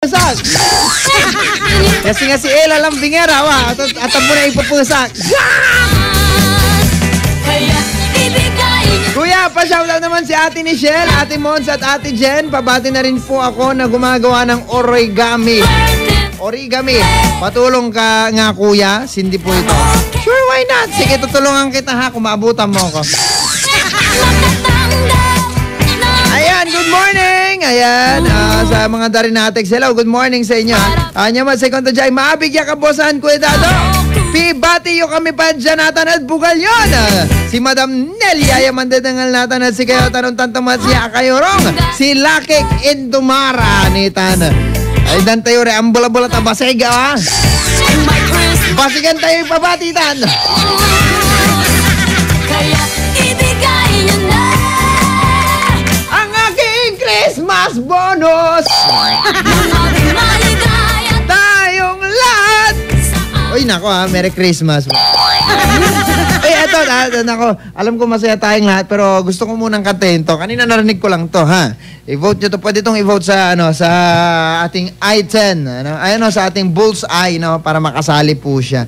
Pusak. Kasi nga si Ella Lambingera, at mo na ipupusak. Kuya, pa-shoutout naman si Ate Nichelle, Ate Mons at Ate Jen. Pabati na rin po ako na gumagawa ng origami. Patulong ka nga kuya, Cindy po ito. Sure, why not? Sige, tutulungan kita ha, kung maabutan mo ako. Ayan, good morning! Ayan, sa mga Darinatex, hello, good morning sa inyo. Anya man, segundo dyan, maabigya ka bosan, kuidado. Pibati yung kami pa dyan natan at bugal yun. Si Madam Nelia, yaman dedangal natan at si kayo tanong tantamat siya kayo rong. Si Lakik Indumara, nitan. Ay, dan tayo re, ang bula-bula tabasega, ha? Basigan tayo ipabati, tan. Kaya ibigay nyo na Christmas bonus! Tayong lahat! Uy, nako ha, Merry Christmas. Eto, nako, alam ko masaya tayong lahat, pero gusto ko munang kantahin to. Kanina narinig ko lang to, ha? I-vote nyo to, pwede itong i-vote sa, sa ating i10, sa ating bullseye, para makasali po siya.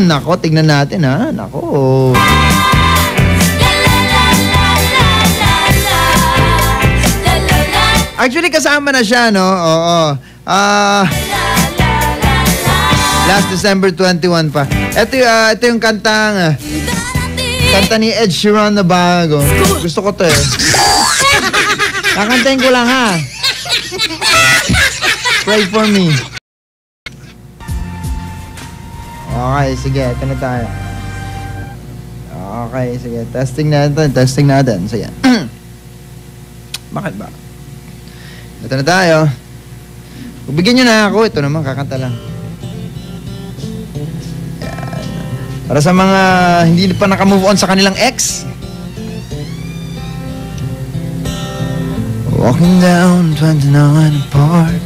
Nako, tignan natin, ha? Nako. Actually, kasama na siya, no? Oo. Last December 21 pa. Ito yung kanta ni Ed Sheeran na bago. Gusto ko to eh. Kakantahin ko lang, ha? Pray for me. Okay, sige. Ito na tayo. Okay, sige. Testing natin. Sige. Bakit ba? Ito na tayo. Bigyan nyo na ako. Ito naman, kakanta lang. Yan. Para sa mga hindi pa nakamove on sa kanilang ex. Walking down 29 apart,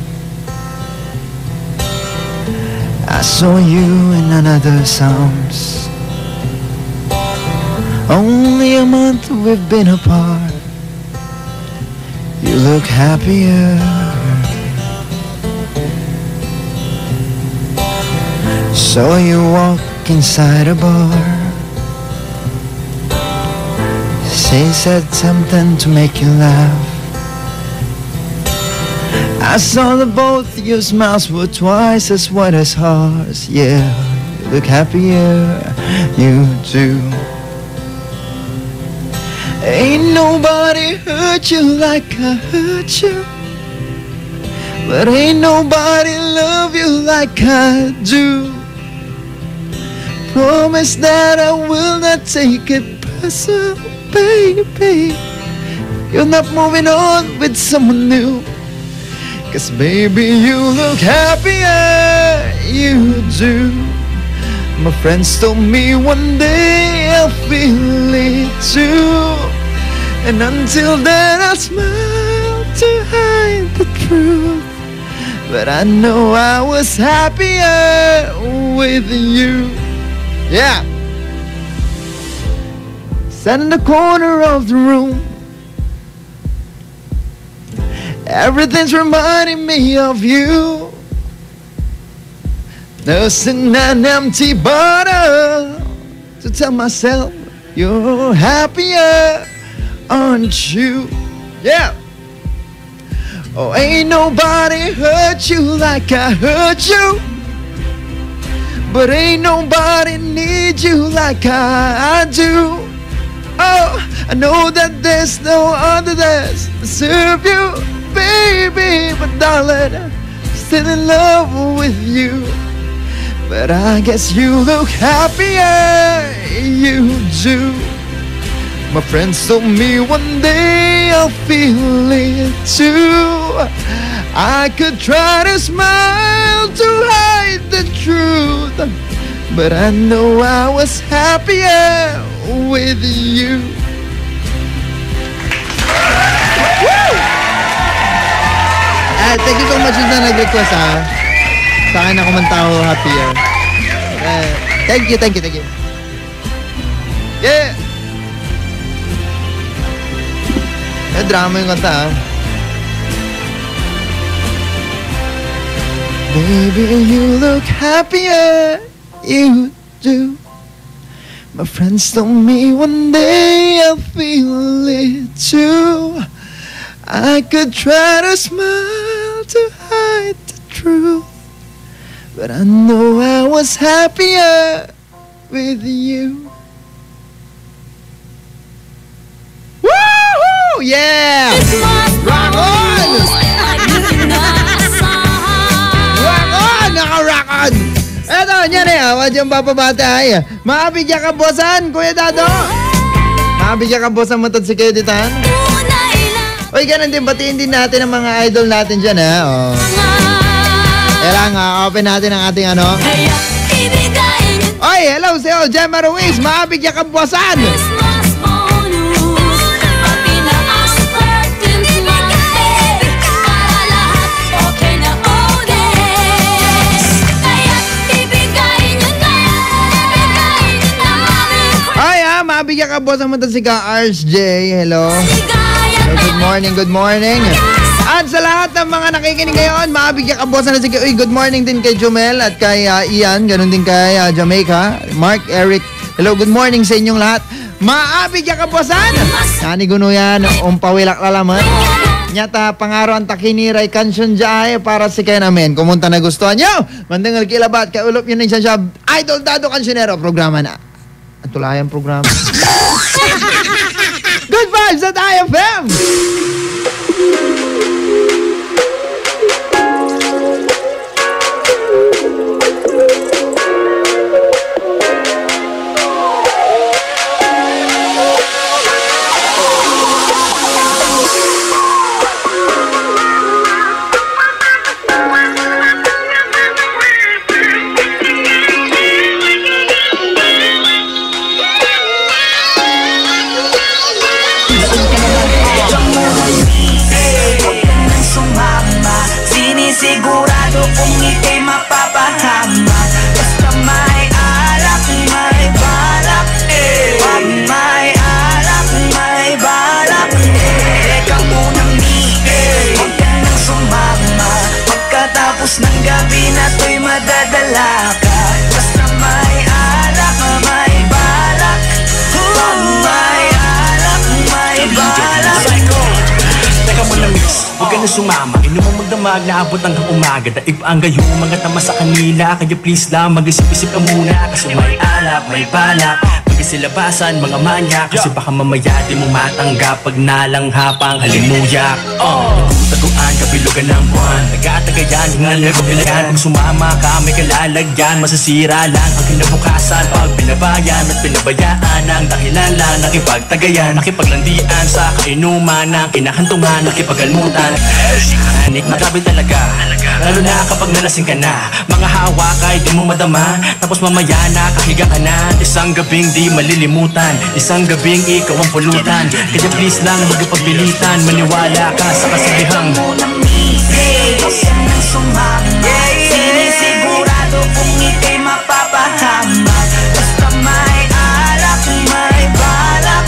I saw you in another sounds. Only a month we've been apart. You look happier. Saw you walk inside a bar. Said something to make you laugh. I saw that both your smiles were twice as wide as ours. Yeah, you look happier, you do. Ain't nobody hurt you like I hurt you, but ain't nobody love you like I do. Promise that I will not take it personal, baby. You're not moving on with someone new, 'cause baby you look happier, you do. My friends told me one day I'll feel it too, and until then I'll smile to hide the truth. But I know I was happier with you. Yeah. Sat in the corner of the room, everything's reminding me of you. Nursing an empty bottle to tell myself you're happier, aren't you? Yeah. Oh, ain't nobody hurt you like I hurt you, but ain't nobody need you like I do. Oh, I know that there's no other that's to serve you, baby, but darling, I'm still in love with you. But I guess you look happier, you do. My friends told me one day I'll feel it too. I could try to smile to hide the truth, but I know I was happier with you. Thank you so much na nag-request, ha. Sa akin ako man tao happier. Thank you. Yeah! Drama yung kanta, ha? Baby, you look happier, you do. My friends told me one day I'll feel it too. I could try to smile to hide the truth, but I know I was happier with you. Woohoo! Yeah! Rock on! Rock on! Naka-rock on! Eto, yan eh. Wad yung papabatay. Maabigyan ka, bosan, Kuya Dado. Maabigyan ka, bosan, matod si Kuya Ditan. Uy, ganun din, batiin din natin ang mga idol natin dyan, ha? Oh. Kailangan, open natin ang ating ano. Oy, hello sa'yo, Gemma Ruiz. Maabigyan ka, bosan. Mabigyan ka, boss, naman si Ka RJ. Hello. Good morning, good morning. At sa lahat ng mga nakikinig ngayon, mabigyan ka, boss, na si Uy, good morning din kay Jumel at kay Ian. Ganun din kay Jamaica. Mark, Eric. Hello, good morning sa inyong lahat. Maabigyan ka, bossan. Nani guno yan, umpawilak lalaman. Nyata, pangaro ang takiniray kansyon dyan para si Ken Amen. Kumunta na gustuhan nyo. Mandang kilabat, kaulop yun ng siya Idol Dado Kansyonero, programa na. At tulayan programa. Good vibes at IFM! Sigurado kung ika'y mapapahama. Basta may alak, may balak. Pag may alak, may balak. Teka munang huwag ka nang sumama. Pagkatapos ng gabi na to'y madadala ka. Basta may alak, may balak. Pag may alak, may balak. Teka mo na miss, huwag ka na sumama. Inumang magdamag na abot hanggang umaga. Daig pa ang gayo, mga tama sa kanila. Kaya please lang, mag-isip-isip ka muna. Kasi may alak, may balak. Pag-isilabasan, mga manyak. Kasi baka mamaya di mo matanggap pag nalanghapang halimuyak. Taguan, kapilugan ng buwan. Taga-tagayan, hingalagpilayan. Kung sumama ka, may kalalagyan. Masasira lang ang kinabukasan. Pag pinabayan at pinabayaan ang dahilan lang nakipagtagayan. Nakipaglandian sa kainuman ng kinahantungan. Nakipagalmutan. Anik, makabi talaga. Lalo na kapag nalasing ka na. Mga hawa kay di mo madama. Tapos mamaya nakahiga ka na. Isang gabing di malilimutan. Isang gabing ikaw ang pulutan. Kaya please lang magpabilitan. Maniwala ka sa kasabihang huwag ka nang sumama. Sinisigurado kung ika'y mapapahama. Basta may alak, may balak.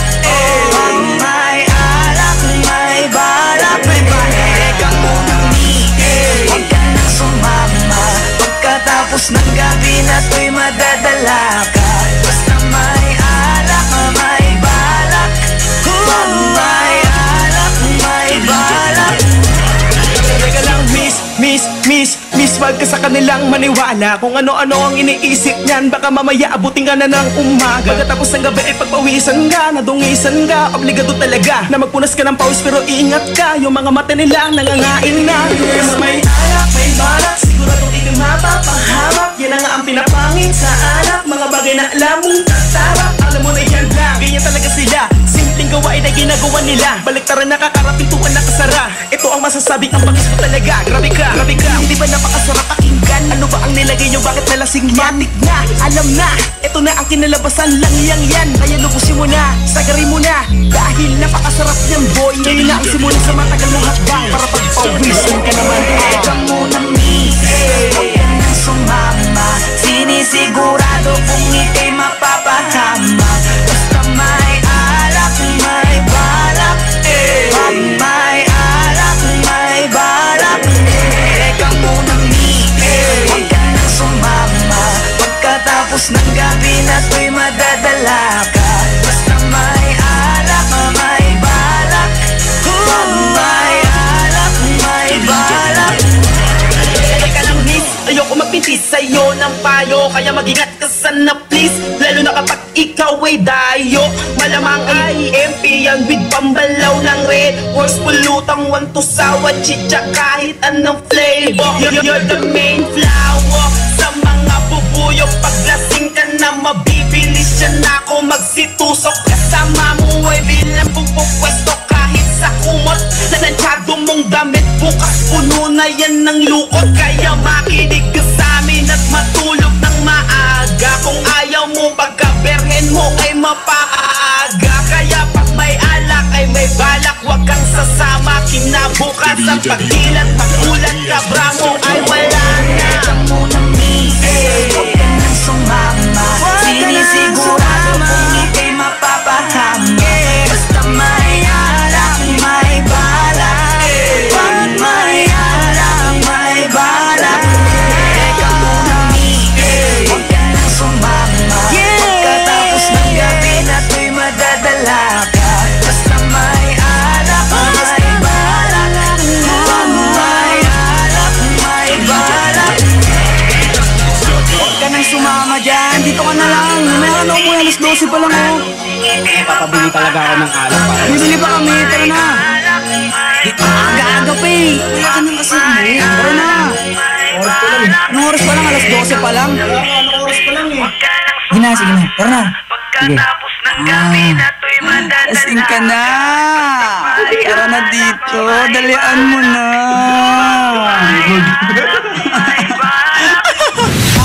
Pag may alak, may balak. Teka munang huwag ka nang sumama. Pagkatapos ng gabi na to'y madadala ka. Basta may alak, may balak. Pag may alak, may balak. Teka lang miss, wag ka sa kanilang maniwala. Kung ano-ano ang iniisip niyan, baka mamaya abutin ka na ng umaga. Pagkatapos ng gabi ay pagpawisan ka, nadungisan ka. Obligado talaga na magpunas ka ng pawis, pero ingat ka, yung mga mata nila nangangain na. Yes, may alak, may balak, siguradong ikay mapapahamak. Yan ang ang pinapangit sa alak, mga bagay na alam mong tatarap. Alam mo na yan lang, ganyan talaga sila. Simpleng gawain na ginagawa nila. Baliktaran nakakarapintuan nakasara. Ito ang masasabi, ang bangis mo talaga. Grabe ka, hindi ba napakasarap pakinggan? Ano ba ang nilagay nyo, bakit nalasing yan? Matik na, alam na, ito na ang kinalabasan lang yan. Kaya lubusin mo na, sagarin mo na. Dahil napakasarap yan boy. Ngayon na ang simula sa matagal mong hakbang. Para pag-pawisan ka naman. Teka munang huwag ka nang sumama. Sinisigurado kung ika'y mapapahama. Basta may alak, may balak. Pag may alak, may balak. Teka munang may dayo. Malamang ay MP yan with pambalaw ng red horse. Pulutang want to sawa chicha kahit anong flavor. You're the main flower sa mga bubuyo. Paglasing ka na mabibilis siya na ako magsitusok. Kasama mo ay bilang pupupwesto kahit sa kumot. Nanansyado mong damit bukas puno na yan ng lukot. Kaya makinig ka sa amin at matulog ng maaga. Kung ayaw mo pagkaberhen mo ay mapaaga. Kaya pag may alak ay may balak, wag kang sasama. Kinabukasan pagdilat, magulat ka, bramo ay wala na. Teka muna misis, huwag ka nang sumama. Sinisigurado kung ika'y mapapahama. Basta may alak, may balak. Pag may alak, may balak. Teka muna misis, huwag ka nang sumama. Pagkatapos ng gabi na to'y madadala ka. Basta may alak, may balak. Pag may alak, may balak. Huwag ka nang sumama dyan, dito ka na lang. Meron ako mo, alas 12 pa lang oh. Papabili talaga ako ng alak para Bibili pa kami, tara na. Aga-aga pa eh. Kaya ka nang kasi mo. Tara na. oras ko lang eh. Anong oras pa lang? Alas 12 pa lang? Anong oras pa lang eh? Sige na, sige na. Tara na. Sige. Lasing ka na. Tara na dito. Dalian mo na.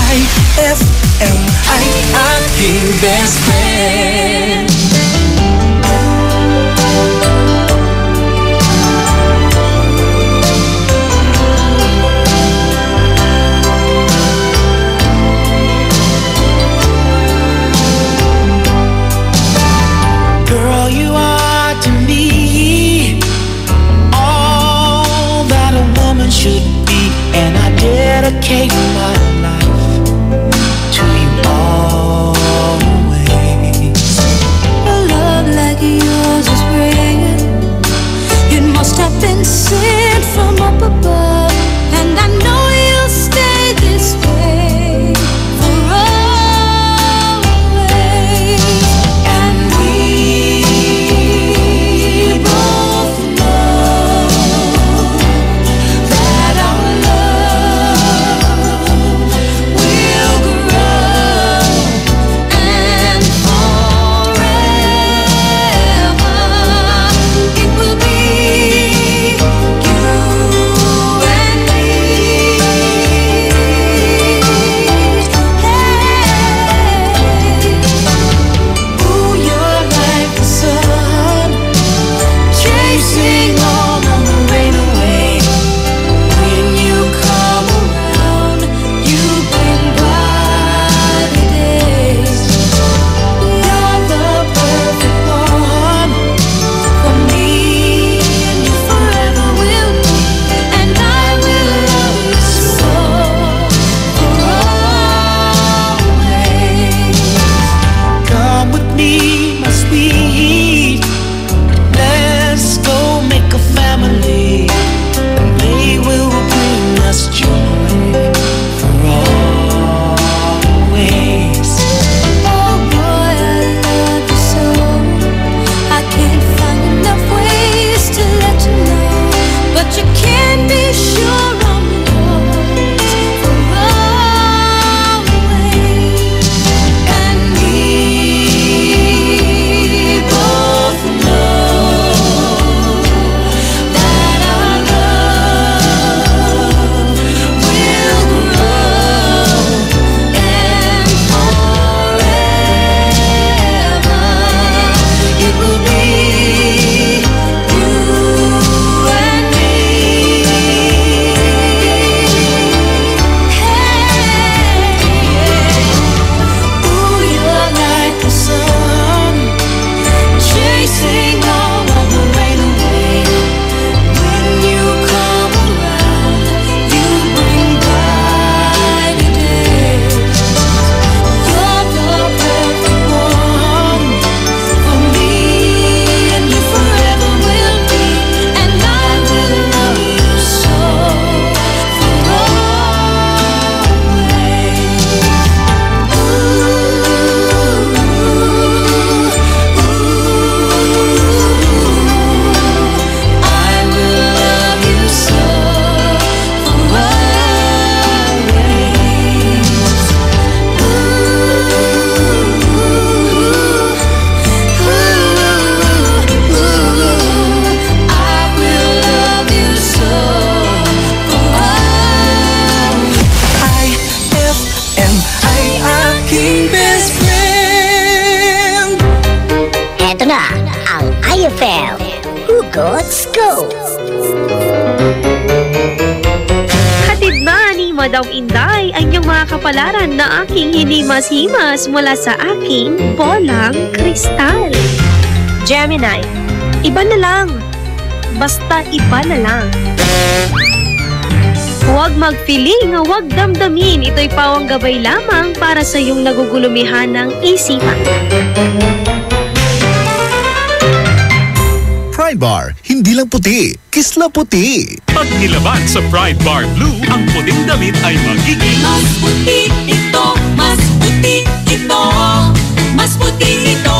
IFM ay aking best friend. Girl, you are to me all that a woman should be, and I dedicate my life to you always. A love like yours is rare. It must have been sent from up above, and I know you'll stay this way for always. And we both know that our love will grow, and forever it will be you Madam Inday, ang inyong mga kapalaran na aking hinimas-himas mula sa aking bolang kristal. Gemini, iba na lang. Basta iba na lang. Huwag mag-feeling, huwag damdamin. Ito'y pawang gabay lamang para sa iyong nagugulumihan ng isipan. Pride Bar, hindi lang puti, kisla puti. Pag nilaban sa Pride Bar Blue, ang puting damit ay magiging Mas puti ito, mas puti ito, mas puti ito.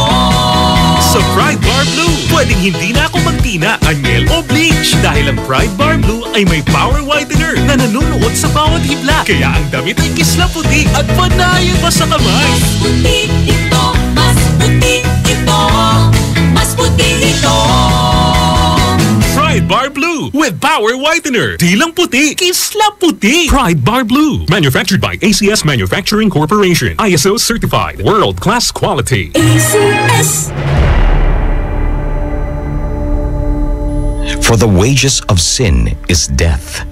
sa Pride Bar Blue. Pwedeng hindi na ako magtina, anyel o bleach dahil ang Pride Bar Blue ay may power whitener na nanunuot sa bawat hibla. Kaya ang damit ay kisla puti at panayan pa sa kamay. Mas puti ito, mas puti ito, mas puti ito. Pride Bar Blue with power whitener. Di lang puti, kisla puti. Pride Bar Blue. Manufactured by ACS Manufacturing Corporation. ISO certified. World-class quality. ACS. For the wages of sin is death,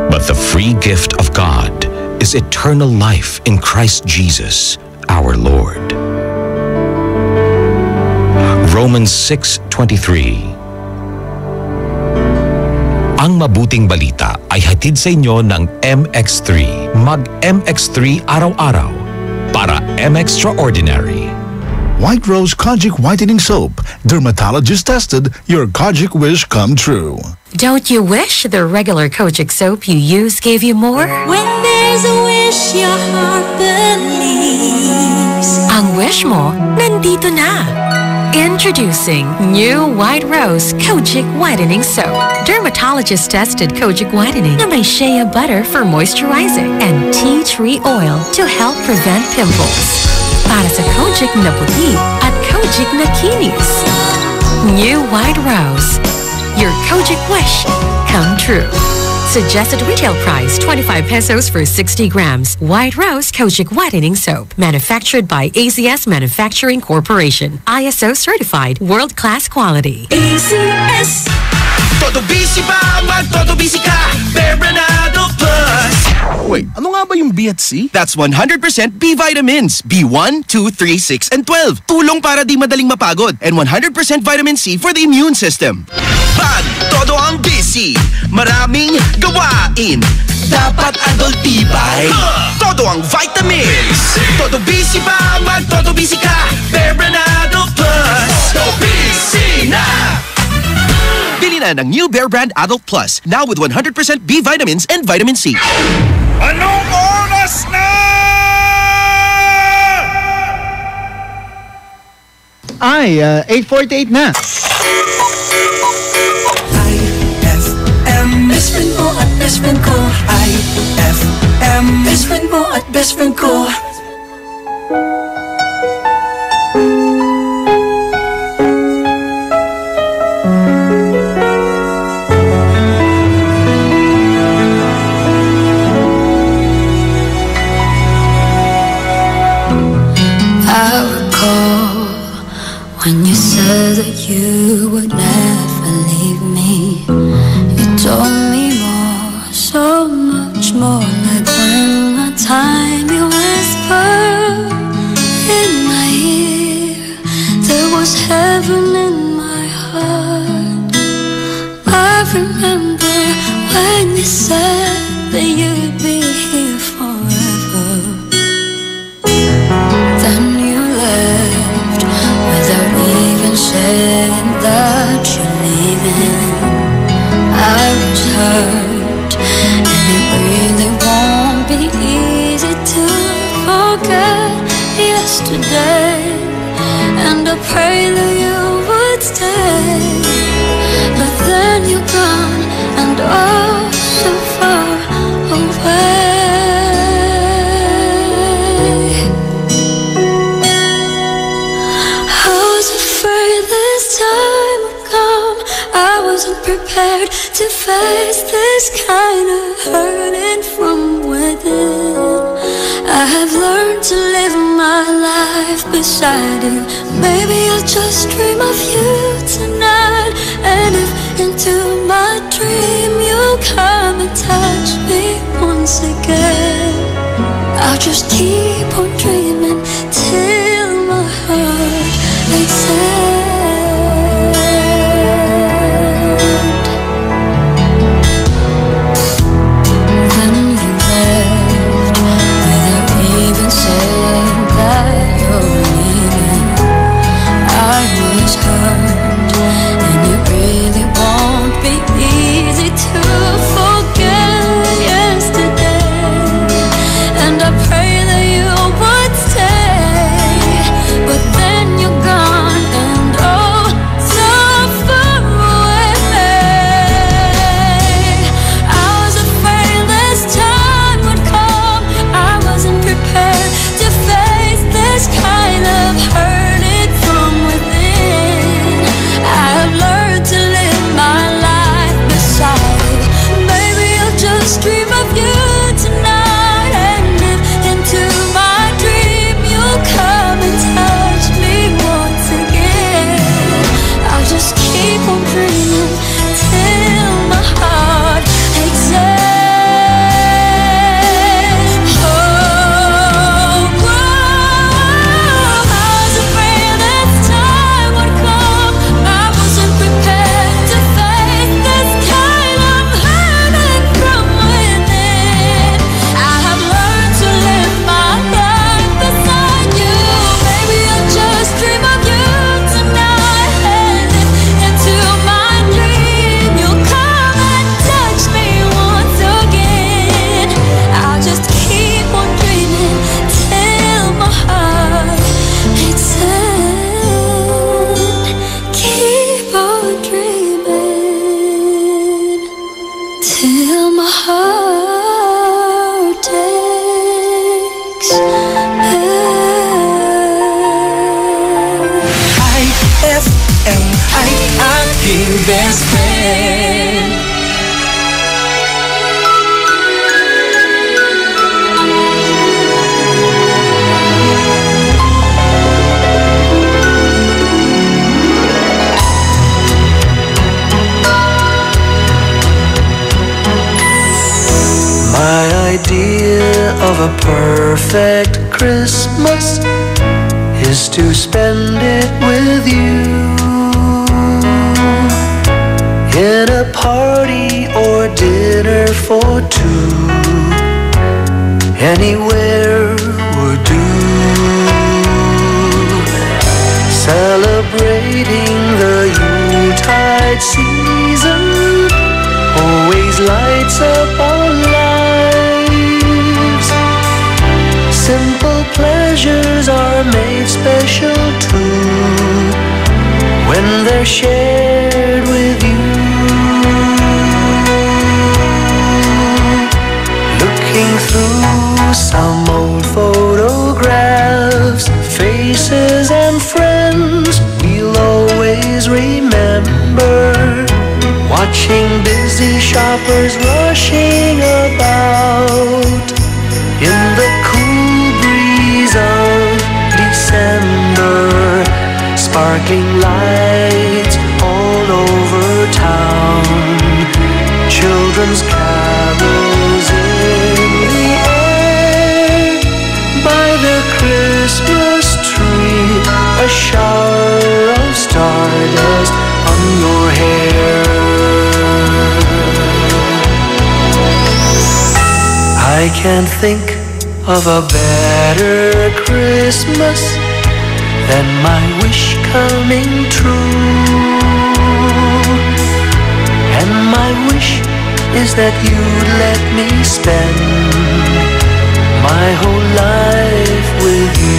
but the free gift of God is eternal life in Christ Jesus, our Lord. Romans 6:23. Ang mabuting balita ay hatid sa inyo ng MX3. Mag-MX3 araw-araw para M-Extraordinary. White Rose Kojic Whitening Soap. Dermatologist tested, your Kojic wish come true. Don't you wish the regular Kojic soap you use gave you more? When there's a wish, your heart believes. Ang wish mo, nandito na. Introducing new White Rose Kojic Whitening Soap. Dermatologist-tested Kojic Whitening na may shea butter for moisturizing and tea tree oil to help prevent pimples. Para sa Kojic na puti at Kojic na kinis. New White Rose. Your Kojic wish come true. Suggested retail price 25 pesos for 60 grams. White Rose Kojic Whitening Soap. Manufactured by ACS Manufacturing Corporation. ISO certified. World-class quality. ACS. Todo busy ba? Mag-todo busy ka. Bear Branado Plus. Wait, ano nga ba yung B at C? That's 100% B vitamins. B1, 2, 3, 6, and 12. Tulong para di madaling mapagod. And 100% vitamin C for the immune system. Pag todo ang busy, maraming gawain. Dapat adultibay. Todo ang vitamins. Todo busy ba? Mag-todo busy ka. Bear Branado Plus. Todo busy na. Bili na ng new Bear Brand Adult Plus. Now with 100% B vitamins and vitamin C. Anong oras na? Ay, 8:48 na. IFM, best friend mo at best friend ko. IFM, best friend mo at best friend ko. When you said that you would never leave me, you told me more, so much more. Like when the time you whispered in my ear, there was heaven in my heart. I remember when you said that you'd be here forever. Then you left without even saying that you're leaving. I was hurt, and it really won't be easy to forget yesterday. And I pray that you would stay, but then you're gone, and oh, so far away. Time would come, I wasn't prepared to face this kind of hurting from within. I have learned to live my life beside you. Maybe I'll just dream of you tonight. And if into my dream you'll come and touch me one once again. I'll just keep on dreaming till my heart expands. Best friend. My idea of a perfect Christmas is to spend it with you. In a party or dinner for two, anywhere would do. Celebrating the Yuletide season always lights up our lives. Simple pleasures are made special too when they're shared with you. Looking through some old photographs, faces and friends we'll always remember. Watching busy shoppers rushing about in the cool breeze of December. Sparkling lights all over town, children's carols in the air. By the Christmas tree, a shower of stardust on your hair. I can't think of a better Christmas than my wish coming true. And my wish is that you'd let me spend my whole life with you.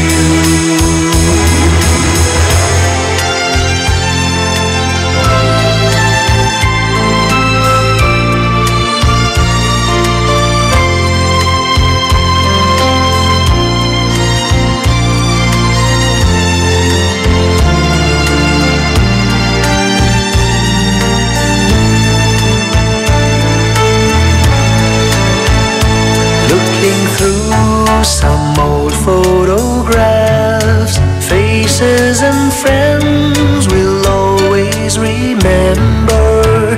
Through some old photographs, faces and friends we'll always remember.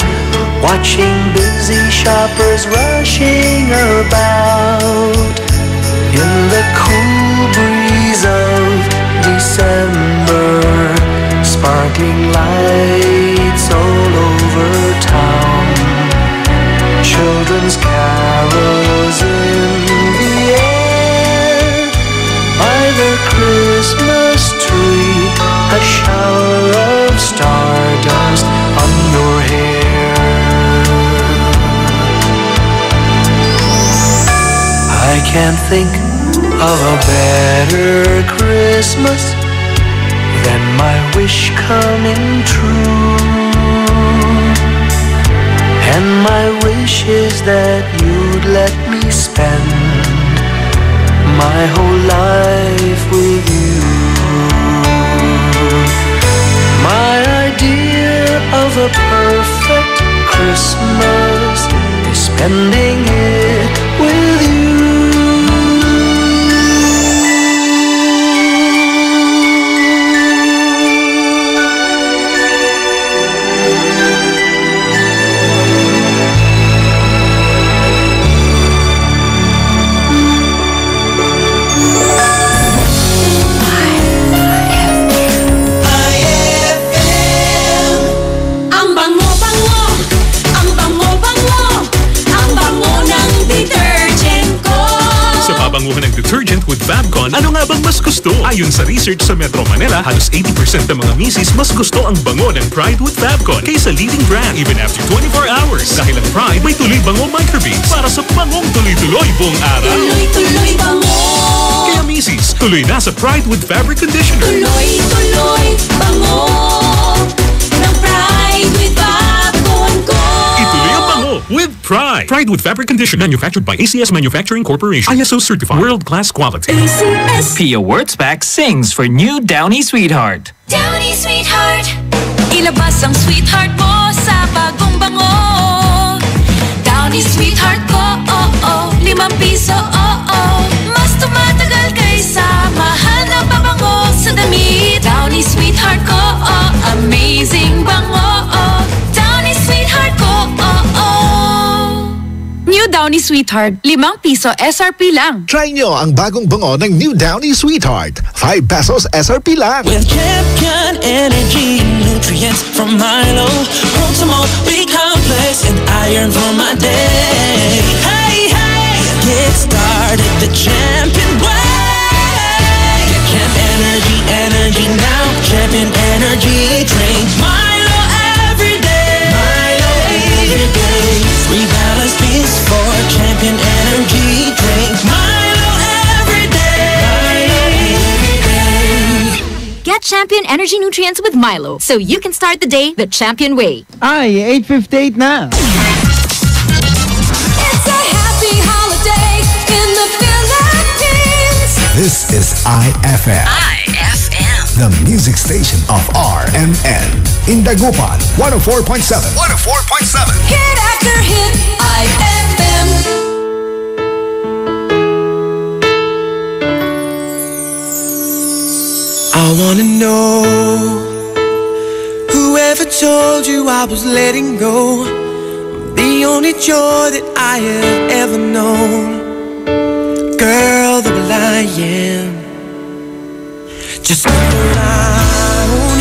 Watching busy shoppers rush swishing about in the cool breeze of December. Sparkling lights all over town, children's carols in the air. By the Christmas tree, a shower of stardust on your hair. I can't think of a better Christmas than my wish coming true. And my wish is that you'd let me spend my whole life with you. My idea of a perfect Christmas is spending it with you. Ng detergent with Fabcon, ano nga bang mas gusto? Ayon sa research sa Metro Manila, halos 80% ng mga misis mas gusto ang bango ng Pride with Fabcon kaysa leading brand even after 24 hours. Dahil ang Pride may tuloy bango microbeads para sa bangong tuloy-tuloy buong araw. Tuloy-tuloy bango. Kaya misis, tuloy na sa Pride with Fabric Conditioner. Tuloy-tuloy bango ng Pride with Fabcon ko. Ituloy ang bango with Pride. Pride with Fabric Conditioner, manufactured by ACS Manufacturing Corporation. ISO certified, world-class quality. ACS. Pia Wurtzbach sings for new Downy Sweetheart. Downy Sweetheart, ilabas ang sweetheart mo sa bagong bango. Downy Sweetheart ko, oh oh, 5 piso, oh oh. Mas tumatagal kaysa mahal na pabango sa damit. Downy Sweetheart ko, oh, amazing bango, oh. Downy Sweetheart ko, oh oh. New Downy Sweetheart, 5 piso SRP lang. Try nyo ang bagong bango ng New Downy Sweetheart. 5 pesos SRP lang. With champion energy, nutrients from Milo, Proximo, B-complex, and iron for my day. Hey, hey, get started the champion way. Get Champ Energy, energy now. Champion Energy, drink Milo every day. Milo every day. Rebalance peace for Champion Energy, drink Milo every day. Milo every day. Get Champion Energy Nutrients with Milo so you can start the day the champion way. Ay, 8:58 na. It's a happy holiday in the Philippines. This is IFM. IFM. The music station of RMN. In Dagupan, 104.7. 104.7. Hit after hit, IFM. I wanna know, whoever told you I was letting go, the only joy that I have ever known. Girl, the will I am. Just look around,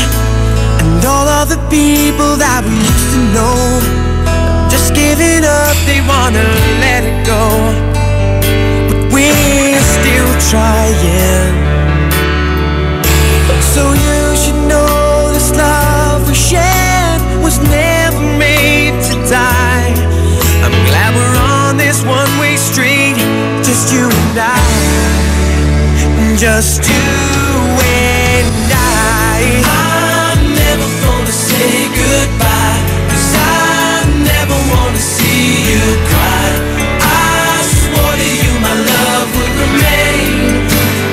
and all of the people that we used to know, just giving up, they wanna let it go. But we're still trying. So you should know this love we shared was never made to die. I'm glad we're on this one-way street, just you and I. Just you and I. I'm never gonna say goodbye, 'cause I never wanna see you cry. I swore to you my love would remain,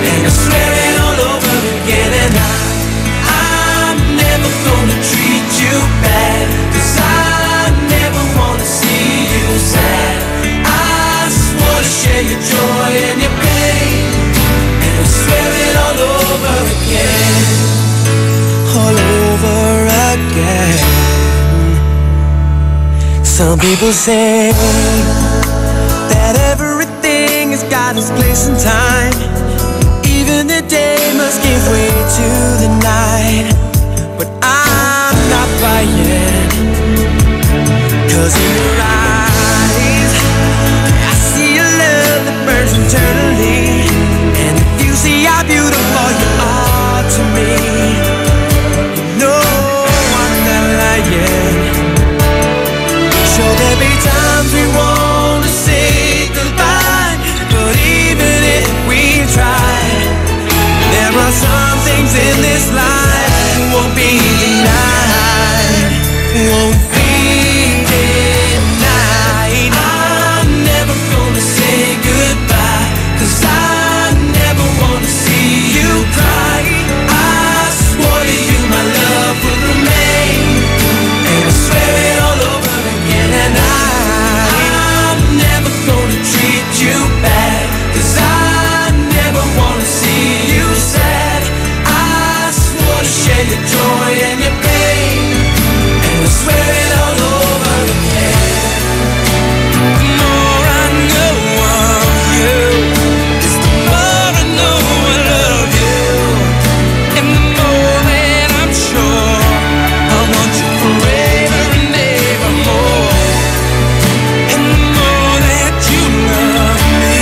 and I swear it all over again. And I'm never gonna treat you bad, 'cause I never wanna see you sad. I swore to share your joy and your pain, and I swear it all over again. All over again. Some people say that everything has got its place and time. Even the day must give way to the night. But I'm not buying, 'cause in your eyes I see a love that burns eternally. And if you see how beautiful you are to me, no, I'm not lying. Sure, there'll be times we want to say goodbye, but even if we try, there are some things in this life won't be denied. Won't be denied. I'm never gonna say goodbye, 'cause I never wanna see you cry. I swore to you my love would remain, and I swear it all over again. And I'm never gonna treat you bad, 'cause I never wanna see you sad. I swore to share your joy and your pain, and I swear it all over again. The more I know of you, is the more I know I love you. And the more that I'm sure I want you forever and ever more. And the more that you love me,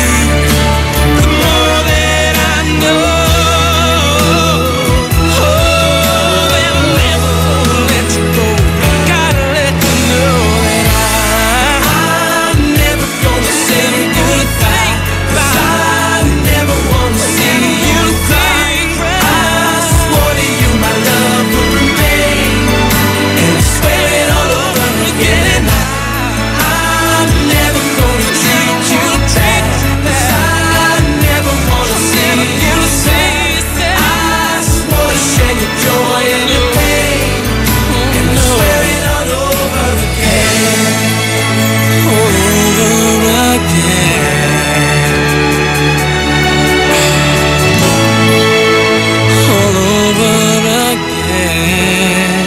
the more that I know. Oh, that I'll never let you go. Gotta let you know that I'm never gonna say goodbye, 'cause I never wanna see you cry. I swore to you my love would remain, and I swear it all over again. I'm never gonna treat you bad, 'cause I never wanna see you sad. I swore to share your joy and your pain, and I swear it all over again. Over again. All over again.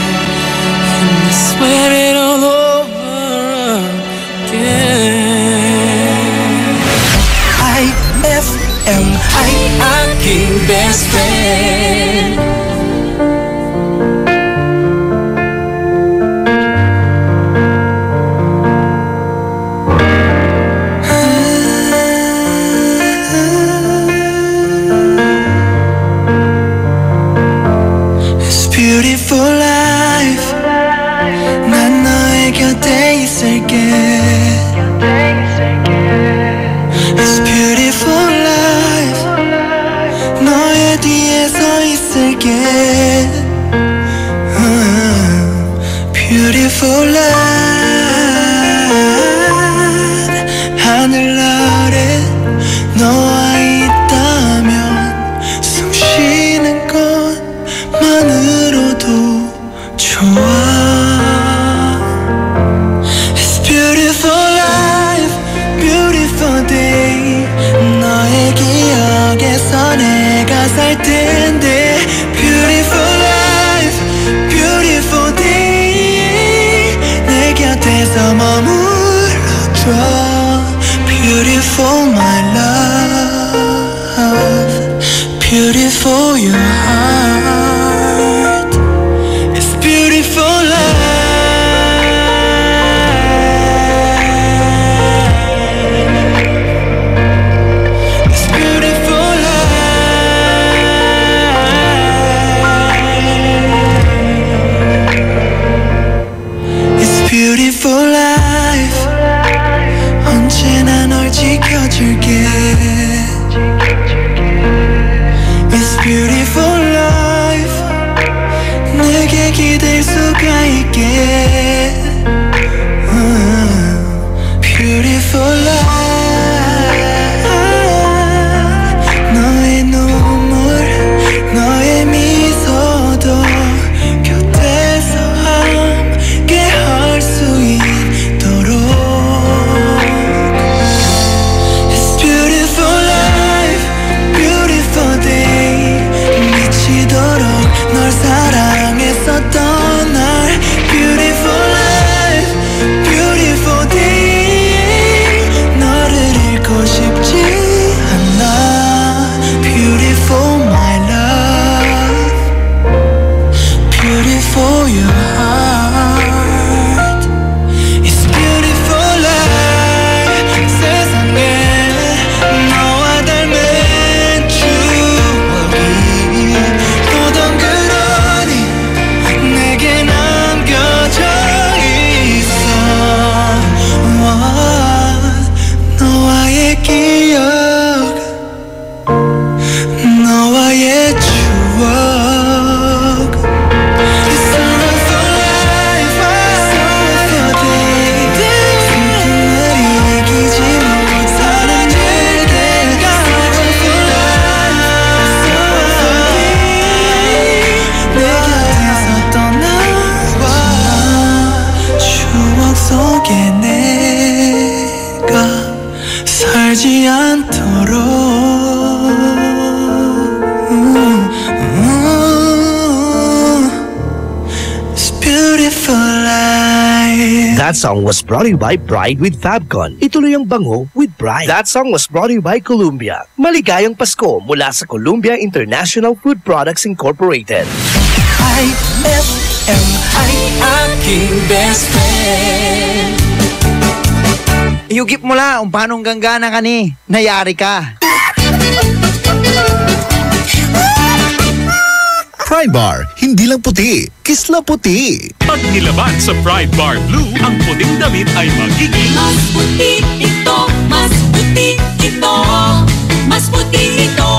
And I swear it all over again. IFMI, aking best friend. It's beautiful life. 난 너의 곁에 있을게. It's beautiful life. 너의 뒤에 서 있을게. Beautiful life. 하늘 아래 너와 있다면 숨 쉬는 것만으로도 좋아. It's beautiful life, beautiful day. 너의 기억에서 내가 살 텐데. Beautiful life, beautiful day. 내 곁에서 머물러줘. Beautiful my love, beautiful your heart. It's beautiful life. It's beautiful life. It's beautiful life. 언제나 널 지켜줄게. It's beautiful life. 내게 기댈 수가 있게. Beautiful life. 너의 눈물, 너의 미소도 곁에서 함께 할 수 있도록. It's beautiful life, beautiful day. 미치도록 널 사랑했었던 날. Beautiful life, beautiful day. 너 울지 않도록 This beautiful life. That song was brought to you by Bride with Fabcon. Ituloy ang bango with Bride. That song was brought to you by Columbia. Maligayang Pasko mula sa Columbia International Food Products Incorporated. IFM ay aking best friend. Iugip mo lang, paanong ganggana ka ni? Nayari ka. Pride Bar, hindi lang puti, kisla puti. Pag nilaban sa Pride Bar Blue, ang puting damit ay magiging mas puti ito, mas puti ito, mas puti ito.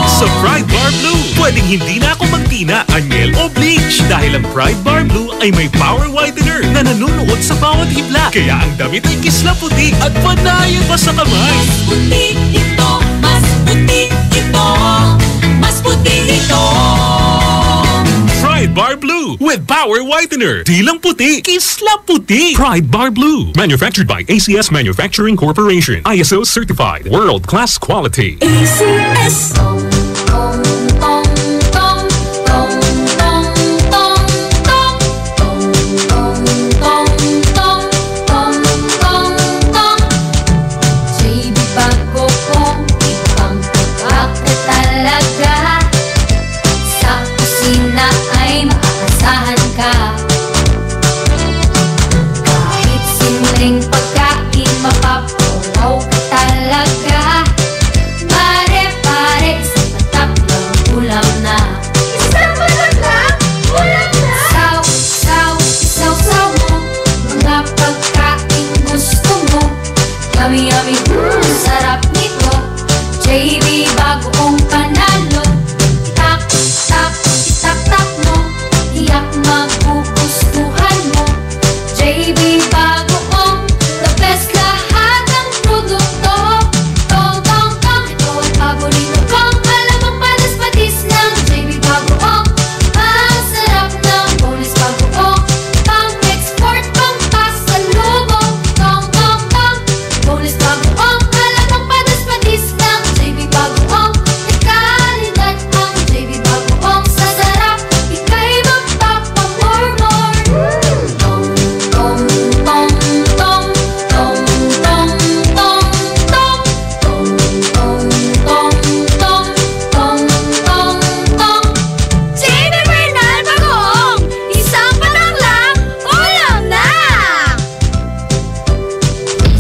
Sa Pride Bar Blue, pwedeng hindi na ako magtina, anyel o bleach dahil ang Pride Bar Blue ay may power whitener na nanunuot sa bawat hibla. Kaya ang damit ay kisla puti at panayan pa sa kamay. Mas puti ito, mas puti ito, mas puti ito. Pride Bar Blue with power whitener. Di lang puti, kisla puti. Pride Bar Blue. Manufactured by ACS Manufacturing Corporation. ISO certified. World-class quality. ACS.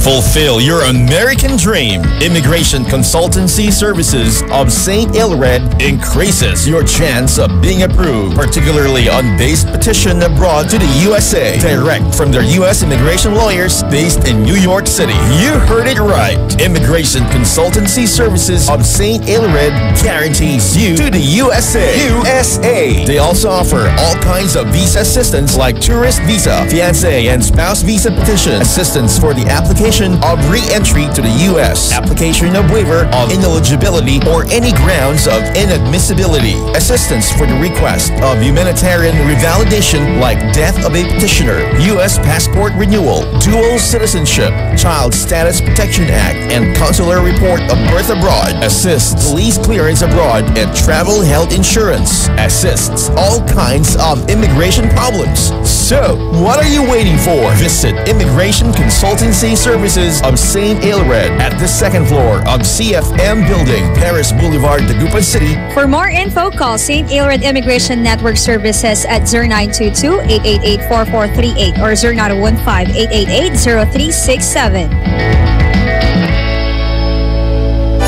Fulfill your American dream. Immigration Consultancy Services of St. Ilred increases your chance of being approved, particularly on base petition abroad to the USA, direct from their U.S. immigration lawyers based in New York City. You heard it right. Immigration Consultancy Services of St. Ilred guarantees you to the USA. They also offer all kinds of visa assistance like tourist visa, fiancé and spouse visa petition, assistance for the application of re-entry to the U.S., application of waiver of ineligibility or any grounds of inadmissibility, assistance for the request of humanitarian revalidation like death of a petitioner, U.S. passport renewal, dual citizenship, Child Status Protection Act, and consular report of birth abroad, assists police clearance abroad and travel health insurance, assists all kinds of immigration problems. So, what are you waiting for? Visit Immigration Consultancy Services of St. Ilred at the second floor of CFM Building, Paris Boulevard, Dagupan City. For more info, call St. Ilred Immigration Network Services at 0922-888-4438 or 0915-888-0367.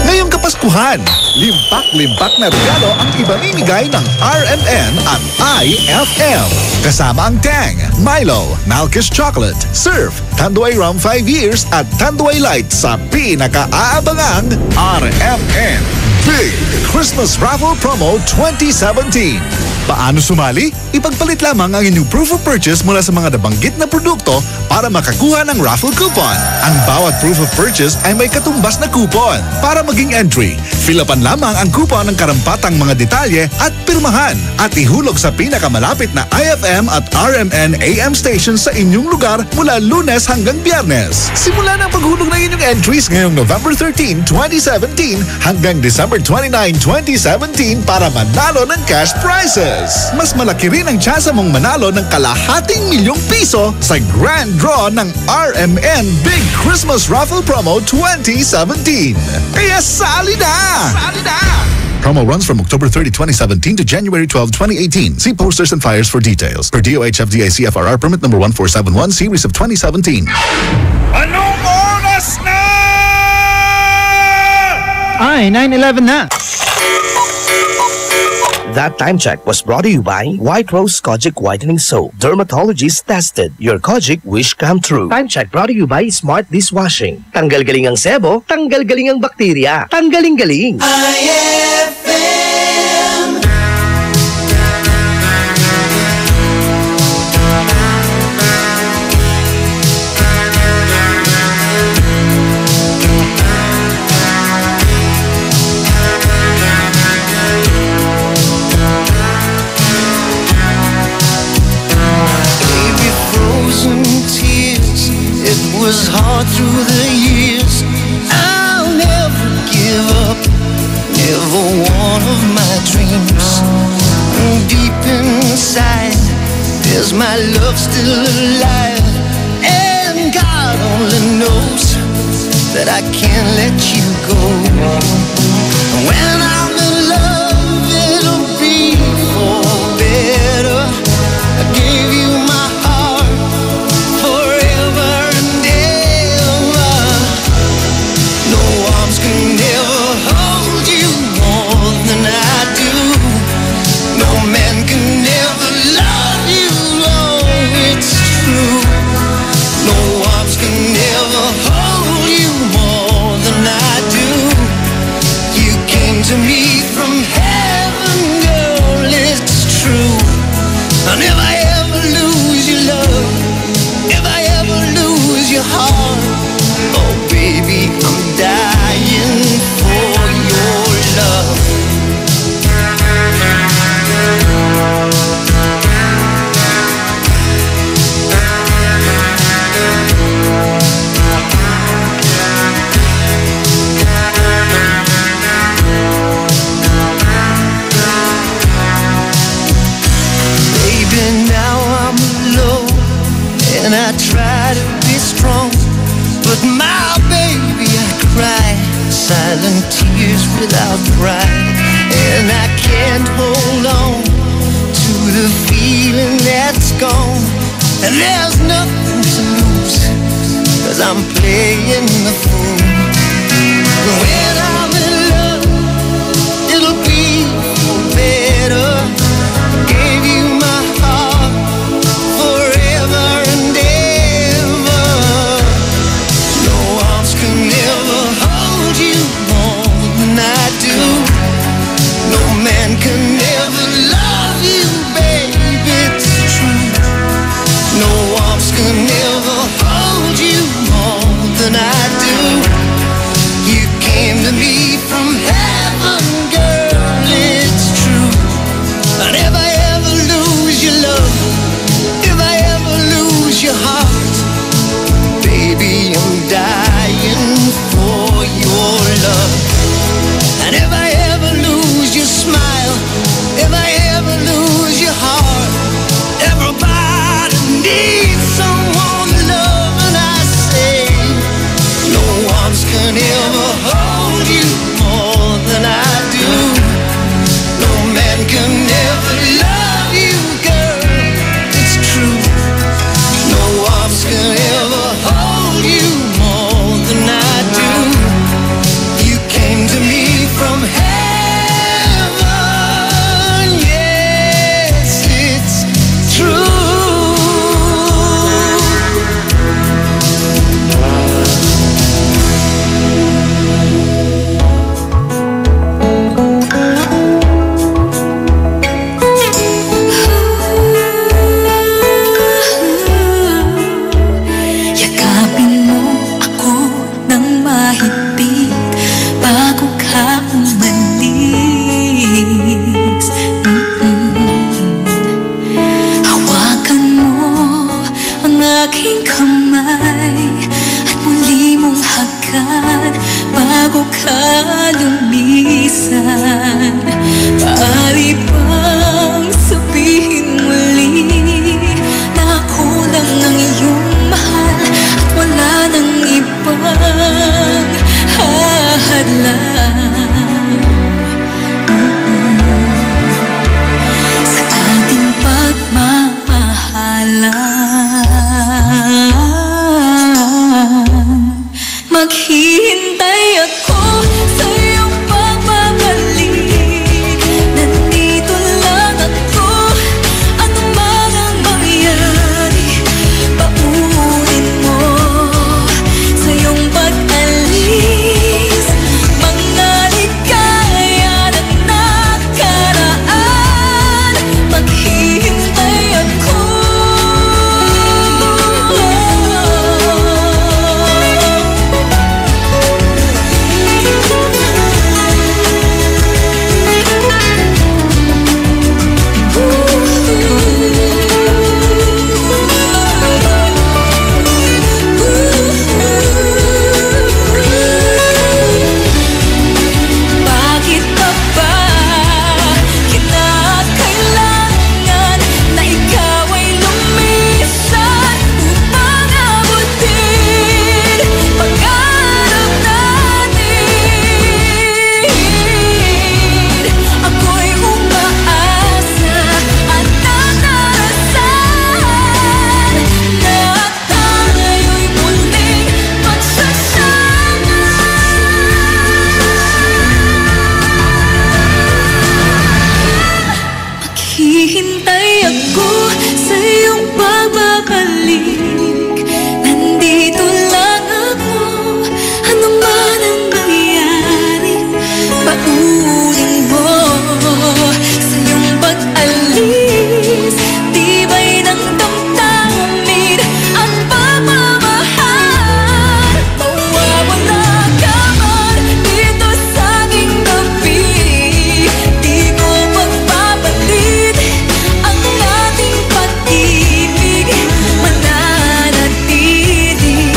Ngayong Kapaskuhan, limpak-limpak na regalo ang ibamimigay ng RMN at IFM. Kasama ang Tang, Milo, Malkish Chocolate, Surf, Tanduay Rum 5 years at Tanduay Light sa pinaka-aabangang RMN Big Christmas Raffle Promo 2017. Paano sumali? Ipagpalit lamang ang inyong proof of purchase mula sa mga nabanggit na produkto para makakuha ng raffle coupon. Ang bawat proof of purchase ay may katumbas na coupon. Para maging entry, fill-upan lamang ang coupon ng karampatang mga detalye at pirmahan at ihulog sa pinakamalapit na IFM at RMN AM station sa inyong lugar mula Lunes hanggang Biyernes. Simula ng paghulog ng inyong entries ngayong November 13, 2017 hanggang December 29, 2017 para manalo ng cash prizes. Mas malaki rin ang tsansa mong manalo ng kalahating milyong piso sa grand draw ng RMN Big Christmas Raffle Promo 2017. Kaya sali na! Sali na! Promo runs from October 30, 2017 to January 12, 2018. See posters and flyers for details. Per DOH FDA CFRR permit number 1471 series of 2017. Anong oras na? Ay, 9:11 na. That time check was brought to you by White Rose Kojic Whitening Soap. Dermatologist tested. Your Kojic wish come true. Time check brought to you by Smart Dishwashing. Tanggal galing ang sebo, tanggal galing ang bakterya. Tanggaling galing. IFM. It was hard through the years. I'll never give up, never one of my dreams. Deep inside, there's my love still alive, and God only knows that I can't let you go. When I'm in love, it'll be for better. I gave you my heart forever and ever. No arms can ever hold you more than I do. No man can ever love you, oh, it's true. No arms can ever hold you more than I do. You came to me from heaven, girl, it's true. I'll never ever lose your love, if I ever lose your heart. Oh baby, I'm dying for your love. Baby, now I'm alone, and I try to be strong, but my baby, I cry silent tears without pride, and I can't hold on to the feeling that's gone, and there's nothing to lose, 'cause I'm playing the fool. When I'm in love, it'll be better. Gave you my heart forever and ever. No arms can ever hold you more than I do. No man can ever love you, baby, it's true. No arms can ever hold you more than I do. You came to me from heaven, girl, it's true. I'll never ever lose your love, if I ever lose your heart. Baby, I'm dying for your love. And if I ever lose your smile, if I ever lose your heart, everybody needs someone to love, and I say, no arms can ever hold you more than I do. No man can ever love you, girl, it's true. No arms can ever hold you more than I do. You came to me from heaven, yes, it's true. Maghihintay ako sa iyong pagbabalik. Nandito lang ako, ano man ang mangyari. Paunin mo sa iyong pag-alis mga ligaya na nakaraan. Maghihintay ako. Bakit pa ba kinakailangan na ikaw ay lumisan upang abutin pangarap natin? Ako'y umaasa at nadarasan na tayo'y muling magsasama. Maghihintay ako sa iyong pagbabalik. Nandito lang ako, ano man ang nangyari. Paunin mo sa iyong pag-alis. Tibay ng damdamin at pagmamahal. Mawawala ka man dito sa aking tabi. Di ko magpapalit ang ating pag-ibig. Mananatiling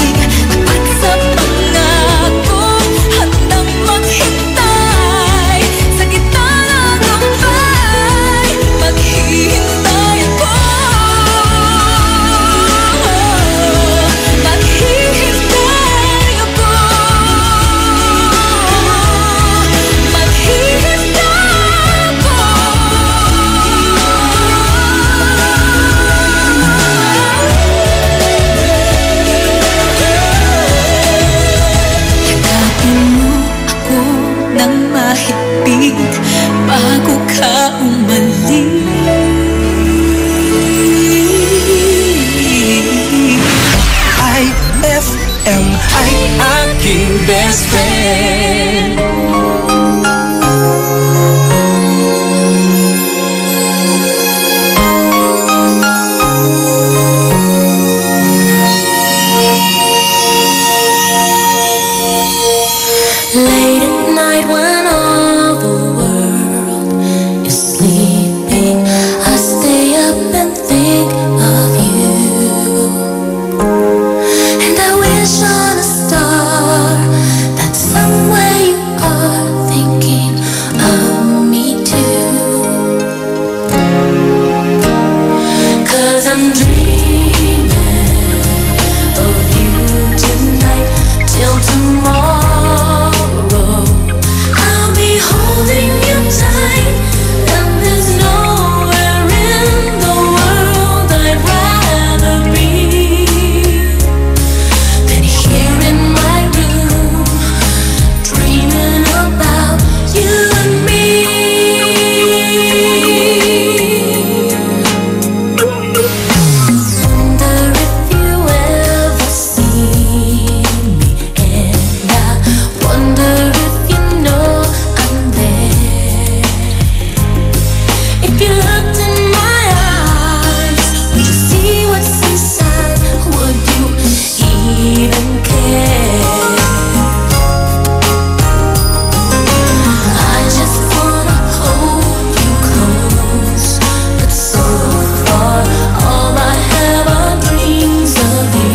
tapat sa pangako, handang maghintay sa gitna ng tambay. Maghihintay ako. Maghihintay ako. Maghihintay ako. Yakapin mo ako ng mahigpit bago ka umalis. IFM ay aking best friend. Late at night when all the world is sleeping, I stay up and think of you. And I wish on a star that somewhere you are thinking of me too. 'Cause I'm dreaming of you tonight till tomorrow. I'll be holding you tight, and there's nowhere in the world I'd rather be than here in my room, dreaming about you and me. Wonder if you ever see me, and I wonder if you know I'm there. If you looked in my eyes, would you see what's inside? Would you even care? I just wanna hold you close, but so far all I have are dreams of you.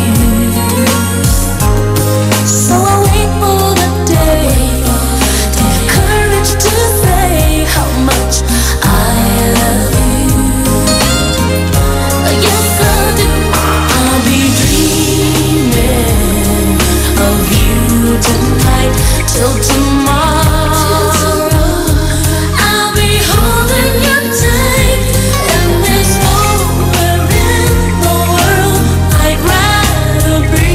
So I wait for the day to have courage to say how much I love you. Yes, I do. I'll be dreaming of you tonight till tomorrow. I'll be holding you tight, and there's nowhere in the world I'd rather be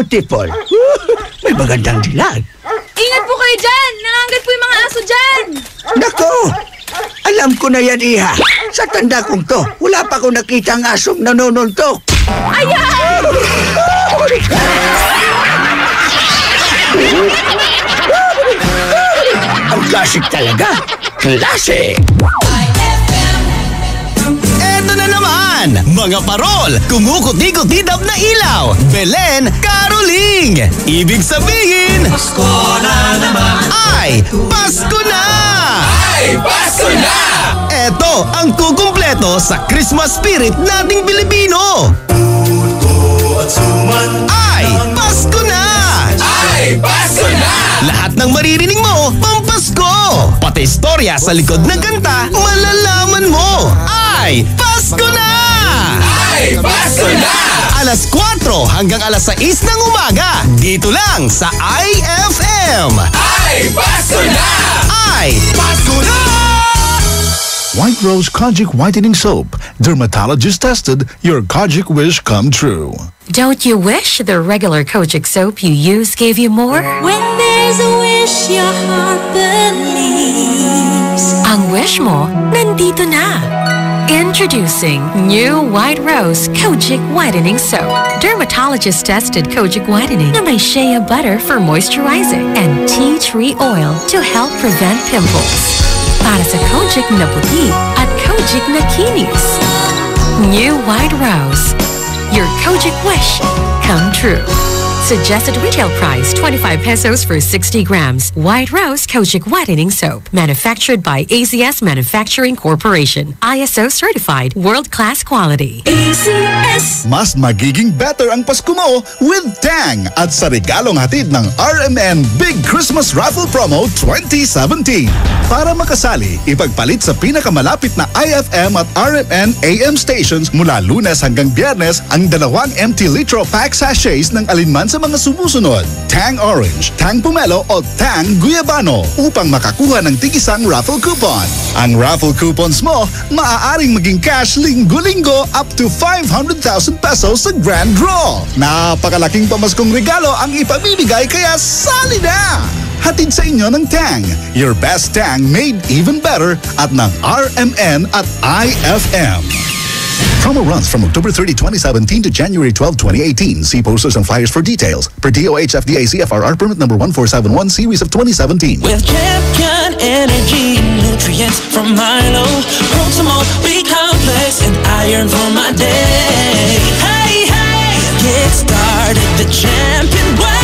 beautiful. May magandang dilag. Ingat po kayo dyan! Nangangat po yung mga aso dyan! Nako! Alam ko na yan, Iha. Sa tanda kong to, wala pa akong nakitang asong nanonuntok. Ayan! Ang klasik talaga. Klasik! Eto na naman! Mga parol, kumukot-ikot-idap na ilaw, Belen, Caroling! Ibig sabihin, Pasko na naman! Ay, Pasko na! Ay, Pasko na! Eto ang kukumpleto sa Christmas spirit nating Pilipino! Ay, Pasko na! Ay, Pasko na! Lahat ng maririnig mo, pampasko! Pati istorya sa likod ng kanta, malalaman mo! Ay, Pasko na! Ay, Pasko na! Alas 4 hanggang alas 6 ng umaga, dito lang sa IFM! Ay, Pasko na! Ay, Pasko na! White Rose Kojic Whitening Soap. Dermatologist tested, your Kojic wish come true. Don't you wish the regular Kojic soap you use gave you more? When there's a wish your heart believes. Ang wish mo, nandito na. Introducing new White Rose Kojic Whitening Soap. Dermatologist tested Kojic Whitening na may shea butter for moisturizing and tea tree oil to help prevent pimples. Para sa Kojic na puti at Kojic na kinis. New White Rose. Your Kojic wish come true. Suggested retail price 25 pesos for 60 grams. White Rose Kojic Whitening Soap. Manufactured by AZS Manufacturing Corporation. ISO certified world-class quality. AZS. Mas magiging better ang Pasko mo with Tang at sa regalong hatid ng RMN Big Christmas Raffle Promo 2017. Para makasali, ipagpalit sa pinakamalapit na IFM at RMN AM stations mula Lunes hanggang Biyernes ang 2 empty litro pack sachets ng alinman sa mga sumusunod. Tang Orange, Tang Pomelo o Tang Guyabano upang makakuha ng tig-isang raffle coupon. Ang raffle coupons mo, maaaring maging cash linggo-linggo up to 500,000 pesos sa grand draw. Napakalaking pamaskong regalo ang ipamimigay kaya sali na! Hatid sa inyo ng Tang. Your best Tang made even better at ng RMN at IFM. Promo runs from October 30, 2017 to January 12, 2018. See posters and flyers for details. Per DOH FDA CFRR permit number 1471 series of 2017. With champion energy nutrients from Milo, Proximo, B complex, and iron for my day. Hey, hey, get started the champion way.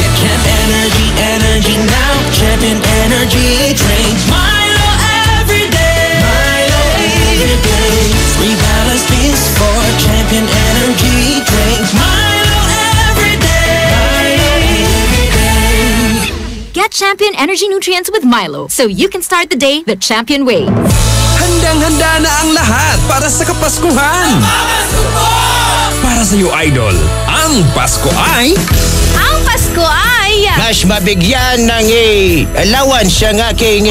Get Champ Energy, energy now. Champion Energy drink. Milo every day. Milo every day. Rebalance this for Champion Energy drink. Milo every day. Milo every day. Get Champion Energy Nutrients with Milo so you can start the day the champion way. Handang-handa na ang lahat para sa Kapaskuhan. Para sa iyo, Idol, ang Pasko ay... Ang Pasko ay... Mas mabigyan ng allowance ang aking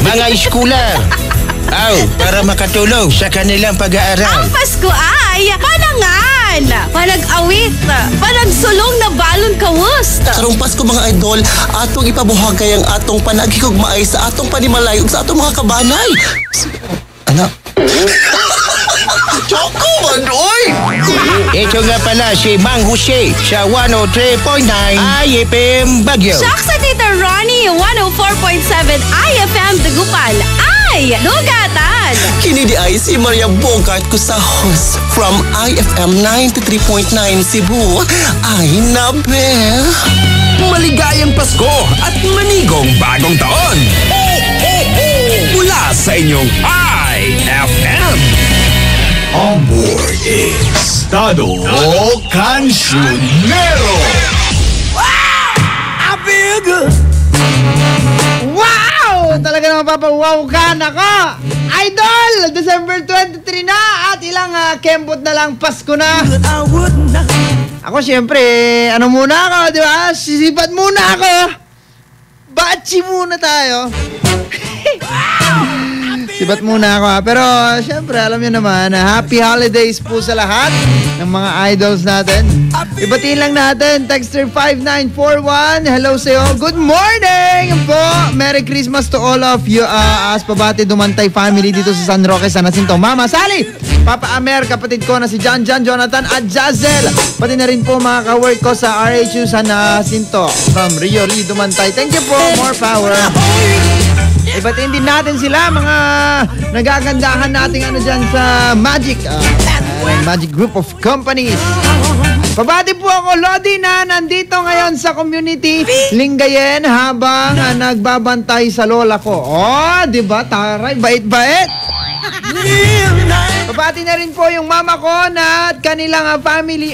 mga eskular. Para makatulong sa kanilang pag-aaral. Ang Pasko ay panangan, panag-awit, panagsulong na balon kawus. Karong Pasko mga idol, atong ipabuhagay ang atong panagkikugmaay sa atong panimalay ug sa atong mga kabanay. Anak. Choco man, oy! Ito nga pala si Mang Jose sa 103.9 IFM Baguio. Siya sa Tita Ronnie, 104.7 IFM Dagupan. Ay, lugatan! Kini di ay si Maria Bogart ko sa host from IFM 93.9 Cebu. Ay, nabe! Maligayang Pasko at manigong bagong taon! Mula sa inyong IFM! On board is Tado Cancionero! I feel good! Wow! Talaga naman papawaw ka ako! Idol! December 23 na at ilang kembot na lang Pasko na. Ako siyempre, ano muna ako, di ba? Sisipat muna ako. Bachi muna tayo. Sibat muna ako ha. Pero syempre, alam nyo naman, happy holidays po sa lahat ng mga idols natin. Ibatiin lang natin, texter 5941. Hello sa'yo. Good morning po. Merry Christmas to all of you. As pabati Dumantay family dito sa San Roque, San Jacinto. Mama Sally, Papa Amer, kapatid ko na si John, Jonathan at Jazel. Pati na rin po mga ka-work ko sa RHU San Jacinto from Rio Lee Dumantay. Thank you po. More power. Ibatiin din natin sila, mga nagagandahan nating ano dyan sa Magic Magic Group of Companies. Pabati po ako, Lodi, na nandito ngayon sa community Lingayen habang nagbabantay sa lola ko. Oh, diba? Taray, bait-bait. Pabati na rin po yung mama ko na at kanilang family,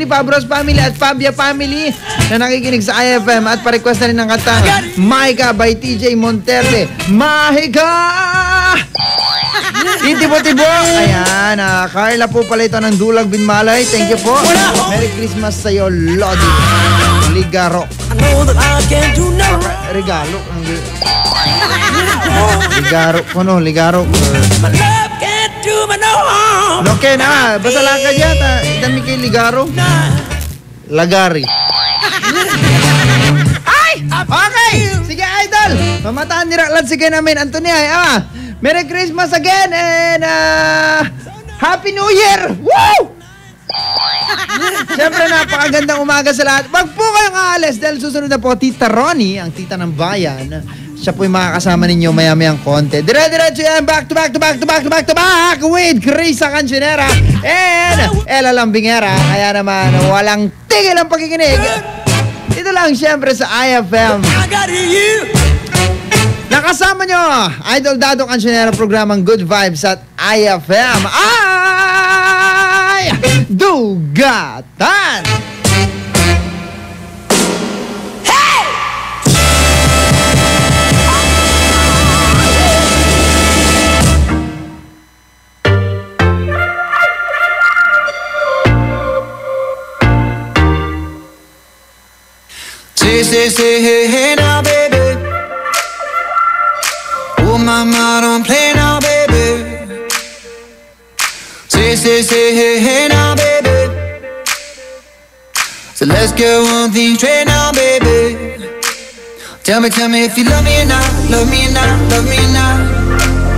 Pabros family at Fabia family na nakikinig sa IFM at pa-request na rin ng kantang Mahika by TJ Monterde. Mahika! Titibo-tibo! Ayan, Carla po pala ito ng Dulag Binmalay. Thank you po. Merry Christmas sa'yo, Lodi. Ligaro. Regalo. Ligaro ko no, ligaro. Okay na, basta lang ka dyan. Idami kay ligaro. Lagari. Ay! Okay! Sige, idol! Mamataan ni Raklan, sige namin. Anthony, Merry Christmas again and Happy New Year! Woo! Siyempre, napakagandang umaga sa lahat. Wag po kayong aalis dahil susunod na po Tita Ronnie, ang tita ng bayan. Siya po yung makakasama ninyo maya-mayang konti. Dire-diretso yan, back to back with Krisa Cancionera and Ella Lambingera. Kaya naman, walang tigil ang pakikinig. Ito lang siyempre sa IFM. Nakasama nyo, Idol Dado Cancionera, programang Good Vibes at IFM. Ay! Dugatan! Say, hey now, baby. Oh, mama, don't play now, baby. Say, hey now, baby. So let's go on things straight now, baby. Tell me if you love me or not, love me or not, love me or not.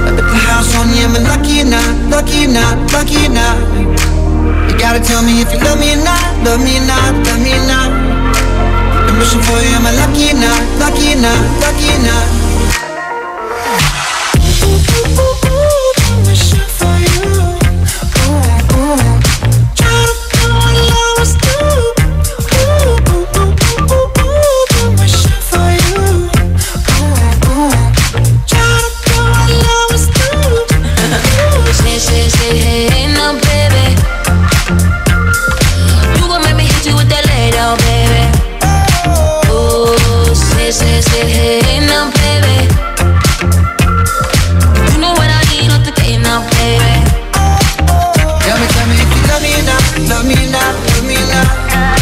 I bet the house on you, am I lucky or not, lucky or not, lucky or not? You gotta tell me if you love me or not, love me or not, love me or not. I'm wishing for you, am I lucky or not, lucky or not, lucky or not? I'm wishing for you. Try to do what I always do. I'm wishing for you. Try to do what I always do. Say, hey now, baby. You gon' make me hit you with that lay down, baby. Say, hey now, baby. You know what I need, not the day now, baby. Tell me if you love me or not, love me or not, love me or not.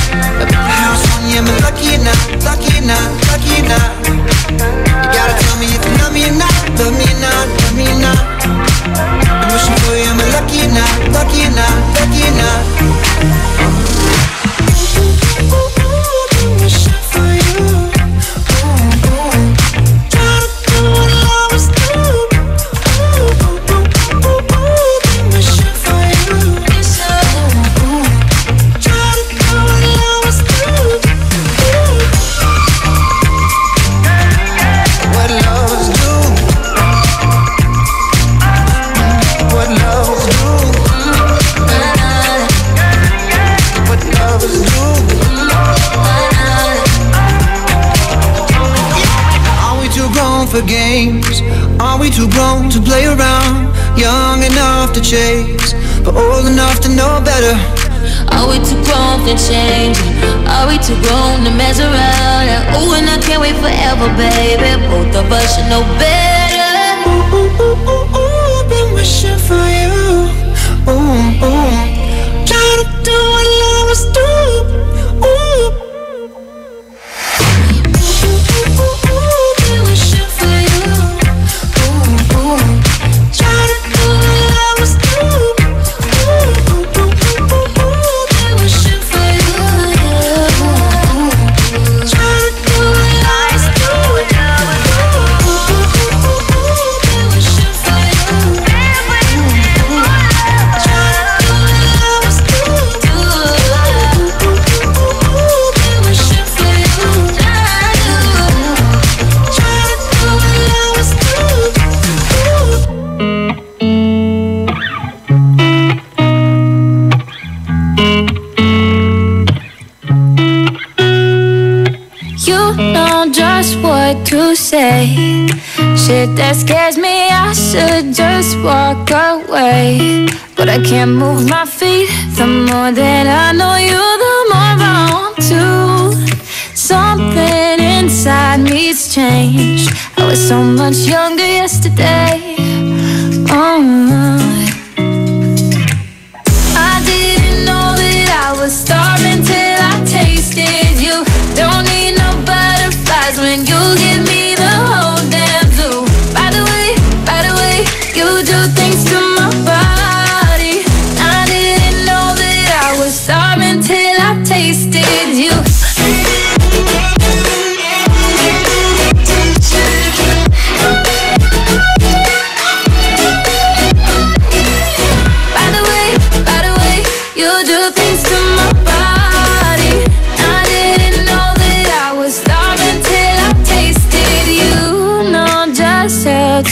I put the house on you, am I lucky or not, lucky or not, lucky or not? You gotta tell me if you love me or not, love me or not, love me or not. I'm wishing for you, am I lucky or not, lucky or not, lucky or not? For games, are we too grown to play around? Young enough to chase, but old enough to know better. Are we too grown to change? Are we too grown to mess around? Ooh, and I can't wait forever, baby. Both of us should know better. Ooh, been wishing for you. Ooh, try to do what I always do. Ooh. you know just what to say. Shit that scares me, I should just walk away. But I can't move my feet. The more that I know you, the more I want to. Something inside me's changed. I was so much younger yesterday. I didn't know that I was starving till I tasted you. Don't need no butterflies when you give me the whole damn zoo. By the way, you do things to my body. I didn't know that I was starving till I tasted you.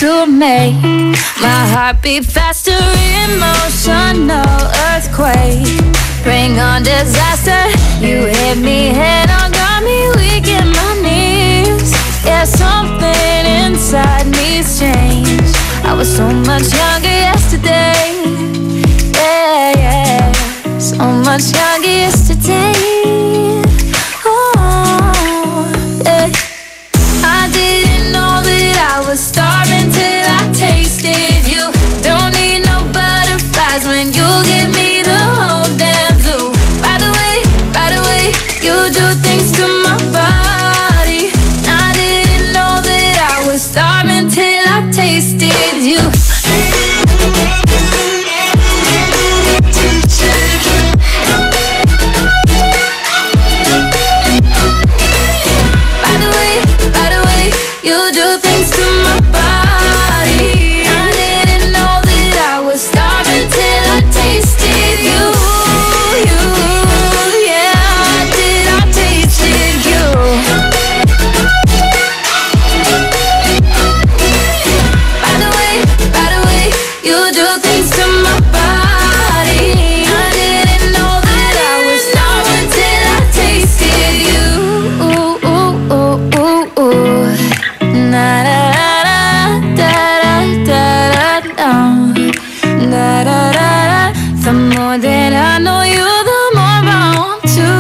To make my heart beat faster, emotional earthquake. Bring on disaster. You hit me head on, got me weak in my knees. Yeah, something inside me's changed. I was so much younger yesterday. Yeah, so much younger yesterday. Oh, yeah. I didn't know that I was starving till I tasted you. Don't need no butterflies when you give me the whole damn zoo. By the way, you do things to my body. I didn't know that I was starving till I tasted you. You do things to my body. I didn't know that I was starving till I tasted you. Yeah, I tasted you. By the way, you do things to my body. I didn't know that I was starving till I tasted you. The more that I know you, the more I want to.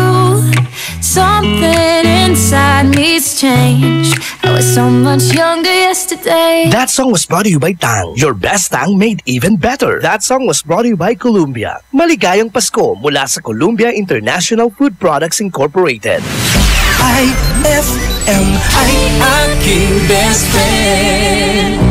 Something inside me's changed. I was so much younger yesterday. That song was brought to you by Tang. Your best Tang made even better. That song was brought to you by Columbia. Maligayang Pasko mula sa Columbia International Food Products Incorporated. IFM ay aking best friend.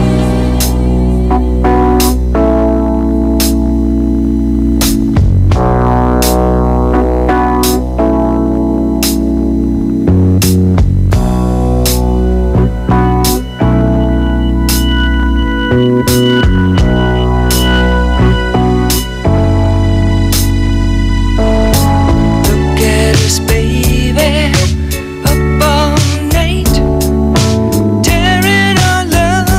Tearing our love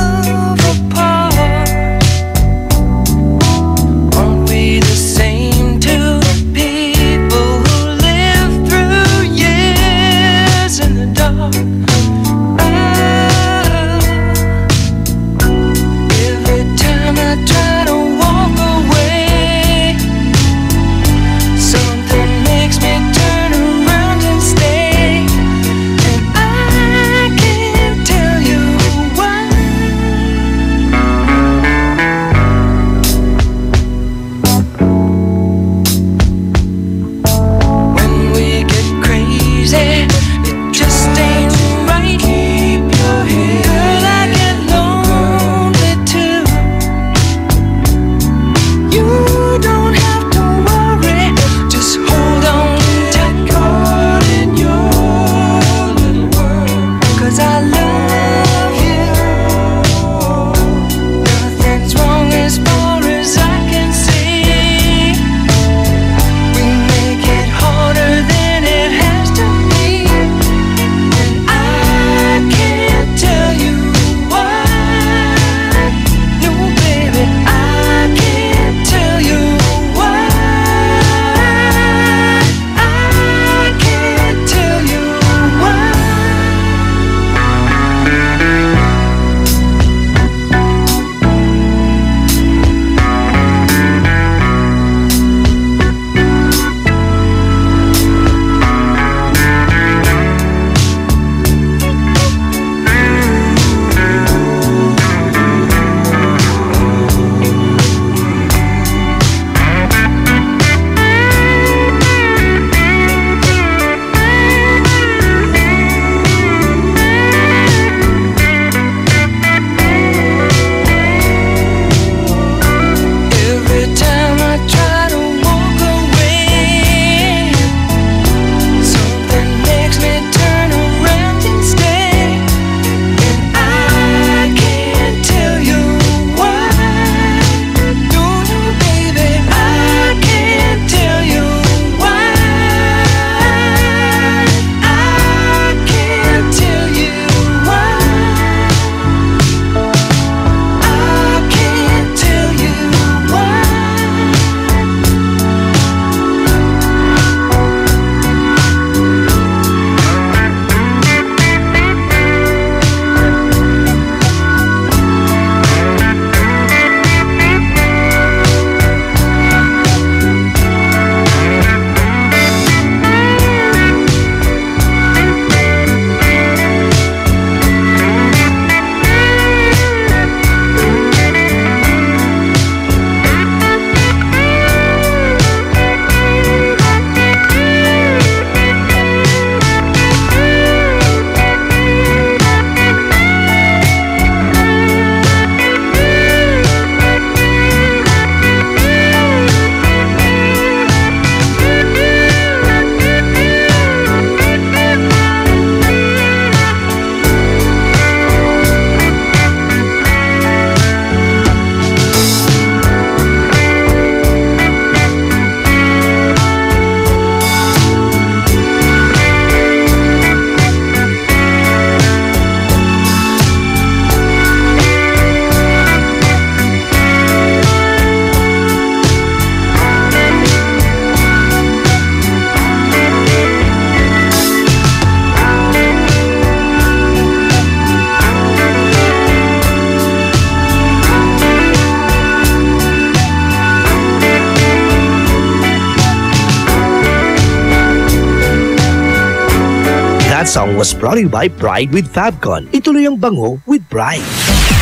That song was brought to you by Pride with Fabcon. Ituloy ang bango with Pride.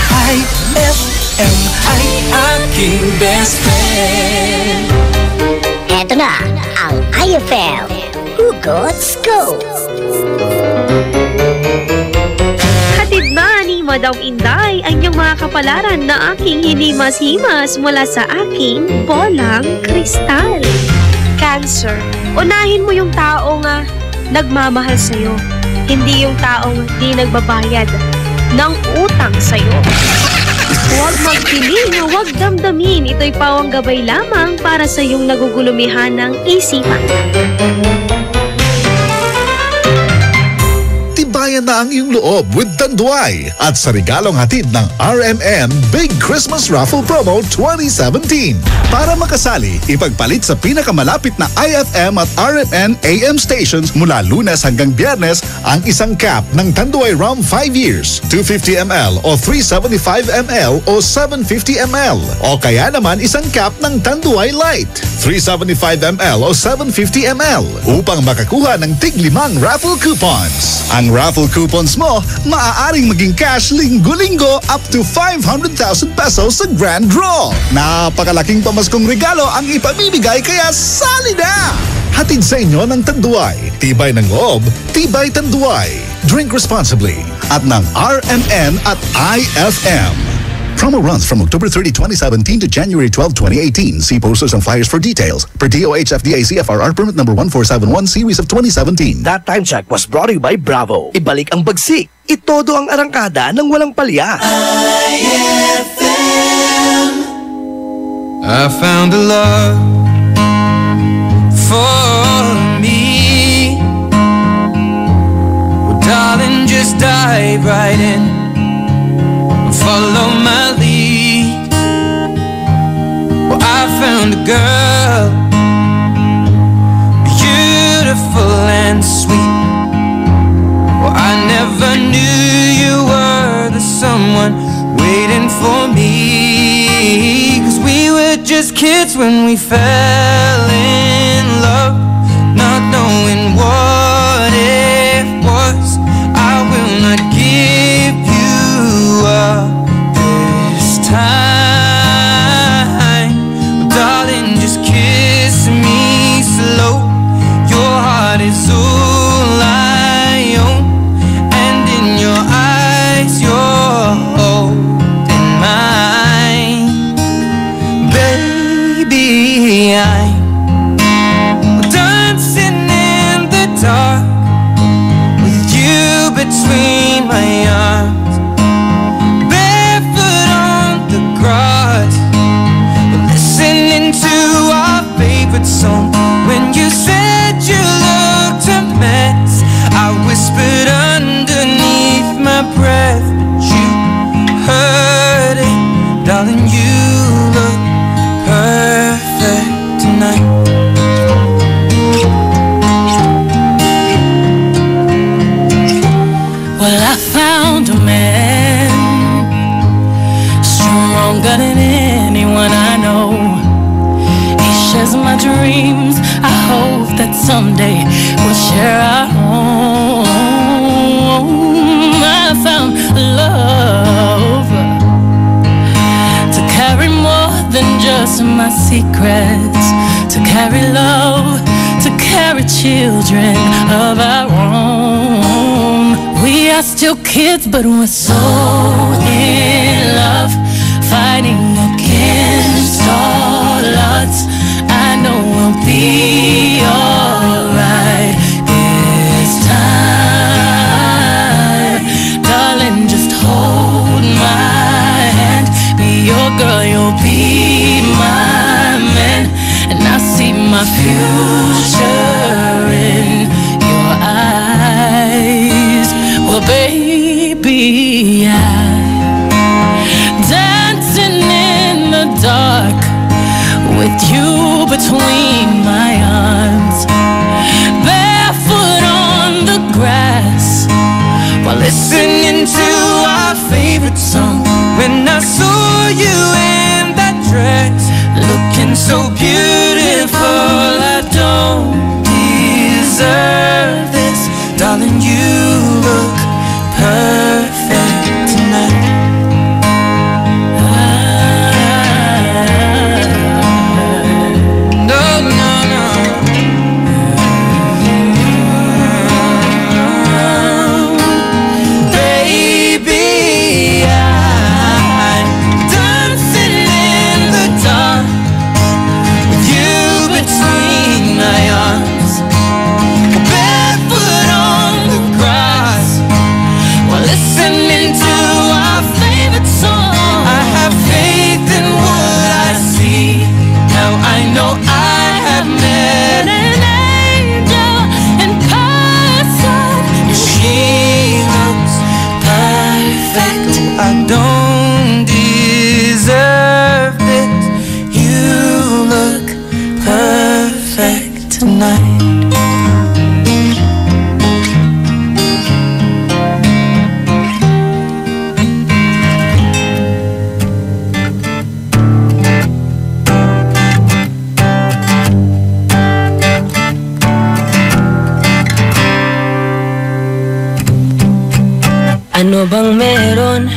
IFM ay aking best friend. Eto na ang IFM Hugot Scoop. Hatid na ni Madam Inday ang iyong mga kapalaran na aking hinimas-himas mula sa aking bolang kristal. Cancer, unahin mo yung taong nagmamahal sa'yo, hindi yung taong di nagbabayad ng utang sa'yo. Huwag magpiling, huwag damdamin. Ito'y pawang gabay lamang para sa iyong nagugulumihan ng isipan. Tibayan na ang iyong loob with Tanduay at sa regalong hatid ng RMN Big Christmas Raffle Promo 2017. Para makasali, ipagpalit sa pinakamalapit na IFM at RMN AM stations mula Lunes hanggang Biyernes ang isang cap ng Tanduay Rum 5 years, 250 ml o 375 ml o 750 ml. O kaya naman isang cap ng Tanduay Light, 375 ml o 750 ml upang makakuha ng tig-5 raffle coupons. Ang raffle coupons mo, maaaring maging cash linggo-linggo up to 500,000 pesos sa grand draw. Napakalaking pamaskong regalo ang ipamimigay kaya sali na! Hatid sa inyo ng Tanduay. Tibay ng loob, tibay Tanduay. Drink responsibly at ng RMN at IFM. Promo runs from October 30, 2017 to January 12, 2018. See posters and flyers for details. Per DOH FDA CFRR permit number 1471 series of 2017. That time check was brought to you by Bravo. Ibalik ang bagsik. Itodo ang arangkada ng walang palya. IFM. I found a love for me. Well, darling, just dive right in. Follow my lead. Well, I found a girl, beautiful and sweet. Well, I never knew you were the someone waiting for me. 'Cause we were just kids when we fell in love, not knowing what it was. I will not give you up this time. Well, darling, just kiss me slow. Your heart is all I own, and in your eyes you're holding mine. Baby, I'm dancing in the dark with you between my arms, barefoot on the grass. We're listening to our favorite song. When you said you looked a mess, I whispered underneath my breath, but you heard it. Darling, you look perfect tonight. Well, I found a man stronger than anyone I know. He shares my dreams. I hope that someday we'll share our home. I found love to carry more than just my secrets, to carry love, to carry children of our own. We are still kids, but we're so in love, fighting against all odds. I know we'll be alright this time. Darling, just hold my hand. Be your girl, you'll be my man. And I see my future in your eyes. Well, baby, I'm dancing in the dark with you between my arms, barefoot on the grass, while listening to our favorite song. When I saw you in that dress, looking so beautiful, I don't deserve this. Darling, you Ano bang meron?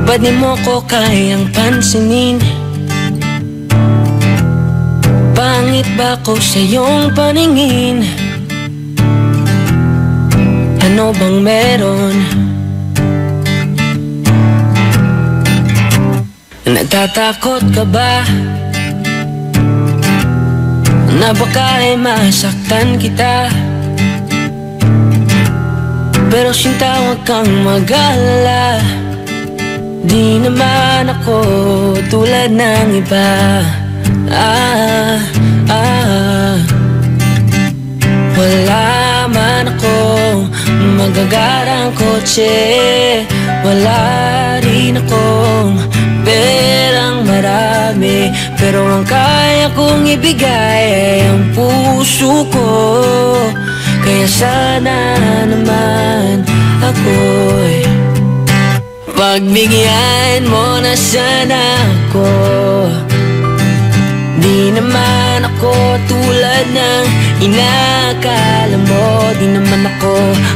Ba't di mo ko kayang pansinin? Pangit ba ko sa iyong paningin? Ano bang meron? Nagtatakot ka ba na baka ay masaktan kita? Pero sinta, huwag kang mag-alala, di naman ako tulad ng iba. Wala man akong magagarang kotse, wala rin akong perang marami, pero ang kaya kong ibigay ay ang puso ko. Kaya sana naman ako'y pagbigyan mo na sana ako. Di naman ako tulad ng inakala mo. Di naman ako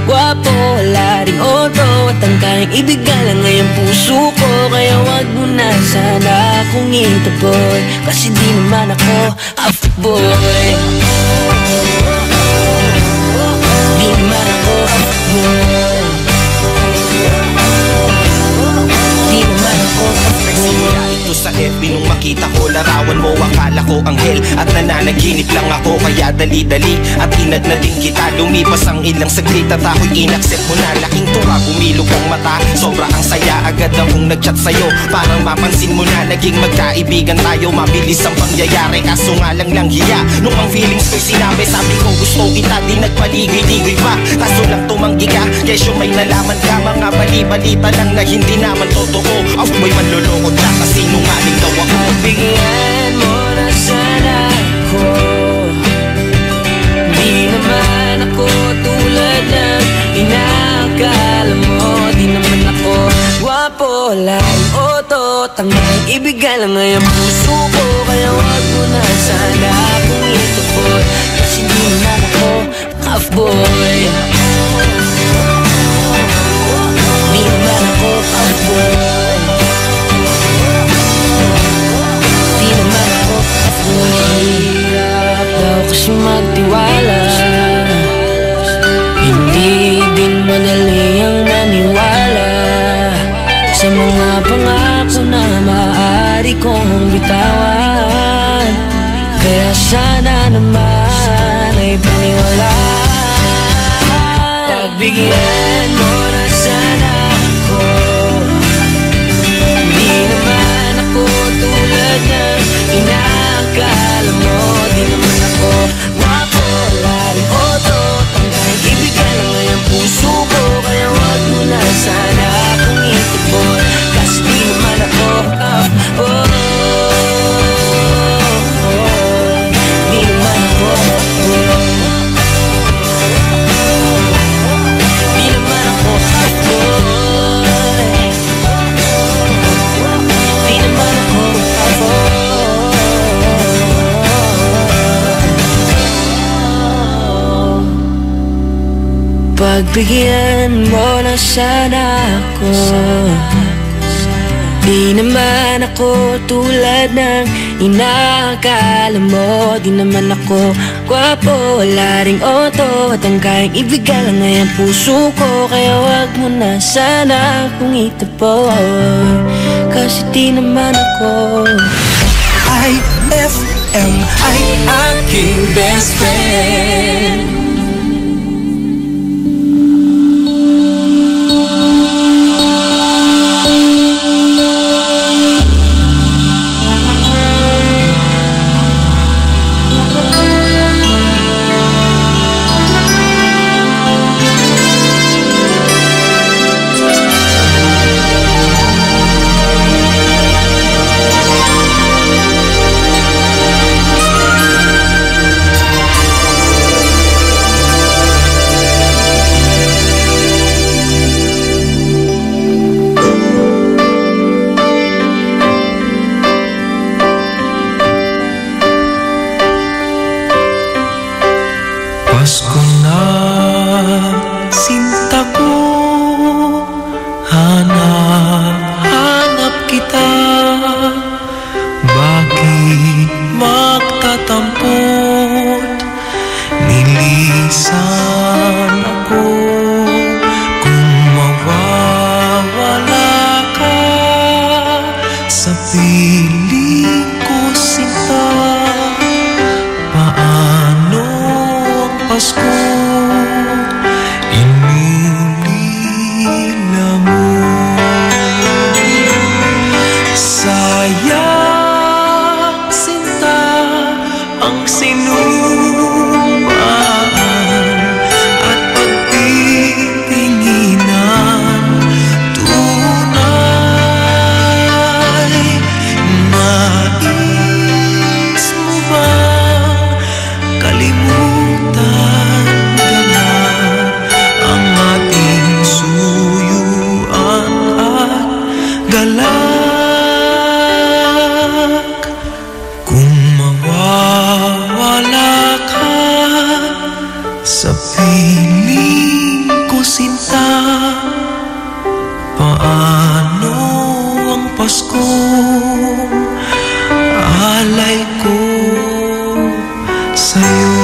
gwapo, wala ring oto, at ang kayang ibigay lang ay ang puso ko. Kaya wag mo na sana akong itaboy, kasi di naman ako fuckboy. Di naman ako fuckboy. Di naman ako fuckboy. Sa FB nung makita ko, larawan mo, akala ko anghel at nananaginip lang ako. Kaya dali-dali at inad na din kita. Lumipas ang ilang saglit at ako'y inaccept mo na. Laking tuwa, bumilog ang mata, sobra ang saya. Agad akong nagchat sa'yo, parang mapansin mo na naging magkaibigan tayo. Mabilis ang pangyayari, kaso nga lang hiya. Nung ang feelings ko'y sinabi, sabi ko gusto kita, di nagpaligay-ligay pa. Kaso lang tumanggi ka, kesyo may nalaman ka. Mga bali-balita lang na hindi naman totoo. Boy, manloloko ka kasi nungaling daw ako. Pagbigyan mo na sana ako. Di naman ako tulad ng inakala mo. Di naman ako gwapo, lang oto, tanging ibigay lang ay ang puso ko. Kaya wag mo na sana akong ituboy, kasi di naman ako fuckboy. Di naman ako fuckboy. Mahirap daw kasi magtiwala, hindi din madali ang maniwala sa mga pangako na maaari kong bitawan. Kaya sana naman ay paniwalaan. Pagbigyan mo na sana ako. Di naman ako tulad ng inakala mo. Di naman ako gwapo, laring oto, tangkay ibigay lang ay ang puso ko. Kaya wag mo na sana akong ituboy, kasi di naman ako di naman ako di naman ako di naman ako pagbigyan mo na sana ako. Di naman ako tulad ng inakala mo. Di naman ako gwapo, wala ring oto, at ang kayang ibigay lang ay ang puso ko. Kaya wag mo na sana akong itaboy, kasi di naman ako IFM ay aking best friend. sinta ko. Hanap kita. Bakit magtatampot? Nilisan ako. Kung mawawala ka sa piling ko, sinta, paano ang Pasko inulila mo? Sayang, sinta, ang sinuman at pagtitinginan. Tunay, nais mo bang kalimutan ka na ang ating suyuan at galak? Kung mawawala ka sa piling ko, sinta, paano ang Pasko alay ko sa'yo?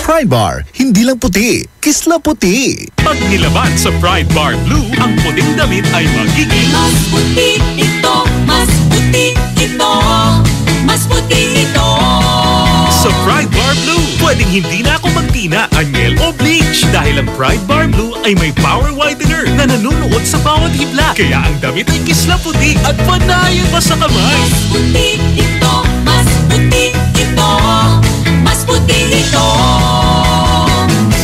Pride Bar, hindi lang puti, kisla puti. Pag nilaban sa Pride Bar Blue, ang puting damit ay magiging mas puti ito, mas puti ito, mas puti ito. Sa Pride Bar Blue, pwedeng hindi na ako magtina, anyel o bleach dahil ang Pride Bar Blue ay may power whitener na nanunuot sa bawat hibla. Kaya ang damit ay kisla puti at panayan pa sa kamay. Mas puti ito, mas puti ito, mas puti ito.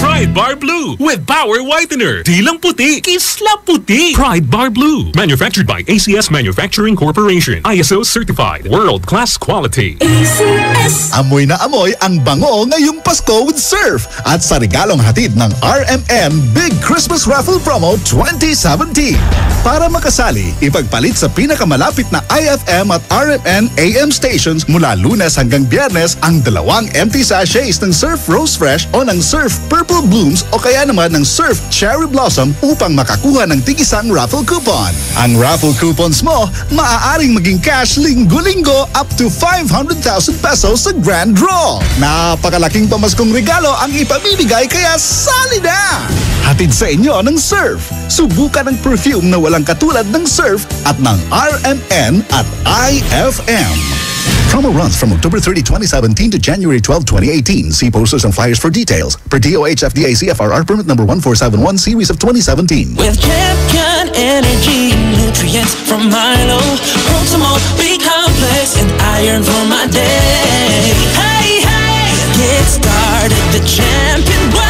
Pride Bar Blue with power whitener. Di lang puti, kisla puti. Pride Bar Blue. Manufactured by ACS Manufacturing Corporation. ISO certified. World-class quality. ACS. Amoy na amoy ang bango ngayong Pasko with Surf. At sa regalong hatid ng RMN Big Christmas Raffle Promo 2017. Para makasali, ipagpalit sa pinakamalapit na IFM at RMN AM stations mula Lunes hanggang Biyernes ang 2 empty sachets ng Surf Rose Fresh o ng Surf Purple Blooms o kaya naman ng Surf Cherry Blossom upang makakuha ng tig-isang raffle coupon. Ang raffle coupons mo, maaaring maging cash linggo-linggo up to 500,000 pesos sa grand draw. Napakalaking pamaskong regalo ang ipamimigay kaya sali na! Hatid sa inyo ng Surf. Subukan ang perfume na walang katulad ng Surf at ng RMN at IFM. Promo runs from October 30, 2017 to January 12, 2018. See posters and flyers for details. Per DOH FDA CFRR permit number 1471 series of 2017. With champion energy, nutrients from Milo, Proximo, B-complex, and iron for my day. Hey, hey, get started the champion way.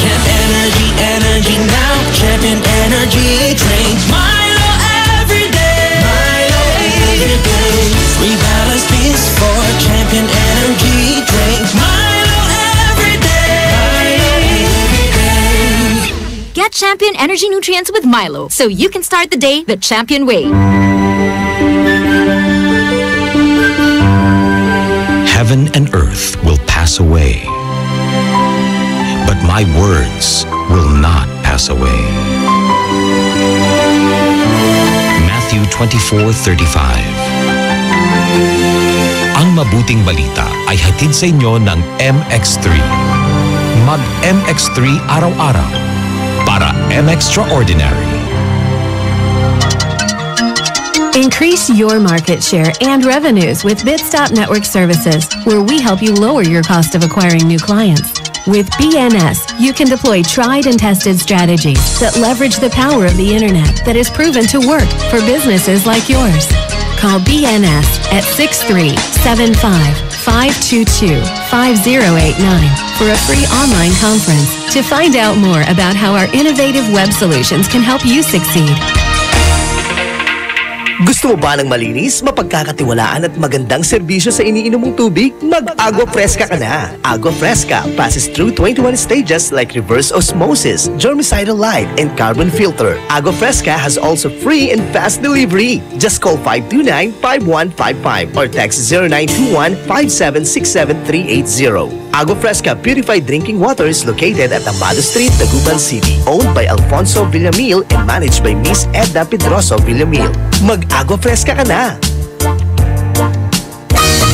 Champ energy, energy now. Champion energy, drink Milo every day. Milo every day. Rebalance peace for champion energy. Drink Milo every day. Get champion energy nutrients with Milo so you can start the day the champion way. Heaven and earth will pass away, but my words will not pass away. Matthew 24:35. Ang mabuting balita ay hatid sa inyo ng MX3. Mag MX3 araw-araw para M-Extraordinary. Increase your market share and revenues with Bitstop Network Services, where we help you lower your cost of acquiring new clients. With BNS, you can deploy tried and tested strategies that leverage the power of the internet that is proven to work for businesses like yours. Call BNS at 6375-522-5089 for a free online conference to find out more about how our innovative web solutions can help you succeed. Gusto mo ba ng malinis, mapagkakatiwalaan at magandang serbisyo sa iniinom mong tubig? Mag-Agua Fresca ka na! Agua Fresca passes through 21 stages like reverse osmosis, germicidal light, and carbon filter. Agua Fresca has also free and fast delivery. Just call 529-5155 or text 0921-5767380. Agua Fresca Purified Drinking Water is located at Amado Street, Taguban City. Owned by Alfonso Villamil and managed by Miss Edna Pedroso Villamil. Mag-Agua Fresca ka na!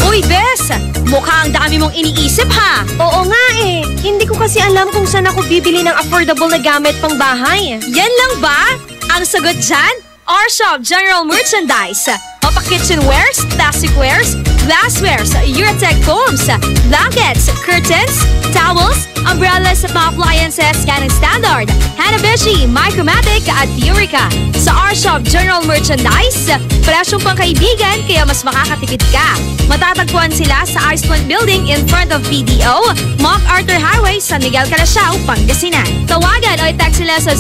Uy, Bes! Mukhang dami mong iniisip, ha? Oo nga eh. Hindi ko kasi alam kung saan ako bibili ng affordable na gamit pang bahay. Yan lang ba? Ang sagot dyan? R-Shop General Merchandise. Mapa-kitchenwares, plasticwares, glasswares, Eurotech foams, blankets, curtains, towels, umbrellas, mga appliances, Canon Standard, Hanabishi, Micromatic at Eureka. Sa R-Shop General Merchandise, presyong pangkaibigan kaya mas makakatipid ka. Matatagpuan sila sa Iceland Building in front of PDO, MacArthur Highway, San Miguel, Calasiao, Pangasinan. Tawagan o i-text sila sa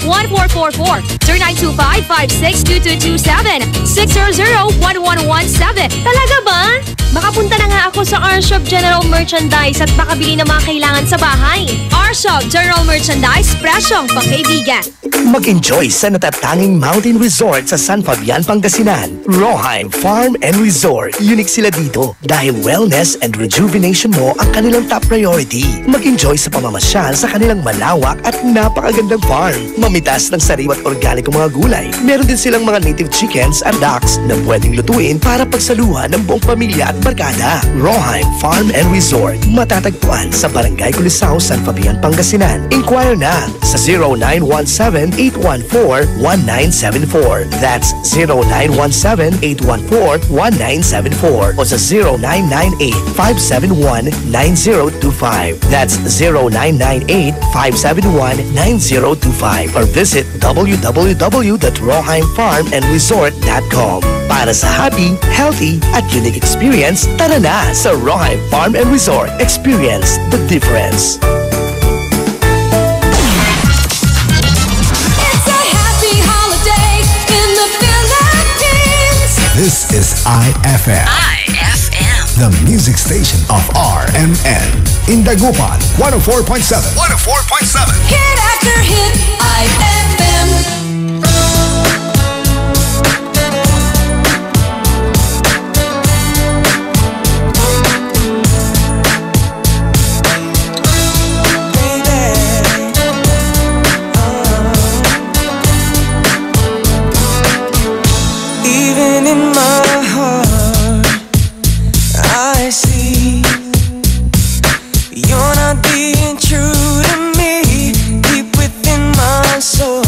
0917-864-1444, 0925-562227, 600-1117. Talaga ba? Makapunta na nga ako sa R-Shop General Merchandise at makabili ng mga kailangan sa bahay. R-Shop General Merchandise, presyong pangkaibigan. Mag-enjoy sa natatanging mountain resort sa San Fabian, Pangasinan. Roheim Farm and Resort. Unique sila dito dahil wellness and rejuvenation mo ang kanilang top priority. Mag-enjoy sa pamamasyal sa kanilang malawak at napakagandang farm. Mamitas ng sariwa at organikong mga gulay. Meron din silang mga native chickens at ducks na pwedeng lutuin para pagsaluhan ng buong pamilya at barkada. Roheim Farm and Resort. Matatagpuan sa Barangay Culisao, San Fabian, Pangasinan. Inquire na sa 0917-814-1974. That's 0917-814-1974 o sa 0998-571-9025. That's 0998-571-9025 or visit www.roheimfarmandresort.com. Para sa happy, healthy at unique experience, tara na sa Roheim Farm and Resort. Experience the difference. This is IFM. IFM. The music station of RMN. In Dagupan, 104.7. 104.7. Hit after hit, IFM. Even in my heart, I see you're not being true to me. Deep within my soul,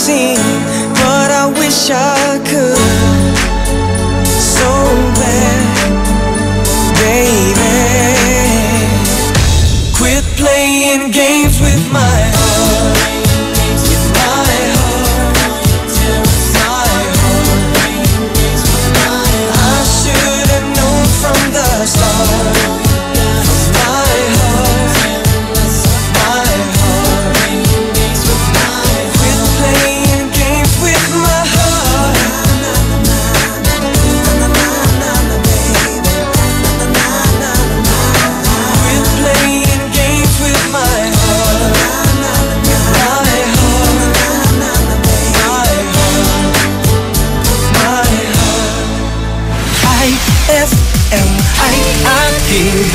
seen, but I wish I could so bad, baby. Quit playing games with my heart. I should have known from the start.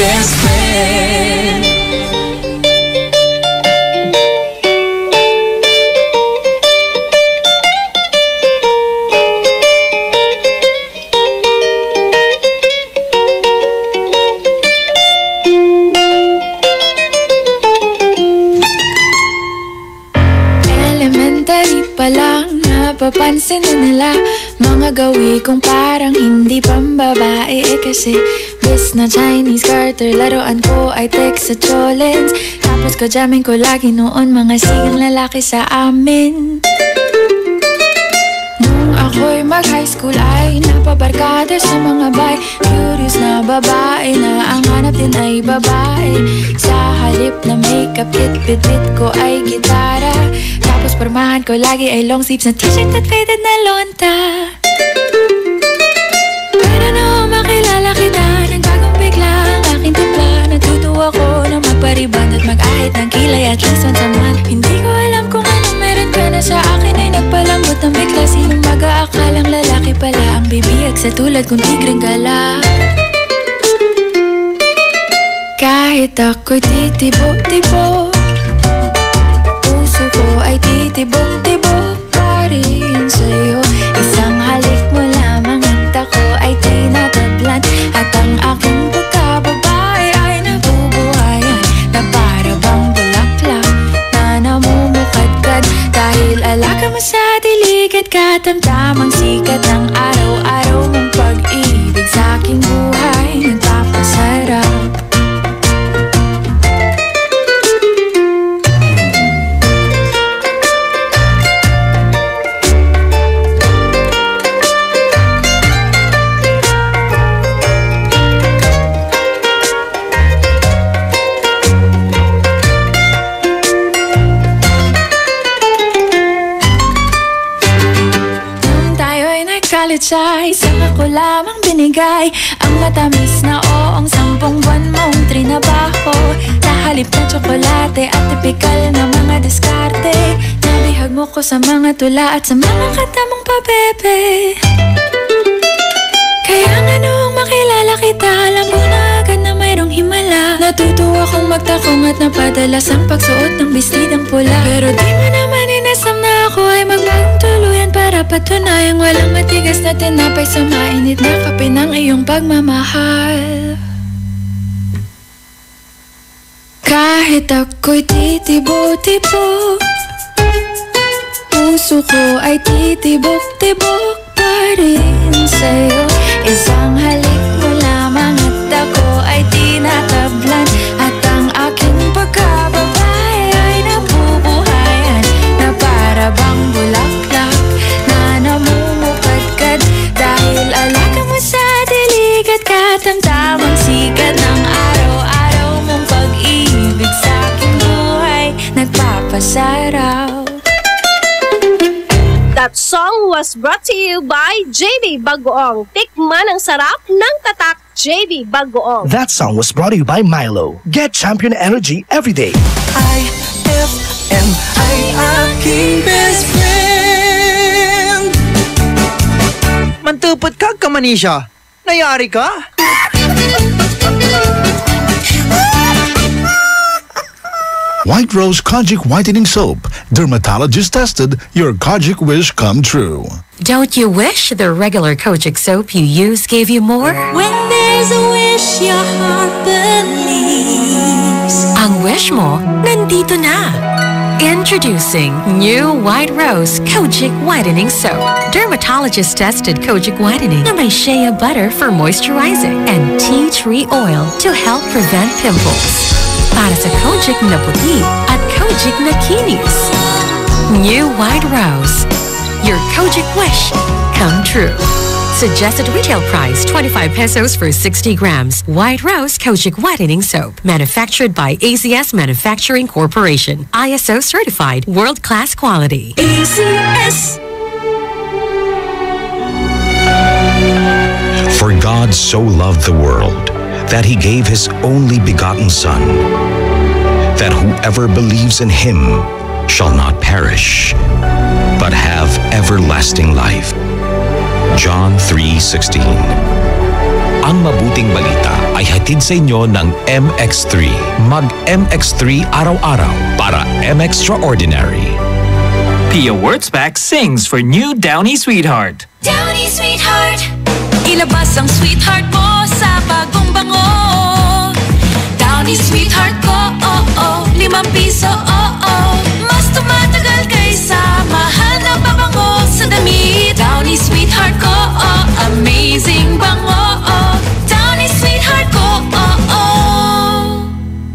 Best friend. Elementary pa lang napapansin na nila mga gawi kong parang hindi pambabae kasi bis na Chinese Carter, laruan ko ay text sa cholens. Tapos ko jamming ko lagi noon mga sigang lalaki sa amin. Nung ako'y mag-high school ay napabarkada sa mga bay. Curious na babae na ang hanap din ay babae. Sa halip na makeup kit, bit-bit ko ay gitara. Tapos pormahan ko lagi ay long sleeves na t-shirt at faded na lonta. Pero no makilala kita, nagbagong bigla ang aking timpla. Natutuwa ko na magpariban at mag-ahit ng kilay at least once a month. Hindi ko alam kung anong meron ka na sa akin ay nagpalambot ng bigla. Sinong mag-aakalang lalaki pala ang bibiyag sa tulad kong tigreng gala. Kahit ako'y titibok-tibok, puso ko ay titibok-tibok pa rin sa'yo. Isang halik mo lamang at ako ay tinatablan. At ang aking pagkababae ay nabubuhayan na para bang bulaklak na namumukadkad. Dahil alaga mo sa dilig at katamtamang sikat ng araw-araw mong pag-ibig sa aking buhay nagpapasarap. Ay, saka ko lamang binigay ang matamis na oong 10 buwan mong trinabaho. Sa halip na tsokolate at tipikal na mga diskarte, nabihag mo ko sa mga tula at sa mga katamong pabebe. Kaya nga noong makilala kita, alam mo na agad na mayroong himala. Natutuwa kong magtakong at napadalas ang pagsuot ng bestidang pula. Pero di mo naman inasam na ako ay magbagong tuluyan para patunayang walang matigas na tinapay sa mainit na kape ng iyong pagmamahal. Kahit ako'y titibo-tibo, puso ko ay titibok-tibok pa rin sa'yo. Isang halik mo lamang at ako ay tinatablan. At ang aking pagkababae ay nabubuhayan na para bang bulaklak na namumukadkad. Dahil alaga mo sa dilig at katamtamang sikat ng araw-araw mong pag-ibig sa aking buhay nagpapasaraw. That song was brought to you by JB Bagoong. Tikman ang sarap ng tatak JB Bagoong. That song was brought to you by Milo. Get champion energy every day. IFM ay aking best friend. Mantupot ka, Kamanisha. Nayari ka? White Rose Kojic Whitening Soap. Dermatologist tested, your Kojic wish come true. Don't you wish the regular Kojic soap you use gave you more? When there's a wish your heart believes. Ang wish mo, nandito na. Introducing new White Rose Kojic Whitening Soap. Dermatologist tested Kojic Whitening na may shea butter for moisturizing and tea tree oil to help prevent pimples. Para sa Kojic na puti at Kojic na kinis. New White Rose. Your Kojic wish come true. Suggested retail price 25 pesos for 60 grams. White Rose Kojic Whitening Soap. Manufactured by ACS Manufacturing Corporation. ISO certified world-class quality. ACS. For God so loved the world that he gave his only begotten Son, that whoever believes in him shall not perish, but have everlasting life. John 3:16. Ang mabuting balita ay hatid sa inyo ng MX3. Mag-MX3 araw-araw para MXtraordinary. Pia Wurtzbach sings for new Downy Sweetheart. Downy Sweetheart, ilabas ang sweetheart mo sa bagong bango. Downy Sweetheart ko, limang piso, mas tumatagal kaysa mahal na pabango sa damit. Downy Sweetheart ko, amazing bango. Downy Sweetheart ko,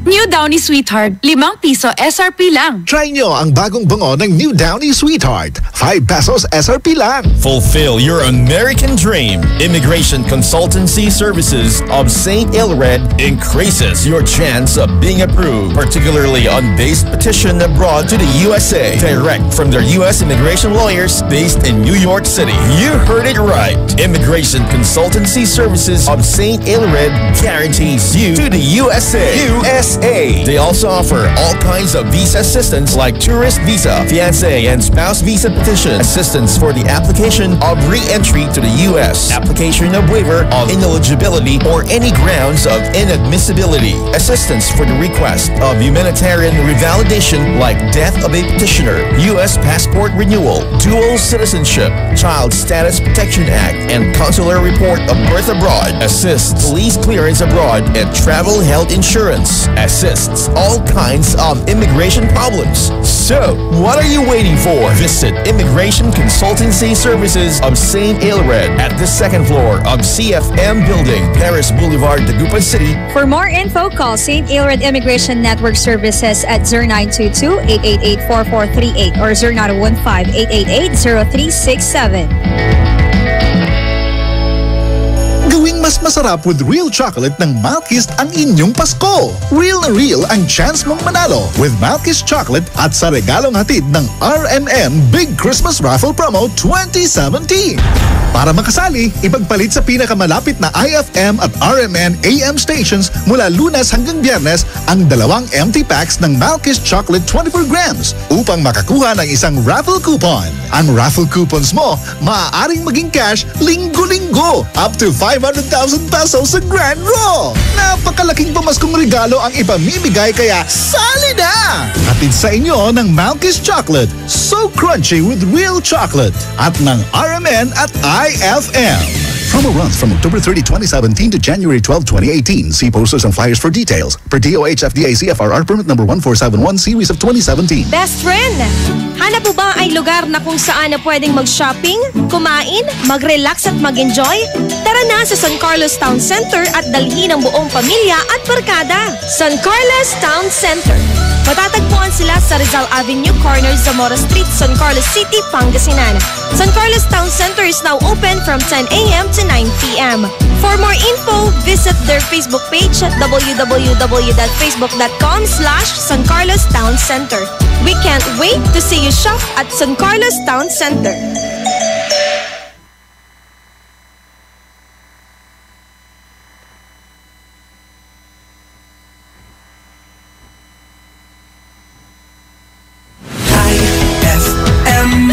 New Downy Sweetheart, 5 piso SRP lang. Try nyo ang bagong bango ng New Downy Sweetheart. 5 pesos SRP lang. Fulfill your American dream. Immigration Consultancy Services of St. Ilred increases your chance of being approved, particularly on base petition abroad to the USA. Direct from their U.S. immigration lawyers based in New York City. You heard it right. Immigration Consultancy Services of St. Ilred guarantees you to the USA. They also offer all kinds of visa assistance like tourist visa, fiancé and spouse visa petition, assistance for the application of re-entry to the U.S., application of waiver of ineligibility or any grounds of inadmissibility, assistance for the request of humanitarian revalidation like death of a petitioner, U.S. passport renewal, dual citizenship, Child Status Protection Act, and consular report of birth abroad, assists police clearance abroad, and travel health insurance. Assists all kinds of immigration problems. So, what are you waiting for? Visit Immigration Consultancy Services of St. Ilred at the second floor of CFM Building, Paris Boulevard, Dagupan City. For more info, call St. Ilred Immigration Network Services at 0922-888-4438 or 0915-888-0367. Gawing mas masarap with real chocolate ng Malkist ang inyong Pasko. Real na real ang chance mong manalo with Malkist Chocolate at sa regalong hatid ng RMN Big Christmas Raffle Promo 2017. Para makasali, ipagpalit sa pinakamalapit na IFM at RMN AM stations mula Lunes hanggang Biyernes ang 2 empty packs ng Malkist Chocolate 24 grams upang makakuha ng isang raffle coupon. Ang raffle coupons mo maaaring maging cash linggo-linggo up to 500,000 pesos sa Grand Draw. Napakalaking pamaskong regalo ang ipamimigay kaya sali na! Hatid sa inyo ng Malkist Chocolate, so crunchy with real chocolate at ng RMN at IFM. Promo runs from October 30, 2017 to January 12, 2018. See posters and flyers for details. Per DOH FDA CFRR permit number 1471 series of 2017. Best friend, hanap mo ba ay lugar na kung saan na pwedeng mag-shopping, kumain, mag-relax at mag-enjoy? Tara na sa San Carlos Town Center at dalhin ang buong pamilya at barkada. San Carlos Town Center. Matatagpuan sila sa Rizal Avenue, corner Zamora Street, San Carlos City, Pangasinan. San Carlos Town Center is now open from 10 a.m. to 9 p.m. For more info, visit their Facebook page at www.facebook.com/San Carlos Town Center. We can't wait to see you shop at San Carlos Town Center.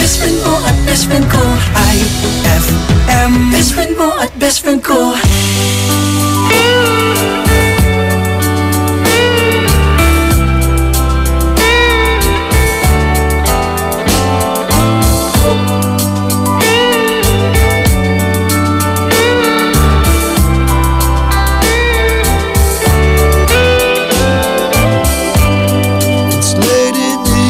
Best friend mo at best friend ko. IFM. Best friend mo at best friend ko. It's late in the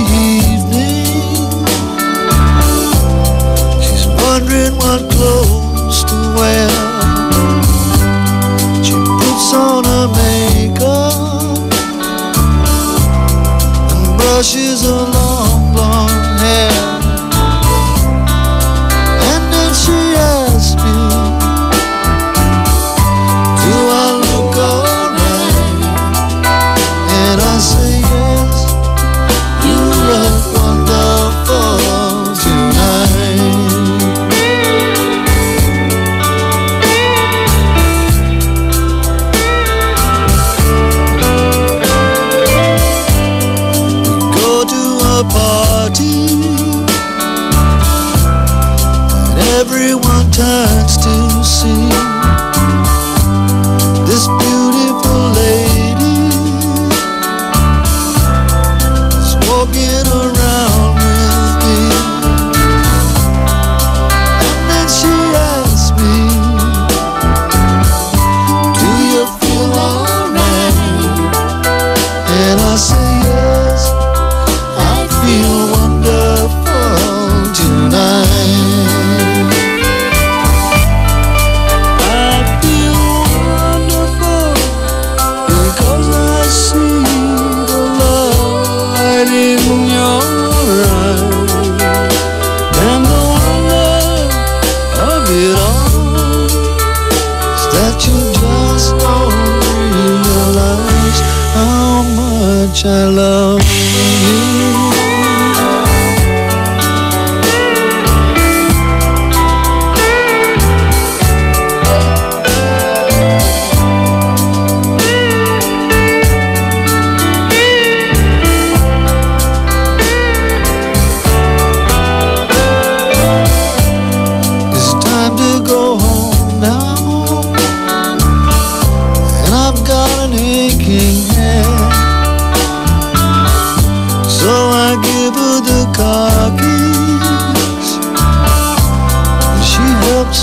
much I love you.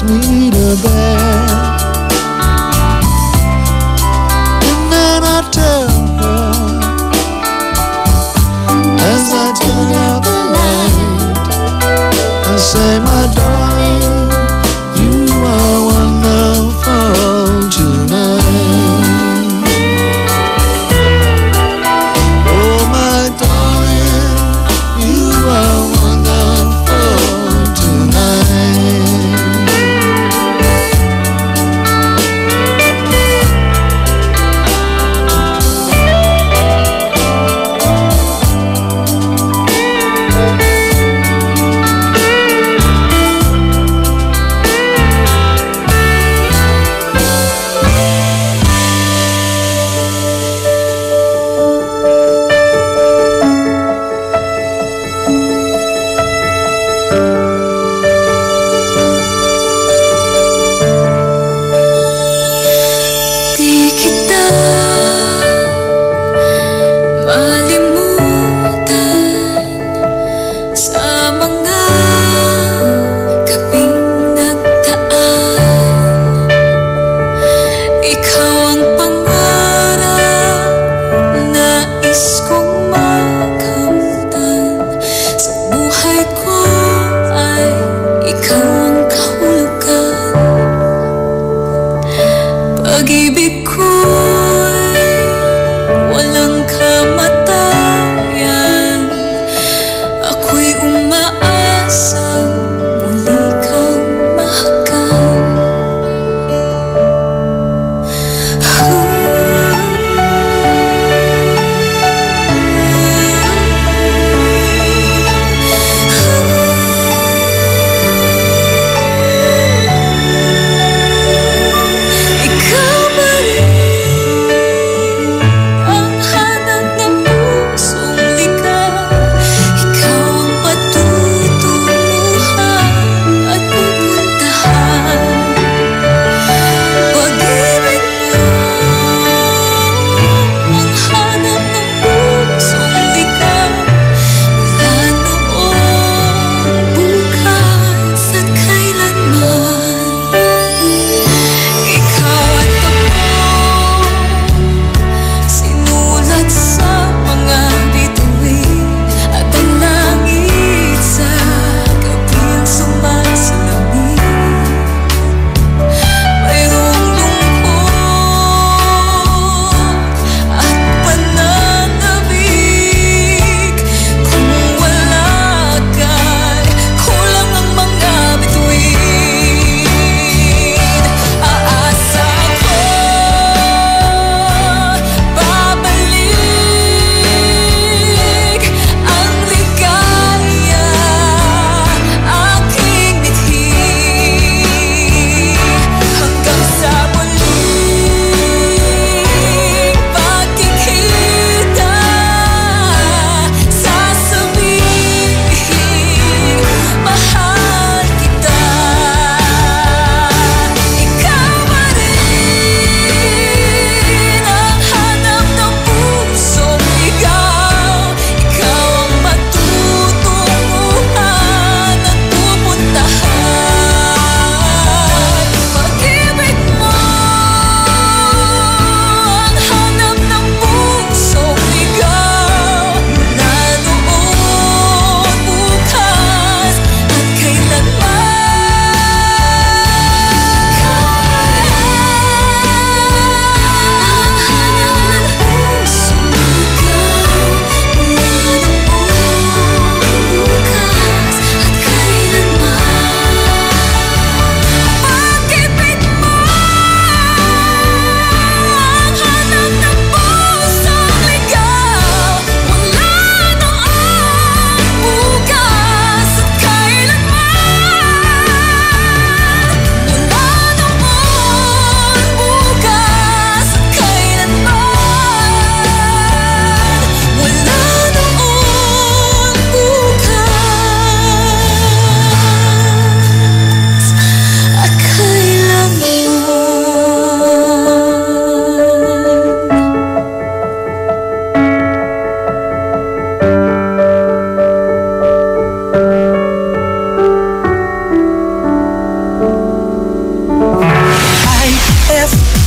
Me to bed, and then I tell her as I turn out the light, I say, my darling, you are wonderful tonight. Oh, my darling, you are wonderful tonight.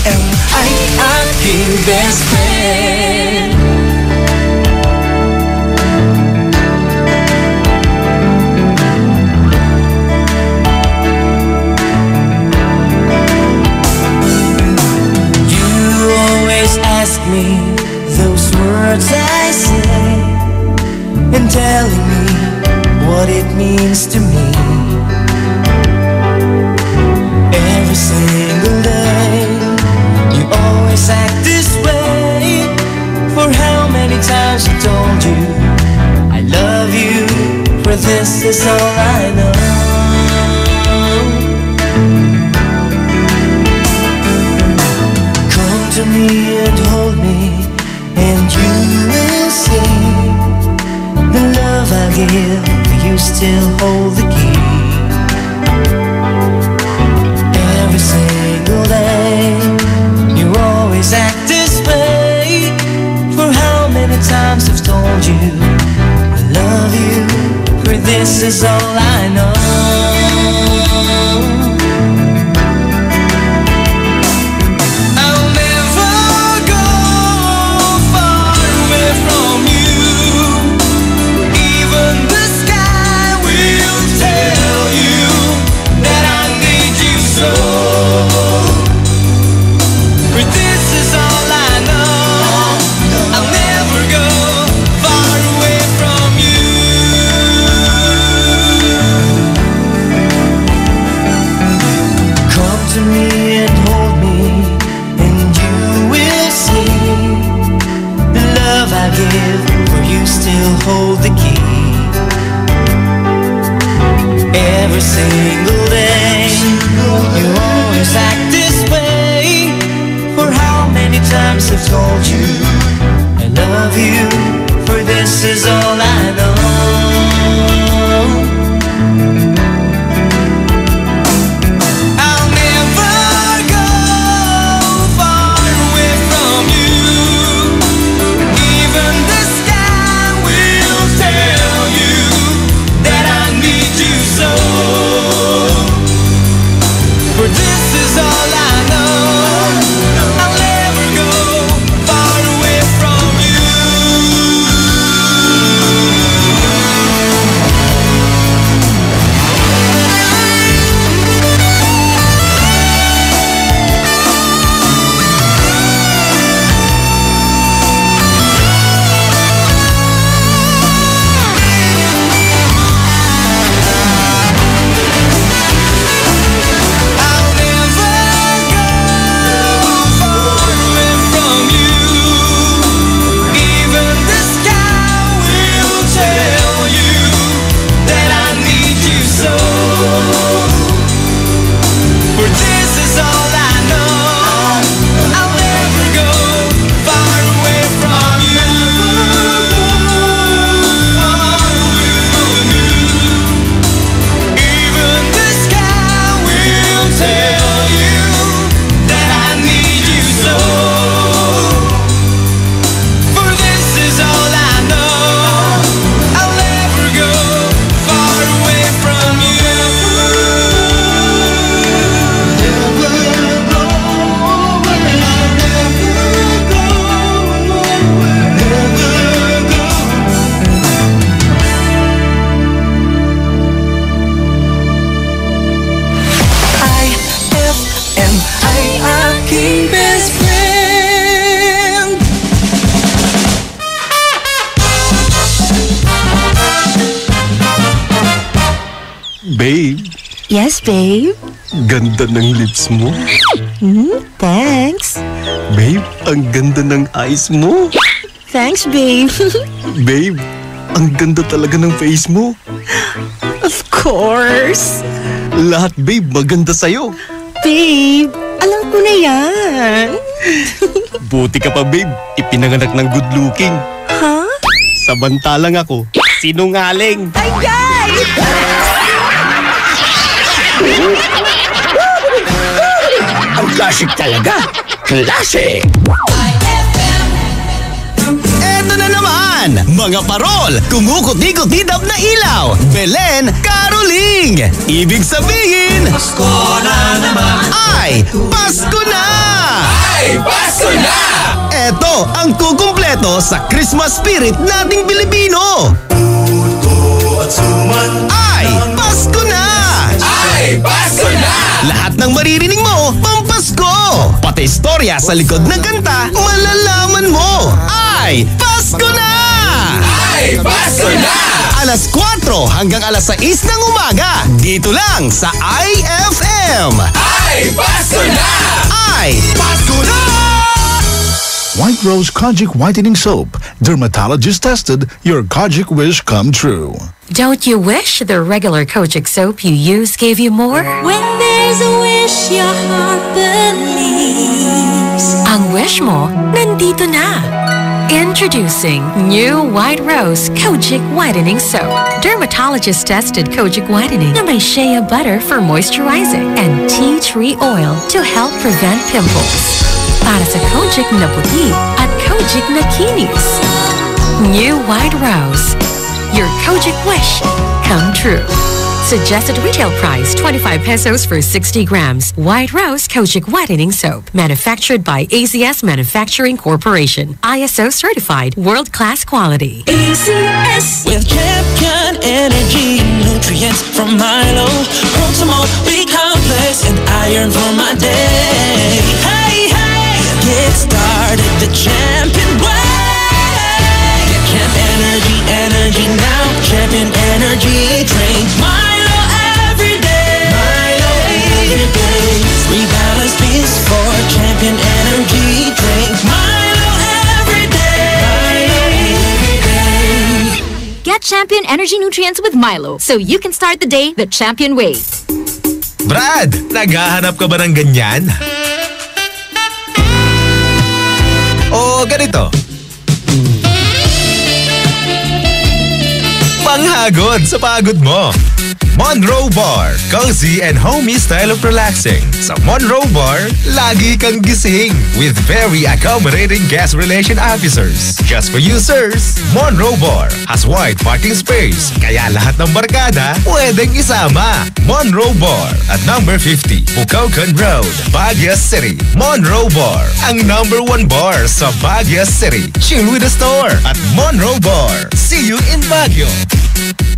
IFM ay aking best friend. You always ask me those words I say, and telling me what it means to me. Every single day, you always act this way. For how many times I told you I love you, for this is all I know. Come to me and hold me, and you will see the love I give, you still hold the key. Every single day, you always act this way. For how many times I've told you I love you, for this is all I know. I'll never go far away from you. Even the sky will tell you that I need you so. For this is all I know. I'll never go far away from you. Come to me and hold me, and you will see the love I give, for you still hold the key. Every single day, you always act this way. For how many times I've told you I love you, for this is all I know. I'll never go far away from you. Even the sky will tell you that I need you so. For this is all I know. I'll never go far away from you. I'll never go far away from you. Even the sky will tell you that I need you so. For this is all I know. I'll never go far away from you. Even the sky will tell you that I need you so. For this is all I know. I'll never go far away from you. IFM ay aking best friend. Babe, Yes, babe. ganda ng lips mo. Thanks. Babe, ang ganda ng eyes mo. Thanks, babe. Babe, ang ganda talaga ng face mo. Of course. Lahat, babe, maganda sa'yo. Babe, alam ko na yan. Buti ka pa, babe. Ipinanganak ng good looking. Ha? Samantalang ako, sinungaling. Ay, guys! Ang classic talaga. Classic! Eto na naman, mga parol, kumukuti-kutidap na ilaw, Belen Caroling. Ibig sabihin, Pasko na naman. ay Pasko na! Ay, Pasko na! Eto ang kukumpleto sa Christmas spirit nating Pilipino. Ay, Pasko na! Ay, Pasko na! Lahat ng maririnig mo, pampasko! Pati istorya sa likod ng kanta, malalaman mo! Ay, Pasko na! Ay, Pasko na! Alas 4 hanggang alas 6 ng umaga, dito lang sa IFM! Ay, Pasko na! Ay, Pasko na! White Rose Kojic Whitening Soap. Dermatologist tested, your Kojic wish come true. Don't you wish the regular Kojic soap you use gave you more? When there's a wish your heart believes. Ang wish mo, nandito na. Introducing new White Rose Kojic Whitening Soap. Dermatologist-tested Kojic Whitening na may shea butter for moisturizing and tea tree oil to help prevent pimples. Para sa Kojic na puti at Kojic na kinis. New White Rose. Your Kojic wish come true. Suggested retail price 25 pesos for 60 grams. White Rose Kojic Whitening Soap. Manufactured by AZS Manufacturing Corporation. ISO certified world-class quality. AZS with champion energy nutrients from Milo. Protein, B complex and iron for my day. Hey, hey, get started the champion way. Get champ energy now. Champion energy drink. Milo every day. Milo every day. Rebalance this for champion energy drink. Milo every day. Milo every day. Get Champion Energy Nutrients with Milo so you can start the day the champion way. Brad, naghahanap ka ba ng ganyan? O ganito. Panghagod sa pagod mo. Monroe Bar, cozy and homey style of relaxing. Sa Monroe Bar, lagi kang gising with very accommodating guest relation officers. Just for you, sirs, Monroe Bar has wide parking space, kaya lahat ng barkada pwedeng isama. Monroe Bar at number 50, Bucaucan Road, Baguio City. Monroe Bar, ang number 1 bar sa Baguio City. Chill with the store at Monroe Bar. See you in Baguio.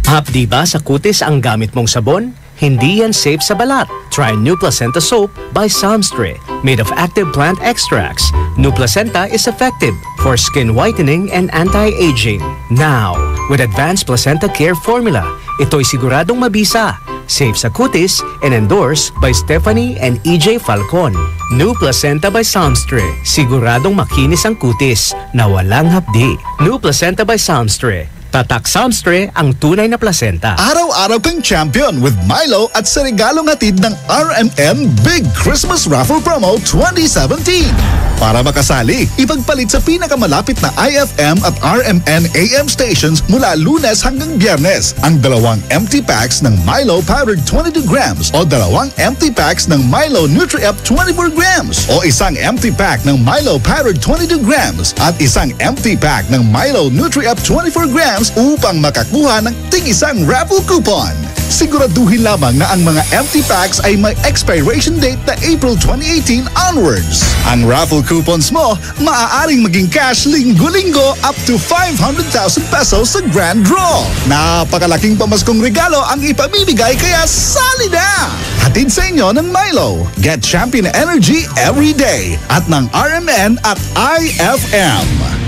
Hapdi ba sa kutis ang gamit mong sabon? Hindi yan safe sa balat. Try New Placenta Soap by Samstre. Made of active plant extracts, New Placenta is effective for skin whitening and anti-aging. Now, with Advanced Placenta Care Formula, ito'y siguradong mabisa, safe sa kutis, and endorsed by Stephanie and EJ Falcon. New Placenta by Samstre. Siguradong makinis ang kutis na walang hapdi. New Placenta by Samstre. Tatak Samstre ang tunay na placenta. Araw-araw kang champion with Milo at sa regalong hatid ng RMN Big Christmas Raffle Promo 2017. Para makasali, ipagpalit sa pinakamalapit na IFM at RMN AM stations mula Lunes hanggang Biyernes ang 2 empty packs ng Milo Powdered 22 grams o 2 empty packs ng Milo Nutri-Up 24 grams o isang empty pack ng Milo Powdered 22 grams at isang empty pack ng Milo Nutri-Up 24 grams upang makakuha ng tig-isang raffle coupon. Siguraduhin lamang na ang mga empty packs ay may expiration date na April 2018 onwards. Ang raffle coupons mo maaaring maging cash linggo-linggo up to 500,000 pesos sa grand draw. Napakalaking pamaskong regalo ang ipamimigay kaya sali na! Hatid sa inyo ng Milo. Get champion energy every day at ng RMN at IFM.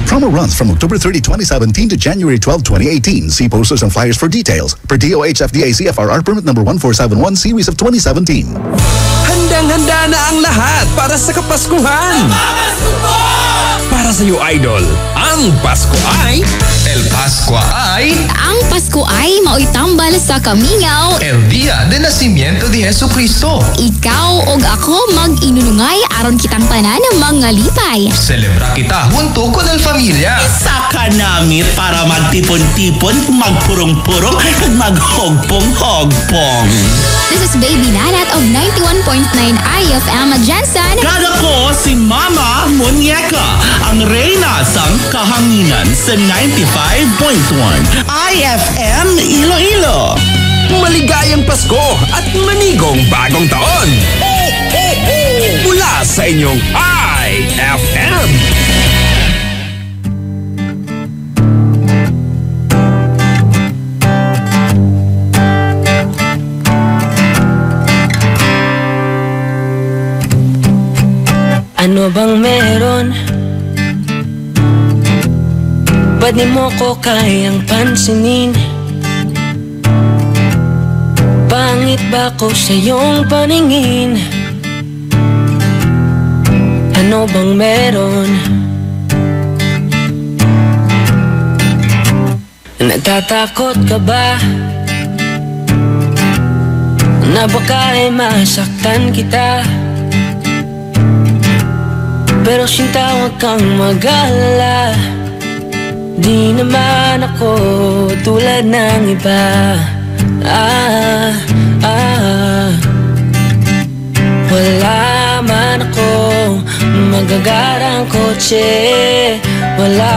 Promo runs from October 30, 2017 to January 12, 2018. See posters and flyers for details. Per DOH FDA CFRR permit number 1471 series of 2017. Handang-handa na ang lahat para sa Kapaskuhan. Para sa iyo, Idol, ang Pasko ay... El Pascua ay... Ang Pasko ay mao'y tambal sa kamingaw. El Dia de Nacimiento de Jesucristo. Ikaw og ako mag-inunungay aron kitang tanan ng mga lipay. Celebra kita junto con el familia. Isa ka namin para magtipon-tipon, magpurong-purong, at maghogpong-hogpong. This is Baby Nanat of 91.9 IFM Jensen. Kada ko si Mama Muñeca, ang reyna sa kahanginan sa 95.1 IFM Iloilo. Maligayang Pasko at manigong bagong taon. Mula sa inyong FM! Ano bang meron? Ba't di mo ko kayang pansinin? Pangit ba ko sa iyong paningin? Ano bang meron? Natatakot ka ba? Na baka ay masaktan kita? Pero sinta, huwag kang mag-alala. Di naman ako tulad ng iba. Wala man ako magagarang kotse. Wala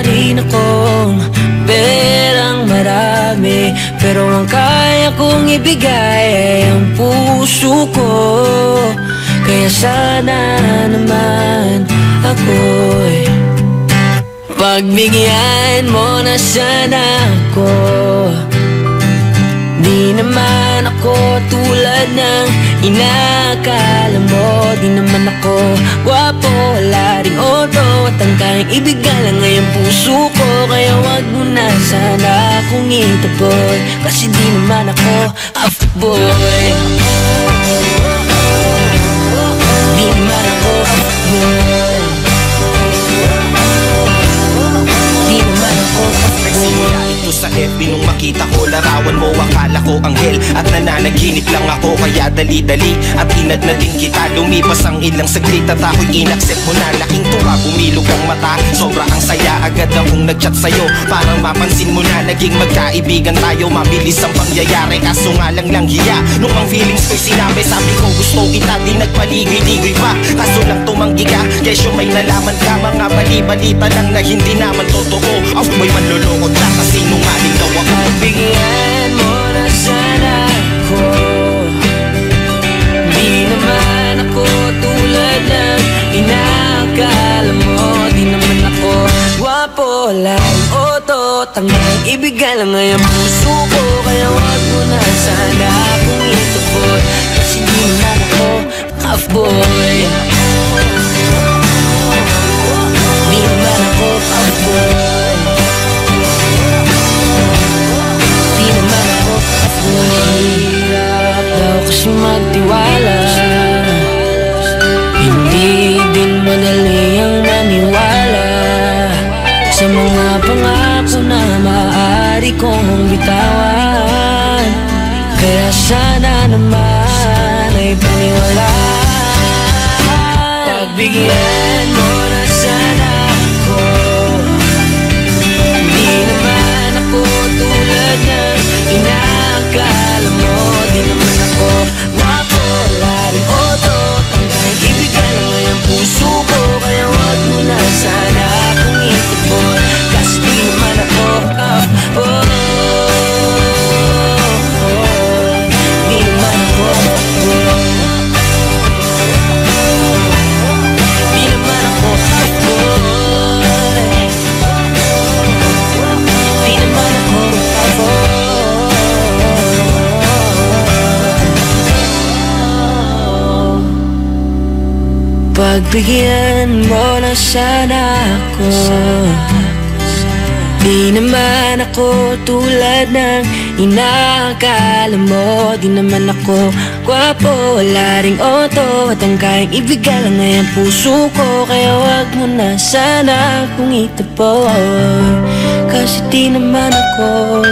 rin akong perang marami. Pero ang kaya kong ibigay ay ang puso ko. Kaya sana naman ako'y pagbigyan mo na sana ako. Di naman ako tulad ng inakala mo. Di naman ako gwapo, wala ring oto. At ang kayang ibigay lang ay ang puso ko. Kaya wag mo na sana akong itaboy. Kasi di naman ako fuckboy. Di naman ako fuckboy. Di naman ako fuckboy. Ito sa FB nung makita ko, larawan mo, akala ko anghel. At nananaginip lang ako, kaya dali-dali at inad na din kita. Lumipas ang ilang saglit at ako'y inaccept mo na. Laking tuwa, bumilog ang mata, sobra ang saya. Agad akong nagchat sa'yo, parang mapansin mo na naging magkaibigan tayo. Mabilis ang pangyayari, kaso nga lang hiya. Nung ang feelings ko'y sinabi, sabi ko gusto kita. Di nagpaligoy-ligoy pa, kaso lang tumanggi ka. Kesyo may nalaman ka, mga bali-balita lang na hindi naman totoo. Off boy, manlulokot ka kasi nungaling daw ako. Bigyan mo na sana ako. Di naman ako tulad ng inakala mo. Di naman ako gwapo, lang oto. Tanggang ibigay lang ay ang puso ko. Kaya wag mo na sana akong itaboy. Kasi di naman ako fuckboy. Di naman ako fuckboy. Mahirap daw kasi magtiwala. Hindi din madali ang maniwala sa mga pangako na maaari kong bitawan. Kaya sana naman ay paniwalaan. Pagbigyan mo na sana ako. Di naman ako tulad ng inakala mo. Di naman ako gwapo, wala rin oto. Tanggang ibigay lang ay ang puso ko. Kaya wag mo na sana akong itaboy. Kasi di naman ako di naman ako di naman ako di naman ako pagbigyan mo na sana ako. Di naman ako tulad ng inakala mo. Di naman ako gwapo, wala ring oto. At ang kayang ibigay lang ay ang puso ko. Kaya wag mo na sana akong itaboy. Kasi di naman ako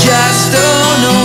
just don't know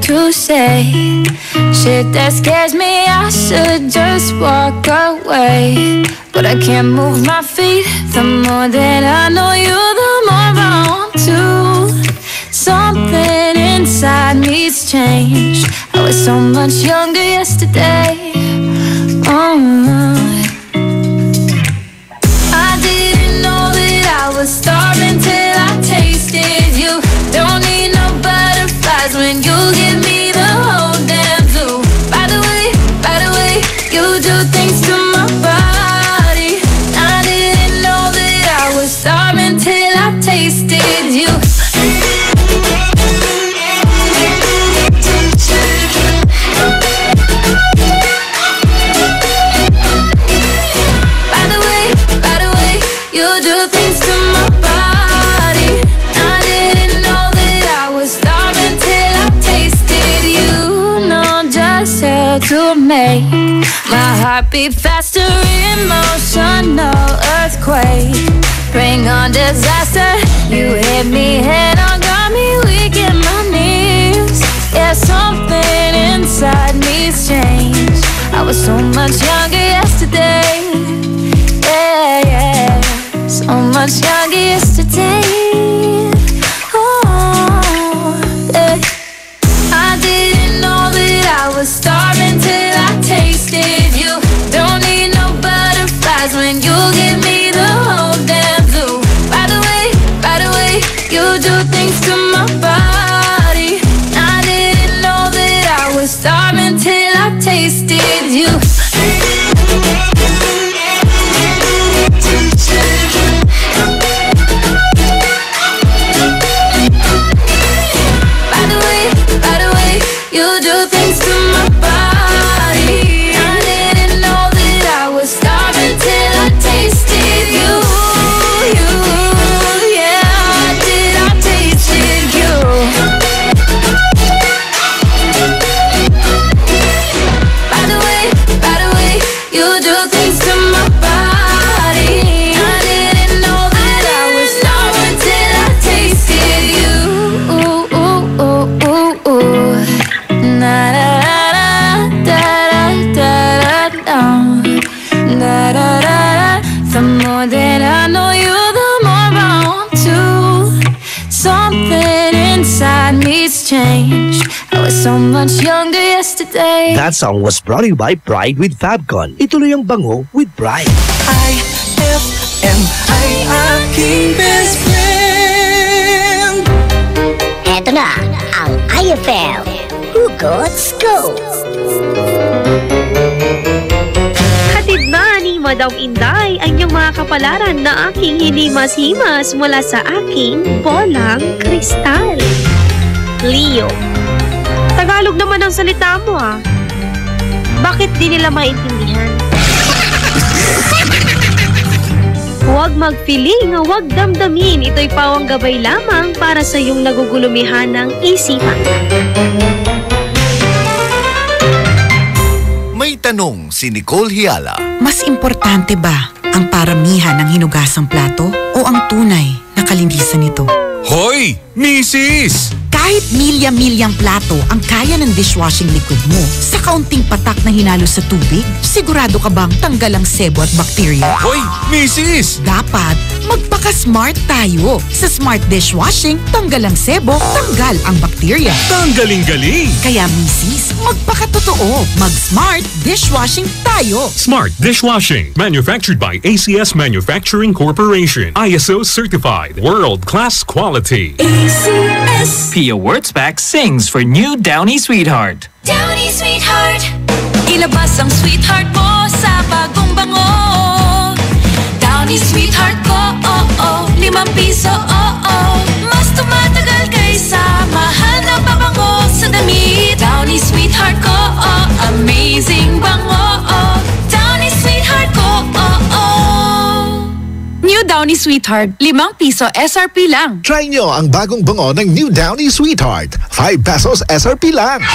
to say. Shit that scares me, I should just walk away. But I can't move my feet. The more that I know you, the more I want to. Something inside me's changed. I was so much younger yesterday. I didn't know that I was starving till I tasted you. Don't need no butterflies when you give me the whole damn zoo. By the way, you do things to my body. I didn't know that I was starving till I tasted you. To make my heart beat faster, emotional earthquake. Bring on disaster. You hit me head on, got me weak in my knees. Yeah, something inside me's changed. I was so much younger yesterday. Yeah, so much younger yesterday. I didn't know that I was starving till I tasted you. Don't need no butterflies when you give me the whole damn zoo. By the way, you do things to my body. I didn't know that I was starving till I tasted you. You do things to my body. I didn't know that I was starving till I tasted you. Yeah, I tasted you. By the way, you do things to my body. I didn't know that I was starving till I tasted you. The more that I know you, the more I want to. Something inside me's changed. I was so much younger yesterday. That song was brought to you by Pride with Fabcon. Ituloy ang bango with Pride. IFM ay aking best friend. Eto na ang IFM Hugot Scoop. Hatid na ni Madam Inday ang iyong mga kapalaran na aking hinimas-himas mula sa aking bolang kristal. Leo, Tagalog naman ang salita mo ah. Bakit di nila maintindihan? Huwag mag-feeling, huwag damdamin. Ito'y pawang gabay lamang para sa iyong nagugulumihan ng isipan. May tanong si Nicole Hiala. Mas importante ba ang paramihan ng hinugasang plato o ang tunay na kalinisan nito? Hoy! Misis! Kahit milya-milyang plato ang kaya ng dishwashing liquid mo, sa kaunting patak na hinalo sa tubig, sigurado ka bang tanggal ang sebo at bakterya? Hoy! Misis! Dapat magpaka-smart tayo. Sa Smart Dishwashing, tanggal ang sebo, tanggal ang bakterya. Tanggaling-galing! Kaya misis, magpakatotoo. Mag-Smart Dishwashing tayo. Smart Dishwashing, manufactured by ACS Manufacturing Corporation. ISO certified, world-class quality. ACS. Pia Wurtzbach sings for new Downy Sweetheart. Downy Sweetheart. Ilabas ang sweetheart mo sa bagong bango. Downy Sweetheart ko, ₱5, Mas tumatagal kaysa mahal na pabango sa damit. Downy Sweetheart ko, amazing bango. Downy Sweetheart ko, New Downy Sweetheart, ₱5 SRP lang. Try nyo ang bagong bango ng New Downy Sweetheart. ₱5 SRP lang.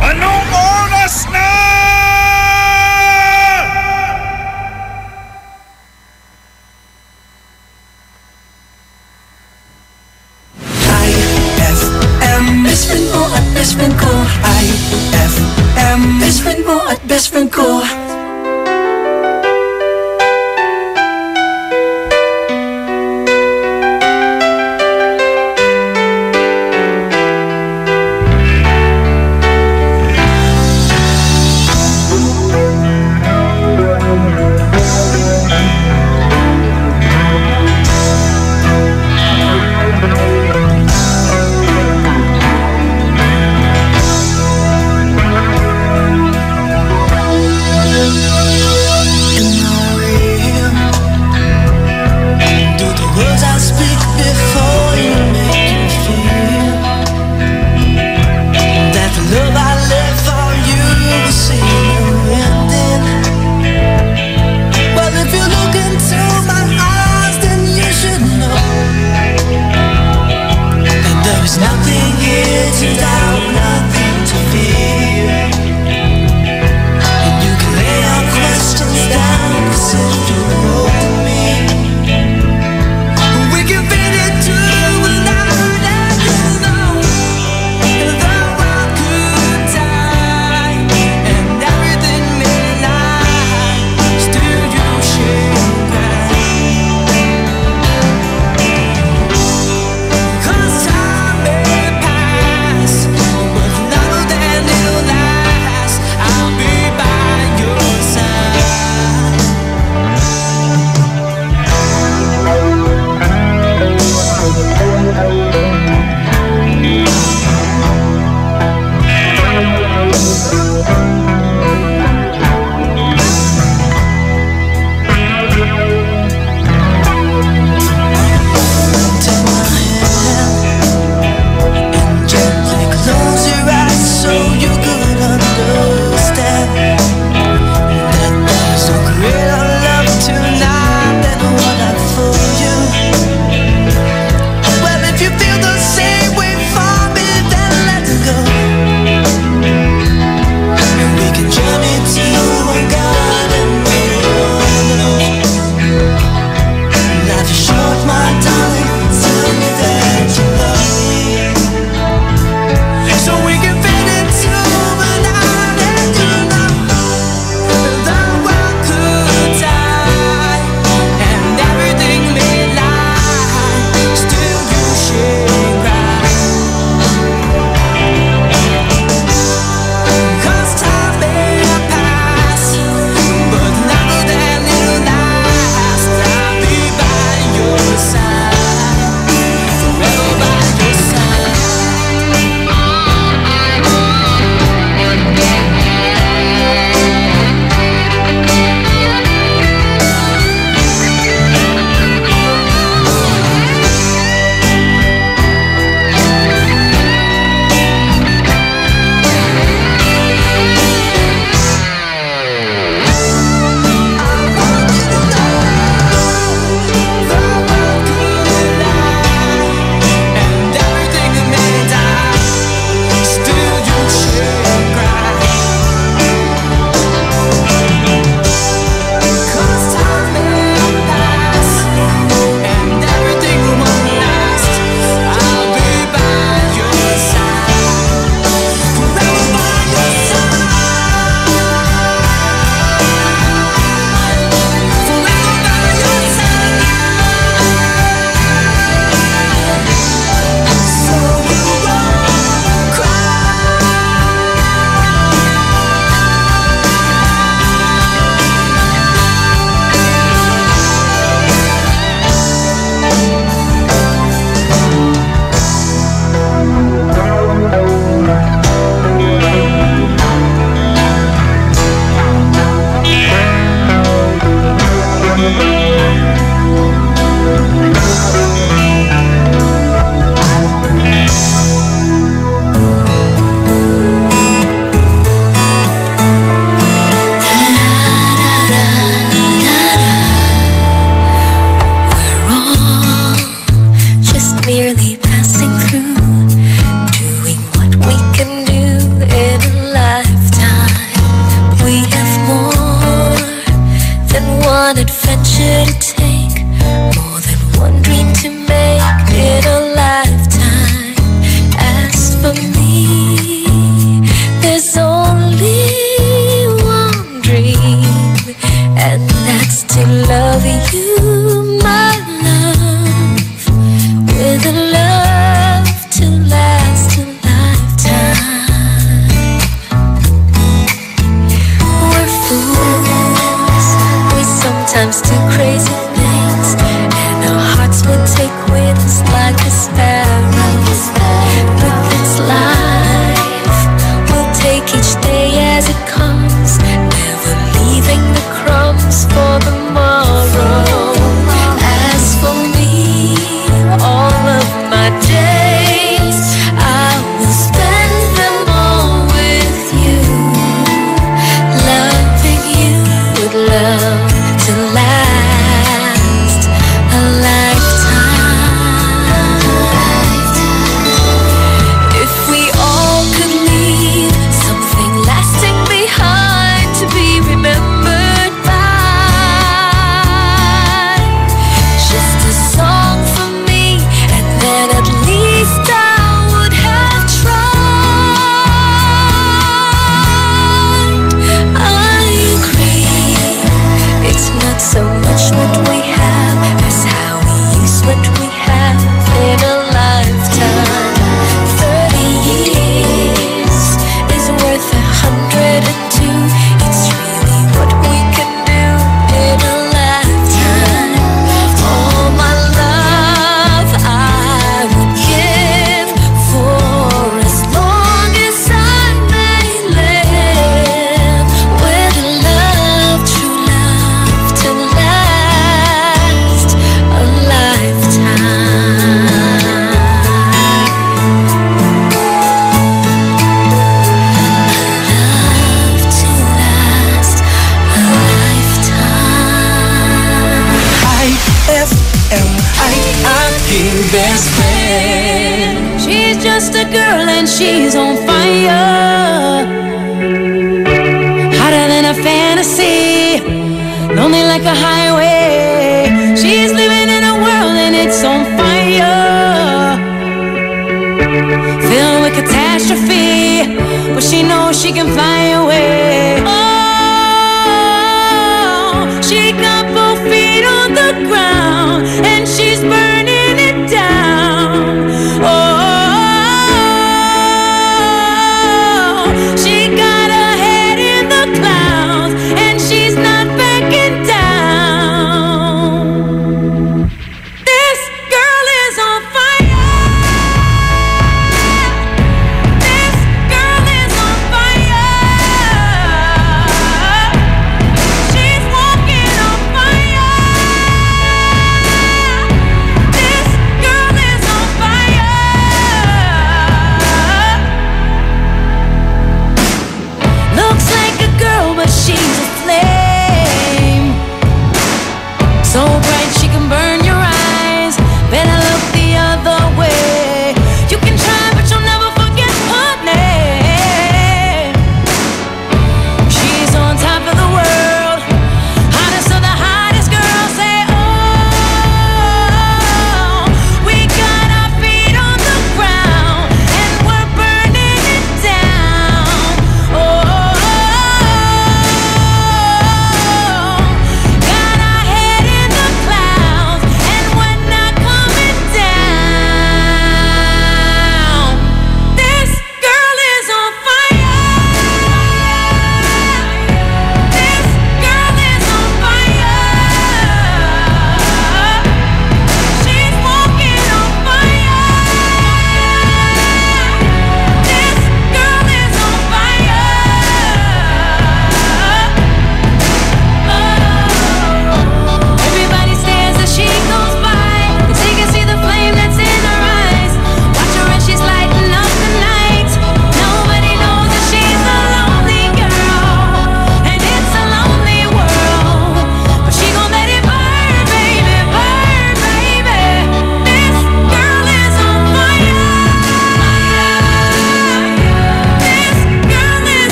Anong oras na? IFM, best friend mo at best friend ko. kaibigan ko. There's only one and that's to love you, my love, with a love to last a lifetime. We're fools, we sometimes do crazy things, and our hearts will take wings like a sparrow. But it's life, we'll take each day as it comes, never leaving the crumbs for tomorrow. As for me, all of my days, I will spend them all with you, loving you with love to last a lifetime. If we all could leave something lasting behind to be remembered by, just a song for me, and then at least I would have tried. I agree, it's not so much what we have as how we use what we have in a lifetime. 30 years is worth 102. It's really what we can do in a lifetime. All my love I would give for as long as I may live, with love, true love to last a lifetime. Love to last a lifetime. IFM, aking best friend. She's just a girl and she's on fire, hotter than a fantasy, lonely like a highway. She's living in a world and it's on fire, filled with catastrophe, but she knows she can fly away. Oh, she got both feet on the ground and she's burning it down. Oh, she got her head in the clouds and she's not backing down. This girl is on fire. This girl is on fire.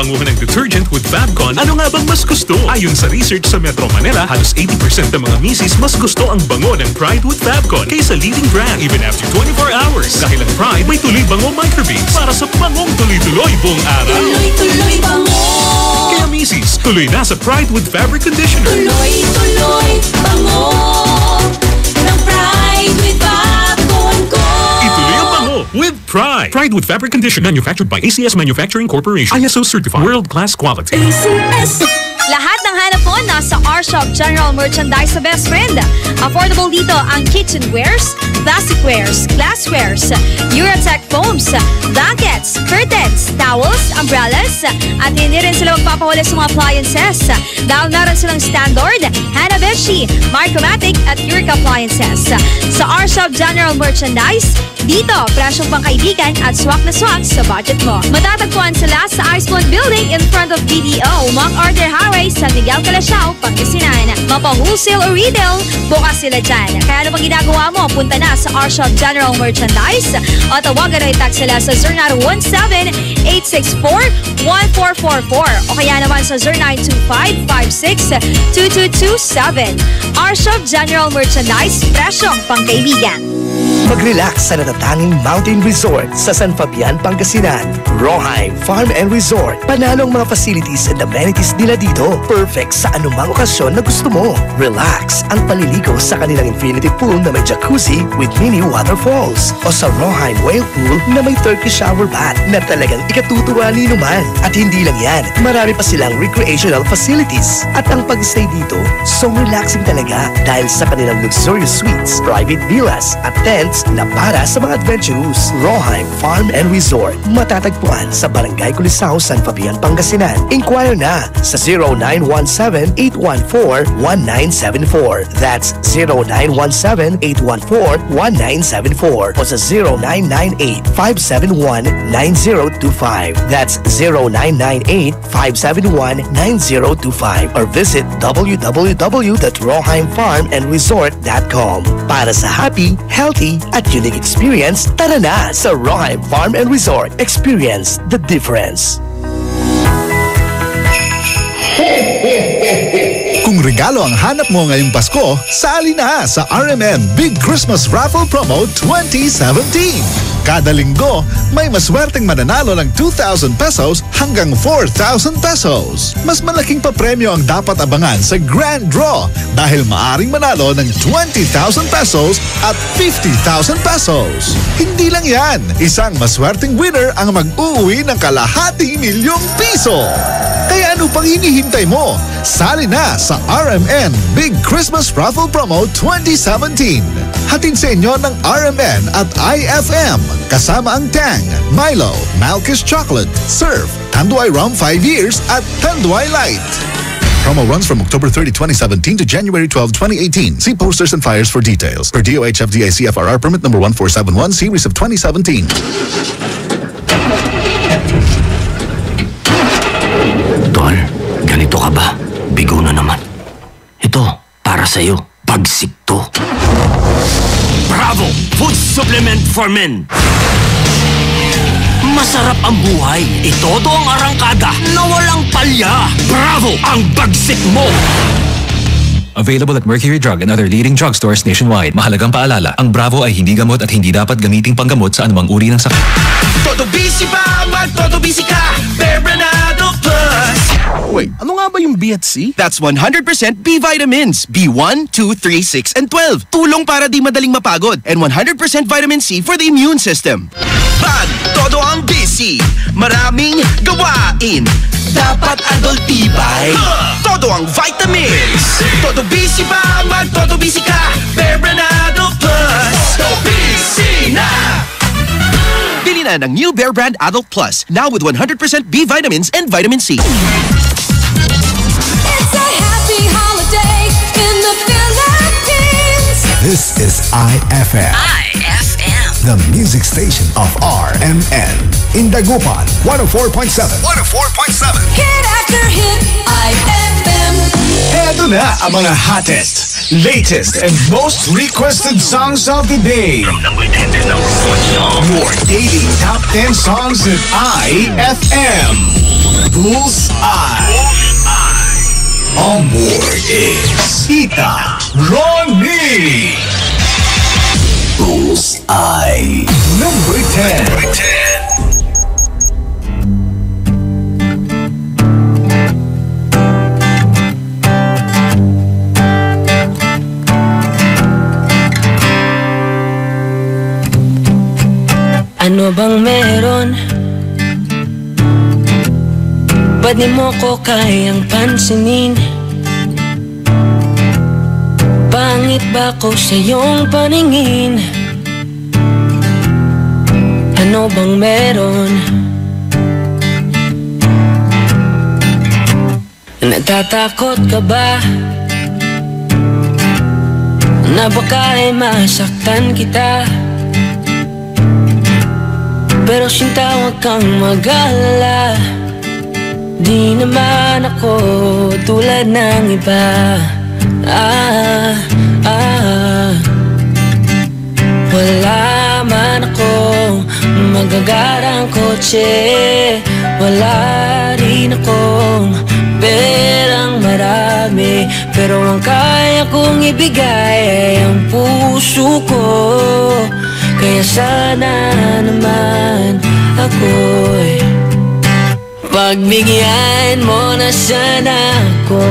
kabanguhan ng detergent with Fabcon, ano nga bang mas gusto? Ayon sa research sa Metro Manila, halos 80% ng mga misis mas gusto ang bango ng Pride with Fabcon kaysa leading brand even after 24 hours. Dahil ang Pride may tuloy bango microbeads para sa bangong tuloy-tuloy buong araw. Tuloy-tuloy bango. Kaya misis, tuloy na sa Pride with Fabric Conditioner. Tuloy-tuloy bango ng Pride with Fabcon ko. Ituloy ang bango with Pride. Pride with Fabric Conditioner, manufactured by ACS Manufacturing Corporation. ISO certified. World-class quality. ACS. Lahat ng hanap mo nasa R-Shop General Merchandise sa Best Friend. Affordable dito ang kitchenwares, plasticwares, glasswares, Eurotech foams, blankets, curtains, towels, umbrellas, at hindi rin sila magpapahuli sa mga appliances. Dahil meron silang Standard, Hanabishi, Micromatic at Eureka appliances. Sa R-Shop General Merchandise, dito, presyong pangkaibigan at swak na swak sa budget mo. Matatagpuan sila sa Iceland Building in front of BDO, MacArthur Highway, San Miguel, Calasiao, Pangasinan. Mapa-wholesale o retail, bukas sila dyan. Kaya ano pang ginagawa mo, punta na sa R-Shop General Merchandise o tawagan o i-text sila sa 0917-864-1444 o kaya naman sa 0925-56-2227. R-Shop General Merchandise, presyong pangkaibigan. Mag-relax sa natatanging mountain resort sa San Fabian, Pangasinan. Roheim Farm and Resort. Panalong mga facilities and amenities nila dito. Perfect sa anumang okasyon na gusto mo. Relax ang paliligo sa kanilang infinity pool na may jacuzzi with mini waterfalls. O sa Roheim Whale Pool na may Turkish shower bath na talagang ikatutuwa ni naman. At hindi lang yan, marami pa silang recreational facilities. At ang pag-stay dito, so relaxing talaga dahil sa kanilang luxurious suites, private villas at tents na para sa mga adventurous. Roheim Farm and Resort. Matatagpuan sa Barangay Culisao, San Fabian, Pangasinan. Inquire na sa 0917-814-1974. That's 0917-814-1974 o sa 0998-571-9025. That's 0998-571-9025 or visit www.roheimfarmandresort.com. Para sa happy, healthy, at unique experience, tara na sa Roheim Farm and Resort. Experience the difference. Kung regalo ang hanap mo ngayong Pasko, sali na sa RMN Big Christmas Raffle Promo 2017. Kada linggo, may maswerteng mananalo ng 2,000 pesos hanggang 4,000 pesos. Mas malaking papremyo ang dapat abangan sa Grand Draw dahil maaring manalo ng 20,000 pesos at 50,000 pesos. Hindi lang yan, isang maswerteng winner ang mag-uuwi ng kalahating milyong piso. Kaya ano pang hinihintay mo? Sali na sa RMN Big Christmas Raffle Promo 2017. Hatid sa inyo ng RMN at IFM. Kasama ang Tang, Milo, Malkish Chocolate, Surf, Tanduay Rum 5 years at Tanduay Light. Promo runs from October 30, 2017 to January 12, 2018. See posters and flyers for details. Per DOH FDA CFRR permit number 1471 series of 2017. Tol, ganito ka ba? Bigo na naman. Ito, para sa'yo. Bagsik to. Bravo! Food supplement for men! Masarap ang buhay. Itodo ang arangkada na walang palya. Bravo! Ang bagsik mo! Available at Mercury Drug and other leading drugstores nationwide. Mahalagang paalala, ang Bravo ay hindi gamot at hindi dapat gamiting panggamot sa anumang uri ng sakit. Todo busy ba? Mag-todo busy ka! Bebranado Plus! Wait, ano nga ba yung B at C? That's 100% B vitamins. B1, 2, 3, 6, and 12. Tulong para di madaling mapagod. And 100% vitamin C for the immune system. Pag todo ang busy, maraming gawain. Dapat adultibay. Todo ang vitamins. Todo busy ba? Mag-todo busy ka. Bebranado Plus. Todo busy na! Bili na ng new Bear Brand Adult Plus. Now with 100% B vitamins and vitamin C. It's a happy holiday in the Philippines. This is IFM. IFM. The music station of RMN. In Dagupan, 104.7. 104.7. Hit after hit, IFM. Eto na ang mga hottest, latest and most requested songs of the day. From number 10 to number 1 Your daily top 10 songs at IFM. Bullseye. On board is Tita Ronnie. Bullseye. Number 10. Ano bang meron? Ba't di mo ko kayang pansinin? Pangit ba ko sa iyong paningin? Ano bang meron? Natatakot ka ba? Na baka ay masaktan kita? Pero sinta, huwag kang mag-alala. Di naman ako tulad ng iba. Wala man akong magagarang kotse, wala rin akong perang marami, pero ang kaya kong ibigay ay ang puso ko. Kaya sana naman ako'y pagbigyan mo na sana ako.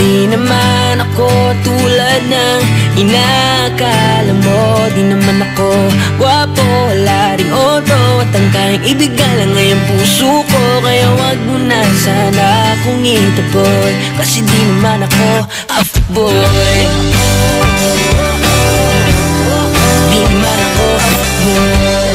Di naman ako tulad ng inakala mo. Di naman ako gwapo, wala ring oto, at ang kayang ibigay lang ay ang puso ko. Kaya wag mo na sana akong itaboy, kasi di naman ako fuckboy. Di naman ako fuckboy.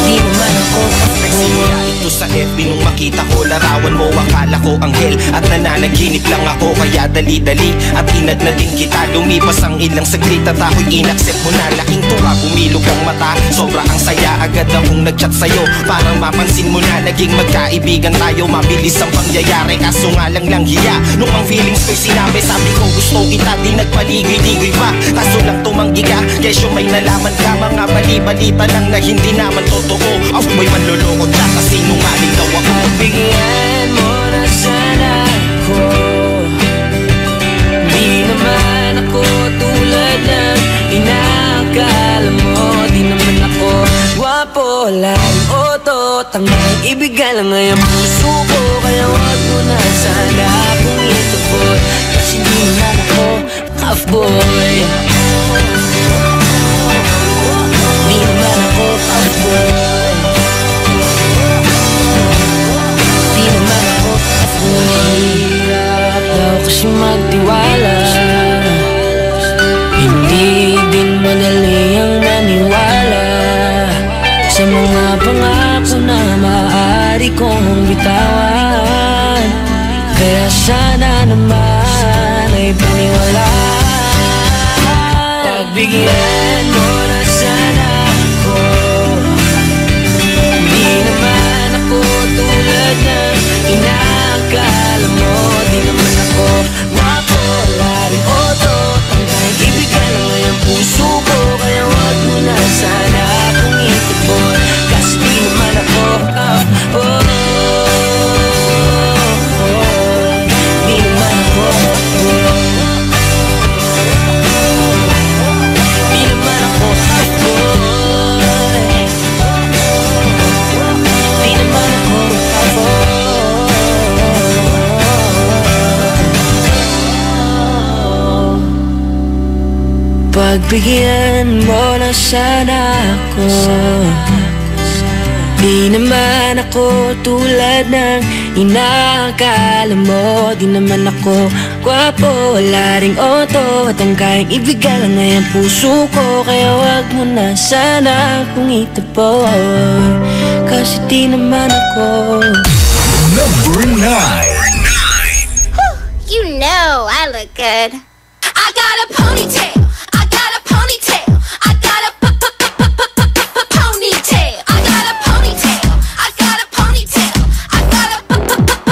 Di naman ako fuckboy. Ito sa FB nung makita ko, larawan mo akala ko anghel, at nananaginip lang ako, kaya dali-dali at inad na din kita. Lumipas ang ilang saglit at ako'y inaccept mo na. Laking tuwa, bumilog ang mata, sobra ang saya. Agad akong nagchat sa'yo, parang mapansin mo na naging magkaibigan tayo. Mabilis ang pangyayari, kaso nga lang hiya. Nung ang feelings ko'y sinabi, sabi ko gusto kita, di nagpaligoy-ligoy pa. Kaso lang tumanggi ka, kesyo may nalaman ka. Mga bali-balita lang na hindi naman totoo. May manloloko ka kasi nungaling daw ako. Bigyan mo na sana ako. Di naman ako tulad ng inakala mo. Di naman ako gwapo, lang oto, tanggang ibigay lang ay ang puso ko. Kaya wag mo na sana akong itaboy, kasi di naman ako fuckboy. Di naman ako fuckboy. Mahirap daw kasi magtiwala, hindi din madali ang maniwala sa mga pangako na maaari kong bitawan. Kaya sana naman ay paniwalaan. Pagbigyan mo na sana ako. Di naman ako tulad ng inakala mo. Di naman ako gwapo, wala rin oto, tanggang ibigay lang ay ang puso ko. Kaya wag mo na sana akong itaboy, kasi di naman ako di naman ako di naman ako di naman ako pagbigyan mo na sana ako. Di naman ako tulad ng inakala mo. Di naman ako gwapo, wala ring oto, at ang kayang ibigay lang ay ang puso ko. Kaya wag mo na sana akong itaboy, kasi di naman ako. Number 9. You know I look good. I got a ponytail. I got a ponytail. I got a ponytail. I got a ponytail. I got a ponytail. I got a ponytail.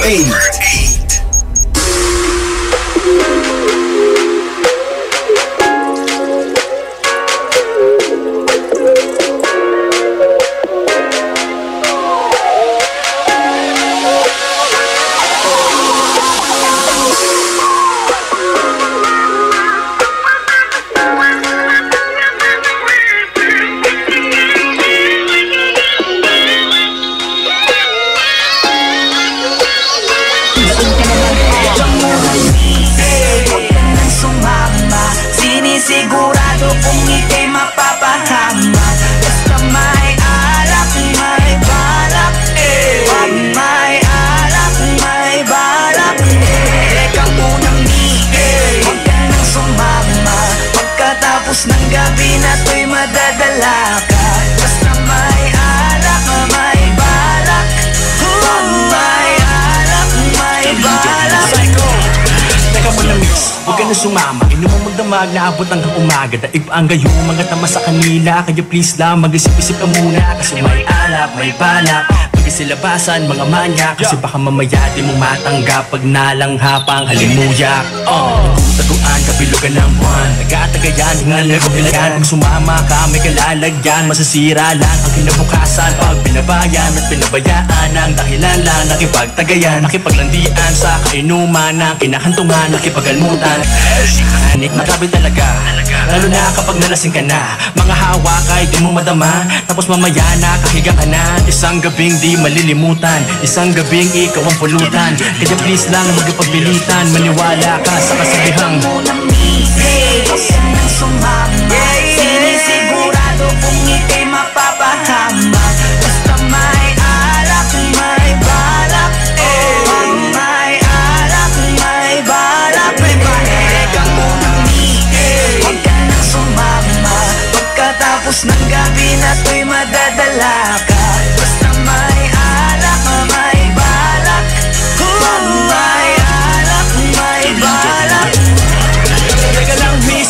8. Sinisigurado kung ika'y mapapahama. Basta may alak, may balak. Pag may alak, may balak. Teka munang huwag ka nang sumama. Pagkatapos ng gabi na to'y madadala ka. Basta may alak, may balak. Pag may alak, may balak. Teka mo na mix, huwag ka na sumama. Inuman magdamag na abot hanggang umaga. Daig pa ang gayo, mga tama sa kanila. Kaya please lang, mag-isip-isip ka muna. Kasi may alak, may balak. Pag-isilabasan, mga manyak. Kasi baka mamaya di mo matanggap pag nalanghapang halimuyak. Taguan, kabilugan ng buwan. Taga-tagayan, hingal, kabilayan. Kung sumama ka, may kalalagyan. Masasira lang ang kinabukasan pag binabayan at pinabayaan. Ang dahilan lang, nakipagtagayan. Nakipaglandian sa kainuman ng kinahantungan. Nakipagalmutan. Hanik na grabe talaga. Lalo na kapag nalasing ka na. Mga hawak ay di mo madama. Tapos mamaya nakahiga ka na. Isang gabing di malilimutan. Isang gabing ikaw ang pulutan. Kaya please lang magpagbilitan. Maniwala ka sa kasabihang huwag ka nang sumama. Sinisigurado kung ika'y mapapahama. Basta may alak, may balak. Pag may alak, may balak. Teka munang huwag ka nang sumama. Pagkatapos ng gabi na to'y madadala ka. Basta may alak, may balak. Pag may alak, may balak. Teka lang miss,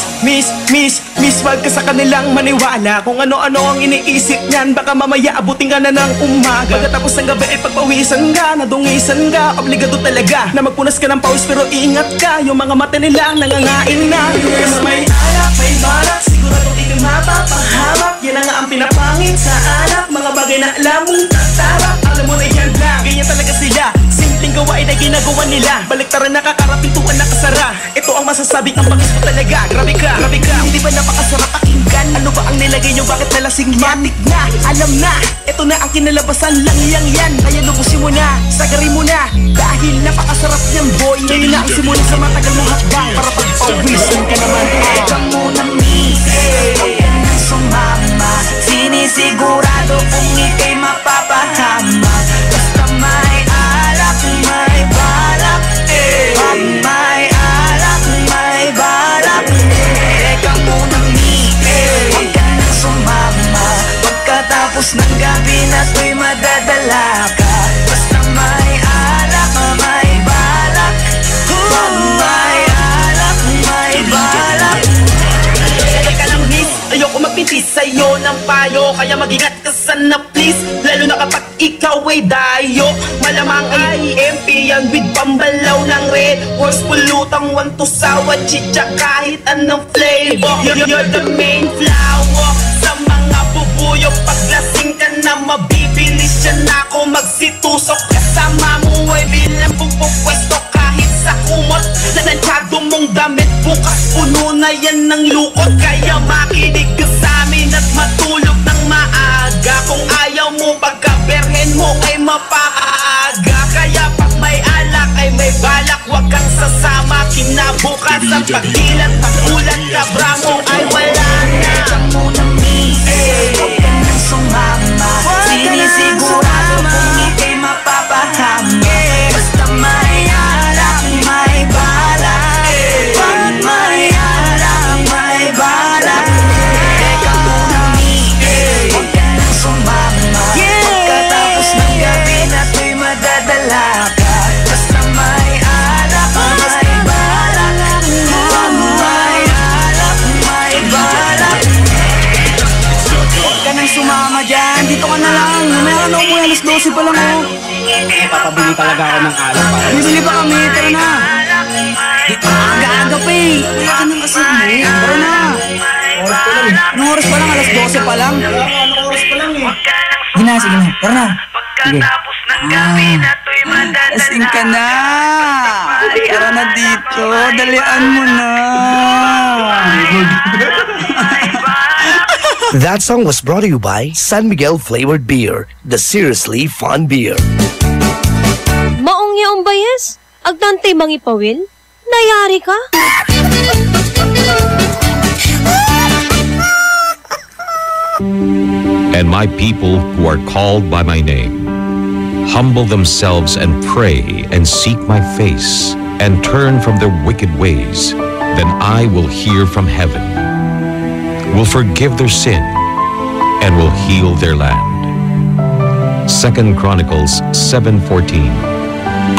wag ka sa kanilang maniwala. Kung ano-ano ang iniisip niyan, baka mamaya abutin ka na ng umaga. Pagkatapos ng gabi ay pagpawisan ka, nadungisan ka. Obligado talaga na magpunas ka ng pawis, pero ingat ka, yung mga mata nila nangangain na. Kasi may alak, may balak, siguradong ika'y mapapahamak. Yan na nga ang pinapangit sa alak, mga bagay na alam mong tatarap. Alam mo na yan lang, ganyan talaga sila. Simpleng gawain ay ginagawa nila. Baliktaran nakakarapintuan nakasara. Ito ang masasabi ang bangis mo talaga. Grabe ka, hindi ba napakasarap pakinggan? Ano ba ang nilagay nyo, bakit nalasing matik na? Alam na, ito na ang kinalabasan lang yan. Kaya lubusin mo na, sagarin mo na. Dahil napakasarap yan boy. Ngayon na ang simula sa matagal mong hakbang. Para pagpawisan ka naman. Teka muna huwag ka nang sumama. Sinisigurado kung ika'y mapapahama. Basta may alak, may balak. Pag may alak, may balak. Teka muna huwag ka nang sumama. Pagkatapos ng gabi na to'y madadala ka. Basta may alak, may balak. Pag may alak, may balak. Teka lang miss, ayoko magpintis sa'yo ng payo. Kaya mag-ingat ka sana please. Lalo na kapag ikaw ay dayo. Malamang ay MP yan with pambalaw ng red. Worst pulutang want to sawa chicha kahit anong flavor. You're the main flower sa mga bubuyo. Paglasing ka na mabibilis siya na ako magsitusok. Kasama mo ay bilang pupupwesto kahit sa kumot. Nanansyado mong damit bukas puno na yan ng lukot. Kaya makinig ka sa amin at matulog ng maaga. Kung ayaw mo pagkaberhen mo ay mapaaga. Kaya pag may alak ay may balak, wag kang sasama. Kinabukas ang pagdilat, pagulat, kabra mo ay wala na. Huwag ka nang sumama. Sinisigurado kung ika'y mapapahama. Basta may alak, may balak. Pag may alak, may balak. Teka muna huwag ka nang sumama. Pagkatapos ng gabi na to'y madadala ka. Basta may alak, may balak. Pag may alak, may balak. Huwag ka nang sumama dyan, dito ka na lang. Meron ako, alas 12 pa lang ako. Papabili talaga ako ng alak para. Bibili pa kami, tara na. Aga-aga pa eh. Wala ka nang asap mo. Tara na. Oras pa lang. Anong oras pa lang? Alas 12 pa lang. Anong oras pa lang eh. Sige na, sige na. Tara na. Sige. Lasing ka na. Tara na dito. Dalian mo na. That song was brought to you by San Miguel Flavored Beer, the seriously fun beer. Maong yaong bayes? Agdante mangipawil? Nayari ka? And my people who are called by my name humble themselves and pray and seek my face and turn from their wicked ways, then I will hear from heaven, will forgive their sin, and will heal their land. 2 Chronicles 7:14.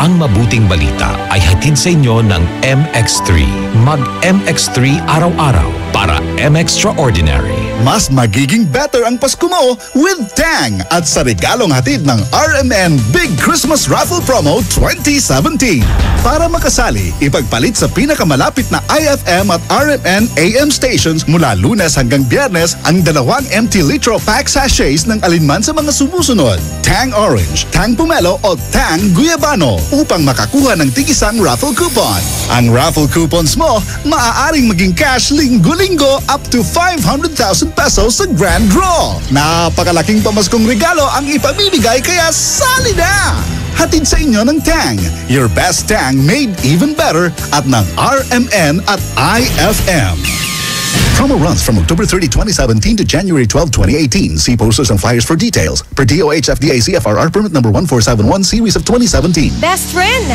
Ang mabuting balita ay hatid sa inyo ng MX3. Mag-MX3 araw-araw para M-Extraordinary. Mas magiging better ang Pasko mo with Tang at sa regalong hatid ng RMN Big Christmas Raffle Promo 2017. Para makasali, ipagpalit sa pinakamalapit na IFM at RMN AM stations mula Lunes hanggang Biyernes ang 2 empty litro pack sachets ng alinman sa mga sumusunod. Tang Orange, Tang Pomelo o Tang Guyabano upang makakuha ng tig-isang raffle coupon. Ang raffle coupons mo maaaring maging cash linggo-linggo up to 500,000 pesos sa grand draw. Napakalaking pamaskong regalo ang ipamimigay kaya sali na! Hatid sa inyo ng Tang, your best Tang made even better at ng RMN at IFM. Promo runs from October 30, 2017 to January 12, 2018. See posters and flyers for details. Per DOH FDA CFRR permit number 1471 series of 2017. Best friend,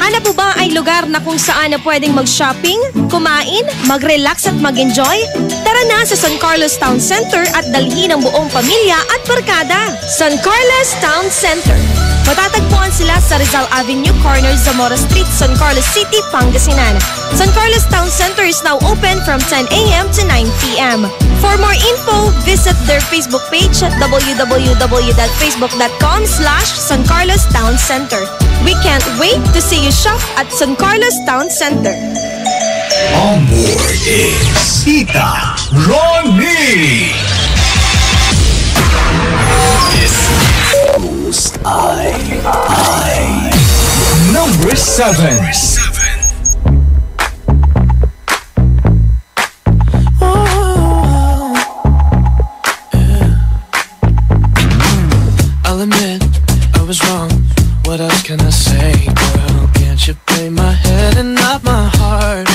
hanap mo ba ay lugar na kung saan na pwedeng mag-shopping, kumain, mag-relax at mag-enjoy? Tara na sa San Carlos Town Center at dalhin ang buong pamilya at barkada. San Carlos Town Center. Matatagpuan sila sa Rizal Avenue, corner Zamora Street, San Carlos City, Pangasinan. San Carlos Town Center is now open from 10 a.m. to 9 p.m. For more info, visit their Facebook page at www.facebook.com/San Carlos Town Center. We can't wait to see you shop at San Carlos Town Center. On board is Tita Ronnie. Number 7. I'll admit I was wrong. What else can I say, girl? Can't you play my head and not my heart?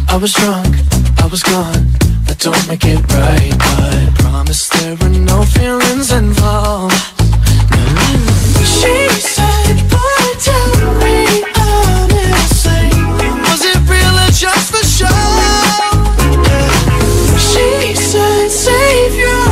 I was drunk, I was gone. That don't make it right, but promise there were no feelings involved. She said, boy, tell me honestly, was it real or just for show? She said, save your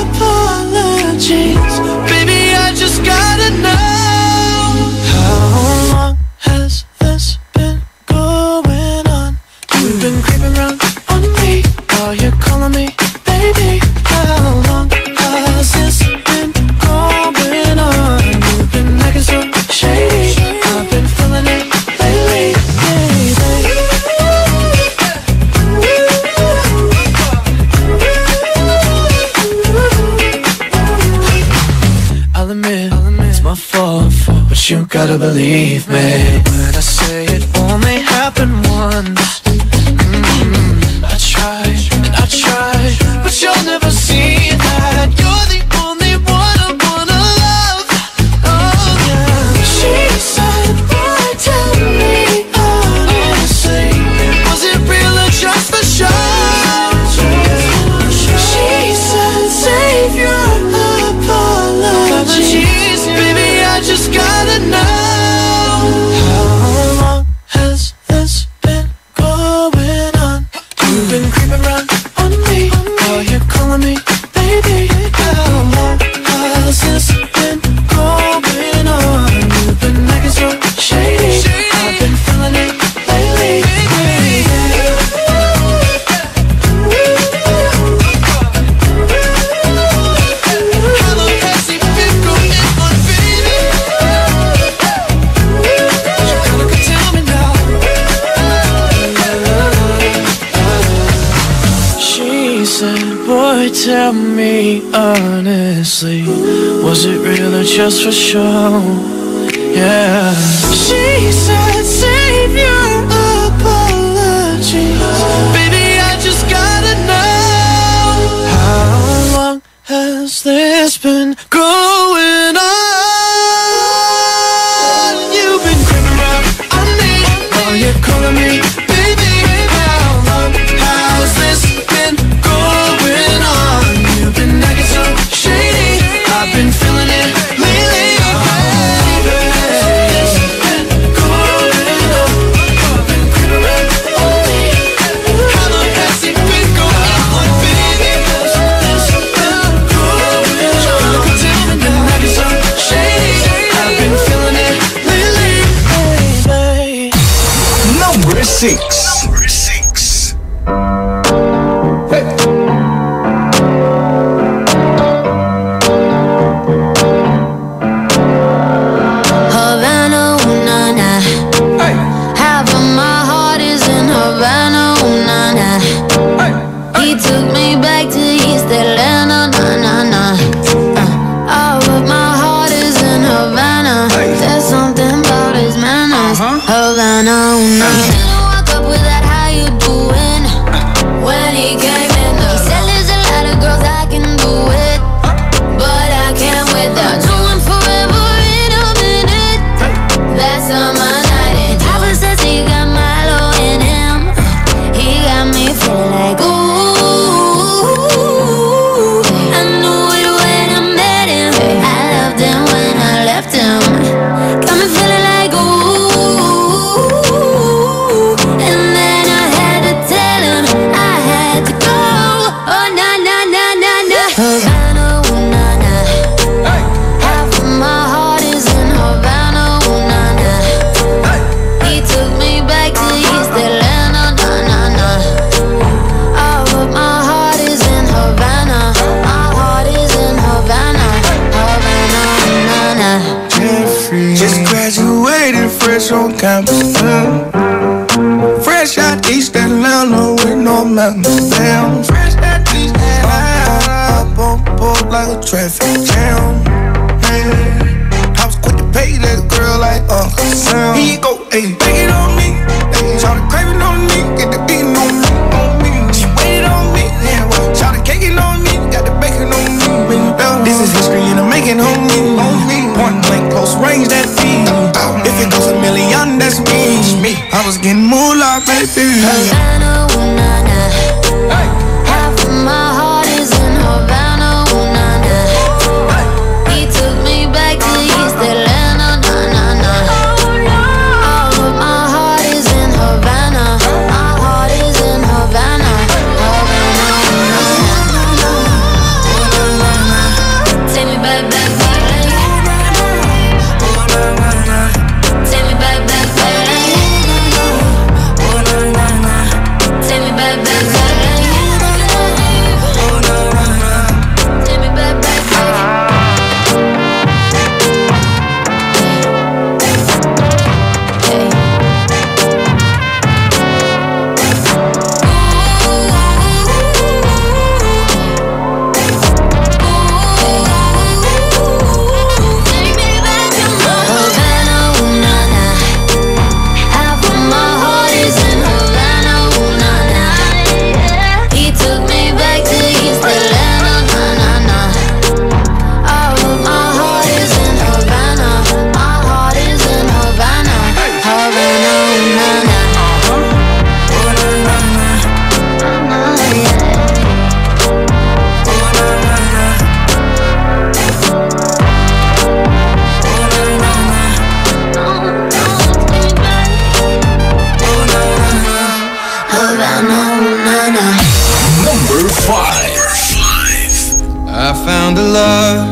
apologies, baby, I just gotta know. How long has this been going on? You've been creeping around on me, are you calling me baby? How long has this been going on? You've been acting so shady, I've been feeling it lately, baby. I'll admit, it's my fault, but you gotta believe me when I say it only happened once. I tried, and I tried, but you'll never see that. You're the only one I wanna love. Oh yeah. She said, boy, tell me honestly, was it real or just for show? She said, save your apologies, baby, I just gotta know. How long has this been going on? You've been creeping around on me, are you calling me baby? How just for show. Yeah. She said, save your apologies. Baby, I just gotta know, how long has this been going on? You've been creeping around on me, are you calling me? Baby, how long has this been going on? You've been acting so shady, I've been feeling it lately. Number 6. Hey. Havana, ooh, na, na. Hey. Half of my heart is in Havana, ooh, na, na. Hey. He took me back to East Atlanta, na, na, na. All of my heart is in Havana. There's something about his manners. Havana, ooh, na, na. On campus, fresh out East Atlanta with no mountains down. Fresh out East Atlanta, up on board like a traffic jam. Man, I was quick to pay that girl like Uncle Sam. Here you go, ayy, take it on me. Shout the craving on me, get the beating on me, on me. She waited on me, yeah. Shout the caking on me, got the bacon on me. This is history and I'm making on me. Point blank, close range, that feed. If it goes a million, that's me. I was getting moolah, baby. Havana, ooh, na, na. Half of my heart is in Havana, ooh, na, na. He took me back to East Atlanta, na, na, na. All of my heart is in Havana. My heart is in Havana. Havana, ooh, na, na. Take me back, back, back. found a love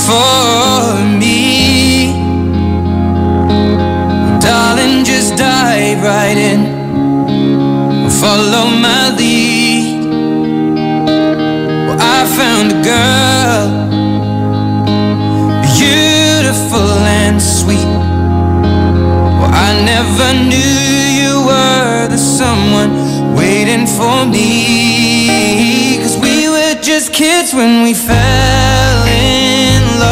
for me. Darling, just dive right in, follow my lead. Well, I found a girl, beautiful and sweet. Well, I never knew you were the someone waiting for me. 'Cause we were just kids when we fell in love.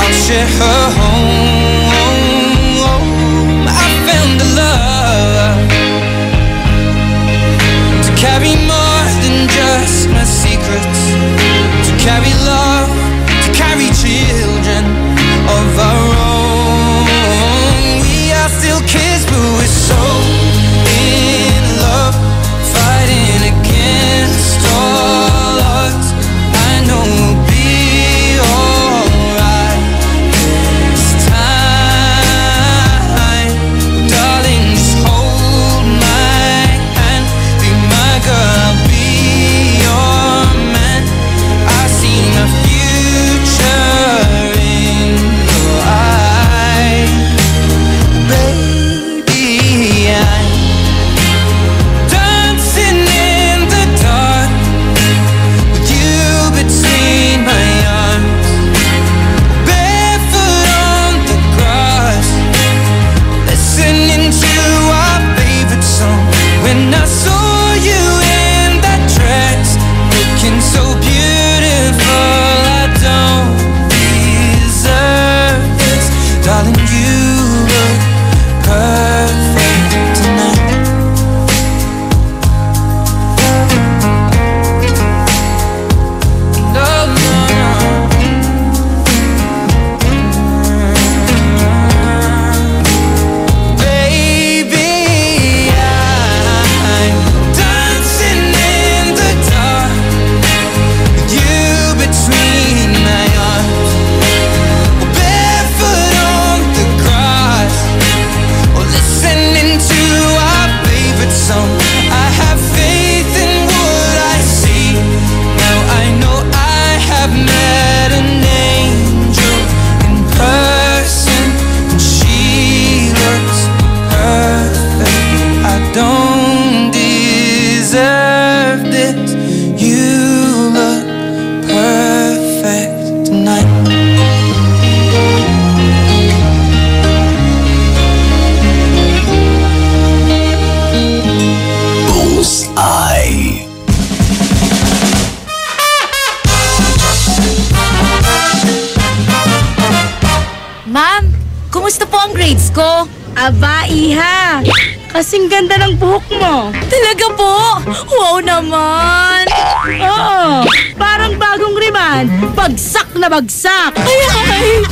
I'll share her home. I found a love to carry more than just my secrets, to carry love, to carry children of our own. We are still kids, but we're so in love, fighting against all odds. I know we'll be alright this time. Darling, just hold my hand, be my girl, I'll be your man. I see my future in your eyes, baby. I'm dancing in the dark with you between my arms, barefoot on the grass, listening to our favorite song. When I saw you in that dress, looking so beautiful, I don't deserve this. Darling, you look perfect tonight. No, no, no. Baby, I'm dancing in the dark with you between my arms, barefoot on the grass, or listening to our favorite song. I have faith in what I see. Now I know I have met an angel in person, and she looks perfect. I don't deserve this. You look perfect tonight. Bullseye. Ma'am, kumusta po ang grades ko? Aba, iha. Kasing ganda ng buhok mo. Talaga po? Wow naman! Oo, parang bagong riman. Bagsak na bagsak. Ay!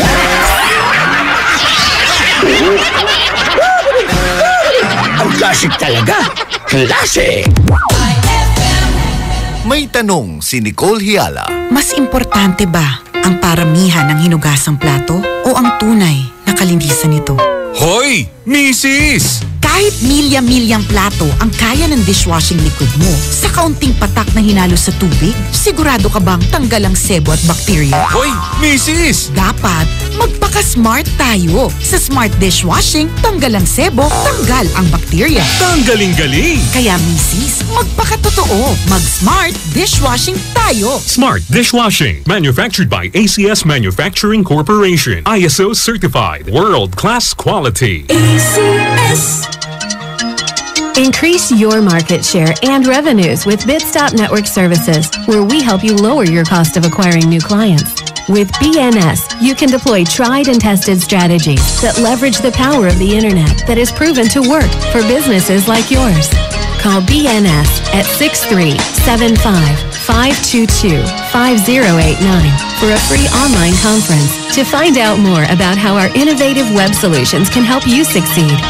Ang classic talaga. Classic! May tanong si Nicole Hiala. Mas importante ba ang paramihan ng hinugasang plato o ang tunay na kalinisan nito? Hoy! Mrs! Kahit milya-milyang plato ang kaya ng dishwashing liquid mo, sa kaunting patak na hinalo sa tubig, sigurado ka bang tanggal ang sebo at bakterya? Hoy! Mrs! Dapat magpaka-smart tayo. Sa smart dishwashing, tanggal ang sebo, tanggal ang bakterya. Tanggaling-galing! Kaya Mrs., magpakatotoo. Mag-smart dishwashing tayo. Smart Dishwashing. Manufactured by ACS Manufacturing Corporation. ISO certified. World-class quality. ACS. Increase your market share and revenues with Bitstop Network Services, where we help you lower your cost of acquiring new clients. With BNS, you can deploy tried and tested strategies that leverage the power of the internet that is proven to work for businesses like yours. Call BNS at 6375-522-5089 for a free online conference to find out more about how our innovative web solutions can help you succeed.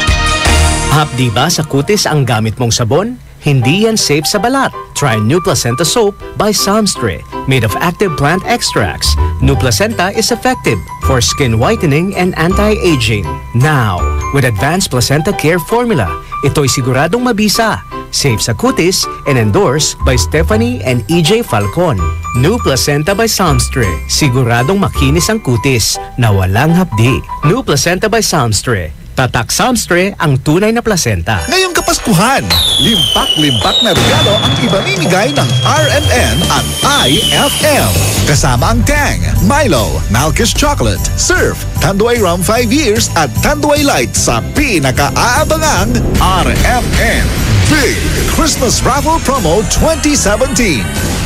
Hapdi ba sa kutis ang gamit mong sabon? Hindi yan safe sa balat. Try New Placenta Soap by Samstre, made of active plant extracts. New Placenta is effective for skin whitening and anti-aging. Now, with Advanced Placenta Care Formula, ito'y siguradong mabisa, safe sa kutis, and endorsed by Stephanie and EJ Falcon. New Placenta by Samstre, siguradong makinis ang kutis na walang hapdi. New Placenta by Samstre. Tatak Samstre ang tunay na placenta. Ngayong Kapaskuhan, limpak-limpak na regalo ang ibamimigay ng RMN at IFM. Kasama ang Tang, Milo, Malkish Chocolate, Surf, Tanduay Rum 5 Years at Tanduay Light sa pinaka-aabangang RMN Big Christmas Raffle Promo 2017.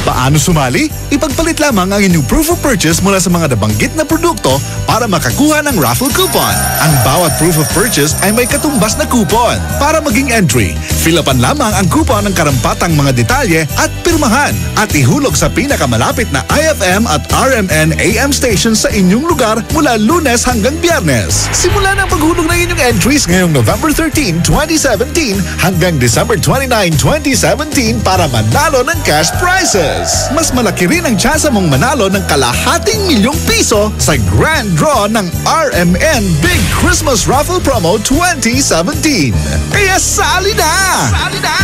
Paano sumali? Ipagpalit lamang ang inyong proof of purchase mula sa mga nabanggit na produkto para makakuha ng raffle coupon. Ang bawat proof of purchase ay may katumbas na coupon. Para maging entry, fill-upan lamang ang coupon ng karampatang mga detalye at pirmahan at ihulog sa pinakamalapit na IFM at RMN AM station sa inyong lugar mula Lunes hanggang Biyernes. Simula na ang paghulog ng inyong entries ngayong November 13, 2017 hanggang December 29, 2017 para manalo ng cash prizes. Mas malaki rin ang tsansa mong manalo ng kalahating milyong piso sa grand draw ng RMN Big Christmas Raffle Promo 2017. Kaya sali na! Sali na!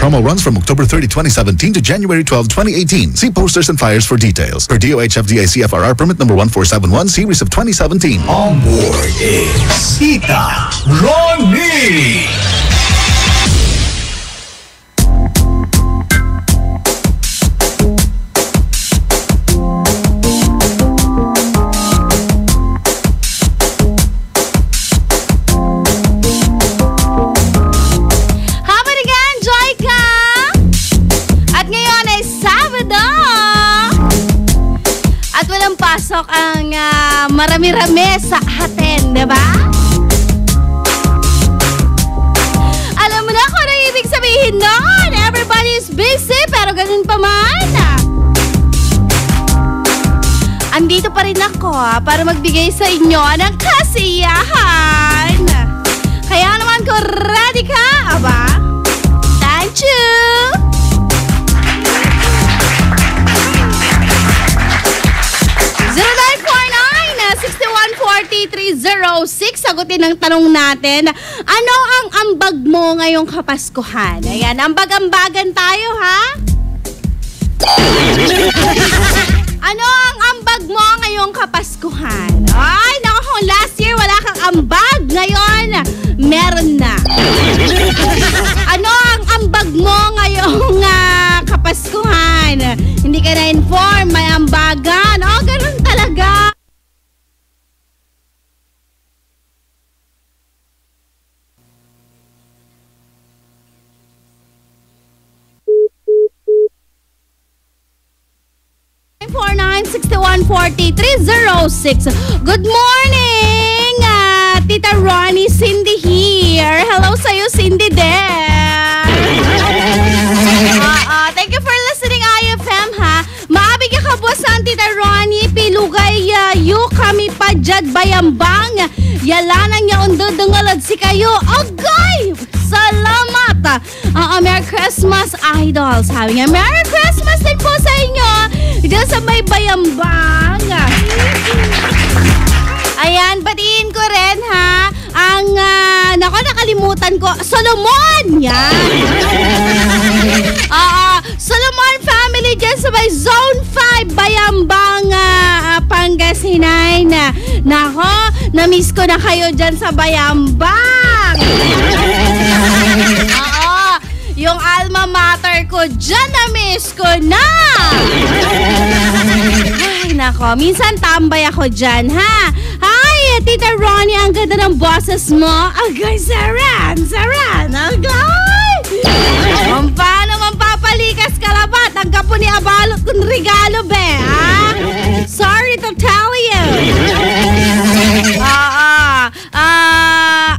Promo runs from October 30, 2017 to January 12, 2018. See posters and flyers for details. Per DOH FDA CFRR permit number 1471 series of 2017. On board is Tita Ronnie. Pasok ang marami-rami sa atin, diba? Alam mo na kung ano ibig sabihin noon. Everybody's busy, pero ganun pa man. Andito pa rin ako para magbigay sa inyo ng kasiyahan. Kaya naman kung ready ka, aba? Thank you! Sagutin ang tanong natin, ano ang ambag mo ngayong Kapaskuhan? Ayan, ambag-ambagan tayo, ha? Ano ang ambag mo ngayong Kapaskuhan? Ay, naku, last year wala kang ambag, ngayon meron na. Ano ang ambag mo ngayong Kapaskuhan? Hindi ka na-inform, may ambagan. Oh, ganun talaga. Good morning, Tita Ronnie, Cindy here. Hello sa'yo, Cindy there. Thank you for listening, IFM, ha. Maabig ka kabuasan, Tita Ronnie, pilugay yu kami pa jad bayambang. Yalanang niya undudungalad si kayo. Agay! Salamat! Merry Christmas, Idol. Sabi niya, Merry Christmas din po sa inyo. Diyan sa may bayambang. Ayan, batiin ko rin, ha? Ang, nakalimutan ko, Solomon! Yan! Solomon family dyan sa may Zone 5, Bayambang, Pangasinan. Nako, na-miss ko na kayo dyan sa Bayambang. Yung alma mater ko dyan, na-miss ko na. Ay, nako, minsan tambay ako dyan, ha? Hi, Tita Ronnie, ang ganda ng boses mo. Agay, saran, agay. Paano mampapalikas kalabat? Ang kapo ni abalot kong regalo, be, ha? Sorry to tell you.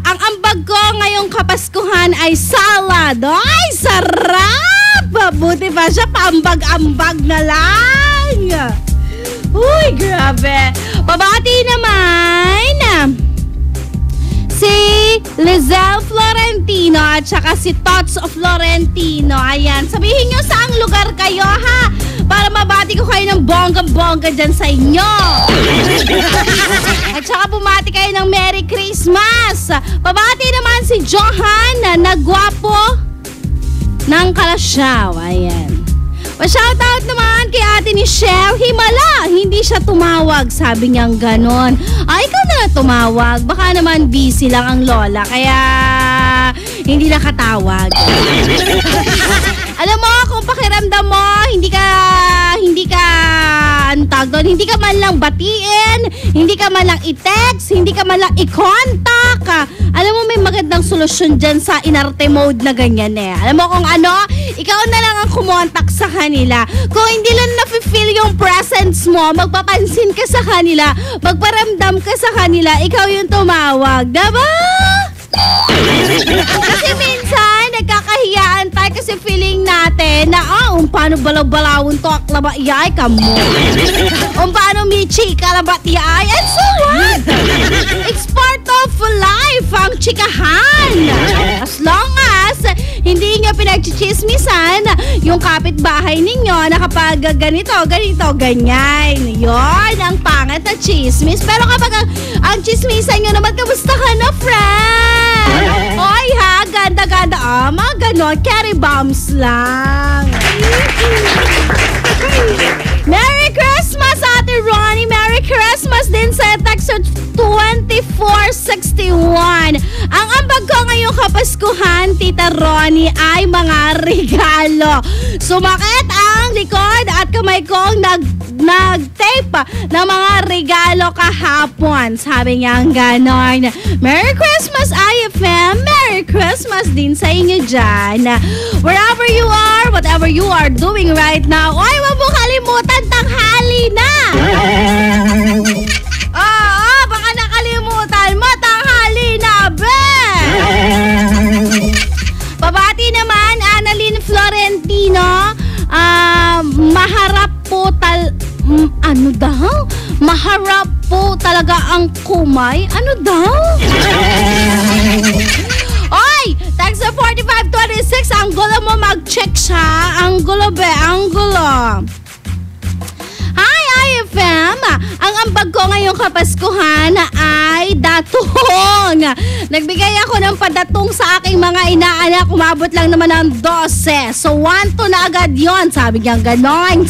Ang ambag ko ngayong Kapaskuhan ay salad. Ay, sarap! Buti pa siya, paambag-ambag na lang. Uy, grabe. Pabati naman si Lizelle Florentino at saka si Tots of Florentino. Ayan, sabihin nyo saang lugar kayo, ha? Para mabati ko kayo ng bongga-bongga dyan sa inyo. At saka bumati kayo ng Merry Christmas. Pabati naman si Johan na gwapo ng Kalasyaw. Ayan. Pa-shoutout naman kay ate ni Shell Himala. Hindi siya tumawag. Sabi niyang ganon. Ay, ikaw na tumawag. Baka naman busy lang ang lola. Kaya hindi nakatawag. Alam mo, kung pakiramdam mo, hindi ka, ang tawag doon, hindi ka man lang batiin, hindi ka man lang i-text, hindi ka man lang i-contact. Alam mo, may magandang solusyon dyan sa inarte mode na ganyan eh. Alam mo kung ano? Ikaw na lang ang kumontak sa kanila. Kung hindi lang nafe-feel yung presence mo, magpapansin ka sa kanila, magparamdam ka sa kanila, ikaw yung tumawag. Diba? Kasi minsan, nagkakahiyaan tayo kasi feeling natin na, paano balaw-balawon to aklaba iyay ka mo. Paano michi kalabat iyay. And so what? It's part of life, ang chikahan. As long as hindi nyo pinagchichismisan yung kapitbahay ninyo na kapag ganito, ganyan. Yon ang pangat na chismis. Pero kapag ang chismisan nyo naman, kamusta ka na, friend? Oy ha, ganda-ganda. Mga ganon, carry bombs lang. Merry Christmas, Ate Ronnie! Merry Christmas din sa text 2461. Ang ambag ko ngayong Kapaskuhan, Tita Ronnie, ay mga regalo. Sumakit ang likod at kamay kong nag-tape ng mga regalo kahapon. Sabi niya ang ganon. Merry Christmas, IFM! Merry Christmas din sa inyo dyan. Wherever you are, whatever you are doing right now, ay, wag mo kalimutan, tanghali na! Baka nakalimutan mo, tanghali na, be! Pabati naman, Annalyn Florentino, maharap po ano daw? Maharap po talaga ang kumay? Ano daw? Oy! Text sa 4526, ang gulo mo mag-check siya. Ang gulo, be, ang gulo. Hi, IFM! Ang ambag ko ngayong Kapaskuhan ay datong. Nagbigay ako ng padatong sa aking mga inaanak. Umabot lang naman ng 12. So, 1 to na agad yon, sabi niya ganon.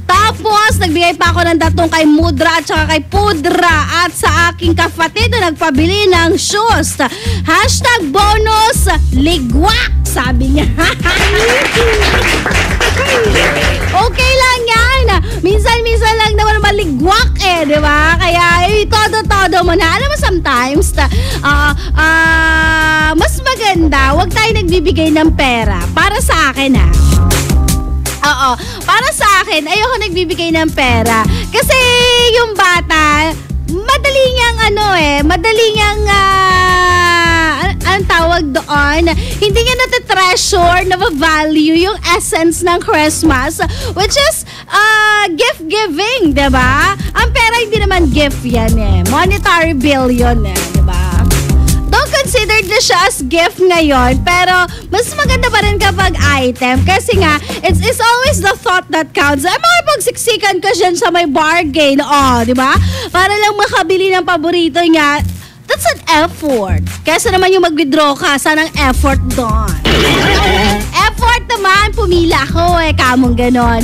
Tapos, nagbigay pa ako ng datong kay Mudra at saka kay Pudra. At sa aking kapatid na nagpabili ng shoes. Hashtag bonus ligwak, sabi niya. Okay lang yan. Minsan lang naman maligwak eh, di ba? Kaya todo-todo mo na. Alam mo, sometimes mas maganda, wag tayo nagbibigay ng pera. Para sa akin Oo, para sa akin, ayoko nagbibigay ng pera. Kasi yung bata, madali niyang ang tawag doon, hindi niya natitreasure, na-value yung essence ng Christmas, which is gift giving, diba? Ang pera hindi naman gift yan eh. Monetary bill yun eh, diba? Don't consider na siya as gift ngayon, pero mas maganda pa rin kapag item kasi nga, it's always the thought that counts. Ay, makipagsiksikan ka dyan sa may bargain, diba? Para lang makabili ng paborito niya. That's an effort. Kesa naman yung mag-withdraw ka, sanang effort doon. Effort naman, pumila ako kamong ganon.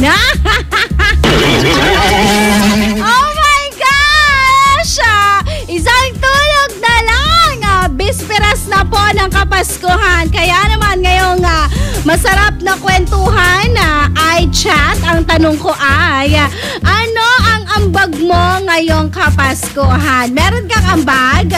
Oh my gosh! Isang tulog na lang. Bisperas na po ng Kapaskuhan. Kaya naman ngayong masarap na kwentuhan ay chat. Ang tanong ko ay, ano ang ambag mo ngayong Kapaskuhan? Meron kang ambag?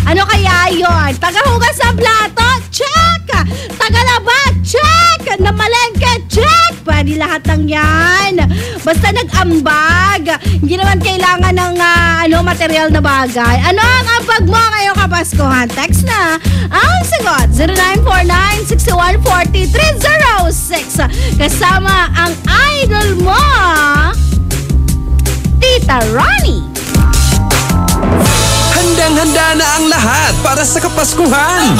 Ano kaya yon? Tagahugas ng plato? Check! Tagalaba? Check! Namalengke? Check! Pwede lahat ng yan. Basta nag-ambag. Hindi naman kailangan ng material na bagay. Ano ang ambag mo ngayong Kapaskuhan? Text na ang sagot 0949-6140-306 kasama ang idol mo, Tita Ronnie. Handang-handa na ang lahat para sa Kapaskuhan.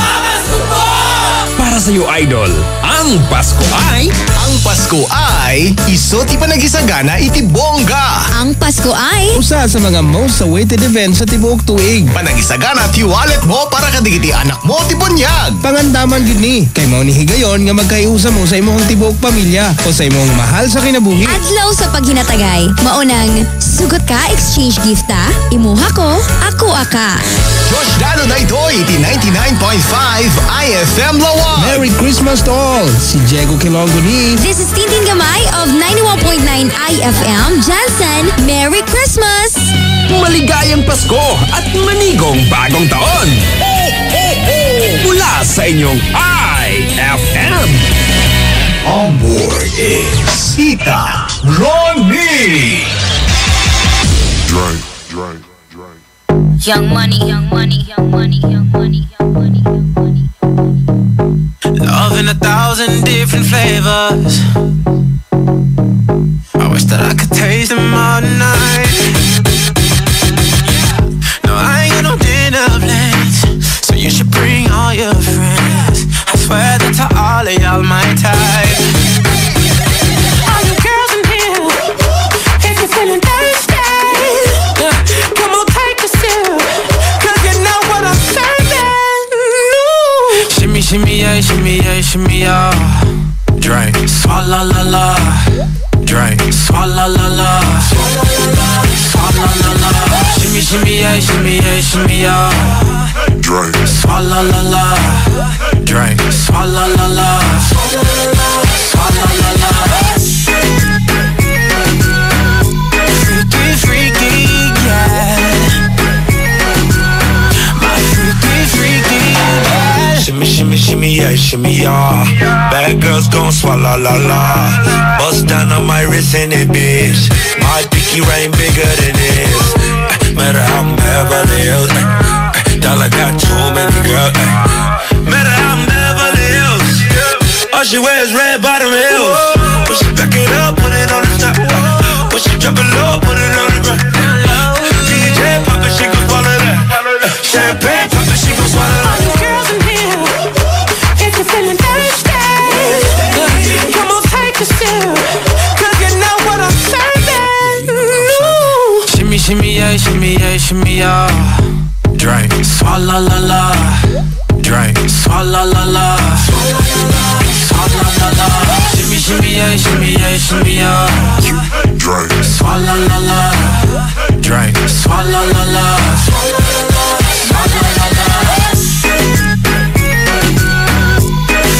Para sa iyo, idol, ang Pasko ay... Ang Pasko ay isoti panagisagana iti bongga. Ang Pasko ay usa sa mga most awaited events sa tibuok tuig. Panagisagana ti wallet mo para kadigiti anak mo ti bunyag. Pangandaman gid ni kay mao ni higayon nga magkaiusa mo sa imong tibuok pamilya o sa imong mahal sa kinabuhi. adlaw sa paghinatagay. Maunang sugot ka exchange gift ta. Imuha ko, ako Pasko ka. Josh Dano na ito'y 99.5 IFM Lawan. Merry Christmas to all. Si Diego Kilongo ni. This is Tintin Gamay of 91.9 IFM. Jansen, Merry Christmas! Maligayang Pasko at manigong bagong taon. Mula sa inyong IFM. On board is Tita Ronnie. Young money, young money, young money, young money, young money, young money. Love in 1,000 different flavors. I wish that I could taste them all night. No, I ain't got no dinner plans, so you should bring all your friends. I swear that to all of y'all my type. All you girls in here, if you're feeling thirsty, come on, take a sip, 'cause you know what I'm serving. Shimmy, shimmy, yeah, shimmy, yeah, shimmy, yeah. Drink, swalla la la. Drink, swalla la la. Swalla la la. Shimmy, shimmy, yeah, shimmy, yeah, shimmy, yeah. Drink, swalla la la. Drink, swalla la la. Swalla la la. Freaky, freaky, yeah. My freaky, freaky, yeah. Shimmy, shimmy, shimmy, yeah, shimmy, yeah. Bad girls gon' swallow la la. Bust down on my wrist and it, bitch. My pinky ring bigger than this. Matter how I'm Beverly Hills. Dollar got too many girls. Matter how I'm Beverly Hills. All she wears red bottom heels. When she back it up, put it on the top. When she drop it low, put it on the ground. DJ pop it, she gon' swallow that. Champagne pop it, she gon' swallow that. All you girls in here, if you're feeling thirsty, come on, take a sip, 'cause you know what I'm serving. Shimmy, shimmy, yeah, shimmy, yeah, shimmy, yeah. Drink, swalla la la. Drink, swalla la la. Swalla la la. Shimmy, shimmy, yeah, shimmy, yeah, shimmy, yeah. Drink, swalla la la. Drink, swalla la la. Swalla la la.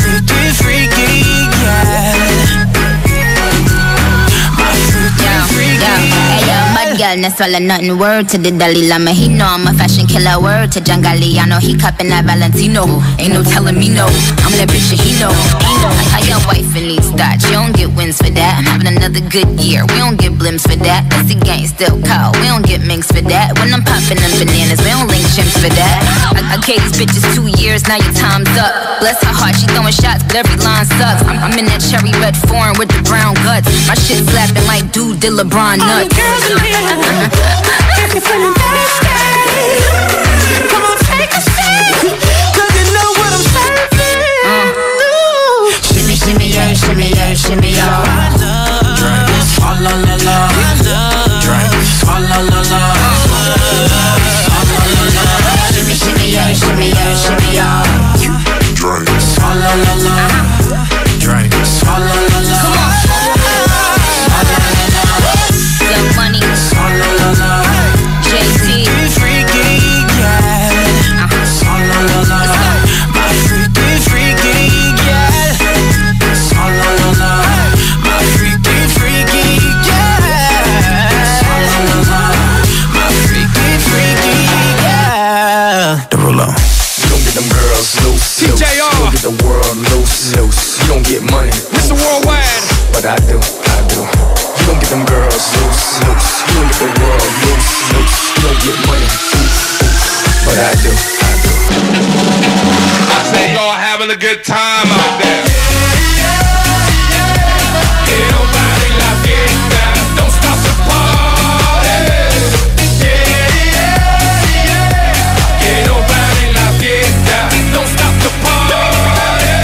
Freaky, freaky, yeah. My freaky, freaky. Hey yo, bad girl, no swallow nothing. Word to the Dalai Lama, he know I'm a fashion killer. Word to John Galliano, he cupping that Valentino. Ain't no telling me no, I'm that bitch that he know. How your wife in these thoughts, you don't get wins for that. I'm having another good year, we don't get blimps for that. That's the gang still cold, we don't get minks for that. When I'm popping them bananas, we don't link chimps for that. I gave these bitches 2 years, now your time's up. Bless her heart, she throwing shots, but every line sucks. I'm in that cherry red foreign with the brown guts. My shit slapping like dude did LeBron nuts. All the girls in here, if you're feeling thirsty, come on, take a sip, 'cause you know what I'm serving. Shimmy, shimmy, yeah, shimmy, yeah, shimmy, yeah. Drink, swalla la la. Drink, swalla la la. Swalla la la. Shimmy, shimmy, yeah, shimmy, yeah, shimmy, yeah. Drink, swalla la la. Drink, swalla la la. Young money, Swalla la la. JT. Freaky, yeah. Swalla la la. My freaky, freaky, yeah. Swalla la la. My freaky, freaky, yeah. Swalla la la. My freaky, freaky, yeah. The roll on. You don't get them girls loose. You don't get the world loose. You don't get money. Mr. Worldwide. But I do. You don't get them girls loose. You don't get the world loose. You don't get money. But I do. I say y'all having a good time out there. Que nobody la fiesta, don't stop the party. Que nobody la fiesta, don't stop the party.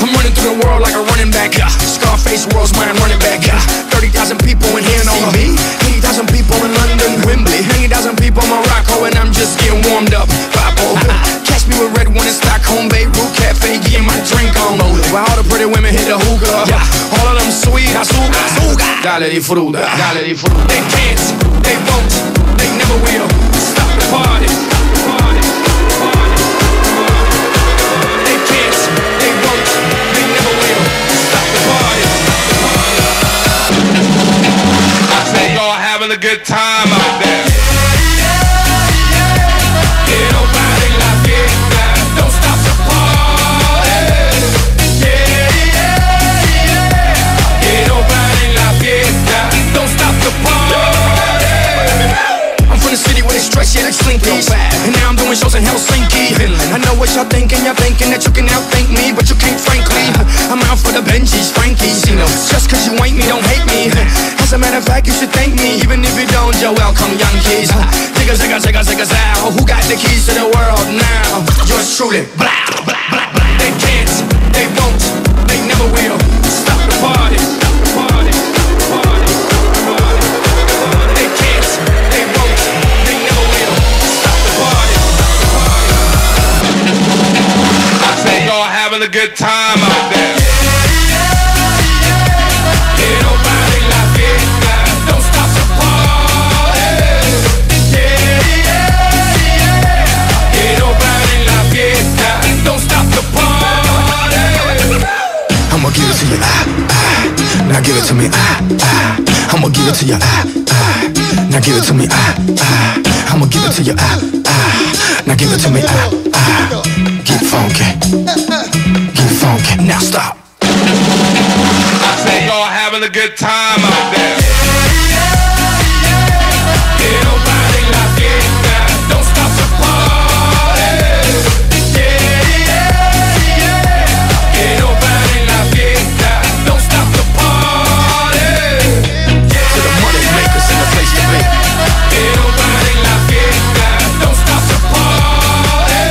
I'm running through the world like a running back. Scarface, world's mine, running back. 30,000 people in here know me. 80,000 people in London, Wembley. 80,000 people in Morocco, and I'm just getting warmed up. Papo, catch me with red one in Stockholm, Beirut Cafe, getting my drink on. While all the pretty women hit the hookah, all of them sweet, azúcar. Dale di fruta, dale di fruta. They can't, they won't, they never will stop like Slinky. And now I'm doing shows in Helsinki. I know what y'all thinking that you can outthink me, but you can't frankly. I'm out for the Benjis, Frankies, you know. Just cause you ain't me, don't hate me. As a matter of fact, you should thank me. Even if you don't, you're welcome, young kids. Zigga, zigga, zigga, zigga, zow. Who got the keys to the world now? Yours truly. Blah, blah, blah, blah. They can't, they won't, they never will stop the party. Stop the party. They can't, they won't, they never will stop the party. I say y'all having a good time out there. I'ma give it to you, now give it to me, I'ma give it to you, now give it to me, I'ma give it to you, now give it to me, get funky, now stop. I say y'all having a good time out there. Don't stop the party. Don't stop the party. To the money makers in the place to be. Don't stop the party.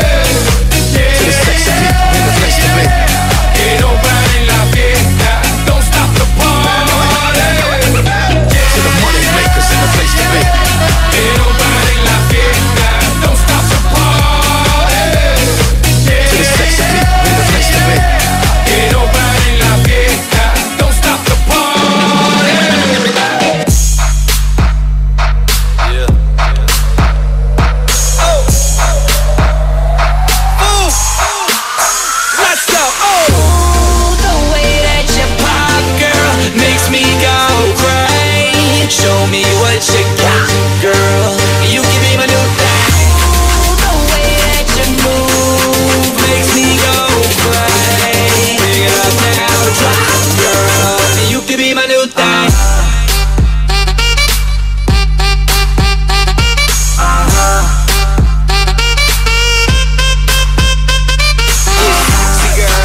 To the sexy people in the place to be. Don't stop the party. To the money makers in the place to be. Don't stop the party. To the sexy people in the place to be. Don't stop the party. Yeah. Let's go. The way that you pop, girl, makes me go crazy. Show me what you got, girl. You can be my new thing. The way that you move makes me go crazy. Pick it up now, drop, girl. You can be my new thing.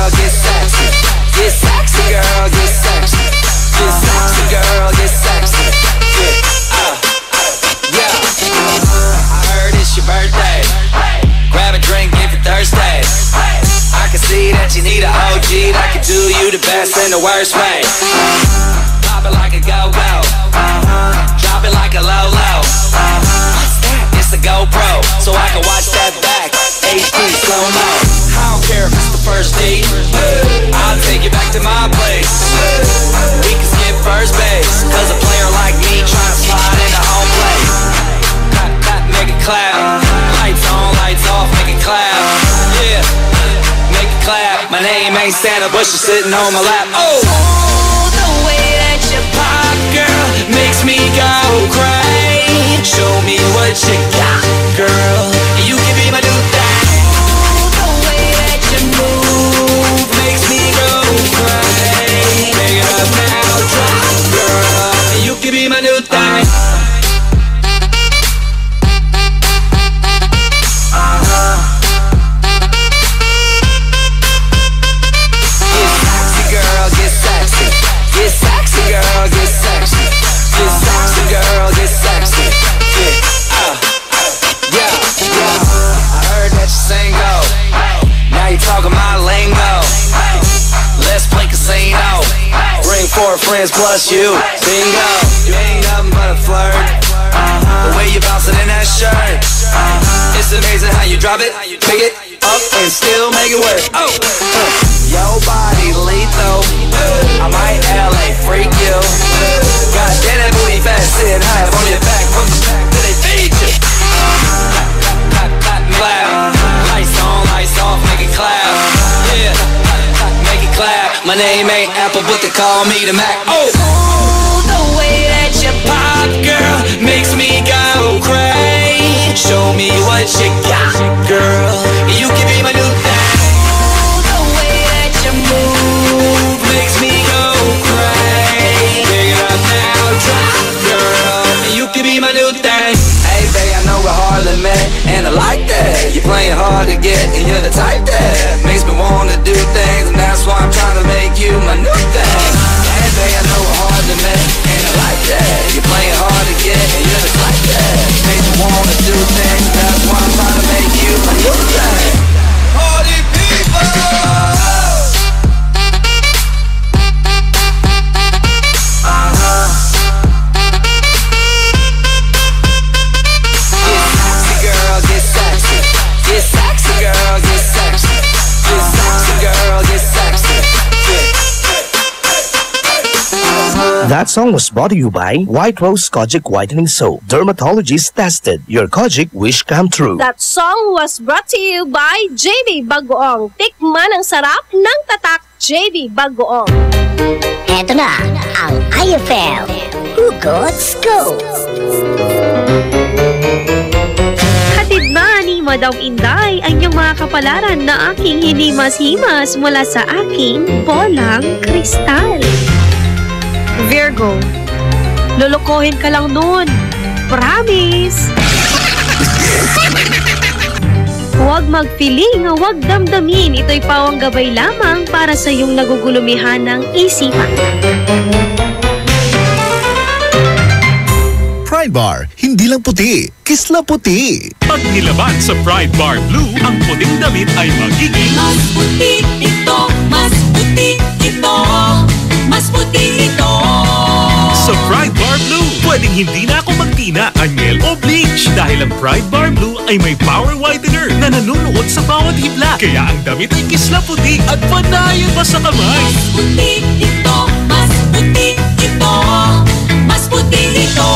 Get sexy, get sexy, girl, get sexy. Get sexy, girl, get sexy. Yeah. I heard it's your birthday. Grab a drink if you're thirsty. I can see that you need an OG that can do you the best and the worst way. Pop it like a go-go. Drop it like a low-low. What's that? It's a GoPro, so I can watch that back. HD slow-mo. I don't care if it's the first date. I'll take you back to my place. We can skip first base, cause a player like me trying to slide into home plate. Make it clap. Lights on, lights off, make it clap. Yeah, make it clap. My name ain't Santa, but you're sitting on my lap. Oh, the way that you pop, girl, makes me go crazy. Show me what you got, girl. You can be my new thing. The way that you move makes me go crazy. Pick it up now, drop, girl. You can be my new thing. Get sexy, get sexy, girl, get sexy. Get sexy, girl, get sexy. Yeah. I heard that you single. Now you talking my lingo. Let's play casino. Bring 4 friends plus you. Bingo. You ain't nothing but a flirt. The way you bouncing in that shirt. It's amazing how you drop it, pick it up, and still make it work. Oh. Your body lethal. I might LA freak you. God damn that booty fat, sitting high up on your back. From the back till they feed you. Clap. Lights on, lights off, make it clap. Yeah, make it clap. My name ain't Apple, but they call me the Mac. Oh, the way that you pop, girl, makes me go crazy. Show me what you got, girl. You can be my new thing. The way that you move makes me go crazy. Pick it up now, drop, girl. You can be my new thing. Hey, babe, I know we're hardly met. hard to get, and you're the type that makes me wanna do things, and that's why I'm trying to make you my new thing. And babe, I know we're hard to make, and I like that. You're playing hard to get, and you're the type that makes me wanna do things, and that's why I'm trying to make you my new thing. Party people! That song was brought to you by White Rose Kojic Whitening Soap. Dermatologist tested. Your Kojic wish come true. That song was brought to you by JB Bagoong. Tikman ang sarap ng tatak JB Bagoong. Eto na ang IFL Hugot Scoop. Hatid na ni Madam Inday ang iyong mga kapalaran na aking hinimas-himas mula sa aking bolang kristal. Virgo, lulukohin ka lang nun. Promise! Huwag magpiling, huwag damdamin. Ito'y pawang gabay lamang para sa iyong nagugulumihan ng isipan. Pride Bar, hindi lang puti, kisla puti. Pag nilaban sa Pride Bar Blue, ang puting damit ay magiging mas puti ito, mas puti ito, mas puti ito. Sa Pride Bar Blue, pwedeng hindi na ako magtina, anyel o bleach dahil ang Pride Bar Blue ay may power whitener na nanunuot sa bawat hibla. Kaya ang damit ay kisla puti at panayan pa sa kamay. Mas puti ito, mas puti ito, mas puti ito.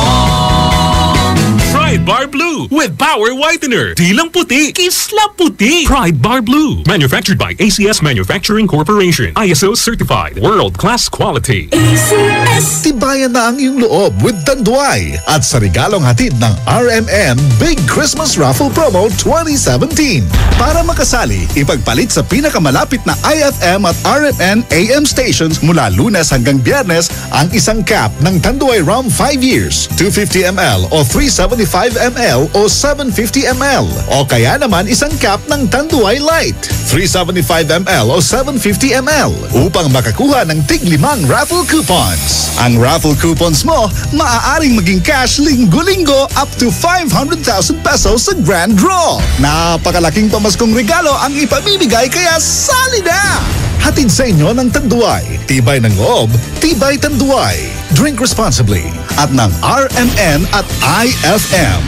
Pride Bar Blue with power whitener. Di lang puti, kisla puti. Pride Bar Blue. Manufactured by ACS Manufacturing Corporation. ISO certified. World-class quality. ACS. Tibayan na ang iyong loob with Tanduay. At sa regalong hatid ng RMN Big Christmas Raffle Promo 2017. Para makasali, ipagpalit sa pinakamalapit na IFM at RMN AM stations mula Lunes hanggang Biyernes ang isang cap ng Tanduay Rum 5 years, 250 ml o 375 ml o 750 ml. O kaya naman isang cap ng Tanduay Light, 375 ml o 750 ml upang makakuha ng tig-5 raffle coupons. Ang raffle coupons mo, maaaring maging cash linggo-linggo up to 500,000 pesos sa grand draw. Napakalaking pamaskong regalo ang ipamimigay kaya sali na! Hatid sa inyo ng Tanduay. Tibay ng loob, tibay Tanduay. Drink responsibly at ng RMN at IFM.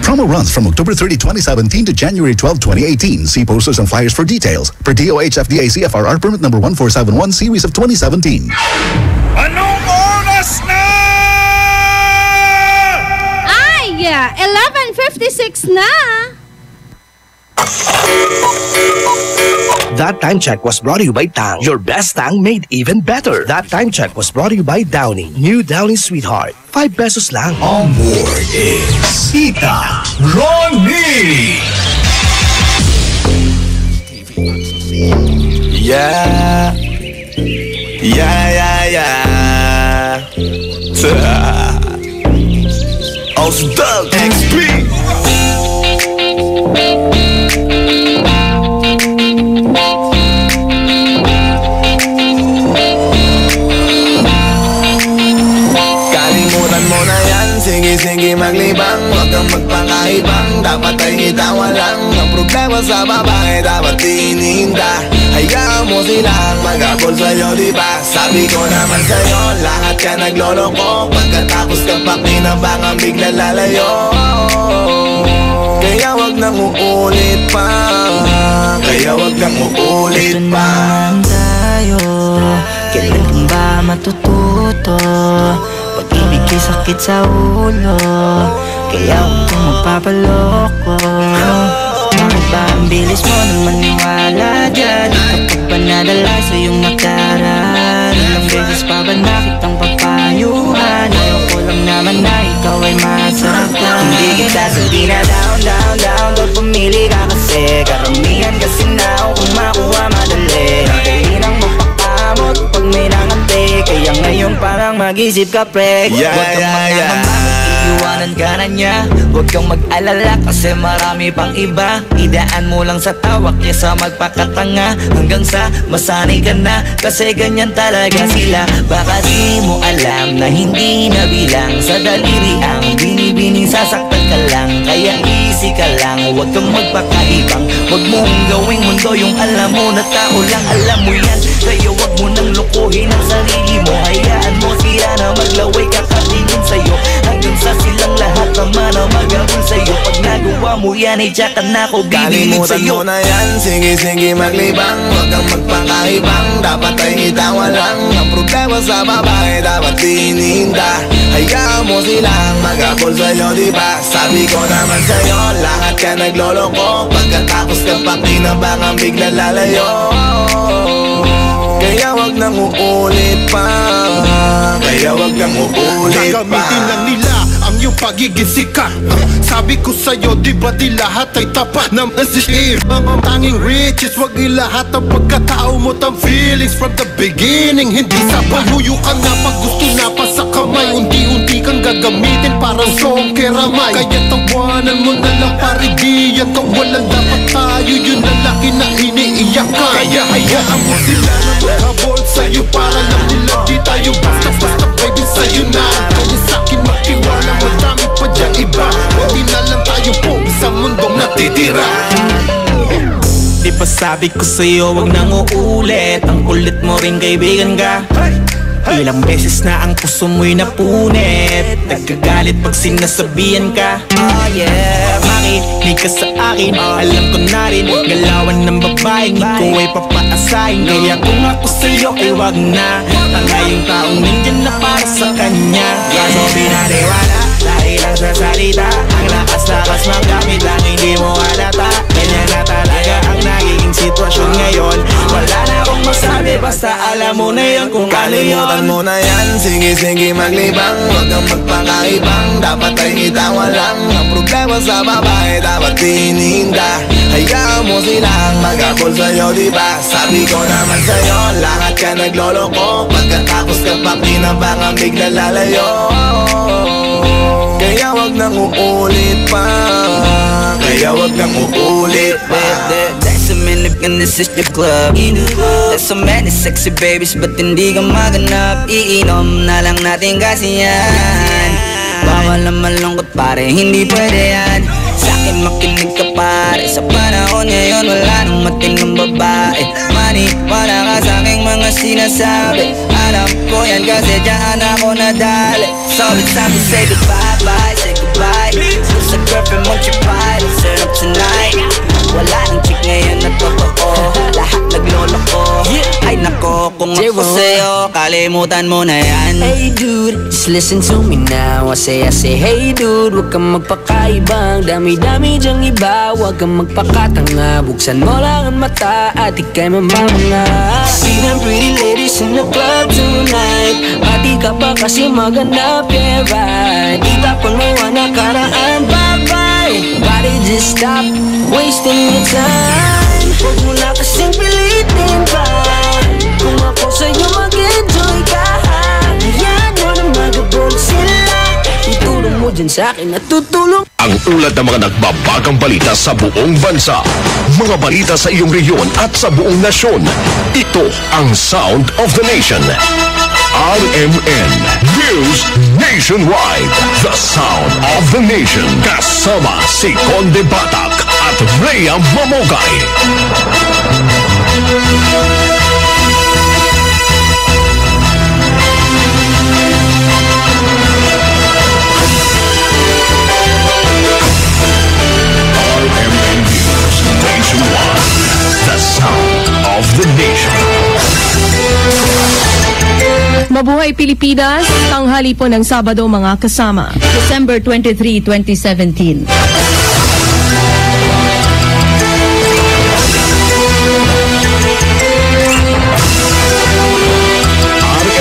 Promo runs from October 30, 2017 to January 12, 2018. See posters and flyers for details. Per DOH FDA CFRR permit number 1471 series of 2017. Anong oras na? Ay, 11:56 na. That time check was brought to you by Tang. Your best Tang made even better. That time check was brought to you by Downy. New Downy Sweetheart. 5 pesos lang. On board is Tita Ronnie. Yeah. Doug XP. Sige maglibang, huwag kang magpakaibang. Dapat ay itawa lang. Ang problema sa babae dapat tininda. Hayaan mo silang mag-abol sa'yo, diba? Sabi ko naman sa'yo, lahat ka nagloloko. Pagkatapos ka pa kinabangan, bigla lalayo. Kaya wag nang uulit pa. Kaya wag nang uulit pa. Tayo, kailan ba matututo? Pag-ibig kay sakit sa ulo, kaya huwag kang magpapaloko. Bakit ba ang bilis mo nang maniwala dyan? Kapag ba nadala sa iyong nakaraan? Ilang beses pa ba nakitang pagpayuhan? Ayoko lang naman na ikaw ay masaktan. Hindi kita sabi na down, down, down. Pag pumili ka kasi, karamihan kasi na kung makuha madali. Hintayin ang magpakamot pag may nangante. Kaya ngayon parang mag-isip ka pre. Yeah. iwanan ka na niya. Huwag kang mag-alala kasi marami pang iba. Idaan mo lang sa tawak niya sa magpakatanga, hanggang sa masanay ka na, kasi ganyan talaga sila. Baka di mo alam na hindi na bilang sa daliri ang binibining sasaktan ka lang. Kaya easy ka lang, huwag kang magpakaibang. Huwag mong gawing mundo yung alam mo na tao lang alam mo yan. Kaya huwag mo nang lokohin ang sarili mo. Hayaan mo sila na maglaway kakatingin sa'yo, hanggang sa silang lahat naman na mag-abol sa'yo. Pag nagawa mo yan ay tsaka na ako bibigin sa'yo. Kalimutan mo na yan, sige maglibang. Huwag kang magpakaibang, dapat ay itawa lang. Ang problema sa babae dapat tininda. Hayaan mo silang mag-abol sa'yo, diba? Sabi ko naman sa'yo, lahat ka nagloloko. Pagkatapos ka pa kinabang ang bigla lalayo. Kaya wag nang uulit pa. Kaya wag nang uulit pa. Gagamitin lang nila ang iyong pagiging sikat. Sabi ko sa'yo, di ba di lahat ay tapat na masishare? Ang tanging riches, wag ilahat ang pagkatao mo tang feelings from the beginning. Hindi sapat, huyo ka na pag gusto na pa sa kamay. Unti-unti kang gagamitin parang song keramay. Kaya tawanan mo na lang paridiyan kung walang dapat tayo. Yun ang laki na iniiyak ka. Kaya hayaan mo sila na maghabol sa'yo, para lang nila di tayo basta-basta baby sa'yo na. Kaya sa'kin makiwala, madami pa dyan iba. Hindi na lang tayo po sa mundong natitira. Di ba sabi ko sa'yo, wag nang uulit. Ang kulit mo rin kaibigan ka. Ilang beses na ang puso mo'y napunit. Nagkagalit pag sinasabihan ka. Oh yeah, makinig ka sa akin. Alam ko na rin, galawan ng babaeng ikaw ay papaasahin. Kaya kung ako sa'yo ay wag na. Tanga yung taong nandyan na para sa kanya. Kaso binaliwala dahil lang sa salita. Ang lakas-lakas magamit lang hindi mo halata. Ganyan na talaga ang nagiging sitwasyon ngayon. Wala na akong masabi, basta alam mo na yun kung ano yun. Kalimutan mo na yan, sige maglibang. Huwag kang magpakaibang, dapat ay itawa lang. Ang problema sa babae dapat tininda. Hayaan mo silang mag-abol sa'yo, diba? Sabi ko naman sa'yo, lahat ka nagloloko. Pagkatapos ka pa kinabang ang bigla lalayo. Kaya wag nang uulit pa. Kaya wag nang uulit pa. There's so many and this is the club. There's so many sexy babies but hindi ka maganap. Iinom na lang natin kasi yan. Bawal na malungkot pare, hindi pwede yan. Sa'kin makinig ka pare, sa panahon ngayon wala nang matinong babae. Maniwala ka sa'king mga sinasabi. Alam ko yan kasi dyan ako nadali. So it's time to say goodbye, say goodbye. Who's a girlfriend, won't you buy? Let's turn up tonight. Wala nang chick ngayon na totoo. Lahat nagloloko. Ay nako, kung ako sa'yo, kalimutan mo na yan. Hey dude, just listen to me now. I say hey dude, huwag kang magpakaibang. Dami-dami dyang iba, huwag kang magpakatanga. Buksan mo lang ang mata at ika'y mamamanga. See them pretty ladies in the club tonight. Pati ka pa kasi maganap, yeah right. Itapon mo ang nakaraan, bye-bye. Body just stop wasting your time. Huwag mo na kasing pilitin pa. Kung ako sa'yo mag-enjoy ka, hayaan mo na mag-abol sila. Itulong mo dyan sa'kin at tutulong. Ang ulat ng mga nagbabagang balita sa buong bansa. Mga balita sa iyong rehiyon at sa buong nasyon. Ito ang Sound of the Nation. RMN News Nationwide. The Sound of the Nation. Kasama si Conde Batak at Rhea Mamogay. RMN News Nationwide. The Sound of the Nation. Mabuhay Pilipinas, tanghali po ng Sabado mga kasama. December 23, 2017.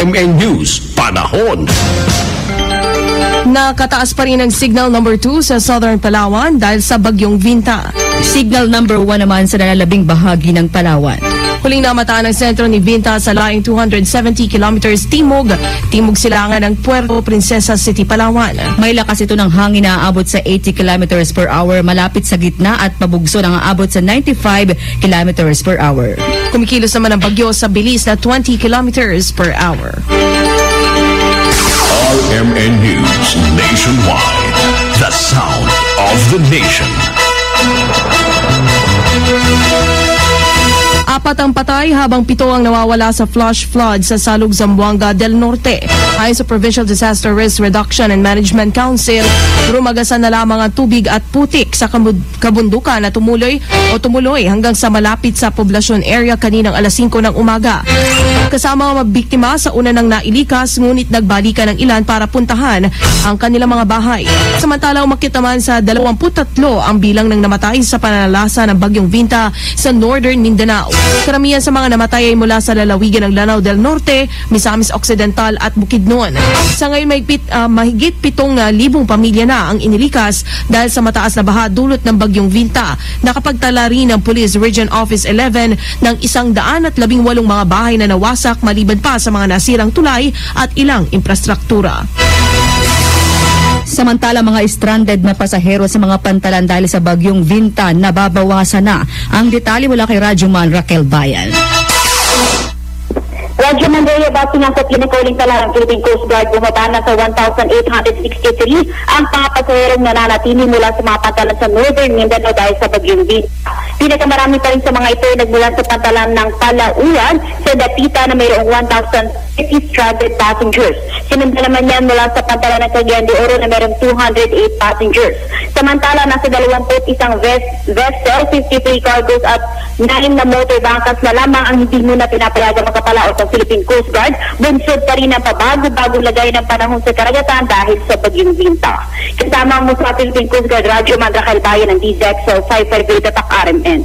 RMN News, panahon. Nakataas pa rin ang signal number 2 sa Southern Palawan dahil sa bagyong Vinta. Signal number 1 naman sa nalalabing bahagi ng Palawan. Huling namataan ang sentro ni Vinta sa laing 270 kilometers timog silangan ng Puerto Princesa City, Palawan. May lakas ito ng hangin na aabot sa 80 kilometers per hour malapit sa gitna at pabugso na aabot sa 95 kilometers per hour. Kumikilos naman ang bagyo sa bilis na 20 kilometers per hour. RMN News Nationwide. The sound of the nation. 4 ang patay habang 7 ang nawawala sa flash flood sa Salug, Zamboanga del Norte. Ayon sa Provincial Disaster Risk Reduction and Management Council, rumagasan na lamang ang tubig at putik sa kabundukan na tumuloy hanggang sa malapit sa poblasyon area kaninang alas 5 ng umaga. Kasama ang mabiktima sa una ng nailikas, ngunit nagbalikan ng ilan para puntahan ang kanilang mga bahay. Samantala, umakyat naman sa 23 ang bilang ng namatay sa pananalasa ng Bagyong Vinta sa Northern Mindanao. Karamihan sa mga namatay ay mula sa lalawigan ng Lanao del Norte, Misamis Occidental at Bukidnon. Sa ngayon, mahigit 7,000 pamilya na ang inilikas dahil sa mataas na baha dulot ng Bagyong Vinta. Nakapagtala rin ng Police Region Office 11 ng 118 mga bahay na nawasak maliban pa sa mga nasirang tulay at ilang infrastruktura. Samantala, mga stranded na pasahero sa mga pantalan dahil sa Bagyong Vinta nababawasan na. Ang detalye mula kay Radyoman Raquel Bayan. Radyo Mandaya, base nga sa pinakaling tala ng Philippine Coast Guard, bumaba na sa 1,863 ang mga pasaherong nananatili mula sa mga pantalan sa Northern Mindanao dahil sa Bagyong Vinta. Pinakamarami pa rin sa mga ito ay nagmula sa pantalan ng Palauan sa Dapita na mayroong 1,050 stranded passengers. Sinundan naman yan mula sa pantalan ng Cagayan de Oro na mayroong 208 passengers. Samantala, nasa 21 vessel, 53 cargoes at 9 na motor bunkers na lamang ang hindi muna pinapayagan makapalaot ng Philippine Coast Guard. Bunsod pa rin ang pabago-bagong lagay ng panahon sa karagatan dahil sa Bagyong Vinta. Kasama mo sa Philippine Coast Guard, Radyo Mandrakal Bayan ng DZXL 558 at RMN.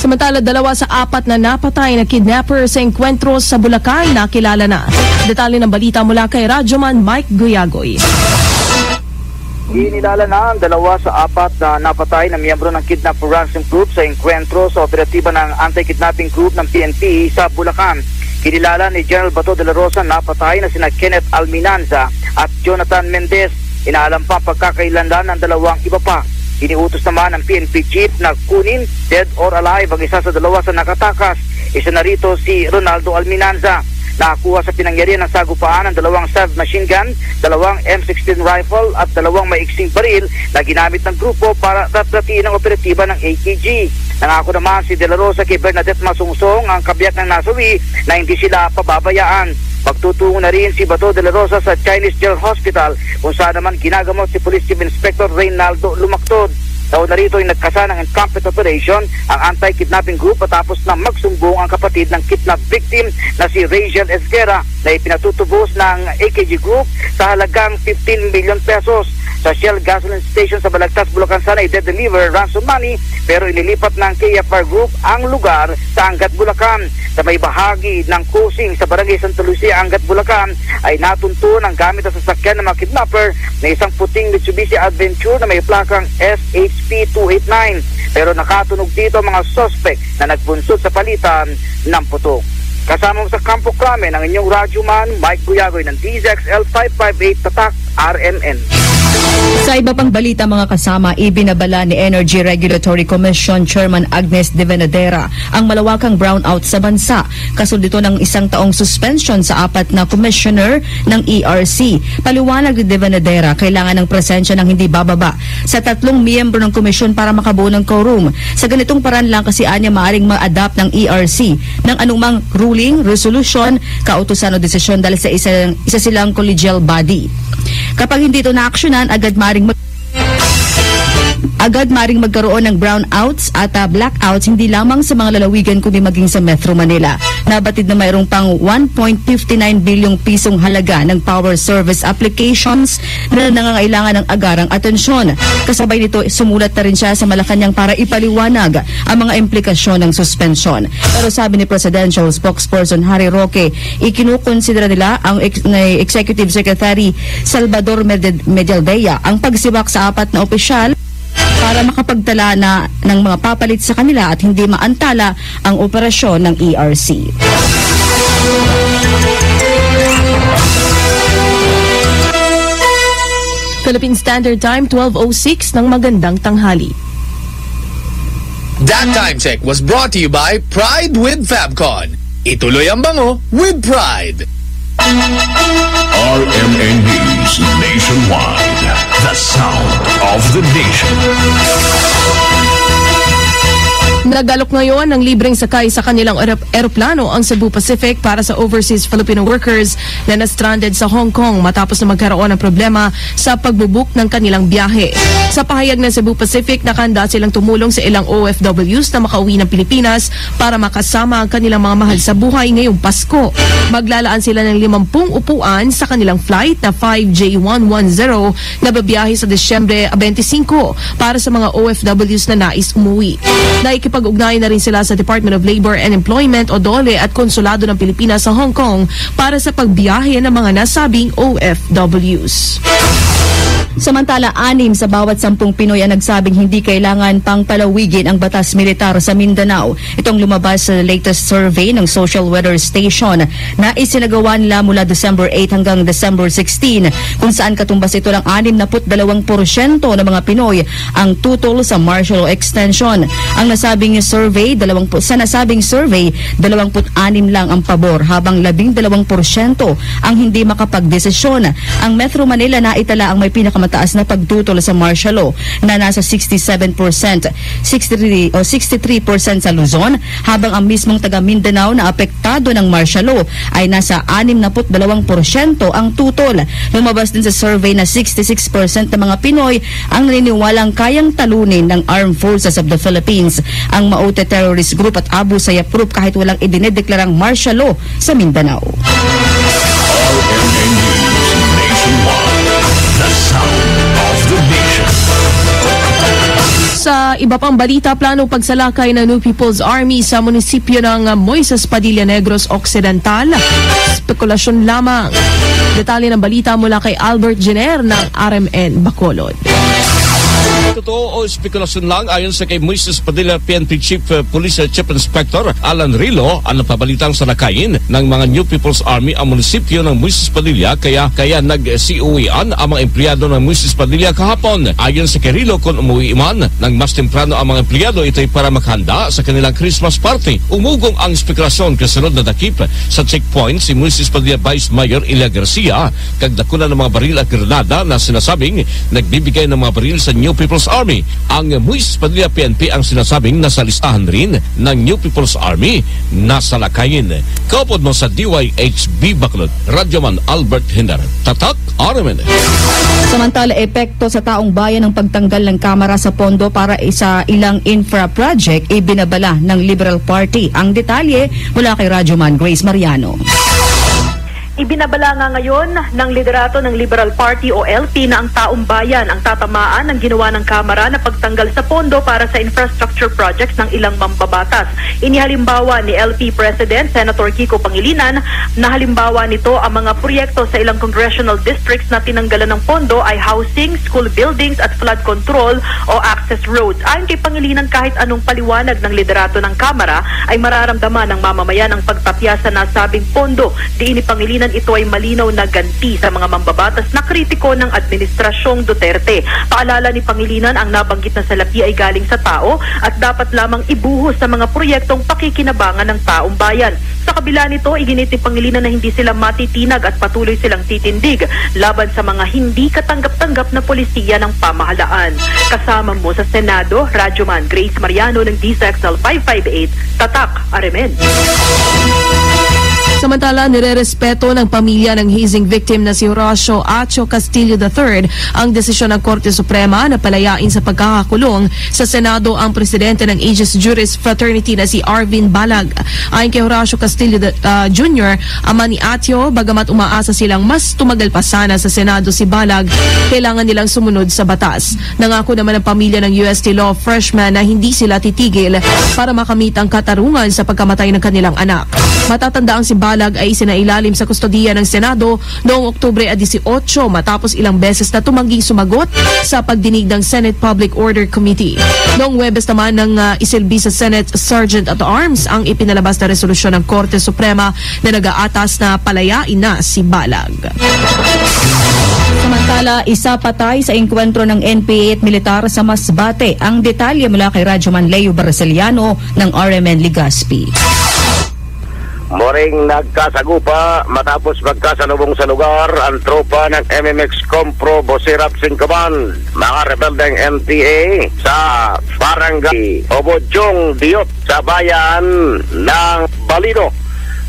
Samantala, 2 sa 4 na napatay na kidnapper sa enkwentro sa Bulacan na kilala na. Detalye ng balita mula kay Radyoman Mike Guyagoy. Inilala na ang 2 sa 4 na napatay na miyembro ng Kidnap for Ransom Group sa enkwentro sa operatiba ng Anti-Kidnapping Group ng PNP sa Bulacan. Kinilala ni General Bato de la Rosa na napatay na sina Kenneth Alminanza at Jonathan Mendez. Inaalam pa pagkakailanlan ng 2 iba pa. Iniutos naman ng PNP Chief na kunin dead or alive ang isa sa 2 sa nakatakas. Isa na rito si Ronaldo Alminanza. Nakakuha sa pinangyarihan ng sagupaan ng 2 submachine gun, 2 M16 rifle at 2 maiksing baril na ginamit ng grupo para ratratiin ang operatiba ng AKG. Nangako naman si De La Rosa kay Bernadette Masungsong ang kabiyak ng nasawi na hindi sila pababayaan. Magtutungo na rin si Bato de la Rosa sa Chinese General Hospital kung saan naman ginagamot si Police Chief Inspector Reynaldo Lumaktod. Taon na rito ay nagkasa ng encampment operation ang anti-kidnapping group patapos na magsumbong ang kapatid ng kidnap victim na si Rachel Esguera na ipinatutubos ng AKG group sa halagang 15 million pesos. Sa Shell gasoline station sa Balagtas, Bulacan sana i-deliver ransom money pero inilipat ng KFR Group ang lugar sa Angat, Bulacan. Sa may bahagi ng Kusing sa Barangay Santa Lucia, Angat, Bulacan ay natunto ng gamit at sasakyan ng mga kidnapper na isang puting Mitsubishi Adventure na may plakang SHP-289 pero nakatunog dito mga suspect na nagbunsod sa palitan ng putok. Kasama mo sa Campo Crame ng inyong radyoman Mike Guyagoy ng DZXL 558 Tatak RMN. Sa iba pang balita, mga kasama, ibinabala ni Energy Regulatory Commission Chairman Agnes de Venadera ang malawakang brownout sa bansa. Kasunod dito ng 1 taong suspension sa 4 na commissioner ng ERC. Paliwanag ni de Venadera, kailangan ng presensya ng hindi bababa sa 3 miyembro ng komisyon para makabuo ng quorum. Sa ganitong paraan lang kasi anya maaring ma-adapt ng ERC ng anumang ruling, resolution, kautusan o desisyon dahil sa isa silang collegial body. Kapag hindi ito na-actionan, agad maring magkaroon ng brownouts at blackouts hindi lamang sa mga lalawigan kundi maging sa Metro Manila. Nabatid na mayroong pang 1.59 bilyong pisong halaga ng power service applications na nangangailangan ng agarang atensyon. Kasabay nito, sumulat na rin siya sa Malacanang para ipaliwanag ang mga implikasyon ng suspension. Pero sabi ni Presidential Spokesperson Harry Roque, ikinukonsidera nila ang Executive Secretary Salvador Medialdea ang pagsibak sa 4 na opisyal para makapagtala na ng mga papalit sa kanila at hindi maantala ang operasyon ng ERC. Philippine Standard Time, 12:06 ng magandang tanghali. That time check was brought to you by Pride with Fabcon. Ituloy ang bango with Pride. RMN News Nationwide. The sound of the nation. Nagalok ngayon ng libreng sakay sa kanilang eroplano ang Cebu Pacific para sa overseas Filipino workers na na-stranded sa Hong Kong matapos na magkaroon ng problema sa pagbubuk ng kanilang biyahe. Sa pahayag ng Cebu Pacific, nakahanda silang tumulong sa ilang OFWs na makauwi ng Pilipinas para makasama ang kanilang mga mahal sa buhay ngayong Pasko. Maglalaan sila ng 50 upuan sa kanilang flight na 5J110 na babiyahe sa Disyembre 25 para sa mga OFWs na nais umuwi. Nakikipag-ugnayan na rin sila sa Department of Labor and Employment o DOLE at Konsulado ng Pilipinas sa Hong Kong para sa pagbiyahe ng mga nasabing OFWs. Samantala, 6 sa bawat 10 Pinoy ang nagsabing hindi kailangan pang palawigin ang batas militar sa Mindanao. Itong lumabas sa latest survey ng Social Weather Station na isinagawa nila mula December 8 hanggang December 16, kung saan katumbas ito ng 62% ng mga Pinoy ang tutol sa martial law extension. Ang nasabing survey, 26 lang ang pabor, habang 12% ang hindi makapagdesisyon. Ang Metro Manila na itala ang may pinakamataas na pagtutol sa martial law na nasa 67%, 63% sa Luzon, habang ang mismong taga Mindanao na apektado ng martial law ay nasa 62% ang tutol. Lumabas din sa survey na 66% ng mga Pinoy ang naniniwalang kayang talunin ng Armed Forces of the Philippines ang Maote Terrorist Group at Abu Sayyaf Group kahit walang idinedeklarang martial law sa Mindanao. RMN News Nationwide. The sound of the nation. Sa iba pang balita, plano pagsalakay ng New People's Army sa munisipyo ng Moises Padilla Negros Occidental. Spekulasyon lamang. Detalye ng balita mula kay Albert Jenner ng RMN Bacolod. Totoo o spekulasyon lang ayon sa kay Moises Padilla PNP Chief Police Chief Inspector Alan Rilo, ang napabalitang salakayin ng mga New People's Army ang munisipyo ng Moises Padilla kaya nag-COE-an ang mga empleyado ng Moises Padilla kahapon. Ayon sa kay Rilo, kung umuwi man ng mas temprano ang mga empleyado, ito'y para maghanda sa kanilang Christmas party. Umugong ang spekulasyon kasunod na dakip sa checkpoint si Moises Padilla Vice Mayor Ilia Garcia kagdakunan ng mga baril at granada na sinasabing nagbibigay ng mga baril sa New People's Army. Ang Moises Padilla PNP ang sinasabing nasa listahan rin ng New People's Army na salakayin. Kaupod mo sa DYHB Bacolod, Radyoman Albert Hinder. Tatak, RMN. Samantala, epekto sa taong bayan ng pagtanggal ng kamera sa pondo para sa ilang infra project ibinabala ng Liberal Party. Ang detalye mula kay Radyoman Grace Mariano. Ibinabala nga ngayon ng liderato ng Liberal Party o LP na ang taong bayan ang tatamaan ng ginawa ng Kamara na pagtanggal sa pondo para sa infrastructure projects ng ilang mambabatas. Inihalimbawa ni LP President Senator Kiko Pangilinan na halimbawa nito ang mga proyekto sa ilang congressional districts na tinanggalan ng pondo ay housing, school buildings at flood control o access roads. Ayon kay Pangilinan, kahit anong paliwanag ng liderato ng Kamara ay mararamdaman ng mamamayan ang pagtapya sa nasabing pondo. Diin ni Pangilinan ito ay malinaw na ganti sa mga mambabatas na kritiko ng Administrasyong Duterte. Paalala ni Pangilinan, ang nabanggit na salapi ay galing sa tao at dapat lamang ibuhos sa mga proyektong pakikinabangan ng taong bayan. Sa kabila nito, iginit ni Pangilinan na hindi sila matitinag at patuloy silang titindig laban sa mga hindi katanggap-tanggap na polisiya ng pamahalaan. Kasama mo sa Senado, Radyoman Grace Mariano ng DSXL 558, Tatak, RMN. Samantala, nirerespeto ng pamilya ng hazing victim na si Horacio Acho Castillo III ang desisyon ng Korte Suprema na palayain sa pagkakakulong sa Senado ang presidente ng Aegis Juris Fraternity na si Arvin Balag. Ayon kay Horacio Castillo Jr., ama ni Acho, bagamat umaasa silang mas tumagal pa sana sa Senado si Balag, kailangan nilang sumunod sa batas. Nangako naman ang pamilya ng UST Law freshman na hindi sila titigil para makamit ang katarungan sa pagkamatay ng kanilang anak. Matatanda ang si Balag Balag ay isinailalim sa kustodiya ng Senado noong Oktubre 18 matapos ilang beses na tumangging sumagot sa pagdinig ng Senate Public Order Committee. Noong Huwebes naman ng isilbi sa Senate Sergeant at Arms ang ipinalabas na resolusyon ng Korte Suprema na nag-aatas na palayain na si Balag. Samantala, isa patay sa engkwentro ng NPA at militar sa Masbate. Ang detalye mula kay Radyoman Leo Barceliano ng RMN Legazpi. Moring nagkasagupa matapos magkasalubong sa lugar ang tropa ng MMX Compro Bosirap Singkaban, mga rebeldeng NPA sa Barangay Obodyong Diot sa bayan ng Balido,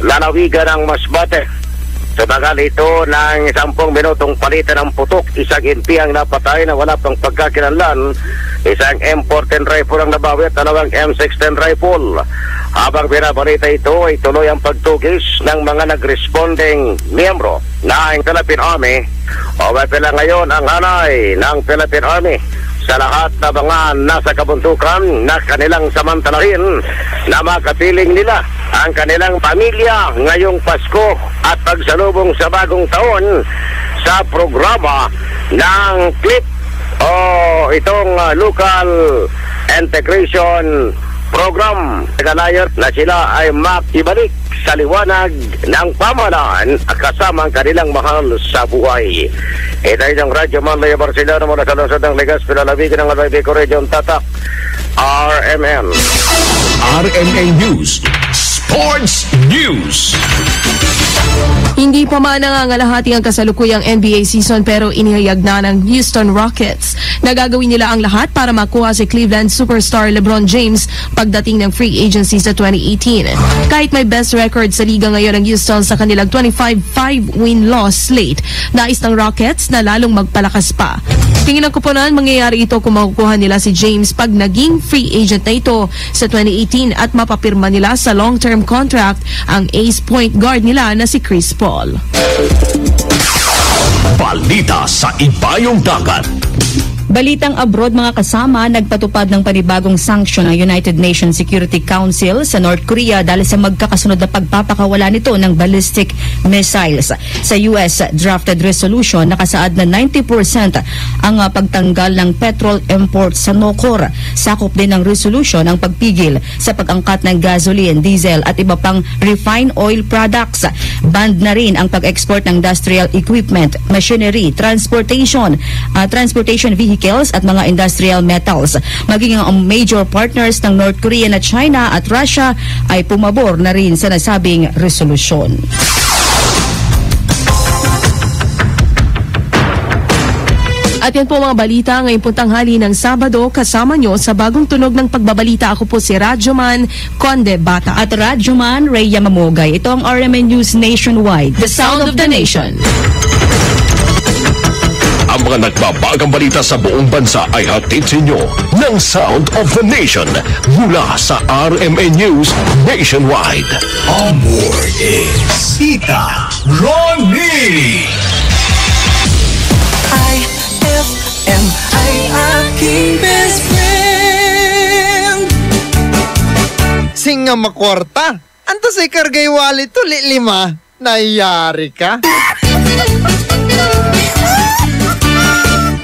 lalawigan ng Masbate. Sa tagal ito ng 10 minutong palitan ng putok, isang NP ang napatay na wala pang pagkakilanlan, isang M14 rifle ang nabawi at 2 M16 rifle. Habang binabalita ito ay tuloy ang pagtugis ng mga nag-responding miyembro ng Philippine Army. OWPL ngayon ang hanay ng Philippine Army sa lahat na mga nasa kabuntukan na kanilang samantalahin na makapiling nila ang kanilang pamilya ngayong Pasko at pagsalubong sa bagong taon sa programa ng CLIP o itong local integration program. Nagalayon na sila ay makibalik sa liwanag ng pamahalaan kasama ang kanilang mahal sa buhay. Ito ay ang Radyoman Leo Barceliano mula sa lungsod ng Legazpi, lalawigan ng Albay Region, Tatak, RMN. RMN News, Sports News. Hindi pa man nangangalahati ang kasalukuyang NBA season pero inihayag na ng Houston Rockets na gagawin nila ang lahat para makuha si Cleveland superstar LeBron James pagdating ng free agency sa 2018. Kahit may best record sa liga ngayon ng Houston sa kanilang 25-5 win-loss slate, nais ng Rockets na lalong magpalakas pa. Tingin ng kuponan, mangyayari ito kung makukuha nila si James pag naging free agent na ito sa 2018 at mapapirma nila sa long-term contract ang ace point guard nila na si Chris Paul. Balita sa Ibayong Dagat. Balitang abroad mga kasama, nagpatupad ng panibagong sanksyon ang United Nations Security Council sa North Korea dahil sa magkakasunod na pagpapakawala nito ng ballistic missiles. Sa US drafted resolution, nakasaad na 90% ang pagtanggal ng petrol imports sa Nokor. Sakop din ng resolution ang pagpigil sa pag-angkat ng gasoline, diesel at iba pang refined oil products. Banned na rin ang pag-export ng industrial equipment, machinery, transportation vehicles at mga industrial metals. Maging ang major partners ng North Korea na China at Russia ay pumabor na rin sa nasabing resolusyon. At yan po mga balita ngayong puntanghali ng Sabado, kasama nyo sa bagong tunog ng pagbabalita. Ako po si Radyoman Conde Bata at Radyoman Rhea Mamogay. Ito ang RMN News Nationwide, the sound of the nation. Ang mga nagbabagang balita sa buong bansa ay hatid sa inyo ng Sound of the Nation mula sa RMN News Nationwide. Amor is Tita Ronnie. IFM ay aking best friend. Singa makwarta. Anto sa ikargay wallet to, lima. Nayari ka?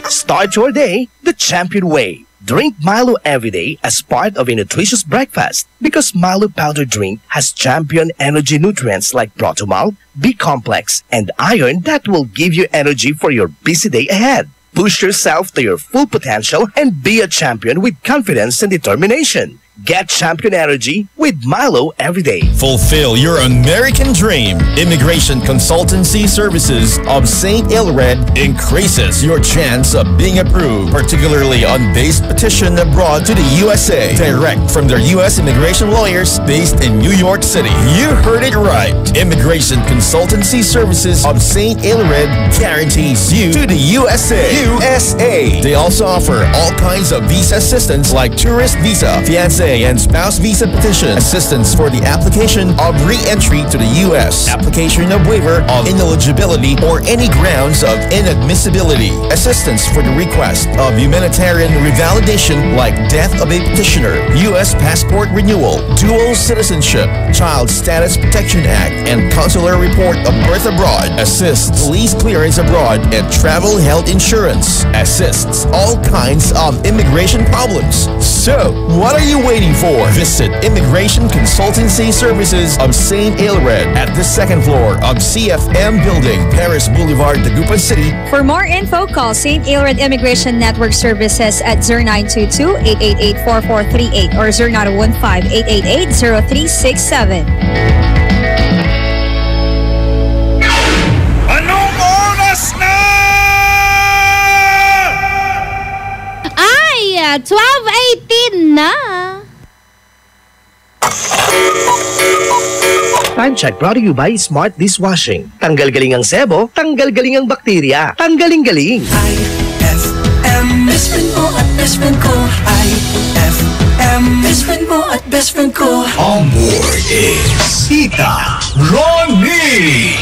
Start your day the champion way. Drink Milo every day as part of a nutritious breakfast because Milo powder drink has champion energy nutrients like Protomalt, B-complex, and iron that will give you energy for your busy day ahead. Push yourself to your full potential and be a champion with confidence and determination. Get champion energy with Milo every day. Fulfill your American dream. Immigration Consultancy Services of St. Ilred increases your chance of being approved, particularly on base petition abroad to the USA. Direct from their U.S. immigration lawyers based in New York City. You heard it right. Immigration Consultancy Services of St. Ilred guarantees you to the USA. They also offer all kinds of visa assistance like tourist visa, fiancé FMLA and spouse visa petition, assistance for the application of re-entry to the U.S., application of waiver of ineligibility or any grounds of inadmissibility, assistance for the request of humanitarian revalidation like death of a petitioner, U.S. passport renewal, dual citizenship, Child Status Protection Act, and consular report of birth abroad, assists police clearance abroad, and travel health insurance, assists all kinds of immigration problems. So, what are you waiting for? Visit Immigration Consultancy Services of St. Aelred at the second floor of CFM Building, Paris Boulevard, Dagupan City. For more info, call St. Aelred Immigration Network Services at 0922-888-4438 or 0915-888-0367. Anong oras na? Ay, 12:18 na. Time check brought to you by Smart Dishwashing. Tanggal galing ang sebo, tanggal galing ang bakterya. Tanggaling-galing. IFM, best friend mo at best friend ko. IFM, best friend mo at best friend ko. On board is Tita Ronnie.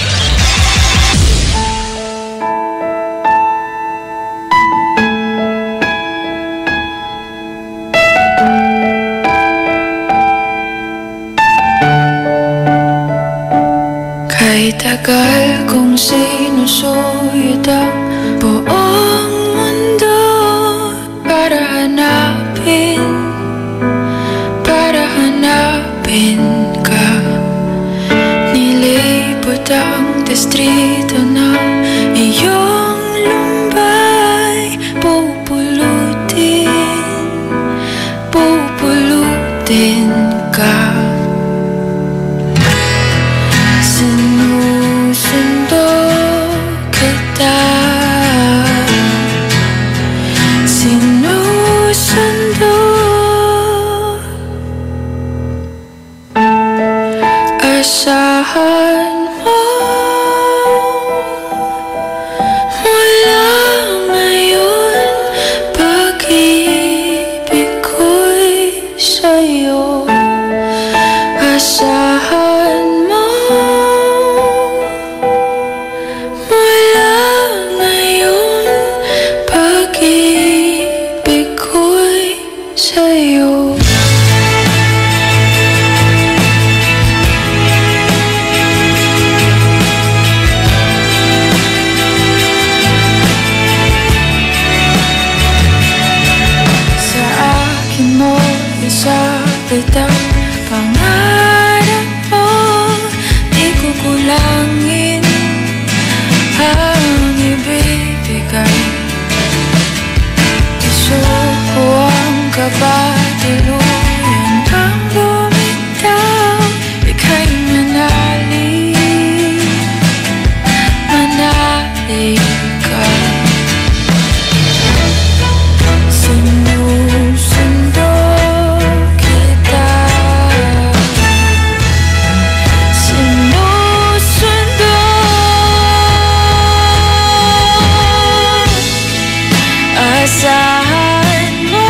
Kay tagal kong sinusuyod ang buong mundo para hanapin ka. Nilibot ang distrito ng iyong lumbay. Pupulutin ka. Sinusundo kita. Sinusundo. Asahan mo mula ngayon, pag-ibig ko'y sa'yo. Asahan mo mula ngayon, pag-ibig ko'y sa'yo. Sa akin mo isabit ang pangarap mo, di ko kulangin ang ibibigay. Isuko ang kabatuluyan ang bumitaw, ika'y manalig ka. Sinusundo kita. Sinusundo. Asahan mo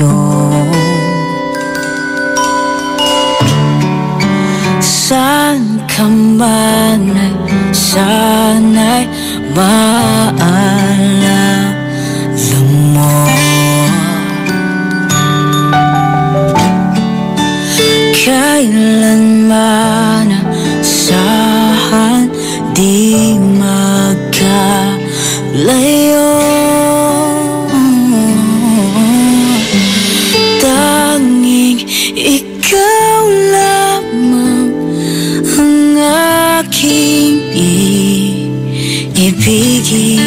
sa'yo. Saan ka man ay sana'y maalala mo. Kailanman asahan di magkalayo. Tanging ikaw lamang ang aking iibigin.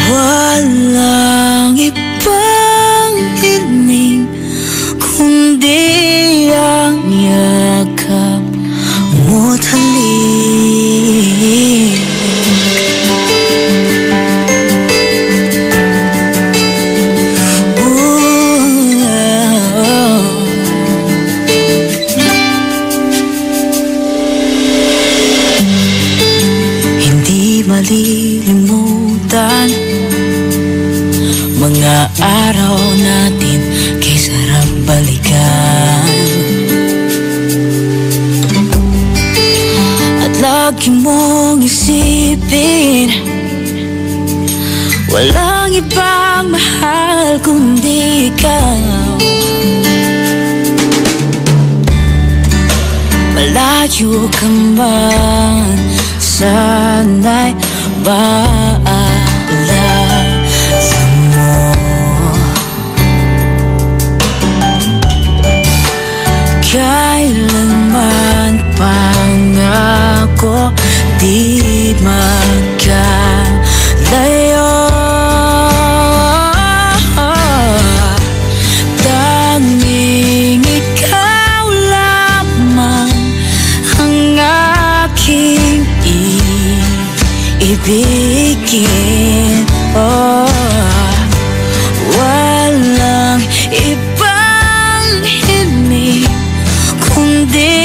Walang ibang hiling kundi ang yakap mo't halik. Hindi malilimutan mga araw natin kay sarap balikan. At lagi mong isipin, walang ibang mahal kundi ikaw. Malayo ka man, sana'y maalala mo. Kailanman pangako di magkalayo. Tanging ikaw lamang ang aking ibigin. Oh, walang ibang hiling kundi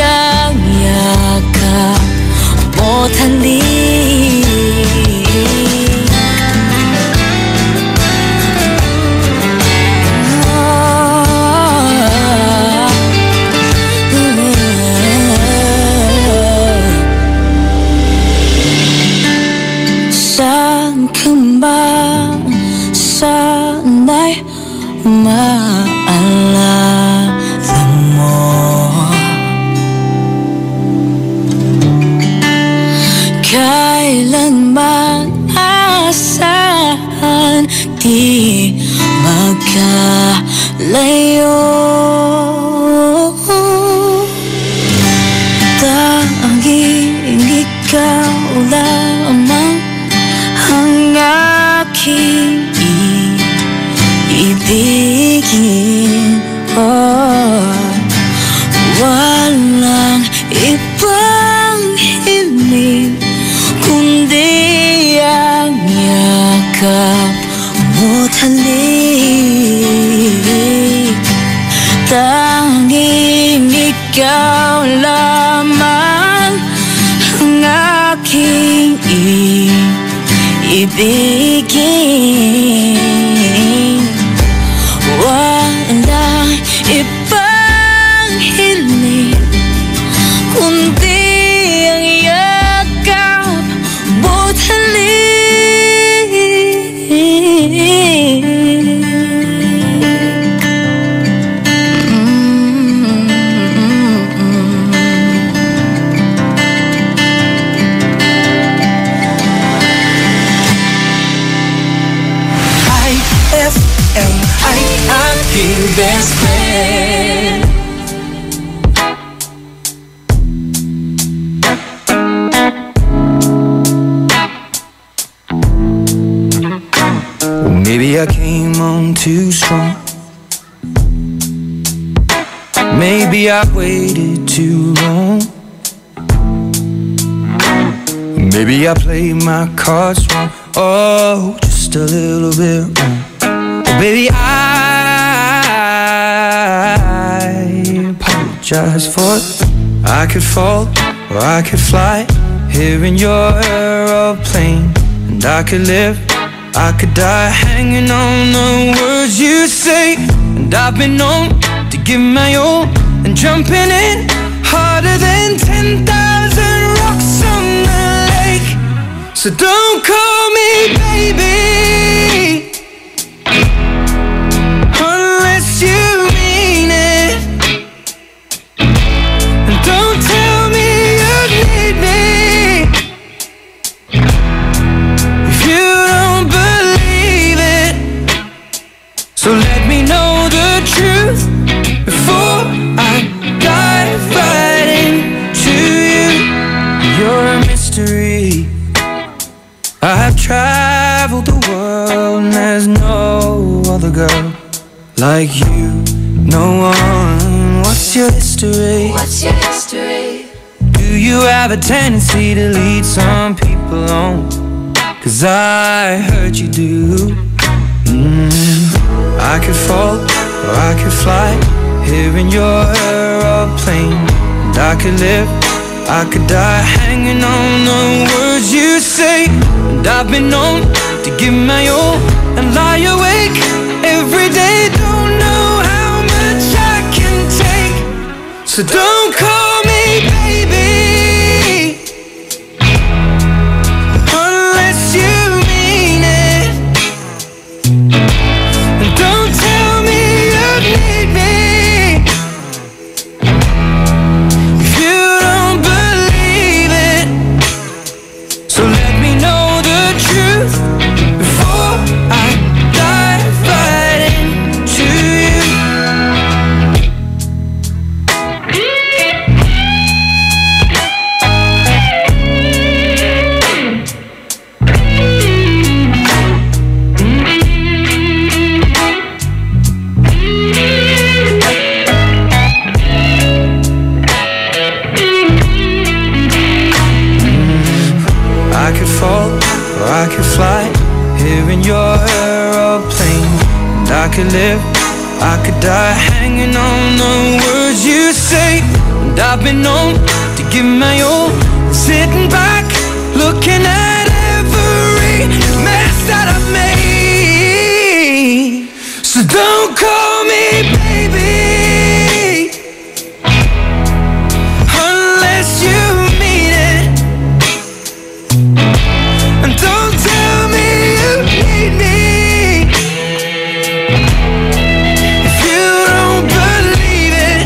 ang yakap mo't halik. Saan ka ba, sana'y maalala mo. Kailanman asahan di magkalayo. Tanging ikaw lamang ang aking ibigin. Oh, walang ibang hiling kundi ang yakap mo't halik. Tanging ikaw lamang ang aking ibigin. Walang ibang hiling kundi ang yakap mo't halik. IFM ay aking best friend. Well, maybe I came on too strong. Maybe I waited too long. Maybe I played my cards wrong. Oh, just a little bit wrong. Oh, baby, I apologize for it. I could fall or I could fly here in your aeroplane, and I could live I could die hanging on the words you say. And I've been known to give my all and jumping in harder than 10,000 rocks on the lake. So don't call me baby unless you mean it. And don't tell me you need me if you don't believe it. So let me know the truth before I dive right into you. You're a mystery. I've traveled the world and there's no other girl like you. No one. What's your history? What's your history? Do you have a tendency to lead some people on? 'Cause I heard you do. I could fall or I could fly here in your aeroplane. And I could live, I could die hanging on the words you say. And I've been known to give my all and lie awake every day. Don't know how much I can take. So don't call me baby unless you mean it. And don't tell me you need me if you don't believe it. So let me know the truth before I dive right into you. I could fall or I could fly here in your aeroplane. And I could live, I could die hanging on the words you say. And I've been known to give my all, sitting back, looking at every mess that I've made. So don't call me baby unless you mean it. And don't tell me you need me if you don't believe it.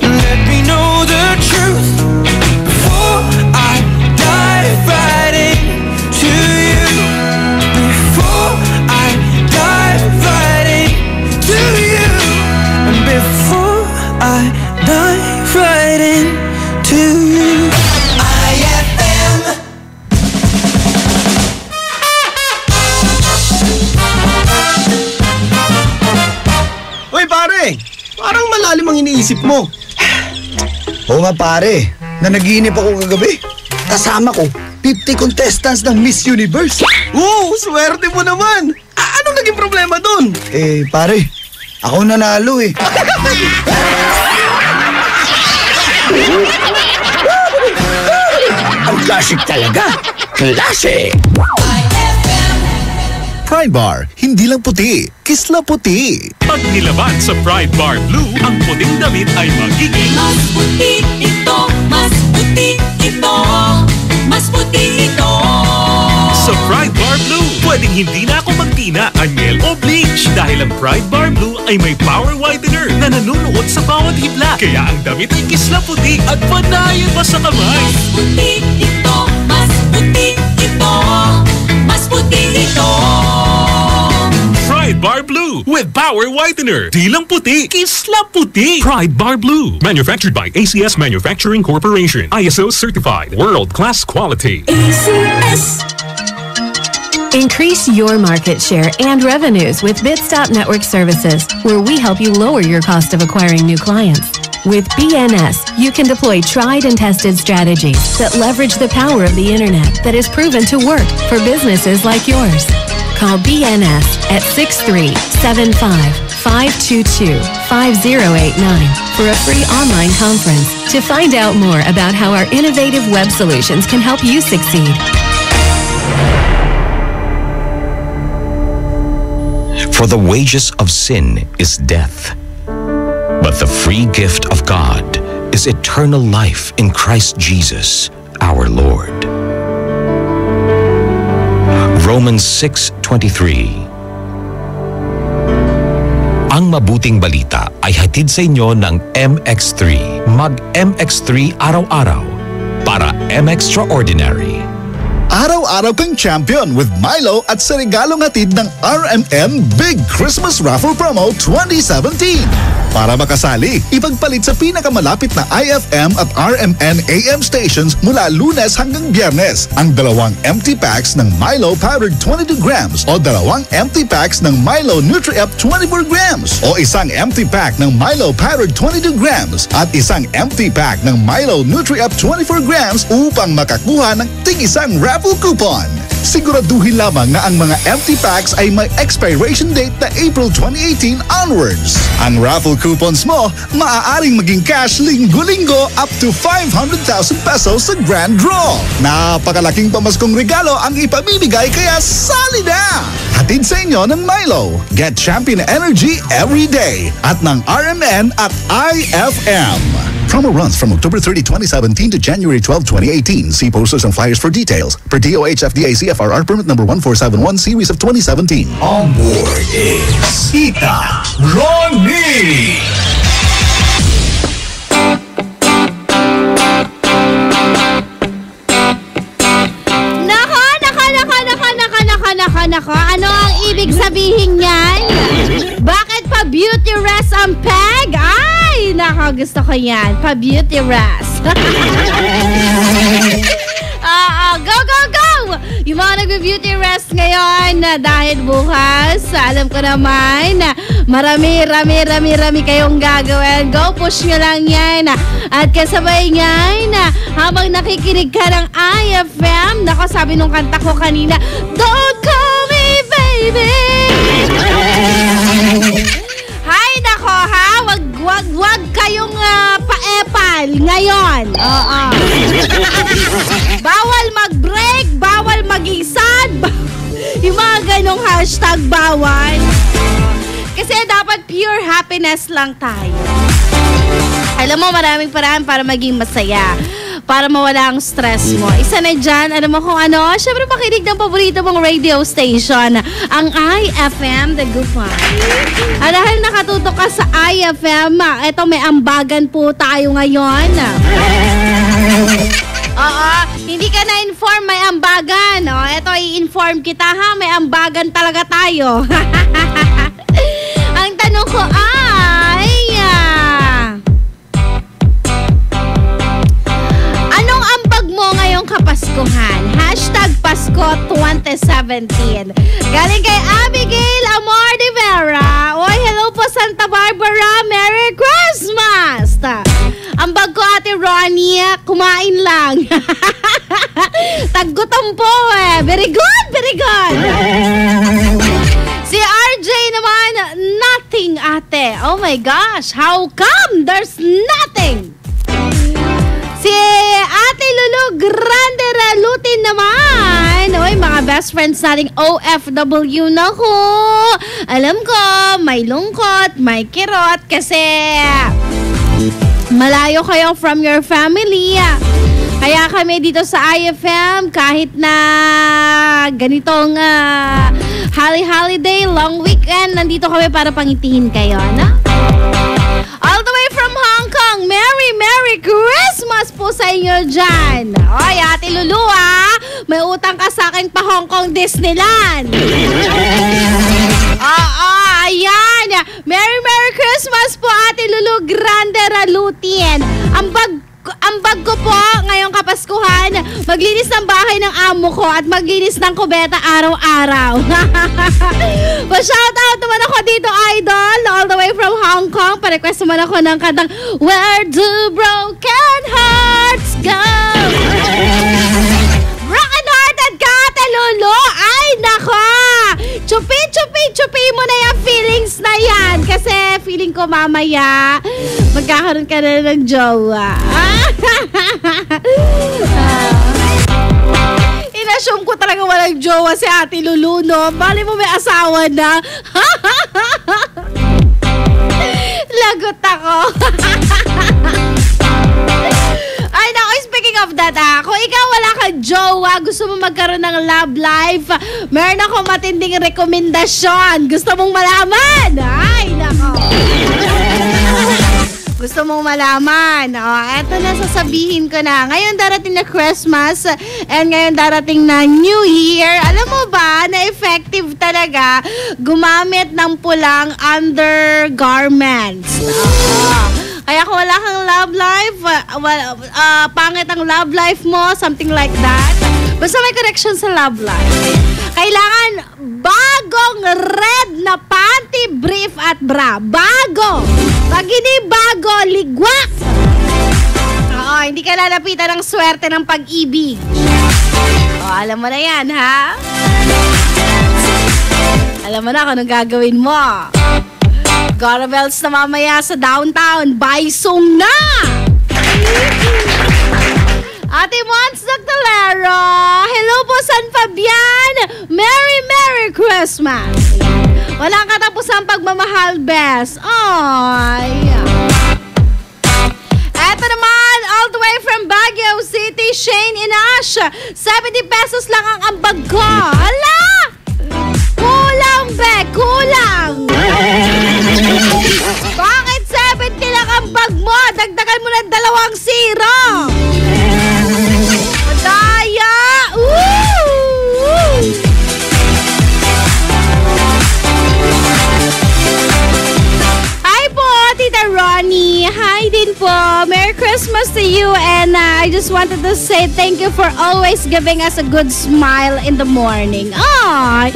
Let me know the truth before I dive right into you. Before I dive right into you. And before I dive right into you. Uy pare, parang malalim ang iniisip mo. Oo nga pare, na nag-iinip ako kagabi. Kasama ko, 50 contestants ng Miss Universe. Oo, swerte mo naman. Anong naging problema dun? Eh pare, ako nanalo eh. Ang classic talaga. Classic! Pride Bar, hindi lang puti, kisla puti. Pag nilaban sa Pride Bar Blue, ang puting damit ay magiging mas puti ito, mas puti ito, mas puti ito. Sa Pride Bar Blue, pwedeng hindi na ako magtina, anyel o bleach dahil ang Pride Bar Blue ay may power whitener na nanunuot sa bawat hibla. Kaya ang damit ay kisla puti at panayan pa sa kamay. Mas puti ito, mas puti ito, mas puti ito. Pride Bar Blue with power whitener. Di lang puti, kisla puti. Pride Bar Blue. Manufactured by ACS Manufacturing Corporation. ISO certified. World-class quality. ACS. Increase your market share and revenues with Bitstop Network Services, where we help you lower your cost of acquiring new clients. With BNS, you can deploy tried and tested strategies that leverage the power of the internet that is proven to work for businesses like yours. Call BNS at 6375-522-5089 for a free online conference to find out more about how our innovative web solutions can help you succeed. For the wages of sin is death, but the free gift of God is eternal life in Christ Jesus, our Lord. Romans 6:23. Ang mabuting balita ay hatid sa inyo ng MX3. Mag-MX3 araw-araw para MXtraordinary. Araw-araw kang champion with Milo at sa regalong hatid ng RMN Big Christmas Raffle Promo 2017. Para makasali, ipagpalit sa pinakamalapit na IFM at RMN AM stations mula Lunes hanggang Biyernes ang 2 empty packs ng Milo Powdered 22 grams o 2 empty packs ng Milo Nutri-Up 24 grams o isang empty pack ng Milo Powdered 22 grams at isang empty pack ng Milo Nutri-Up 24 grams upang makakuha ng tig-isang raffle coupon. Siguraduhin lamang na ang mga empty packs ay may expiration date na April 2018 onwards. Ang raffle coupons mo, maaaring maging cash linggo-linggo up to 500,000 pesos sa grand draw. Napakalaking pamaskong regalo ang ipamimigay kaya sali na! Hatid sa inyo ng Milo. Get champion energy every day at ng RMN at IFM. Promo runs from October 30, 2017 to January 12, 2018. See posters and flyers for details. Per DOH FDA CFRR permit number 1471 series of 2017. On board is Tita Ronnie. Nako, ano ang ibig sabihin niyan? Bakit pa beauty rest ang peg? Ay, nako, gusto ko yan. Pa beauty rest. Go, go, go! Yung mga nag-beauty rest ngayon dahil bukas, alam ko naman, marami kayong gagawin. Go, push nyo lang yan. At kasabay yan, habang nakikinig ka ng IFM, nako, sabi nung kanta ko kanina, don't call me baby! Hay, nako ha, wag kayong paepal ngayon. Bawal mag-break, bawal maging sad, yung mga ganong hashtag bawal. Kasi dapat pure happiness lang tayo. Alam mo, maraming paraan para maging masaya, para mawala ang stress mo. Isa na dyan, alam mo kung ano, syempre pakinig ng paborito mong radio station, ang IFM Dagupan. At dahil nakatutok ka sa IFM, eto may ambagan po tayo ngayon. Oo, hindi ka na-inform, may ambagan. O, eto i-inform kita ha, may ambagan talaga tayo. Ang tanong ko ay, anong ambag mo ngayong Kapaskuhan? Hashtag Pasko 2017. Galing kay Abigail Amor de Vera. Oy, hello po Santa Barbara. Merry Christmas! Ambag ko Ate Ronnie, kumain lang. Taggutom po eh. Very good, very good. Si RJ naman, nothing ate. Oh my gosh, how come there's nothing? Si Ate Lulu Grande Ralutin naman. Oy, mga best friends nating OFW na ko. Alam ko, may lungkot, may kirot kasi malayo kayo from your family. Kaya kami dito sa IFM, kahit na ganitong holiday, long weekend, nandito kami para pangitihin kayo, no? All the way from Hong Kong, Merry Christmas po sa inyo dyan. Oy, Ate Lulu may utang ka sa akin pa Hong Kong Disneyland. Ayan. Merry Christmas po Ate Lulu Grande Ralutin. Ang bag ko po ngayong Kapaskuhan, maglinis ng bahay ng amo ko at maglinis ng kubeta araw-araw. Pa-shoutout naman ako dito, idol, all the way from Hong Kong. Pa-request naman ako ng kantang Where Do Broken Hearts Go? Broken Hearted ka, Ate Lulu? Ay, nako! Chupi mo na yung feelings na yan. Kasi feeling ko mamaya magkakaroon ka na ng jowa. Inassume ko talaga walang jowa si Ate Lulu, no? Bali mo may asawa na. Lagot ako. Ay, naku, speaking of that, kung ikaw wala kang jowa, gusto mo magkaroon ng love life, meron ako matinding rekomendasyon. Gusto mong malaman? Ay, naku. Gusto mong malaman? Eto na, sasabihin ko na. Ngayon darating na Christmas and ngayon darating na New Year. Alam mo ba na effective talaga gumamit ng pulang undergarments? Kaya kung wala kang love life, pangit ang love life mo, something like that. Basta may correction sa love life. Kailangan bagong red na panty, brief at bra. Bago! Pag hindi bago, ligwak! Oo, hindi ka lalapitan ng swerte ng pag-ibig. Alam mo na yan, ha? Alam mo na kung anong gagawin mo. Garabels na mamaya sa downtown. Buy song na! Ate Mons Doctolero, hello po San Fabian. Merry Christmas. Walang katapusang pagmamahal, best. Ay. Eto naman, all the way from Baguio City, Shane Inash. 70 pesos lang ang ambag ko. Ala! Kulang, be. Kulang. Bakit 70 lang ang bag mo? Dagdagan mo ng 2 zero. Madaya! Hi po, Tita Ronnie. Hi din po. Merry Christmas to you and I just wanted to say thank you for always giving us a good smile in the morning. Oh,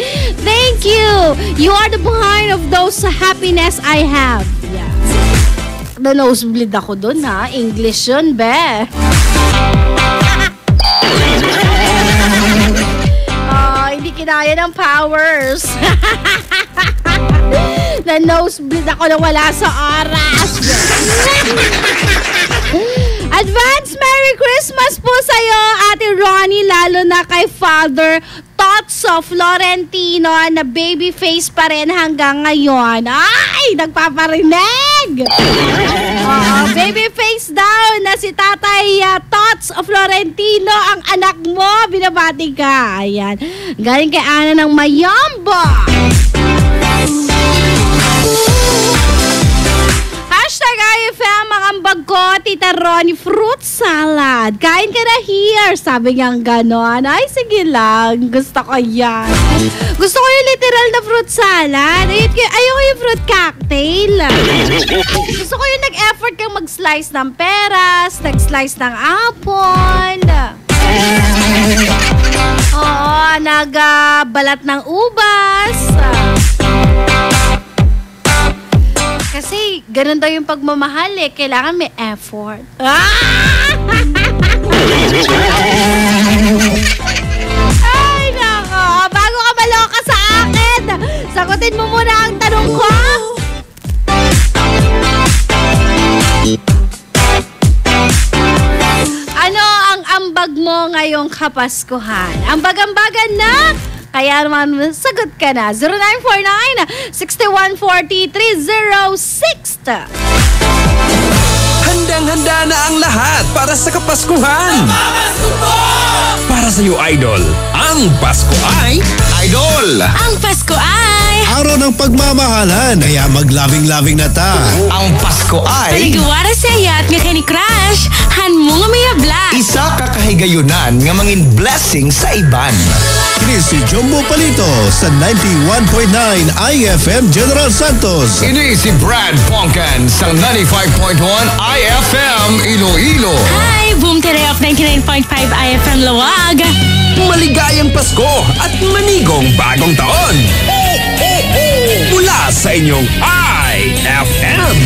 thank you. You are the behind of those happiness I have. Yeah. Na-nosebleed ako dun, ha? English yun, be. Hindi kinaya ng powers. Na-nosebleed ako na wala sa oras. Advance Merry Christmas po sa'yo, Ate Ronnie, lalo na kay Father Totso Florentino na baby face pa rin hanggang ngayon. Ay, nagpaparinig! Baby face daw na si Tatay Tots Florentino, ang anak mo, binabati ka. Ayan. Galing kay Ana ng Mayamba. Hashtag IFM, ang ambag ko, Tita Ronnie, fruit salad. Kain ka na here. Sabi niyang ganon. Ay, sige lang. Gusto ko yan. Gusto ko yung literal na fruit salad. Ayoko yung fruit cocktail. Gusto ko yung nag-effort kang mag-slice ng peras, nag-slice ng apple. Oo, nag-balat ng ubas. Kasi ganun daw yung pagmamahal eh. Kailangan may effort. Ay, nako. Bago ka maloka sa akin, sagutin mo muna ang tanong ko. Ano ang ambag mo ngayong Kapaskuhan? Ambag-ambagan na? Kaya naman, sagot ka na. 0949-6140-306. Handang-handa na ang lahat para sa Kapaskuhan. Para sa iyo, Idol, ang Pasko ay Idol! Ang Pasko ay araw ng pagmamahalan, kaya mag-loving-loving na ta. Ang Pasko ay Taliguara sa iya at nga kay ni Crush, han mo nga may habla. isa kakahigayunan nga mangin blessing sa iban. Kini si Jumbo Palito sa 91.9 IFM General Santos. Ini si Brad Poncan sa 95.1 IFM Iloilo. Hi, Boom Tere of 99.5 IFM Lawag. Maligayang Pasko at manigong bagong taon. Mula sa inyong IFM.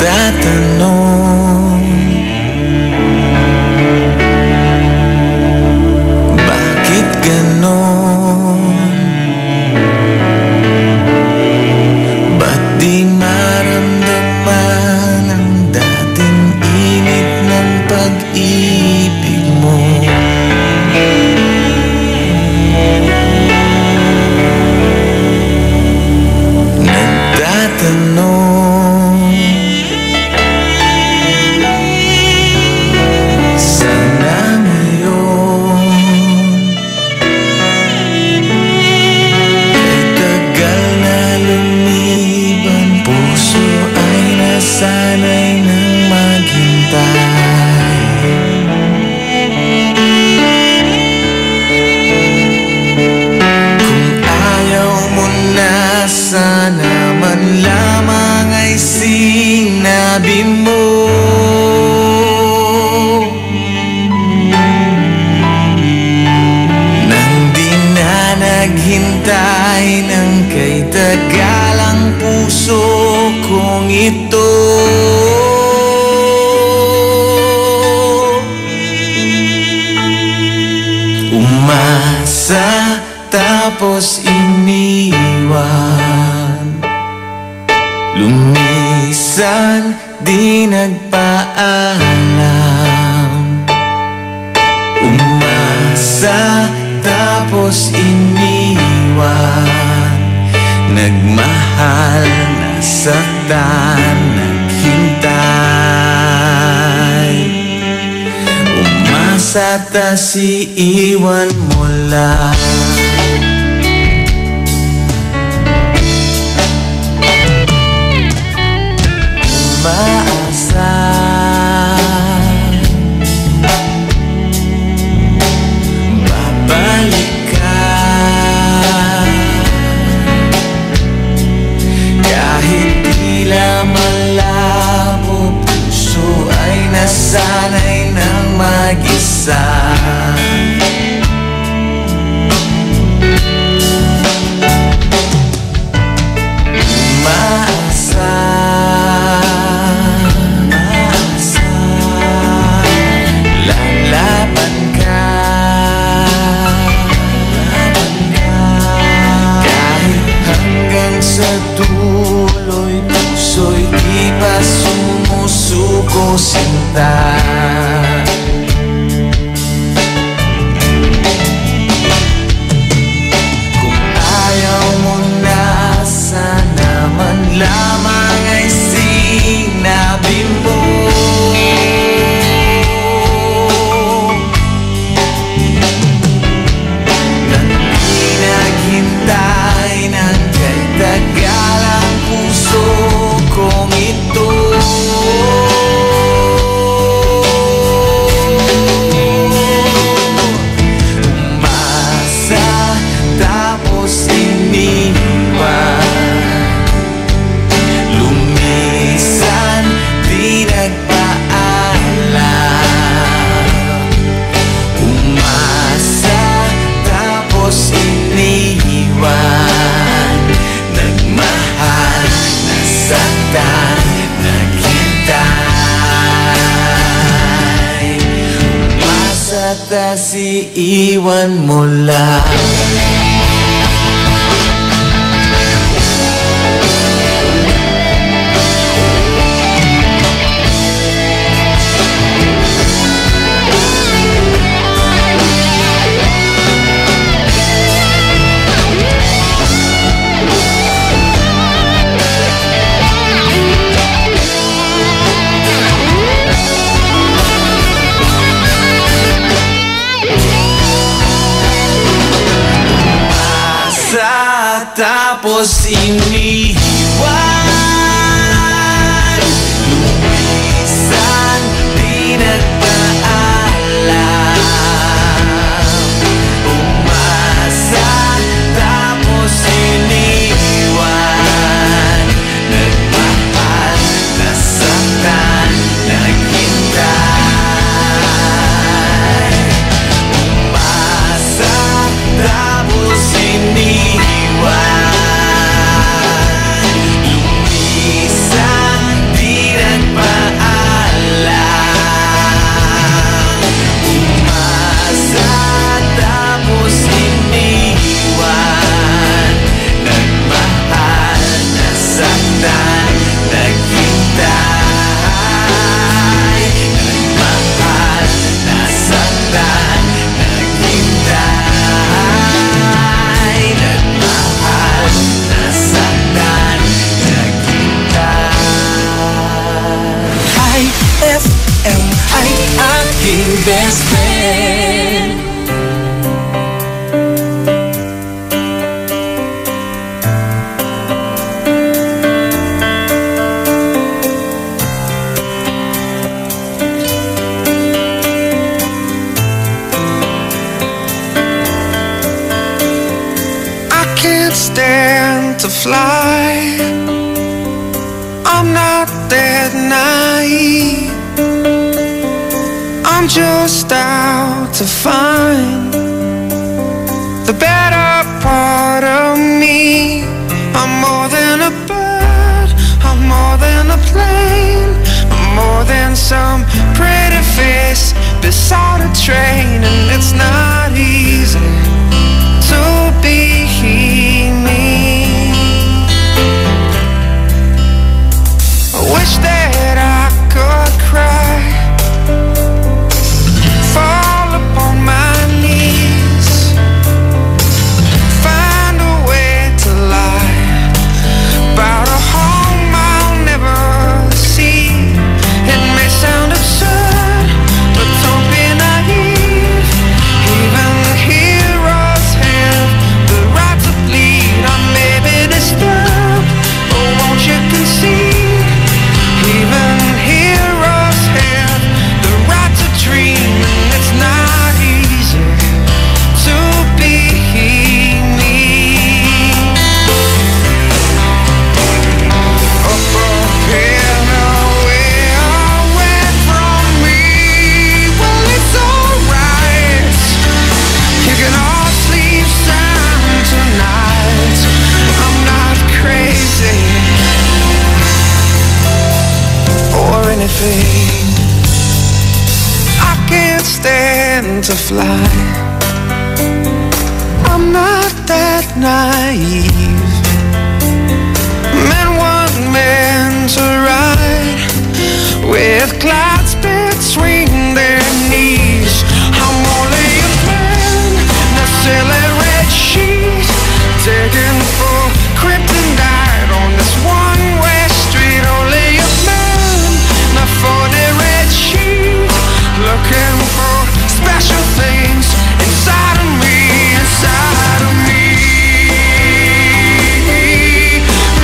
Nagtatanong sinabi mo. Nang di na naghintay ng kay tagal ang puso kong ito. Umasa tapos iniwan, lumisan di nagpaalam. Umasa tapos iniwan, nagmahal, nasaktan, naghintay. Umasa tas iiwan mo lang. Umaasa babalik ka, kahit tila malabo, puso ay nasanay ng mag-isa. Lalaban ka, kahit hanggang sa dulo'y puso'y di pa sumusuko sinta. Kung ayaw mo na, sana man lamang ay sinabi mo. Naghintay ng kay tagal ang puso kong ito. Umasa tapos iniwan, lumisan di nagpaalam. Umasa tapos iniwan, nagmahal, nasaktan, naghintay. Umasa tas iiwan mo lang. Tapos iniwan, lumisan di nagpaalam. Umasa tapos iniwan, nagmahal, nasaktan, naghintay. Umasa tapos iniwan, best friend. I can't stand to fly. I'm not that naive. I'm just out to find the better part of me. I'm more than a bird, I'm more than a plane, I'm more than some pretty face beside a train. And it's not easy to be me. I wish that I could cry, fall upon my knees, find a way to lie about a home I'll never see. It may sound absurd, but don't be naive. Even the heroes have the right to bleed. I may be disturbed, but won't you concede? Even heroes have the right to dream, and it's not easy to be me. Up and away, away from me. Well, it's alright, you can all sleep sound tonight. I'm not crazy or anything. I can't stand to fly, I'm not that naive. Men want men to ride with clouds between their knees. I'm only a man, not selling red sheet, taking for kryptonite on this one-way street. Only a man, not for the red sheet, looking for special things inside of me, inside of me,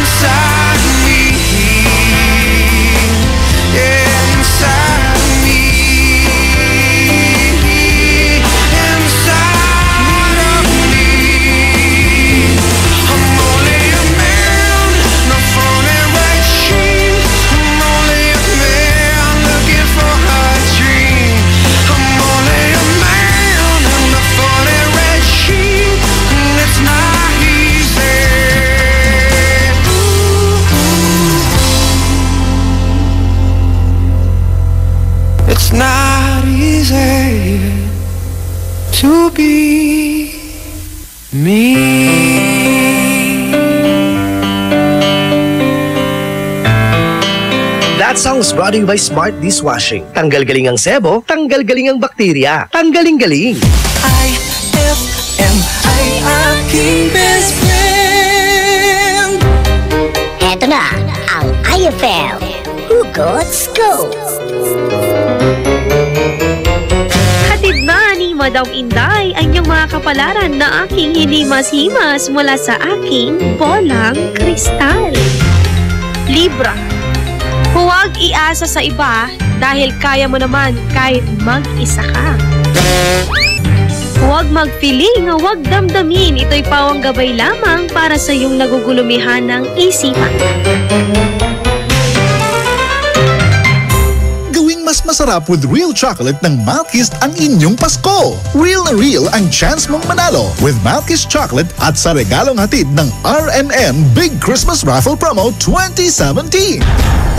inside of me, yeah, inside of me, inside of me. I'm only a man, not for the red sheet. I'm only a man looking for a dream. I'm only a man, not for the red sheet. And it's not easy. It's not easy to be me. That song is brought to you by Smart Dishwashing. Tanggal-galing ang sebo, tanggal-galing ang bakterya. Tanggaling-galing. IFM ay aking best friend. Eto na ang IFM Hugot Scoop. Hatid na ni Madam Inday ang iyong mga kapalaran na aking hinimas-himas mula sa aking bolang kristal. Libra. Huwag iasa sa iba dahil kaya mo naman kahit mag-isa ka. Huwag magpiling, huwag damdamin. Ito'y pawang gabay lamang para sa iyong nagugulumihan ng isipan. Mas masarap with real chocolate ng Malkist ang inyong Pasko. Real na real ang chance mong manalo with Malkist chocolate at sa regalong hatid ng RMN Big Christmas Raffle Promo 2017.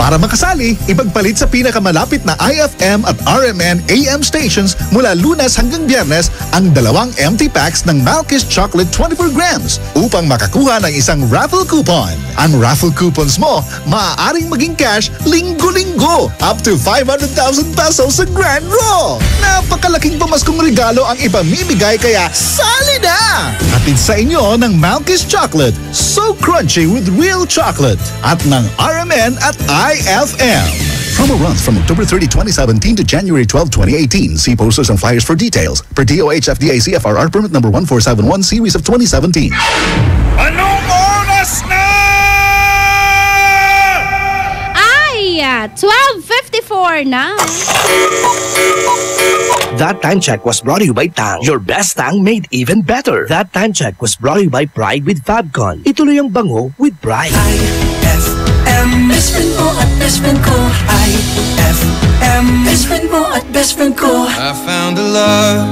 Para makasali, ipagpalit sa pinakamalapit na IFM at RMN AM stations mula Lunes hanggang Biyernes ang 2 empty packs ng Malkist chocolate 24 grams upang makakuha ng isang raffle coupon. Ang raffle coupons mo maaaring maging cash linggo-linggo up to 500,000 pesos sa Grand Draw. Napakalaking pamaskong regalo ang ipamimigay kaya sali na! Hatid sa inyo ng Malkist Chocolate, so crunchy with real chocolate at ng RMN at IFM. Promo runs from October 30, 2017 to January 12, 2018. See posters and flyers for details. Per DOH FDA CFRR permit number 1471 series of 2017. Anong oras na? Ay, 12:54 na. That Time Check was brought to you by Tang. Your best Tang made even better. That Time Check was brought to you by Pride with Fabcon. Ituloy ang bango with Pride. IFM IFM. Best friend mo at best friend ko. IFM. Best friend mo at best friend ko. I found a love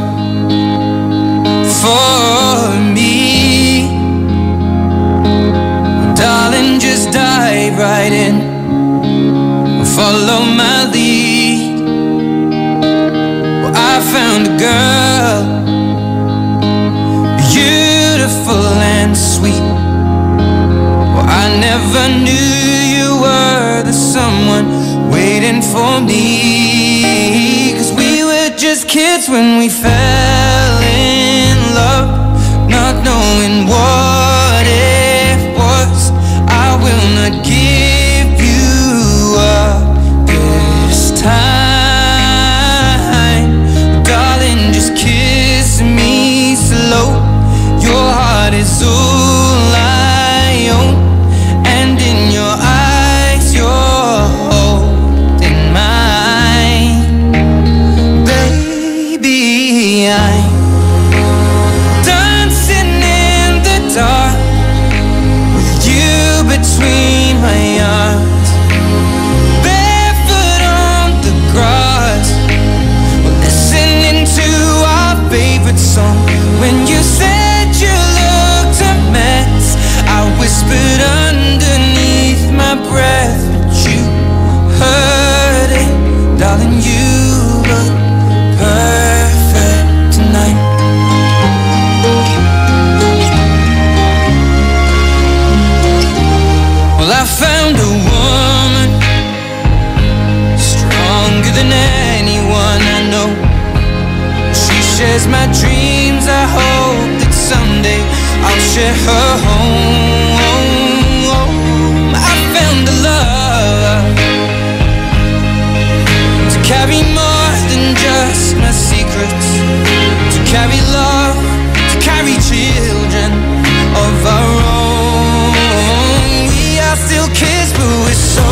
for me. Darling, just dive right in. Follow my lead. Well, I found a girl, beautiful and sweet. Well, I never knew you were the someone waiting for me. 'Cause we were just kids when we fell in love, not knowing what it was. I will not give you up this time. Darling, just kiss me slow. Your heart is all I own, and in your eyes you're holding mine. Baby, I'm dancing in the dark with you between my arms, barefoot on the grass. We're listening to our favorite song. When you said you looked a mess, I whispered underneath my breath, but you heard it. Darling, you look perfect tonight. Well, I found a woman stronger than anyone I know. She shares my dreams. I hope that someday I'll share her home. I found a love to carry more than just my secrets, to carry love, to carry children of our own. We are still kids, but we're so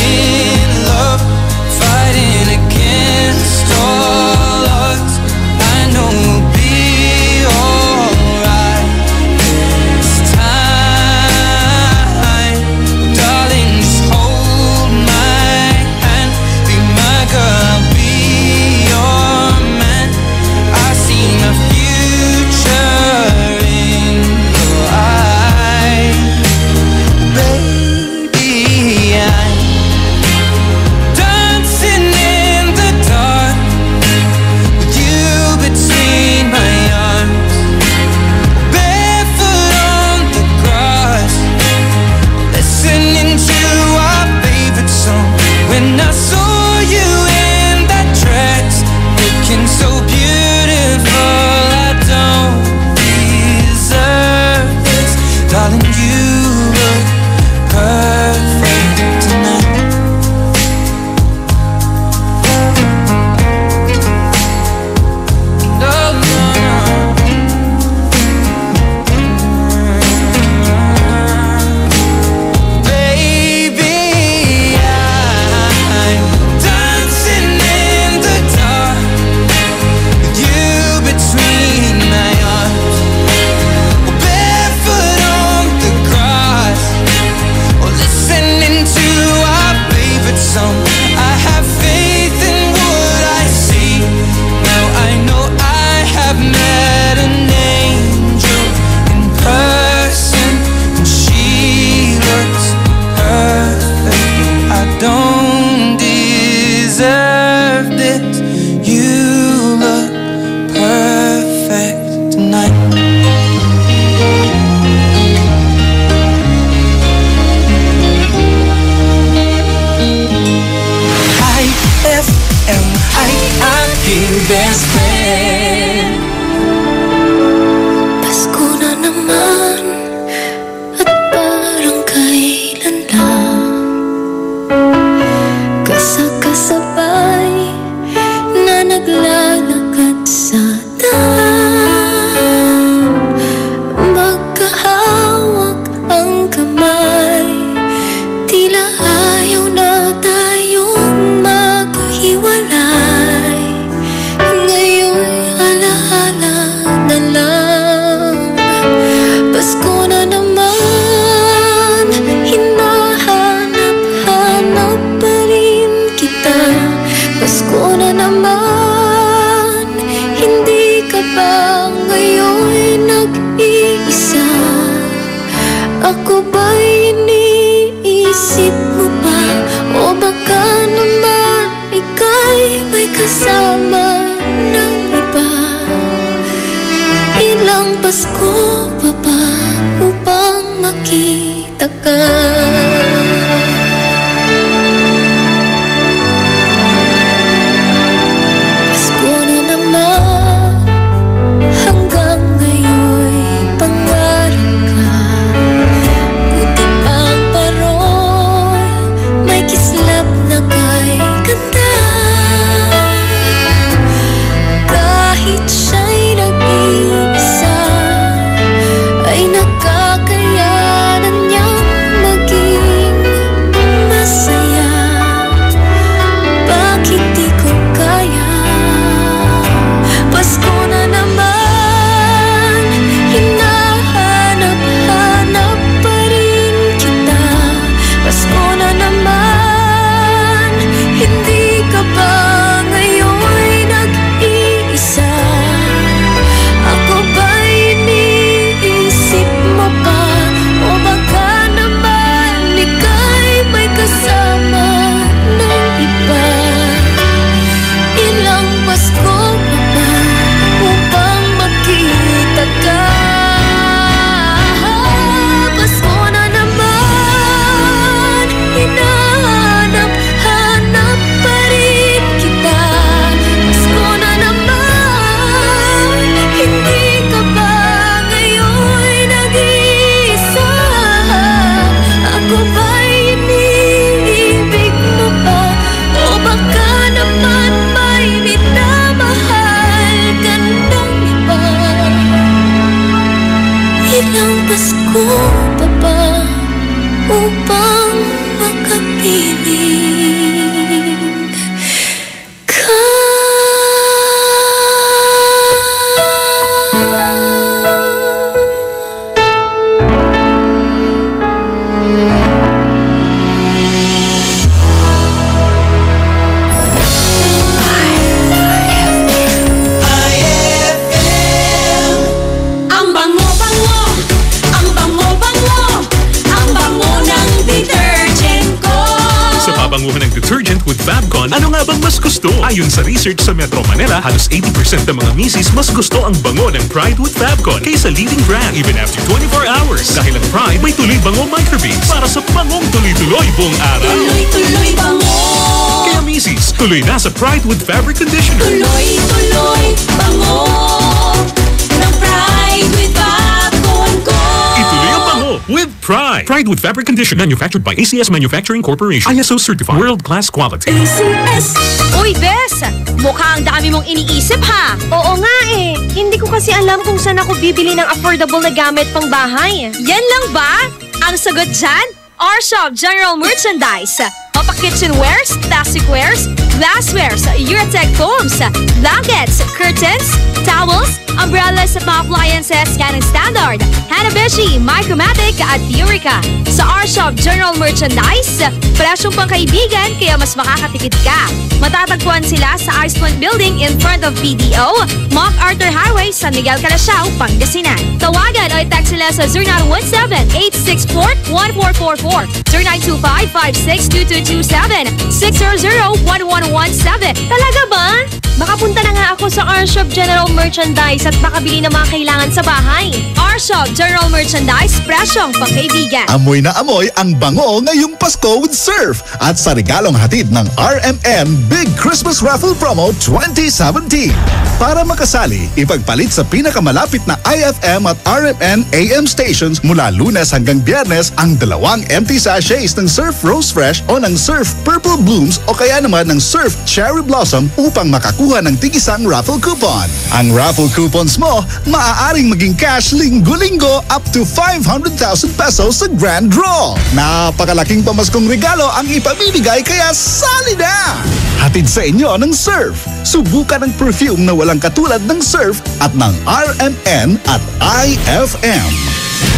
in love, fighting against all odds. I know we'll be alright this time. Darling, just hold my hand, be my girl, I'll be your man. I see my Pasko pa ba upang makita ka? Pasko na naman, hanggang ngayon'y pangarap ka. Buti pang paroy, may kislap na kay ganda. Kahit siya'y nag-iisa, ay nakakayanan niyang maging masaya. Bakit di ko kaya? Pasko na naman, hinahanap-hanap pa rin kita. Pasko na naman, hindi ka ba ngayon'y nag-iisa? Ako ba'y iniisip mo pa? O baka naman ika'y may kasama ng iba? Ilang Pasko pa ba upang makita ka? Pasko na naman, hinahanap-hanap pa rin kita. Pasko na naman, hindi ka ba ngayon'y nag-iisa? Ako ba'y iniibig mo pa? O baka naman may minamahal ka ng iba? Ilang Pasko pa ba upang makapiling ka? Ang bango-bango, ang bango-bango, ang bango ng detergent ko. Sa pabanguhan ng detergent with Fabcon, ano nga bang mas gusto? Ayon sa research sa Metro Manila, halos 80% ng mga misis mas gusto ang bango ng Pride with Fabcon kaysa leading brand even after 24 hours. Dahil ang Pride may tuloy bango microbeads para sa bangong tuloy-tuloy buong araw. Tuloy-tuloy bango. Kaya misis, tuloy na sa Pride with Fabric Conditioner. Tuloy-tuloy bango ng Pride with Fabcon ko. Ituloy ang bango with Pride. Pride with Fabric Conditioner, manufactured by ACS Manufacturing Corporation. ISO certified, world-class quality. ACS. Uy, Bes! Mukhang dami mong iniisip, ha? Oo nga eh. Hindi ko kasi alam kung saan ako bibili ng affordable na gamit pang bahay. Yan lang ba? Ang sagot dyan? R-Shop General Merchandise. Mapa kitchenwares, plasticwares, glasswares, Eurotech foams, blankets, curtains, towels, umbrellas at mga appliances yan ang standard. Hanabishi, Micromatic at Eureka. Sa R-Shop General Merchandise, presyong pangkaibigan kaya mas makakatipid ka. Matatagpuan sila sa Iceland Building in front of PDO, MacArthur Highway, San Miguel, Calasiao, Pangasinan. Tawagan o i-text sila sa 0917-864-1444, 0925-562227, 600-1117. Talaga ba? Makapunta na nga ako sa R-Shop General Merchandise at makabili ng mga kailangan sa bahay. R-Shop General Merchandise, presyong pangkaibigan. Amoy na amoy ang bango ngayong Pasko with Surf at sa regalong hatid ng RMN Big Christmas Raffle Promo 2017. Para makasali, ipagpalit sa pinakamalapit na IFM at RMN AM stations mula Lunes hanggang Biyernes ang 2 empty sachets ng Surf Rose Fresh o ng Surf Purple Blooms o kaya naman ng Surf Cherry Blossom upang makakuha ng tig-isang raffle coupon. Ang raffle coupons mo, maaaring maging cash linggo-linggo up to 500,000 pesos sa grand draw. Napakalaking pamaskong regalo ang ipamimigay kaya sali na! Hatid sa inyo ng Surf. Subukan ang perfume na walang katulad ng Surf at ng RMN at IFM.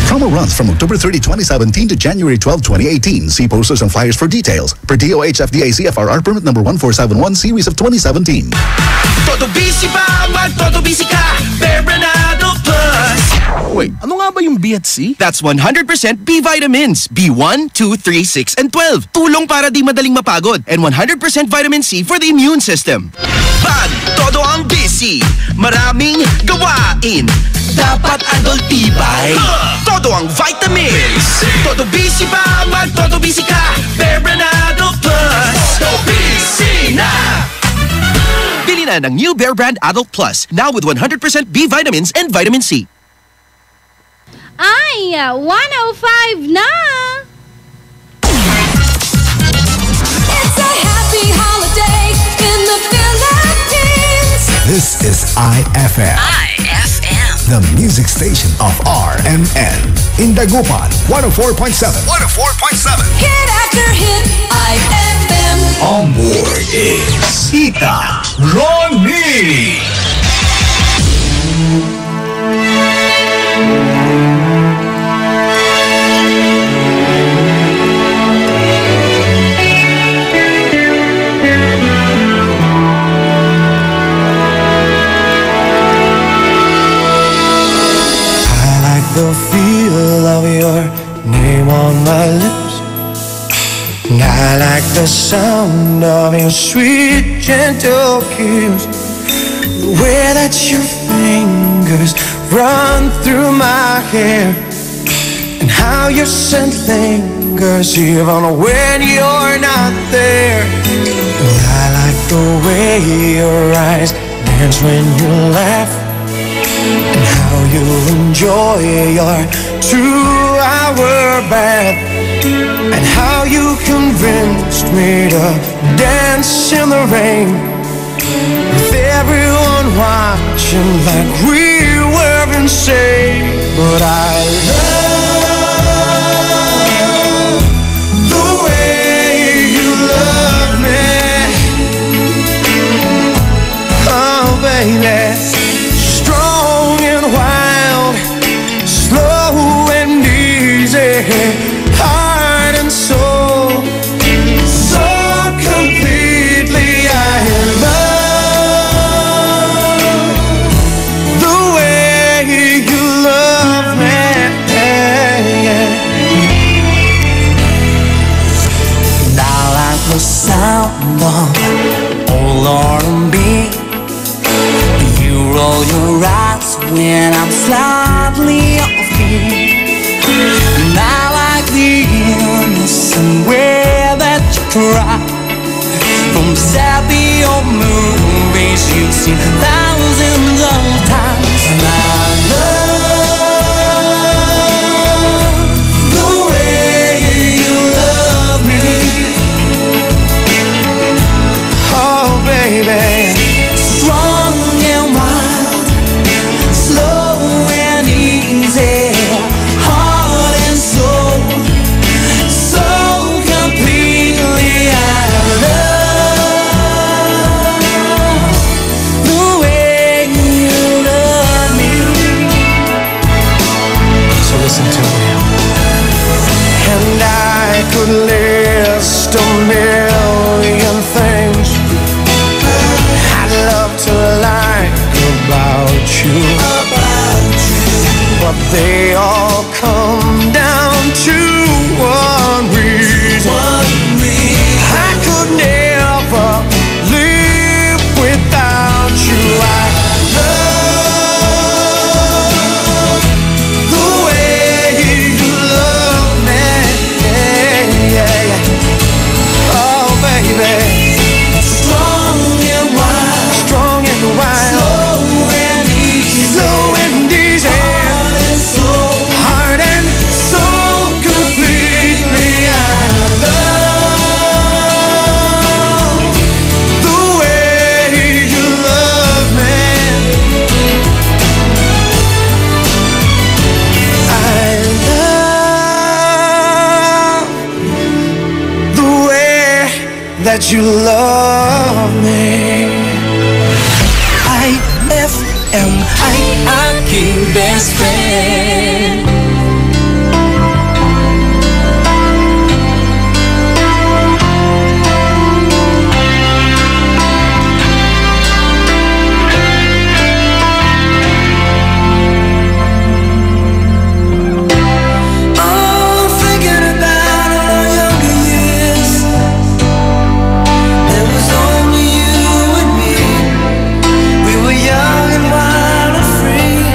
Promo runs from October 30, 2017 to January 12, 2018. See posters and flyers for details. Per DOH FDA CFRR permit number 1471 series of 2017. Todo busy ba? Mag-todo busy ka. Bebranado Plus. Wait, ano nga ba yung B at C? That's 100% B vitamins. B1, 2, 3, 6, and 12. Tulong para di madaling mapagod. And 100% vitamin C for the immune system. Pag todo ang busy, maraming gawain. dapat adult tibay. Todo ang vitamins. Todo busy ba? Mag-todo busy ka. Bear Brand Adult Plus. Todo busy na! Bili na ng new Bear Brand Adult Plus. Now with 100% B vitamins and vitamin C. Ay, 105 na! It's a happy holiday in the Philippines. This is IFM. IFM. The music station of RMN. In Dagupan, 104.7. 104.7. Hit after hit, IFM. On board is Tita Ronnie. The feel of your name on my lips, and I like the sound of your sweet, gentle kiss. The way that your fingers run through my hair, and how your scent lingers even when you're not there. And I like the way your eyes dance when you laugh, and how you enjoy your 2-hour bath, and how you convinced me to dance in the rain, with everyone watching like we were insane. But I love the way you love me, oh baby. Wild, slow and easy, heart and soul, so completely. I love the way you love me. Now like the sound of old R&B, you roll your eyes when I'm slightly off beat, and I like the innocent way that you cry. From sappy old movies you've seen thousands of times, and I love the way you love me, oh baby. Strong and wild, slow and easy, heart and soul, so completely. I love the way you love me. So listen to me, and I could list a million things I'd love to like about you, but they all come down to one reason. I could never live without you. I love the way you love me, oh baby. Strong and wild, slow and easy, heart and soul, completely. I love the way you love me. I love the way that you love me. IFM, aking best friend. Oh, thinking about our younger years, there was only you and me. We were young and wild and free.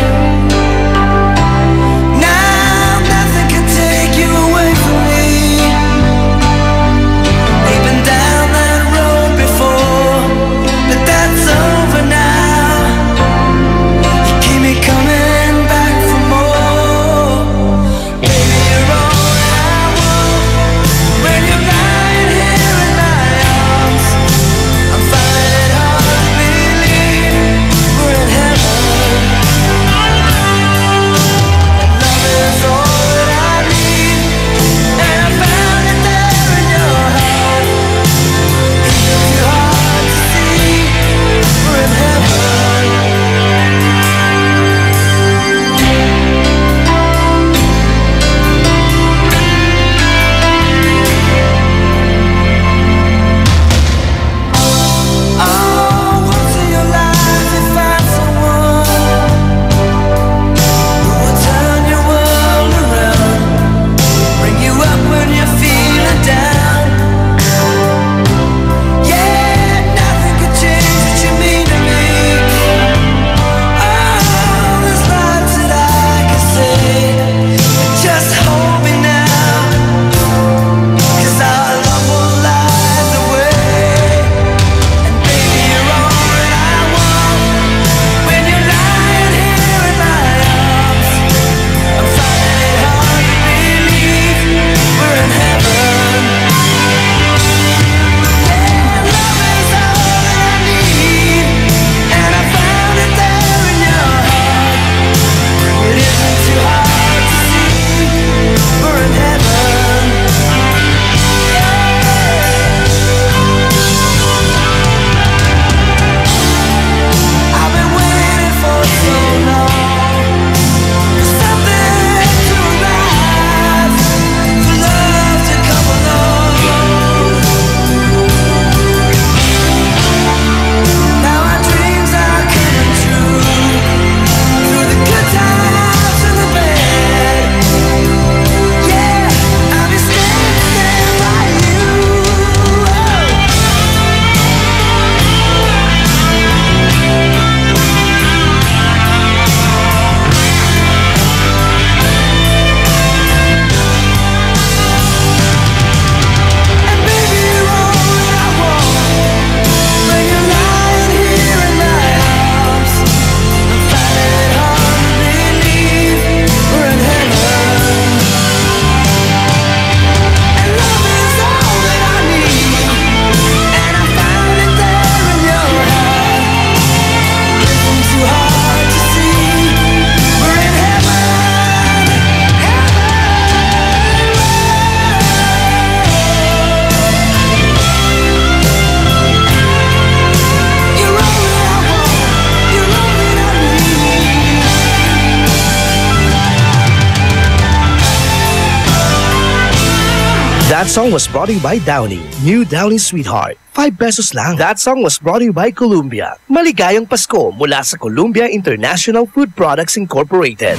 That song was brought to you by Downy. New Downy Sweetheart. 5 pesos lang. That song was brought to you by Columbia. Maligayang Pasko mula sa Columbia International Food Products Incorporated.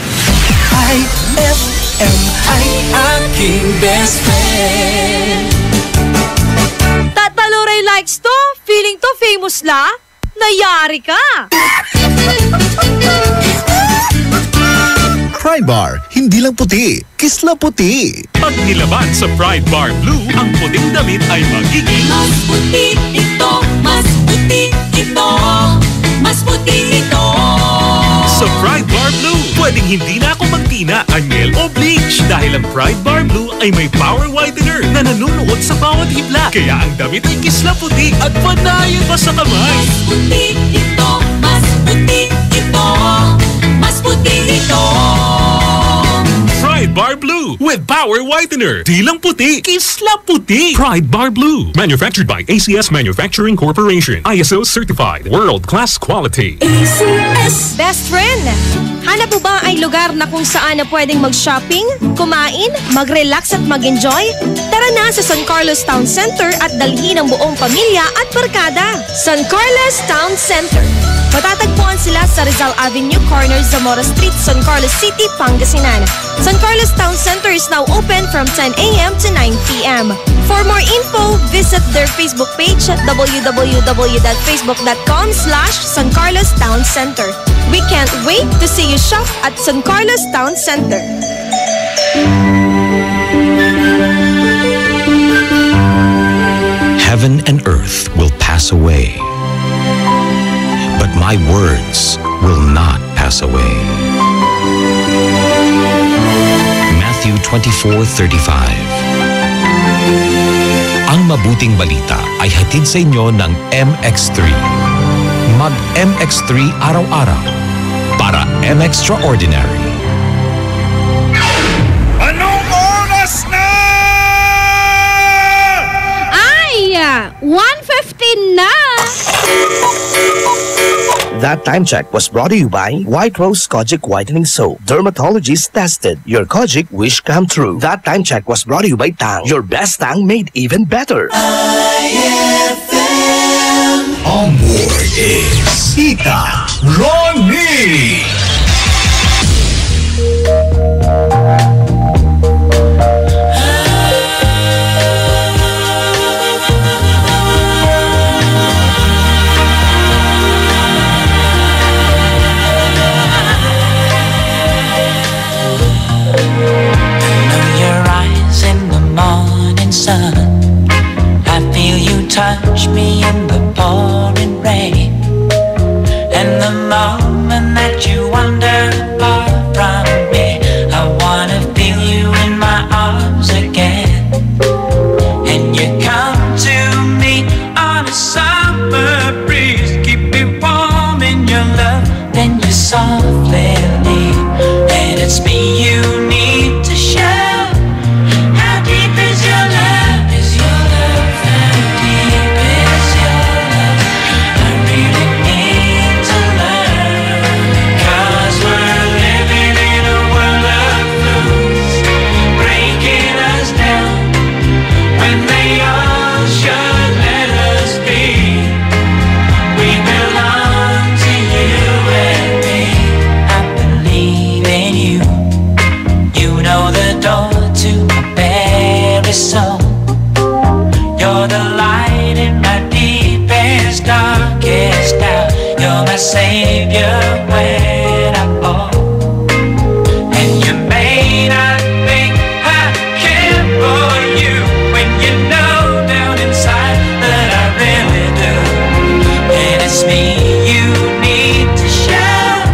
IFM ay aking best friend. Tataluray likes to, feeling to famous la, nayari ka. Pride Bar, hindi lang puti, kisla puti. Pag nilaban sa Pride Bar Blue, ang puting damit ay magiging mas puti ito, mas puti ito, mas puti ito. Sa Pride Bar Blue, pwedeng hindi na ako magtina, anyel o bleach dahil ang Pride Bar Blue ay may power whitener na nanunuot sa bawat hibla. Kaya ang damit ay kisla puti at panayan pa sa kamay. Mas puti ito, mas puti ito, mas puti ito. Pride Bar Blue with power whitener. Di lang puti, kisla puti. Pride Bar Blue, manufactured by ACS Manufacturing Corporation. ISO certified, world-class quality. ACS Best Friend, hanap mo ba ay lugar na kung saan na pwedeng mag-shopping, kumain, mag-relax at mag-enjoy? Tara na sa San Carlos Town Center at dalhin ang buong pamilya at barkada. San Carlos Town Center. Matatagpuan sila sa Rizal Avenue, corner Zamora Street, San Carlos City, Pangasinan. San Carlos Town Center is now open from 10 a.m. to 9 p.m. For more info, visit their Facebook page at www.facebook.com/San Carlos Town Center. We can't wait to see you shop at San Carlos Town Center. Heaven and earth will pass away, but my words will not pass away. Matthew 24:35. Ang mabuting balita ay hatid sa inyo ng MX3. Mag-MX3 araw-araw para M-Extraordinary. Anong oras na? Ay! 1:15 na! That time check was brought to you by White Rose Kojic Whitening Soap. Dermatologist tested. Your Kojic wish come true. That time check was brought to you by Tang. Your best Tang made even better. IFM. On board is Tita Ronnie. Sun. I feel you touch me in the pouring rain, and the moment that you wander far from me, I wanna feel you in my arms again. And you come to me on a summer breeze, keep me warm in your love, then you softly leave, and it's me you need to show. So you're the light in my deepest, darkest doubt. You're my savior when I fall, and you may not think I care for you when you know down inside that I really do. And it's me you need to show.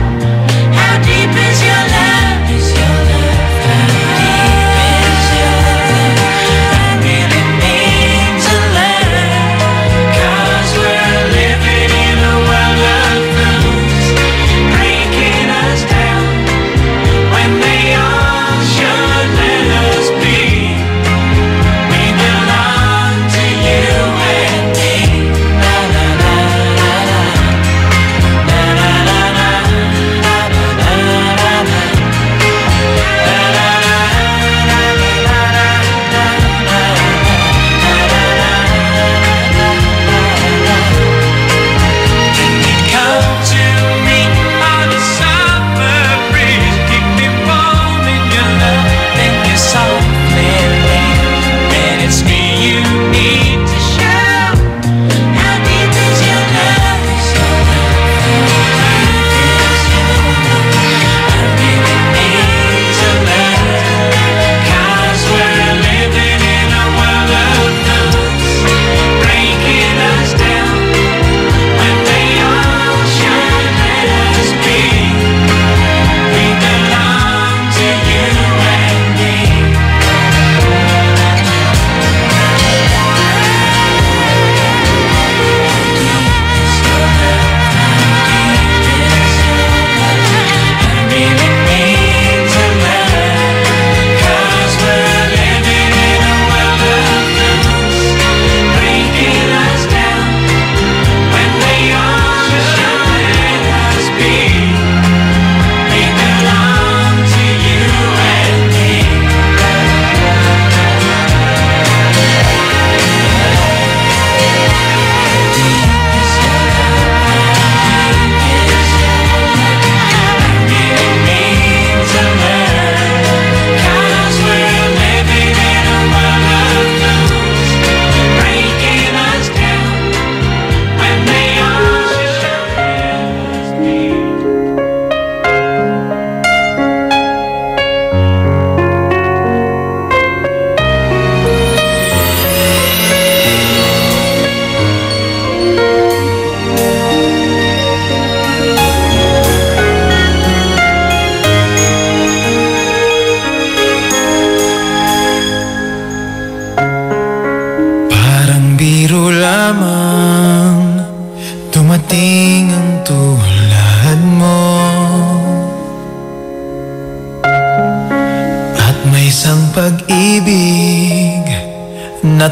How deep is your love? Is your love? How deep is your love?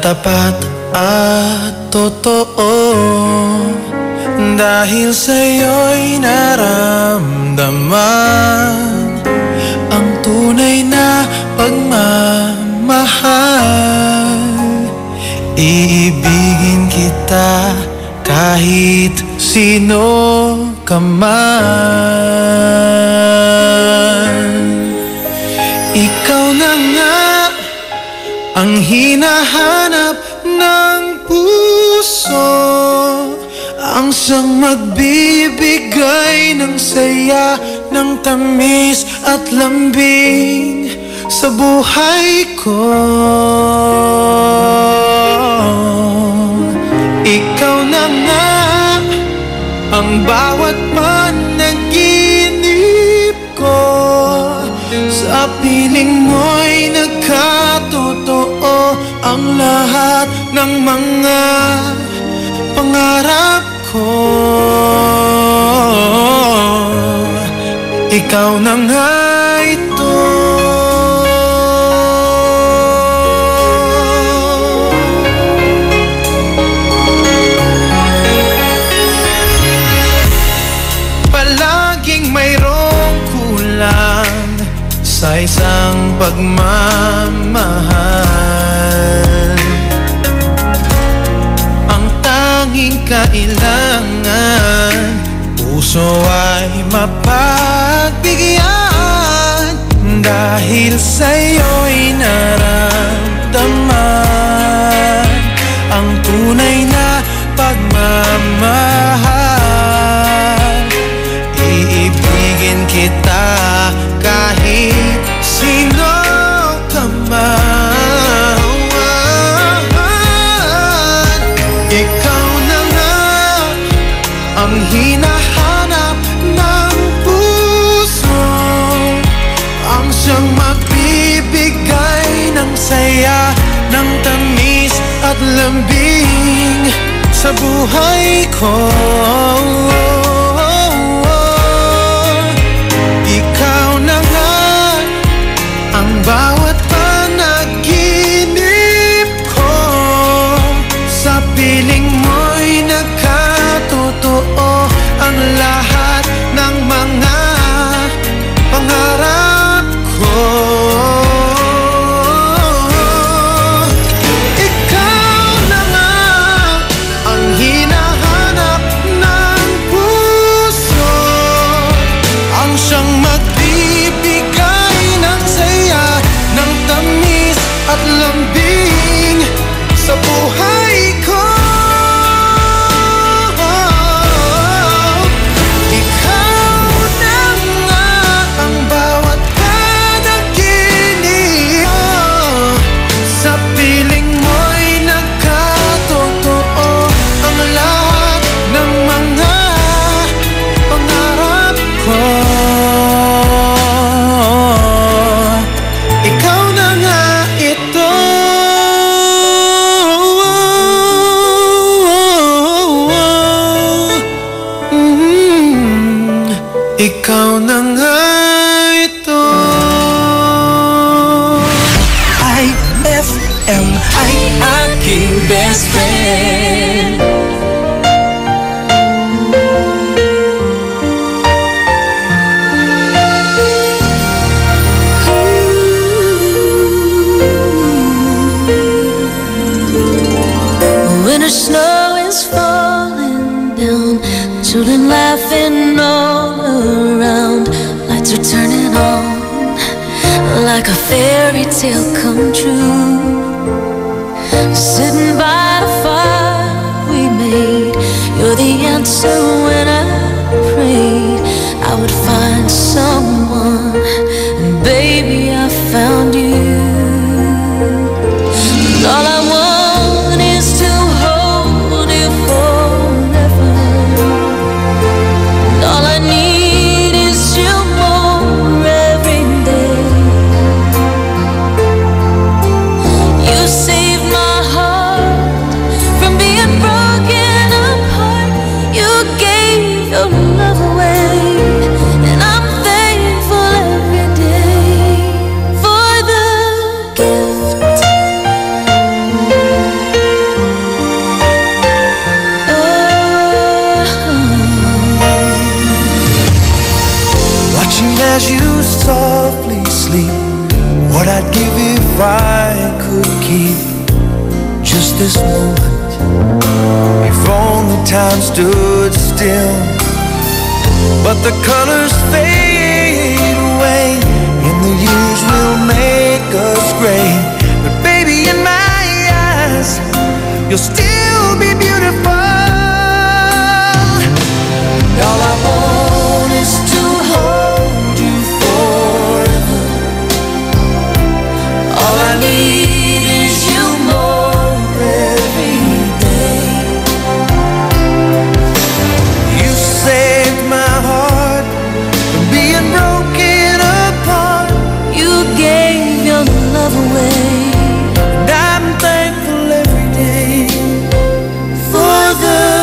tapat at totoo. Dahil sa'yo'y naramdaman ang tunay na pagmamahal. Iibigin kita kahit sino ka man. Ikaw na nga ang hinahanap ng puso, ang siyang magbibigay ng saya, ng tamis at lambing sa buhay ko. Ikaw na nga ang bawat panaginip ko, sa piling mo'y nagkatotoo ang lahat ng mga pangarap ko. Ikaw na nga ito. Palaging mayroong kulang sa isang pagmamahal. Ang tanging kailangan, puso ay mapagbigyan. Dahil sa'yo'y naramdaman ang tunay na pagmamahal. Iibigin kita kahit sino ka man. Ikaw na nga ang hinahanap ng puso, ang siyang magbibigay ng saya, ng tamis at lambing sa buhay ko. Ikaw na nga ang bawat panaginip ko, sa piling mo'y nagkatotoo ang lahat ng mga pangarap ko. Ikaw na nga ang hinahanap ng puso, ang siyang magbibigay ng saya, ng tamis at lambing sa buhay ko. Ikaw na nga ang bawat panaginip, sa piling mo'y nagkatotoo ang lahat ng mga pangarap ko. Ikaw na nga ito. Ikaw na nga ito. IFM ay aking best friend. Winter snow is falling down, children laughing all around. Lights are turning on like a fairy tale come true. Sitting by the fire we made, you're the answer when I prayed I would find someone, and baby I found you. And all I want is to hold you forever, and all I need is you more every day. You saved my heart from being broken apart. You gave keep just this moment. If only time stood still, but the colors fade away, and the years will make us gray. But baby, in my eyes, you'll still be beautiful. All I want is to hold you forever. All I need is you more every day. You saved my heart from being broken apart. You gave your love away, and I'm thankful every day for the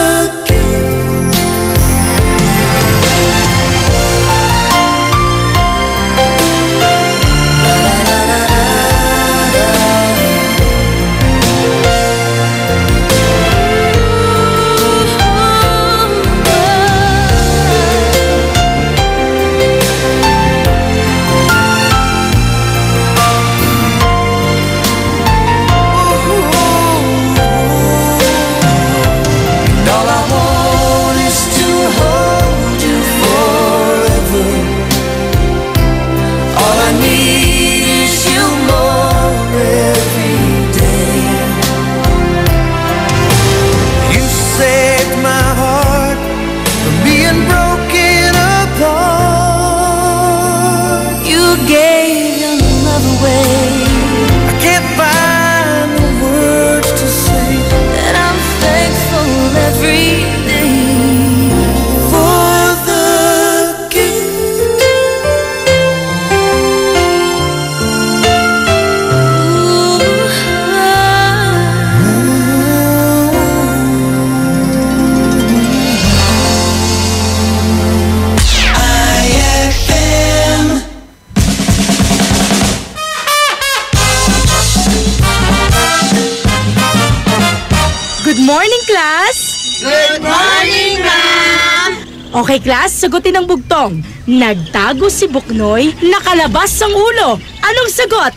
Okay, class, sagutin ang bugtong. Nagtago si Buknoy, nakalabas ang ulo. Anong sagot?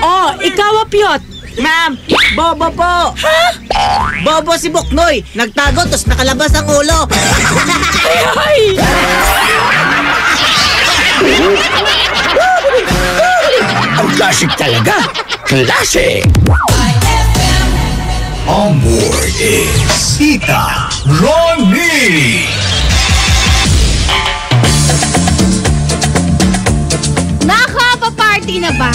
Oh, ikaw, Apyot. Ma'am, bobo po. Ha? Bobo si Buknoy. Nagtago, tapos nakalabas ang ulo. Ay! Ang classic talaga. Classic! On board is Tita Ronnie. Naka, pa-party na ba?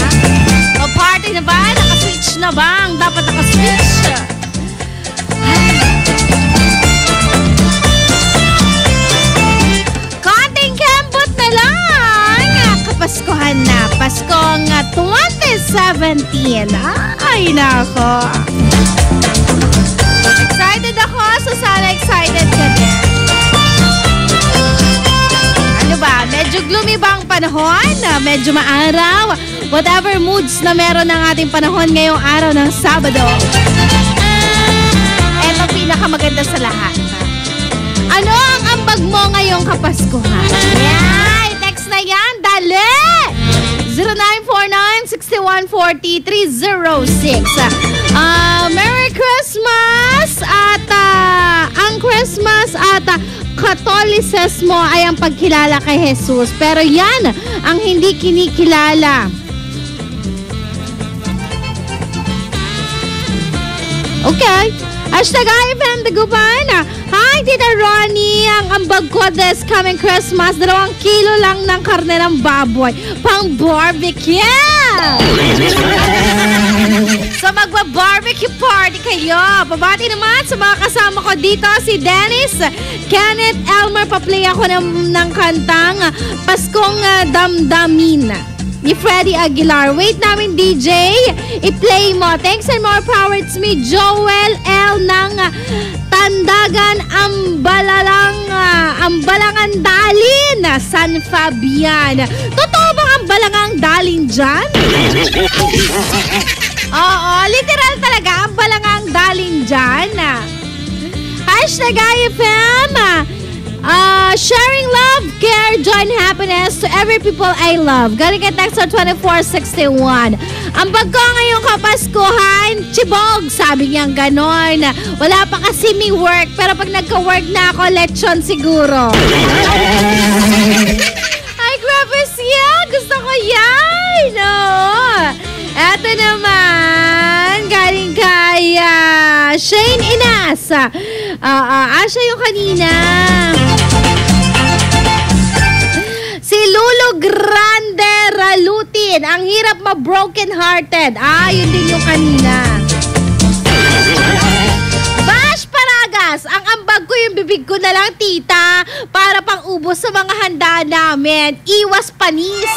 Pa-party na ba? Naka-switch na ba? Ang dapat naka-switch. Konting kembot na lang. Kapaskuhan na. Paskong 2017. Ay, nako. Excited ako, so sana excited ka din. Ano ba, medyo gloomy ba ang panahon? Medyo maaraw? Whatever moods na meron ng ating panahon ngayong araw ng Sabado. Eto pinakamaganda sa lahat. Ano ang ambag mo ngayong Kapaskuhan? Yan, text na yan, dali! 0949-6140-306. Merry Christmas! At ang Christmas at Catholicismo ay ang pagkilala kay Jesus. Pero yan ang hindi kinikilala. Okay. Hashtag IFM Dagupan. Hi, Tita Ronnie. Ang ambag ko this coming Christmas, 2 kilo lang ng karne ng baboy. Pang barbecue! So magba-barbecue party kayo. Pabati naman sa mga kasama ko dito, si Dennis, Kenneth, Elmer. Pa-play ako ng kantang Paskong Damdamin ni Freddy Aguilar. Wait namin, DJ. I-play mo. Thanks and more power. It's me, Joel L. ng Tandagan, Ambalangan Dalin, San Fabian. Totoo bang Ambalangang Dalin dyan? Oo, literal talaga, Ambalangang Dalin dyan. Hashtag IFM. Sharing love, care, joy, and happiness to every people I love. Galing kay text 2461. Ang bag ko ngayong kapaskuhan, chibog, sabi niyang ganon. Wala pa kasi may work, pero pag nagka-work na ako, lechon siguro. Ay, grabe siya. Gusto ko yan. No. Eto naman, galing kay Shane Inas. Siya yung kanina. Si Lulu Grande Ralutin. Ang hirap ma-broken hearted. Yun din yung kanina. Bash Paragas. Ang ambag ko yung bibig ko na lang, tita. Para pang ubos sa mga handa namin. Iwas panis.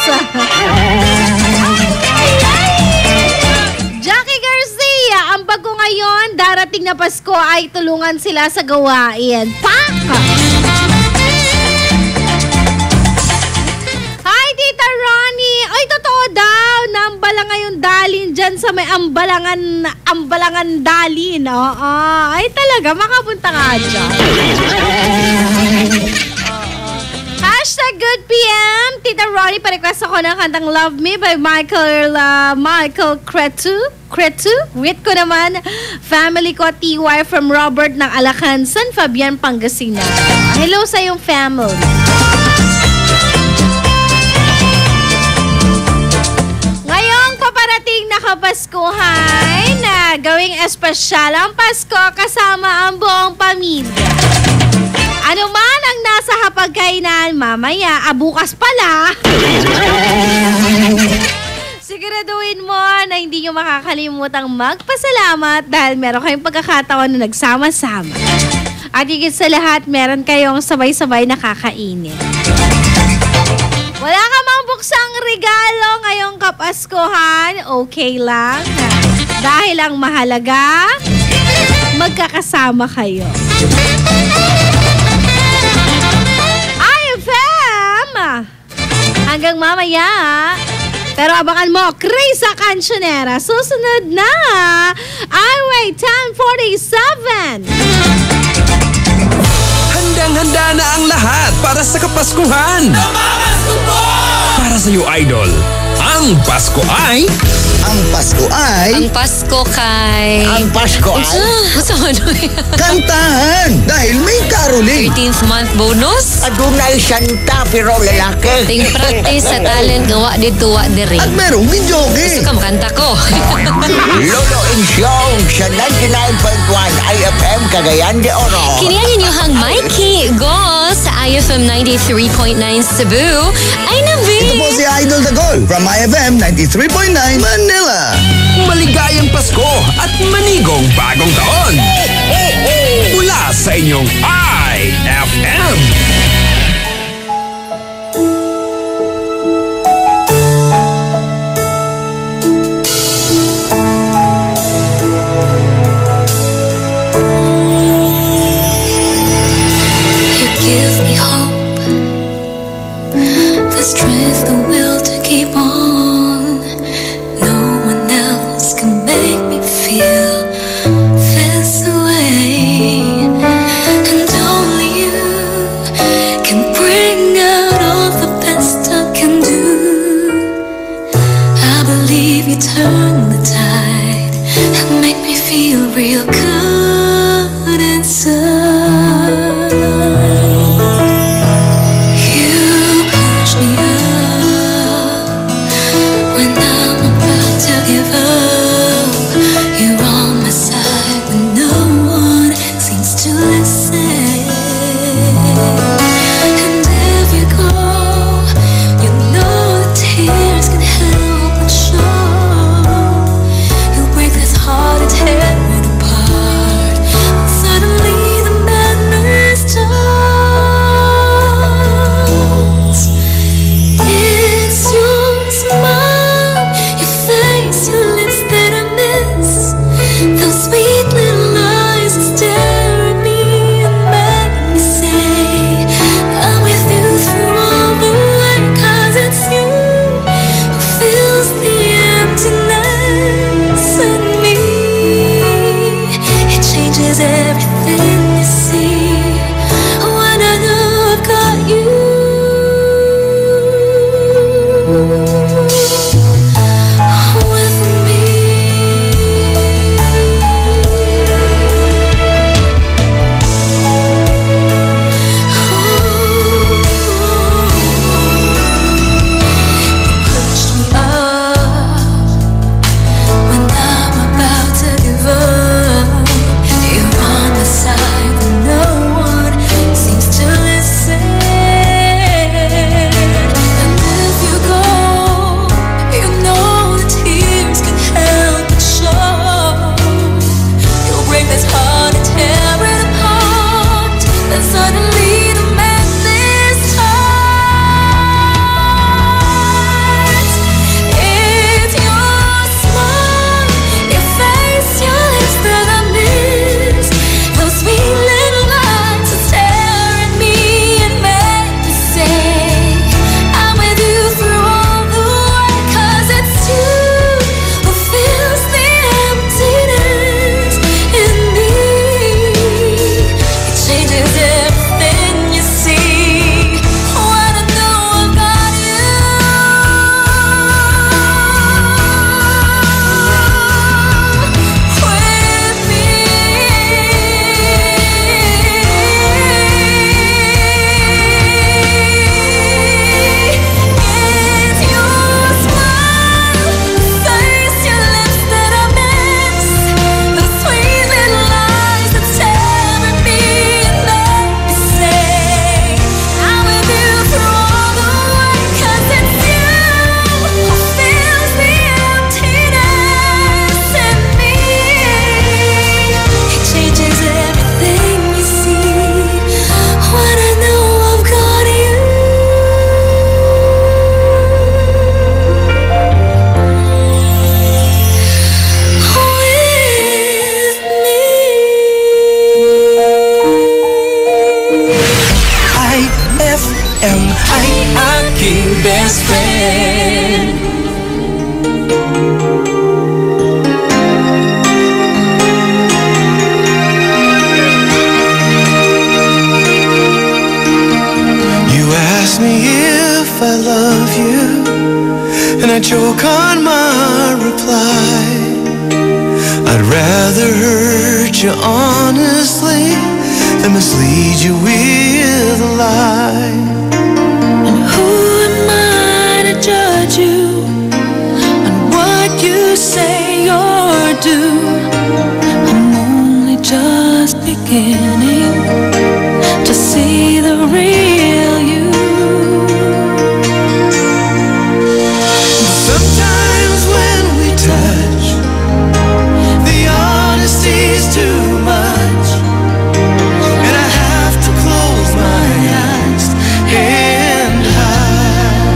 Jackie Garcia. Ang bag ko ngayon, darating na Pasko ay tulungan sila sa gawain. Pak! Tita Ronnie, ay totoo daw, naambala ngayon dalin dyan sa may ambalangan dalin. Ay talaga, makapunta ka dyan. Hashtag Good PM. Tita Ronnie, pa-request ako ng kantang Love Me by Michael Cretu. Greet ko naman, family ko, TY from Robert ng Alacan, San Fabian, Pangasinan. Hello sa iyong family. Paparating na kapaskuhan na gawing espesyal ang Pasko kasama ang buong pamilya. Ano man ang nasa hapagkainan, mamaya, bukas pala. Siguraduhin mo na hindi nyo makakalimutang magpasalamat dahil meron kayong pagkakataon na nagsama-sama. At higit sa lahat, meron kayong sabay-sabay na kakainin. Wala ka mang buksang regalo ngayong kapaskuhan, okay lang. Dahil ang mahalaga, magkakasama kayo. IFM! Hanggang mamaya. Pero abangan mo, Krisa Cancionera. Susunod na. Highway 1047. Handang-handa na ang lahat para sa Kapaskuhan. Para sa iyo, Idol, ang Pasko ay... Ang Pasko ay... Ang Pasko kay... Ang Pasko ay... Ano yan? Kantahan! Dahil may caroling. 13th month bonus. Adunay santa pero lalaki. Ting practice sa talent gawa dito wa diri. At merong videoke. Gusto ka makanta ko. Lolo in Show sa 99.1 IFM Cagayan de Oro. Kini ang inyong Mikey Go sa IFM 93.9 Cebu. Ay nabi! Ito po si Idol Dagol from IFM 93.9 Manila. Maligayang Pasko at manigong bagong taon. Mula sa inyong IFM. You give me hope, the strength, the will to keep on. No one else can make me feel this way, and only you can bring out all the best I can do. I believe you turn the tide and make me feel real good inside. Heart and tear it apart. I choke on my reply. I'd rather hurt you honestly than mislead you with a lie. And who am I to judge you on what you say or do? I'm only just beginning to see the real you. Sometimes when we touch, the honesty's too much, and I have to close my eyes and hide.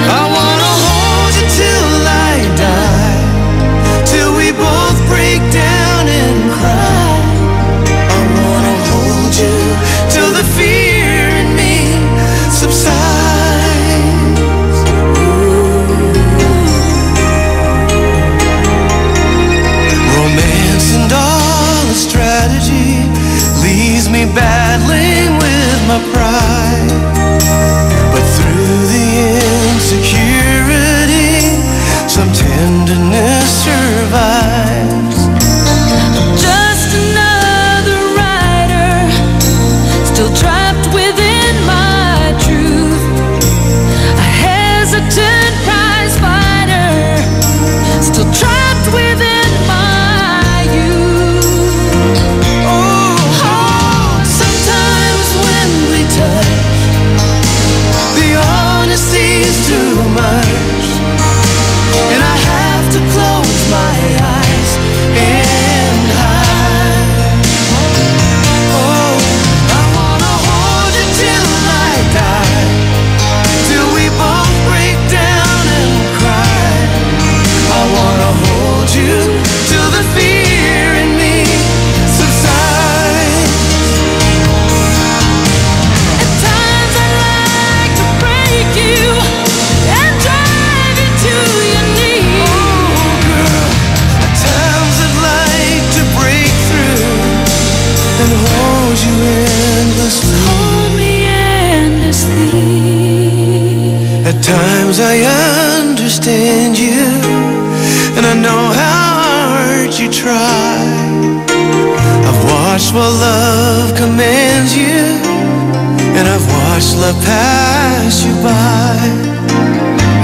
I wanna hold you till I die, till we both break down and cry. I wanna hold you till the fear in me subsides. Romance and all the strategy leaves me battling with my pride. But through the insecurity, some tenderness survives. Just another writer, still trapped within my truth. A hesitant prize fighter, still trapped within my youth. Sometimes when we touch, the honesty's too much, and I have to close my eyes and hide. Oh, I wanna hold you till I die, till we both break down and cry. I wanna hold you till the fear in me subsides. At times I like to break you and drive you to your knees. Oh, girl, at times I'd like to break through and hold you endlessly. Hold me endlessly. At times I understand you, and I know how hard you try. I've watched while love commands you, and I've watched love pass you by.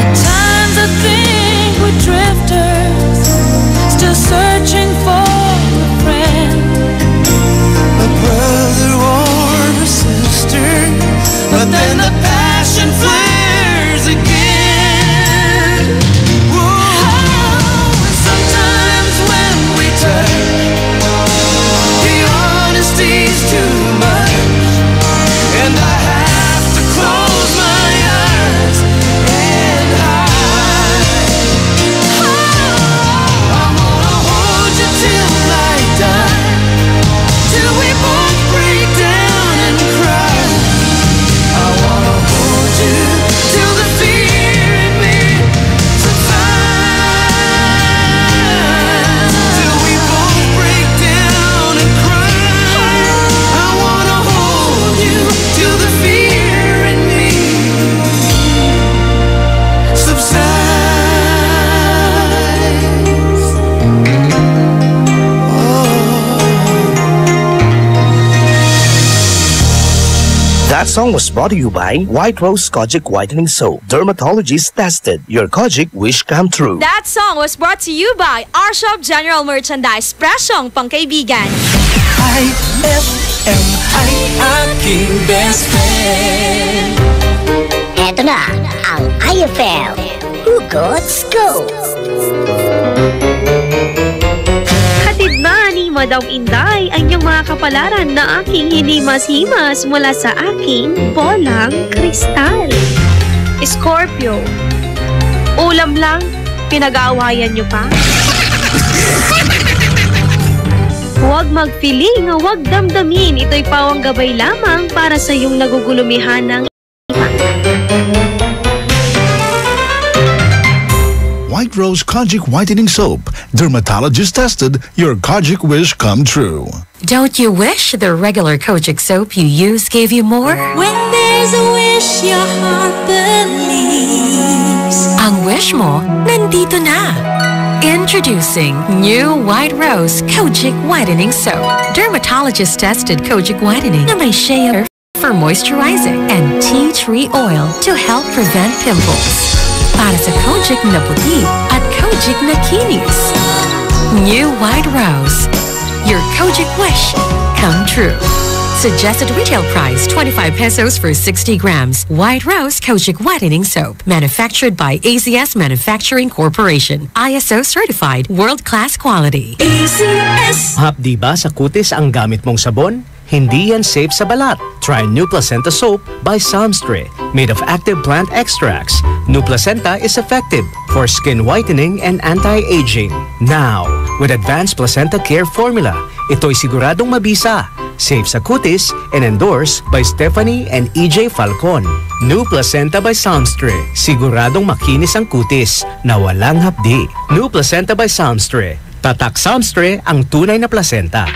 At times I think we're drifters, still searching for a friend, a brother or a sister. But then the passion flares again. Whoa. Sometimes when we touch, the honesty's too much, and I have to close my eyes and hide. I wanna hold you till I die, till we both break down and cry. I wanna hold you till the fear in me subsides, till we both break down and cry. I wanna hold you till the fear in me subsides. That song was brought to you by White Rose Kojic Whitening Soap. Dermatologist tested. Your Kojic wish come true. That song was brought to you by Our Shop General Merchandise. Presyong pangkaibigan. IFM ay aking best friend. Eto na ang IFM Hugot Scoop. Hatid na ni Madam Inday ang iyong mga kapalaran na aking hinimas-himas mula sa aking bolang kristal. Scorpio, ulam lang, pinag-aawayan niyo pa? Huwag magpiling, huwag damdamin, ito'y pawang gabay lamang para sa iyong nagugulumihan ng White Rose Kojic Whitening Soap. Dermatologist tested. Your Kojic wish come true. Don't you wish the regular Kojic soap you use gave you more? When there's a wish your heart believes. Ang wish mo, nandito na. Introducing new White Rose Kojic Whitening Soap. Dermatologist-tested Kojic Whitening na may shea for moisturizing and tea tree oil to help prevent pimples. Para sa Kojic na puti at Kojic na kinis. New White Rose. Your Kojic wish come true. Suggested retail price 25 pesos for 60 grams. White Rose Kojic Whitening Soap. Manufactured by ACS Manufacturing Corporation. ISO certified world-class quality. ACS. Hapdi ba sa kutis ang gamit mong sabon? Hindi yan safe sa balat. Try New Placenta Soap by Samstre. Made of active plant extracts, New Placenta is effective for skin whitening and anti-aging. Now, with Advanced Placenta Care Formula, ito'y siguradong mabisa, safe sa kutis, and endorsed by Stephanie and EJ Falcon. New Placenta by Samstre. Siguradong makinis ang kutis na walang hapdi. New Placenta by Samstre. Tatak Samstre ang tunay na placenta.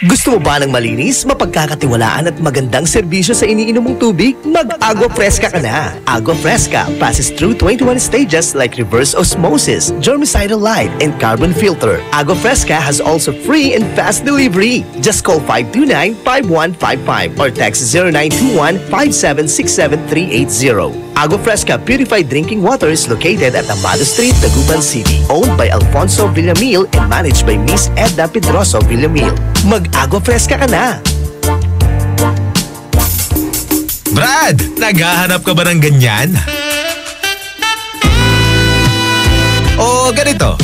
Gusto mo ba ng malinis, mapagkakatiwalaan at magandang serbisyo sa iniinom mong tubig? Mag-Agua Fresca ka na! Agua Fresca passes through 21 stages like reverse osmosis, germicidal light, and carbon filter. Agua Fresca has also free and fast delivery. Just call 529-5155 or text 0921-5767380. Agua Fresca Purified Drinking Water is located at Amado Street, Dagupan City. Owned by Alfonso Villamil and managed by Miss Edna Pedroso Villamil. Mag-Agua Fresca ka na! Brad, naghahanap ka ba ng ganyan? O ganito?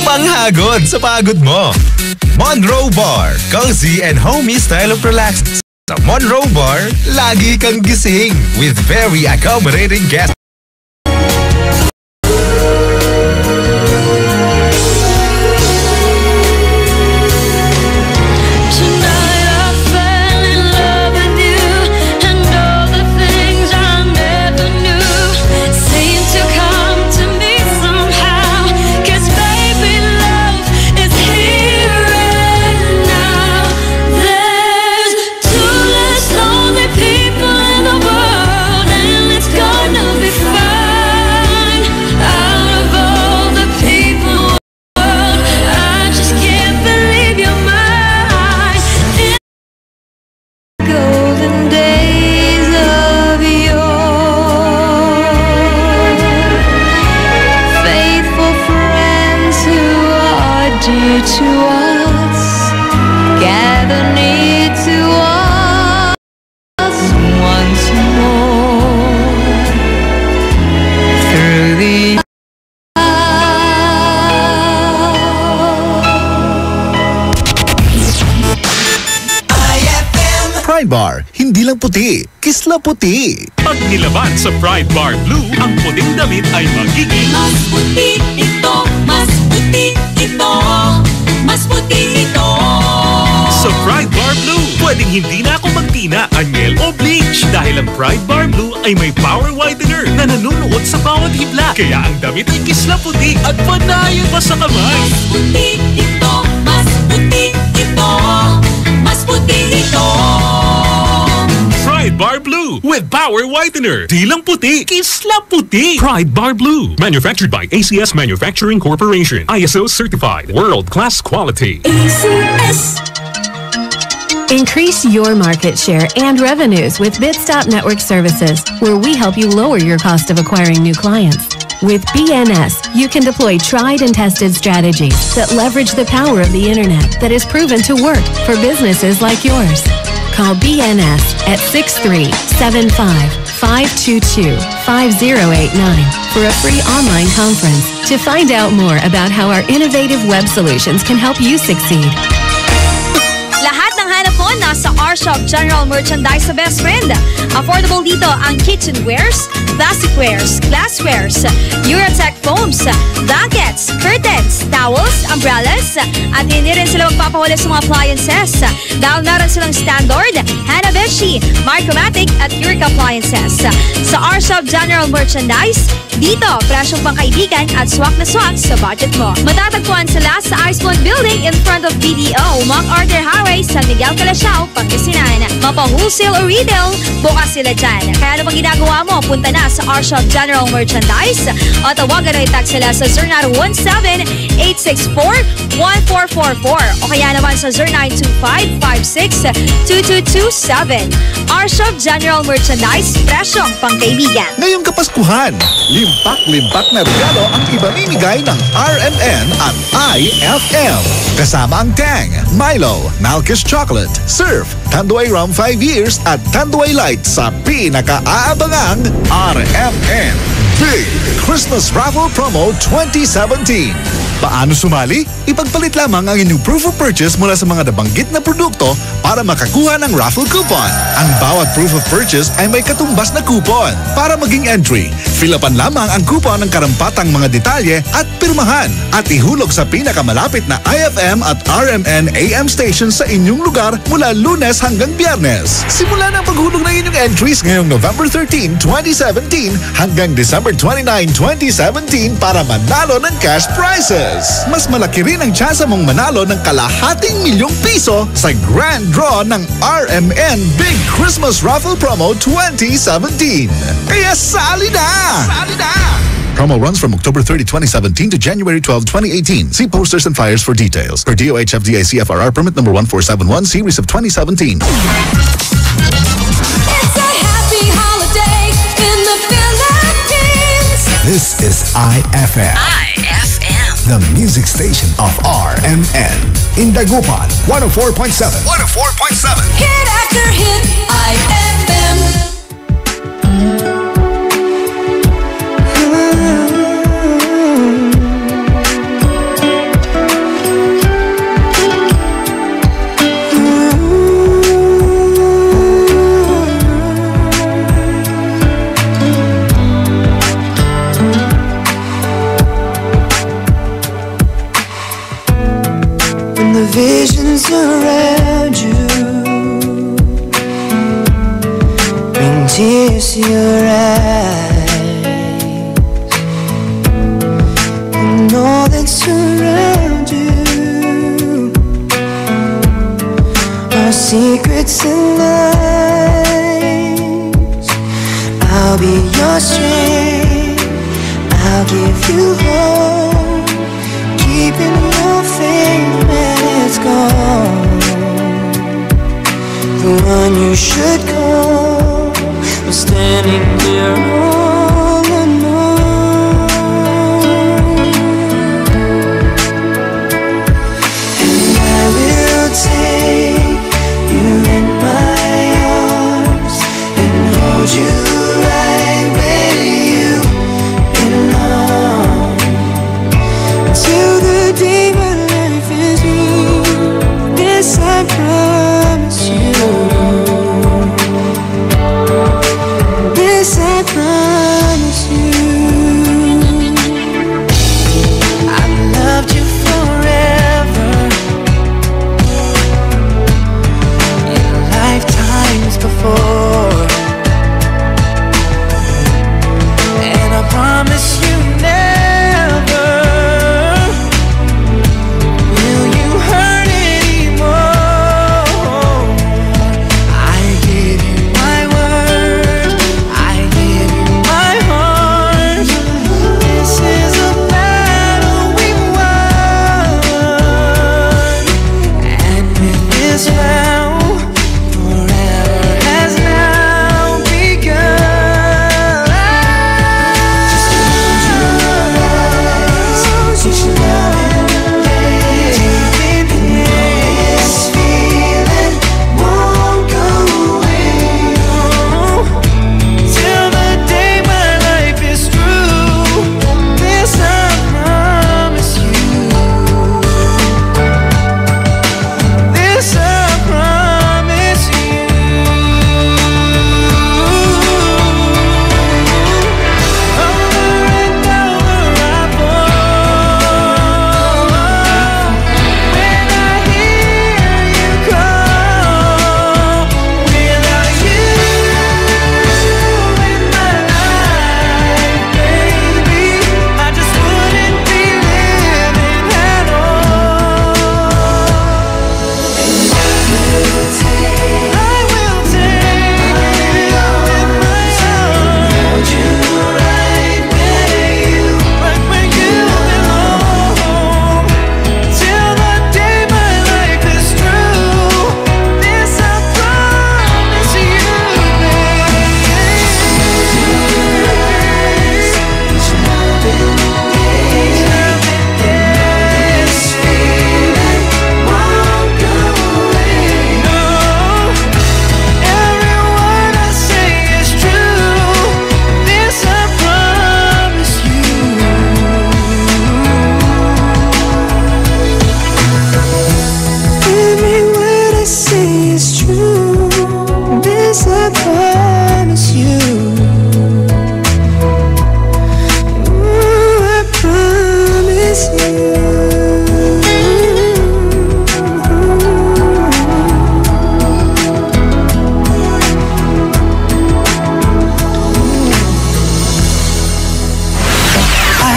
Panghagod sa pagod mo. Monroe Bar, cozy and homey style of relaxing. Sa Monroe Bar, lagi kang gising with very accommodating guests. Pride Bar, hindi lang puti, kisla puti. Pag nilaban sa Pride Bar Blue, ang puting damit ay magiging mas puti ito, mas puti ito, mas puti ito. Sa Pride Bar Blue, pwedeng hindi na ako magtina, anyel o bleach dahil ang Pride Bar Blue ay may power whitener na nanunuot sa bawat hibla. Kaya ang damit ay kisla puti at panayon pa sa kamay. Mas puti ito, mas puti ito, mas puti ito. Pride Bar Blue with power whitener. Di lang puti, kisla puti. Pride Bar Blue, manufactured by ACS Manufacturing Corporation. ISO certified, world-class quality. ACS. Increase your market share and revenues with Bitstop Network Services, where we help you lower your cost of acquiring new clients. With BNS, you can deploy tried and tested strategies that leverage the power of the internet that is proven to work for businesses like yours. Call BNS at 6375-522-5089 for a free online conference to find out more about how our innovative web solutions can help you succeed. Lahat ng hanap mo nasa R-Shop General Merchandise sa Best Friend. Affordable dito ang kitchenwares, plasticwares, glasswares, Eurotech foams, blankets, curtains, towels, towels, umbrellas, at hindi rin sila magpapahuli sa mga appliances. Dahil meron silang Standard, Hanabishi, Micromatic at Uric appliances. Sa R-Shop General Merchandise, dito, presyong pangkaibigan at swak na swak sa budget mo. Matatagpuan sila sa Iceland Building in front of BDO, MacArthur Highway, San Miguel, Calasiao, Pangasinan. Mapa-wholesale o retail, bukas sila dyan. Kaya ano bang ginagawa mo? Punta na sa R-Shop General Merchandise o tawagan o i-text sila sa 0917-864-1444 o kaya naman sa 0925-56-2227. R-Shop General Merchandise, presyong pangkaibigan. Ngayong Kapaskuhan, limpak-limpak na regalo ang ibamimigay ng RMN at IFM. Kasama ang Tang, Milo, Malkish Chocolate, Surf, Tanduay Rum 5 Years at Tanduay Light sa pinaka-aabangang RMN Big Christmas Raffle Promo 2017. Paano sumali? Ipagpalit lamang ang inyong proof of purchase mula sa mga nabanggit na produkto para makakuha ng raffle coupon. Ang bawat proof of purchase ay may katumbas na coupon. Para maging entry, fill-upan lamang ang coupon ng karampatang mga detalye at pirmahan at ihulog sa pinakamalapit na IFM at RMN AM station sa inyong lugar mula Lunes hanggang Biyernes. Simula ng paghulog ng inyong entries ngayong November 13, 2017 hanggang December 29, 2017 para manalo ng cash prizes. Mas malaki rin ang tsansa mong manalo ng ₱250,000 sa grand draw ng RMN Big Christmas Raffle Promo 2017. Kaya sali na! Sali na! Promo runs from October 30, 2017 to January 12, 2018. See posters and flyers for details. Per DOH FDA CFRR permit number 1471 series of 2017. It's a happy holiday in the Philippines. This is IFM. The music station of RMN. In Dagupan, 104.7. 104.7. Hit after hit, IFM. Visions around you bring tears to your eyes, and all that surround you are secrets and lies. I'll be your strength, I'll give you hope, keeping your faith when it's gone. The one you should call was standing there all alone. And I will take you in my arms and hold you right where you belong until the day my life is through. This I promise you. This I promise.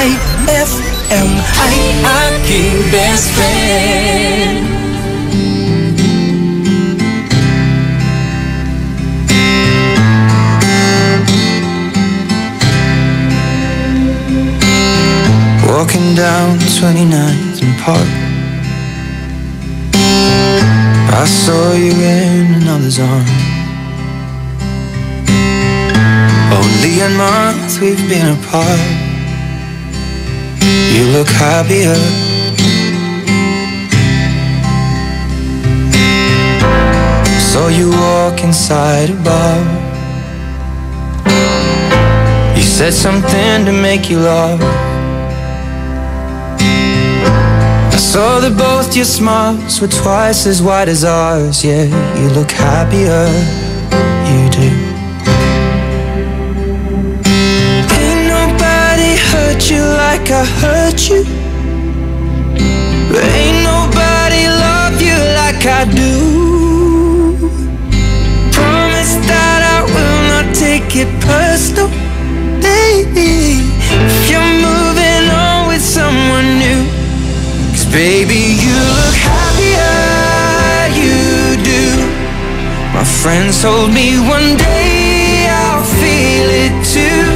IFM ay aking best friend. Walking down 29th and Park, I saw you in another's arms. Only a month we've been apart. You look happier. Saw you walk inside a bar. You said something to make you laugh. I saw that both your smiles were twice as wide as ours. Yeah, you look happier, you do. Ain't nobody hurt you like I hurt you. Ain't nobody love you like I do. Promise that I will not take it personal. If you're moving on with someone new, 'cause baby, you look happier, you do. My friends told me one day I'll feel it too.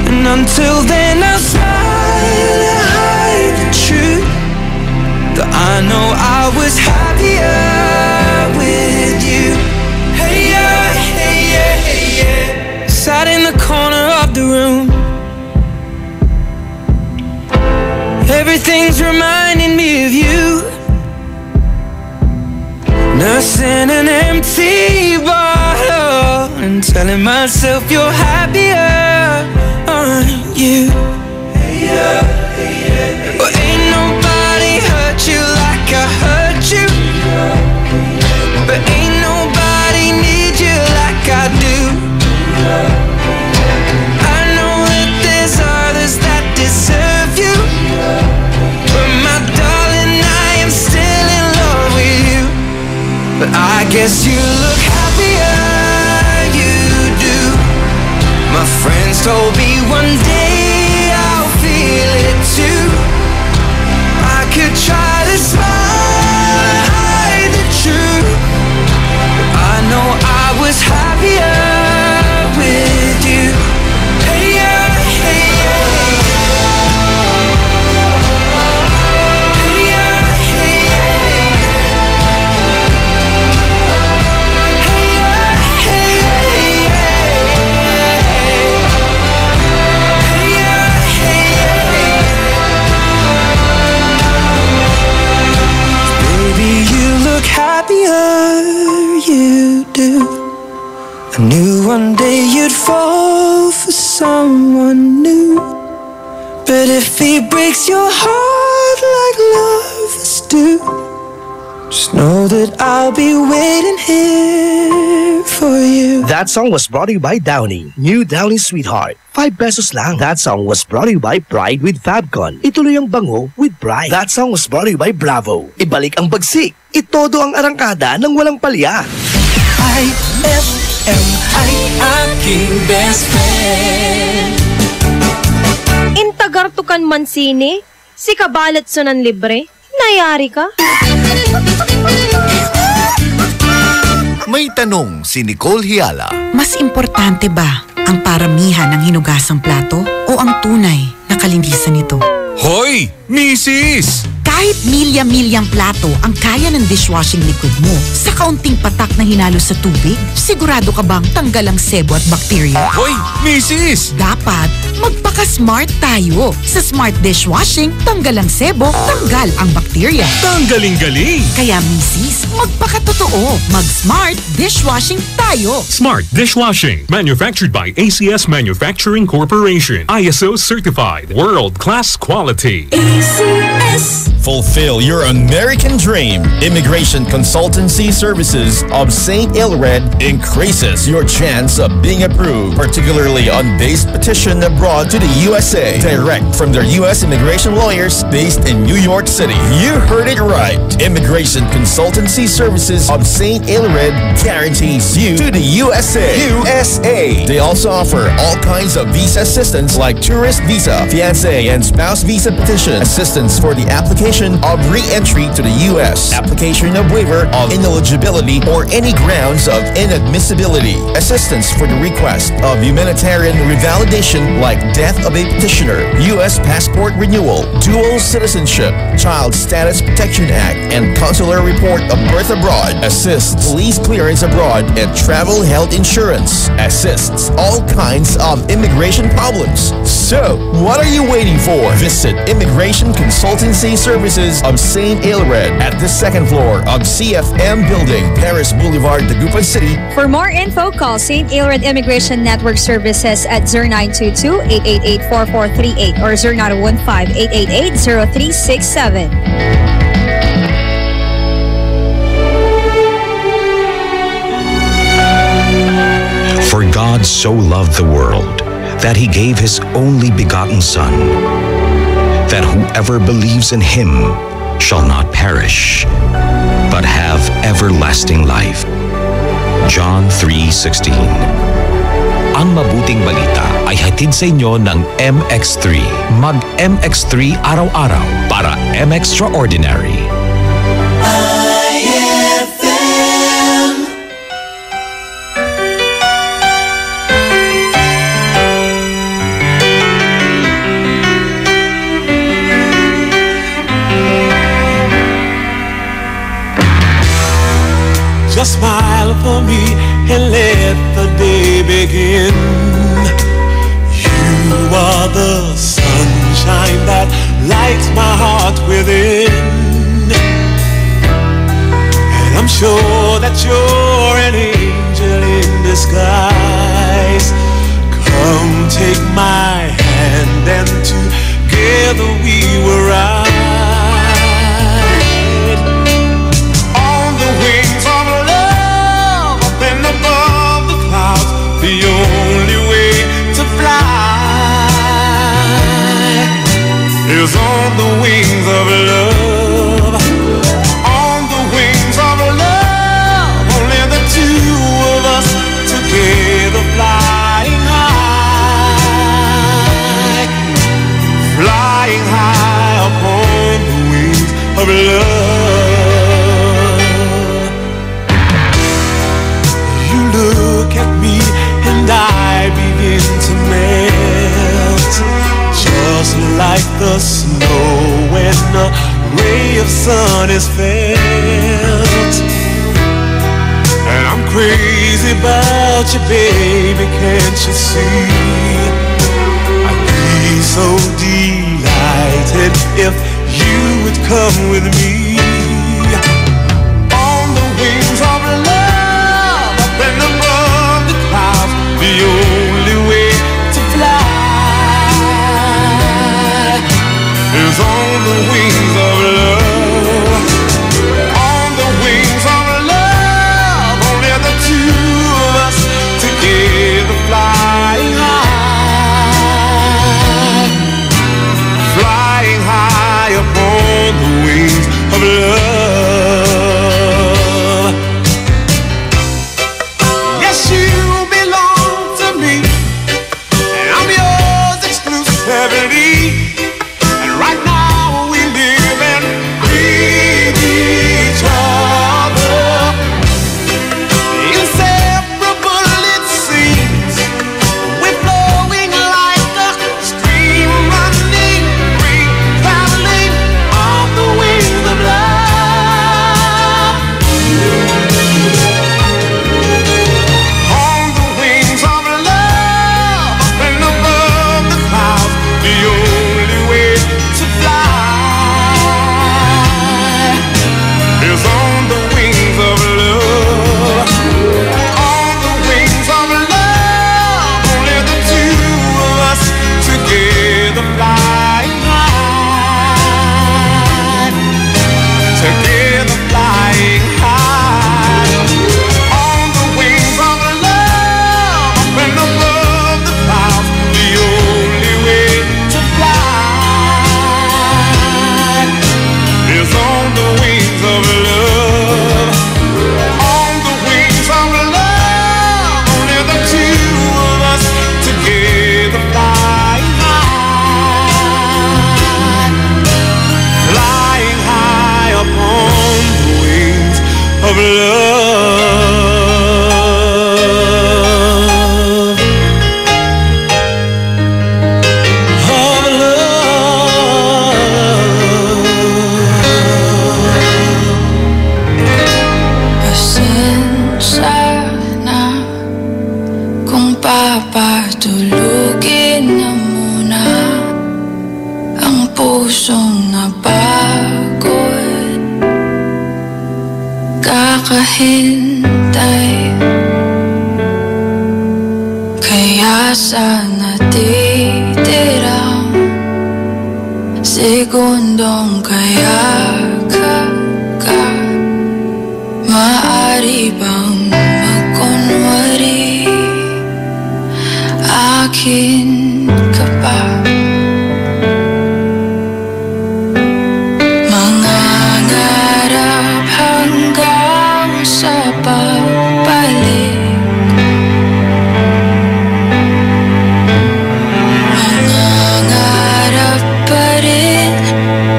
And until then I'll smile and hide the truth, that I know I was happier with you. Hey yeah, hey yeah, hey yeah. Sat in the corner of the room. Everything's reminding me of you. Nursing an empty bottle and telling myself you're happier, aren't you? Hey yeah, hey yeah. Well, ain't nobody hurt you like I hurt you. But ain't nobody need you like I do. I know that there's others that deserve you, but my darling, I am still in love with you. But I guess you look happier, you do. My friends told me one day I'll feel it too. I could try to smile and hide the truth, but I know I was happier with you. Hey yeah, hey yeah. Happier, you do. I knew one day you'd fall for someone new, but if he breaks your heart like lovers do, just know that I'll be waiting here for you. That song was brought to you by Downy. New Downy Sweetheart. 5 pesos lang. That song was brought to you by Pride with Fabcon. Ituloy ang bango with Pride. That song was brought to you by Bravo. Ibalik ang bagsik. Itodo ang arangkada ng walang palya. IFM ay aking best friend. Intagartukan Mancini, si kabalat sunan libre, nayari ka? May tanong si Nicole Hiala. Mas importante ba ang paramihan ng hinugasang plato o ang tunay na kalinisan nito? Hoy, Mrs! Kahit milya-milyang plato ang kaya ng dishwashing liquid mo, sa kaunting patak na hinalo sa tubig, sigurado ka bang tanggal ang sebo at bakterya? Hoy, Mrs! Dapat magpaka-smart tayo. Sa Smart Dishwashing, tanggal ang sebo, tanggal ang bakterya. Tanggaling-galing! Kaya Mrs., magpaka-totoo. Mag-Smart Dishwashing tayo. Smart Dishwashing. Manufactured by ACS Manufacturing Corporation. ISO certified. World-class quality. ACS. Fulfill your American dream. Immigration Consultancy Services of St. Ilred increases your chance of being approved, particularly on base petition abroad abroad to the USA, direct from their U.S. immigration lawyers based in New York City. You heard it right. Immigration Consultancy Services of St. Aelred guarantees you to the USA. They also offer all kinds of visa assistance like tourist visa, fiancé and spouse visa petition, assistance for the application of re-entry to the U.S., application of waiver of ineligibility or any grounds of inadmissibility, assistance for the request of humanitarian revalidation like death of a petitioner, U.S. passport renewal, dual citizenship, Child Status Protection Act, and consular report of birth abroad, assists police clearance abroad, and travel health insurance, assists all kinds of immigration problems. So, what are you waiting for? Visit Immigration Consultancy Services of St. Aelred at the second floor of CFM Building, Paris Boulevard, Dagupan City. For more info, call St. Aelred Immigration Network Services at 0922-888-4438 or 0915-888-0367. For God so loved the world that he gave his only begotten Son, that whoever believes in him shall not perish, but have everlasting life. John 3:16. Ang mabuting balita ay hatid sa inyo ng MX3. Mag-MX3 araw-araw para M-Extraordinary. Just smile for me and let the day begin. You are the sunshine that lights my heart within. And I'm sure that you're an angel in disguise. Come take my hand and together we will ride. The only way to fly is on the wings of love. On the wings of love, only the two of us together flying high. Flying high upon the wings of love. You look at me and I begin to melt, just like the snow when a ray of sun is felt. And I'm crazy about you, baby, can't you see? I'd be so delighted if you would come with me. On the wings of love, up and above the clouds, the only way to fly is on the wings of love. On the wings of love, only the two of us together flying high. Flying high upon the wings of love. Yes, you love. Pasensya na kung papatulugin na muna ang pusong napagod. Kakahintay, kaya sa natitirang segundong kaya ka maaari bang magkunwari akin ka pa? Mangangarap hanggang sa pagbalik, mangangarap pa rin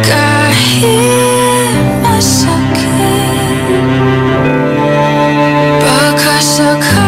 kahit masakit. Pagkasakali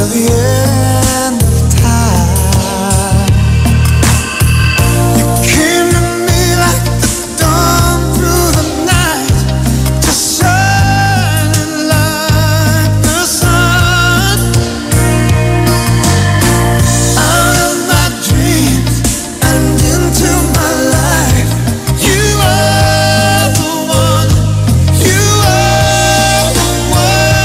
the end of time. You came to me like the dawn through the night, just shining like the sun. Out of my dreams and into my life, you are the one. You are the one.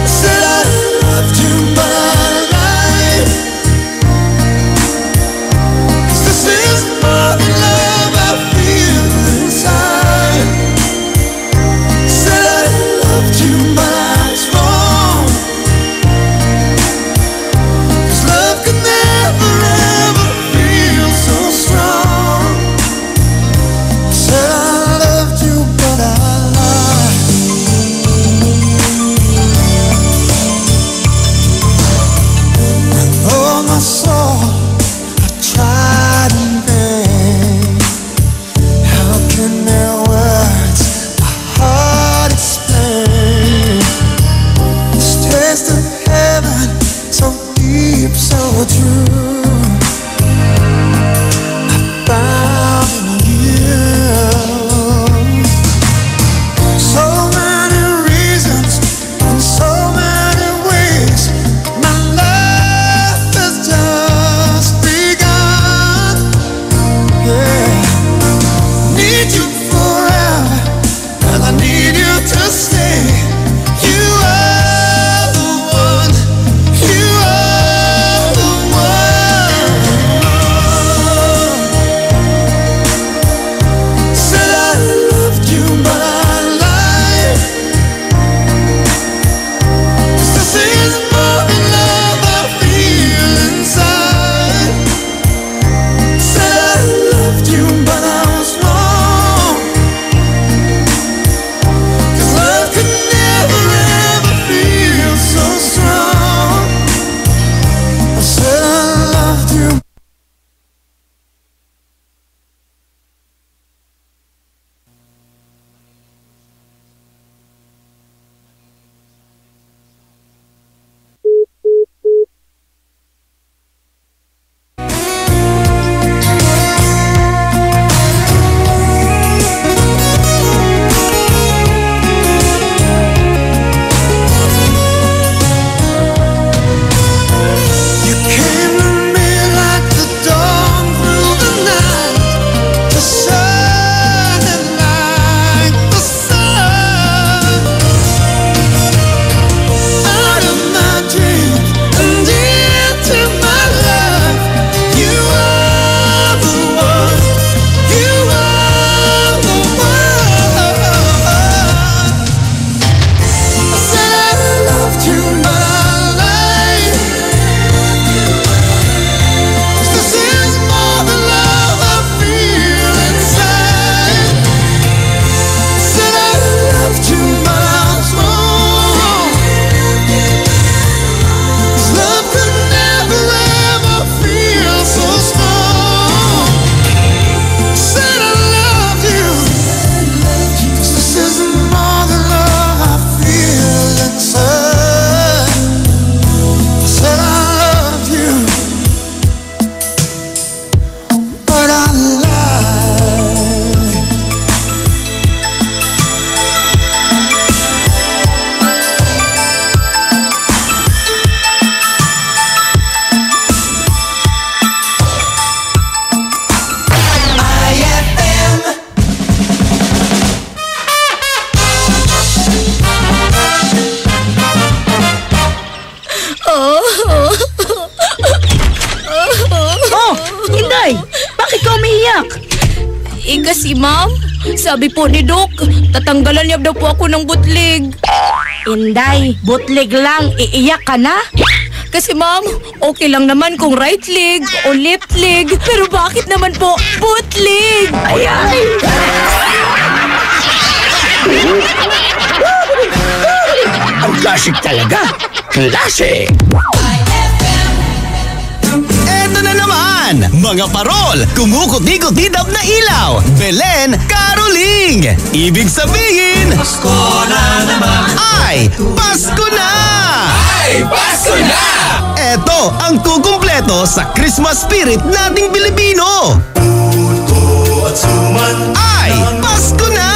Said I loved you, but I lied. 'Cause this is more than love I feel inside. Said I loved you, but I was wrong. 'Cause love could never ever feel so strong. Said I loved you, but I lied. With all my soul, I tried in vain. How can their words, my heart explain? This taste of heaven, so deep, so true, I found in you. So many reasons, in so many ways, my life has just begun. Yeah, need you forever, and I need you to stay. You are the one. You are the one. Said I loved you, but I lied. 'Cause this is more than love I feel inside. Said I loved you, but I was wrong. 'Cause love could never ever feel so strong. I said I loved you. You came to me like the dawn through the night, just shining like the sun. Out of my dreams and into my life, you are the one. You are the one. I said I loved you, but I lied. 'Cause this is more than love I feel inside. Said I loved you, but I was wrong. 'Cause love could never ever feel so strong. Said I loved you. 'Cause this is more than love I feel inside. Said I loved you, but I lied. IFM. Oh, Inday! Bakit ka umiiyak? Kasi ma'am, sabi po ni Doc, tatanggalan niya daw po ako ng butlig. Inday, butlig lang, iiyak ka na? Kasi ma'am, okay lang naman kung right leg o left leg, pero bakit naman po butlig? Ay! Ang classic talaga. Classic! Eto na naman! Kapitan, mga parol, kumukot-ikot-idap na ilaw, Belen, Caroling. Ibig sabihin, Pasko na naman. Ay, Pasko na! Ay, Pasko na! Eto ang kukumpleto sa Christmas spirit nating Pilipino. Ay, Pasko na!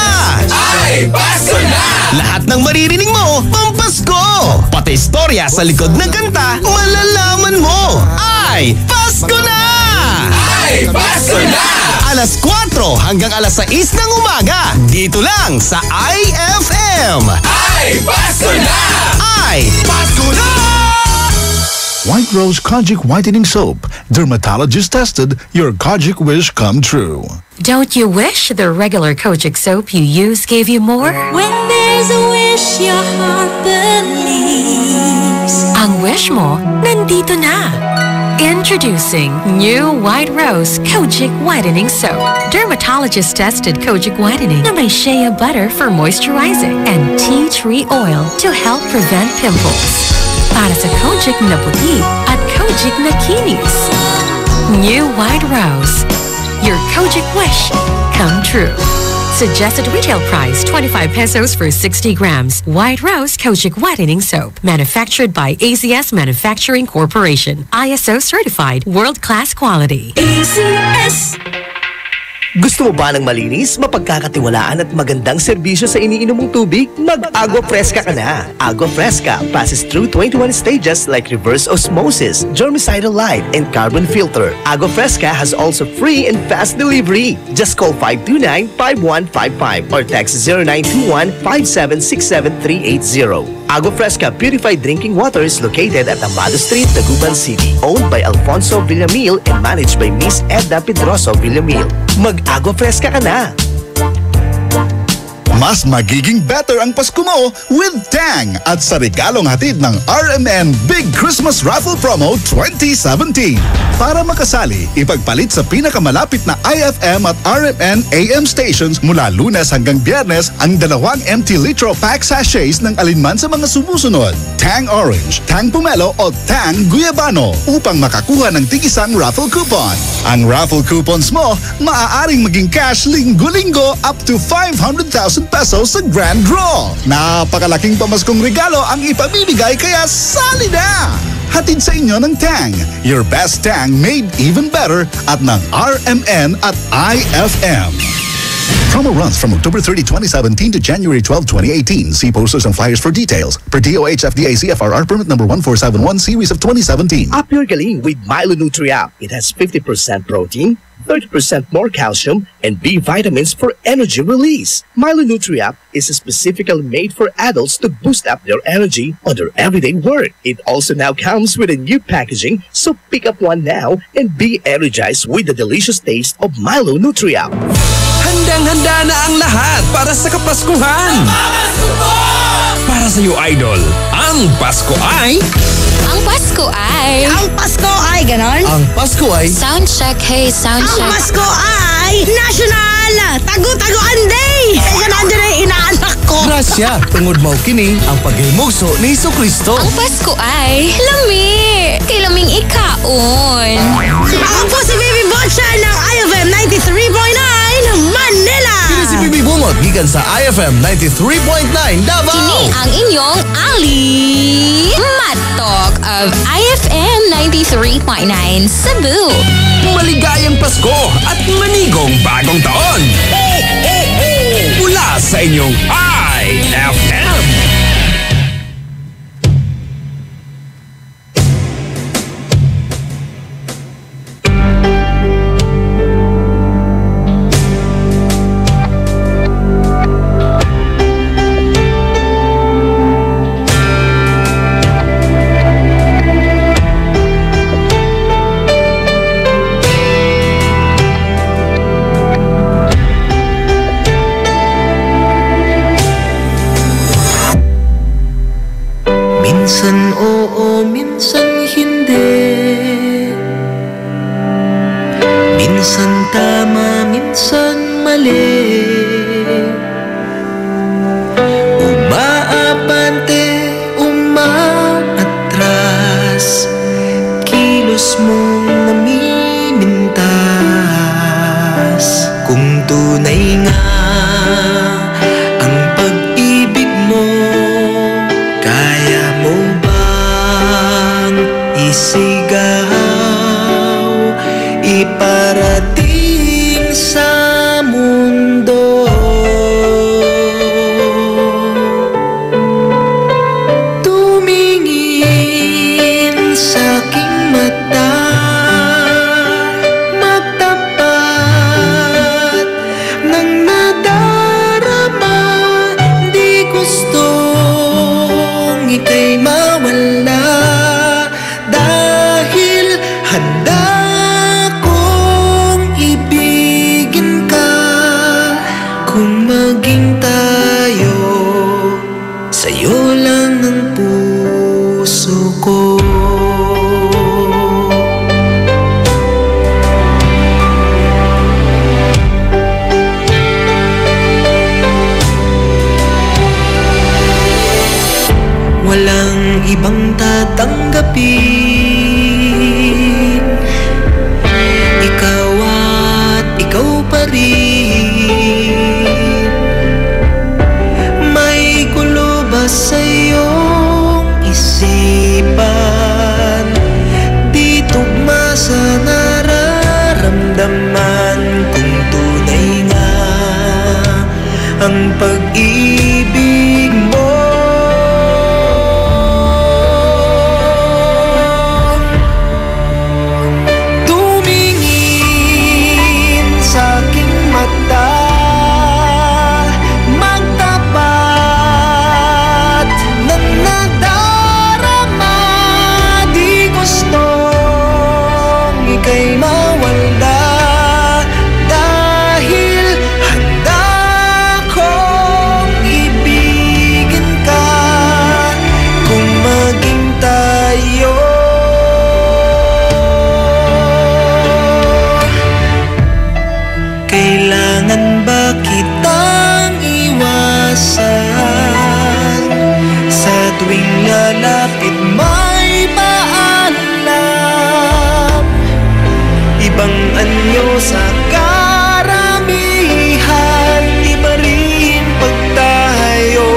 Ay, Pasko na! Lahat ng maririnig mo, pampasko! Pati istorya sa likod ng kanta, malalaman mo! Ay, Pasko na! Ay, Pasko na! Alas 4 hanggang alas 6 ng umaga, dito lang sa IFM! Ay, Pasko na! Ay, Pasko na! White Rose Kojic Whitening Soap. Dermatologist tested, your Kojic wish come true. Don't you wish the regular Kojic soap you use gave you more? When there's a wish your heart believes. Ang wish mo, nandito na. Introducing new White Rose Kojic Whitening Soap. Dermatologist tested Kojic Whitening na may shea butter for moisturizing and tea tree oil to help prevent pimples. Para sa Kojic na puti at Kojic na kinis. New White Rose. Your Kojic wish come true. Suggested retail price 25 pesos for 60 grams. White Rose Kojic Whitening Soap. Manufactured by AZS Manufacturing Corporation. ISO certified world-class quality. AZS. Gusto mo ba ng malinis, mapagkakatiwalaan at magandang serbisyo sa iniinom mong tubig? Mag-Agua Fresca ka na! Agua Fresca passes through 21 stages like reverse osmosis, germicidal light, and carbon filter. Agua Fresca has also free and fast delivery. Just call 529-5155 or text 0921-5767380. Agua Fresca Purified Drinking Water is located at Amado Street, Dagupan City. Owned by Alfonso Villamil and managed by Miss Edna Pedroso Villamil. Mag-Agua Fresca ka na! Mas magiging better ang Pasko mo with Tang at sa regalong hatid ng RMN Big Christmas Raffle Promo 2017. Para makasali, ipagpalit sa pinakamalapit na IFM at RMN AM stations mula Lunes hanggang Biyernes ang 2 empty litro pack sachets ng alinman sa mga sumusunod. Tang Orange, Tang Pomelo o Tang Guyabano upang makakuha ng tig-isang raffle coupon. Ang raffle coupons mo maaaring maging cash linggo-linggo up to 500,000 pesos sa grand draw. Napakalaking pamaskong regalo ang ipamimigay kaya sali na! Hatid sa inyo ng Tang. Your best Tang made even better at ng RMN at IFM. Promo runs from October 30, 2017 to January 12, 2018. See posters and flyers for details. Per DOH FDA CFRR permit number 1471 series of 2017. Up your galing with Milo Nutri-Up. It has 50% protein, 30% more calcium, and B vitamins for energy release. Milo Nutri-Up is specifically made for adults to boost up their energy on their everyday work. It also now comes with a new packaging, so pick up one now and be energized with the delicious taste of Milo Nutri-Up. Handang-handa na ang lahat para sa Kapaskuhan! Para sa iyo, Idol, ang Pasko ay... Ang Pasko ay... Ang Pasko ay ganon? Ang Pasko ay... Sound check, hey, sound check. Ang Pasko ay National Tagu-Taguan Day! Kaya nandiyan na yung inaanak ko. Grasya, tungod mao kini ang paghimugso ni Jesucristo. Ang Pasko ay... Lami! Kay laming ikaon. Ako po si Baby Botcha ng IFM 93.9 Manila! Kini si Bibi Bumot, gikan sa IFM 93.9 Davao. Kini ang inyong Ali Matok of IFM 93.9 Cebu. Maligayang Pasko at manigong bagong taon! Mula sa inyong IFM! Minsan oo, minsan hindi. Minsan tama, minsan mali. Umaabante, umaatras. Kilos mong namimili. ika'y mawala. Dahil handa kong ibigin ka. Kung maging tayo, sa'yo lang ang puso ko. Walang ibang tatanggapin, ikaw at ikaw pa rin. May gulo ba sa iyong isipan? Di tugma sa nararamdaman kung tunay nga ang pag-ibig mo. Kailangan ba kitang iwasan? Sa tuwing lalapit may paalam, ibang anyo sa karamihan. Iba rin pag tayo,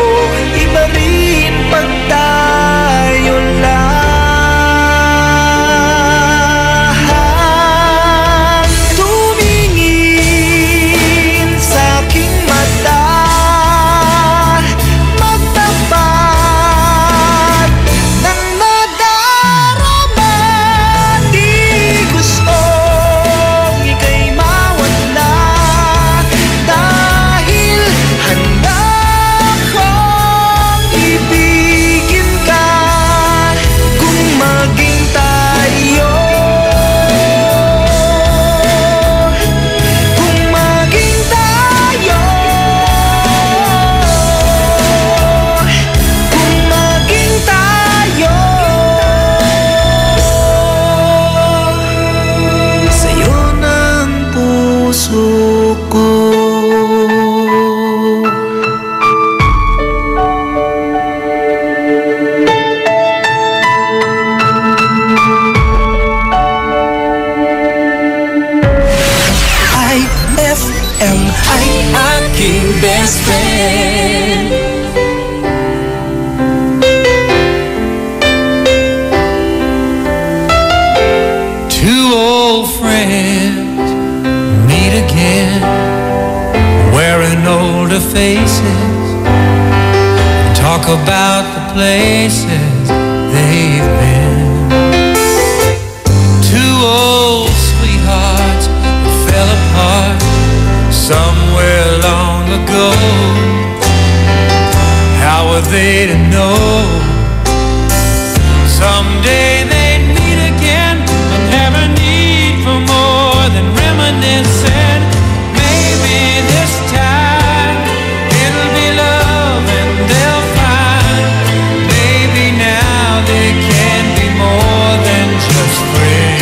iba rin pag tayo lang. Best friend. Two old friends meet again, wearing older faces, talk about the places they've been. Two old sweethearts that fell apart somewhere long ago. How were they to know someday they'd meet again and have a need for more than reminiscing? Maybe this time it'll be love and they'll find maybe now they can be more than just friends.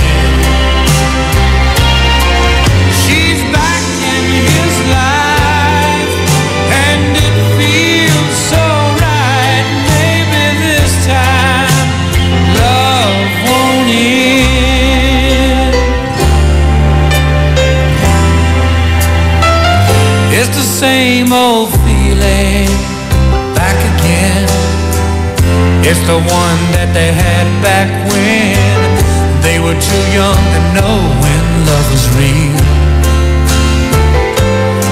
Same old feeling back again. It's the one that they had back when they were too young to know when love was real.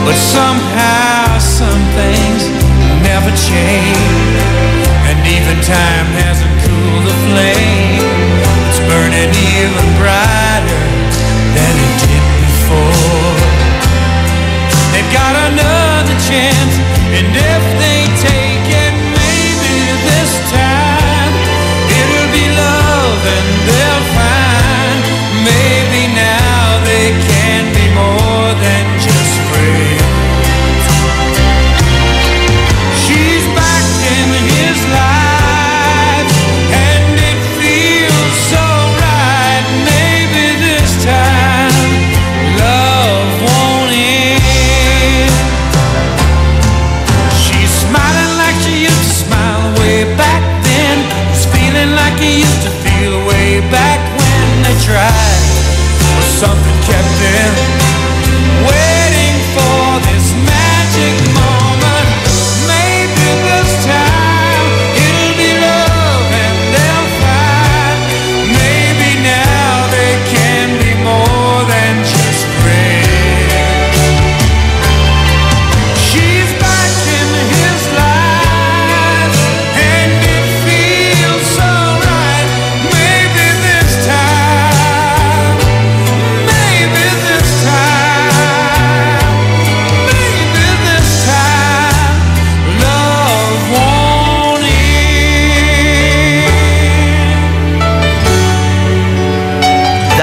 But somehow some things never change, and even time hasn't cooled the flame. It's burning even brighter than it did before. They've got another chance, and if they take it, maybe this time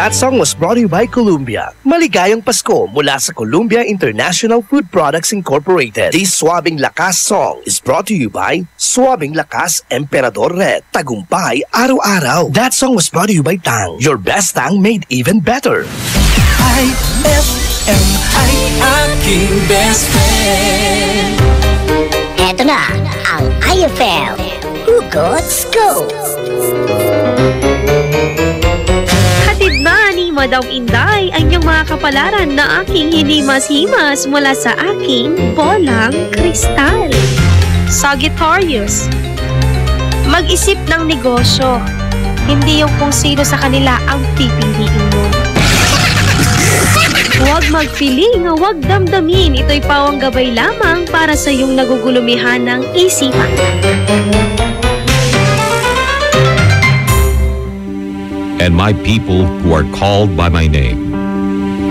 That song was brought to you by Columbia. Maligayang Pasko mula sa Columbia International Food Products Incorporated. This Swabing Lakas song is brought to you by Swabing Lakas Emperador Red. Tagumpay araw-araw. That song was brought to you by Tang. Your best Tang made even better. IFM ay aking best friend. Eto na ang IFM Hugots Go! Hatid na ni Madam Inday ang iyong mga kapalaran na aking hinimas-himas mula sa aking bolang kristal. Sagittarius, mag-isip ng negosyo. Hindi yung kung sino sa kanila ang pipiliin mo. Huwag magpiling, huwag damdamin. Ito'y pawang gabay lamang para sa iyong nagugulumihan ng isipan. And my people who are called by my name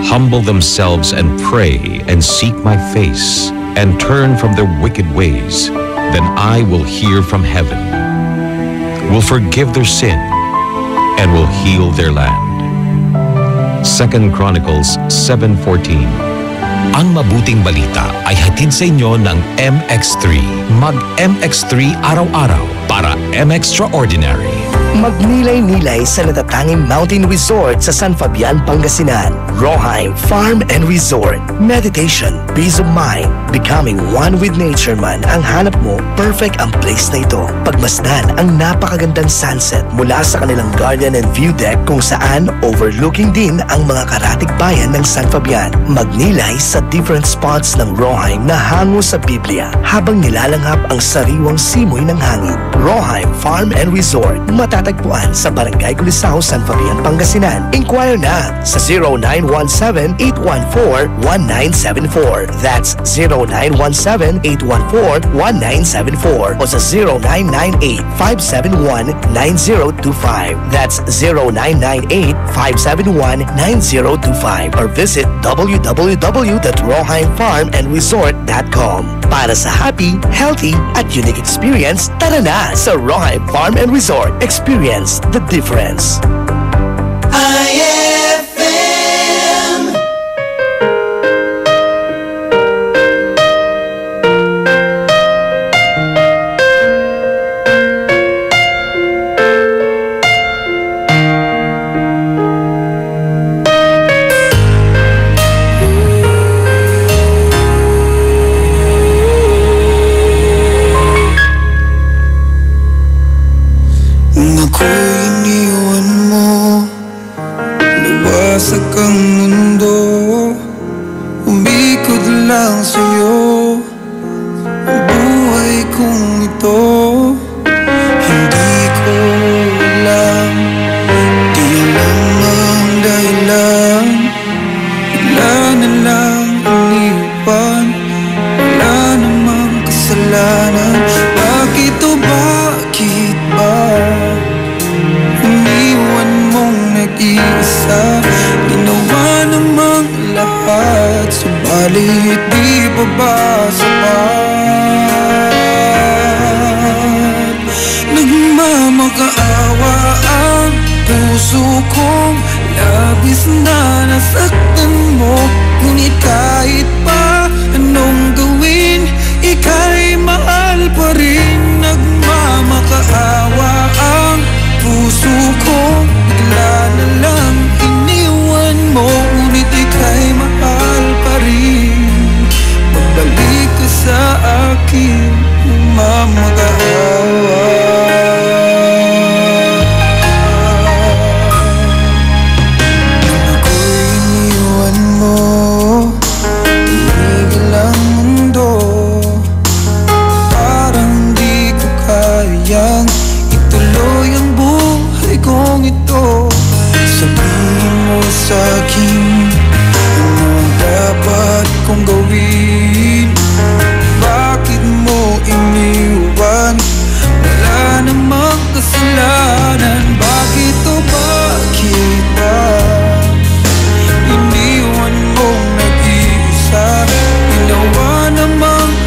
humble themselves and pray and seek my face and turn from their wicked ways, then I will hear from heaven, will forgive their sin, and will heal their land. 2 Chronicles 7:14. Ang mabuting balita ay hatid sa inyo ng MX3. Mag-MX3 araw-araw para M-Extraordinary. Magnilay-nilay sa natatanging mountain resort sa San Fabian, Pangasinan. Roheim Farm and Resort. Meditation, peace of mind, becoming one with nature man ang hanap mo, perfect ang place na ito. Pagmasdan ang napakagandang sunset mula sa kanilang garden and view deck kung saan overlooking din ang mga karatig bayan ng San Fabian. Magnilay sa different spots ng Roheim na hango sa Biblia habang nilalanghap ang sariwang simoy ng hangin. Roheim Farm and Resort. Matatagpuan sa Barangay Culisao, San Fabian, Pangasinan. Inquire na sa 0917-814-1974. That's 0917-814-1974 o sa 0998-571-9025. That's 0998-571-9025 or visit www.roheimfarmandresort.com. Para sa happy, healthy, at unique experience, tara na sa Roheim Farm and Resort. Experience the difference. IFM.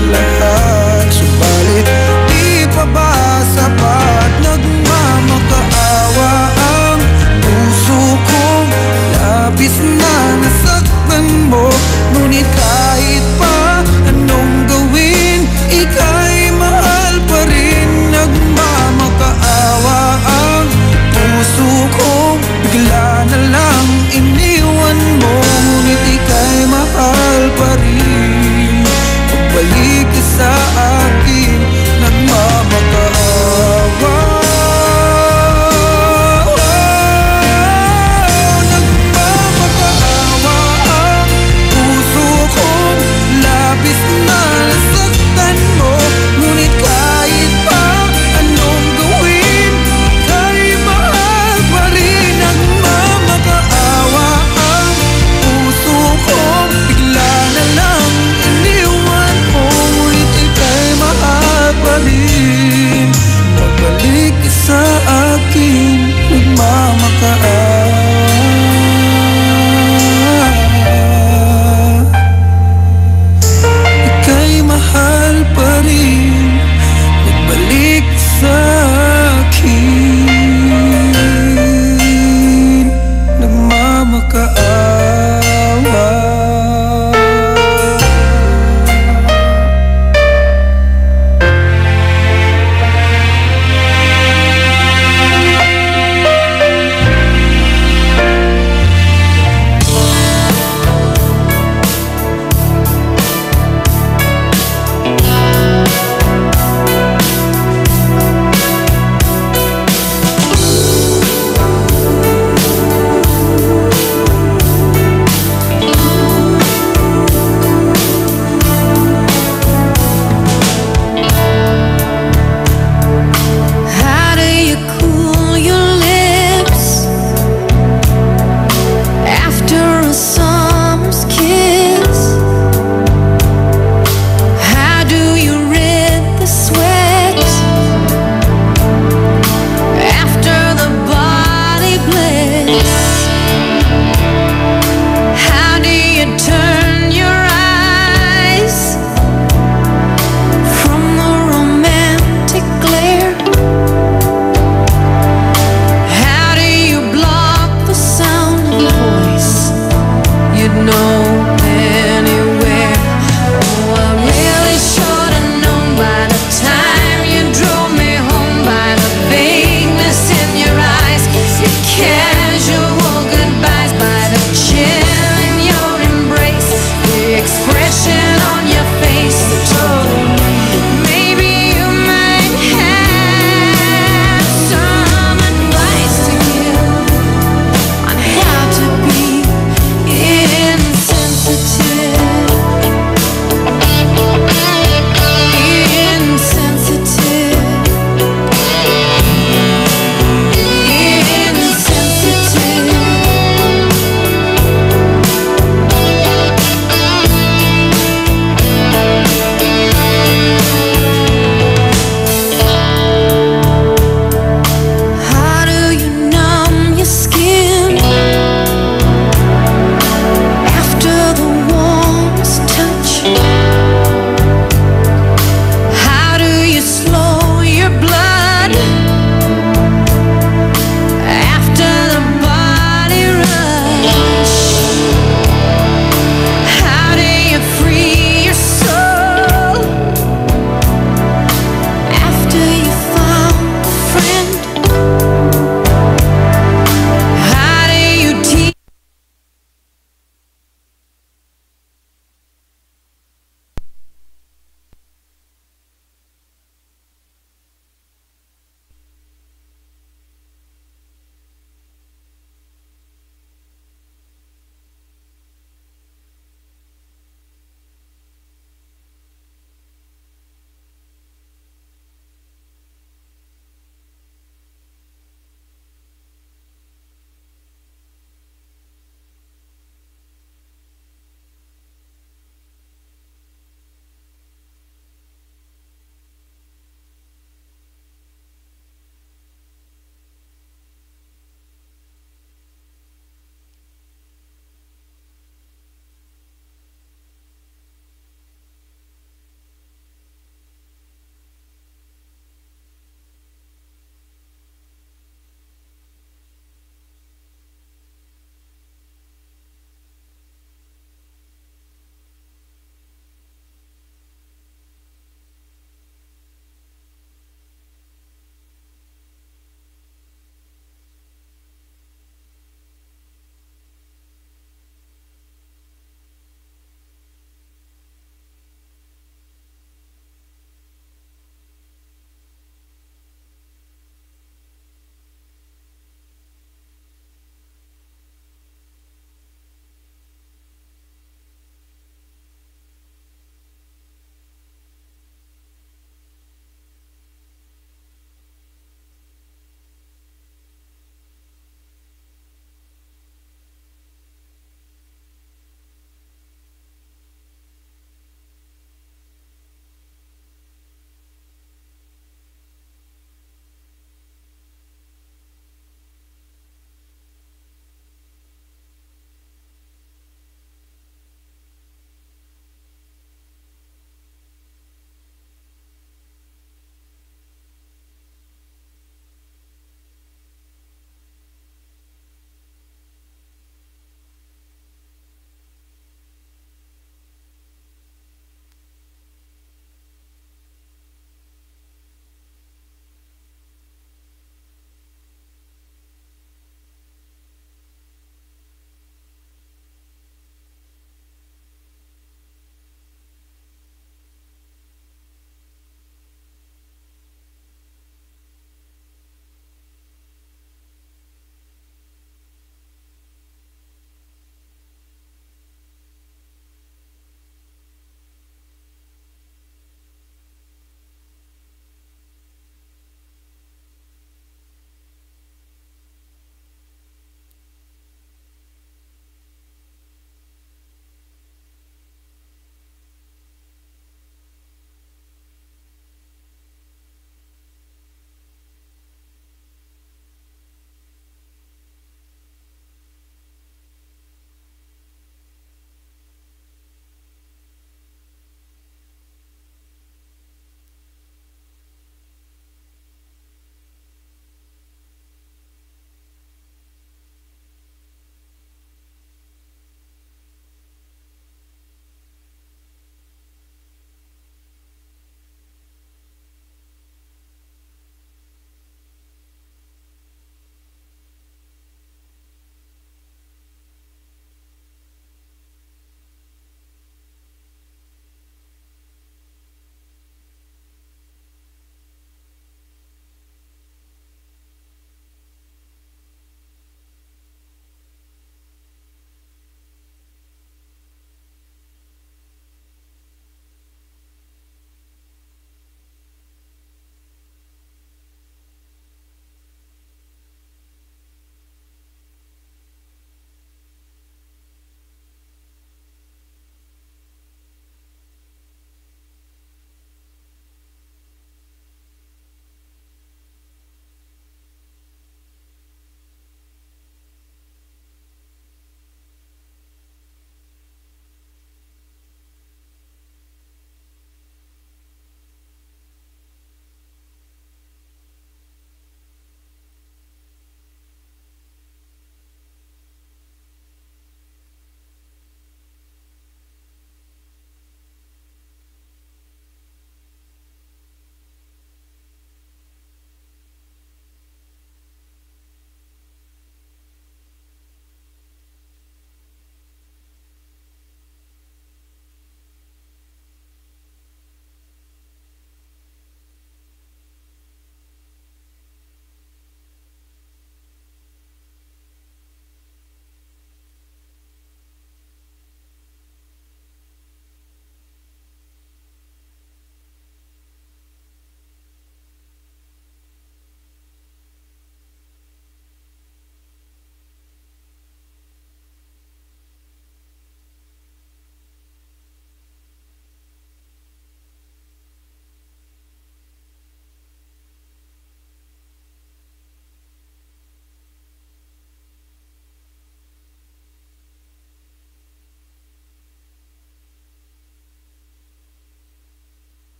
Lahat, subalit di pa ba sapat?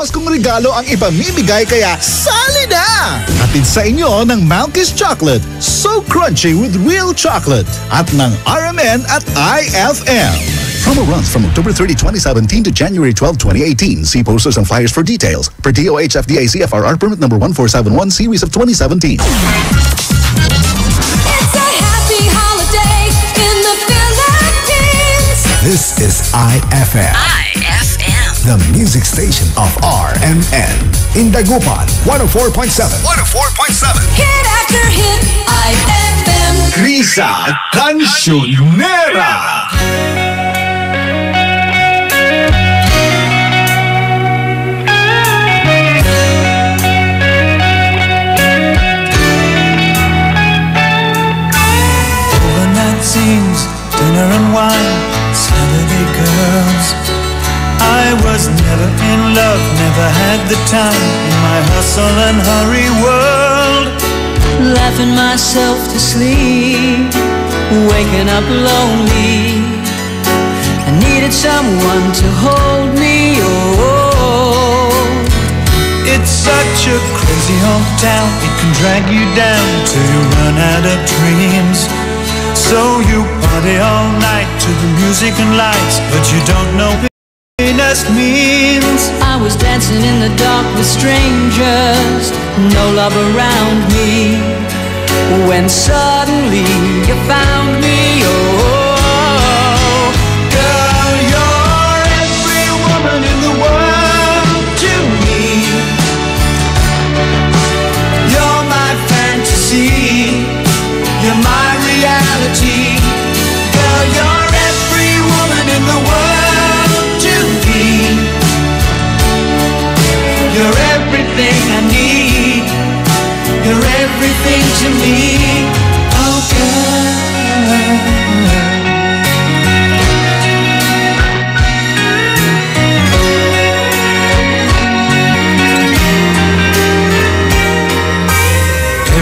papaskong regalo ang ipamimigay kaya sali na! Hatid sa inyo ng Malkis Chocolate, so crunchy with real chocolate at ng RMN at IFM. Promo runs from October 30, 2017 to January 12, 2018. See posters and flyers for details. Per DOH FDA CFRR permit number 1471 series of 2017. It's a happy holiday in the Philippines. This is IFM. IFM. The music station of RMN. In Dagupan, 104.7. 104.7. Hit after hit, IFM. Risa Cancionera. Scenes, dinner and wine, Saturday girls. I was never in love, never had the time in my hustle and hurry world. Laughing myself to sleep, waking up lonely. I needed someone to hold me, oh. It's such a crazy hometown, it can drag you down till you run out of dreams. So you party all night to the music and lights, but you don't know what happiness means. I was dancing in the dark with strangers, no love around me, when suddenly you found me, oh. Girl, you're every woman in the world to me. You're my fantasy, you're my reality. Girl, you're every woman in the world to me. You're everything I need. You're everything to me. Oh, girl.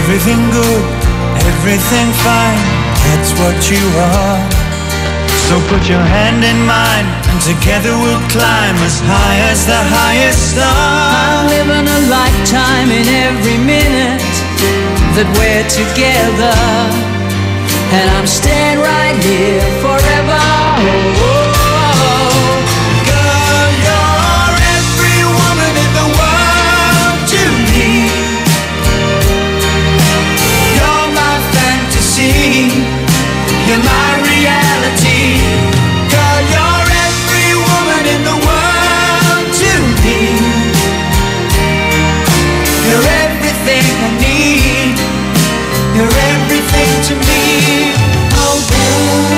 Everything good, everything fine, that's what you are. So put your hand in mine, and together we'll climb as high as the highest star. I'm living a lifetime in every minute that we're together, and I'm staying right here forever, oh. Girl, you're every woman in the world to me. You're my fantasy, you're my reality. Girl, you're every woman in the world to me. You're everything I need. You're everything to me. Oh, girl.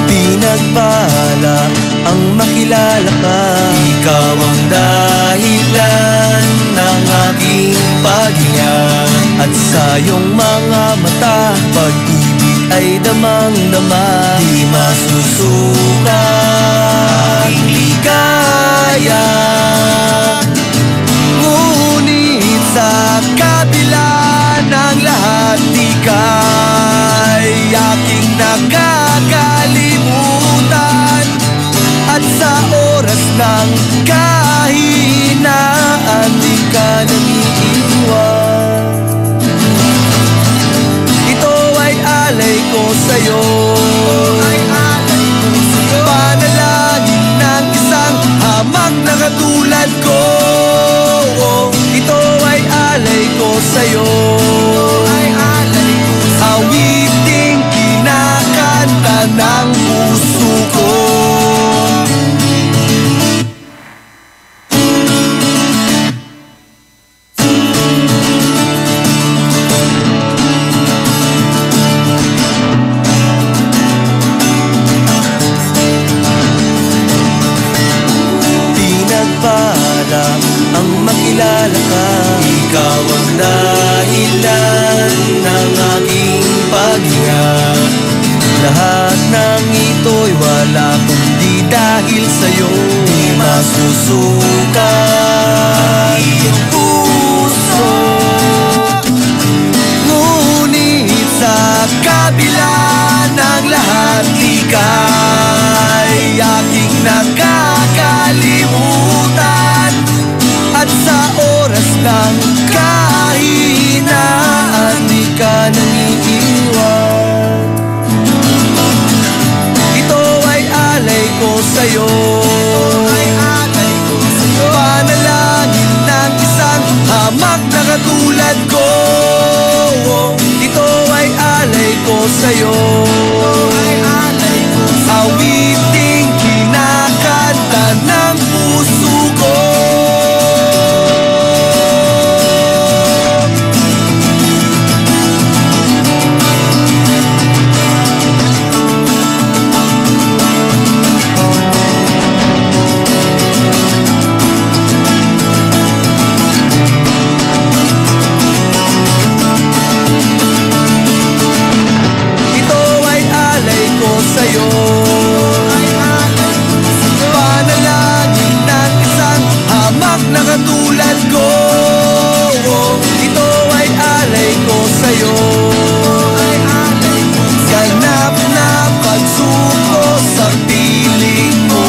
Pinagpala ang makilala ka. Ikaw ang dahilan ng aking paghinga. At sa iyong mga mata, pag-ibig ay damang-dama. Di masusuka aking ligaya. Ngunit sa kabila ng lahat, di ka'y aking nakakalimutan. At sa oras ng kahinaan, di ka naniiwan. Ito ay alay ko sa'yo, panalangin ng isang hamak na katulad ko. Ito ay alay ko sa'yo, awiting kinakanta ng puso ko. Pinagpala ang makilala ka. Ikaw ang dahilan ng aking paghinga. Lahat ng ito'y wala kundi dahil sa'yo. Di masusuka iyong puso. Ngunit sa kabila ng lahat, di ka'y aking nakakalimutan. At sa oras ng kahinaan, di ka nangiiwan. Ito ay alay ko sa'yo, panalangin ng isang hamak na katulad ko. Ito ay alay ko sa'yo, awiting kinakanta ng puso ko. Sa'yo, panalangin ng isang hamak na katulad ko. Ito ay alay ko sa'yo, ganap na pagsuko sa piling mo.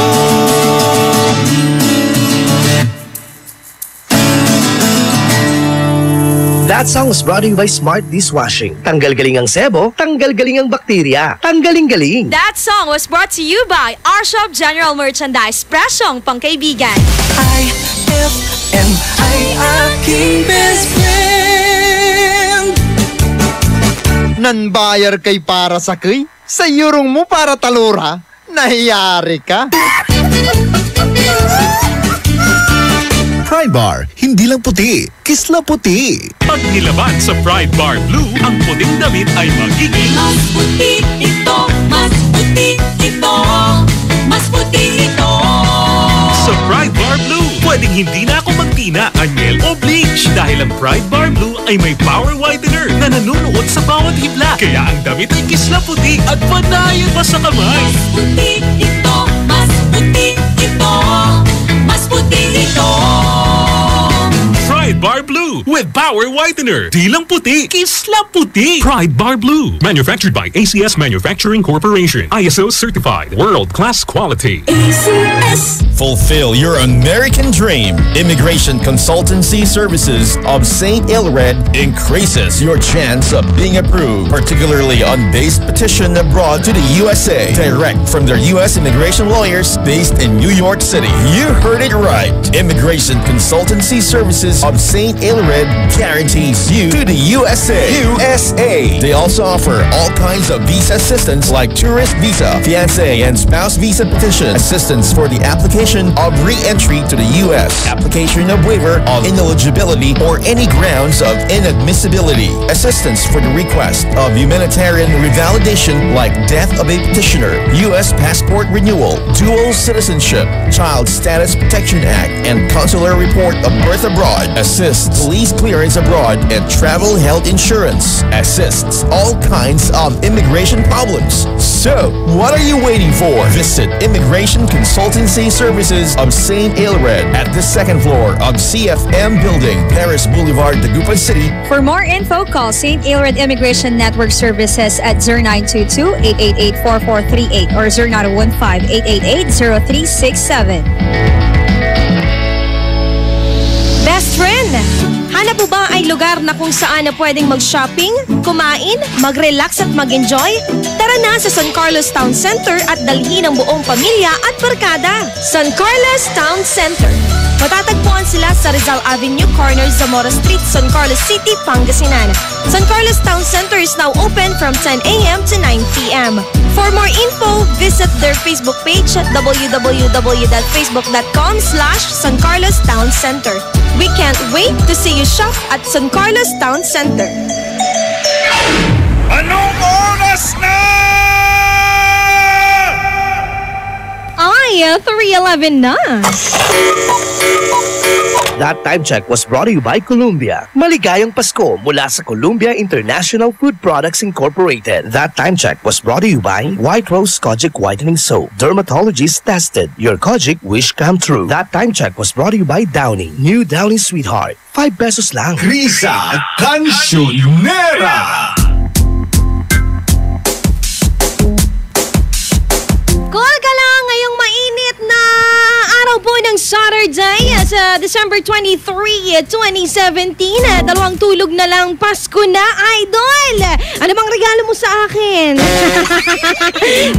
That song was brought to you by Smart Dishwashing. Tanggal galing ang sebo, tanggal galing ang bakterya. Tanggaling-galing. That song was brought to you by our shop General Merchandise. Presyong pangkaibigan. IFM ay aking best friend. Nanbayar kay para sa kay? Sa yurong mo para talura? Nahiyari ka? Pride Bar, hindi lang puti, kisla puti. Pag nilaban sa Pride Bar Blue, ang puting damit ay magiging mas puti ito, mas puti ito, mas puti ito. Sa Pride Bar Blue, pwedeng hindi na ako magtina, anyel o bleach dahil ang Pride Bar Blue ay may power whitener na nanunuot sa bawat hibla. Kaya ang damit ay kisla puti at panayan pa sa kamay. Mas puti ito, mas puti ito, mas puti ito. Pride Bar Blue with power whitener. Di lang puti, kisla puti. Pride Bar Blue. Manufactured by ACS Manufacturing Corporation. ISO certified. World class quality. ACS Fulfill your American dream. Immigration Consultancy Services of St. Ilred increases your chance of being approved, particularly on base petition abroad to the USA. Direct from their U.S. immigration lawyers based in New York City. You heard it right. Immigration Consultancy Services of St. Ilred guarantees you to the USA. They also offer all kinds of visa assistance like tourist visa, fiancé and spouse visa petition, assistance for the application of re-entry to the U.S., application of waiver of ineligibility or any grounds of inadmissibility, assistance for the request of humanitarian revalidation like death of a petitioner, U.S. passport renewal, dual citizenship, Child Status Protection Act, and consular report of birth abroad, assists police clearance abroad, and travel health insurance, assists all kinds of immigration problems. So, what are you waiting for? Visit Immigration Consultancy Services of St. Ilred at the second floor of CFM Building, Paris Boulevard, Dagupan City. For more info, call St. Ilred Immigration Network Services at 0922-888-4438 or 0915-888-0367. Best friend! Hanap mo ba ay lugar na kung saan na pwedeng mag-shopping, kumain, mag-relax at mag-enjoy? Tara na sa San Carlos Town Center at dalhin ang buong pamilya at barkada. San Carlos Town Center. Matatagpuan sila sa Rizal Avenue, corner Zamora Street, San Carlos City, Pangasinan. San Carlos Town Center is now open from 10 a.m. to 9 p.m. For more info, visit their Facebook page at www.facebook.com/San Carlos Town Center. We can't wait to see you shop at San Carlos Town Center. Anong oras na? Ay, 3:11 na. That time check was brought to you by Columbia. Maligayang Pasko mula sa Columbia International Food Products Incorporated. That time check was brought to you by White Rose Kojic Whitening Soap. Dermatologist tested. Your Kojic wish come true. That time check was brought to you by Downy. New Downy Sweetheart. 5 pesos lang. Risa Cancionera. Call ka lang ngayong mainit na araw po ng Saturday sa December 23, 2017. Dalawang tulog na lang, Pasko na, Idol! Ano bang regalo mo sa akin?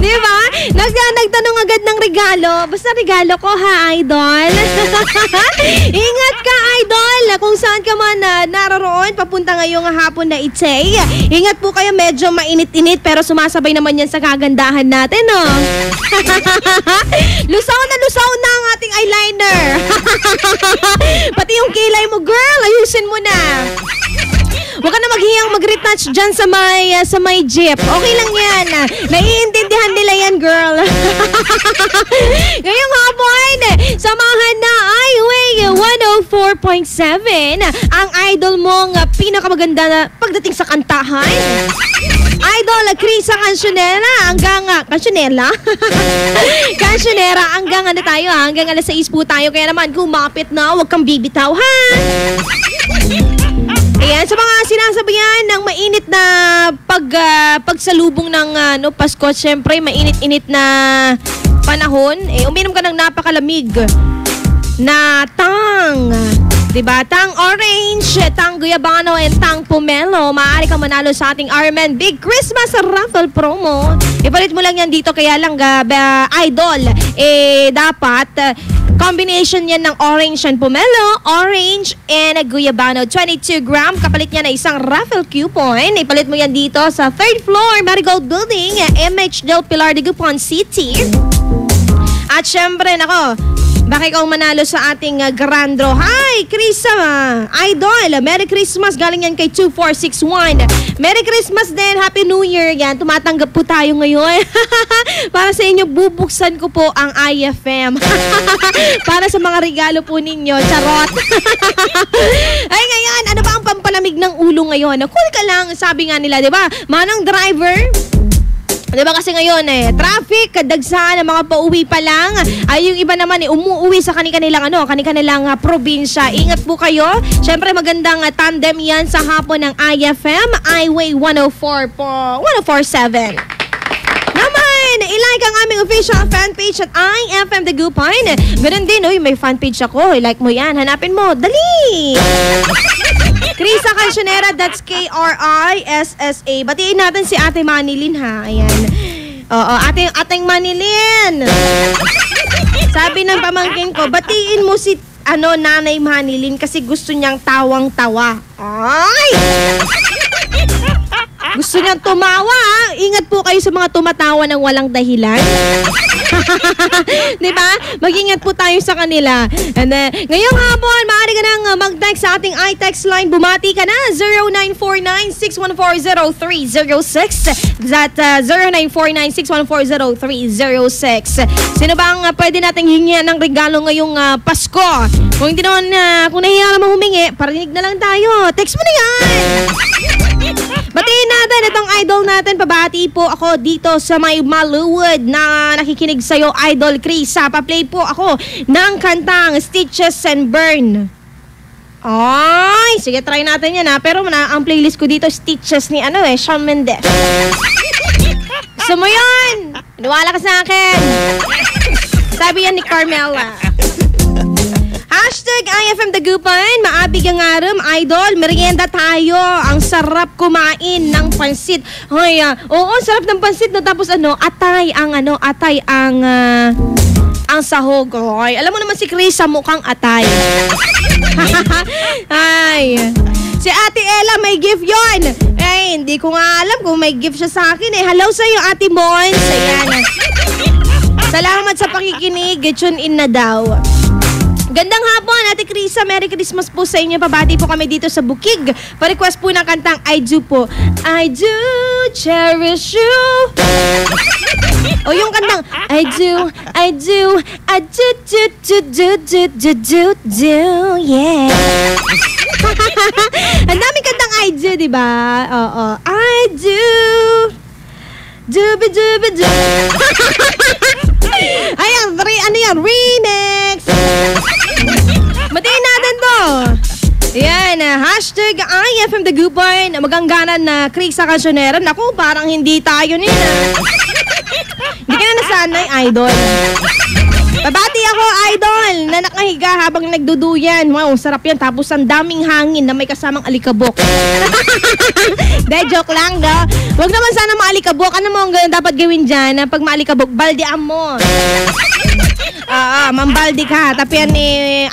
Di ba? Nagtanong agad ng regalo. Basta regalo ko ha, Idol? Ingat ka, Idol! Kung saan ka man naroroon, papunta ngayong hapon na Itay. Ingat po kayo, medyo mainit-init pero sumasabay naman yan sa kagandahan natin, no? Lusaw na ang ating eyeliner. Pati yung kilay mo, girl, ayusin mo na. Huwag ka na maghiyang mag-retouch dyan sa may jeep. Okay lang yan. Naiintindihan nila yan, girl. Ngayong hapon, samahan na Highway 104.7 ang idol mong pinakamaganda na pagdating sa kantahan. Idol, Krisa Cancionera hanggang Cancionera hanggang ano tayo ha? Hanggang alas 6 po tayo. Kaya naman kumapit na, huwag kang bibitaw ha. Ayan, sa mga sinasabihan ng mainit na pagsalubong ng Pasko, syempre mainit-init na panahon, uminom ka ng napakalamig na tang. Diba? Tang orange, tang guyabano, and tang pomelo. Maaari kang manalo sa ating RMN Big Christmas Raffle Promo. Ipalit mo lang yan dito, kaya lang Idol, dapat combination yan ng orange and pomelo, orange and guyabano, 22 gram. Kapalit niya na isang raffle coupon. Ipalit mo yan dito sa 3rd floor, Marigold Building, MH Del Pilar, Dagupan City. At syempre, nako, baka ikaw manalo sa ating grand draw. Hi, Krisa! Idol, Merry Christmas. Galing yan kay 2461. Merry Christmas din. Happy New Year. Yan, tumatanggap po tayo ngayon. Para sa inyo, bubuksan ko po ang IFM. Para sa mga regalo po ninyo. Charot. Ay, ngayon, ano ba ang pampalamig ng ulo ngayon? Cool ka lang, sabi nga nila, di ba? Manang driver, diba kasi ngayon traffic, kadagsan, mga pauwi pa lang. Ay yung iba naman umuuwi sa kanilang probinsya. Ingat po kayo. Syempre magandang tandem yan sa hapon ng IFM, Highway 104.7. Naman, ilike like ang aming official fan page at IFM Dagupan. Ganun din, may fan page ako. I-like mo yan. Hanapin mo. Dali! Krisa Cancionera, that's Krissa. Batiin natin si Ate Manilin, ha? Ayan. Oo, ating Manilin. Sabi ng pamangkin ko, batiin mo si Nanay Manilin kasi gusto niyang tawang-tawa. Ay! Gusto niyang tumawa, ha? Ingat po kayo sa mga tumatawa ng walang dahilan. Diba? Mag-ingat po tayo sa kanila. And ngayong hapon, maaari ka nang mag-text sa ating iText line. Bumati ka na, 0949-614-0306. That 0949-614-0306. Sino bang pwede nating hingihan ng regalo ngayong Pasko? Kung hindi naman, kung nahiya naman humingi, parinig na lang tayo. Text mo na yan! Batiin natin itong idol natin. Pabati po ako dito sa may Maluwood na nakikinig sa'yo, Idol Krisa. Pa-play po ako ng kantang Stitches and Burn. Ay, sige, try natin yan, ha. Pero ang playlist ko dito, Stitches ni Shawn Mendes. Gusto mo yun? Niwala ka sa akin. Sabi yan ni Carmela. Hashtag IFM Dagupan, maabig ang aram, idol, merienda tayo. Ang sarap kumain ng pansit. Ay, oo, sarap ng pansit, no? Tapos atay ang sahog. Ay, alam mo naman si Krisa, mukhang atay. Ay, si Ate Ella may gift yon. Ay, hindi ko nga alam kung may gift siya sa akin eh. Hello sa'yo, Ate Mons. Ayan. Salamat sa pakikinig. Tune in na daw. Gandang hapon, Ate Krisa. Merry Christmas po sa inyo. Pabati po kami dito sa Bukig. Pa-request po ng kantang I Do po. I do cherish you. O yung kantang I do, yeah. Ang daming kantang I do, diba? Oo. I do. Dubi-dubi-du. Ayan, remix. Batiin natin to. Ayan, hashtag IFM Dagupan. Magangganan na Krisa Cancionera. Naku, parang hindi tayo nila. Hindi ka na nasanay, idol. Pabati ako, idol, na nakahiga habang nagduduyan. Wow, sarap yan. Tapos ang daming hangin na may kasamang alikabok. De, joke lang, no? Huwag naman sana maalikabok. Ano mo ang dapat gawin dyan? Pag maalikabok, baldian mo. Mambaldi ka. Tapi yan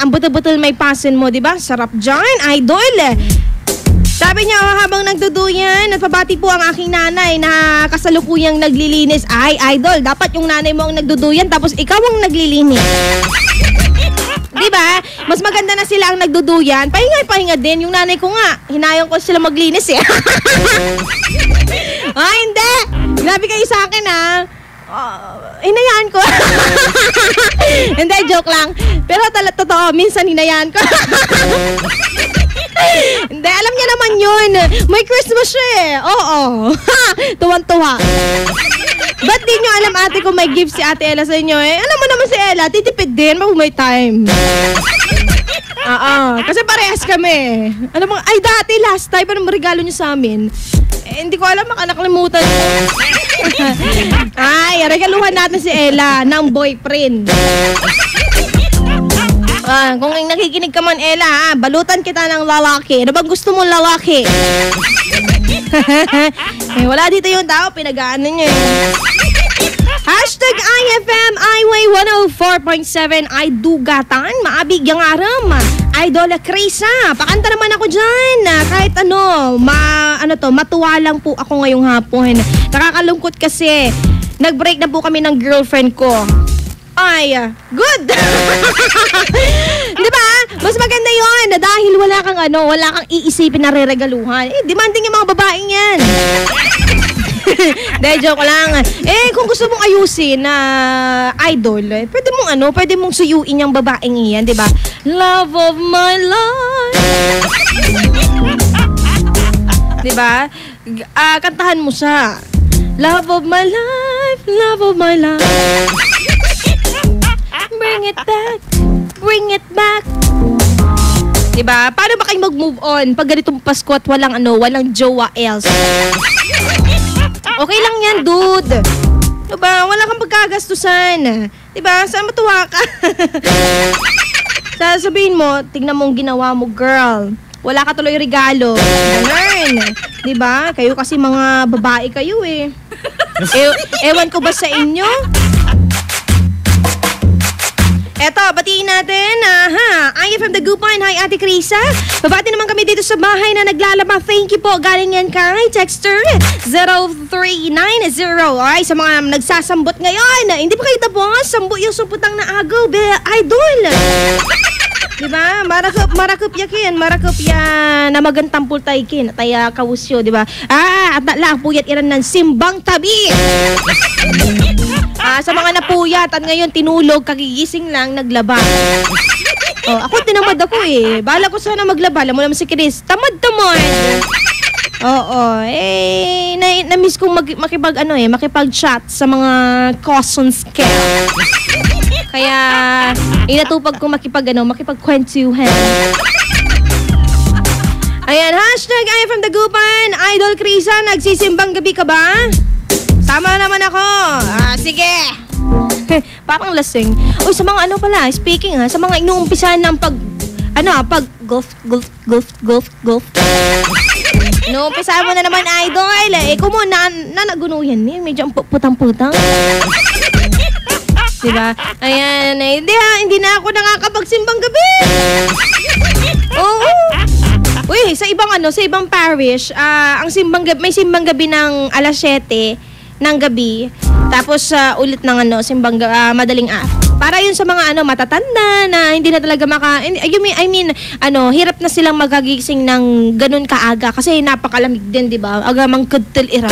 ang buto-buto may pasin mo, diba? Sarap dyan, idol. Sabi niya, habang nagduduyan, at pabati po ang aking nanay na kasalukuyang naglilinis. Ay, idol, dapat yung nanay mo ang nagduduyan tapos ikaw ang naglilinis. Diba? Mas maganda na sila ang nagduduyan. Pahinga din. Yung nanay ko nga, hinayang ko sila maglinis eh. Ay, hindi. Grabe kayo sa akin, ha. Hinayaan ko. Hindi, joke lang. Pero totoo, minsan hinayaan ko. Hindi, alam niya naman yun. May Christmas siya eh. Oo. Tuwan-tuwa. Ba't di nyo alam, ate, kung may gift si Ate Ella sa inyo eh? Alam mo naman si Ella, titipid din pag may time. Kasi parehas kami. Alam mo, ay dati, last time, anong regalo niyo sa amin? Hindi ko alam, nakalimutan ko. Ay, regaluhan natin si Ella ng boyfriend. Kung nakikinig ka man, Ella, balutan kita ng lalaki. Ano bang gusto mong lalaki? Wala dito yung tao, pinag-aanan niya eh. Hashtag IFM Highway 104.7 ay dugatan, maabig yung aram. Idol Krisa, pakanta naman ako dyan. Kahit matuwa lang po ako ngayong hapon. Nakakalungkot kasi nag-break na po kami ng girlfriend ko. Ay, good! Diba? Mas maganda yun dahil wala kang iisipin na reregaluhan. Demanding yung mga babaeng yan. Dahil joke lang. Kung gusto mong ayusin na idol, pwede mong suyuin yung babaeng iyan, diba? Love of my life. Diba? Kantahan mo siya. Love of my life, love of my life. Bring it back, bring it back. Diba? Paano ba kayo mag-move on pag ganitong Pasko at walang jowa else? Okay lang yan, dude. Diba? Wala kang pagkagastusan. Diba? Saan matuwa ka? Sasabihin mo, tignan mo ang ginawa mo, girl. Wala ka tuloy regalo. Ganun. Diba? Kayo kasi mga babae kayo eh. Ewan ko ba sa inyo? Eto, batiin natin. IFM Dagupan. Hi, Ate Krisa. Babati naman kami dito sa bahay na naglalaba. Thank you po. Galing yan kay Texter 0390. Ay, sa mga nagsasambot ngayon. Hindi pa kayo tapos. Sambo yung suputang na agaw. Idol. Diba? Marakup yakin. Marakup yan na magantang pultay kin. Taya kawusyo, diba? At lang, puyat iran ng simbang tabi. Sa mga napuyat at ngayon tinulog, kagigising lang, naglaba. Ako tinamad ako eh. Bala ko sana maglaba. Alam mo naman si Chris, tamad-tamad. Na-miss kong makipag-chat sa mga cousins care. Kaya inatupag ko makipagkwentuhan. Ayan, hashtag IFM Dagupan. Idol Krisa, nagsisimbang gabi ka ba? Tama naman ako. Sige. Parang lasing. Uy, sa mga speaking sa mga inuumpisahan ng golf. Inuumpisahan mo na naman, idol. Ikaw mo, nagunuyan niya. Medyo putang-putang. Diba? Ayan, hindi na ako nakakapagsimbang gabi. Oo. Uy, sa ibang parish, may simbang gabi ng alas 7 ng gabi. Tapos ulit ng simbang madaling para yun sa mga matatanda na hindi na talaga hirap na silang magagising ng ganun kaaga kasi napakalamig din, di ba? Agamang kudtil ira.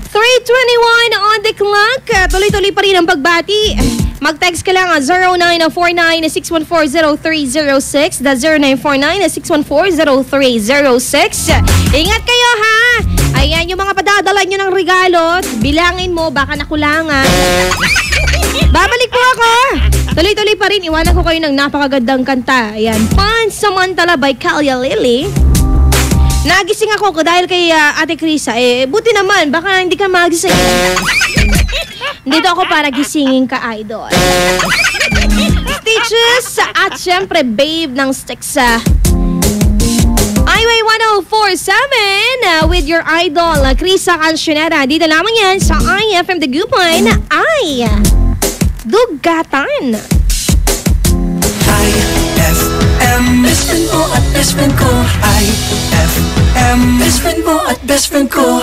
3:21 on the clock. Tuloy-tuloy pa rin ang pagbati. Mag-text ka lang 0949-614-0306. That's 0949-614-0306. Ingat kayo ha! Ayan, yung mga padadala nyo ng regalo, bilangin mo, baka nakulangan. Babalik po ako! Tuloy-tuloy pa rin, iwanan ko kayo ng napakagandang kanta. Ayan, Pansamantala by Kalia Lily. Nagising ako dahil kay Ate Krisa. Buti naman, baka hindi ka magising. Dito ako para gisingin ka, idol. Stitches at syempre babe ng Sticks Highway 1047 with your idol Krisa Cancionera. Dito lamang yan sa IFM Dagupan ay Dugatan. IFM, best friend mo at best friend ko. IFM, best friend mo at best friend ko.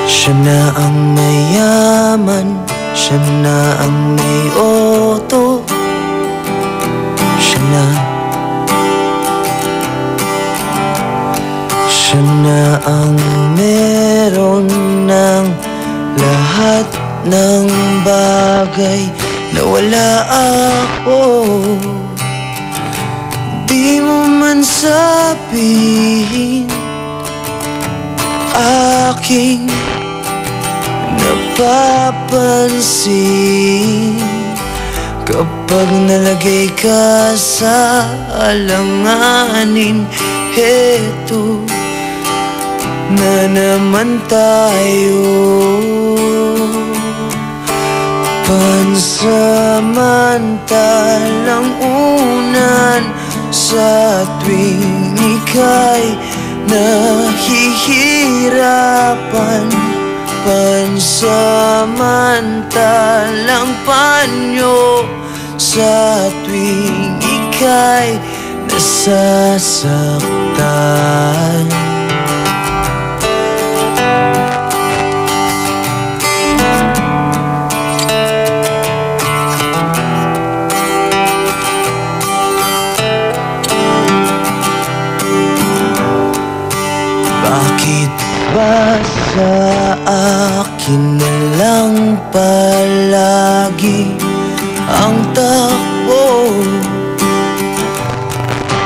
Siya na ang mayaman, siya na ang may auto, siya na ang meron ng lahat ng bagay na wala ako. Di mo man sabihin aking napapansin kapag nalagay ka sa alanganin. Heto na naman tayo, pansamantalang unan sa tuwing ika'y nahihirapan. Pansamantalang panyo sa tuwing ika'y nasasaktan. Bakit ba sa akin na lang palagi ang takbo.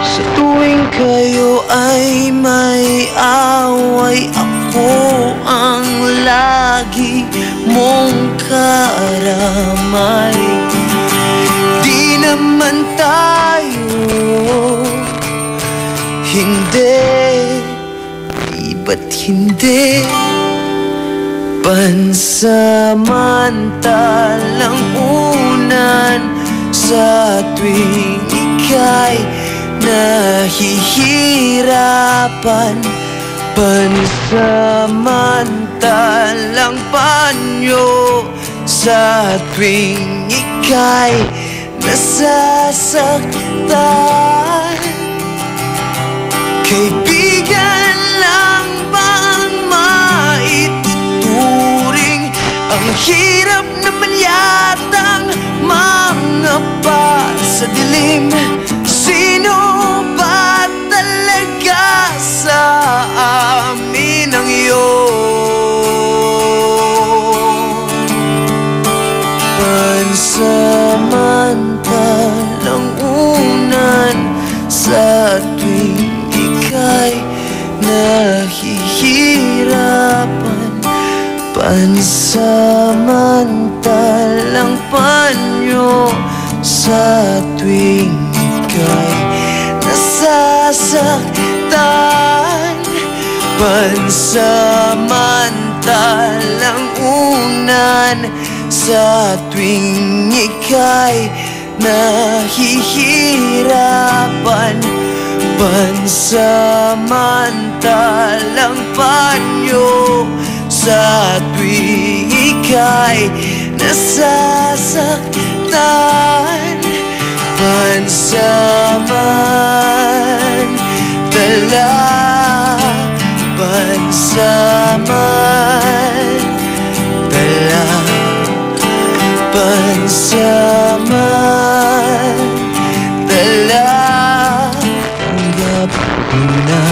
Sa tuwing kayo ay may away, ako ang lagi mong karamay. Di naman tayo, hindi, di ba't hindi pansamantalang unan sa tuwing ika'y nahihirapan. Pansamantalang panyo sa tuwing ika'y nasasaktan. Kaibigan lang bang maituturing? Ang hirap naman yatang mangapa sa dilim. Sino ba talaga sa amin ang iyon? Pansamantalang unan sa tuwing ika'y nahihirapan. Pansamantalang panyo sa tuwing ika'y nasasaktan. Pansamantalang unan sa tuwing ika'y nahihirapan. Pansamantalang panyo sa tuwing ika'y nasasaktan. Pansamantala, pansamantala, pansamantala. Tanggap mo na.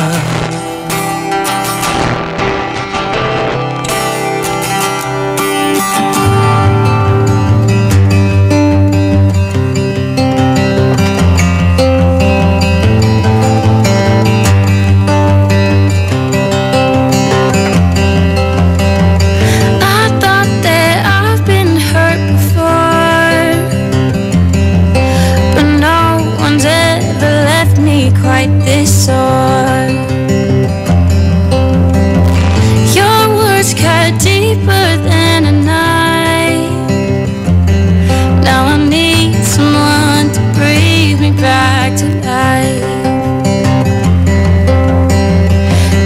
Your words cut deeper than a knife. Now I need someone to breathe me back to life.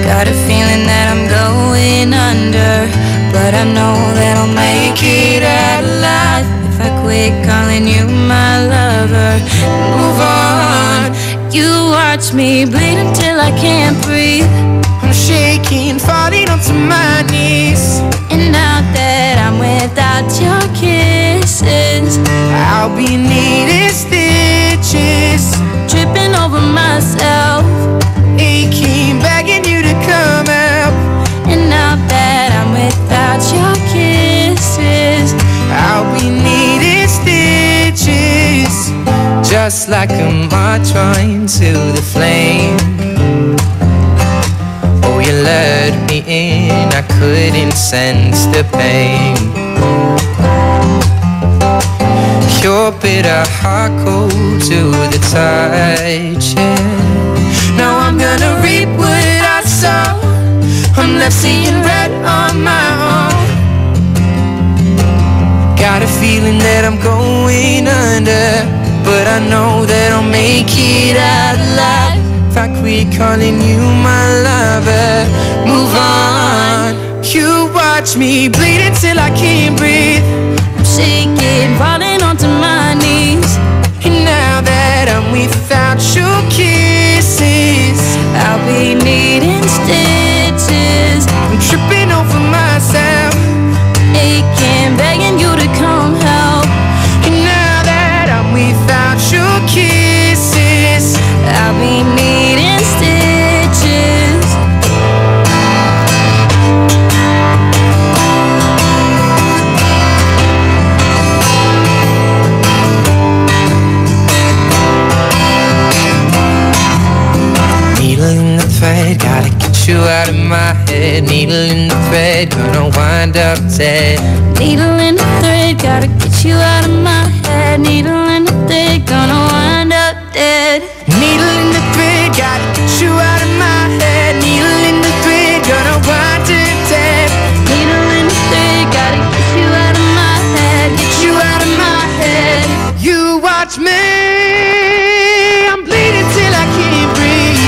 Got a feeling that I'm going under, but I know that I'll make it out alive if I quit calling you my lover and move on. You watch me bleed until I can't breathe. I'm shaking, falling onto my knees. And now that I'm without your kisses, I'll be needing stitches, tripping over myself, aching, begging you to come out. And now that I'm without your kisses, I'll be needing stitches. Just like a moth trying to the flame. Oh, you let me in, I couldn't sense the pain. Your bitter heart cold to the touch, yeah. Now I'm gonna reap what I sow. I'm left seeing red on my own. Got a feeling that I'm going under, but I know that I'll make it out alive if I quit calling you my lover. Move on. You watch me bleed until I can't breathe. I'm shaking, falling onto my knees. And now that I'm without your kisses, I'll be needing stitches. I'm tripping over myself, aching, begging you to come help. And now that I'm without your kisses, I'll be needing stitches. get you out of my head. Needle in the thread, gonna wind up dead. Needle in the thread, gotta get you out of my head. Needle in the thread, gonna wind up dead. Needle in the thread, gotta get you out of my head. Needle in the thread, gonna wind up dead. Needle in the thread, gotta get you out of my head. Get you out of my head. You watch me, I'm bleeding till I can't breathe.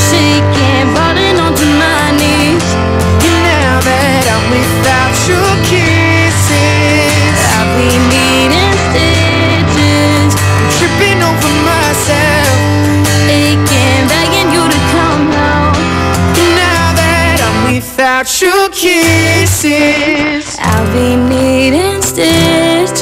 Shaking, falling onto my knees. And now that I'm without your kisses, I'll be needing stitches. I'm tripping over myself, aching, begging you to come home. and now that I'm without your kisses, I'll be needing stitches.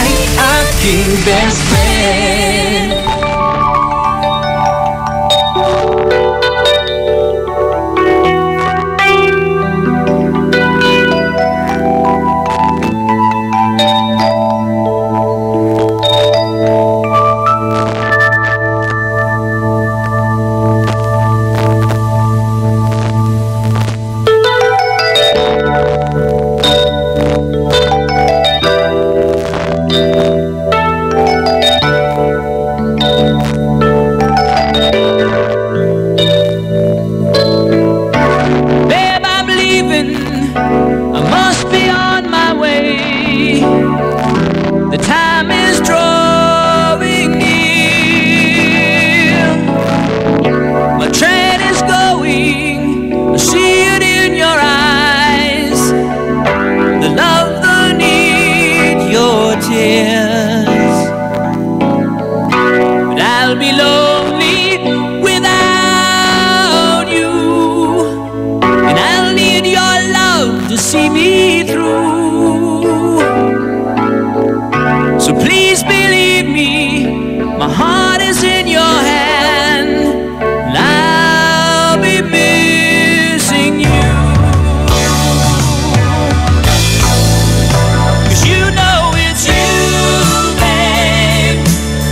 IFM, best friend. Babe, I'm leaving. I must be on my way. The time is drawing near. My train is going. I see it in your eyes. The love, the need, your tears. But I'll be lonely without you. And I'll need your love to see me through. So please believe me, my heart is in your hand, and I'll be missing you. 'Cause you know it's you, babe.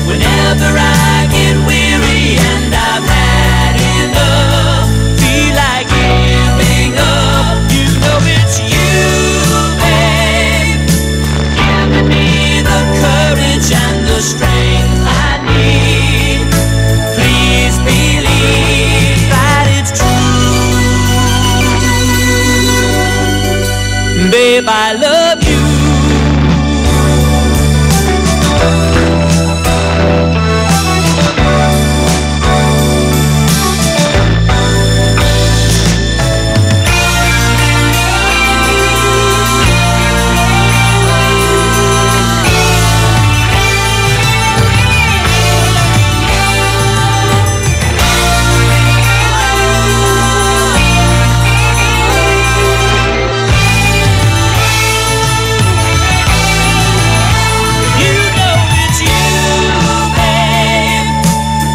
Whenever I get weary and I've had enough, feel like giving up, you know it's you, babe. Giving me the courage and the strength I need. Please believe that it's true. Babe, I love you. You know it's you, babe.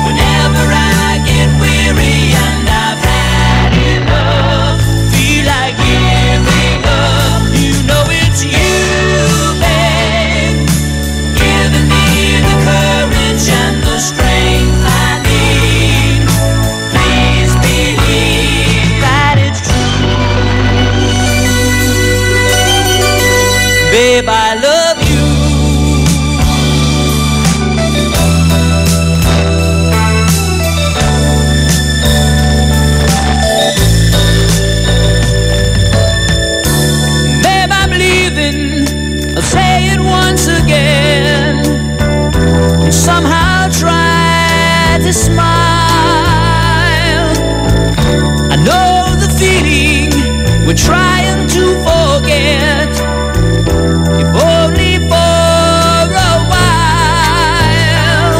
Whenever I get weary and I've had enough, feel like giving up, you know it's you, babe. Giving me the courage and the strength I need. Please believe that it's true. Babe, I love you. Babe, I'm leaving. I'll say it once again. And somehow try to smile. I know the feeling we're trying to forget. If only for a while.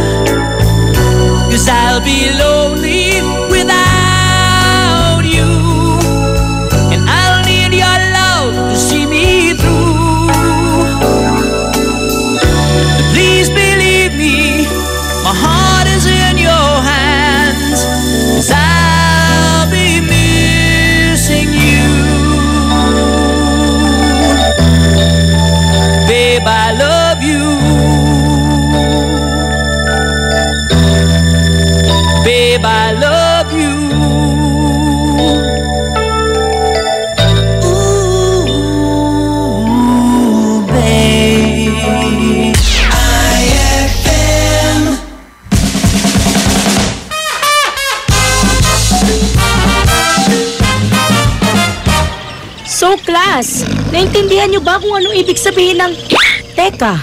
'Cause I'll be lonely without you. And I'll need your love to see me through. So please believe me, my heart is in your hands. 'Cause I'll be missing you. Babe, I love you. Class, naintindihan niyo ba kung anong ibig sabihin ng... Teka,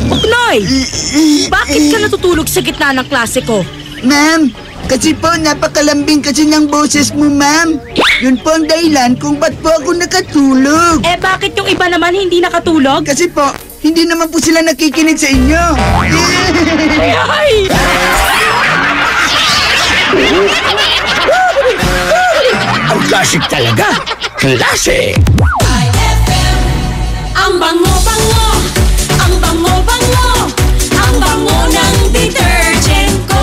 Uknoy, bakit ka natutulog sa gitna ng klase ko? Ma'am, kasi po napakalambing kasi ng boses mo, ma'am. Yun po ang dahilan kung ba't po ako nakatulog. Eh bakit yung iba naman hindi nakatulog? Kasi po, hindi naman po sila nakikinig sa inyo. Ay! Ang classic talaga. Classic! Ang bango-bango, ang bango-bango, ang bango ng detergent ko.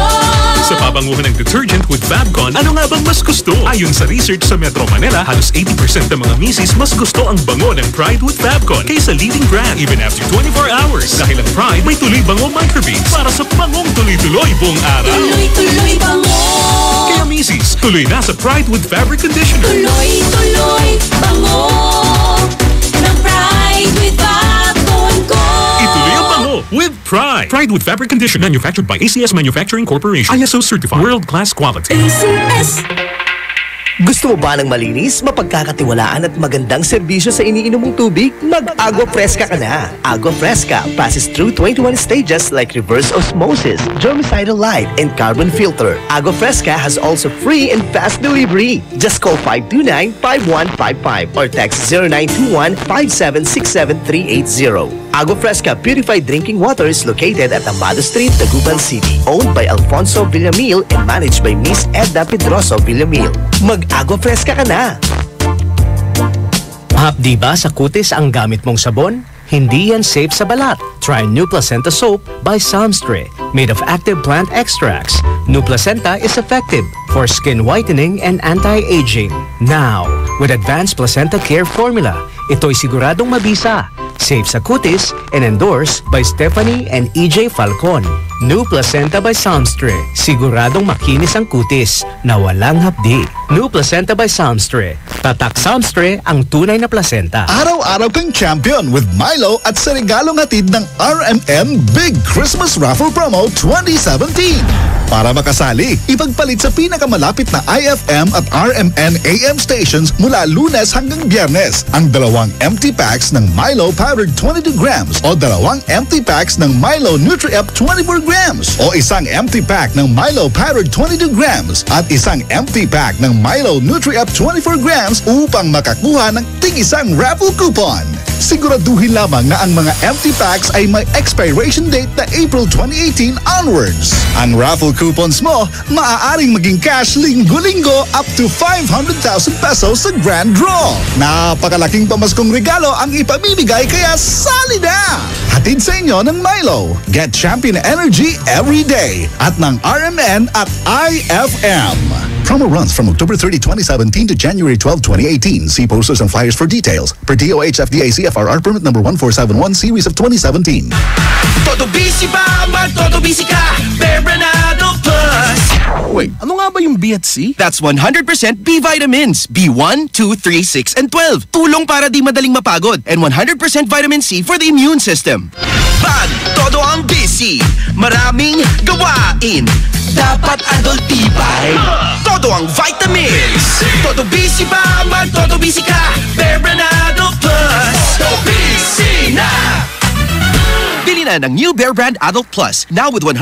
Sa pabanguhan ng detergent with Fabcon, ano nga bang mas gusto? Ayon sa research sa Metro Manila, halos 80% ng mga misis mas gusto ang bango ng Pride with Fabcon kaysa leading brand even after 24 hours. Dahil ang Pride may tuloy bango microbeads para sa bangong tuloy-tuloy buong araw. Tuloy-tuloy bango. Kaya misis, tuloy na sa Pride with Fabric Conditioner. Tuloy-tuloy bango ng Pride with Fabcon ko. Ituloy ang bango with Pride. Pride with Fabric Conditioner, manufactured by ACS Manufacturing Corporation. ISO certified, world-class quality. ACS. Gusto mo ba ng malinis, mapagkakatiwalaan at magandang serbisyo sa iniinom mong tubig? Mag-Agua Fresca ka na! Agua Fresca passes through 21 stages like reverse osmosis, germicidal light, and carbon filter. Agua Fresca has also free and fast delivery. Just call 529-5155 or text 0921-5767380. Agua Fresca Purified Drinking Water is located at Amado Street, Dagupan City. Owned by Alfonso Villamil and managed by Miss Edna Pedroso Villamil. Mag-Agua Fresca ka na! Hapdi ba sa kutis ang gamit mong sabon? Hindi yan safe sa balat. Try New Placenta Soap by Samstre. Made of active plant extracts, New Placenta is effective for skin whitening and anti-aging. Now, with Advanced Placenta Care Formula, ito'y siguradong mabisa, safe sa kutis, and endorsed by Stephanie and EJ Falcon. New Placenta by Samstre. Siguradong makinis ang kutis na walang hapdi. New Placenta by Samstre. Tatak Samstre ang tunay na placenta. Araw-araw kang champion with Milo at sa regalong hatid ng RMN Big Christmas Raffle Promo 2017. Para makasali, ipagpalit sa pinakamalapit na IFM at RMN AM stations mula Lunes hanggang Biyernes ang 2 empty packs ng Milo Powdered 22 grams o 2 empty packs ng Milo Nutri-Up 24 grams o isang empty pack ng Milo Powdered 22 grams at isang empty pack ng Milo Nutri-Up 24 grams upang makakuha ng tig-isang raffle coupon. Siguraduhin lamang na ang mga empty packs ay may expiration date na April 2018 onwards. Ang raffle coupons mo maaaring maging cash linggo-linggo up to 500,000 pesos sa grand draw. Napakalaking pamaskong regalo ang ipamimigay kaya sali na! Hatid sa inyo ng Milo. Get champion energy every day at ng RMN at IFM. Promo runs from October 30, 2017 to January 12, 2018. See posters and flyers for details. Per DOH FDA CFRR permit number 1471 series of 2017. Todo busy ba? Todo busy ka? Bebranado Plus. Wait, ano nga ba yung B at C? That's 100% B vitamins. B1, 2, 3, 6, and 12. Tulong para di madaling mapagod. And 100% vitamin C for the immune system. Pag todo ang busy, maraming gawain. Dapat adult tibay. Todo ang vitamins. Todo busy ba? Todo busy ka? Bebranado Plus. Todo busy na! Bili na ng new Bear Brand Adult Plus. Now with 100%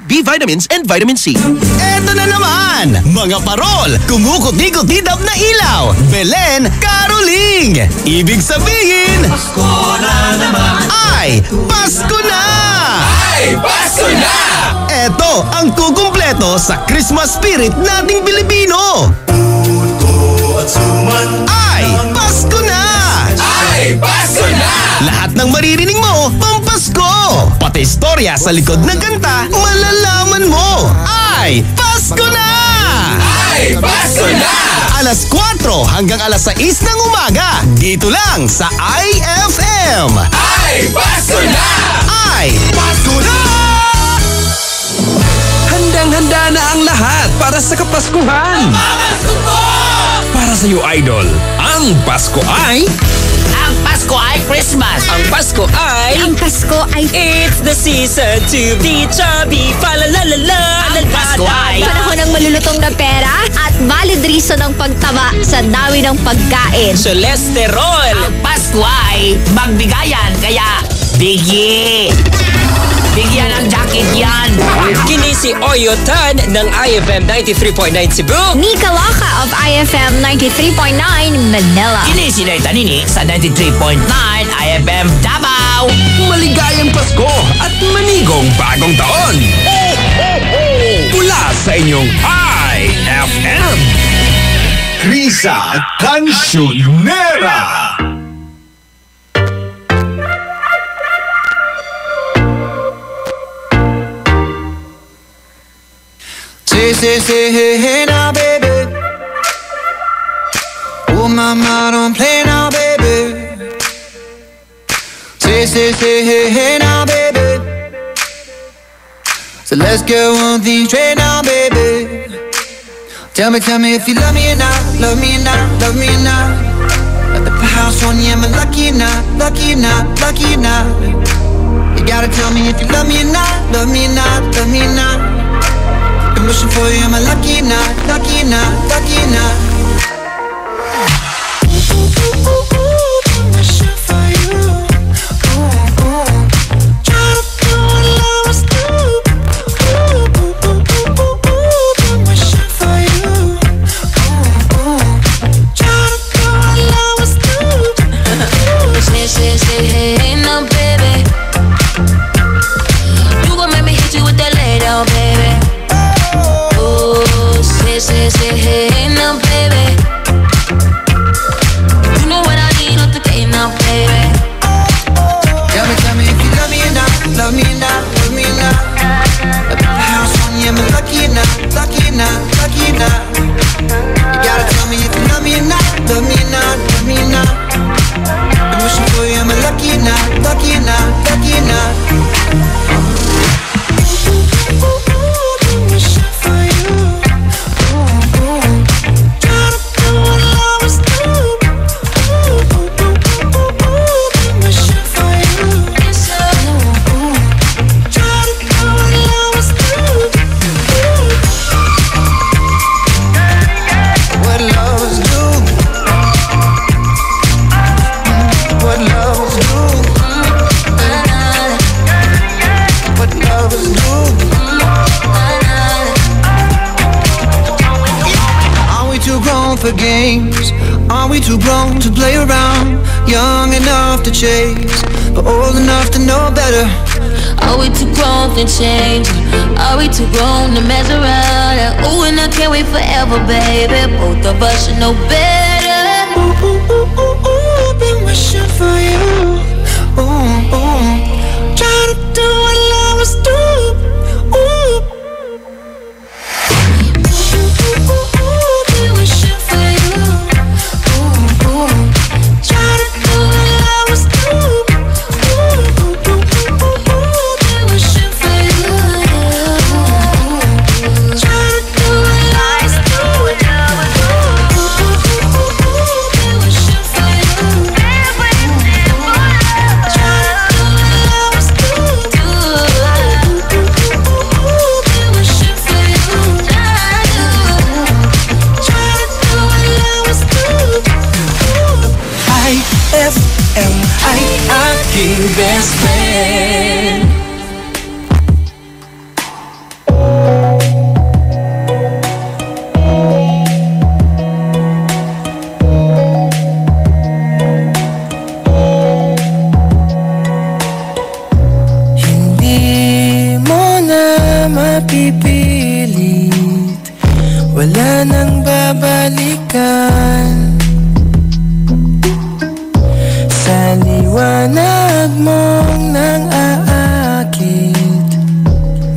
B vitamins and vitamin C. Eto na naman! Mga parol! Kumukuti-kutidap na ilaw! Belen Caroling! Ibig sabihin... Pasko na naman! Ay! Pasko na! Ay! Pasko na! Eto ang kukumpleto sa Christmas spirit nating Pilipino! Puto at suman! Ay! Pasko na! Ay! Pasko na! Lahat ng maririnig mo, pampasko! Pati istorya sa likod ng kanta, malalaman mo! Ay! Pasko na! Ay! Pasko na! Alas 4 hanggang alas 6 ng umaga, dito lang sa IFM! Ay! Pasko na! Ay! Pasko na! Handang-handa na ang lahat para sa Kapaskuhan! Para sa iyo, Idol, ang Pasko ay... Ang Pasko ay Christmas! Ang Pasko ay... Ang Pasko ay... It's the season to be chubby, fa-la-la-la-la. Ang Pasko ay... Panahon ng malulutong na pera at valid reason ng pagtaba sa dami ng pagkain. Cholesterol. Ang Pasko ay magbigayan, kaya bigye. Bigyan ng jacket yan. Kini si Oyo Tan ng IFM 93.9 Cebu. Nika Loca of IFM 93.9 Manila. Kini si Noy Tanini sa 93.9 IFM Davao. Maligayang Pasko at manigong bagong taon. Mula sa inyong IFM. Krisa Cancionera. Say, hey, now, baby. Oh, mama, don't play now, baby. Say, hey, now, baby. So let's get one thing straight now, baby. Tell me if you love me or not, love me or not, love me or not. At the house on you, am I lucky or not, lucky or not, lucky or not? You gotta tell me if you love me or not, love me or not, love me or not. I'm wishing for you, am I lucky or not, lucky or not, lucky or not? Chase, but old enough to know better. Are we too grown to change? Are we too grown to mess around? Ooh, and I can't wait forever, baby. Both of us should know better. Ooh, ooh, ooh, ooh, ooh, been wishing for you. Ooh, ooh. Try to do what lovers do. Ooh. Best friend. Hindi mo na mapipilit, wala nang babalikan. Sa liwanag mong nang aakit,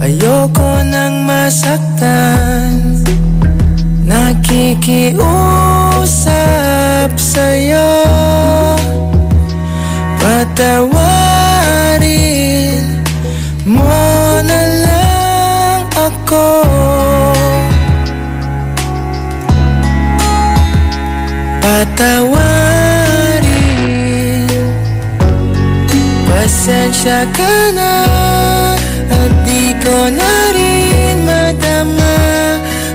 ayoko nang masaktan. Nakikiusap sa'yo, patawarin mo na lang ako. Patawarin, pasensya ka na, at di ko na rin madama.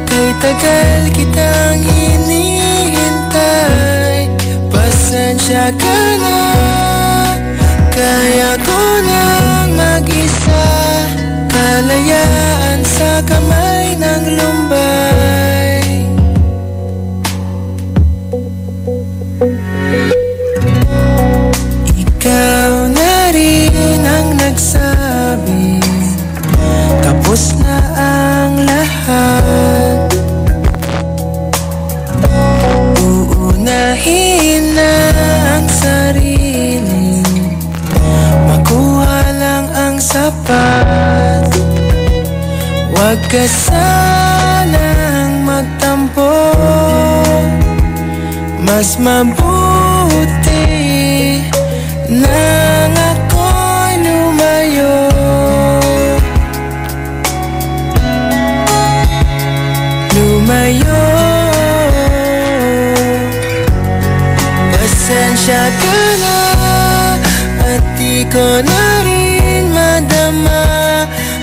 Kahit tagal kitang hinihintay, pasensya ka na. Kaya ko nang mag-isa, kalayaan sa kamay ng lumbay. Ikaw na rin ang nagsabi, tapos na ang lahat. Uunahin na ang sarili, makuha lang ang sapat. Huwag ka sanang magtampo, mas mabuti nang ako'y lumayo. Lumayo. Pasensya ka na at di ko na rin madama,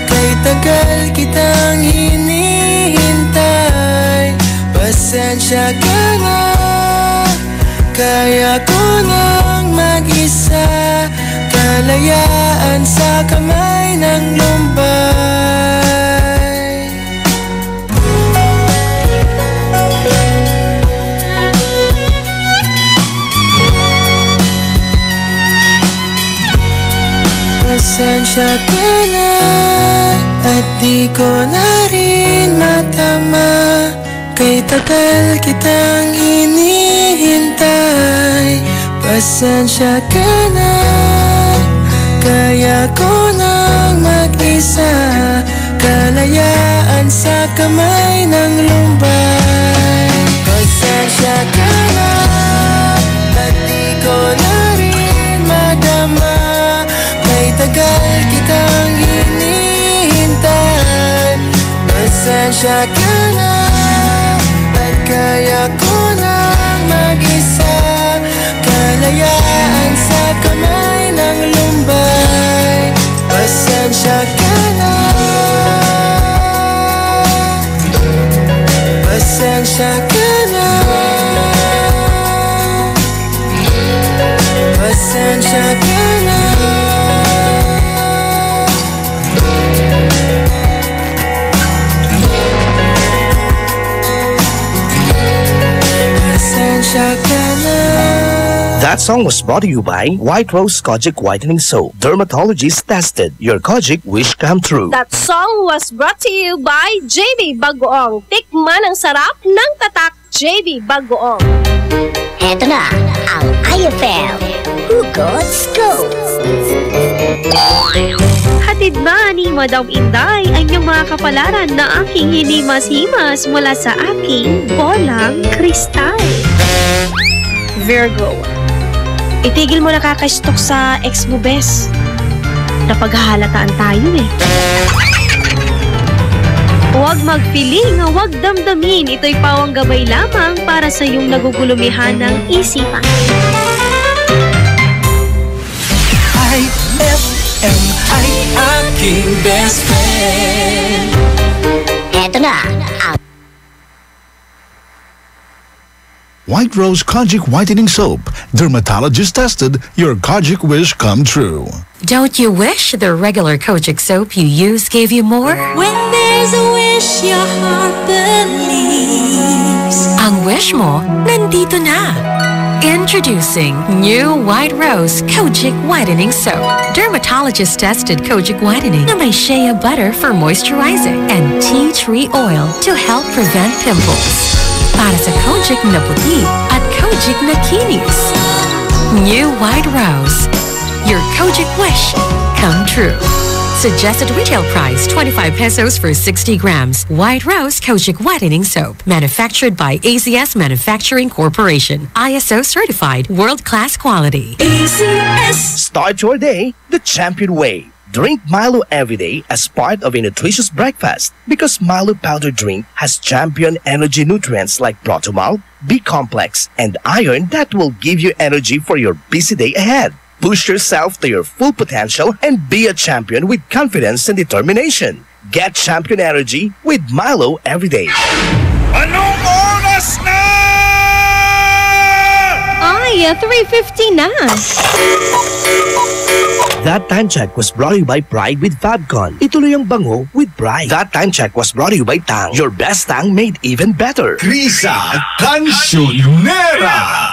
kay tagal kitang hinihintay. Pasensya ka na, kaya ko nang mag-isa, kalayaan sa kamay ng lumbay. Pasensya ka na at di ko na rin matama, kay tagal kitang hinihintay. Pasensya ka na, kaya ko nang mag-isa, kalayaan sa kamay ng lumbay. Pasensya ka na at di ko na rin madama, kay tagal kitang hinihintay. Pasensya ka na at kaya ko nang mag-isa, kalayaan sa kamay ng lumbay. Pasensya ka na, pasensya ka na, pasensya ka na. That song was brought to you by White Rose Kojic Whitening Soap. Dermatologist tested. Your Kojic wish come true. That song was brought to you by JB Bagoong. Tikman ang sarap ng tatak JB Bagoong. Eto na ang IFM Hugot Scoop. Hatid na ni Madam Inday ang iyong mga kapalaran na aking hinimas-himas mula sa aking bolang kristal. Virgo, itigil mo na kakastok sa ex mo, bes. Napaghahalataan tayo eh. Huwag magpiling, huwag damdamin. Ito'y pawang gabay lamang para sa iyong nagugulumihan ng isipan. IFM ay aking best friend. Eto na ang White Rose Kojic Whitening Soap. Dermatologist tested. Your Kojic wish come true. Don't you wish the regular Kojic soap you use gave you more? When there's a wish your heart believes. Ang wish mo, nandito na. Introducing new White Rose Kojic Whitening Soap. Dermatologist tested Kojic Whitening na may shea butter for moisturizing and tea tree oil to help prevent pimples. Para sa Kojic na puti at Kojic na kinis. New White Rose. Your Kojic wish come true. Suggested retail price 25 pesos for 60 grams. White Rose Kojic Whitening Soap. Manufactured by ACS Manufacturing Corporation. ISO certified world-class quality. ACS. Start your day the champion way. Drink Milo every day as part of a nutritious breakfast because Milo powder drink has champion energy nutrients like Protomol, B-complex, and iron that will give you energy for your busy day ahead. Push yourself to your full potential and be a champion with confidence and determination. Get champion energy with Milo every day. Anong oras na? Ay, 3:50 na. That Time Check was brought to you by Pride with Fabcon. Ituloy ang bango with Pride. That Time Check was brought to you by Tang. Your best Tang made even better. Krisa Cancionera.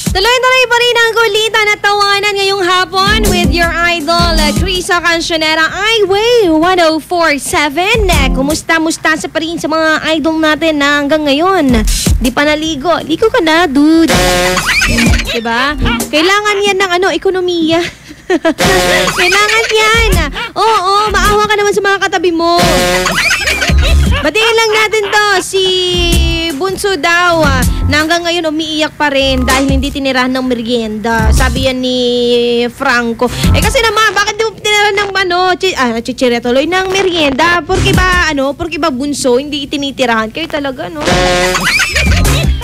Tuloy-tuloy pa rin ang kulitan at tawanan ngayong hapon with your idol, Krisa Cancionera, iWay 104.7. Kumusta-musta sa pa rin sa mga idol natin na hanggang ngayon di pa naligo. Ligo ka na, dude. Diba? Kailangan yan ng ekonomiya. Kailangan yan. Oo, maawa ka naman sa mga katabi mo. Batiin lang natin to, si Bunso daw, na hanggang ngayon umiiyak pa rin dahil hindi tinirahan ng merienda. Sabi yan ni Franco. Kasi naman, bakit di mo tinirahan ng chichirya tuloy ng merienda? Porque ba Bunso, hindi itinitirahan? Kayo talaga, no?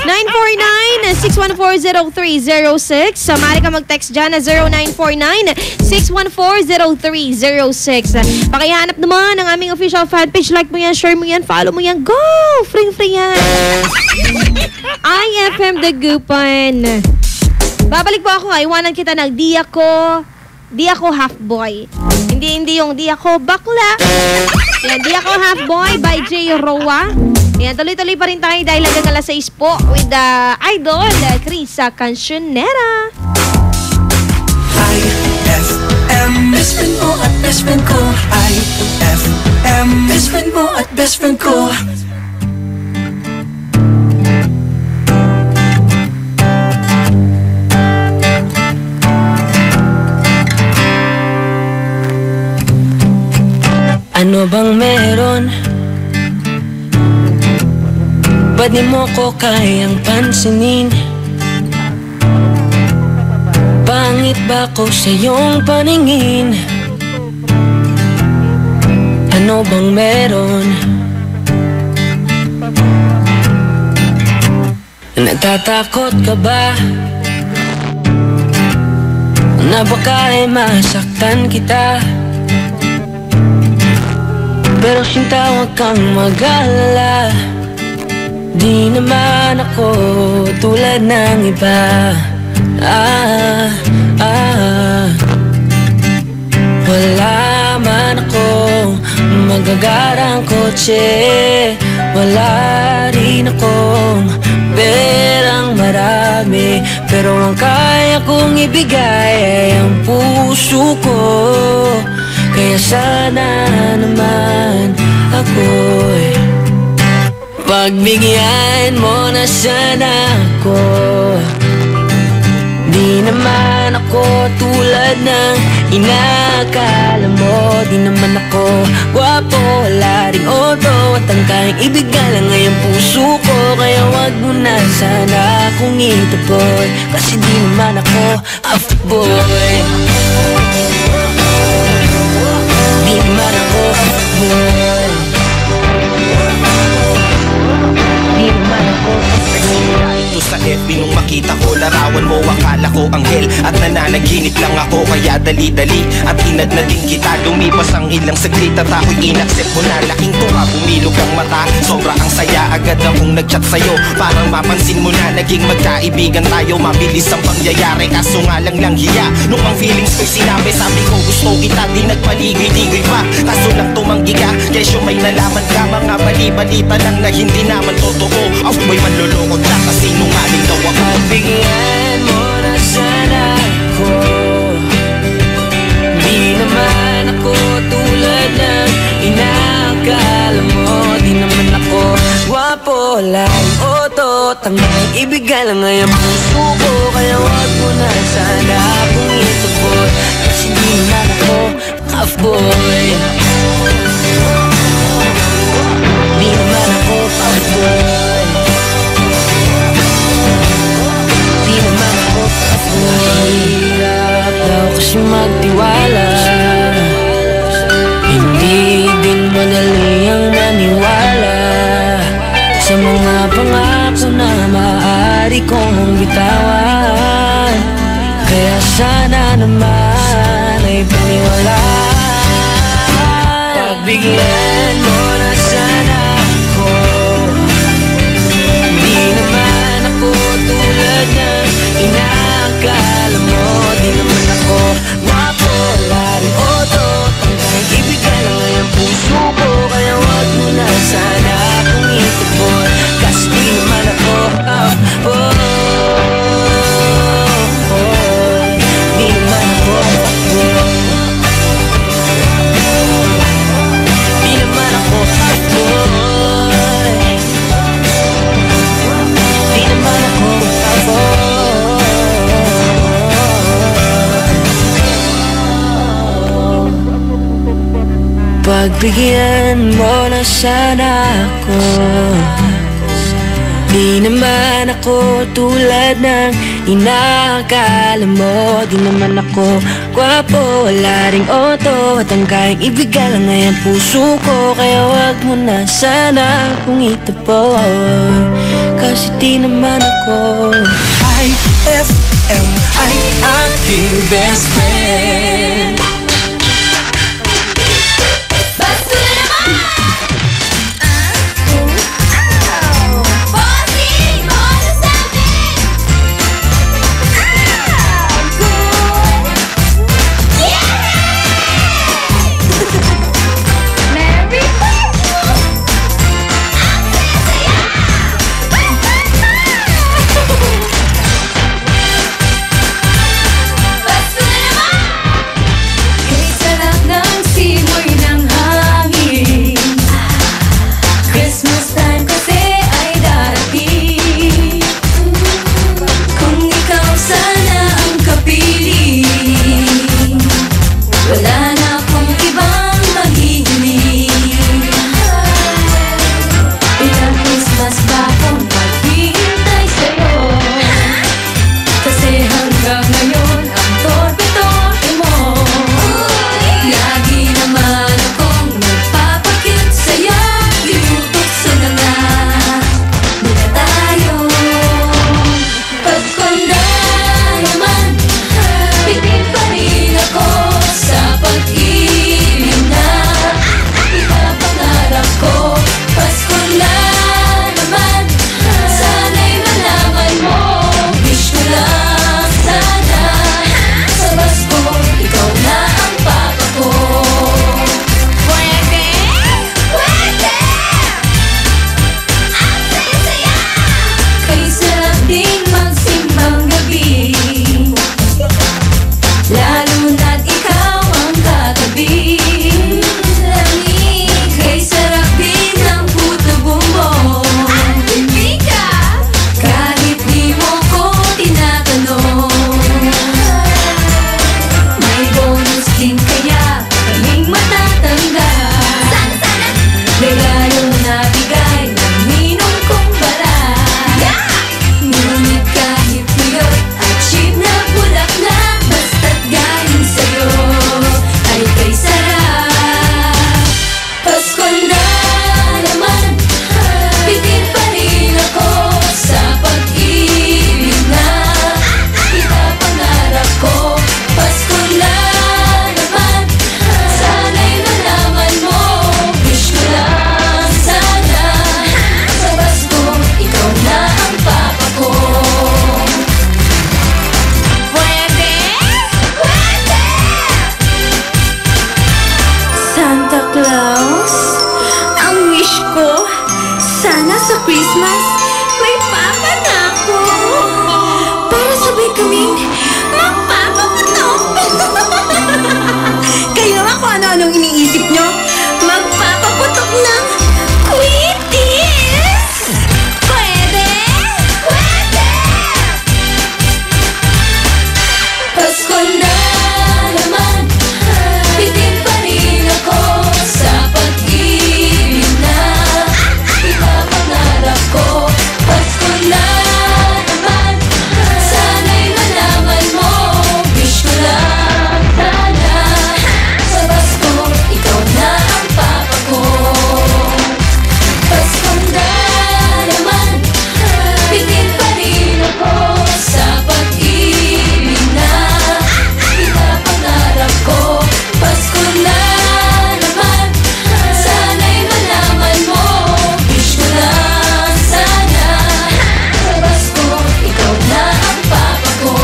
949-614-0306. Samari ka mag-text dyan na 0949-614-0306. Pakihanap naman ang aming official fanpage. Like mo yan, share mo yan, follow mo yan. Go! Free yan. IFM Dagupan. Babalik po ako. Iwanan kita ng di ako half boy. Hindi yung di ako bakla. Yan, di ako half boy by J. Roa. Yan, tuloy-tuloy pa rin tayo dahil hanggang alas 6 po with the idol, Krisa Cancionera. IFM, best friend mo at best friend ko. IFM, best friend mo at best friend ko. Ano bang meron? Ba't di mo ko kayang pansinin? Pangit ba ko sa iyong paningin? Ano bang meron? Natatakot ka ba? Na baka ay masaktan kita? Pero sinta, huwag kang mag-alala. Di naman ako tulad ng iba. Wala man ako magagarang kotse. Wala rin akong perang marami. Pero ang kaya kong ibigay ay ang puso ko. Kaya sana naman ako'y pagbigyan mo na sana ako. Di naman ako tulad ng inakala mo. Di naman ako gwapo, wala ring odo. At ang kayang ibigay lang ay ang puso ko. Kaya wag mo na sana akong ituboy. Kasi di naman ako half boy. Di naman ako half boy. Di naman ako half boy. Sa FB nung makita ko, larawan mo, akala ko anghel. At nananaginip lang ako, kaya dali-dali at hinad na din kita. Lumipas ang ilang saglit at ako'y inaccept mo na. Laking tuwa, bumilog ang mata, sobra ang saya. Agad akong nagchat sa'yo, parang mapansin mo na naging magkaibigan tayo. Mabilis ang pangyayari, kaso nga lang hiya. Nung ang feelings ko'y sinabi, sabi ko gusto kita. Di nagpaligoy-ligoy pa, kaso lang tumanggi ka. Kesyo may nalaman ka, mga bali-balita lang na hindi naman totoo. Off boy, manloloko ka kasi nungaling daw ako. Pagbigyan mo na sana ako. Di naman ako tulad ng inakala mo. Di naman ako gwapo, lang oto. Tanggang ibigay lang ay ang puso ko. Kaya wag mo na sana akong ituboy. Kasi di naman ako half boy. Di naman ako half boy. Mahirap daw kasi magtiwala. Hindi din madali ang maniwala sa mga pangako na maaari kong bitawan. Kaya sana naman ay paniwalaan. Pagbigyan mo na sana pagbigyan mo na sana ako. Di naman ako tulad ng inaakala mo. Di naman ako gwapo, wala ring auto, at ang kayang ibigay lang ay ang puso ko. Kaya wag mo na sana kung itapo, kasi di naman ako IFM ay aking best friend. Christmas, may papa na ako. Para sabay kaming magpapaputok. Kayo naman kung ano-anong iniisip nyo. Magpapaputok ng Quitties. Pwede? Pwede! Pasko na naman, bitin pa rin ako sa pag-ibig na ipapangarap ko. Pasko na naman, sana'y malaman mo. Wish ko lang sana sa Pasko, ikaw na ang papa ko. Pasko na naman, bitin pa rin ako sa pag-ibig na ipapangarap ko. Pasko na naman, sana'y malaman mo. Wish ko lang sana sa Pasko, ikaw na ang papa ko.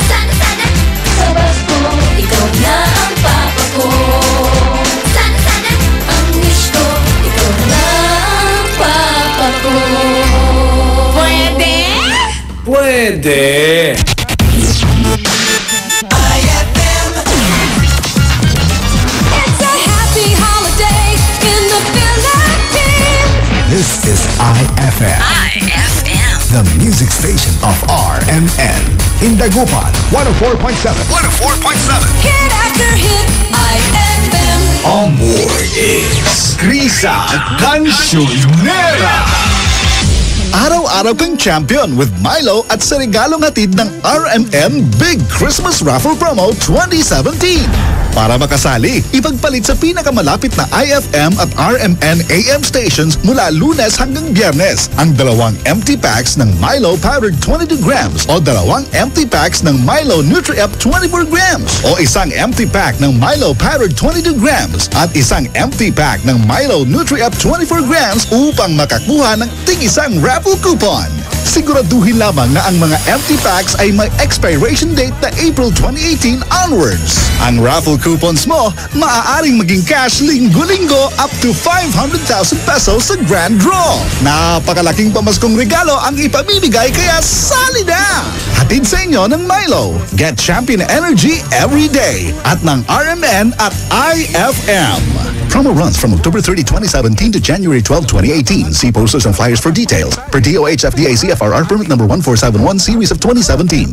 Sana, sana sa Pasko, ikaw na ang papa ko. Sana, sana ang wish ko, ikaw na ang papa ko. Pwede? Pwede! It's a happy holiday in the Philippines. This is IFM. IFM. The music station of RMN. In Dagupan, 104.7. 104.7. Hit after hit, IFM. On board is Krisa Cancionera. Araw-araw kang champion with Milo at sa regalong hatid ng RMN Big Christmas Raffle Promo 2017. Para makasali, ipagpalit sa pinakamalapit na IFM at RMN AM stations mula Lunes hanggang Biyernes ang 2 empty packs ng Milo Powdered 22 grams o 2 empty packs ng Milo Nutri-Up 24 grams o isang empty pack ng Milo Powdered 22 grams at isang empty pack ng Milo Nutri-Up 24 grams upang makakuha ng tig-isang raffle coupon. Siguraduhin lamang na ang mga empty packs ay may expiration date na April 2018 onwards. Ang raffle coupons mo, maaaring maging cash linggo-linggo up to 500,000 pesos sa grand draw. Napakalaking pamaskong regalo ang ipamimigay kaya sali na! Hatid sa inyo ng Milo. Get champion energy every day at ng RMN at IFM. Promo runs from October 30, 2017 to January 12, 2018. See posters and flyers for details. Per DOH FDA CFRR permit number 1471 series of 2017.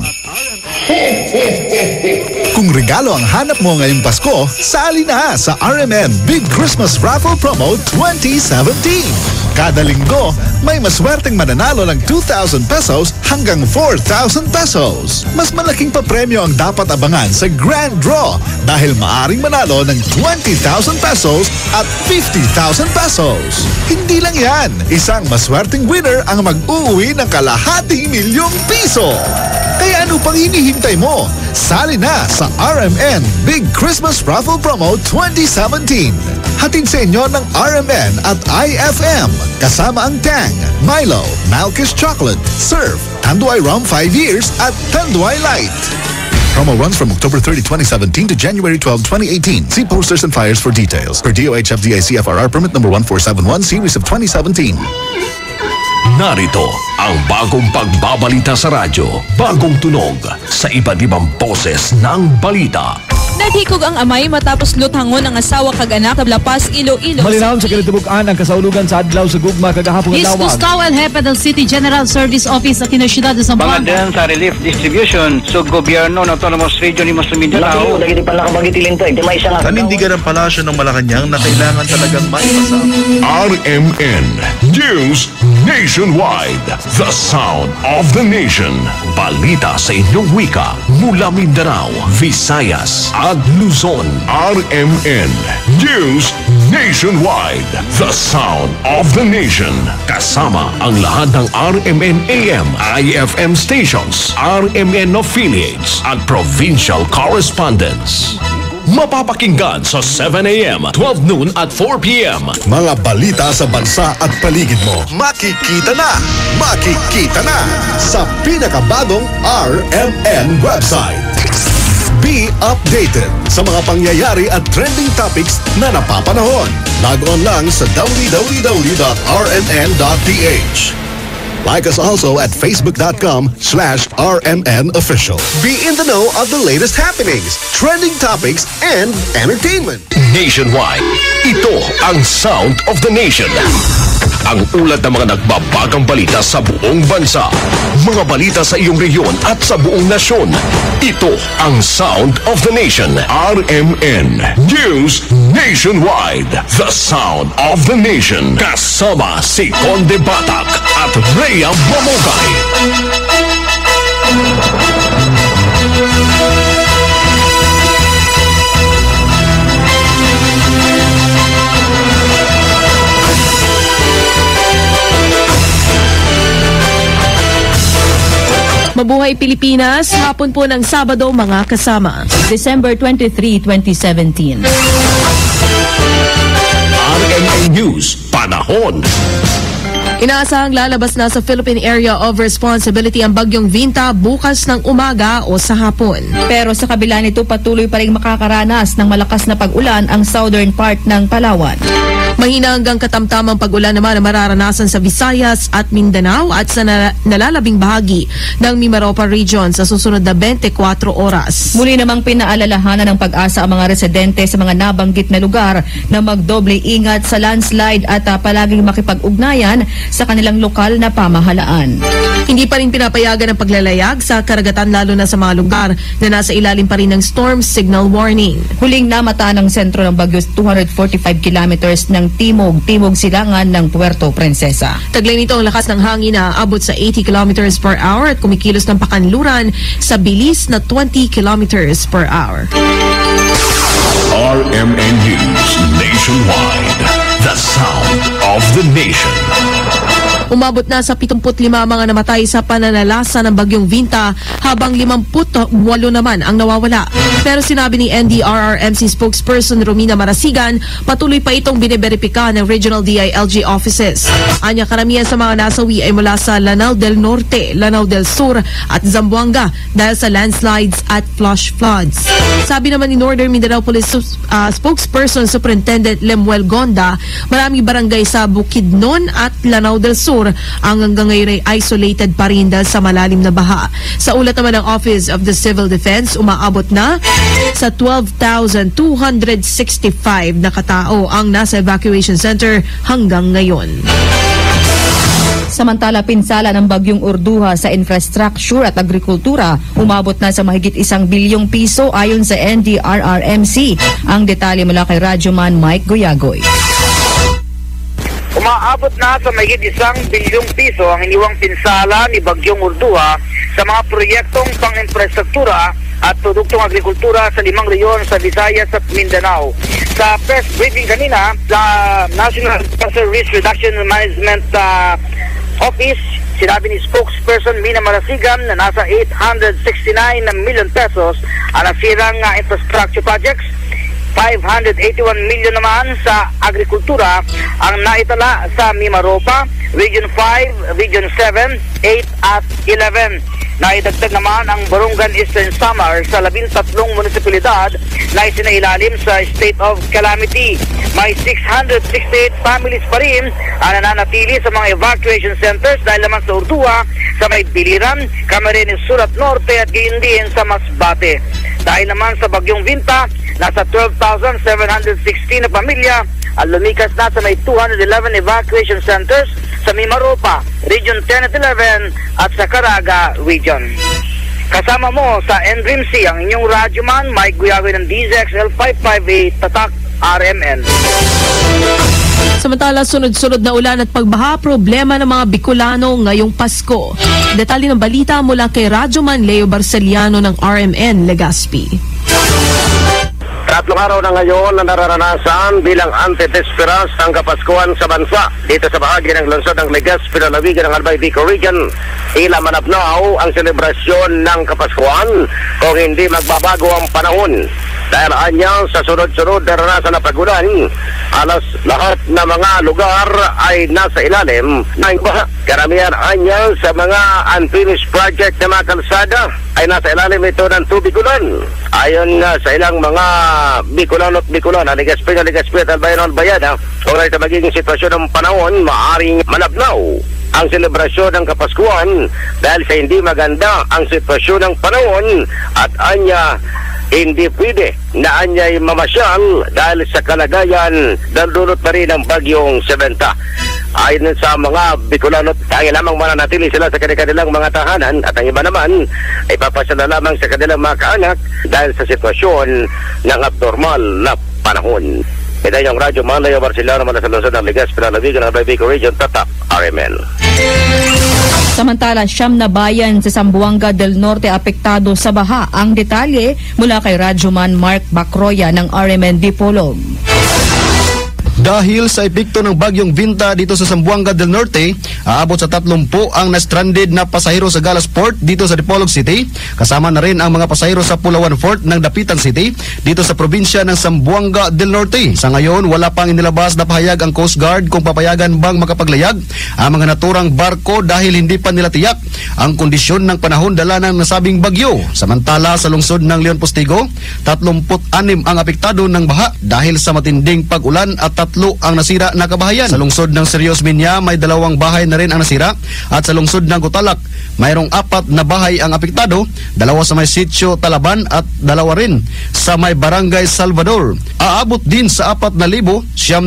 Kung regalo ang hanap mo ngayong Pasko, sali na sa RMN Big Christmas Raffle Promo 2017. Kada linggo, may maswerteng mananalo ng 2,000 pesos hanggang 4,000 pesos. Mas malaking papremyo ang dapat abangan sa Grand Draw dahil maaring manalo ng 20,000 pesos at 50,000 pesos. Hindi lang yan, isang maswerteng winner ang mag-uuwi ng kalahating milyong piso. Kaya ano pang hinihintay mo? Sali na sa RMN Big Christmas Raffle Promo 2017. Hatid sa inyo ng RMN at IFM. Kasama ang Tang, Milo, Malkish Chocolate, Surf, Tanduay Rum 5 years at Tanduay Light. Promo runs from October 30, 2017 to January 12, 2018. See posters and flyers for details. Per DOH FDA CFRR permit number 1471 series of 2017. Narito ang bagong pagbabalita sa radyo. Bagong tunog sa iba't ibang boses ng balita. Naghikog ang amay matapos luthangon ang asawa kag anak sa Lapas, Iloilo. Malinawon sa kinatibuk-an ang kasaulugan sa adlaw sa gugma kagahapon ng lawag. Disgustaw el Jefe del City General Service Office sa Kinasyudad sa Zamboanga. Pangadan sa relief distribution sa gobyerno ng Autonomous Region ni Mindanao. Lagi pa lang kabagitiling to. Di may isang Nanindigan ng palasyo ng Malacanang na kailangan talagang maipasa. RMN News Nationwide. The sound of the nation. Balita sa inyong wika mula Mindanao, Visayas at Luzon. RMN News Nationwide. The sound of the nation. Kasama ang lahat ng RMN AM, IFM stations, RMN affiliates at provincial correspondents. Mapapakinggan sa 7 a.m., 12 noon at 4 p.m. Mga balita sa bansa at paligid mo. Makikita na! Makikita na! Sa pinakabagong RMN website. Be updated sa mga pangyayari at trending topics na napapanahon. Log on lang sa www.rmn.ph. Like us also at facebook.com/RMNofficial. Be in the know of the latest happenings, trending topics, and entertainment. Nationwide, ito ang sound of the nation. Ang ulat ng mga nagbabagang balita sa buong bansa. Mga balita sa iyong rehiyon at sa buong nasyon. Ito ang sound of the nation. RMN News Nationwide. The sound of the nation. Kasama si Conde Batak at Rhea Mamogay. Mabuhay Pilipinas, hapon po ng Sabado mga kasama. December 23, 2017. RMN News, panahon. Inaasahang lalabas na sa Philippine Area of Responsibility ang bagyong Vinta bukas ng umaga o sa hapon. Pero sa kabila nito patuloy pa rin makakaranas ng malakas na pag-ulan ang southern part ng Palawan. Mahina hanggang katamtamang pag-ulan naman ang mararanasan sa Visayas at Mindanao at sa nalalabing bahagi ng Mimaropa Region sa susunod na 24 oras. Muli namang pinaalalahanan ng Pag-asa ang mga residente sa mga nabanggit na lugar na magdoble ingat sa landslide at palaging makipag-ugnayan sa kanilang lokal na pamahalaan. Hindi pa rin pinapayagan ang paglalayag sa karagatan lalo na sa mga lugar na nasa ilalim pa rin ng storm signal warning. Huling namataan ng sentro ng bagyo 245 kilometers ng timog silangan ng Puerto Princesa. Taglay nito ang lakas ng hangin na abot sa 80 kilometers per hour at kumikilos ng pakanluran sa bilis na 20 kilometers per hour. RMN News Nationwide. The sound of the nation. Umabot na sa 75 mga namatay sa pananalasa ng bagyong Vinta habang 58 naman ang nawawala. Pero sinabi ni NDRRMC spokesperson Romina Marasigan, patuloy pa itong biniberipika ng Regional DILG offices. Anya karamihan sa mga nasawi ay mula sa Lanao del Norte, Lanao del Sur at Zamboanga dahil sa landslides at flash floods. Sabi naman ni Northern Mindanao Police spokesperson Superintendent Lemuel Gonda, maraming barangay sa Bukidnon at Lanao del Sur ang hanggang ngayon ay isolated pa rin dahil sa malalim na baha. Sa ulat naman ng Office of the Civil Defense, umaabot na sa 12,265 na katao ang nasa evacuation center hanggang ngayon. Samantala, pinsala ng bagyong Urduha sa infrastructure at agrikultura umabot na sa mahigit 1 bilyong piso ayon sa NDRRMC. Ang detalye mula kay Radyoman Mike Guyagoy. Umaabot na sa mahigit 1 bilyong piso ang iniwang pinsala ni Bagyong Urduha sa mga proyektong pang-infrastruktura at produktong agrikultura sa 5 reyon sa Visayas at Mindanao. Sa press briefing kanina sa National Disaster Risk Reduction Management Office, sinabi ni spokesperson Mina Marasigan na nasa 869 million pesos ang nasirang infrastructure projects. 581 million naman sa agrikultura ang naitala sa Mimaropa, Region 5, Region 7, 8 at 11. Naidagdag naman ang Barungan Eastern Samar sa 13 munisipalidad na isinailalim sa state of calamity. May 668 families pa rin ang nananatili sa mga evacuation centers dahil naman sa Urduha, sa may Biliran, Camarines Sur at Norte at gayon din sa Masbate. Dahil naman sa Bagyong Vinta, nasa 12,716 na pamilya ang lumikas na sa may 211 evacuation centers sa Mimaropa, Region 10 at 11 at sa Caraga Region. Kasama mo sa NDRIMC ang inyong radyoman, Mike Guyagoy ng DZXL 558 Tatak RMN. Samantala, sunod-sunod na ulan at pagbaha, problema ng mga Bicolano ngayong Pasko. Detalye ng balita mula kay Radyoman Leo Barceliano ng RMN Legazpi. 3 araw na ngayon na nararanasan bilang antidesperas ng Kapaskuhan sa bansa. Dito sa bahagi ng lungsod ng Legazpi na lawigan ng Albay Bicol Region, tila manapnaw ang selebrasyon ng Kapaskuhan kung hindi magbabago ang panahon. Dahil anyang sa sunod-sunod na naranasan na pagulan, alas lahat na mga lugar ay nasa ilalim ng baha. Karamihan anyang sa mga unfinished project na mga kalsada ay nasa ilalim ito ng tubig ulan. Ayon sa ilang mga Bicolano at Bicolana, Legazpi at Albayan Albayada, kung ito magiging sitwasyon ng panahon, maaaring malabnaw ang selebrasyon ng Kapaskuhan dahil sa hindi maganda ang sitwasyon ng panahon at anya hindi pwede na anya'y mamasyal dahil sa kalagayan na dulot na rin ng bagyong Sebenta. Ayon sa mga Bicolano, dahil lamang mananatili sila sa kanilang mga tahanan at ang iba naman ay papasyal na lamang sa kanilang mga kaanak dahil sa sitwasyon ng abnormal na panahon. Ito yung Radyo Manlayo Barcelona mula sa lungsod ng Legazpi, Pinalawigan ng Albay Bicol Region, Tatak RMN. Samantala, 9 na bayan sa Zamboanga del Norte apektado sa baha. Ang detalye mula kay Radyoman Mark Bacroya ng RMN Dipolog. Dahil sa epekto ng bagyong Vinta dito sa Zamboanga del Norte, aabot sa 30 ang na-stranded na pasahero sa Galas Port dito sa Dipolog City. Kasama na rin ang mga pasahero sa Pulawan Fort ng Dapitan City dito sa probinsya ng Zamboanga del Norte. Sa ngayon, wala pang inilabas na pahayag ang Coast Guard kung papayagan bang makapaglayag ang mga naturang barko dahil hindi pa nila tiyak ang kondisyon ng panahon dala ng nasabing bagyo. Samantala, sa lungsod ng Leon Postigo, 36 ang apektado ng baha dahil sa matinding pag-ulan at 3 ang nasira na kabahayan. Sa lungsod ng Serios Minya, may 2 bahay na rin ang nasira at sa lungsod ng Gutalak, mayroong 4 na bahay ang apektado, 2 sa may sitio Talaban at 2 rin sa may barangay Salvador. Aabot din sa 4,985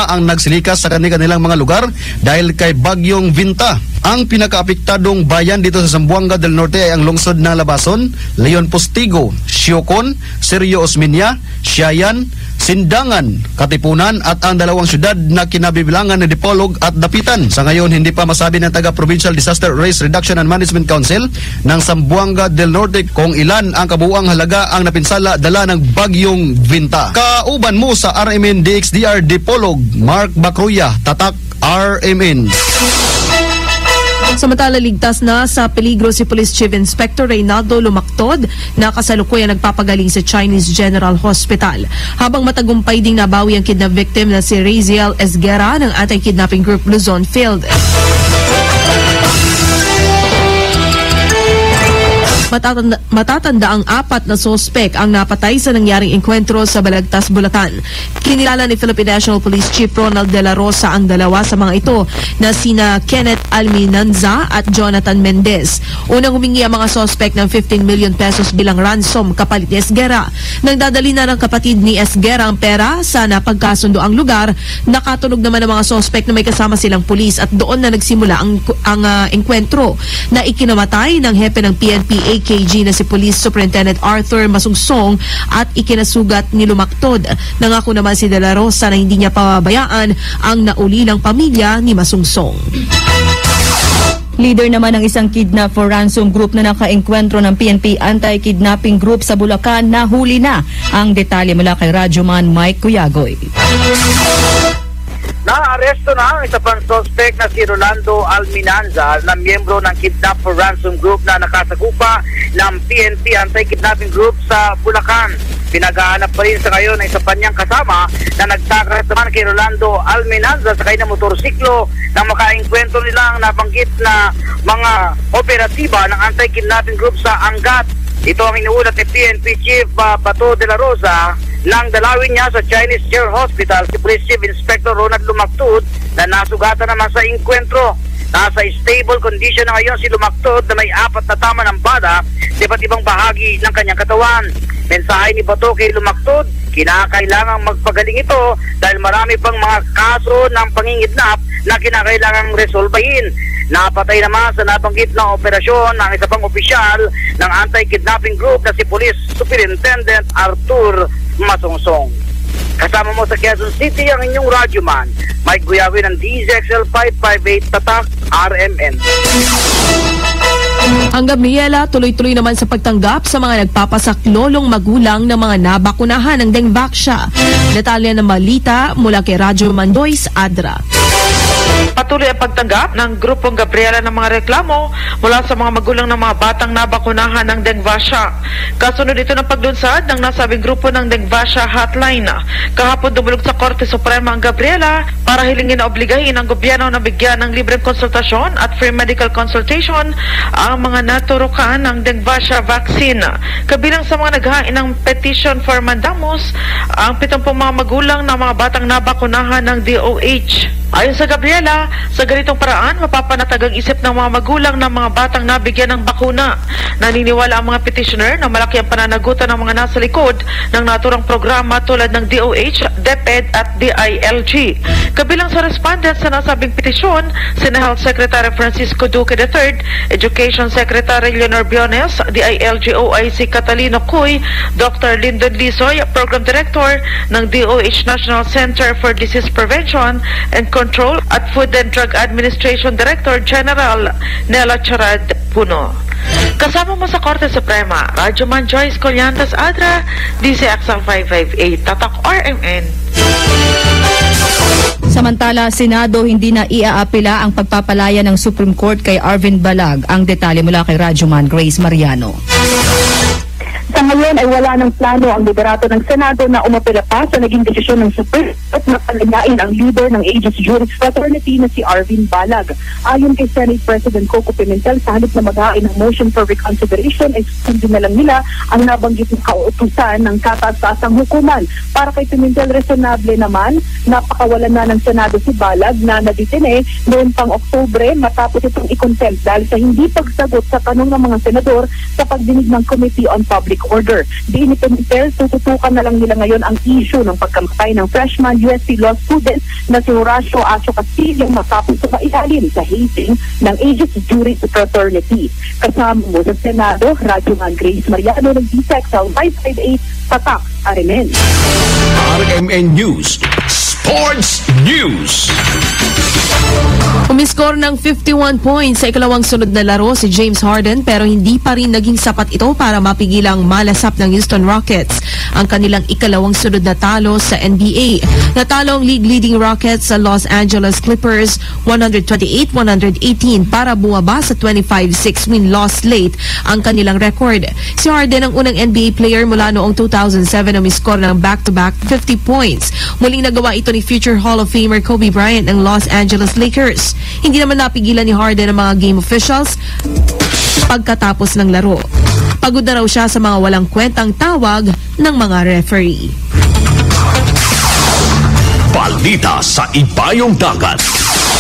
ang nagsilikas sa kanilang mga lugar dahil kay Bagyong Vinta. Ang pinakaapektadong bayan dito sa Zamboanga del Norte ay ang lungsod ng Labason, Leon Postigo, Siocon, Sergio Osmeña, Siayan, Sindangan, Katipunan at ang 2 syudad na kinabibilangan ng Dipolog at Dapitan. Sa ngayon, hindi pa masabi ng taga-Provincial Disaster Risk Reduction and Management Council ng Zamboanga del Norte kung ilan ang kabuuang halaga ang napinsala dala ng Bagyong Vinta. Kauban mo sa RMN DXDR Dipolog, Mark Bacruya, Tatak RMN. Samantala, ligtas na sa peligro si Police Chief Inspector Reynaldo Lumactod na kasalukuyan nagpapagaling sa Chinese General Hospital. Habang matagumpay ding nabawi ang kidnap victim na si Raziel Esguera ng anti-kidnapping group Luzon Field. Matatanda ang 4 na sospek ang napatay sa nangyaring enkwentro sa Balagtas, Bulacan. Kinilala ni Philippine National Police Chief Ronald De La Rosa ang 2 sa mga ito na sina Kenneth Alminanza at Jonathan Mendez. Unang humingi ang mga sospek ng 15 million pesos bilang ransom kapalit ni Esguera. Nang dadali na ng kapatid ni Esguera ang pera sa napagkasundo ang lugar, nakatunog naman ang mga sospek na may kasama silang pulis at doon na nagsimula ang enkwentro na ikinamatay ng hepe ng PNP AKG na si Police Superintendent Arthur Masungsong at ikinasugat ni Lumactod. Nangako naman si De La Rosa na hindi niya pababayaan ang naulilang pamilya ni Masungsong. Leader naman ng isang kidnap for ransom group na nakaengkwentro ng PNP Anti-Kidnapping Group sa Bulacan na huli na. Ang detalye mula kay Radyoman Mike Cuyagoy. Naaresto na ang isa pang suspect na si Rolando Alminanza na miyembro ng Kidnap for Ransom Group na nakasagupa ng PNP Anti-Kidnapping Group sa Bulacan. Pinagahanap pa rin sa ngayon ang isa pa niyang kasama na nagtakas naman kay Rolando Alminanza sa kanyang motorsiklo na makaengkwentro nilang nabanggit na mga operatiba ng Anti-Kidnapping Group sa Angat. Ito ang inuulat ni PNP Chief Bato De La Rosa nang dalawin niya sa Chinese General Hospital si Police Chief Inspector Ronald Lumactod na nasugatan naman sa enkwentro. Nasa stable condition na ngayon si Lumactod na may 4 na tama ng bala sa iba't ibang bahagi ng kanyang katawan. Mensahe ni Bato kay Lumactod, kinakailangang magpagaling ito dahil marami pang mga kaso ng pangingidnap na kinakailangang resolbahin. Napatay naman sa nabanggit na operasyon ng isa pang opisyal ng Anti-Kidnapping Group na si Police Superintendent Arthur Masungsong. Kasama mo sa Quezon City ang inyong radyoman, Mike Guyawi ng DZXL 558 Tatak RMN. Ang Gabriela tuloy-tuloy naman sa pagtanggap sa mga nagpapasaklolong magulang ng mga nabakunahan ng Dengvaxia. Detalye ng balita mula kay Radyoman Joyce Adra. Patuloy ang pagtanggap ng Grupong Gabriela ng mga reklamo mula sa mga magulang ng mga batang nabakunahan ng Dengvaxia. Kasunod ito ng paglunsad ng nasabing grupo ng Dengvaxia Hotline. Kahapon dumulog sa Korte Suprema ang Gabriela para hilingin na obligahin ang gobyerno na bigyan ng libreng konsultasyon at free medical consultation ang mga naturukan ng Dengvaxia vaccine. Kabilang sa mga naghain ng petition for mandamus ang 70 mga magulang ng mga batang nabakunahan ng DOH. Ayon sa Gabriela, sa ganitong paraan, mapapanatag ang isip ng mga magulang ng mga batang nabigyan ng bakuna. Naniniwala ang mga petitioner na malaki ang pananagutan ng mga nasa likod ng naturang programa tulad ng DOH, DepEd at DILG. Kabilang sa respondents sa nasabing petisyon, sina Health Secretary Francisco Duque III, Education Secretary Leonor Biones, DILG OIC Catalino Cuy, Dr. Lyndon Lisoy, Program Director ng DOH National Center for Disease Prevention and Control at Food and Drug Administration Director General Nela Charad Puno. Kasama mo sa Korte Suprema, Radyoman Joyce Collantes Adra, DZXL 558, Tatak RMN. Samantala, Senado hindi na iaapila ang pagpapalaya ng Supreme Court kay Arvin Balag. Ang detalye mula kay Radyoman Grace Mariano. Sa ngayon, ngayon ay wala ng plano ang liderato ng Senado na umapela pa sa naging desisyon ng Supreme Court na palanyain ang leader ng Aegis Juris Fraternity na si Arvin Balag. Ayon kay Senate President Coco Pimentel, sa halip na maghain ng motion for reconsideration ay sundin na lang nila ang nabanggit na kautusan ng kataas-taasang hukuman. Para kay Pimentel, resonable naman napakawalan na ng Senado si Balag na naditine noong pang Oktubre matapos itong i-contempt dahil sa hindi pagsagot sa tanong ng mga senador sa pagdinig ng Committee on Public Order. Di ni Pimentel, tututukan na lang nila ngayon ang issue ng pagkamatay ng freshman USC law student na si Horacio Acho Castillo matapos sa mailalim sa hazing ng Aegis Juris Fraternity. Kasama mo sa Senado, Radyoman Grace Mariano ng DSEXL 558 Tatak, Arimen. RMN News Sports News. Umiskor ng 51 points sa ikalawang sunod na laro si James Harden pero hindi pa rin naging sapat ito para mapigilang malasap ng Houston Rockets ang kanilang ikalawang sunod na talo sa NBA. Natalo ang league-leading Rockets sa Los Angeles Clippers 128-118 para bumaba sa 25-6 win-loss slate ang kanilang record. Si Harden ang unang NBA player mula noong 2007 na umiskor ng back-to-back 50 points. Muling nagawa ito ni future Hall of Famer Kobe Bryant ng Los Angeles Lakers. Hindi naman napigilan ni Harden ang mga game officials pagkatapos ng laro. Pagod na raw siya sa mga walang kwentang tawag ng mga referee. Balita sa Ibayong Dagat.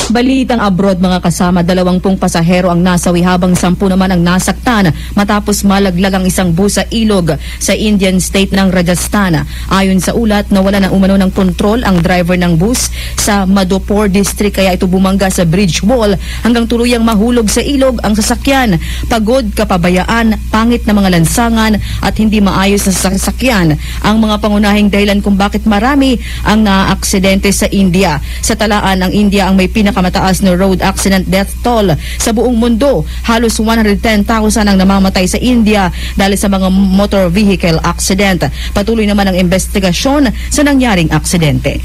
Balitang abroad mga kasama, 20 pasahero ang nasawi habang 10 naman ang nasaktan matapos malaglag ang isang bus sa ilog sa Indian state ng Rajasthan. Ayon sa ulat, nawala ng umano ng kontrol ang driver ng bus sa Madhopur district kaya ito bumangga sa bridge wall hanggang tuluyang mahulog sa ilog ang sasakyan. Pagod, kapabayaan, pangit na mga lansangan at hindi maayos na sasakyan ang mga pangunahing dahilan kung bakit marami ang naaaksidente sa India. Sa talaan, ang India ang may pinakamataas na road accident death toll sa buong mundo. Halos 110,000 ang namamatay sa India dahil sa mga motor vehicle accident. Patuloy naman ang investigasyon sa nangyaring aksidente.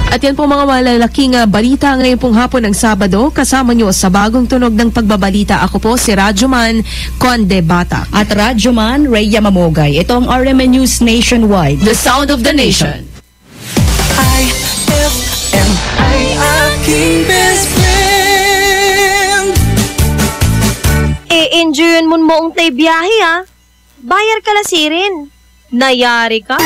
At yan po mga malalaking balita ngayon pong hapon ng Sabado. Kasama nyo sa bagong tunog ng pagbabalita. Ako po si Radyoman Conde Bata. At Radyoman Rhea Mamogay. Ito ang RMN News Nationwide. The Sound of the Nation. IFM ay aking best friend. Enjoyin mo moong tay biyahe ha. Bayar ka lasirin. Nayari ka.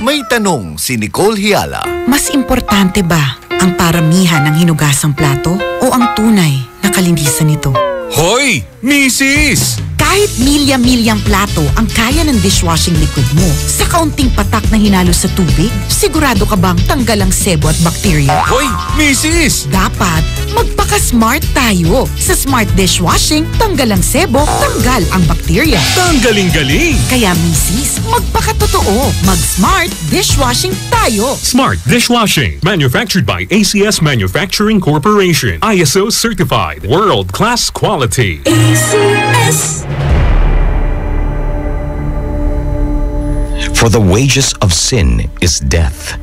May tanong si Nicole Hiala. Mas importante ba ang paramihan ng hinugasang plato o ang tunay na kalinisan nito? Hoy, misis! Kahit milya-milyang plato ang kaya ng dishwashing liquid mo, sa kaunting patak na hinalo sa tubig, sigurado ka bang tanggal ang sebo at bakterya? Hoy, misis! Dapat magpaka-smart tayo. Sa smart dishwashing, tanggal ang sebo, tanggal ang bakterya. Tanggaling-galing! Kaya misis, magpaka-totoo. Mag-smart dishwashing tayo. Smart Dishwashing, manufactured by ACS Manufacturing Corporation. ISO certified, world-class quality. ACS. For the wages of sin is death,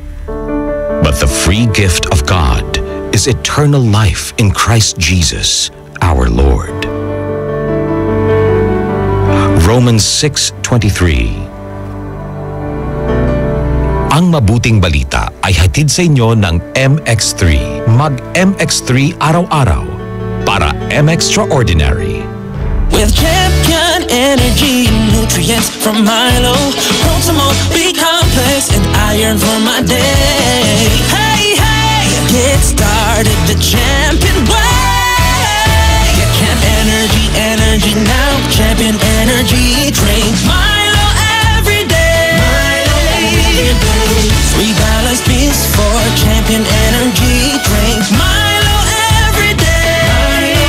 but the free gift of God is eternal life in Christ Jesus, our Lord. Romans 6:23. Ang mabuting balita ay hatid sa inyo ng MX3. Mag-MX3 araw-araw para M-Extraordinary. With champion energy and nutrients from Milo, Protamol, B-complex, and iron for my day. Hey, hey! Get started the champion way. Get Champ energy now. Champion energy drink. Milo every day. Milo every day. 3 balanced beans for champion energy drink. Milo every day. Milo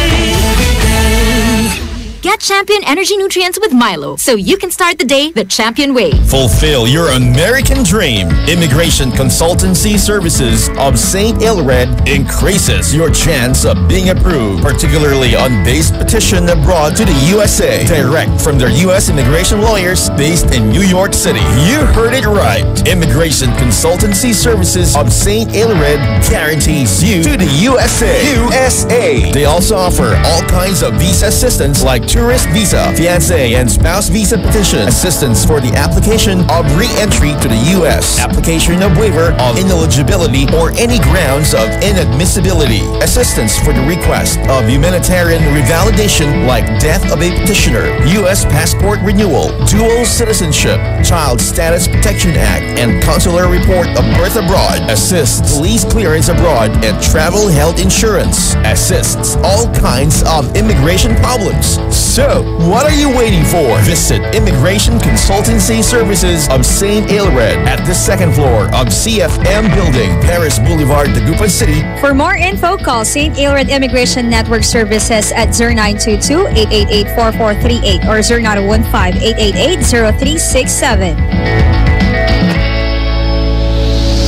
every day. Get Champion Energy Nutrients with Milo, so you can start the day the champion way. Fulfill your American dream. Immigration Consultancy Services of St. Ilred increases your chance of being approved, particularly on base petition abroad to the USA, direct from their U.S. immigration lawyers based in New York City. You heard it right. Immigration Consultancy Services of St. Ilred guarantees you to the USA. They also offer all kinds of visa assistance like tourist visa, fiancé and spouse visa petition, assistance for the application of re-entry to the U.S., application of waiver of ineligibility or any grounds of inadmissibility, assistance for the request of humanitarian revalidation like death of a petitioner, U.S. passport renewal, dual citizenship, Child Status Protection Act, and consular report of birth abroad, assists police clearance abroad, and travel health insurance, assists all kinds of immigration problems. So, what are you waiting for? Visit Immigration Consultancy Services of St. Ilred at the second floor of CFM Building, Paris Boulevard, Dagupan City. For more info, call St. Ilred Immigration Network Services at 0922-888-4438 or 0915-888-0367.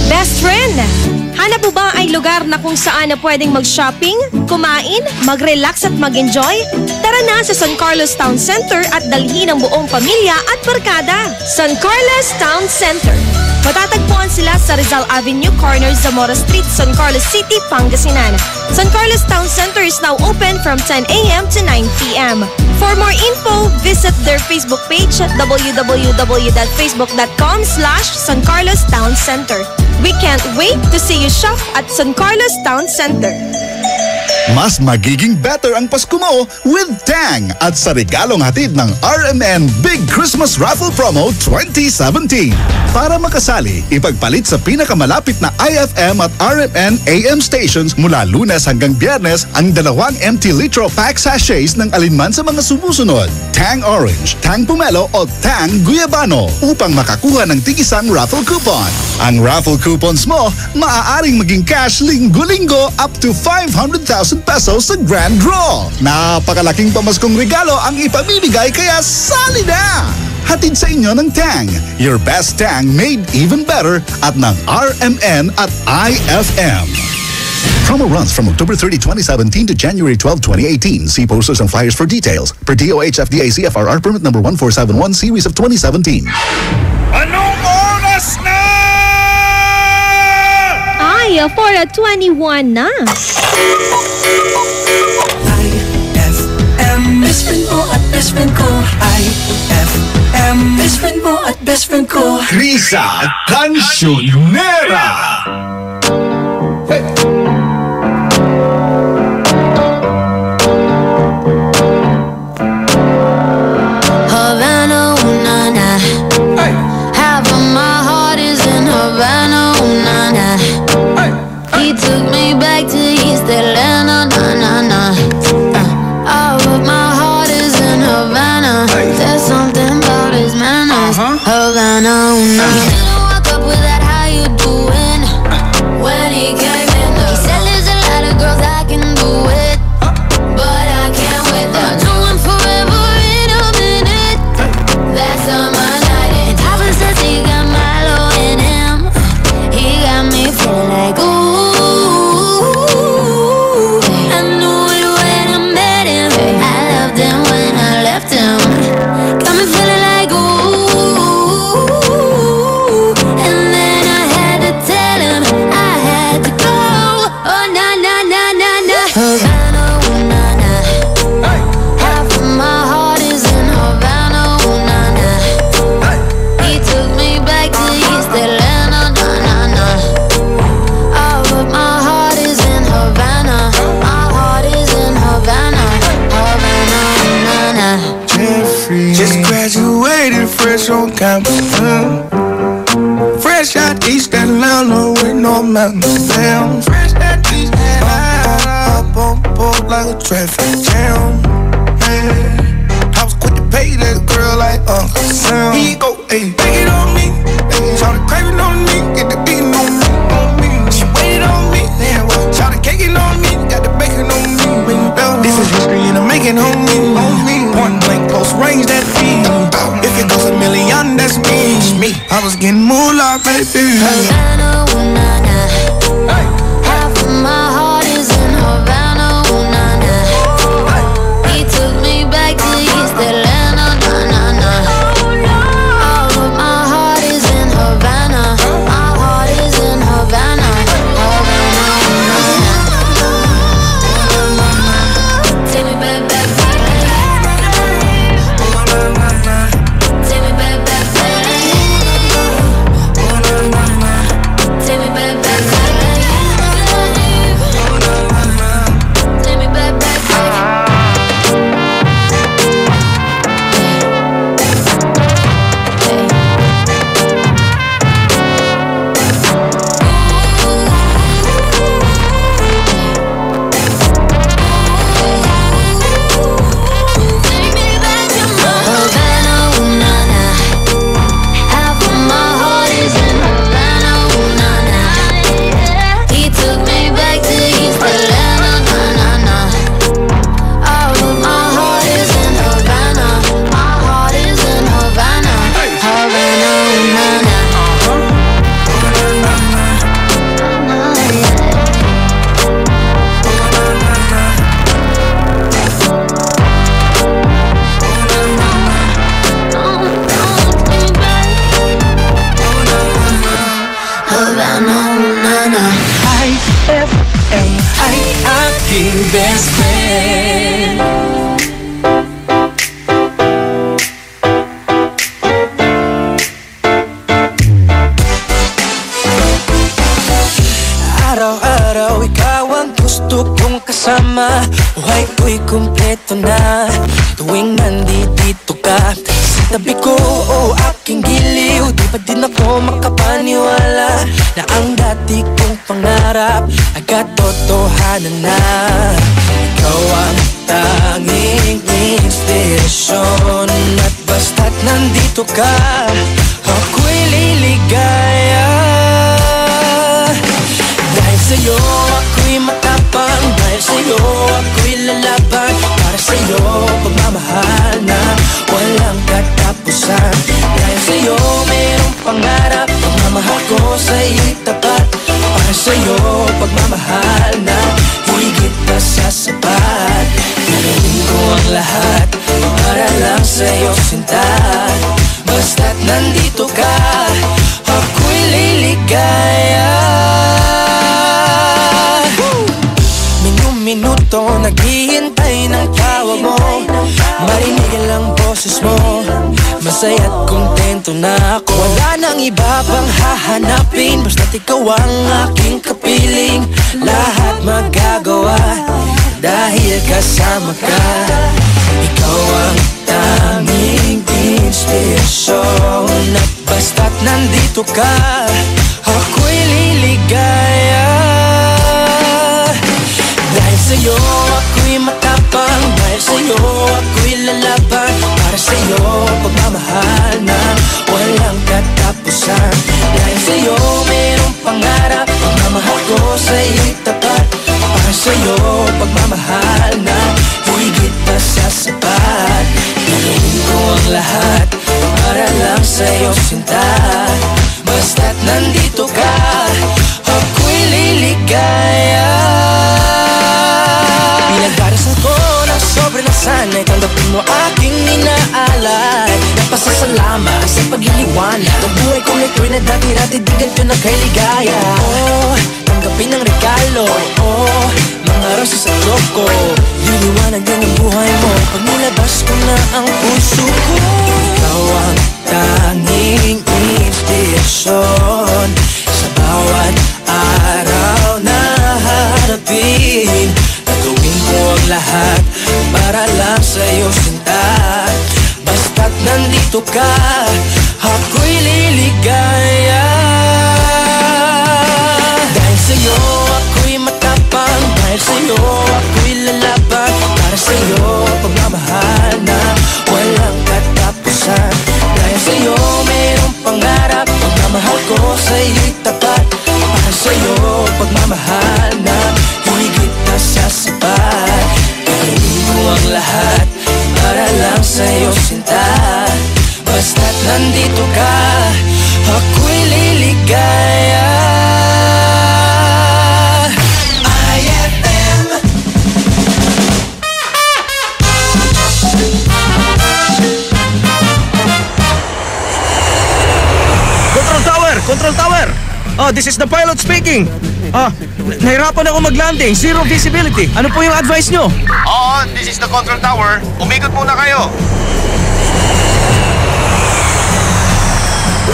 Best friend! Hanap mo ba ay lugar na kung saan na pwedeng mag-shopping, kumain, mag-relax at mag-enjoy? Tara na sa San Carlos Town Center at dalhin ang buong pamilya at barkada. San Carlos Town Center. Matatagpuan sila sa Rizal Avenue, corner Zamora Street, San Carlos City, Pangasinan. San Carlos Town Center is now open from 10 a.m. to 9 p.m. For more info, visit their Facebook page at www.facebook.com/San Carlos Town Center. We can't wait to see you shop at San Carlos Town Center. Mas magiging better ang Pasko mo with Tang at sa regalong hatid ng RMN Big Christmas Raffle Promo 2017. Para makasali, ipagpalit sa pinakamalapit na IFM at RMN AM stations mula Lunes hanggang Biyernes ang 2 empty litro pack sachets ng alinman sa mga sumusunod. Tang Orange, Tang Pomelo o Tang Guyabano upang makakuha ng tigisang raffle coupon. Ang raffle coupons mo, maaaring maging cash linggo-linggo up to 500,000 pesos sa grand draw. Napakalaking pamaskong regalo ang ipamimigay kaya sali na! Hatid sa inyo ng Tang. Your best Tang made even better at ng RMN at IFM. Promo runs from October 30, 2017 to January 12, 2018. See posters and flyers for details. Per DOH FDA CFRR permit number 1471 series of 2017. Anong oras na? Ay, 4:21 na. IFM, best friend mo at best friend ko. IFM, best friend mo at best friend ko. Risa Cancionera. Hey. Havana, ooh, na, na. Hey. Half of my heart is in Havana, ooh, na, na. Hey. He took me back to East Atlanta, na, na, na. All of my heart is in Havana. Hey. There's something about his manners. Havana, ooh, na. He didn't walk up with that, how you doing? When he came in the he said there's a lot of girls I can do it, but I can't wait. They'll do it forever in a minute. That's on my night. And Papa says he got Milo in him. He got me feeling like ooh. I knew it when I met him. I loved him when I left him. Got me feeling like ooh. And then I had to tell him I had to go. Oh na na na na na. Havana, ooh na na. Half of my heart is in Havana, ooh na na. He took me back to East Atlanta, na na na. All of my heart is in Havana. My heart is in Havana, Havana, na na. Jeffrey, just graduated fresh on campus. Fresh out East Atlanta with no mountains down. Fresh out East Atlanta, up on board like a traffic jam. Man, I was quick to pay that girl like Uncle Sam. He go, hey, take it on me. Shout the craving on me, get the beating on me, on me. She waited on me, then what? Shout the caking on me, got the bacon on me. This is history and I'm making on me, on me. Point blank. aking best friend. Araw-araw ikaw ang gusto kong kasama. Buhay ko'y kumpleto na tuwing nandito ka sa tabi ko o aking giliw. Di ba din ako makapaniwala na ang dati kong pangarap ay katotohanan na. Ikaw ang tanging inspirasyon at basta't nandito ka, ako'y liligaya. Dahil sa'yo ako'y matapang, dahil sa'yo ako'y lalaban. Para sa'yo pagmamahal na walang katapusan. Dahil sa'yo mayroong pangarap, pagmamahal ko sa'yo'y tapat. Para sa'yo pagmamahal na higit pa sa sapat. Gagawin ko ang lahat para lang sa'yo sinta. Basta't nandito ka, ako'y liligaya. Minuto naghihintay ng tawag mo, marinig ang boses mo, masaya't kontento na ako. Wala nang iba pang hahanapin, basta't ikaw ang aking kapiling. Lahat magagawa dahil kasama ka. Ikaw ang tanging inspirasyon at basta't nandito ka, ako'y liligaya. Dahil sa'yo ako'y matapang, dahil sa'yo ako'y lalaban. Para sa'yo pagmamahal na walang katapusan. Dahil sa'yo mayroong pangarap, pagmamahal ko sa'yo'y tapat. Para sa'yo pagmamahal na higit pa sa sapat. Gagawin ko ang lahat para lang sa'yo sinta. Basta't nandito ka, ako'y liligaya. Pinagdarasal ko na sobrang nasanay, tanggapin mo aking inaalay. Napasasalamat sa pagliliwanag ng buhay kong ito'y na dati-dati di ganito na kay ligaya. Oh, tanggapin ang regalo, oh, mga rosas sa loko. Liliwanag din ang buhay mo pag nilabas ko na ang puso ko. Ikaw ang tanging inspirasyon sa bawat araw na harapin. Gagawin ko ang lahat para lang sa'yo sinta. Basta't nandito ka, ako'y liligaya. Dahil sa'yo ako'y matapang, dahil sa'yo ako'y lalaban. Para sa'yo pagmamahal na walang katapusan. Dahil sa'yo mayroong pangarap, pagmamahal ko sa'yo'y tapat. Para sa'yo pagmamahal na higit na sa sapat. Gagawin ko ang lahat para lang sa'yo sinta. Basta't nandito ka, ako'y liligaya. IFM. Control Tower! Control Tower! Oh, this is the pilot speaking. Nahirapan ako mag-landing. Zero visibility. Ano po yung advice nyo? Oo, this is the control tower. Umikot muna kayo.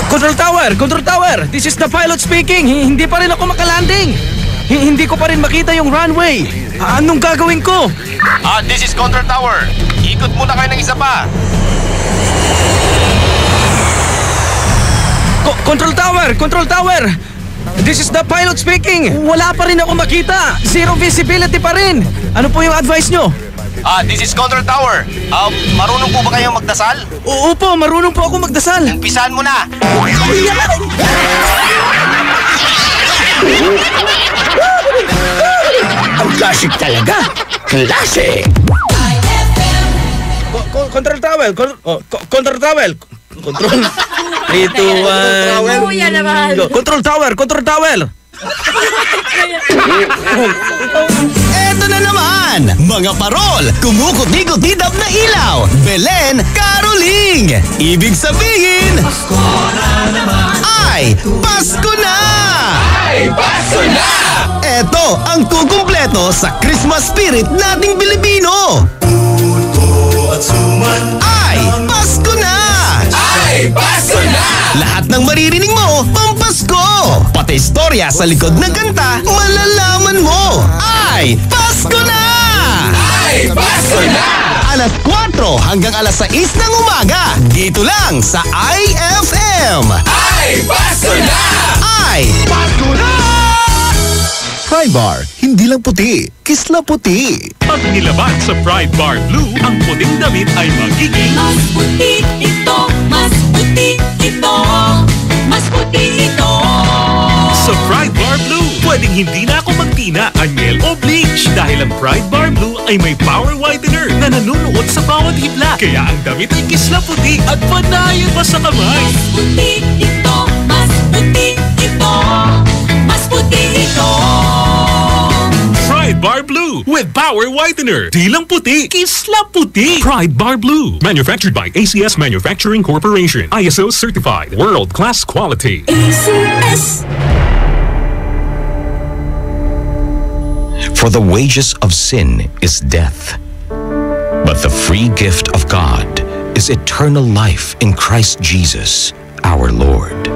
Control Tower! Control Tower! This is the pilot speaking. Hindi pa rin ako makalanding. Hindi ko pa rin makita yung runway. Anong gagawin ko? This is control tower. Ikot muna kayo ng isa pa. Control Tower! Control Tower! This is the pilot speaking. Wala pa rin ako makita. Zero visibility pa rin. Ano po yung advice nyo? This is control tower. Marunong po ba kayong magdasal? Opo, marunong po ako magdasal. Umpisahan mo na. Ang classic talaga. Classic! Control Tower. Control Tower. Control. 3, 2, 1. Control Tower. Control Tower. Eto na naman, mga parol, kumukuti-kutidap na ilaw, Belen, Caroling. Ibig sabihin, Pasko na naman. Ay ay Pasko na! Ay, Pasko na! Ito ang kukumpleto sa Christmas spirit nating Pilipino. At suman ay Pasko na! Ay, Pasko na! Lahat ng maririnig mo, pampasko! Pati istorya sa likod ng kanta, malalaman mo! Ay, Pasko na! Ay, Pasko na! Alas 4 hanggang alas 6 ng umaga, dito lang sa IFM! Ay, Pasko na! Ay, Pasko na! Pride Bar, hindi lang puti, kisla puti. Pag nilaban sa Pride Bar Blue, ang puting damit ay magiging Mas puti ito, mas puti ito, mas puti ito. Sa Pride Bar Blue, pwedeng hindi na ako magtina, anyel o bleach dahil ang Pride Bar Blue ay may power whitener na nanunuot sa bawat hibla. Kaya ang damit ay kisla puti at panayon pa sa kamay. Mas puti ito, mas puti ito, mas puti ito. Pride Bar Blue with power whitener. Di lang puti, kisla puti. Pride Bar Blue. Manufactured by ACS Manufacturing Corporation. ISO certified. World-class quality. ACS. For the wages of sin is death, but the free gift of God is eternal life in Christ Jesus, our Lord.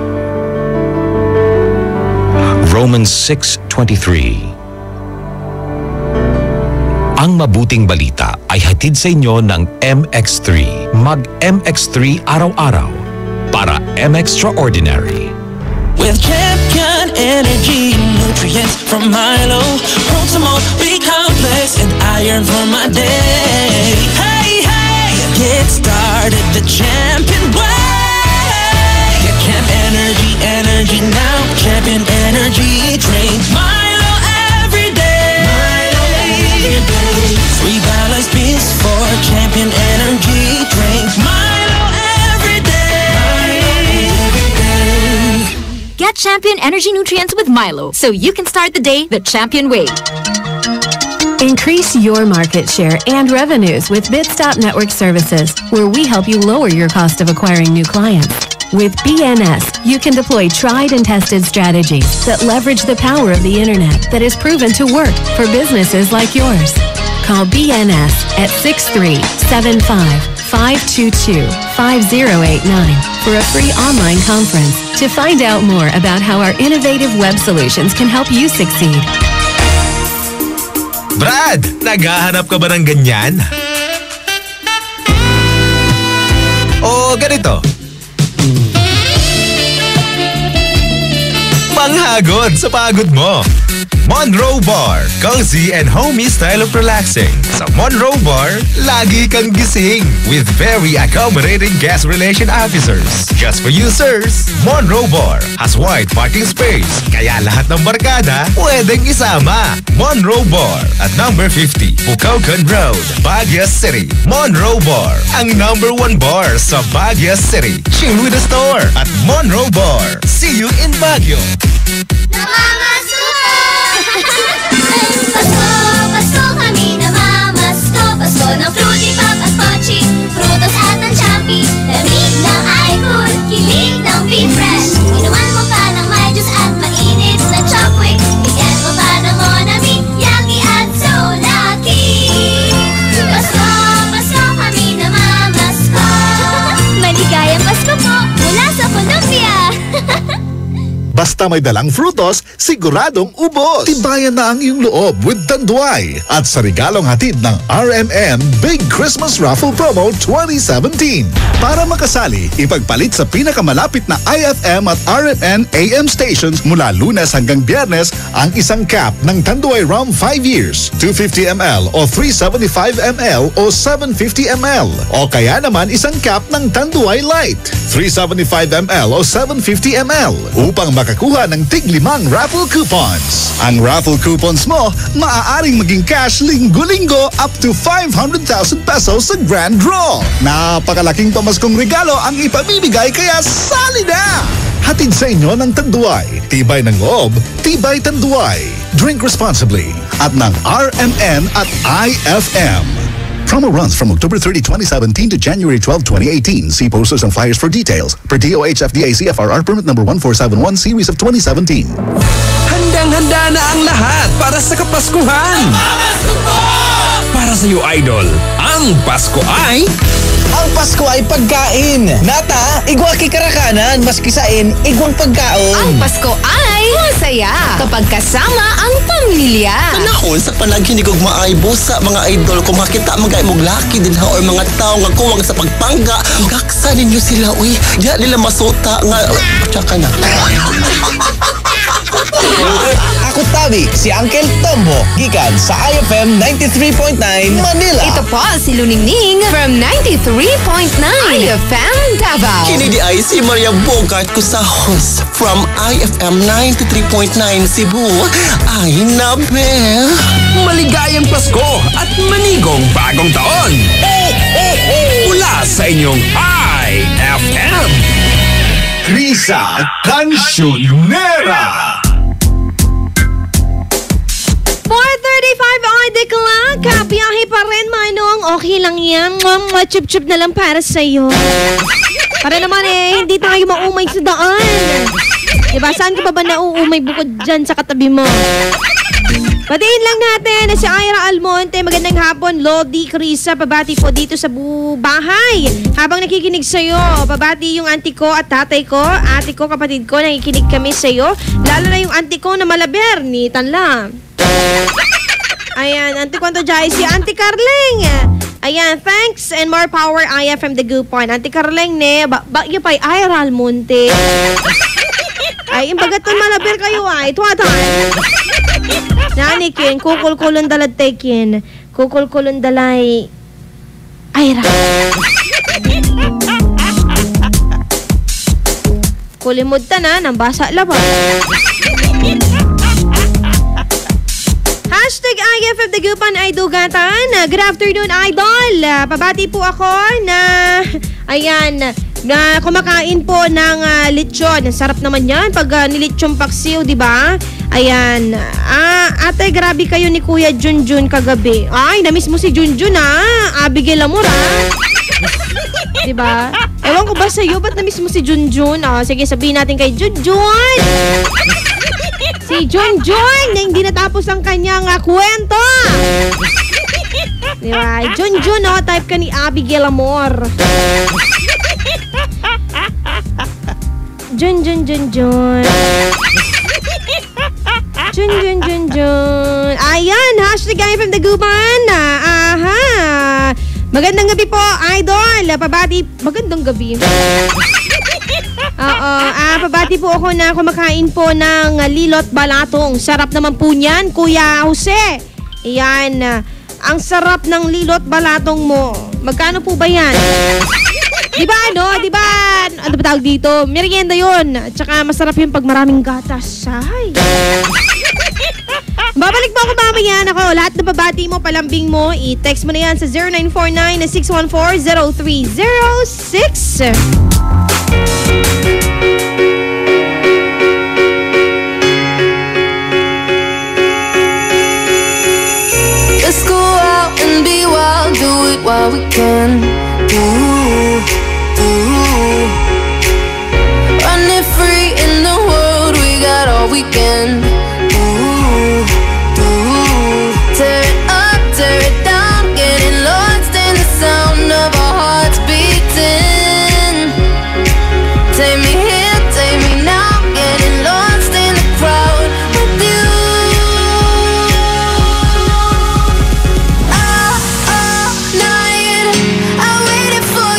Romans 6:23. Ang mabuting balita ay hatid sa inyo ng MX3. Mag-MX3 araw-araw para M-Extraordinary. With champion energy, nutrients from Milo, Proximo, B-complex, and iron for my day. Hey, hey, get started the champion way. Get Champ Energy, energy now. Champion Energy, drink Milo every day. Milo every day. 3 balanced beans for Champion Energy, drink Milo every day. Milo every day. Get Champion Energy Nutrients with Milo so you can start the day the champion way. Increase your market share and revenues with Bitstop Network Services, where we help you lower your cost of acquiring new clients. With BNS, you can deploy tried and tested strategies that leverage the power of the internet that is proven to work for businesses like yours. Call BNS at 6375-522-5089 for a free online conference to find out more about how our innovative web solutions can help you succeed. Brad, naghahanap ka ba ng ganyan? O ganito? Panghagod sa pagod mo. Monroe Bar, cozy and homey style of relaxing. Sa Monroe Bar, lagi kang gising with very accommodating guest relation officers. Just for you, sirs, Monroe Bar has wide parking space, kaya lahat ng barkada pwedeng isama. Monroe Bar at number 50, Bucaucan Road, Baguio City. Monroe Bar, ang number 1 bar sa Baguio City. Chill with the store at Monroe Bar. See you in Baguio. Pasko kami namamasko. Pasko ng Fruity Pop at Pochi, Frutos at ng Champi. Lamig ng iCool, kilig ng Be-Fresh. Inuman mo pa ng may juice at mainit na Chopwick. Bigyan mo pa ng Monami, Yaki at So Lucky. Pasko, Pasko kami namamasko. Maligayang Pasko po mula sa Columbia. Basta may dalang frutos, siguradong ubos. Tibayan na ang iyong loob with Tanduay. At sa regalong hatid ng RMN Big Christmas Raffle Promo 2017. Para makasali, ipagpalit sa pinakamalapit na IFM at RMN AM stations mula Lunes hanggang Biyernes ang isang cap ng Tanduay Rum 5 years, 250 ml o 375 ml o 750 ml. O kaya naman isang cap ng Tanduay Light, 375 ml o 750 ml upang makakuha ng tig-5 raffle coupons. Ang raffle coupons mo, maaaring maging cash linggo-linggo up to 500,000 pesos sa grand draw. Napakalaking pamaskong regalo ang ipamimigay kaya sali na! Hatid sa inyo ng Tanduay. Tibay ng loob, tibay Tanduay. Drink responsibly at ng RMN at IFM. Promo runs from October 30, 2017 to January 12, 2018. See posters and flyers for details. Per DOH FDA CFRR permit number 1471 series of 2017. Handang-handa na ang lahat para sa Kapaskuhan. Para sa iyo, Idol, ang Pasko ay... Ang Pasko ay pagkain. Nata, igwa kikarakanan, mas kisain, igwang pagkaon. Ang Pasko ay masaya kapag kasama ang pamilya. Panahon sa panaghinigog maaybo sa mga idol kung makita mag-aimog laki din ha or mga tao nga kuwang sa pagpangga. Gaksa ninyo sila, uy. Diya nila masuta nga. Tsaka na. Ako tabi, si Uncle Tombo, gikan sa IFM 93.9 Manila. Ito po si Luningning from 93.9 IFM Davao. Kini di ay si Maria Bogart ko sa host from IFM 93.9 Cebu. Ay nabe. Maligayang Pasko at manigong bagong taon. Mula sa inyong IFM. Krisa Cancionera. 4:35 on the clock. Kabiyahe pa rin, Manong. Okay lang yan. Chup-chup na lang para sa'yo. Para naman hindi tayo maumay sa daan. Diba? Saan ka ba nauumay bukod dyan sa katabi mo? Patiin lang natin na si Ira Almonte. Magandang hapon, Lodi, Krisa. Pabati po dito sa bahay. Habang nakikinig sa'yo, pabati yung auntie ko at tatay ko, ate ko, kapatid ko, nakikinig kami sa'yo. Lalo na yung auntie ko na malaber ni Tanla. Ayan, auntie ko to dyan, si Auntie Carling. Ayan, thanks and more power IFM the good point. Auntie Carling ne, yung pa Ira Almonte. Ay, imbagaton malaber kayo ay. Tuwatan. Nanikin, kukul-kulon dalad tekin. Kukul-kulon dalay Ira. Kulimod ta na, nang basa laban. Hashtag IFM Dagupan ay dugatan. Good afternoon, Idol. Pabati po ako na, ayan, na kumakain po ng lechon. Sarap naman yan pag nilechon paksiw, di ba? Ayan. Ate, grabe kayo ni Kuya Junjun kagabi. Ay, namiss mo si Junjun Abigail Amor di ba? Ewan ko ba sa'yo, ba't namiss mo si Junjun? Sige, sabihin natin kay Junjun. Si Junjun na hindi natapos ang kanyang kwento. Di ba? Junjun, type ka ni Abigail Amor. Junjun. Junjun. Ayan, hashtag IFM Dagupan. Aha. Magandang gabi po, Idol. Magandang gabi. Pabati po ako na kumakain po ng lilot balatong. Sarap naman po niyan, Kuya Jose. Ayan, ang sarap ng lilot balatong mo. Magkano po ba yan? Diba ano ba tawag dito? Merienda yun. At saka masarap yun pag maraming gatas. Ay. Babalik po ako mamaya. Lahat na babati mo, palambing mo, i-text mo na yan sa 0949-614-0306. Let's go out and be wild, do it while we can. Run it free in the world, we got all we can. Tear it up, tear it down, getting lost in the sound of our hearts beating. Take me here, take me now, getting lost in the crowd with you. All night, I waited for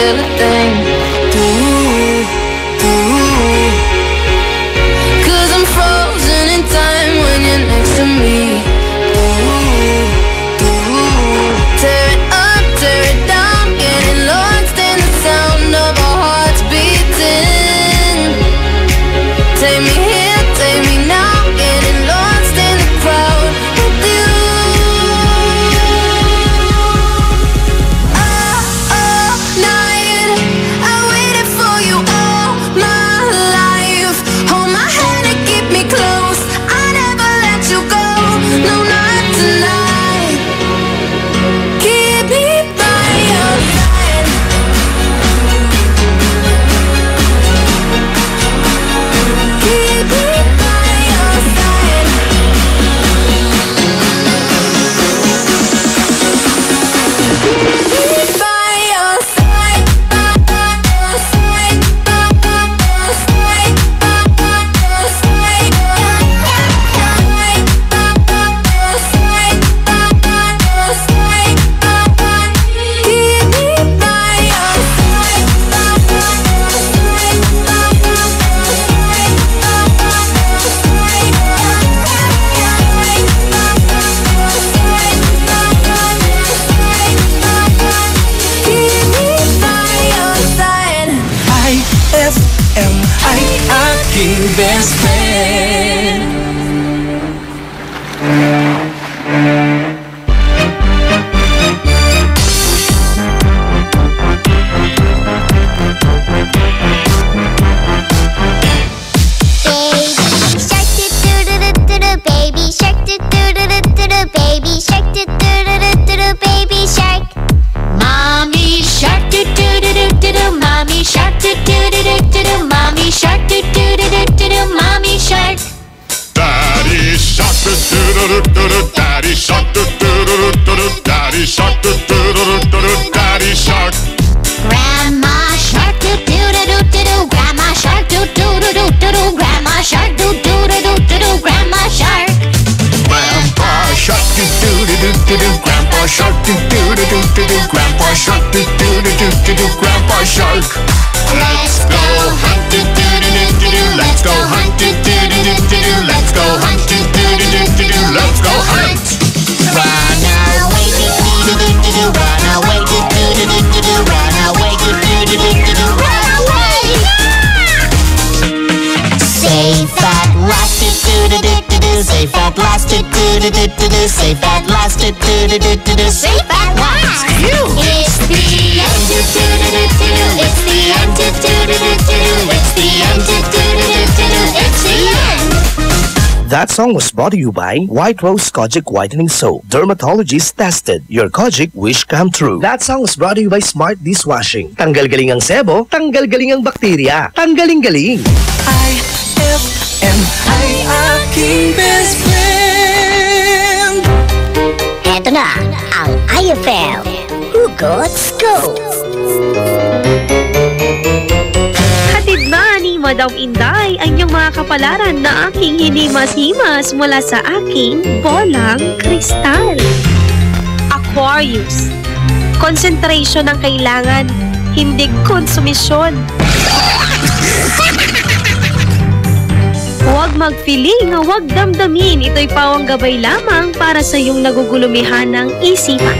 feel a thing. Cause I'm frozen in time when you're next to me. Tear it up, tear it down, getting lost in the sound of our hearts beating. Take me here, take me now, getting lost in the crowd with you. All night, I waited for you all my life. Hold my hand and keep me close, I never let you go. No, not tonight. Keep me by your side. Keep me by your side. Keep me by your side. Keep me by your side. IFM ay aking best friend. Baby shark do do do do do do, baby shark do do do do do do, baby shark. Mommy shark do do do do do do, mommy shark do do do do do do, mommy shark do do do do do do, mommy shark. Daddy shark do do do do do, daddy shark do do do do do, daddy shark do do do do do, daddy shark. Grandma shark do do do do do do, grandma shark do do do do do do, grandma shark do do do do do do, grandma shark. Grandpa shark do do do do do do, grandpa shark do do do do do do, grandpa shark do do do do do do, grandpa shark. Let's go hunt do do do do do do, let's go hunt do do do do do do, let's go hunt do do do do do do, let's go hunt. Run away do do do do do do, run away do do do do do do, run away do do do do do do, run away. Safe at last do do do do do do, safe at last do do do do do do, safe at last do do do do do do, safe at last. It's the end do do do do do do, it's the end do do do do do do, it's the end do do do do do do, it's the end. That song was brought to you by White Rose Kojic Whitening Soap. Dermatologist tested. Your Kojic wish come true. That song was brought to you by Smart Dishwashing. Tanggal galing ang sebo, tanggal galing ang bakterya. Tanggaling galing. IFM ay aking best friend. Eto na ang IFM Hugot Scoop. Hatid na ni Madam Inday ang iyong mga kapalaran na aking hinimas-himas mula sa aking bolang kristal. Aquarius. Concentration ang kailangan, hindi konsumisyon. Huwag mag-feeling, huwag damdamin. Ito'y pawang gabay lamang para sa iyong nagugulumihan ng isipan.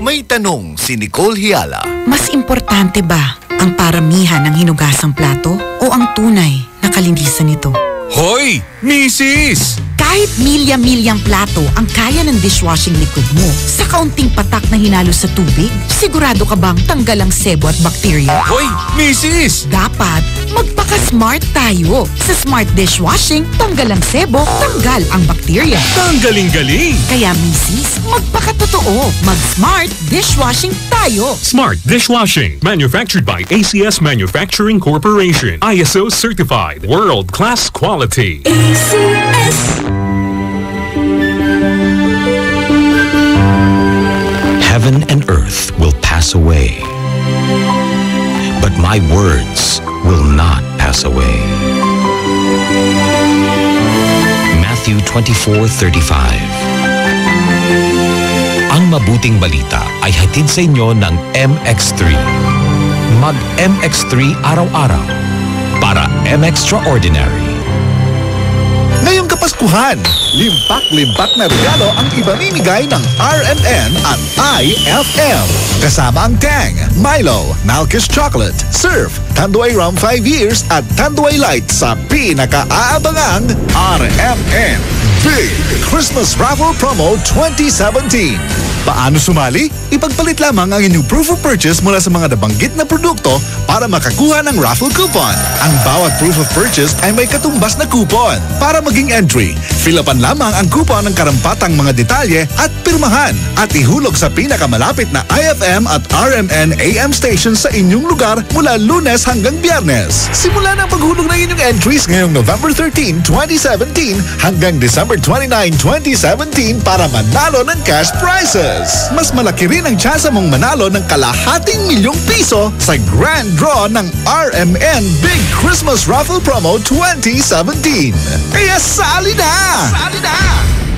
May tanong si Nicole Hiala. Mas importante ba ang paramihan ng hinugasang plato o ang tunay na kalinisan nito? Hoy! Misis! Kahit milya-milyang plato ang kaya ng dishwashing liquid mo, sa kaunting patak na hinalo sa tubig, sigurado ka bang tanggal ang sebo at bakterya? Hoy! Misis! Dapat magpaka-smart tayo. Sa Smart Dishwashing, tanggal ang sebo, tanggal ang bakterya. Tanggaling-galing! Kaya misis, magpakatotoo. Mag-Smart Dishwashing tayo. Smart Dishwashing. Manufactured by ACS Manufacturing Corporation. ISO certified. World-class quality. ACS. Heaven and earth will pass away, but my words will not pass away. Matthew 24:35. Ang mabuting balita ay hatid sa inyo ng MX3. Mag MX3 araw-araw para M-Extraordinary. Ngayong Kapaskuhan, limpak-limpak na regalo ang ibamimigay ng RMN at IFM. Kasama ang Tang, Milo, Malkish Chocolate, Surf, Tanduay Rum 5 Years at Tanduay Light sa pinaka-aabangang RMN Big Christmas Raffle Promo 2017. Paano sumali? Ipagpalit lamang ang inyong proof of purchase mula sa mga nabanggit na produkto para makakuha ng raffle coupon. Ang bawat proof of purchase ay may katumbas na coupon. Para maging entry, fill-upan lamang ang coupon ng karampatang mga detalye at pirmahan at ihulog sa pinakamalapit na IFM at RMN AM station sa inyong lugar mula Lunes hanggang Biyernes. Simula na ang paghulog ng inyong entries ngayong November 13, 2017 hanggang December 29, 2017 para manalo ng cash prizes. Mas malaki rin ang tsansa mong manalo ng ₱250,000 sa grand draw ng RMN Big Christmas Raffle Promo 2017. Kaya sali na! Sali na!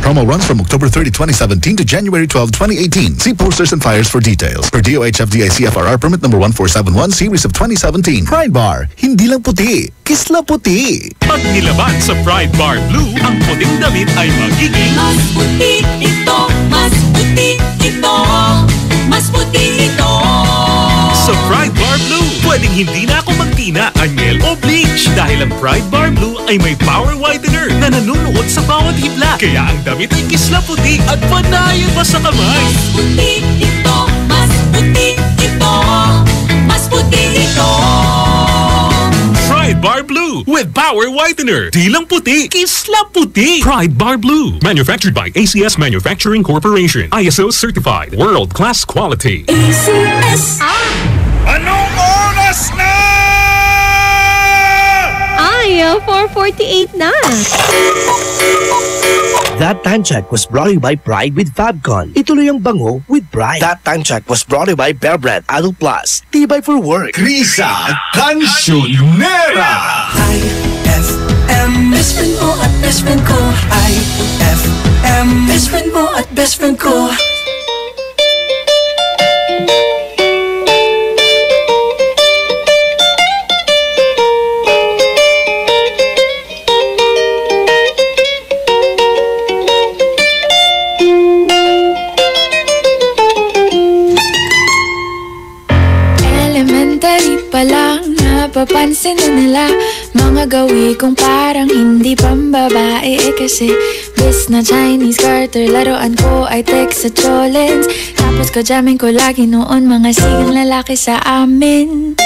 Promo runs from October 30, 2017 to January 12, 2018. See posters and flyers for details. Per DOH FDA CFRR permit number 1471 series of 2017. Pride Bar, hindi lang puti, kisla puti. Pag nilaban sa Pride Bar Blue, ang puting damit ay magiging mas puti ito, mas puti ito, mas puti ito. Sa Pride Bar Blue, pwedeng hindi na ako magtina, anyel o bleach dahil ang Pride Bar Blue ay may power whitener na nanunuot sa bawat hibla. Kaya ang damit ay kisla puti at panayan pa sa kamay. Mas puti ito, mas puti ito, mas puti ito. Pride Bar Blue with power whitener. Di lang puti, kisla puti. Pride Bar Blue. Manufactured by ACS Manufacturing Corporation. ISO certified. World-class quality. ACS. Anong oras na? Ay, 4:48 na. That Time Check was brought to you by Pride with Fabcon. Ituloy ang bango with Pride. That Time Check was brought to you by Bear Brand Adult Plus. Tibay for work. Krisa Cancionera. IFM. Best friend mo at best friend ko. IFM. Best friend mo at best friend ko. Napapansin na nila mga gawi kong parang hindi pambabae kasi bis na Chinese garter, laruan ko ay text sa cholens. Tapos kajamin ko lagi noon mga sigang lalaki sa amin.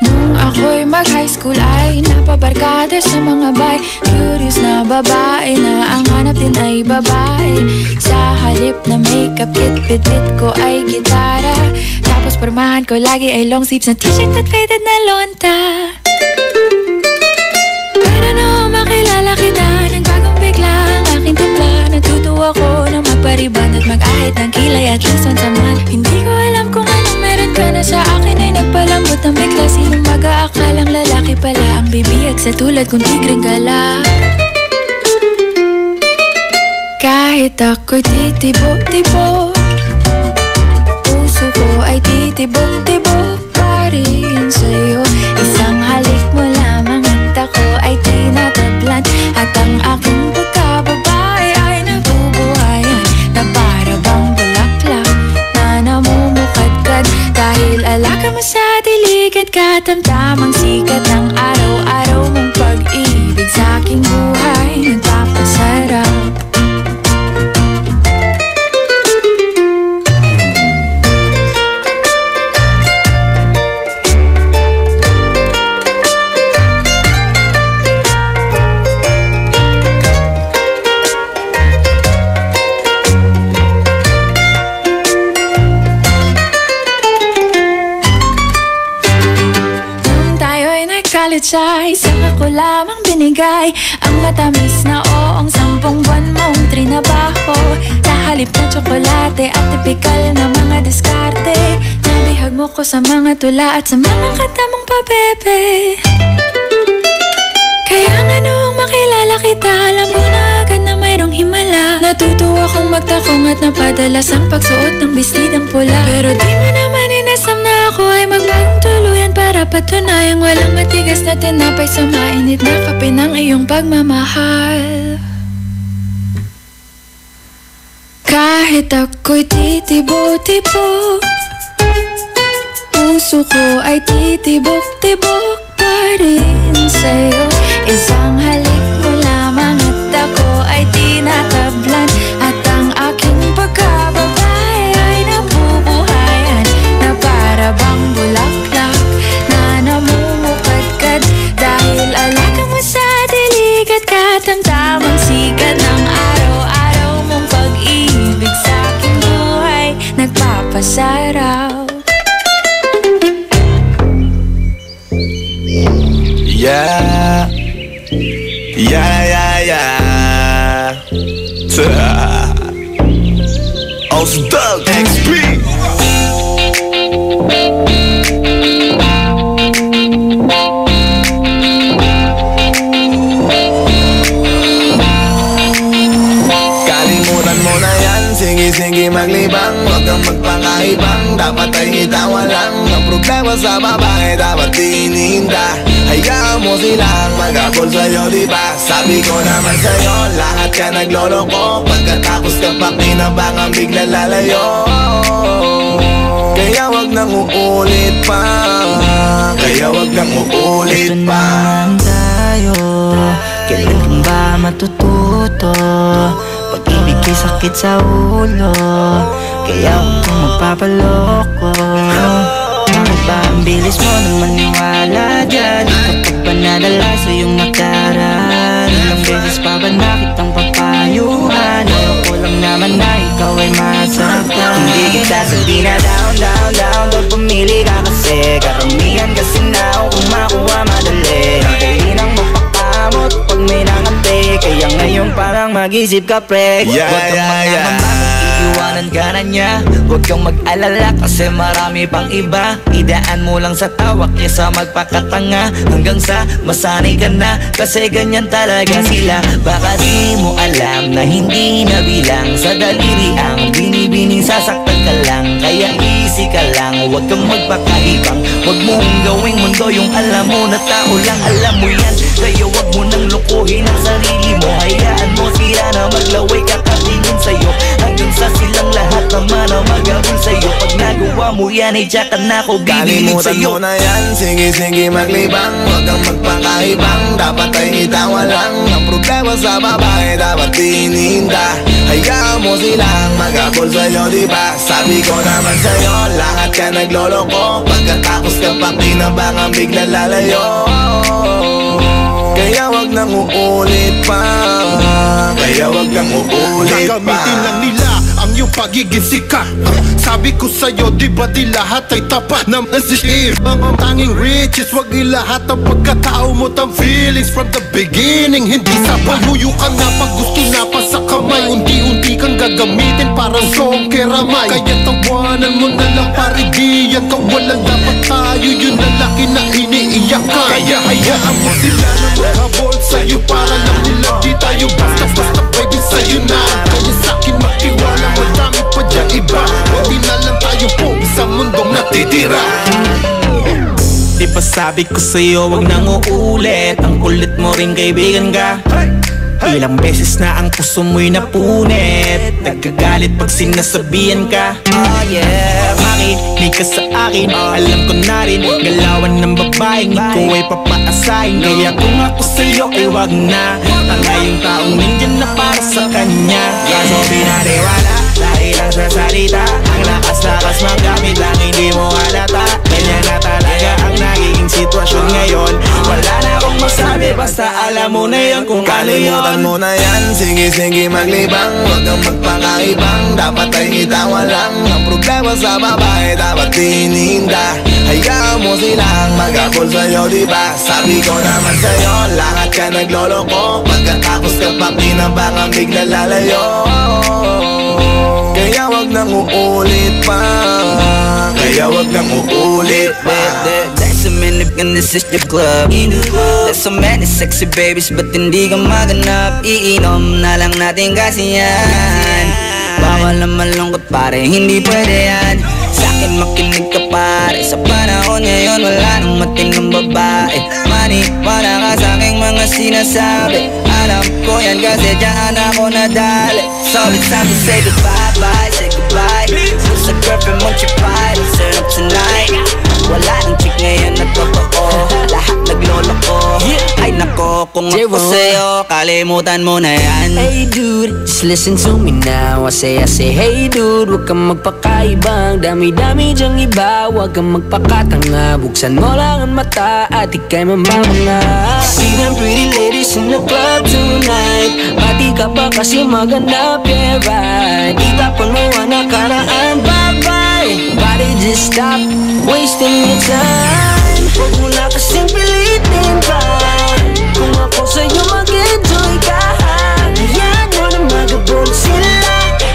Nung ako'y mag-high school ay napabarkada sa mga bay. Curious na babae na ang hanap din ay babae. Sa halip na makeup kit, bit-bit ko ay gitara. Tapos pormahan ko lagi ay long sleeves na t-shirt at faded na lonta. Pero no makilala kita, nagbagong bigla ang aking timpla. Natutuwa ko na magpariban at mag-ahit ng kilay at lison sa mat. Hindi ko alam kung anong meron ka na sa akin ay nagpalambot ng bigla. Sinong mag-aakalang lalaki pala ang bibiyag sa tulad kong tigreng gala. Kahit ako'y titibo-tibo, puso ko ay titibok-tibok pa rin sa'yo. Isang halik mo lamang at ako ay tinatablan. At ang aking pagkababae ay nabubuhayan na para bang bulaklak na namumukadkad. Dahil alaka mo sa dilig at katamtamang sikat ng araw-araw mong pag-ibig sa aking buhay nagpapasarap. Ay, saka ko lamang binigay ang matamis na oong 10 buwan mong trinabaho. Sa halip ng tsokolate at tipikal na mga diskarte, nabihag mo ko sa mga tula at sa mga katamong pabebe. Kaya nga noong makilala kita, alam mo na agad na mayroong himala. Natutuwa kong magtakong at napadalas ang pagsuot ng bestidang pula. Pero di mo naman inasam na ako ay magbagong tuluyan para patunayang walang matigas na tinapay sa mainit na kape ng iyong pagmamahal. Kahit ako'y titibok-tibok, puso ko ay titibok-tibok pa rin sa'yo. Isang halik mo lamang at ako ay tinatablan, at ang aking pagkababay ay nabubuhayan na para bang bulaklak na namumukadkad. Dahil alaga mo sa dilig at katamtamang sikat ng araw-araw mong pag-ibig sa aking buhay nagpapasaraw. Yeah, yeah, yeah, yeah. Osdog XP. Kalimutan mo na yan, sige-sige maglibang, huwag kang magpakaibang, dapat ay itawa lang. Ang problema sa babae dapat tininda. Hayaan mo silang mag-abol sa'yo, diba? Sabi ko naman sa'yo, lahat ka nagloloko. Pagkatapos ka pa kinabangang bigla lalayo. Kaya wag nang uulit pa, kaya wag nang uulit pa. Tayo, kailan ba matututo? Pag-ibig ay sakit sa ulo, kaya huwag kang magpapaloko. Bakit ba ang bilis mo nang maniwala dyan? Kapag ba nadala sa iyong nakaraan? Ilang beses pa ba nakitang papayuhan? Ayoko lang naman na ikaw ay masaktan. Hindi kita sabi na down, down, down, doon pumili ka kasi. Karamihan kasi na kung makuha madali. Dali nang mapakamot pag may nangante. Kaya ngayon parang mag-isip ka pre. Yeah, huwag kang iwanan ka na niya. Huwag kang mag-alala kasi marami pang iba. Idaan mo lang sa tawak niya sa magpakatanga, hanggang sa masanay ka na, kasi ganyan talaga sila. Baka di mo alam na hindi na bilang sa daliri ang binibining sasaktan ka lang. Kaya easy ka lang, huwag kang magpakaibang. Huwag mong gawing mundo yung alam mo na tao lang alam mo yan. Kaya huwag mo nang lukuhin ang sarili mo. Hayaan mo sila na maglaway kakatingin sa'yo, hanggang sa silang lahat naman ang magawin sa'yo. Pag nagawa mo yan ay tsaka na ako bibigin kalimutan sa'yo. mo na yan, sige-sige maglibang, huwag kang magpakaibang, dapat ay itawa lang. Ang problema sa babae dapat tininda. Hayaan mo silang mag-abol sa'yo, diba? Sabi ko naman sa'yo, lahat ka nagloloko. Pagkatapos ka pa kinabangang bigla lalayo. Kaya wag nang uulit pa, kaya wag nang uulit pa. Gagamitin lang nila ang iyong pagiging sikat. Sabi ko sa'yo, di ba di lahat ay tapat na masishir? Ang tanging riches, wag ilahat ang pagkatao mo tam feelings from the beginning. Hindi sapat, huyo ka na pag gusto na pa sa kamay. Unti-unti kang gagamitin parang song keramay. Kaya tawanan mo na lang paridiyan ka. Walang dapat tayo, yun ang laki na iniiyak ka. Kaya hayaan mo sila na maghabol sa'yo, para lang nila di tayo basta-basta baby sa'yo na. Kaya sa'kin makiwala, madami pa dyan iba. Hindi na lang tayo po sa mundong natitira. Di ba sabi ko sa'yo, wag nang uulit. Ang kulit mo rin kaibigan ka. Ilang beses na ang puso mo'y napunit. Nagkagalit pag sinasabihan ka. Oh yeah, makinig ka sa akin. Alam ko na rin, galawan ng babaeng ikaw ay papaasahin. Kaya kung ako sa'yo ay wag na. Ang ngayong taong nandyan na para sa kanya. Kaso pinaniwala dahil lang sa salita. Ang lakas-lakas magamit lang hindi mo halata. Ganyan na talaga ang nagiging sitwasyon ngayon. Wala na akong masabi, basta alam mo na yun kung ano yun. Kalimutan mo na yan, sige-sige maglibang, huwag kang magpakaibang, dapat ay itawa lang. Ang problema sa babae dapat tininda. Hayaan mo silang mag-abol sa'yo, diba? Sabi ko naman sa'yo, lahat ka nagloloko. Pagkatapos ka pa kinabangang bigla lalayo. Kaya wag nang uulit pa, kaya wag nang uulit pa. There's so many and this is the club. There's so many sexy babies but hindi ka maganap. Iinom na lang natin kasi yan. Bawal na malungkot pare, hindi pwede yan. Sa'kin makinig ka pare, sa panahon ngayon wala nang matinong babae. Maniwala ka sa'king mga sinasabi, alam ko yan kasi dyan ako nadali. So it's time to say goodbye, bye, say goodbye. Sa girlfriend mo chipay, turn up tonight. Wala nang chick ngayon na totoo, lahat naglolo ko. Ay nako, kung ako sa'yo, kalimutan mo na yan. Hey dude, just listen to me now. I say hey dude, huwag kang magpakaibang. Dami-dami dyang iba, huwag kang magpakatanga. Buksan mo lang ang mata at ika'y mamamanga. See them pretty ladies in the club tonight. Pati ka pa kasi maganda, yeah right. Itapon mo ang nakaraan, bye-bye. Body just stop wasting your time. Huwag mo na kasing pilitin pa. Kung ako sa'yo mag-enjoy ka, hayaan mo na magabol sila.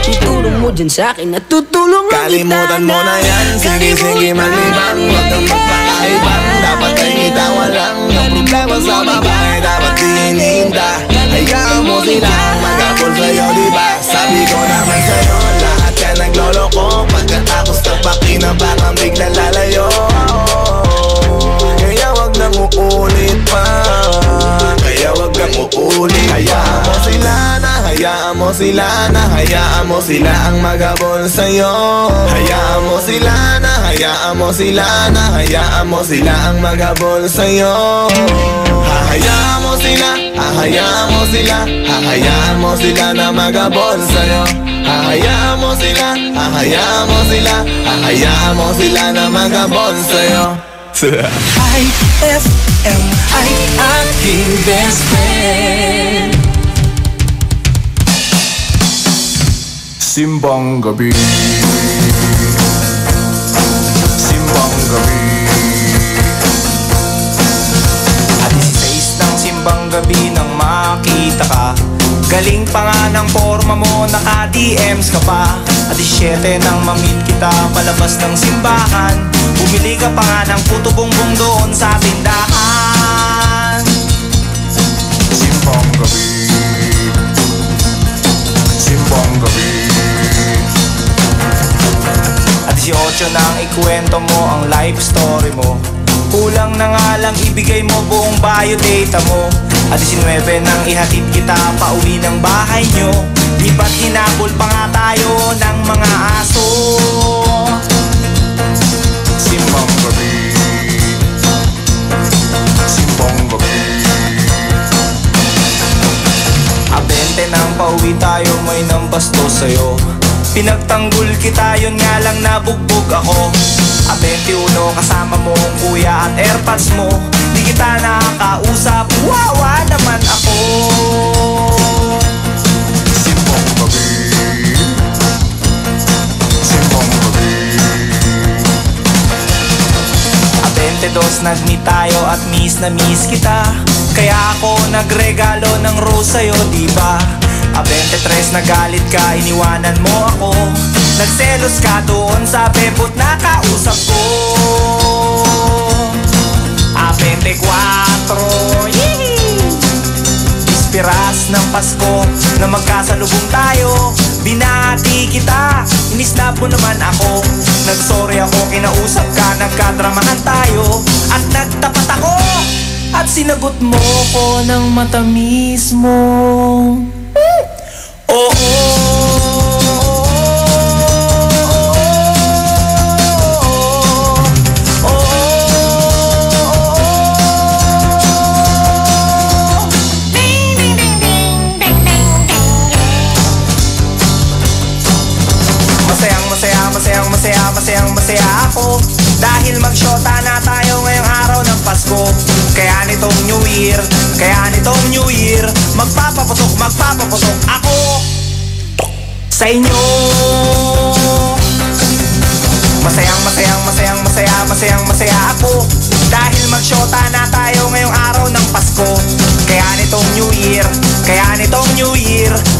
Ituro mo dyan sa'kin at tutulungan kita na. Kalimutan mo na yan, sige malibang. Huwag kang magpakaibang, dapat ay itawa lang. Ang problema sa babae, dapat hinihinda. Hayaan mo sila magabol sa'yo, diba? Sabi ko naman sa'yo, lahat yan nagloloko. Pagkatapos nagpakinabangan, biglang lalayo. Kaya wag nang uulit pa, kaya wag nang uulit. Hayaan mo sila na, hayaan mo sila na, hayaan mo sila ang magabol sa'yo. Hayaan mo sila na, hayaan mo sila na, hayaan mo sila ang magabol sa'yo. Hahayaan mo sila, hahayaan mo sila, hahayaan mo sila na magabol sa'yo. Hahayaan mo sila, hahayaan mo sila, hahayaan mo sila na magabol sa'yo. IFM ay aking best friend. Simbang gabi, simbang gabi. Alas 6 ng simbang gabi nang makita ka. Galing pa nga ng forma mo, naka-DMs ka pa. At 7 nang mamit kita palabas ng simbahan. Bumili ka pa nga ng puto bongbong doon sa tindahan. Simbang gabi, simbang gabi. At 18 nang ikwento mo ang life story mo. Kulang na nga lang ibigay mo buong biodata mo. At 19 nang ihatid kita pa uwi ng bahay nyo. Di ba't hinabol pa nga tayo ng mga aso? Simbang gabi, simbang gabi. Abente nang pauwi tayo, may nambasto sa'yo. Pinagtanggol kita, yun nga lang nabugbog ako. 21 kasama mo ang kuya at airpods mo. Di kita nakakausap, wawa naman ako. Simbang gabi, simbang gabi. 22 nag-meet tayo at miss na miss kita. Kaya ako nagregalo ng rose sa'yo, diba? 23 nagalit ka, iniwanan mo ako. Nagselos ka doon sa bebot na kausap ko. 24 Ispiras ng Pasko na magkasalubong tayo. Binati kita, inisnap mo naman ako. Nagsorry ako, kinausap ka, nagkadramahan tayo. At nagtapat ako, at sinagot mo ko ng matamis mo. Masayang ako dahil magsyota na tayo ngayong araw ng Pasko. Kaya nitong New Year, magpapaputok ako sa inyo. Masaya ako dahil magsyota na tayo ngayong araw ng Pasko. Kaya nitong New Year,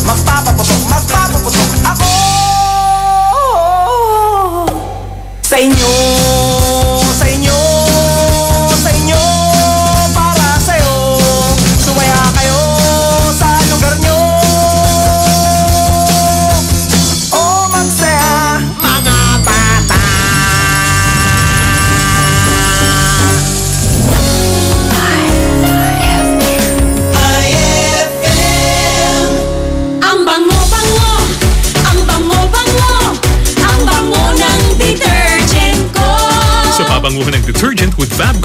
magpapaputok ako sa inyo, para sa'yo. Sumaya kayo sa lugar nyo. Oh,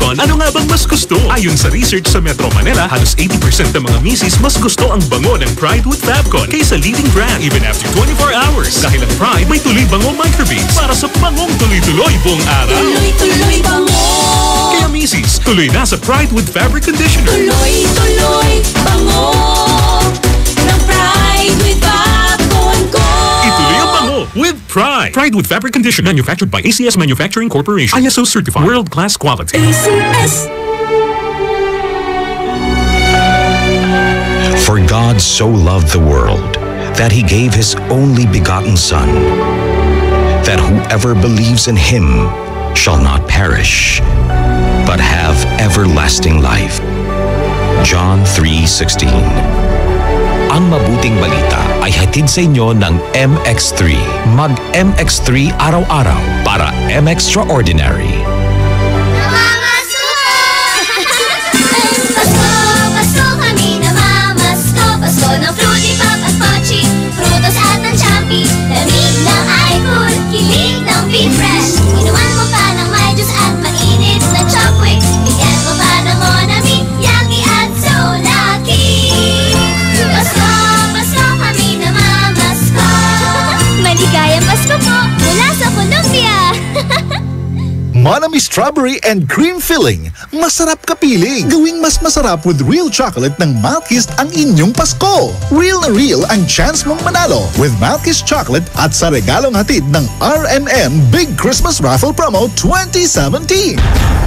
Fabcon, ano nga bang mas gusto? Ayon sa research sa Metro Manila, halos 80% ng mga misis mas gusto ang bango ng Pride with Fabcon kaysa leading brand even after 24 hours. Dahil ang Pride may tuloy bango microbeads para sa bangong tuloy-tuloy buong araw. Tuloy-tuloy bango. Kaya misis, tuloy na sa Pride with Fabric Conditioner. Tuloy-tuloy bango ng Pride with Fabcon ko. Ituloy ang bango with Pride. Pride with Fabric Conditioner, manufactured by ACS Manufacturing Corporation. ISO certified, world-class quality. ACS. For God so loved the world that he gave his only begotten Son, that whoever believes in him shall not perish, but have everlasting life. John 3:16. Ang mabuting balita ay hatid sa inyo ng MX3. Mag-MX3 araw-araw para M-Extraordinary. Ng Fruity Pop at Pochi, Frutos at ng Champi, lamig ng iFood, kilig ng Be Fresh. Inuman mo pa ng may juice at mainit na Chocwix. Bigyan mo pa ng Monami, Yummy at so lucky. Pasko, Pasko kami namamasko. Maligayang Pasko po mula sa Colombia. Monami Strawberry and Cream Filling. Masarap kapiling. Gawing mas masarap with real chocolate ng Malkist ang inyong Pasko. Real na real ang chance mong manalo with Malkist Chocolate at sa regalong hatid ng RMN Big Christmas Raffle Promo 2017.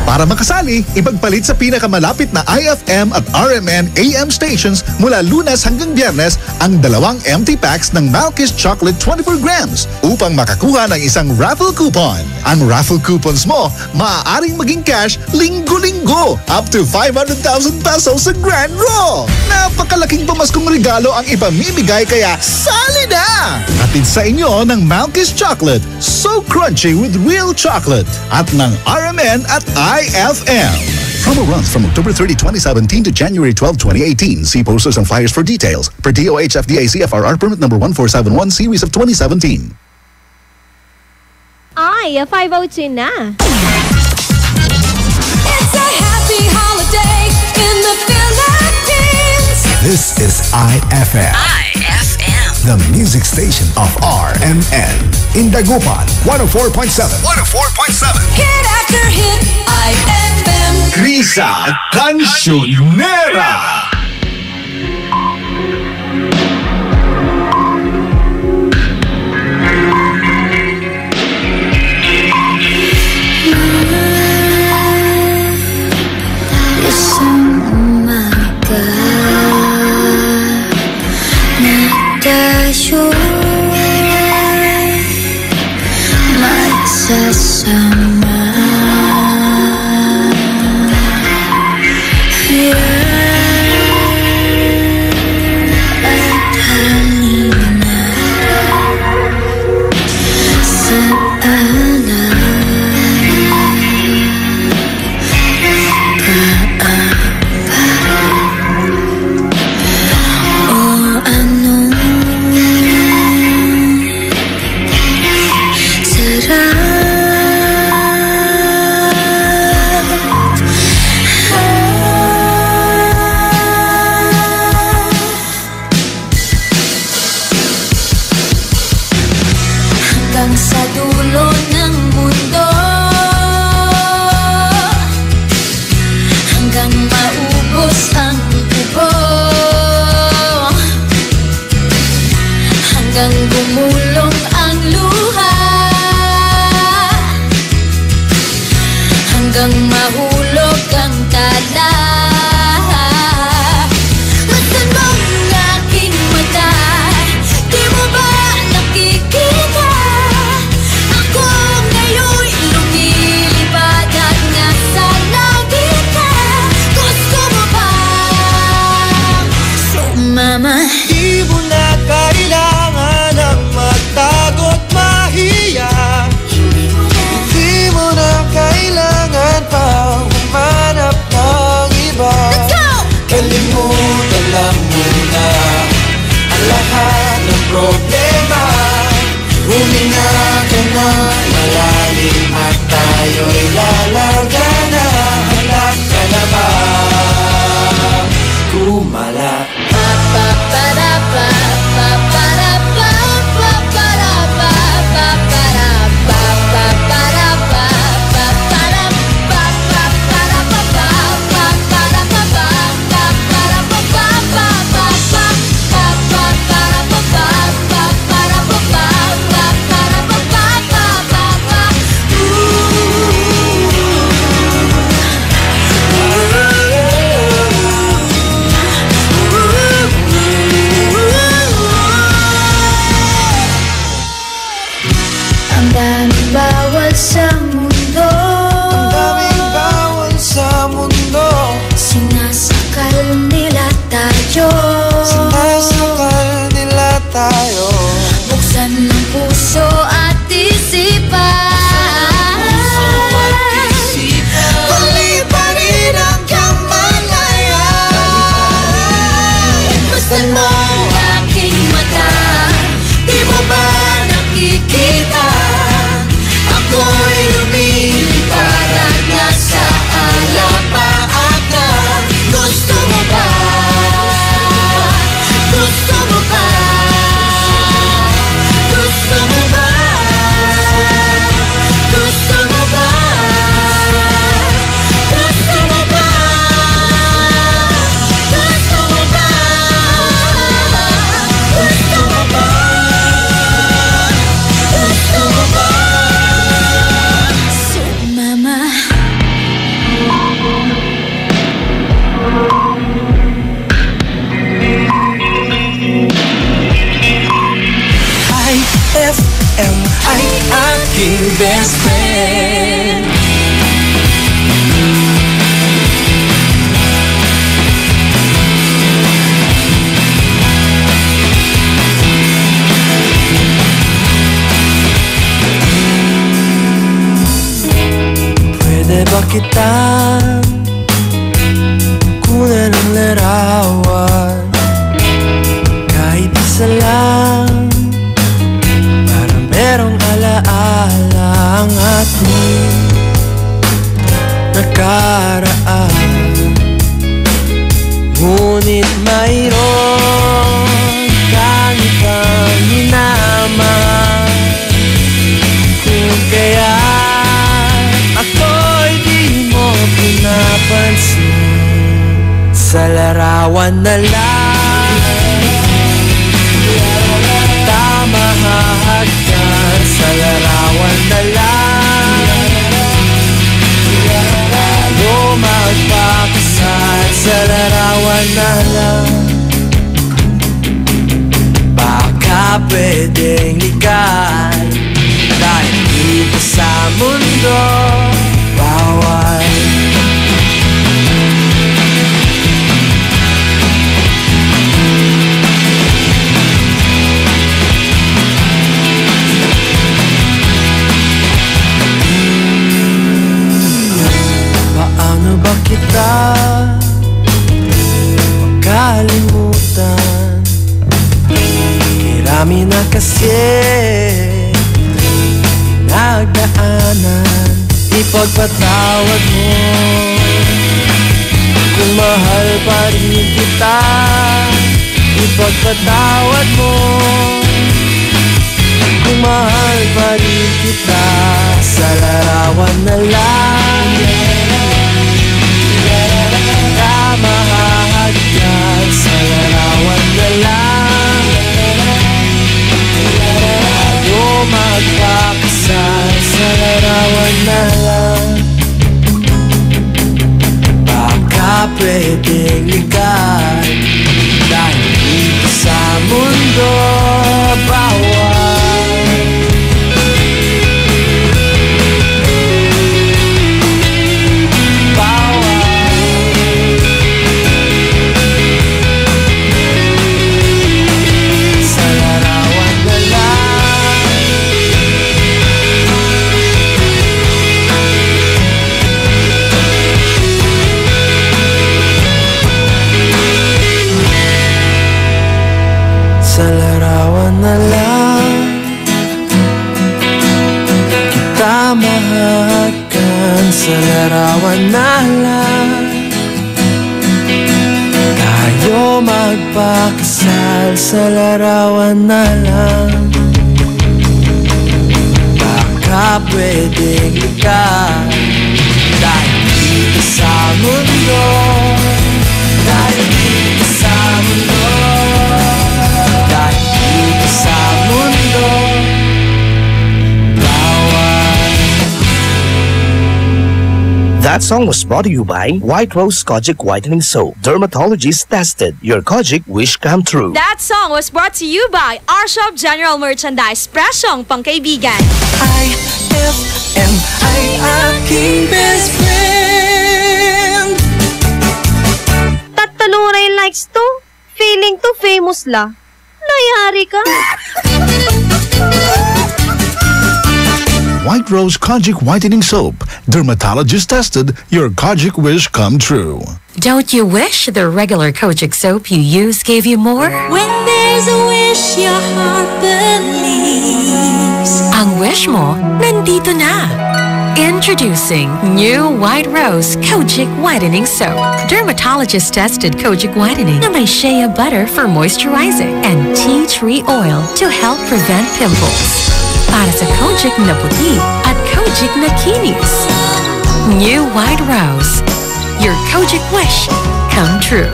Para makasali, ipagpalit sa pinakamalapit na IFM at RMN AM stations mula Lunes hanggang Biyernes ang 2 empty packs ng Malkist Chocolate 24 grams upang makakuha ng isang raffle coupon. Ang raffle coupons mo maaaring maging cash linggo-linggo up to 500,000 pesos sa Grand Draw. Napakalaking pamaskong regalo ang ipamimigay kaya sali na! Hatid sa inyo ng Malkist Chocolate, so crunchy with real chocolate at ng RMN at IFM. Promo runs from October 30, 2017 to January 12, 2018. See posters and flyers for details. Per DOH FDA CFRR permit number 1471 series of 2017. Ay, 5:02 na. It's a happy holiday in the Philippines. This is IFM. IFM. The music station of RMN. In Dagupan, 104.7. 104.7. Hit after hit, IFM. Krisa Cancionera. Isang umaga nagkasuwaran magsasama. Yeah. Buksan mo aking mata, di mo ba nakikita? Ako'y lumilipad at nasa alapaatan. Gusto mo ba? Gusto mo ba? Gusto mo ba? Gusto mo ba? Gusto mo ba? Gusto mo ba? Gusto mo ba? Gusto mo ba? Sumama. IFM ay aking best friend. Pwede ba kitang kunan ng larawan? Kahit isa lang, para merong alaala ang ating nakaraan. Ngunit mayroon kang ibang minaman. Kung kaya ako'y di mo pinapansin, sa larawan na lang tamahagkan, sa larawan na lang magpakasal, sa larawan na lang. Baka pwedeng likay, dahil dito sa mundo bawal. Paano ba kita makalimutan? Kirami na kasi nagdaanan. Ipagpatawad mo kung mahal pa rin kita. Ipagpatawad mo kung mahal pa rin kita, sa larawan na lang kamahagyan, sa larawan na lang tayo magpakasal, sa larawan na lang. Baka pwedeng ligay, dahil dito sa mundo bawal. Sa larawan na lang kita mahagkan, sa larawan na lang tayo magpakasal, sa larawan na lang. Baka pwedeng likay, dahil dito sa mundo, dahil dito sa mundo, dahil dito sa mundo bawal. That song was brought to you by White Rose Kojic Whitening Soap. Dermatologist tested. Your Kojic wish come true. That song was brought to you by our shop General Merchandise, presyong pangkaibigan. IFM ay aking best friend. Tatalunay likes to, feeling to famous la. Nayari ka? White Rose Kojic Whitening Soap. Dermatologist tested, your Kojic wish come true. Don't you wish the regular Kojic soap you use gave you more? When there's a wish, your heart believes. Ang wish mo, nandito na. Introducing new White Rose Kojic Whitening Soap. Dermatologist-tested Kojic Whitening na may shea butter for moisturizing and tea tree oil to help prevent pimples. Para sa Kojic na puti at Kojic na kinis. New White Rose. Your Kojic wish come true.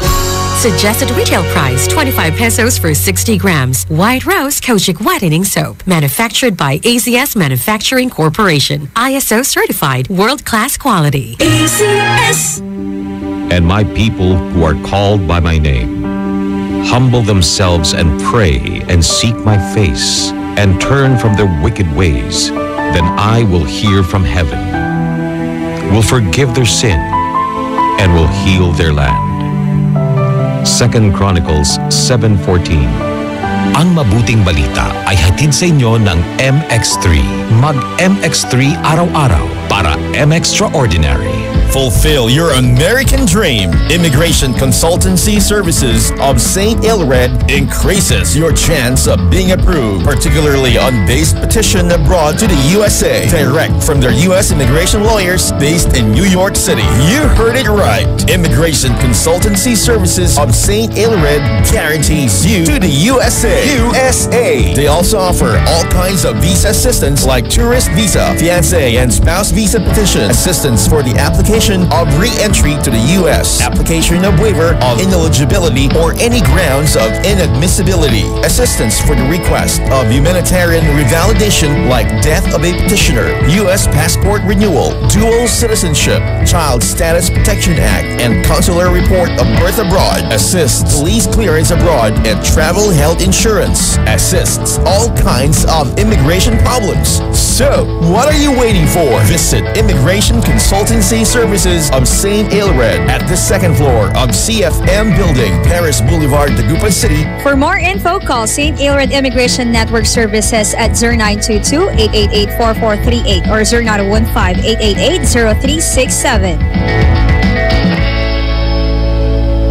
Suggested retail price 25 pesos for 60 grams. White Rose Kojic Whitening Soap. Manufactured by AZS Manufacturing Corporation. ISO certified world-class quality. AZS. And my people who are called by my name humble themselves and pray and seek my face and turn from their wicked ways, then I will hear from heaven, will forgive their sin, and will heal their land. 2 Chronicles 7:14. Ang mabuting balita ay hatid sa inyo ng MX3. Mag-MX3 araw-araw para M-Extraordinary. Fulfill your American dream. Immigration Consultancy Services of St. Elred increases your chance of being approved, particularly on base petition abroad to the USA, direct from their U.S. immigration lawyers based in New York City. You heard it right. Immigration Consultancy Services of St. Elred guarantees you to the USA. They also offer all kinds of visa assistance like tourist visa, fiancé and spouse visa petition, assistance for the application of re-entry to the U.S., application of waiver of ineligibility or any grounds of inadmissibility, assistance for the request of humanitarian revalidation like death of a petitioner, U.S. passport renewal, dual citizenship, Child Status Protection Act, and consular report of birth abroad, assists police clearance abroad and travel health insurance, assists all kinds of immigration problems. So, what are you waiting for? Visit Immigration Consultancy Services of St. Elred at the second floor of CFM Building, Paris Boulevard, Dagupan City. For more info, call St. Elred Immigration Network Services at 0922-888-4438 or 0915-888-0367.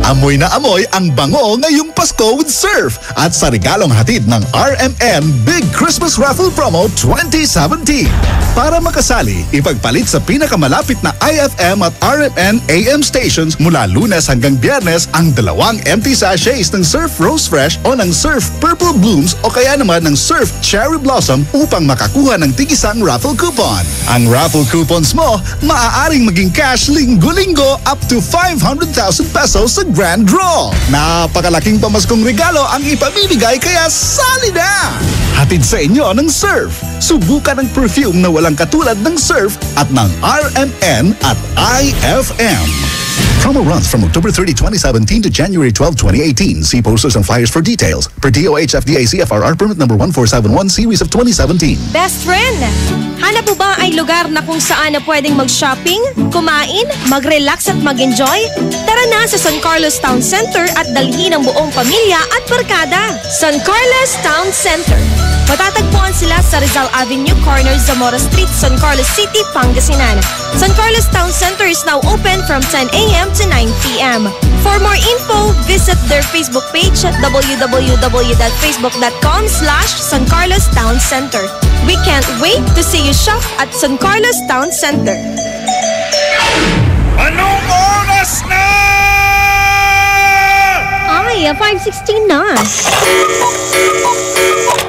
Amoy na amoy ang bango ngayong Pasko with Surf at sa regalong hatid ng RMN Big Christmas Raffle Promo 2017. Para makasali, ipagpalit sa pinakamalapit na IFM at RMN AM stations mula Lunes hanggang Biyernes ang 2 empty sachets ng Surf Rose Fresh o ng Surf Purple Blooms o kaya naman ng Surf Cherry Blossom upang makakuha ng tigisang raffle coupon. Ang raffle coupons mo, maaaring maging cash linggo-linggo up to 500,000 pesos sa grand draw. Napakalaking pamaskong regalo ang ipamimigay kaya sali na! Hatid sa inyo ng Surf. Subukan ang perfume na walang katulad ng Surf at ng RMN at IFM. Promo runs from October 30, 2017 to January 12, 2018. See posters and flyers for details. Per DOH FDA CFRR permit number 1471 series of 2017. Best friend, hanap mo ba ay lugar na kung saan na pwedeng mag-shopping, kumain, mag-relax at mag-enjoy? Tara na sa San Carlos Town Center at dalhin ang buong pamilya at barkada. San Carlos Town Center. Matatagpuan sila sa Rizal Avenue, corner Zamora Street, San Carlos City, Pangasinan. San Carlos Town Center is now open from 10 a.m. to 9 p.m. For more info, visit their Facebook page at www.facebook.com/San Carlos Town Center. We can't wait to see you shop at San Carlos Town Center. Anong oras na? Ay, 5:16 na.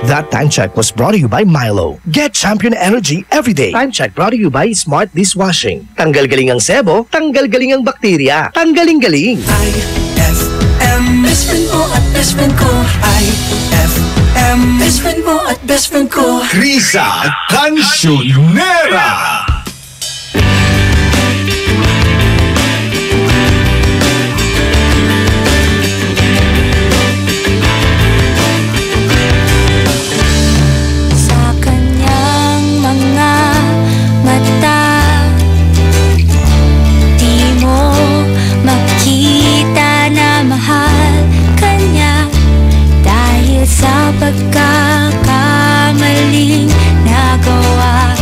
That time check was brought to you by Milo. Get champion energy every day. Time check brought to you by Smart Dishwashing. Tanggal galing ang sebo, tanggal galing ang bakterya. Tanggaling-galing. IFM, best friend mo at best friend ko. IFM, best friend mo at best friend ko. Krisa Cancionera. Sa pagkakamaling nagawa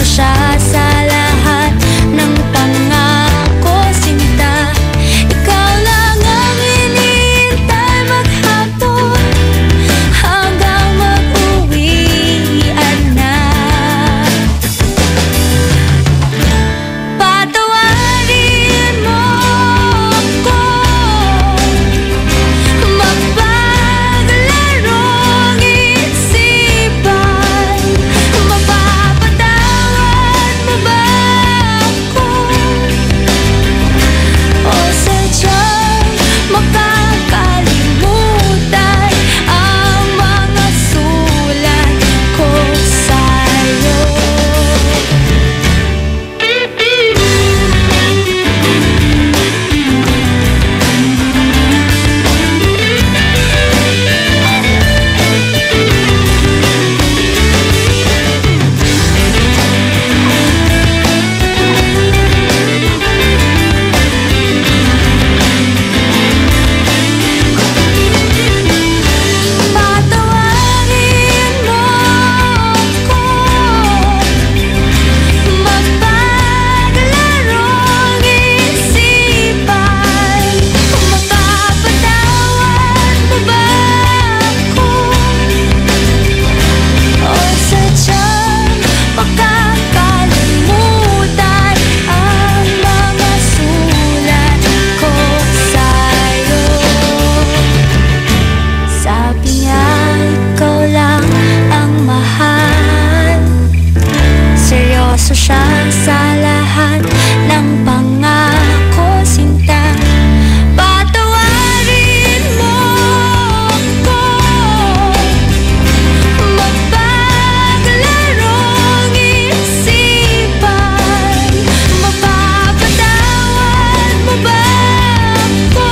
seryoso siya sa lahat ng pangako, sinta. Ikaw lang ang hinihintay maghapon hanggang mag-uwian na. Patawarin mo ako, mapaglarong isipan. Mapapatawad mo ba ako? O sadyang makakalimutan ang mga sulat ko sa'yo? Patawarin mo ako, mapaglarong isipan. Mapapatawad mo ba ako? O sadyang makakalimutan ang mga sulat ko sa'yo? Sabi niya ikaw lang ang mahal, seryoso siya sa lahat ng pangako, sinta. Patawarin mo ako, mapaglarong isipan. Mapapatawad mo ba ako?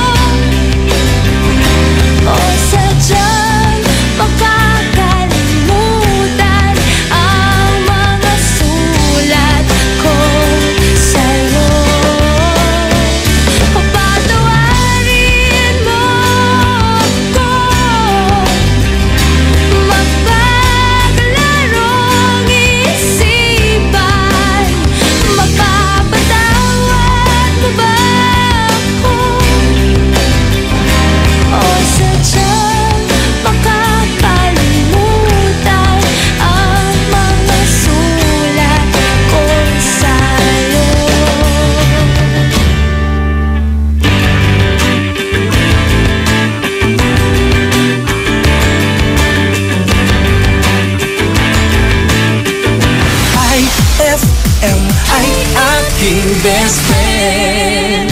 O sadyang makakalimutan ang mga sulat ko sa'yo? O patawarin mo ako, mapaglarong isipan. Mapapatawad mo ba ako? O sadyang makakalimutan ang mga sulat ko sa'yo? IFM ay aking best friend.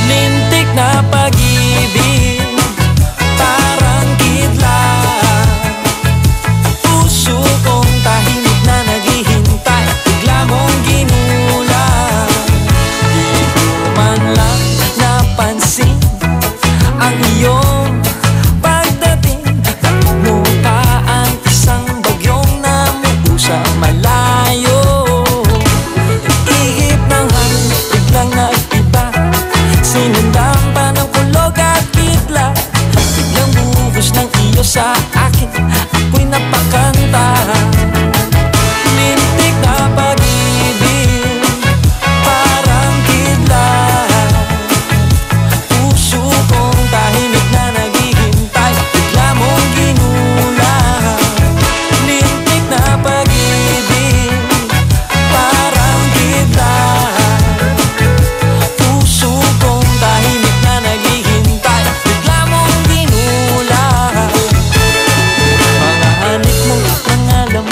Lintik na pag-ibig, parang kidlat. Puso kong tahimik na naghihintay, bigla mong ginulat. Di ko man lang napansin ang iyong pagdating. Nagmukha ang isang bagyong namuo sa malayo. Ihip ng hangin, biglang nag-iba. Sinundan pa ng kulog at kitla. Biglang buhos ng iyo sa akin, ako'y napakanta. Lintik na pag-ibig, parang kidlat. Puso kong tahimik na naghihintay, bigla mong ginulat. Lintik na pag-ibig, parang kidlat. Puso kong tahimik na naghihintay, bigla mong ginulat. Mga hanik mo, mga alam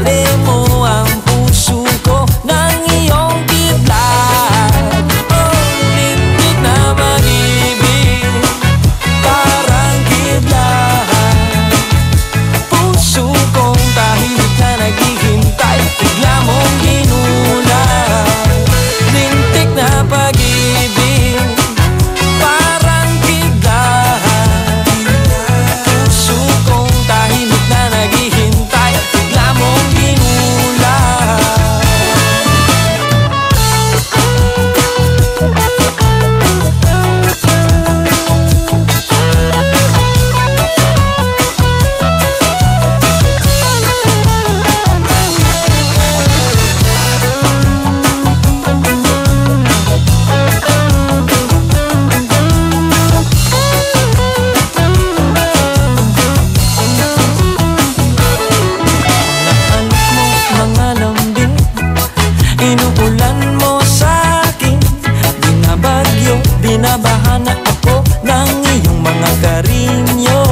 Nadali mo ang puso ko ng iyong kidlat. Oh, lintik na mag-ibig, parang kidlat. Puso kong tahimik na naghihintay, bigla mong ginulat. Lintik na pag-ibig, parang kidlat. Puso kong tahimik na naghihintay, bigla mong ginulat. Mga lambing, inuulan mo sa'kin. Binabagyo, binabahan ako ng iyong mga karinyo.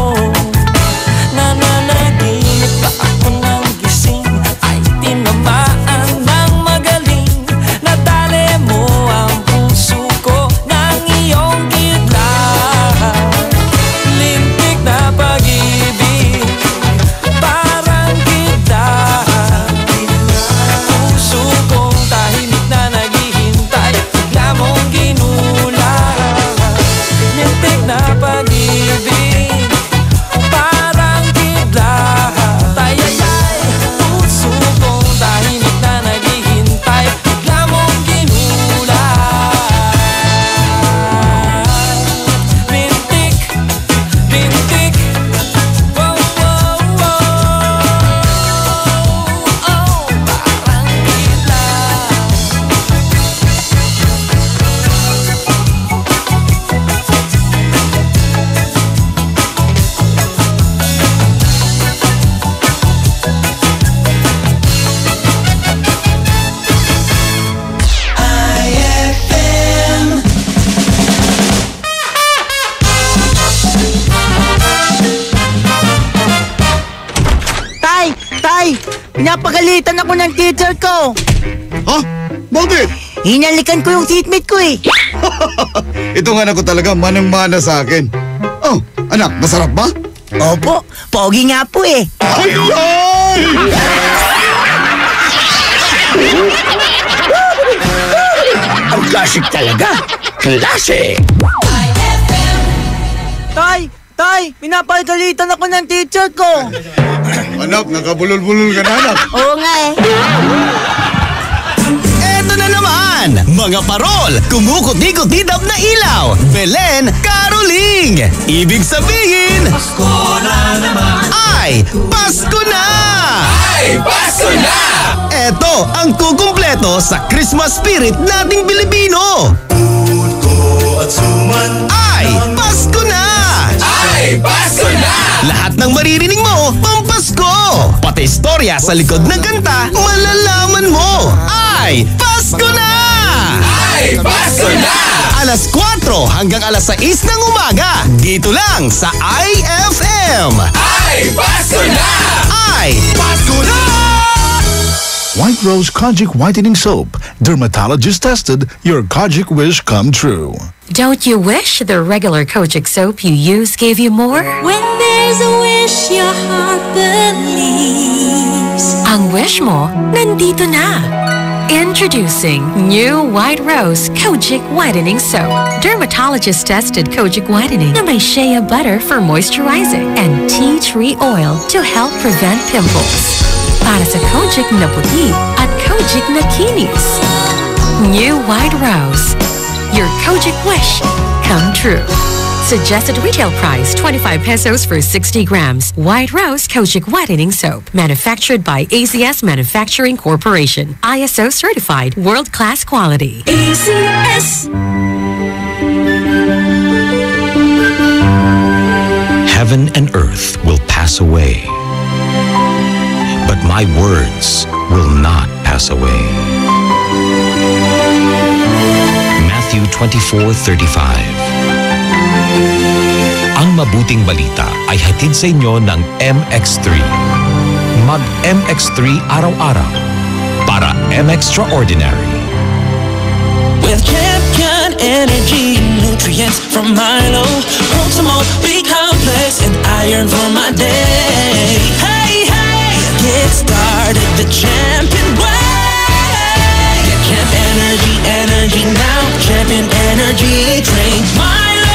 Nananaginip pa ako ng gising, ay tinamaan ng magaling. Nadali mo ang puso ko ng iyong kidlat. Lintik na pag-ibig, parang kidlat. Puso kong tahimik na naghihintay, bigla mong ginulat. Lintik na pag-ibig, parang kidlat. Ay, puso kong tahimik na naghihintay, bigla mong ginulat. Lintik, lintik, wow, wow, wow. Oh, parang kidlat. IFM. Tay! Pinapagalitan ako ng teacher ko! Ha? Bakit? Hinalikan ko yung seatmate ko eh! Itong anak ko talaga manang-mana sa akin. Oh, anak, masarap ba? Opo, pogi nga po eh! Ang classic talaga. Classic. Tay! Pinapagalitan ako ng teacher ko! Anak, nakabulol-bulol ka na, anak. Oo nga eh! Eto na naman, mga parol, kumukuti-kutidap na ilaw, Belen Caroling. Ibig sabihin, Pasko na naman. ay Pasko na! Ay, Pasko na! Eto ang kukumpleto sa Christmas spirit nating Pilipino. At suman Ay Pasko na! ay Pasko na! Lahat ng maririnig mo, pampasko! Pati istorya sa likod ng kanta, malalaman mo! Ay Pasko na! Ay, Pasko na! Alas 4 hanggang alas 6 ng umaga. Dito lang sa IFM. Ay, Pasko na! Ay Pasko na! White Rose Kojic Whitening Soap. Dermatologist tested, your Kojic wish come true. Don't you wish the regular Kojic soap you use gave you more? When there's a wish your heart believes. Ang wish mo, nandito na. Introducing new White Rose Kojic Whitening Soap. Dermatologist-tested Kojic Whitening na may shea butter for moisturizing and tea tree oil to help prevent pimples. Para sa Kojic na puti at Kojic na kinis. New White Rose. Your Kojic wish come true. Suggested retail price 25 pesos for 60 grams. White Rose Kojic Whitening Soap. Manufactured by AZS Manufacturing Corporation. ISO certified world-class quality. AZS. Heaven and earth will pass away, but my words will not pass away. Matthew 24:35. Ang mabuting balita ay hatid sa inyo ng MX3. mag-MX3 araw-araw para M-Extraordinary. With Champion Energy nutrients from Milo, promote big complex and iron for my day. Hey, hey, get started the Champion way. Get Champ energy now. Champion Energy, drink Milo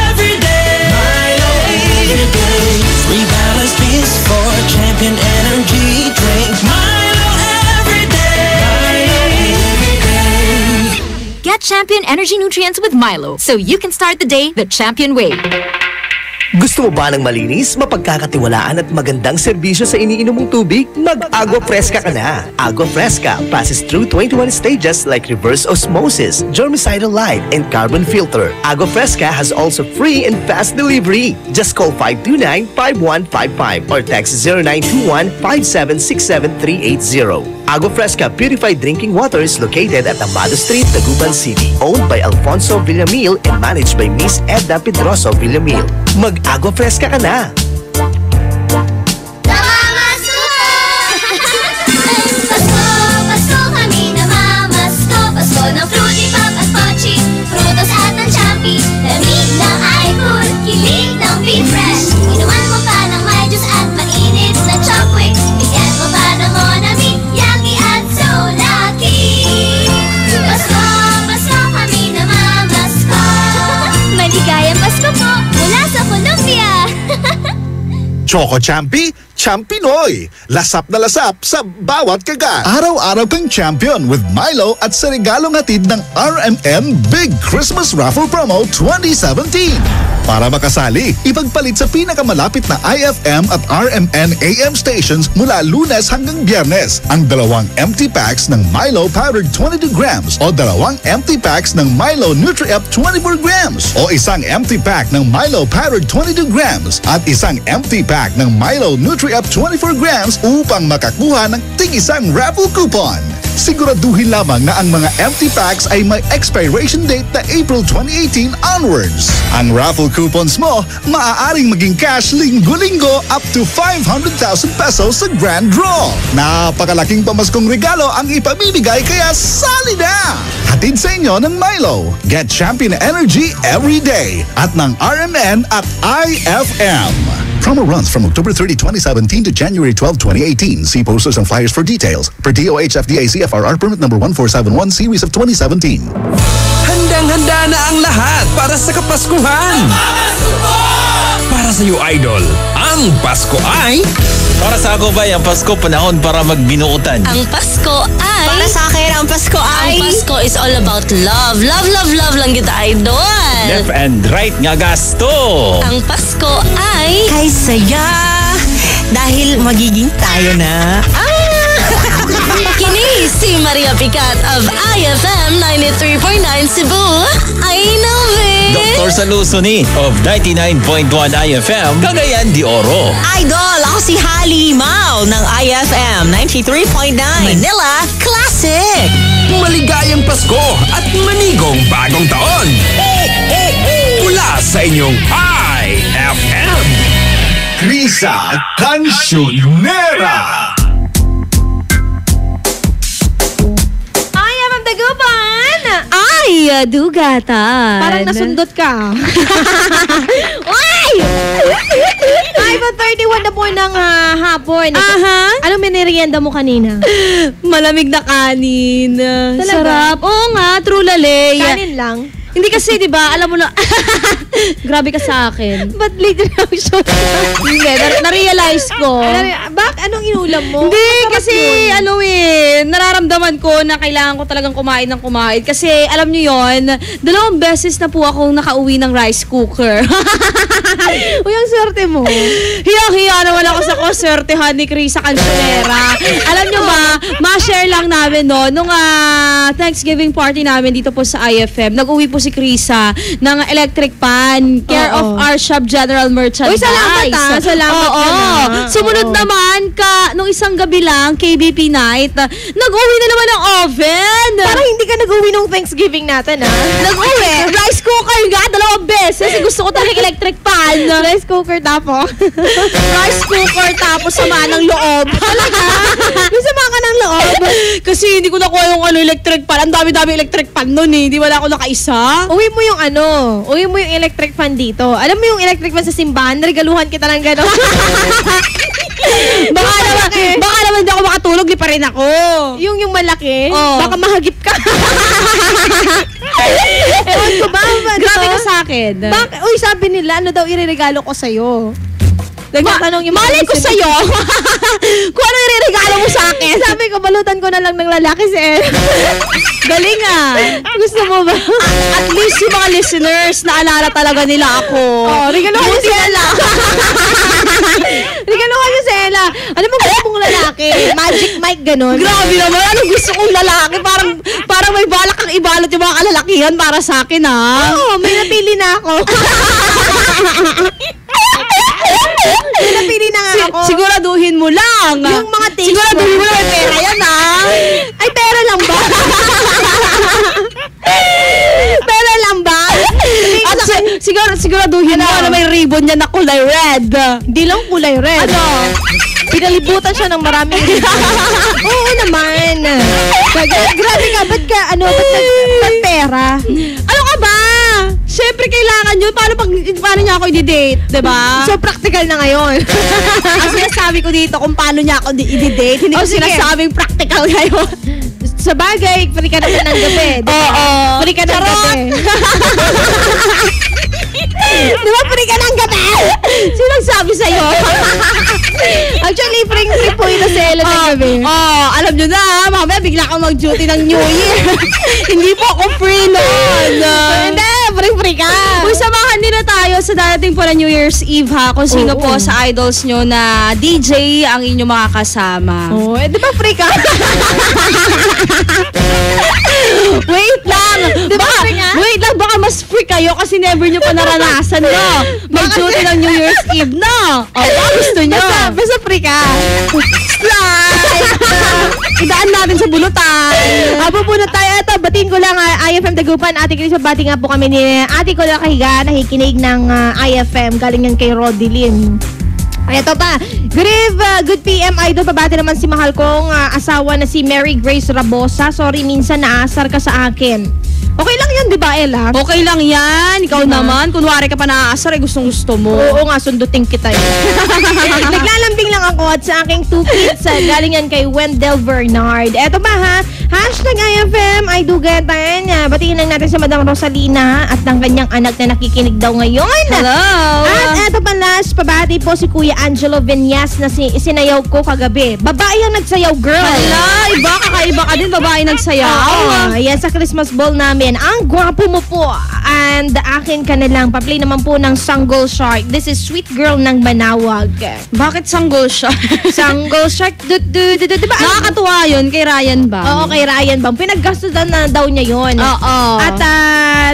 every day. Milo every day. Rebalance this for Champion Energy, drink Milo every day. Milo every day. Get Champion Energy Nutrients with Milo so you can start the day the Champion way. Gusto mo ba ng malinis, mapagkakatiwalaan at magandang serbisyo sa iniinom mong tubig? Mag-Agua Fresca ka na! Agua Fresca passes through 21 stages like reverse osmosis, germicidal light, and carbon filter. Agua Fresca has also free and fast delivery. Just call 529-5155 or text 0921-5767380. Agua Fresca Purified Drinking Water is located at Amado Street, Taguban City. Owned by Alfonso Villamil and managed by Miss Edna Pedroso Villamil. Mag-Agua Fresca ka na! Pasko kami namamasko. Pasko ng Fruity Pop at Pochi, Frutos at ng Champi. Lamig ng iCool, kilig ng Be Fresh. Inuman mo pa ng may juice at mainit na Chocwix. Bigyan mo pa ng Monami, Yummy at so lucky. Pasko kami namamasko. Maligayang Pasko po mula sa Colombia. Choco Champi, Champinoy. Lasap na lasap sa bawat kagat. Araw-araw kang champion with Milo at sa regalong hatid ng RMN Big Christmas Raffle Promo 2017. Para makasali, ipagpalit sa pinakamalapit na IFM at RMN AM stations mula Lunes hanggang Biyernes ang 2 empty packs ng Milo Powdered 22 grams o 2 empty packs ng Milo Nutri-Up 24 grams o isang empty pack ng Milo Powdered 22 grams at isang empty pack ng Milo Nutri-Up 24 grams upang makakuha ng ting-isang raffle coupon. Siguraduhin lamang na ang mga empty packs ay may expiration date na April 2018 onwards. Ang raffle coupons mo maaaring maging cash linggo-linggo up to 500,000 pesos sa grand draw. Napakalaking pamaskong regalo ang ipamimigay kaya sali na! Hatid sa inyo ng Milo. Get Champion Energy every day at ng RMN at IFM. Promo runs from October 30, 2017 to January 12, 2018. See posters and flyers for details. Per DOH FDA CFRR permit number 1471 series of 2017. Handang-handa na ang lahat para sa Kapaskuhan. Para sa iyo, Idol, ang Pasko ay... Para sa ako ba, ang Pasko panahon para magbinuutan. Ang Pasko ay... Para sa akin, ang Pasko ay... Ang Pasko is all about love. Love, love, love lang kita, Idol. Left and right nga gasto. Ang Pasko ay... Kay saya. Dahil magiging tayo na. Kini si Maria Picat of IFM 93.9 Cebu. I know it. Dr. Salusoni of 99.1 IFM Cagayan de Oro. Idol, ako si Halimaw ng IFM 93.9 Manila Classic. Maligayang Pasko at manigong bagong taon. Mula sa inyong IFM. Krisa Cancionera. Taguban! Ay, dugatan. Parang nasundot ka. Ay! Ay, but 31 na po ng hapon. Aha. Anong minerienda mo kanina? Malamig na kanin. Talaga? Sarap. Oo nga, true lale. Kanin lang? Hindi kasi, di ba, alam mo na, grabe ka sa akin. Ba't late reaction? Hindi, na-realize ko. Anong inulam mo? Hindi, kasi, nararamdaman ko na kailangan ko talagang kumain ng kumain. Kasi, alam nyo yon, 2 beses na po akong nakauwi ng rice cooker. Uy, ang swerte mo. Hiya-hiya naman ako sa konsertehan ni Krisa Cancionera. Alam nyo ba, ma-share lang namin, no, nung Thanksgiving party namin dito po sa IFM, nag-uwi po si Krisa ng electric pan, care of our shop general merchandise. Uy, salamat salamat. Sumunod naman nung isang gabi lang, KBP night, nag-uwi na naman ng oven. Parang hindi ka nag-uwi nung Thanksgiving natin, Nag-uwi. Rice cooker nga, 2 beses. Gusto ko talagang electric pan. Rice cooker cooker tapo. Rice cooker tapos sama ng loob. Talaga? May sama ka ng loob? Kasi hindi ko nakuha yung electric pan. Ang dami-dami electric pan nun eh. Hindi wala ako nakaisa. Uwi mo yung electric fan dito. Alam mo yung electric fan sa simbahan, regaluhan kita ng gano'n. baka naman hindi ako makatulog, di pa rin ako. Yung malaki? Oh. Baka mahagip ka. Ewan ko ba? Grabe ka sa akin. Uy, sabi nila, ano daw ireregalo ko sa'yo? Nagtatanong yung malay ko sa'yo. Kung ano ireregalo mo sa akin. Sabi ko, balutan ko na lang ng lalaki si El. Galing ah. Gusto mo ba? At least yung mga listeners, naalala talaga nila ako. Regaluhan niyo si Ella. Regaluhan niyo si Ella. Ano mo gusto mong lalaki? Magic Mike, ganun. Grabe naman. Ano gusto kong lalaki? Parang may balak kang ibalot yung mga kalalakihan para sa akin ah. Oo, may napili na ako. May napili na nga ako. Siguraduhin mo lang. Yung mga taste Siguraduhin mo lang. May pera yan ah. Ay, pera lang ba? Pera lang ba? At siguraduhin mo na may ribbon yan na kulay red. Hindi lang kulay red. Ano? Pinalibutan siya ng maraming ribbon. Oo naman. Grabe ka. Ba't pera? Ano ka ba? Siyempre kailangan yun. Paano niya ako i-date? Diba? So, practical na ngayon. Ang sinasabi ko dito kung paano niya ako i-date. Hindi ko sinasabing practical ngayon. Sa bagay, free ka naman ng gabi. Oo. Free ka ng gabi. Di ba free ka ng gabi? Sino nagsabi sa'yo? Actually, free po ito sa Ella ng gabi. Alam nyo na, mamaya bigla kang mag-duty ng New Year. Hindi po ako free noon. Hindi, free ka. Uy, samahan nila tayo sa darating po na New Year's Eve ha. Kung sino po sa idols nyo na DJ ang inyong makakasama. Di ba free ka? Wait lang. Wait lang, baka mas free kayo kasi never nyo pa naranasan, no? Mag-duty ng New Year's Eve, no? Gusto nyo. Basta free ka. Slide! Idaan natin sa bulutan. Bunot tayo. Ito, batiin ko lang IFM Dagupan. Ate Chris, bati nga po kami ni Ate ko na kahiga, nakikinig ng IFM. Galing yan kay Rodilyn. Ito pa. Good PM idol. Pabati naman si mahal kong asawa na si Mary Grace Rabosa. Sorry, minsan naasar ka sa akin. Okay lang yun, di ba, Ella? Okay lang yan. Ikaw naman. Kunwari ka pa naaasar, gustong-gusto mo. Oo nga, sundutin kita yun. Naglalambing lang ako at sa aking 2 kids. Galing yan kay Wendell Bernard. Eto ba ha? Hashtag IFM, I do get that. Batiin lang natin sa Madam Rosalina at ng kanyang anak na nakikinig daw ngayon. Hello! At eto pa last, pabati po si Kuya Angelo Vinyas na sinayaw ko kagabi. Babae ang nagsayaw, girl. Hala, kakaiba ka din, babae nagsayaw. Yan sa Christmas ball namin. Ang gwapo mo po. And akin ka na lang. Pa-play naman po ng Sanggol Shark. This is Sweet Girl ng Manawag. Bakit Sanggol Shark? Sanggol Shark. Diba? Nakakatuwa yun kay Ryan Bang. Oo, kay Ryan Bang. Pinaggastos na daw niya yun. Oo. At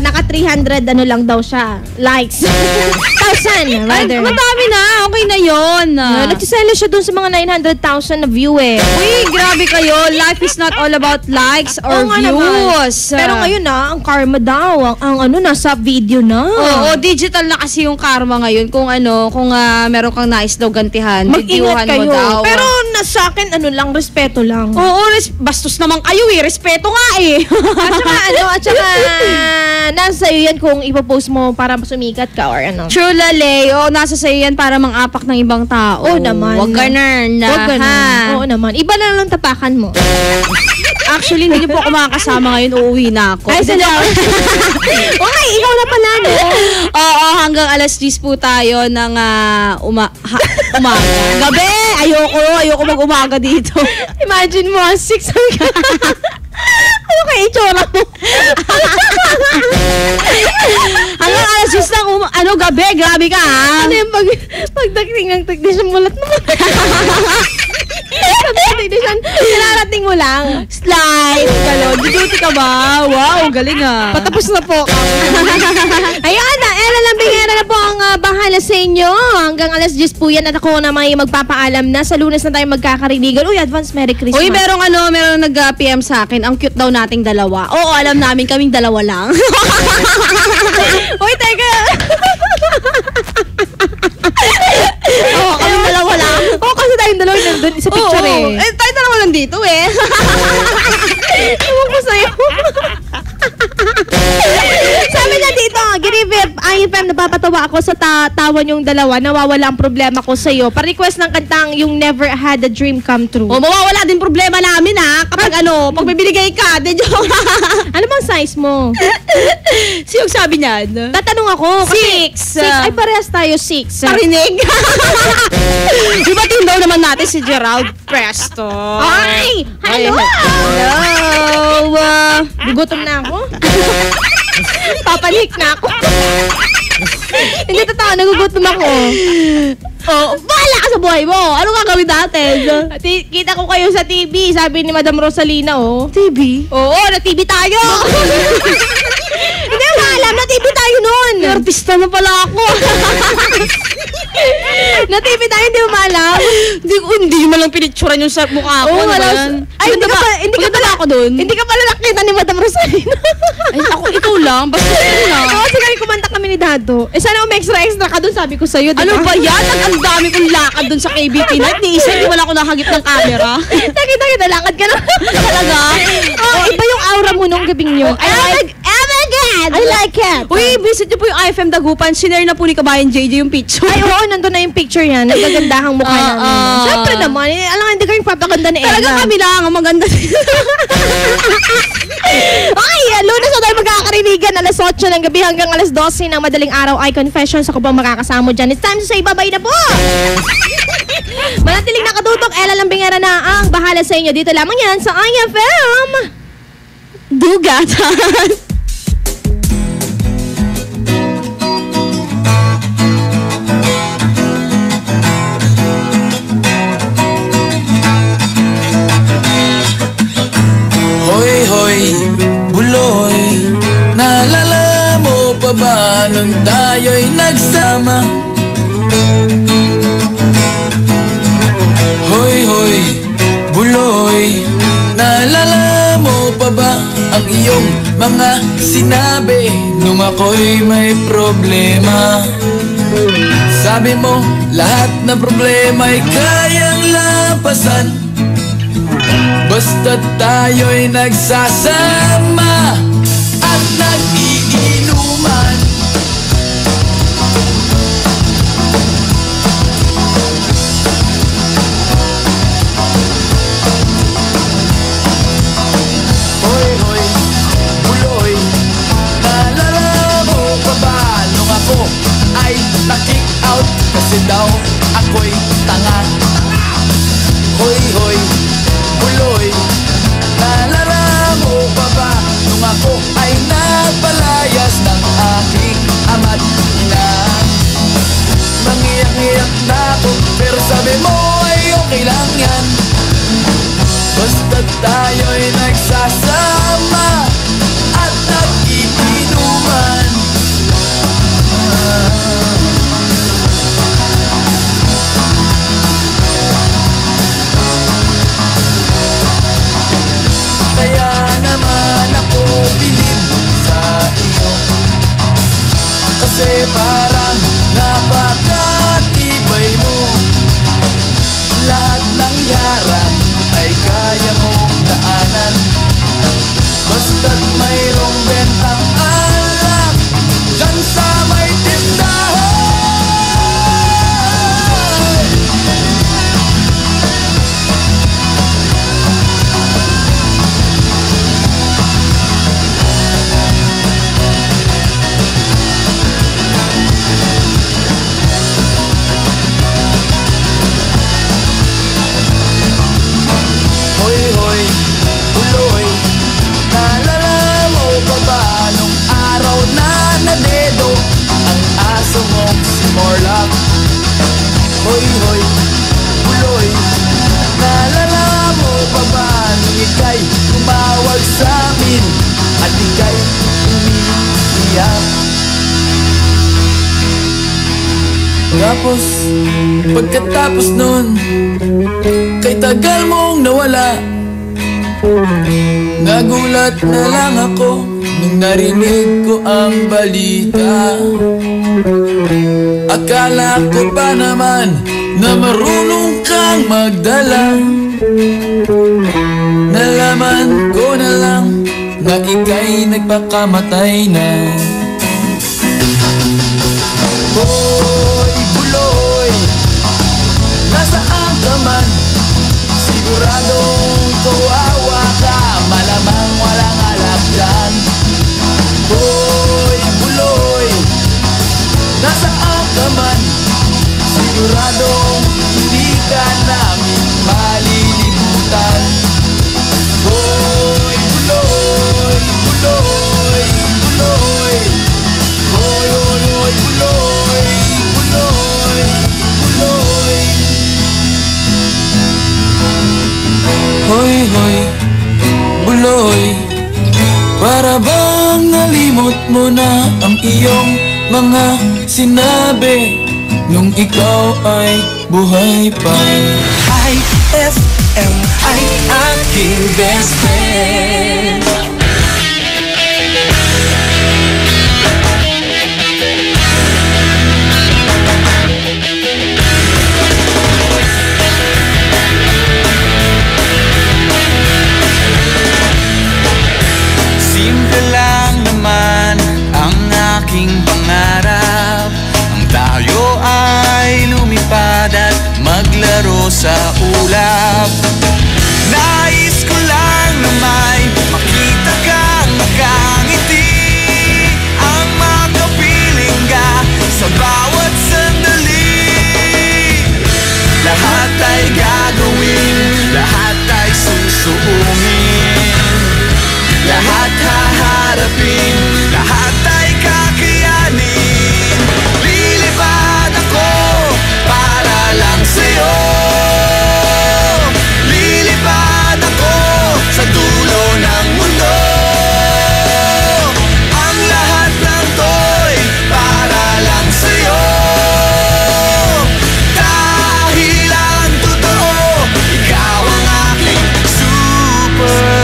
naka 300 lang daw siya. Likes. 1,000 rather. Madami na. Okay na yun. Nagsiselo siya dun sa mga 900,000 na view eh. Uy, grabe kayo. Life is not all about likes or views. Pero ngayon ang karma daw. Ang nasa video na. Oo, digital na kasi yung karma ngayon. Kung meron kang nais daw gantihan, mag-ingat kayo. Mo daw. Pero sa akin, lang, respeto lang. Oo, bastos naman kayo eh. Respeto nga eh. At saka, nasa iyo yan kung ipopost mo para sumikat ka or ano. True, Lale. Oo, nasa sa'yo yan para mang-apak ng ibang tao. Oo naman. Huwag ganun. Oo naman. Iba na lang tapakan mo. Actually, hindi niyo po ako makakasama ngayon. Uuwi na ako. Ay, okay, ikaw na pala, no? Oo, hanggang alas 10 po tayo ng umaga. Gabi! Ayoko mag-umaga dito. Imagine mo, 6 hanggang... Ano kaya itsura mo? Hanggang alas 10 ng gabi. Grabe ka, ha? Ano yung pagdating ng technician, mulat mo? Kinarating mo lang. Slide! Galon. Duty ka ba? Wow, galing ah. Patapos na po. Ayan na, Ella Lambingera na po ang bahala sa inyo. Hanggang alas 10 po yan at ako na may magpapaalam na. Sa Lunes na tayo magkakarinigan. Uy, advance Merry Christmas. Uy, merong nag-PM sa akin. Ang cute daw nating dalawa. Oo, alam namin kaming dalawa lang. Uy, teka. asawa niyong dalawa, nawawala ang problema ko sa'yo. Pa-request ng kantang yung Never Had a Dream Come True. O, mawawala din problema namin ha. Kapag pag bibigay ka, de joke. Ano bang size mo? Siyong sabi niyan? Tatanong ako. 6. Ay, parehas tayo 6. Parinig. Ibatin daw naman natin si Gerald Presto. Ay! Hello! Gugutom na ako. Papanik na ako. Hindi totoo, nagugutom ako. Bahala ka sa buhay mo. Ano gagawin natin? Kita ko kayo sa TV, sabi ni Madam Rosalina, TV? Oo, na-TV tayo. Hindi mo alam, na-TV tayo nun. Artista na pala ako. Na-TV tayo, hindi mo maalam. Hindi mo lang pinicturan yung sa mukha ko. Oo, ay, hindi ka pala ako dun. Hindi ka pala nakita ni Madam Rosalina. Ay, ikaw lang. Basta ikaw lang. Oo, sige, kumanta kami ni Dado. Sana extra ka dun, sabi ko sa'yo. Ano ba yan? Ang dami kong lakad dun sa KBP night. Ni isa, hindi wala ako nakagip ng camera. Nakita, lakad ka na. Talaga? Iba yung aura mo nung gabing yun. I like it. Uy, visit niyo po yung IFM Dagupan. Sinare na po ni Kabayan JJ yung picture. Ay, oo, nandun na yung picture yan. Nagagandahang mukha namin. Siyempre naman, alam nga, hindi kayong papaganda ni Ella. Talaga kami lang ang maganda. Okay, Lunes na tayo magkakarinigan. Alas 8 ng gabi hanggang alas 12 ng madaling araw ay confessions. Ako bang makakasama dyan? It's time to say bye-bye na po. Manatiling nakatutok, Ella Lambingera na ang bahala sa inyo. Dito lamang yan sa IFM Dugatan. Buloy, naalala mo pa ba nung tayo'y nagsama? Hoy, buloy, naalala mo pa ba ang iyong mga sinabi nung ako'y may problema? Sabi mo, lahat ng problema'y kayang lampasan basta't tayo'y nagsasama at nag-iinuman. Hoy, buloy, naalala mo pa ba nung ako ay na-kick out kasi daw ako'y tanga? Hoy, buloy, naalala mo pa ba nung ako ay nagpalayas ng aking ama't ina? Mangiyak-iyak na ako pero sabi mo ay okay lang yan basta tayo'y nagsasama at nag-iinuman. Kaya naman ako bilib sa iyo kasi parang napakatibay mo. Lahat ng yaran ay kaya mong daanan basta't mayroong bentang alak dyan sa may tindahan. Hoy, buloy, naalala mo pa ba nung araw na nadedo ang aso mong si Morlock? Hoy, buloy, naalala mo pa ba nung ika'y tumawag sa amin at ika'y umiiyak? Tapos, pagkatapos nun, kay tagal mong nawala, nagulat na lang ako nung narinig ko ang balita. Akala ko pa naman na marunong kang magdala. Nalaman ko na lang na ika'y nagpakamatay na. Hoy, Siguradong hindi ka namin malilimutan. Hoy, buloy, buloy, buloy. Hoy, hoy, hoy, buloy, buloy, buloy. Hoy, hoy, buloy. Para bang nalimot mo na ang iyong mga sinabi nung ikaw ay buhay pa? IFM ay aking best friend. Simple lang naman ang aking pangarap, ang tayo ay lumipad at maglaro sa ulap. Nais ko lang na may makita kang nakangiti, ang makapiling ka sa bawat sandali. Lahat ay gagawin, lahat ay susuungin, lahat haharapin, lahat ay kakayanin. Lilipad ako para lang sa'yo. Lilipad ako sa dulo ng mundo. Ang lahat ng to'y para lang sa'yo. Dahil ang totoo, ikaw ang aking superhero.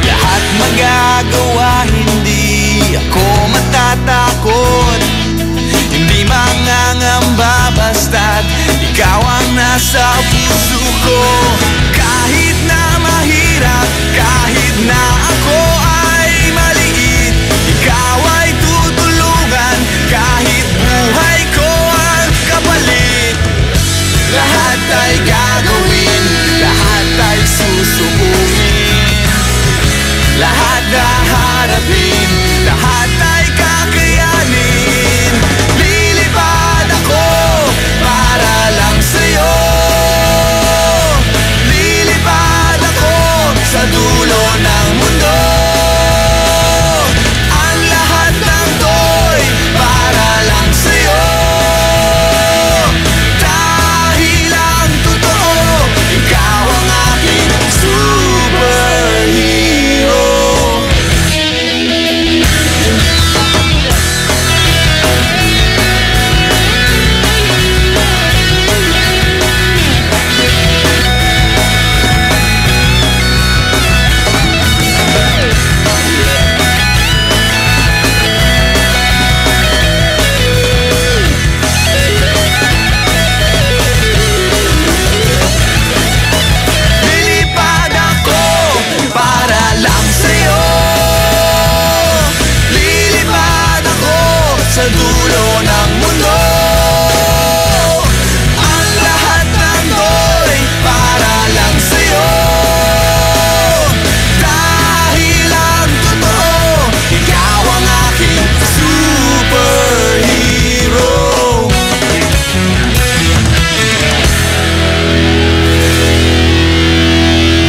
Lahat magagawa, hindi ako matatakot, hindi mangangamba basta't ikaw ang nasa puso ko. Kahit na mahirap, kahit na ako ay maliit, ikaw ay tutulungan kahit buhay ko ang kapalit. Lahat ay gagawin, lahat ay susubukin, lahat haharapin, lahat ay kakayanin. Lilipad ako para lang sa'yo. Lilipad ako sa dulo ng mundo. Ang lahat ng to'y para lang sa'yo. Dahil ang totoo, ikaw ang aking superhero. Lilipad ako para lang sa'yo. Lilipad ako sa dulo ng mundo. Ang lahat ng to'y para lang sa'yo. Dahil ang totoo, ikaw ang aking superhero.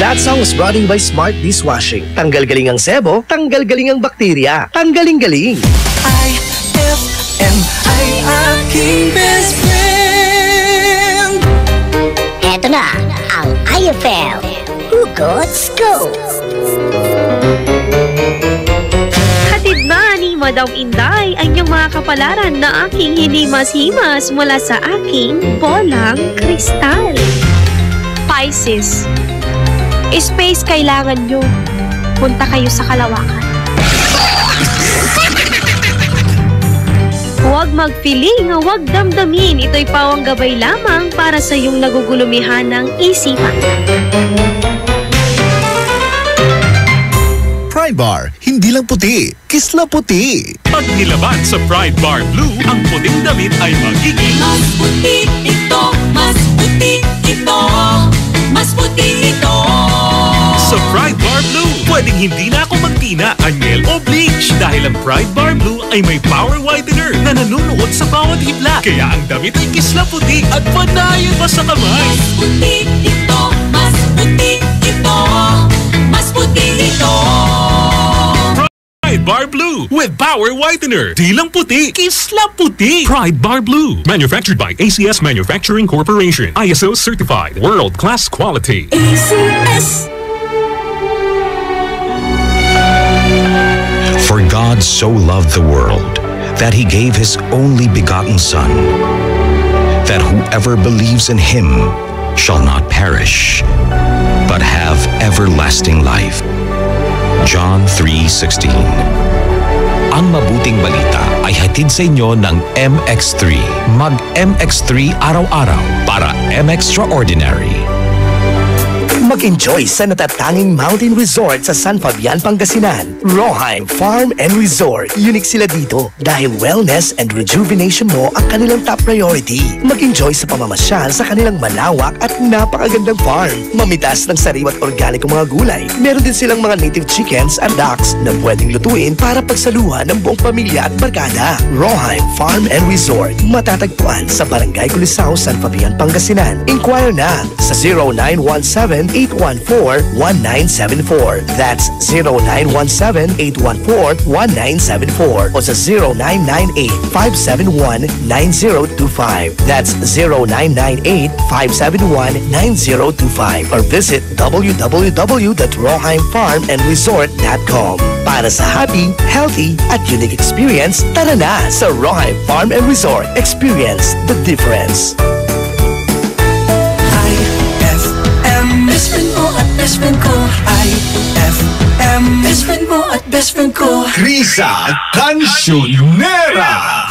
That song was brought to you by Smart Dishwashing. Tanggal galing ang sebo, tanggal galing ang bakterya. Tanggaling-galing. IFM ay aking best friend. Eto na ang IFM Hugot Scoop. Hatid na ni Madam Inday ang iyong mga kapalaran na aking hinimas-himas mula sa aking bolang kristal. Pisces, space kailangan nyo. Punta kayo sa kalawakan. Huwag magpiling, huwag damdamin. Ito'y pawang gabay lamang para sa iyong nagugulumihan ng isipan. Pride Bar, hindi lang puti, kisla puti. Pag nilaban sa Pride Bar Blue, ang puting damit ay magiging mas puti ito, mas puti ito, mas puti ito. Sa Pride Bar Blue, Pwedeng hindi na ako magtina, anyel o bleach. Dahil ang Pride Bar Blue ay may power whitener na nanunuot sa bawat hibla. Kaya ang damit ay kisla puti at panayon pa sa kamay. Mas puti ito, mas puti ito, mas puti ito. Pride Bar Blue with power whitener. Di lang puti, kisla puti. Pride Bar Blue. Manufactured by ACS Manufacturing Corporation. ISO certified. World-class quality. ACS. For God so loved the world that he gave his only begotten Son, that whoever believes in him shall not perish, but have everlasting life. John 3:16. Ang mabuting balita ay hatid sa inyo ng MX3. Mag-MX3 araw-araw para M-Extraordinary. Mag-enjoy sa natatanging mountain resort sa San Fabian, Pangasinan. Roheim Farm and Resort. Unique sila dito dahil wellness and rejuvenation mo ang kanilang top priority. Mag-enjoy sa pamamasyal sa kanilang malawak at napakagandang farm. Mamitas ng sariwa at organikong mga gulay. Meron din silang mga native chickens at ducks na pwedeng lutuin para pagsaluhan ng buong pamilya at barkada. Roheim Farm and Resort. Matatagpuan sa Barangay Culisao, San Fabian, Pangasinan. Inquire na sa 0917-814-1974. That's 0917-814-1974 o sa 0998-571-9025. That's 0998-571-9025 or visit www.roheimfarmandresort.com. Para sa happy, healthy at unique experience, tara na sa Roheim Farm and Resort. Experience the difference. Best friend mo at best friend ko. IFM. Best friend mo at best friend ko. Krisa Cancionera.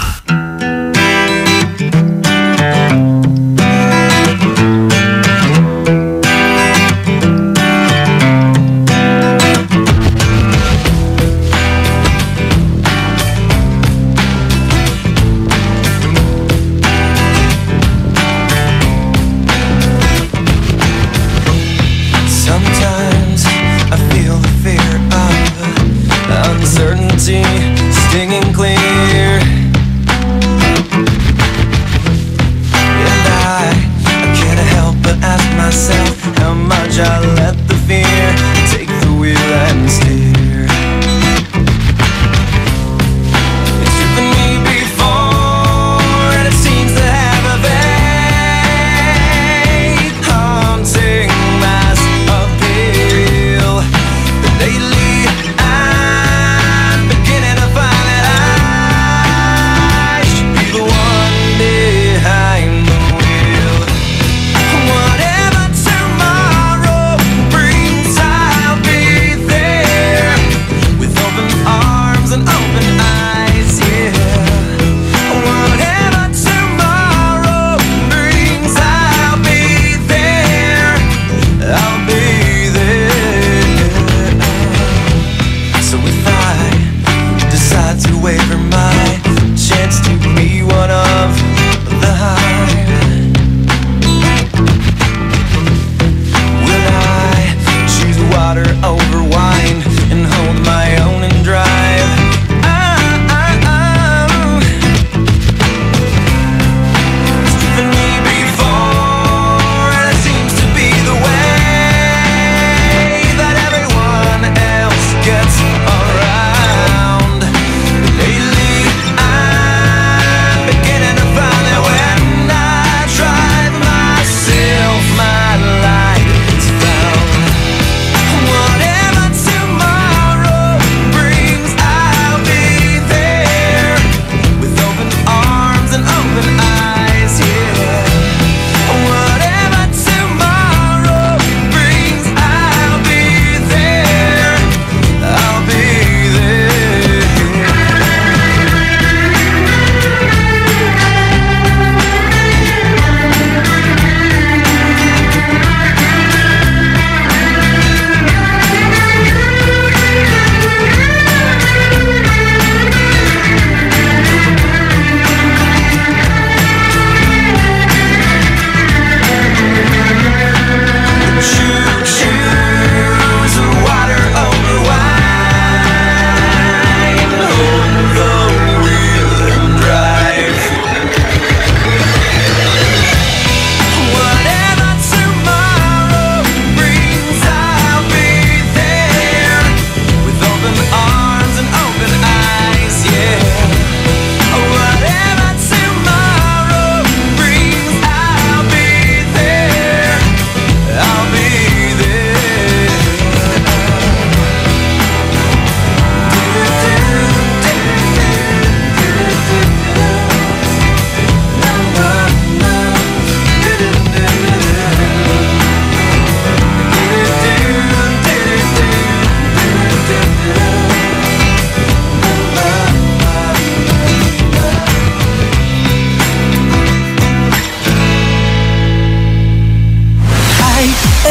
Stinging clear.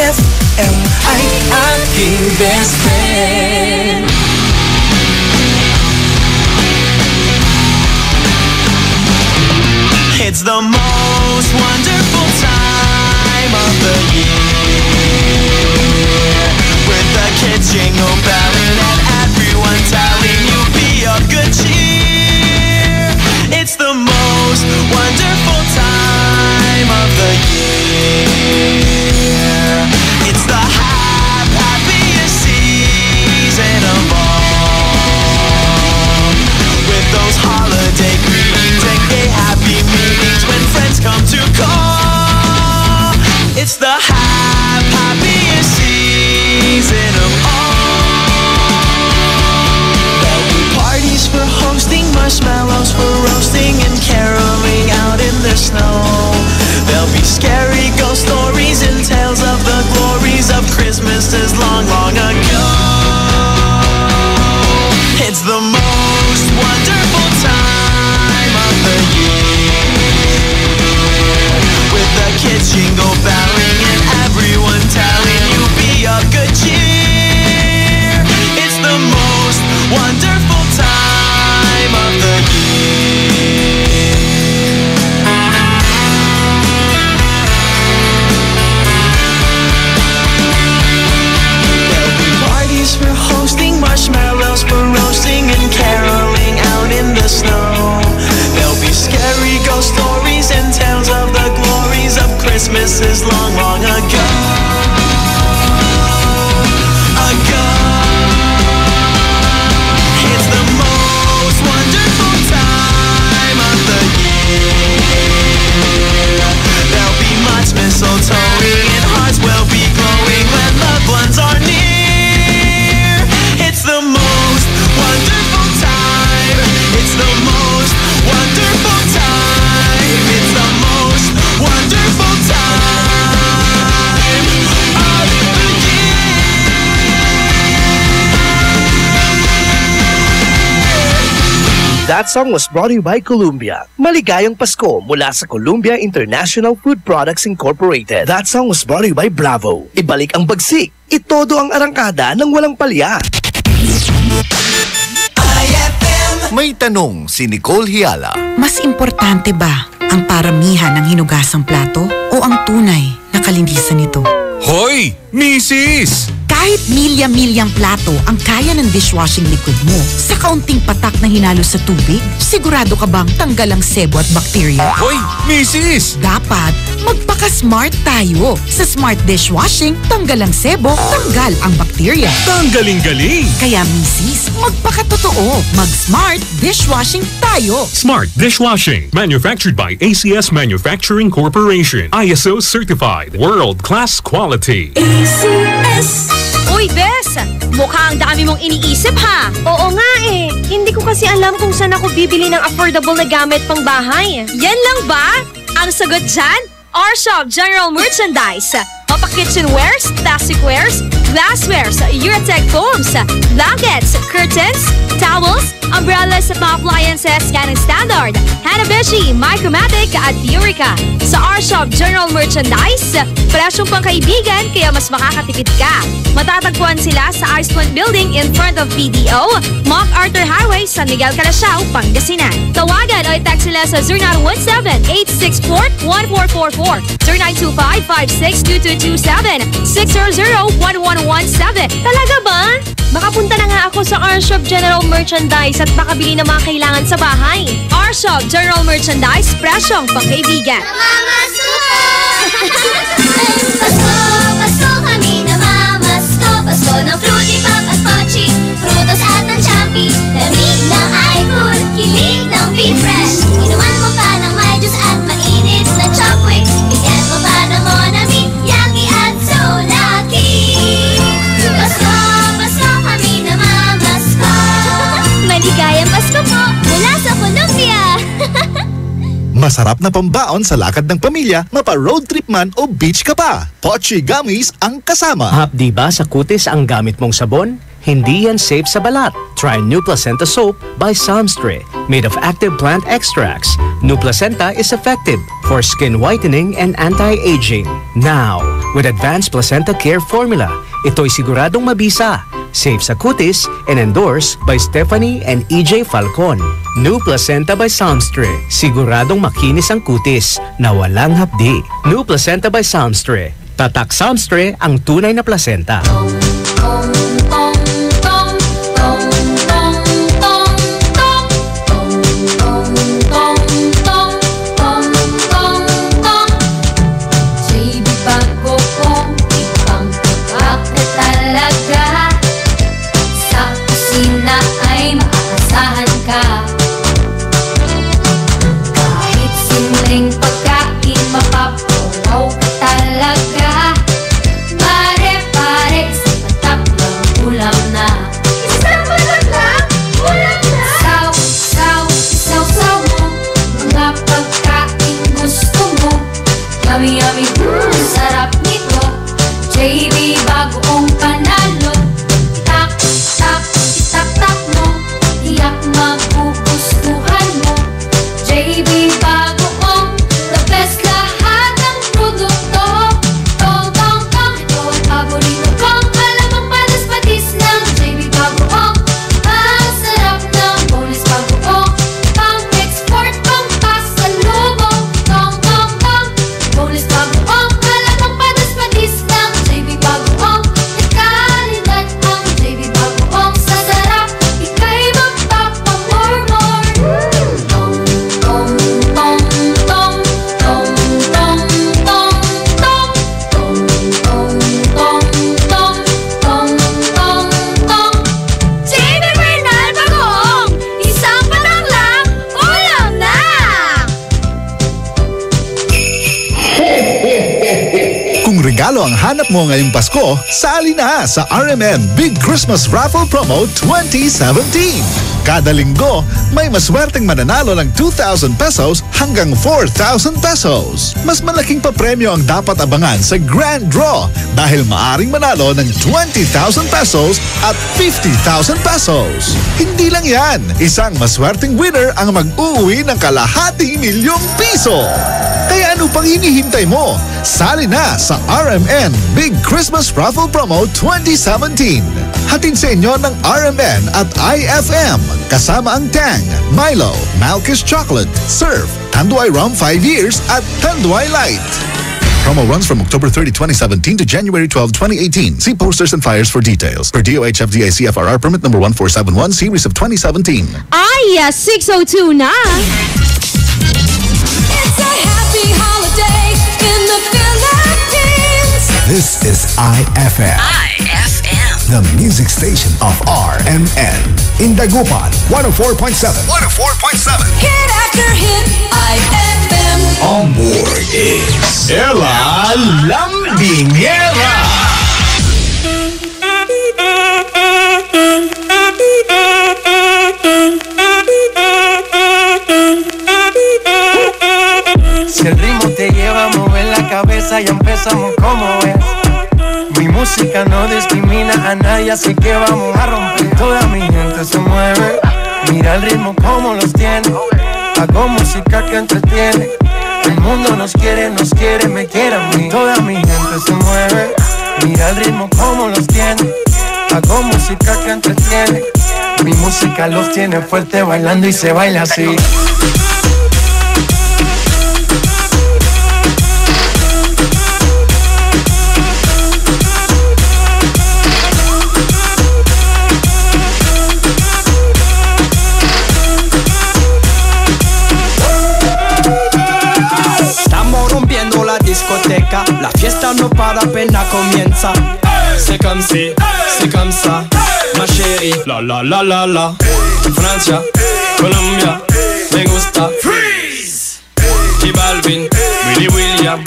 FM ay aking best friend. It's the most wonderful time of the year, with the kids jingle belling and everyone telling you be of good cheer. It's the most wonderful time of the year. It's the happiest season of all, with those holiday greetings and gay happy meetings when friends come to call. It's the happiest season of all. There'll be parties for hosting, marshmallows for roasting, and caroling out in the snow. There'll be scary ghost stories and tales of the glories of Christmases long, long ago. It's the most wonderful time of the year, with the kids jingle belling and everyone telling you be of good cheer. It's the most wonderful time of the year. There'll be parties for hosting, marshmallows for roasting, and caroling out in the snow. There'll be scary ghost stories and tales of the glories of Christmases long, long ago. It's the most wonderful time of the year. There'll be much mistletoeing and hearts will be glowing when loved ones are near. It's the most wonderful time. It's the most wonderful time. It's the most wonderful time of the year. That song was brought to you by Columbia. Maligayang Pasko mula sa Columbia International Food Products Incorporated. That song was brought to you by Bravo. Ibalik ang bagsik. Itodo ang arangkada ng walang palya. May tanong si Nicole Hiala. Mas importante ba ang paramihan ng hinugasang plato o ang tunay na kalinisan nito? Hoy, Mrs! Kahit milya-milyang plato ang kaya ng dishwashing liquid mo, sa kaunting patak na hinalo sa tubig, sigurado ka bang tanggal ang sebo at bakterya? Hoy, Mrs! Dapat magpaka-smart tayo. Sa smart dishwashing, tanggal ang sebo, tanggal ang bakterya. Tanggaling-galing! Kaya Mrs., magpakatotoo. Mag-smart dishwashing tayo. Smart Dishwashing, manufactured by ACS Manufacturing Corporation. ISO certified, world-class quality. ACS. Uy, Bes! Mukhang dami mong iniisip, ha? Oo nga eh. Hindi ko kasi alam kung saan ako bibili ng affordable na gamit pang bahay. Yan lang ba? Ang sagot dyan? R-Shop General Merchandise. Mapa-kitchenwares, plasticwares, glasswares, Eurotech foams, blankets, curtains, towels, umbrellas at mga appliances yan ang standard. Hanabishi, Micromatic at Eureka. Sa R-Shop General Merchandise, presyong pangkaibigan kaya mas makakatipid ka. Matatagpuan sila sa Iceland Building in front of PDO, MacArthur Highway, San Miguel, Calasiao, Pangasinan. Tawagan o i-text sila sa 0917-864-1444, 0925-562227, 600-1117. Talaga ba? Makapunta na nga ako sa R-Shop General Merchandise at makabili ng mga kailangan sa bahay. R-Shop General Merchandise, presyong pangkaibigan. Mama Suko! Pasko, Pasko kami na mamasko. Pasko ng Fruity Pop at Pochi, Frutos at ng Champi, lamig ng iPhone, kilig ng Be-Fresh. Inuman mo pa ng may juice at mainit na Chopwick. Bigyan mo pa ng Monami, Yaki at So Lucky. Pasko, Pasko kami na mamasko. Maligayang Pasko po mula sa Columbia. Masarap na pambaon sa lakad ng pamilya, mapa-road trip man o beach ka pa. Pochi Gummies ang kasama. Hapdi ba sa kutis ang gamit mong sabon? hindi yan safe sa balat. Try New Placenta Soap by Samstre, made of active plant extracts. New Placenta is effective for skin whitening and anti-aging. Now, with Advanced Placenta Care Formula, ito'y siguradong mabisa, safe sa kutis, and endorsed by Stephanie and EJ Falcon. New Placenta by Samstre, siguradong makinis ang kutis na walang hapdi. New Placenta by Samstre, tatak Samstre ang tunay na placenta. regalo ang hanap mo ngayong Pasko, sali na sa RMN Big Christmas Raffle Promo 2017. Kada linggo, may maswerteng mananalo ng 2,000 pesos hanggang 4,000 pesos. Mas malaking papremyo ang dapat abangan sa Grand Draw dahil maaring manalo ng 20,000 pesos at 50,000 pesos. Hindi lang yan, isang maswerteng winner ang mag-uuwi ng kalahating milyong piso. Kaya ano pang hinihintay mo? Sali na sa RMN Big Christmas Raffle Promo 2017. Hatid sa inyo ng RMN at IFM. Kasama ang Tang, Milo, Malkish Chocolate, Surf, Tanduay Rum 5 years at Tanduay Light. Promo runs from October 30, 2017 to January 12, 2018. See posters and flyers for details. Per DOH FDA CFRR permit number 1471 series of 2017. Ay, 602 na! It's a happy holiday in the Philippines. This is IFM. IFM. The music station of RMN. In Dagupan, 104.7. 104.7. Hit after hit, IFM. On board is Ella Lambingera. Si el ritmo te lleva a mover la cabeza, ya empezamos como es. Mi música no discrimina a nadie, así que vamos a romper. Toda mi gente se mueve, mira el ritmo como los tiene. Hago música que entretiene. El mundo nos quiere, me quiere a mí. Toda mi gente se mueve, mira el ritmo como los tiene. Hago música que entretiene. Mi música los tiene fuerte bailando y se baila así. Discoteca, la fiesta no para, apenas comienza. C'est comme si, c'est comme ça, ma chérie. La la la la la. Francia, Colombia, me gusta. Freeze. J Balvin, Willy William,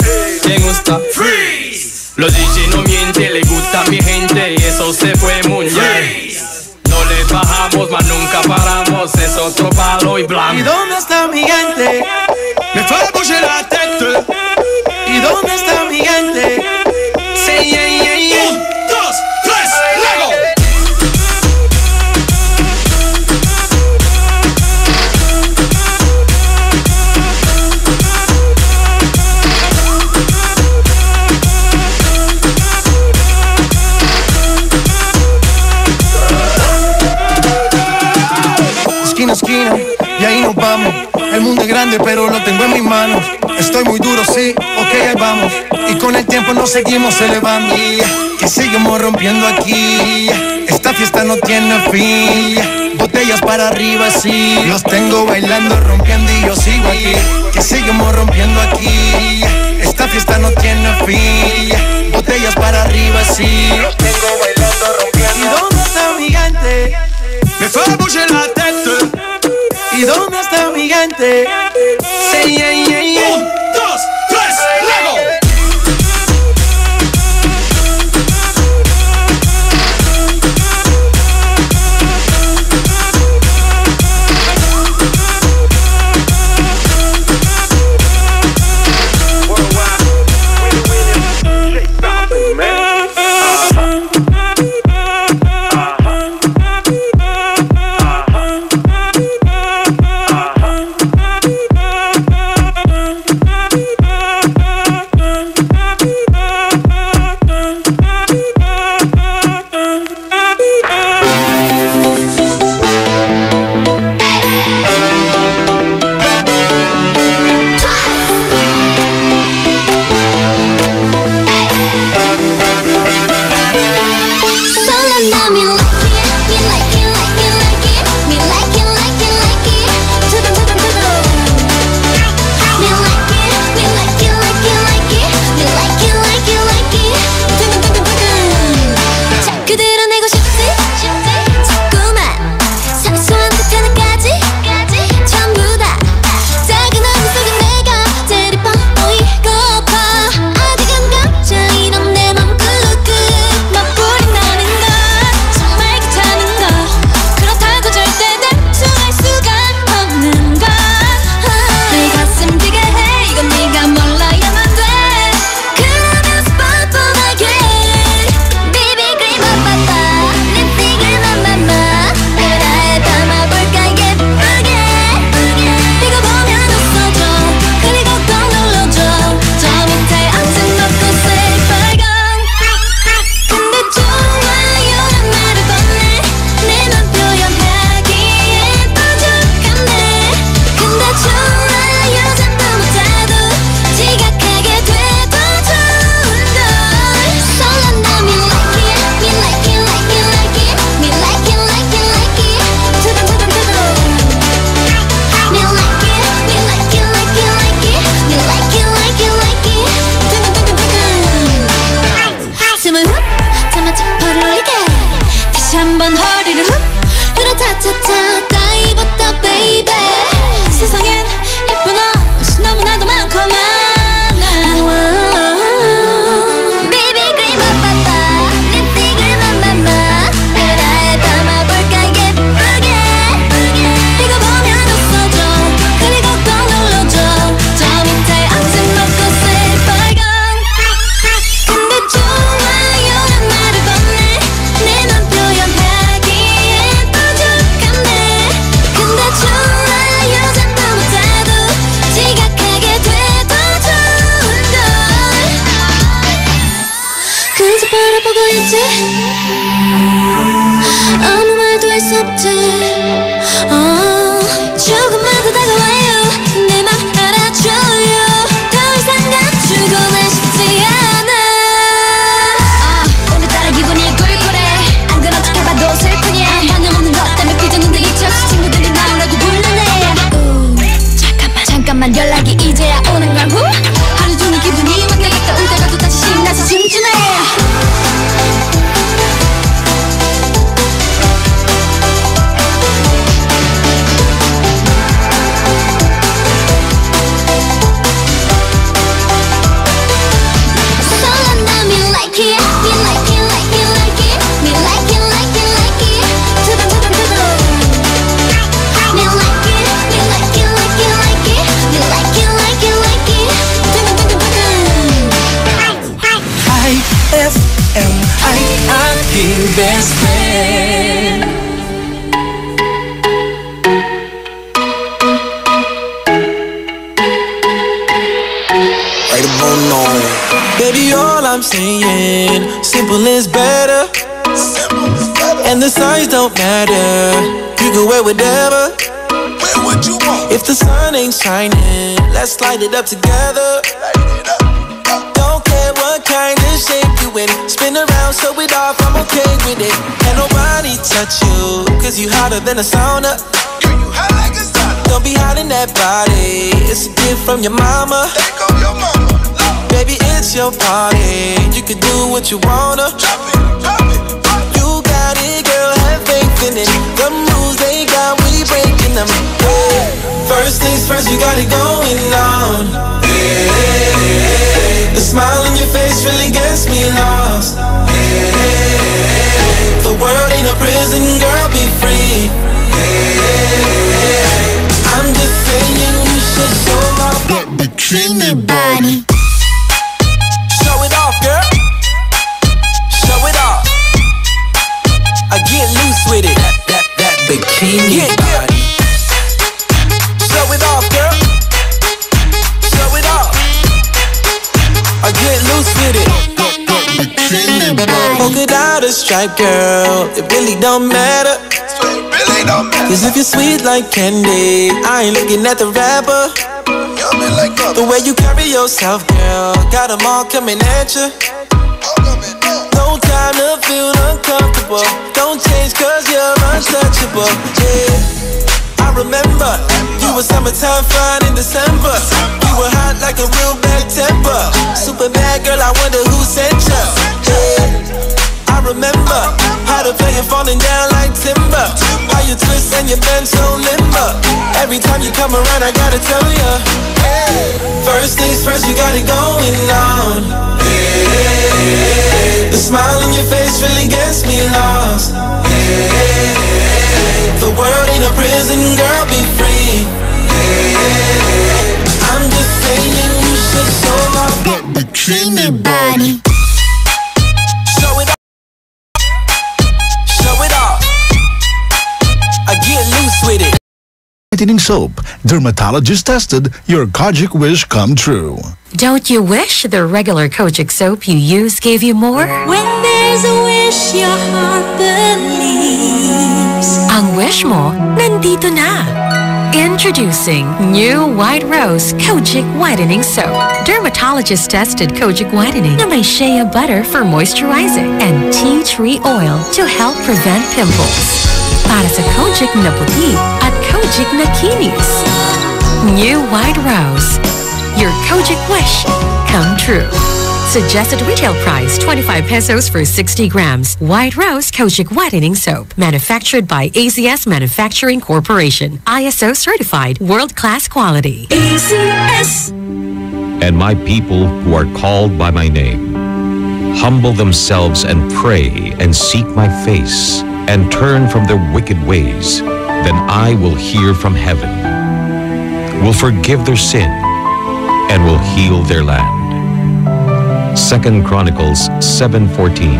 me gusta. Freeze. Los DJ no mienten, le gusta a mi gente y eso se fue mundial. No le bajamos, mas nunca paramos, es otro palo y blanco. ¿Y dónde está mi gente? Me fue a bouger la tête. ¿Y dónde está mi gente? Say yeah, yeah, yeah. 1, 2, 3, Lego. es grande, pero lo tengo en mis manos. Estoy muy duro, sí, ok, ahí vamos. Y con el tiempo nos seguimos elevando. Que seguimos rompiendo aquí. Esta fiesta no tiene fin. Botellas para arriba, sí. Los tengo bailando, rompiendo y yo sigo aquí. Que seguimos rompiendo aquí. Esta fiesta no tiene fin. Botellas para arriba, sí. Los tengo bailando, rompiendo. ¿Y dónde está mi gigante? Me fue a bouger la tête. ¿Y dónde está mi gigante? Say yeah, yeah, yeah. 1, 2, 3, luego. best friend. Right about now. Baby, all I'm saying, simple is better. And the size don't matter. You can wear whatever. If the sun ain't shining, let's light it up together. Don't care what kind of shape you in, spin around, show it off, I'm okay with it. Can't nobody touch you, cause you hotter than a sauna. Don't be hiding that body, it's a gift from your mama. Baby, it's your party, you can do what you wanna. You got it, girl, have faith in it. The moves they got, we breaking them. First things first, you got it going on. The smile on your face really gets me lost. The world ain't a prison, girl, be free. I'm just saying you should show off that bikini body. Show it off, girl. Show it off. I get loose with it. That bikini body. Show it off, girl. Show it off. I get loose with it. Polka dot or stripe, girl, it really don't matter. Cause if you're sweet like candy, I ain't looking at the rapper. The way you carry yourself, girl, got them all coming at you. No time to feel uncomfortable. Don't change cause you're untouchable. Yeah, I remember you were summertime fine in December. You were hot like a real bad temper. Super bad girl, I wonder who sent you. Yeah, I remember how to play you falling down like timber. How you twist and you bend so limber. Every time you come around, I gotta tell you. First things first, you got it going on. The smile on your face really gets me lost. The world ain't a prison, girl, be free. I'm just saying you should show off that bikini body. Show it off. Show it off. I get loose with it. Whitening soap, dermatologist tested, your Kojic wish come true. Don't you wish the regular Kojic soap you use gave you more? When there's a wish, your heart believes. Ang wish mo, nandito na. Introducing new White Rose Kojic Whitening Soap. Dermatologist tested Kojic Whitening na may shea butter for moisturizing and tea tree oil to help prevent pimples. Para sa Kojic na puti at Kojic na kinis. New White Rose. Your Kojic wish come true. Suggested retail price 25 pesos for 60 grams. White Rose Kojic Whitening Soap. Manufactured by AZS Manufacturing Corporation. ISO certified world-class quality. AZS. And my people who are called by my name humble themselves and pray and seek my face and turn from their wicked ways, then I will hear from heaven, will forgive their sin, and will heal their land. 2 Chronicles 7:14.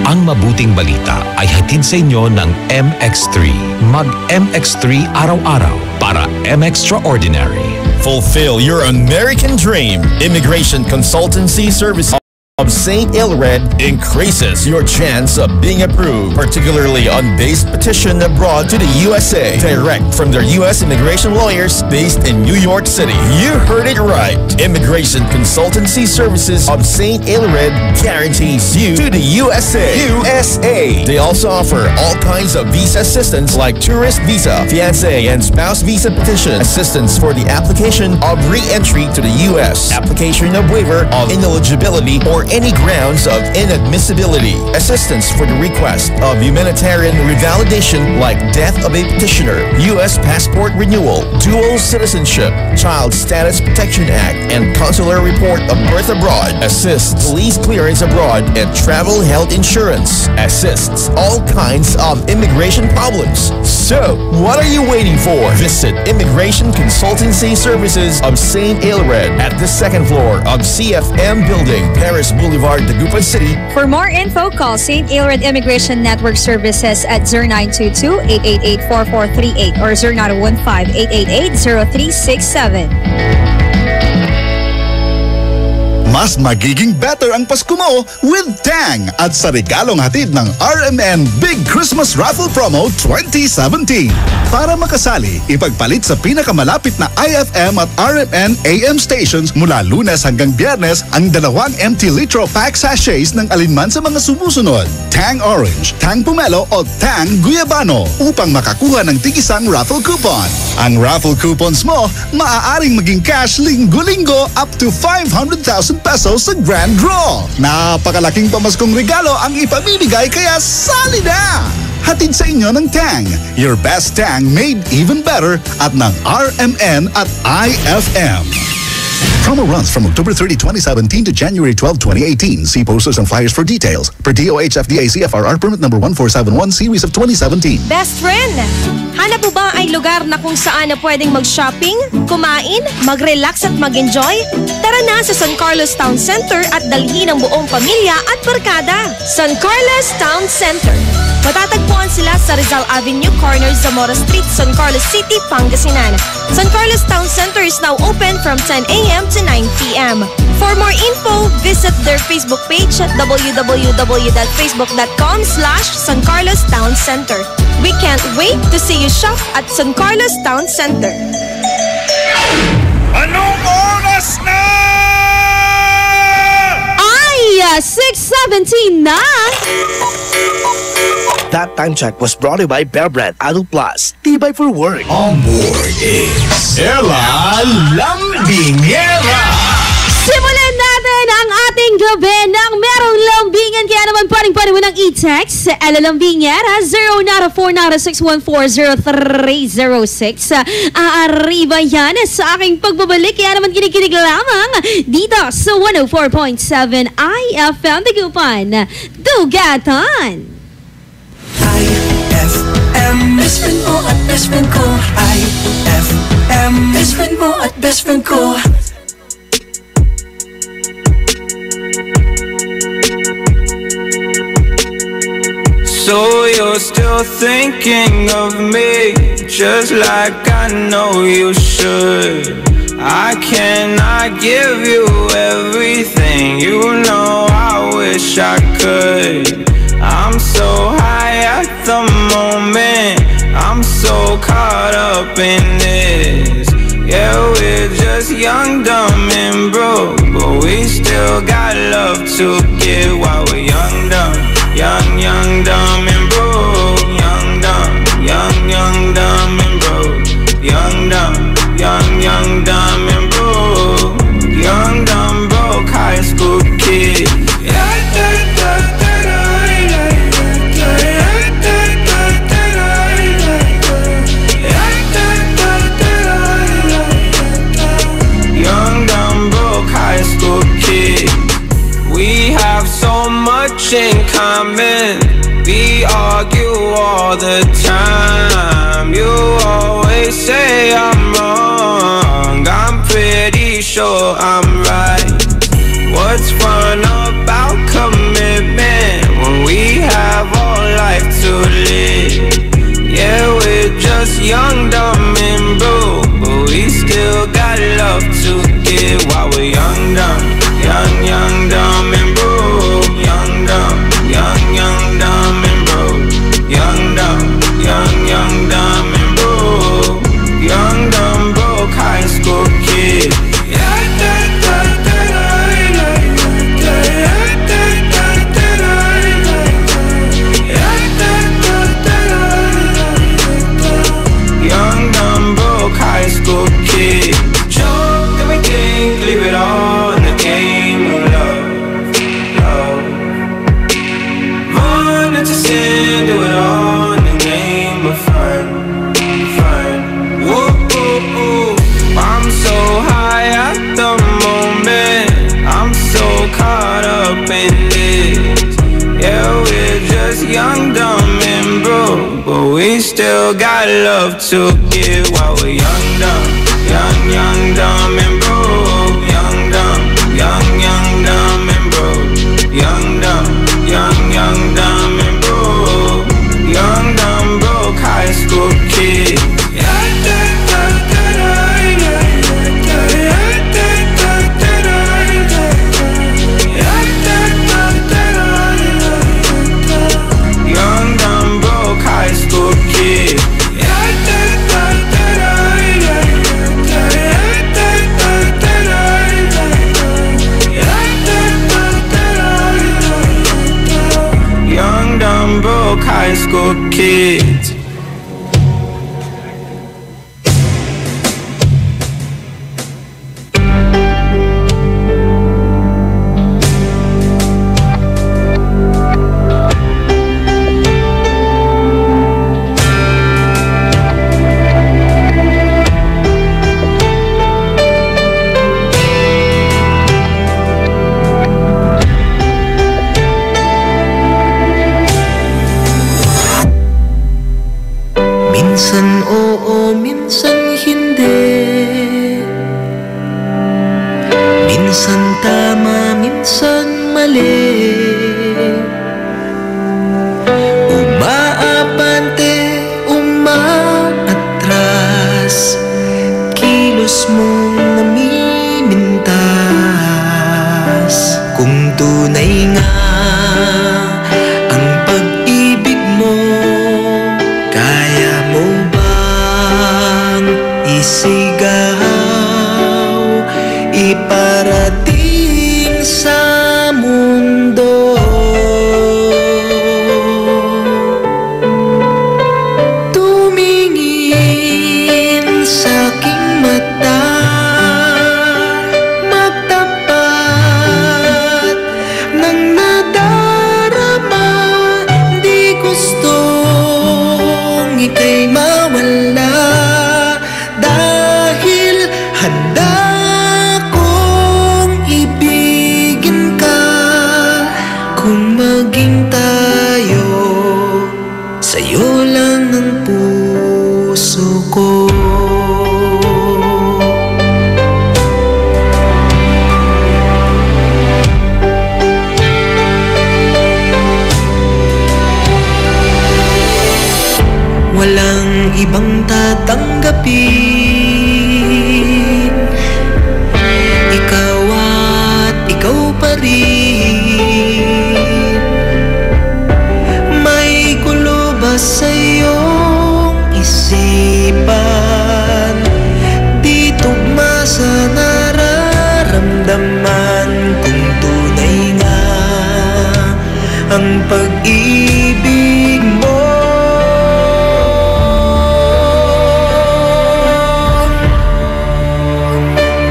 Ang mabuting balita ay hatid sa inyo ng MX3. Mag-MX3 araw-araw para MXtraordinary. Fulfill your American dream. Immigration Consultancy Service of St. Ilred increases your chance of being approved, particularly on base petition abroad to the USA, direct from their U.S. immigration lawyers based in New York City. You heard it right. Immigration Consultancy Services of St. Ilred guarantees you to the USA. They also offer all kinds of visa assistance like tourist visa, fiancé and spouse visa petition, assistance for the application of re-entry to the U.S., application of waiver of ineligibility or any grounds of inadmissibility, assistance for the request of humanitarian revalidation like death of a petitioner, U.S. passport renewal, dual citizenship, Child Status Protection Act, and consular report of birth abroad, assists police clearance abroad, and travel health insurance, assists all kinds of immigration problems. So, what are you waiting for? Visit Immigration Consultancy Services of St. Ilred at the second floor of CFM Building, Paris Boulevard, Dagupan City. For more info, call St. Ilred Immigration Network Services at 0922-888-4438 or 0915-888-0367. Mas magiging better ang Pasko mo with Tang at sa regalong hatid ng RMN Big Christmas Raffle Promo 2017. Para makasali, ipagpalit sa pinakamalapit na IFM at RMN AM stations mula Lunes hanggang Biyernes ang 2 empty litro pack sachets ng alinman sa mga sumusunod. Tang Orange, Tang Pomelo o Tang Guyabano upang makakuha ng tig-isang raffle coupon. Ang raffle coupons mo maaaring maging cash linggo-linggo up to 500,000 pesos sa grand draw. Napakalaking pamaskong regalo ang ipamimigay kaya sali na! Hatid sa inyo ng Tang. Your best Tang made even better at ng RMN at IFM. Promo runs from October 30, 2017 to January 12, 2018. See posters and flyers for details. Per DOH FDA CFRR permit number 1471 series of 2017. Best friend, hanap mo ba ay lugar na kung saan na pwedeng mag-shopping, kumain, mag-relax at mag-enjoy? Tara na sa San Carlos Town Center at dalhin ang buong pamilya at barkada. San Carlos Town Center. Matatagpuan sila sa Rizal Avenue, corner Zamora Street, San Carlos City, Pangasinan. San Carlos Town Center is now open from 10 a.m. to 9 p.m. For more info, visit their Facebook page at www.facebook.com/San Carlos Town Center. We can't wait to see you shop at San Carlos Town Center. Anong oras na? Ay, 6:17 na! That time check was brought to you by Bear Brand Adult Plus. Tibay for work. On board is Ella Lambingera. Simulan natin ang ating gabi ng merong lambingan. Kaya naman paring-paring mo ng e-text sa Ella Lambingera 0946-140-0306. Aariba yan sa aking pagbabalik. Kaya naman kinikinig lamang dito sa 104.7 IFM Dagupan, Dugatan. IFM, best friend mo at best friend ko. IFM, best friend mo at best friend ko. So you're still thinking of me, just like I know you should. I cannot give you everything, you know I wish I could. I'm so high at the moment, I'm so caught up in this. Yeah, we're just young, dumb and broke, but we still got love to give while we're young, dumb. Young, dumb and broke. Young, dumb and broke. Young, dumb and broke. Young, dumb, broke high school kid. Young, dumb, broke high school kid. We have so much in common. We argue all the time. You always say I'm wrong. I'm pretty sure I'm right. What's fun about commitment when we have all life to live? Yeah, we're just young, dumb and broke, but we still got love to give while we're young, dumb. Young, dumb and broke. Young, dumb and broke. Young, dumb and broke. Young, dumb, broke high school kid. Young, dumb, broke high school kid. Choke everything, leave it all in the game of love. Run into sin, do it all in the name of fun. Whoa. I'm so high at the moment, I'm so caught up in this. Yeah, we're just young, dumb and broke, but we still got love to give while we're young, dumb. Young, dumb and broke. Young, dumb and broke. Young, dumb and broke. Young, dumb, broke high school kid. kids. Minsan oo, minsan hindi. Minsan tama, minsan mali. Umaabante, umaatras, kilos mong namimintas. Kung tunay nga ang pag-ibig mo, kaya mo bang isigaw, iparating sa mundo? Tumingin sa aking mata, magtapat ng nadarama. Di gustong ika'y mawala, dahil handa kong ibigin ka. Kung maging tayo, sa'yo lang ang puso ko. Walang ibang tatanggapin, ikaw at ikaw pa rin. May gulo ba sa iyong isipan? Di tugma sa nararamdaman. Kung tunay nga ang pag-ibig mo,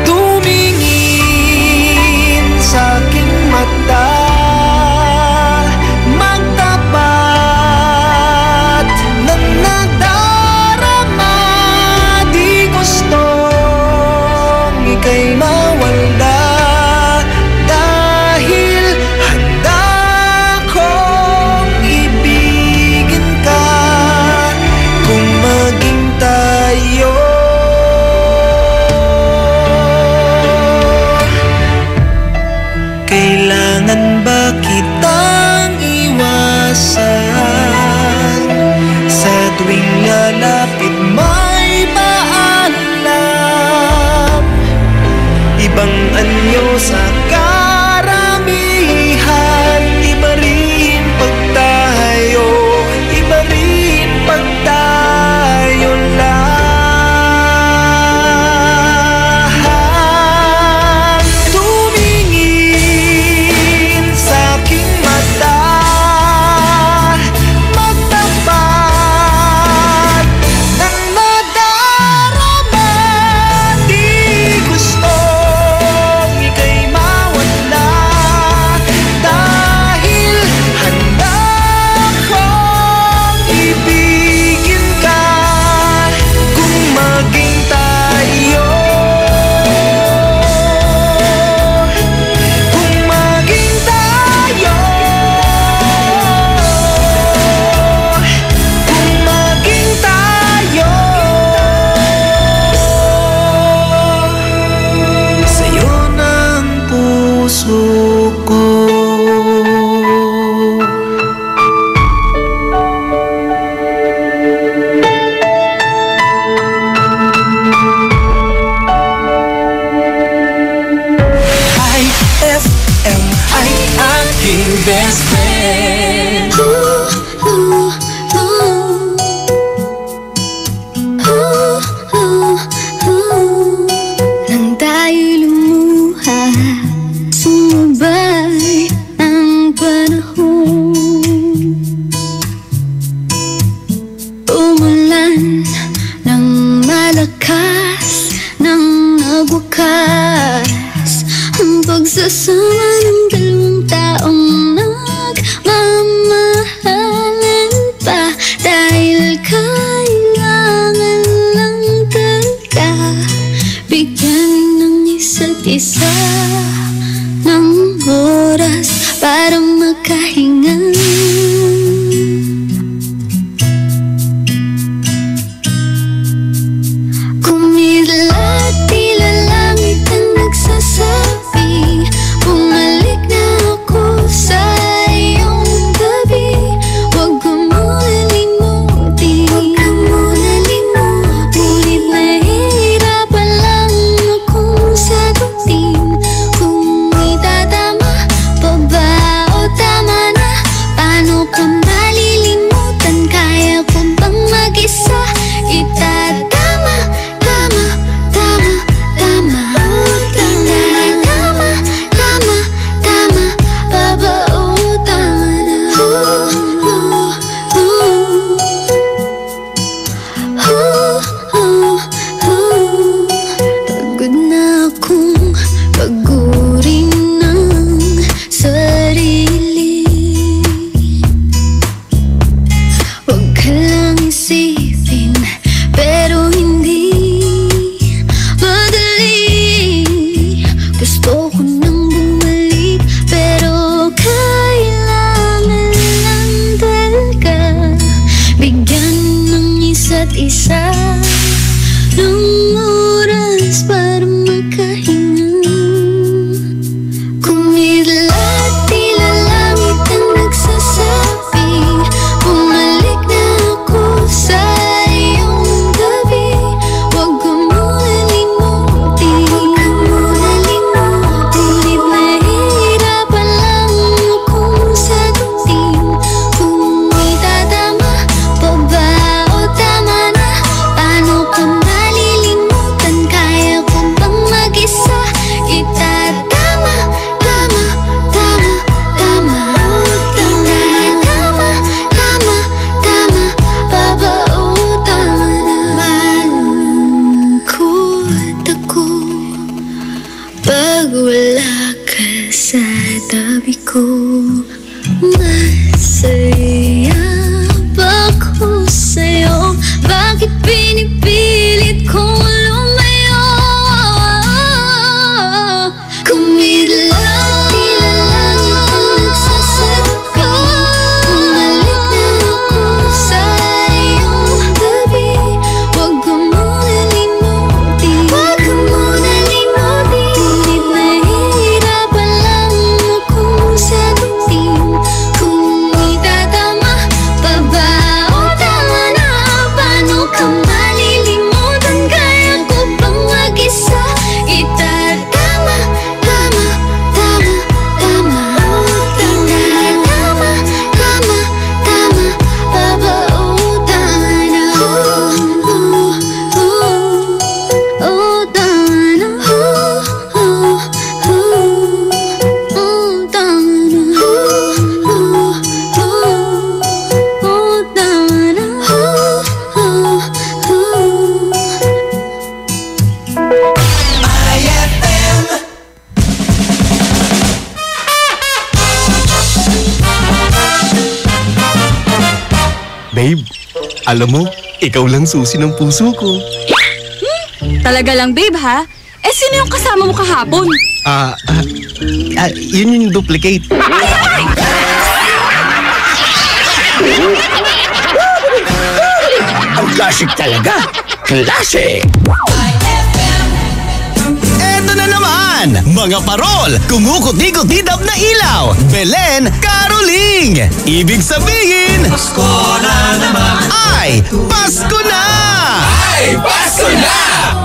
tumingin sa aking mata, magtapat ng nadarama. Di gustong ika'y mawala, dahil handa kong ibigin ka. Kung maging tayo, kailangan ba kitang iwasan? Sa tuwing lalapit may paalam, ibang anyo sa karamihan. Iba rin pag tayo, iba rin pag tayo lang. Tumingin sa aking mata, magtapat ng nadarama. Di gustong ika'y mawala, dahil handa kong ibigin ka. Kung maging tayo, kung maging tayo, kung maging tayo, sa'yo ng puso ko. IFM ay aking best friend. Nang tayo'y lumuha, sumabay ang panahon. Pagsasama ng dalawang taong nagmamahalan pa, dahil kailangan lang talaga bigyan ng isa't isa ng oras para makahinga. Kumilat tila langit ang nagsasabi, bumalik na ako sa iyong gabi. Huwag ka muna limutin, ngunit nahihirapan lang akong sagutin kung itatama pa ba o tama na. Paano ka malilimutan? Kaya ko bang mag-isa itatama? Tama, tama, tama, tama, tama, tama, baba o tama na. Pagod na akong pagurin ng sarili. Huwag ka lang isipin, pero hindi madali. Gusto ko nang bumalik, pero kailangan lang talaga bigyan ng isa't isa ng oras para makahinga. Kumilat tila langit ang nagsasabi, bumalik na ako sa iyong gabi. Huwag ka muna limutin, ngunit nahihirapan lang akong sagutin kung itatama pa ba o tama na. Paano ka malilimutan? Kaya ko bang mag-isa itatama? Tama, tama, tama, tama, tama, tama, baba o tama na. Malungkot ako pag wala ka sa tabi ko. Masaya ba ako sa'yo? Bakit pinipilit kong lumayo? Kumilat tila langit ang nagsasabi, bumalik na ako sa iyong gabi. Huwag ka muna limutin, ngunit nahihirapan lang akong sagutin kung itatama pa ba o tama na. Paano ka malilimutan? Kaya ko bang mag-isa itatama? Tama, tama, tama, tama, tama, tama, baba o tama na. O tama na. O tama na. Babe, alam mo, ikaw lang susi ng puso ko. Talaga lang, babe, ha? Eh, sino yung kasama mo kahapon? Yun yung duplicate. Ang classic talaga. Classic! Eto na naman, mga parol, kumukuti-kutidap na ilaw, Belen Caroling. Ibig sabihin, Pasko na naman. Ay, Pasko na! Ay, Pasko na!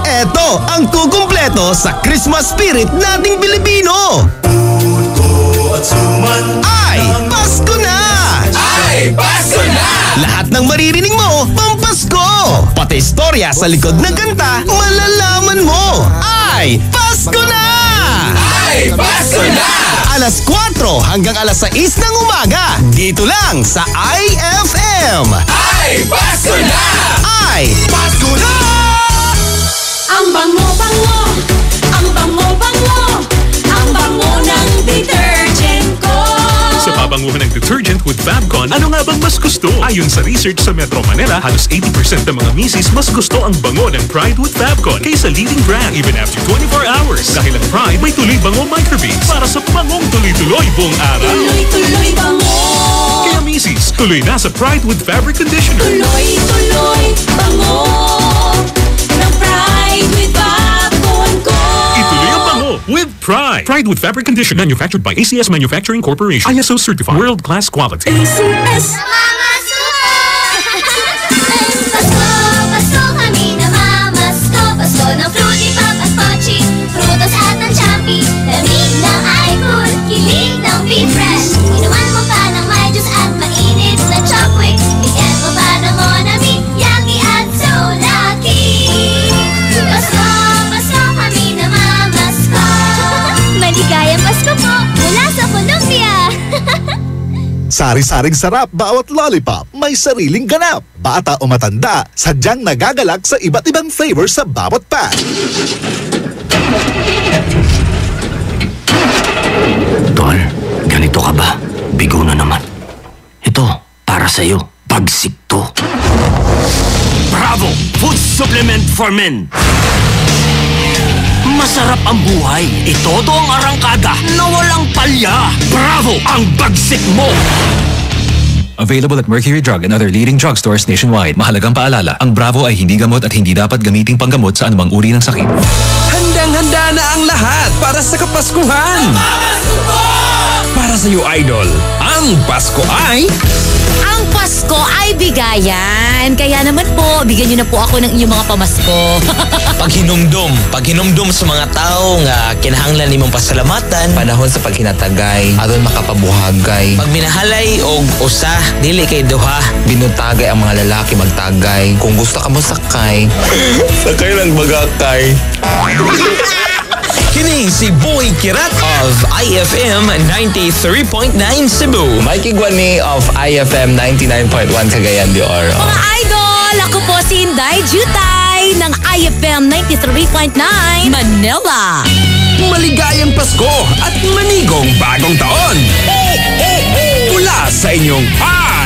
Eto ang kukumpleto sa Christmas spirit nating Pilipino. At suman. Ay, Pasko na! Ay, Pasko na! Lahat ng maririnig mo, pampasko! Pati istorya sa likod ng kanta, malalaman mo! Ay, Pasko na! Ay, Pasko na! Alas 4 hanggang alas 6 ng umaga, dito lang sa IFM! Ay, Pasko na! Ay, Pasko na! Ang bango-bango, ang bango-bango, ang bango na Fabcon, ano nga bang mas gusto? Ayon sa research sa Metro Manila, halos 80% ng mga misis mas gusto ang bango ng Pride with Fabcon kaysa leading brand even after 24 hours. Dahil ang Pride may tuloy bango microbeads para sa bangong tuloy-tuloy buong araw. Tuloy-tuloy bango. Kaya misis, tuloy na sa Pride with Fabric Conditioner. Tuloy-tuloy bango ng Pride with Fabcon ko. Ituloy ang bango with Pride. Pride with Fabric Conditioner, manufactured by ACS Manufacturing Corporation. ISO certified, world-class quality. ACS. Pasko kami namamasko. Pasko ng Fruity Pop at Pochi, Frutos at ng Champi, lamig ng iPhone, kilig ng Be-Fresh. Inuman mo pa ng may juice at mainit na Chocwix. Bigyan mo pa ng Monami, Yaki at so lucky. Pasko kami namamasko. Maligayang Pasko po mula sa Colombia. Sari-saring sarap bawat lollipop, may sariling ganap. Bata o matanda, sadyang nagagalak sa iba't ibang flavor sa bawat pack. Tol, ganito ka ba? Bigo na naman. Ito, para sa'yo. Pagsik to. Bravo! Food supplement for men! Masarap ang buhay. Itodo ang arangkada na walang palya. Bravo! Ang bagsik mo! Available at Mercury Drug and other leading drugstores nationwide. Mahalagang paalala, ang Bravo ay hindi gamot at hindi dapat gamiting panggamot sa anumang uri ng sakit. Handang-handa na ang lahat para sa Kapaskuhan. Para sa iyo, Idol, ang Pasko ay... Ang Pasko ay bigayan. Kaya naman po, bigyan niyo na po ako ng inyong mga pamasko. Paghinumdum sa mga tao nga kinahanglan nimong pasalamatan, panahon sa paghinatagay, aron makapabuhagay. Pag minahalay og usa, dili kay duha, binutagay ang mga lalaki magtagay. Kung gusto ka mo sakay, sakay lang bagakay. Kini si Boy Kirat of IFM 93.9 Cebu. Mikey Guani of IFM 99.1 Cagayan de Oro. Mga idol, ako po si Inday Jutay ng IFM 93.9 Manila. Maligayang Pasko at manigong bagong taon. Mula sa inyong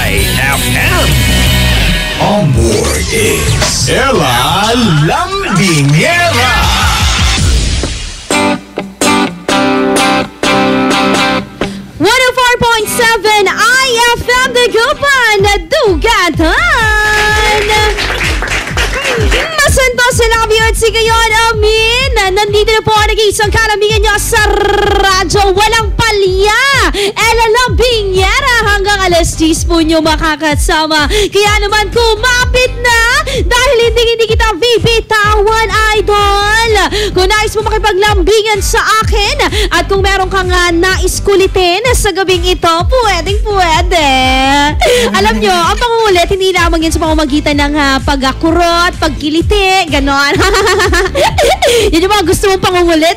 IFM. On board is Ella Lambingera. 104.7 IFM Dagupan na Dugatan. Masanto sila kami at sigayon, amin. Nandito na po ang nag-iisang karamihan nyo sa radyo. Walang palya. Ella Lambingera hanggang alas 10 po nyo makakasama. Kaya naman kumapit na dahil hindi kita bibitawan, idol. Kung nais mo makipaglambingan sa akin at kung meron kang nais kulitin sa gabing ito, pwede. Alam nyo, ang pangungulit hindi lamang yan sa pamamagitan ng pagkakurot, pagkiliti, ganon. Yan yung mga gusto mong pangungulit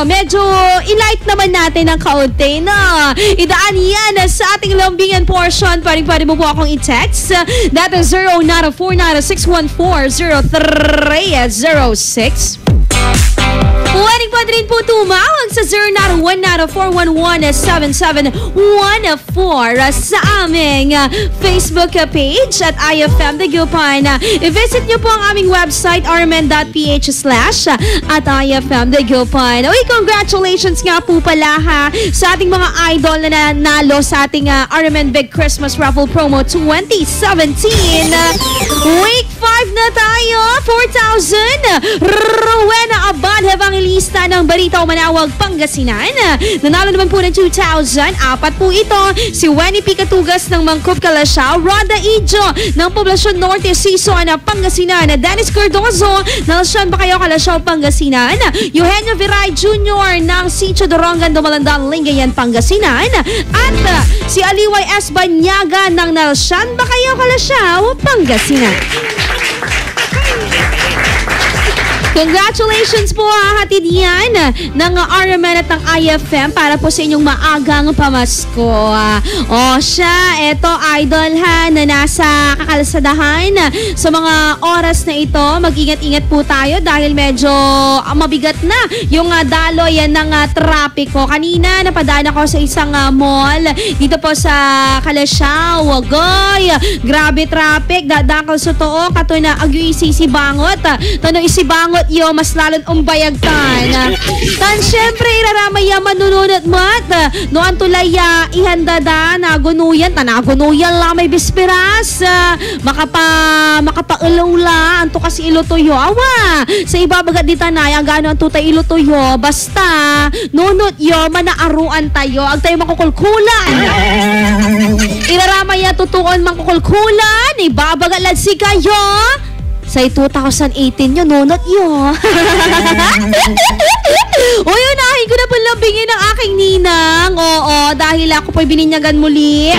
Medyo i-light naman natin ng kaunti na. Idaan yan sa ating lambingan portion. Pwede mo po akong i-text. That is 0949-614-0306. Pwede rin po tumawag sa 0914117714 sa aming Facebook page at IFM Dagupan. I-visit nyo po ang aming website rmn.ph/@IFM Dagupan. Uy, congratulations nga po pala sa ating mga idol na nanalo sa ating RMN Big Christmas Raffle Promo 2017. Week 5 na tayo, 4,000. Rowena Abad, Evangelista ng Barita o Manawag, Pangasinan. Nanalo naman po ng 2,000. Apat po ito. Si Wenny Picatugas ng Mangkop, Kalasyaw. Roda Ijo ng Poblasyon Norte, Sison, Pangasinan. Dennis Cardozo ng Lasyon Bacayo, Kalasyaw, Pangasinan. Eugenio Viray Jr. ng Sitio Dorongan, Dumalandan, Lingayen, Pangasinan. At si Aliway S. Banyaga ng Nalsyan Bacayo, Kalasyaw, Pangasinan. Congratulations po hatid yan ng RMN at ng IFM para po sa inyong maagang pamasko. O siya, eto idol ha, na nasa kakalsadahan sa mga oras na ito. Mag-ingat-ingat po tayo dahil medyo mabigat na yung daloy ng trapiko. Kanina napadaan ako sa isang mall dito po sa Kalasyaw. Goy, grabe traffic. Dadakal sa to, kato na agyo isisibangot. Tano isibangot yo, mas lalon umbayagtan. Tan syempre iraramay manununot mat. No ang tulaya ihanda da nagunuyan. Tanagunuyan lang may bisperas. Makapaulaw la. Anto kasi ilutoyo. Awa, sa ibabagat di tanay, ang gano ang tutay ilutoyo. Basta, nunot yo, manaaruan tayo. Ang tayo makukulkulan. Iraramay tutuon makukulkulan. Ibabagat si kayo. Sa 2018 yun, nunot yun. Uy, unahin ko na po lambingin ang aking ninang. Oo, dahil ako po'y bininyagan muli.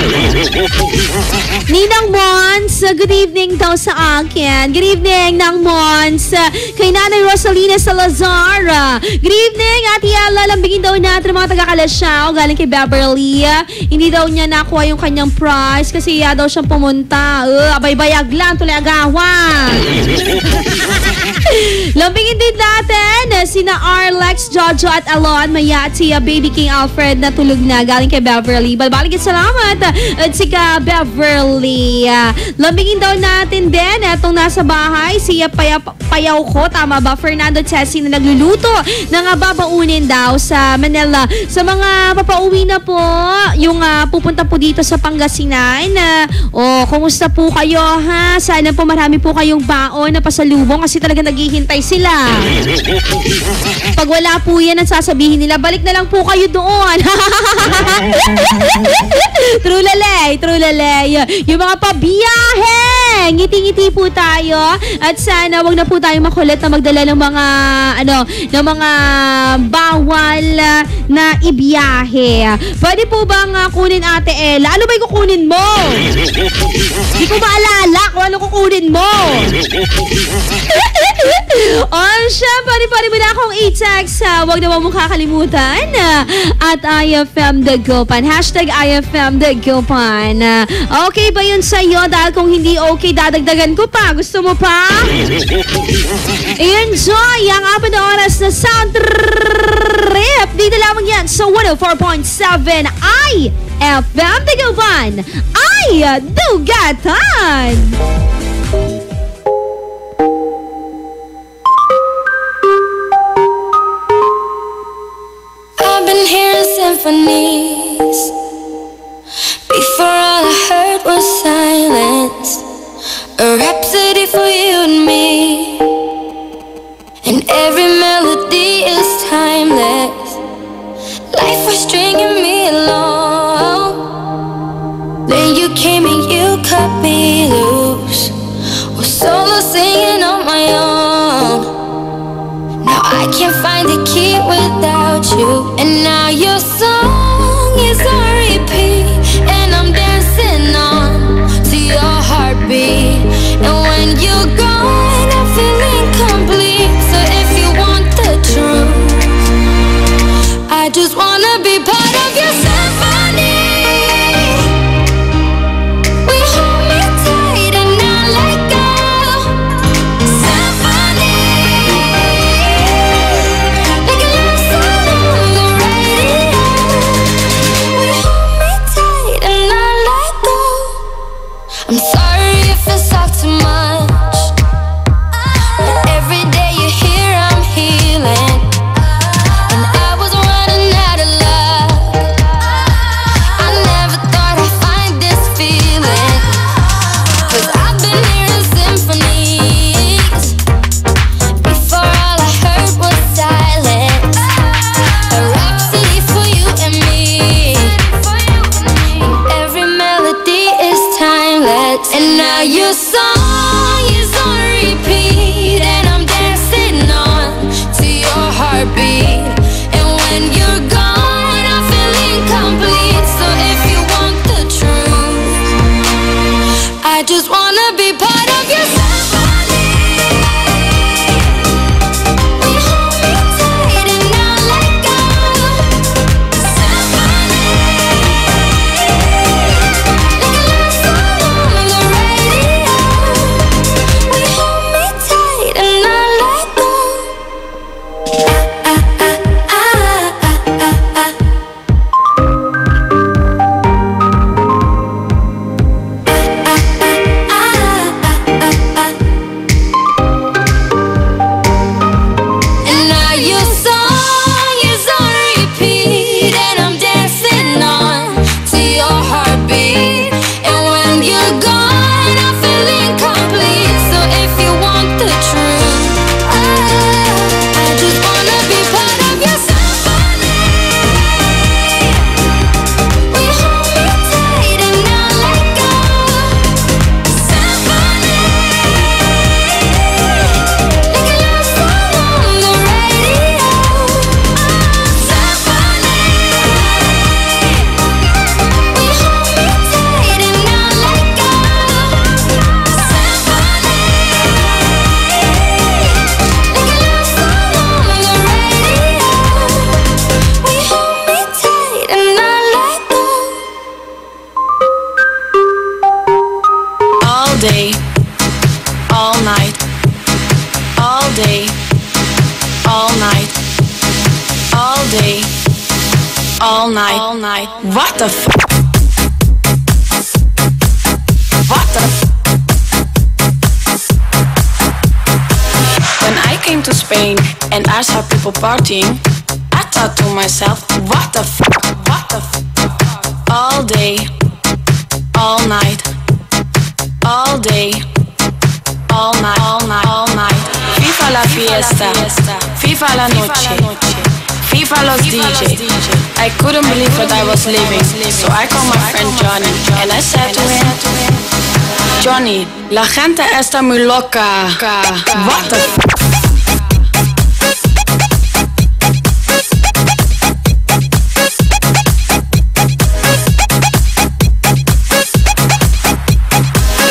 Ninang Mons, good evening daw sa akin. Good evening, Nang Mons. Kay Nanay Rosalina Salazar. Good evening, Ate Ella. Lambingin daw natin ang mga taga-Kalasyaw. Galing kay Beverly. Hindi daw niya nakuha yung kanyang prize kasi daw siyang pumunta. Abay-bayag lang, tuloy agawa. Lambingin din natin sina Arlex, Jojo at Alon Maya at si Baby King Alfred na tulog na galing kay Beverly. Balbaligid salamat at si ka Beverly. Lambingin daw natin din etong nasa bahay si Payaw ko, tama ba? Fernando Chessy na nagluluto ng babaunin daw sa Manila. Sa mga papauwi na po yung pupunta po dito sa Pangasinan. Kumusta po kayo ha? Sana po marami po kayong baon na pasalubong kasi talaga naghihintay sila. Pag wala po yan ang sasabihin nila, balik na lang po kayo doon. True lalay. Yung mga pabiyahe, ngiti-ngiti po tayo at sana wag na po tayo makulit na magdala ng mga bawal na ibiyahe. Pwede po bang kunin Ate Ella? Ano ba yung kukunin mo? Hindi ko maalala kung ano kukunin mo. Siya, pwede mo na akong i-text. Huwag naman mong kakalimutan. At IFM Dagupan. Hashtag IFM Dagupan. Okay ba yun sa'yo? Dahil kung hindi okay, dadagdagan ko pa. Gusto mo pa? Enjoy ang 4 na oras na sound trip. Dito lamang yan sa 104.7 IFM Dagupan. Ay, dugatan! I've been hearing symphonies. Before all I heard was silence. A rhapsody for you and me. And every melody is timeless. Life was stringing me along. Then you came and you cut me loose. Was solo singing on my own. Now I can't find the key without you. And now your song is on repeat. And I'm dancing on to your heartbeat. And when you're gone, I feel incomplete. So if you want the truth, I just wanna be part of your symphony. We hold me tight and not let go. Symphony, like a love song on the radio. We hold me tight and not let go. I'm sorry if it's all too much, but every day you're here I'm healing. And I was running out of love. day, all night. What the f? What the f? When I came to Spain and I saw people partying, I thought to myself, what the f? What the f? All day, all night, all day, all night, all night, all night. FIFA la fiesta, FIFA la noche, FIFA los DJ. I couldn't believe what I was living, so I called my friend Johnny and I said to him, Johnny, la gente está muy loca. What the f?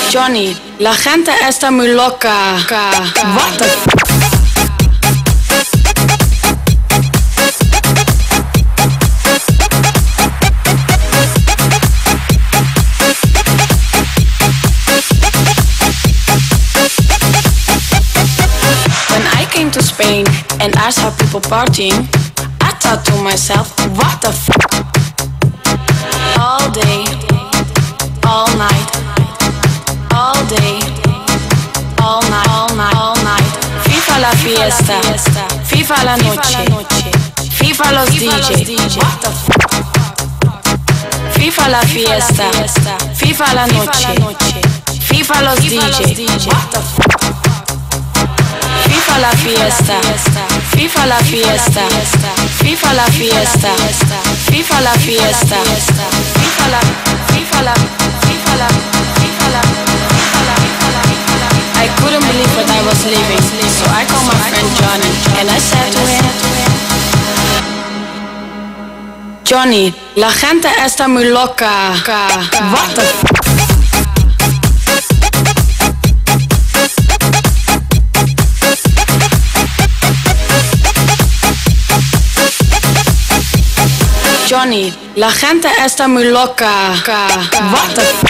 Johnny, la gente está muy loca. What the f? When I came to Spain and I saw people partying, I thought to myself, what the f? All day, all night, all day, all night, all night, all night. FIFA la fiesta, FIFA la noche, FIFA los DJ. What the f? FIFA la fiesta, FIFA la noche, FIFA los DJ. What the f? FIFA la fiesta, FIFA la fiesta, FIFA la fiesta, FIFA la fiesta, FIFA la, FIFA la, FIFA la, FIFA la, FIFA la. I couldn't believe what I was living, so I called my friend Johnny and I said to him, Johnny, la gente está muy loca. What the f? Johnny, la gente está muy loca. What the f?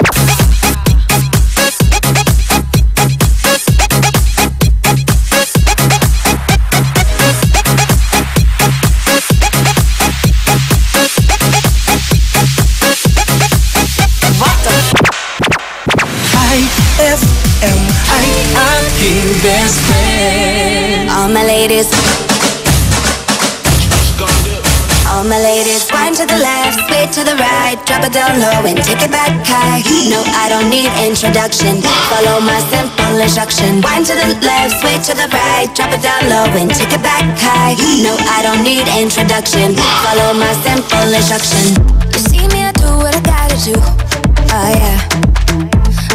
IFM, I best friend. All my ladies. All my ladies, wind to the left, sway to the right, drop it down low and take it back high. No, I don't need introduction. Follow my simple instruction. Wind to the left, sway to the right, drop it down low and take it back high. No, I don't need introduction. Follow my simple instruction. You see me, I do what I gotta do. Oh yeah.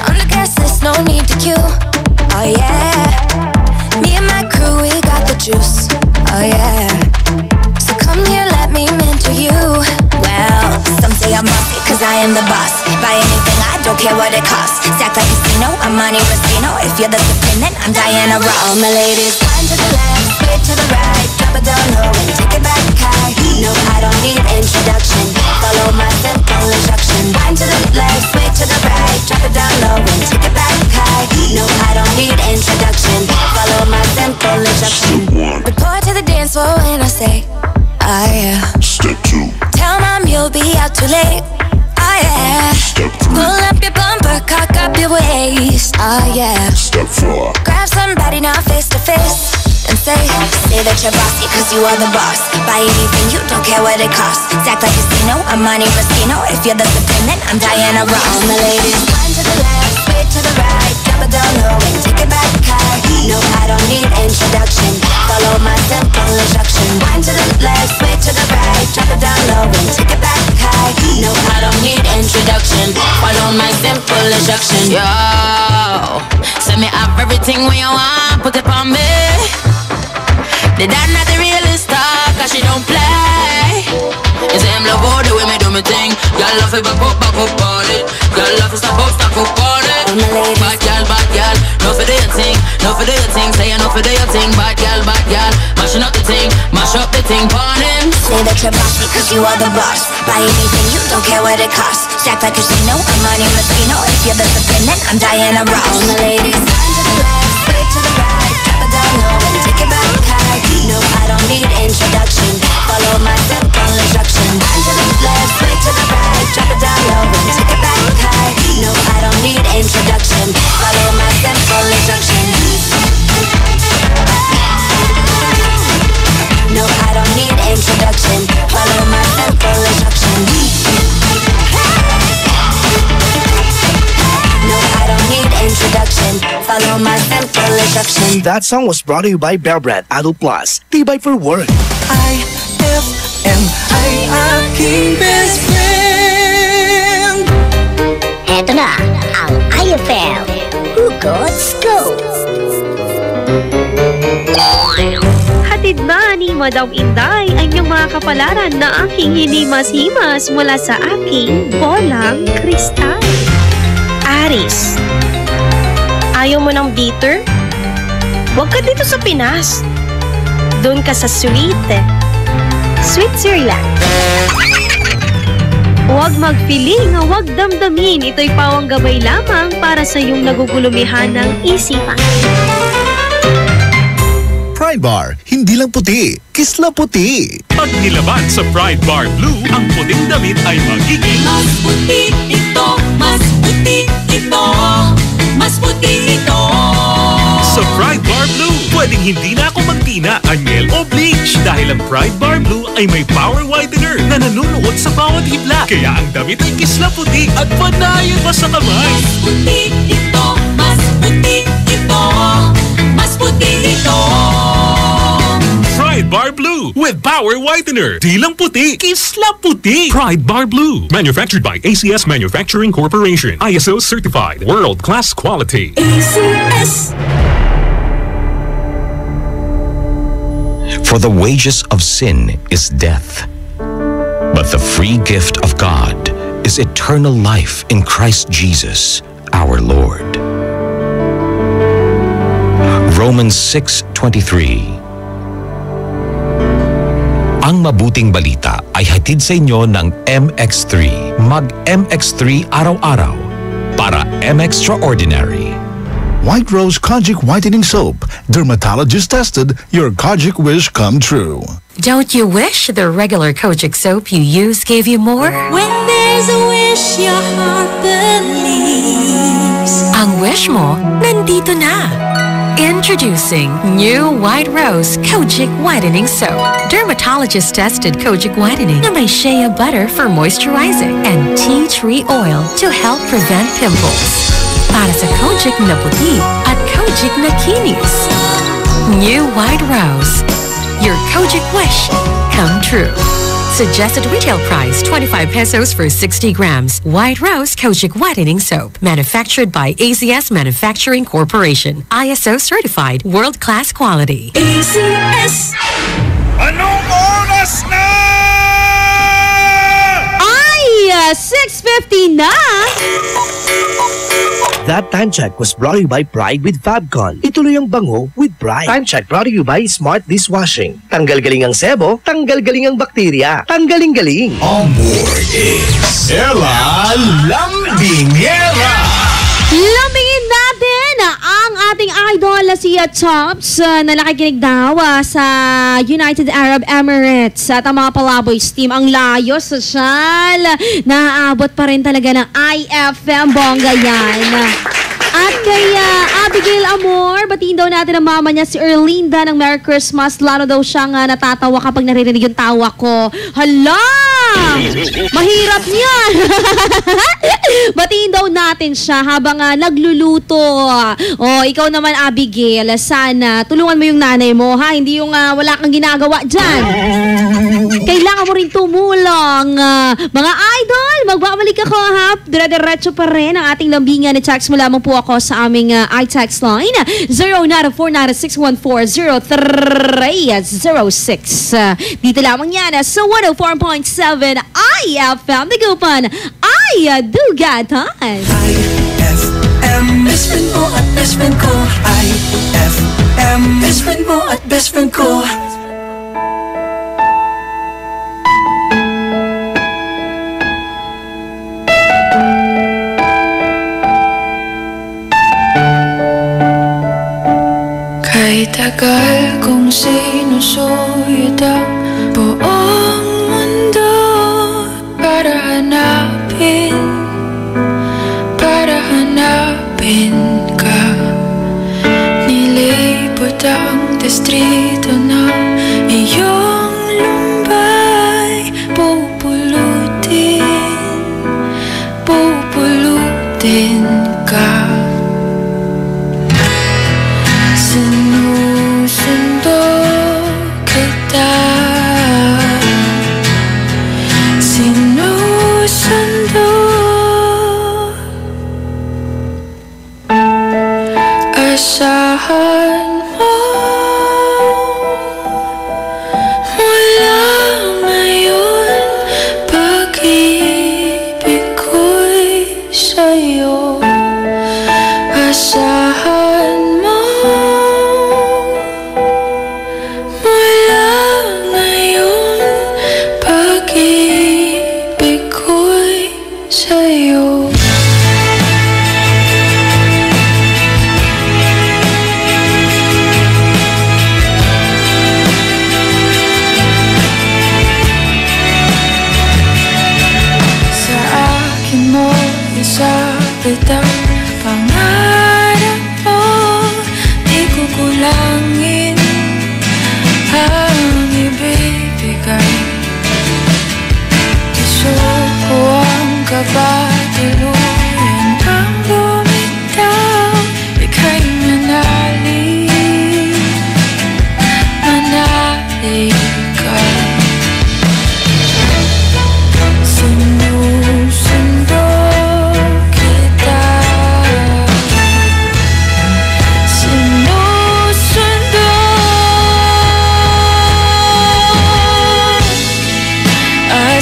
On the gas list, no need to queue. Oh yeah. Me and my crew, we got the juice. Oh yeah. So come here, let me mentor you. Well, some say I'm bossy, cause I am the boss. Buy anything, I don't care what it costs. Stack like casino, I'm Monte Rustino. If you're the supreme, then I'm Diana Ross. All my ladies, wind to the left, sway to the right, drop it down low and take it back high. No, I don't need introduction. Follow my simple instruction. Wind to the left, sway to the right, drop it down low and take it back high. No, I don't need introduction. Follow my simple instruction. Report to the dance floor when I say, oh yeah. Step 2. Tell mom you'll be out too late. Oh yeah. Step 3. Pull up your bumper, cock up your waist. Oh yeah. Step 4. Grab somebody now face to face and say that you're bossy cause you are the boss. Buy anything, you don't care what it costs. Act like casino, I'm Monte Rustino. If you're the supreme, then I'm Diana Ross. All my ladies, wind to the left, sway to the right, drop it down low and take it back high. No, I don't need introduction. Follow my simple instruction. Wind to the left, sway to the right, drop it down low and take it back high. No, I don't need introduction. Follow my simple instruction. Yo, send me up everything when you want, put it on me. The dad not the realest star, cause she don't play. You say I'm love all the way me do me thing. Y'all love it back up on it. Y'all love it stop up on it. Bad girl, no for the thing, no for the thing. Say no for the thing, bad girl, mashing up the thing, mash up the thing, pon him. Say that you're bossy cause you are the boss. Buy anything, you don't care what it costs. Stack like casino, I'm Monte Rustino. If you're the supreme, then I'm Diana Ross. All my ladies, wind to the left, sway to the right, drop it down low and take it back high. No, I don't need introduction. Follow my follow my simple instruction. That song was brought to you by Bear Brand Adult Plus. Tibay for work. IFM ay aking best friend. Eto na ang IFM Hugot Scoop. Hatid ba ni Madam Inday ang iyong mga kapalaran na aking hinimas-himas mula sa aking bolang kristal? Aris, ayaw mo ng bitter? Huwag ka dito sa Pinas. Doon ka sa sweet Switzerland. Huwag mag-feeling, huwag damdamin. Ito'y pawang gabay lamang para sa iyong nagugulumihan ng isipan. Pride Bar, hindi lang puti, kisla puti. Pag nilaban sa Pride Bar Blue, ang puting damit ay magiging mas puti ito, mas puti ito, mas puti ito. Sa Pride Bar Blue, pwedeng hindi na ako magtina, anyel o bleach dahil ang Pride Bar Blue ay may power whitener na nanunuot sa bawat hibla. Kaya ang damit ay kisla puti at panayan pa sa kamay. Mas puti ito, mas puti ito, mas puti ito. Pride Bar Blue with power whitener. Di lang puti, kisla puti. Pride Bar Blue. Manufactured by ACS Manufacturing Corporation. ISO certified. World-class quality. ACS. For the wages of sin is death, but the free gift of God is eternal life in Christ Jesus, our Lord. Romans 6:23. Ang mabuting balita ay hatid sa inyo ng MX3. Mag-MX3 araw-araw para M-Extraordinary. White Rose Kojic Whitening Soap. Dermatologist tested, your Kojic wish come true. Don't you wish the regular Kojic soap you use gave you more? When there's a wish, your heart believes. Ang wish mo, nandito na. Introducing new White Rose Kojic Whitening Soap. Dermatologist-tested Kojic Whitening na may shea butter for moisturizing and tea tree oil to help prevent pimples. Para sa Kojic na puti at Kojic na kinis. New White Rose. Your Kojic wish come true. Suggested retail price 25 pesos for 60 grams. White Rose Kojic Whitening Soap. Manufactured by ACS Manufacturing Corporation. ISO certified. World-class quality. ACS. Anong oras na? Ay, 6:50 na! That time check was brought to you by Pride with Fabcon. Ituloy ang bango with Pride. Time check brought to you by Smart Dishwashing. Tanggal-galing ang sebo, tanggal-galing ang bakterya. Tanggaling-galing. On board is Ella Lambingera. Lambingin natin ang ating idol na si Chops na nakikinig daw sa United Arab Emirates at ang mga Palaboys team. Ang layo, sosyal. Naaabot pa rin talaga ng IFM bongga yan. At kay Abigail Amor, batiin daw natin ang mama niya si Erlinda ng Merry Christmas. Lalo daw siyang natatawa kapag naririnig yung tawa ko. Hala! Mahirap niyan! Batiin daw natin siya habang nagluluto. O, ikaw naman Abigail, sana tulungan mo yung nanay mo, ha? Hindi yung wala kang ginagawa dyan. Kailangan mo rin tumulong. Mga idol, magbabalik ako, ha? Dire-diretso pa rin ang ating lambingan. I-text mo lamang po ako sa aming i-text line 0949-614-0306. Dito lamang yan sa 104.7 IFM Dagupan. Ay, dugatan! IFM, best friend mo at best friend ko. IFM, best friend mo at best friend ko. Kay tagal kong sinusuyod ang buong mundo para hanapin ka. Nilibot ang distrito ng iyong lumbay. Pupulutin ka.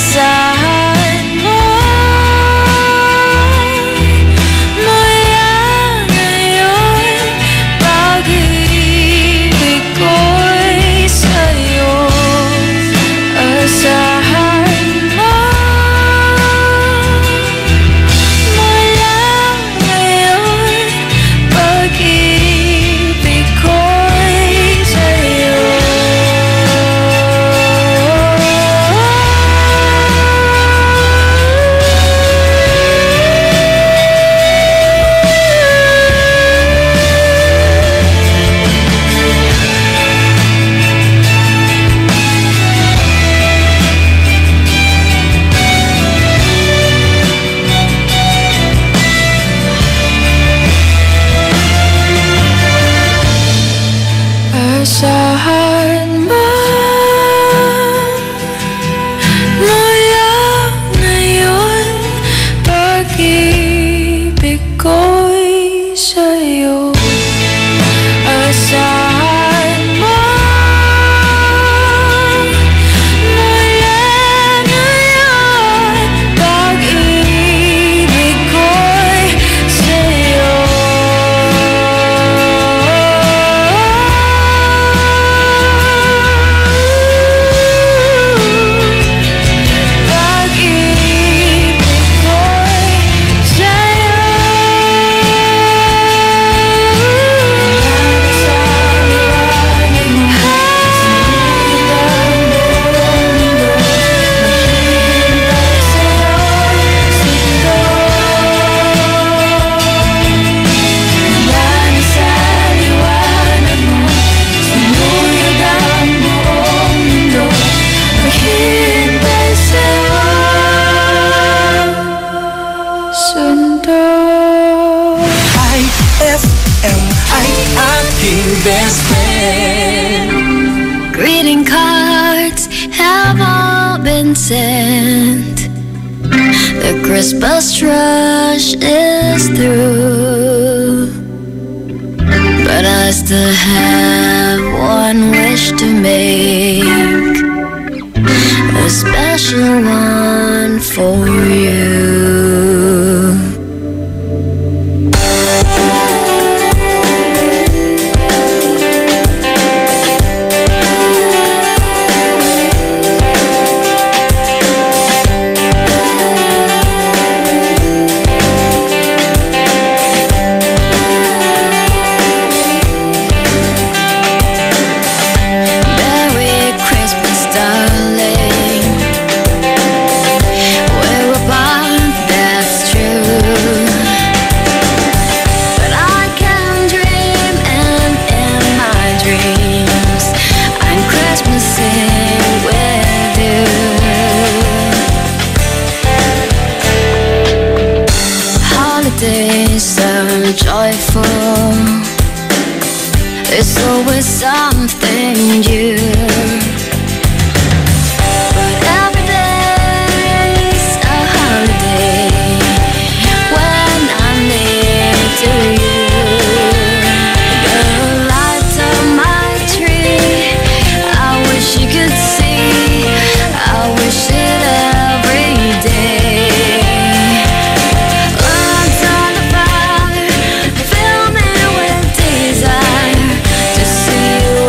Asahan mo, mula ngayon, pag-ibig ko'y sa'yo. Asahan mo, mula ngayon, pag-ibig ko'y sa'yo. Asahan mo, mula ngayon, pag-ibig ko'y sa'yo. Asahan mo, mula ngayon, pag-ibig ko'y sa'yo. IFM ay aking best friend. Greeting cards have all been sent. The Christmas rush is through, but I still have one wish to make, a special one for you. Merry Christmas, darling. We're apart, that's true, but I can dream, and in my dreams I'm Christmasing with you. Holidays are joyful, there's always something new, but every day's a holiday when I'm near to you. The lights on my tree, I wish you could see, I wish it every day. Lights on the fire, fill me with desire to see you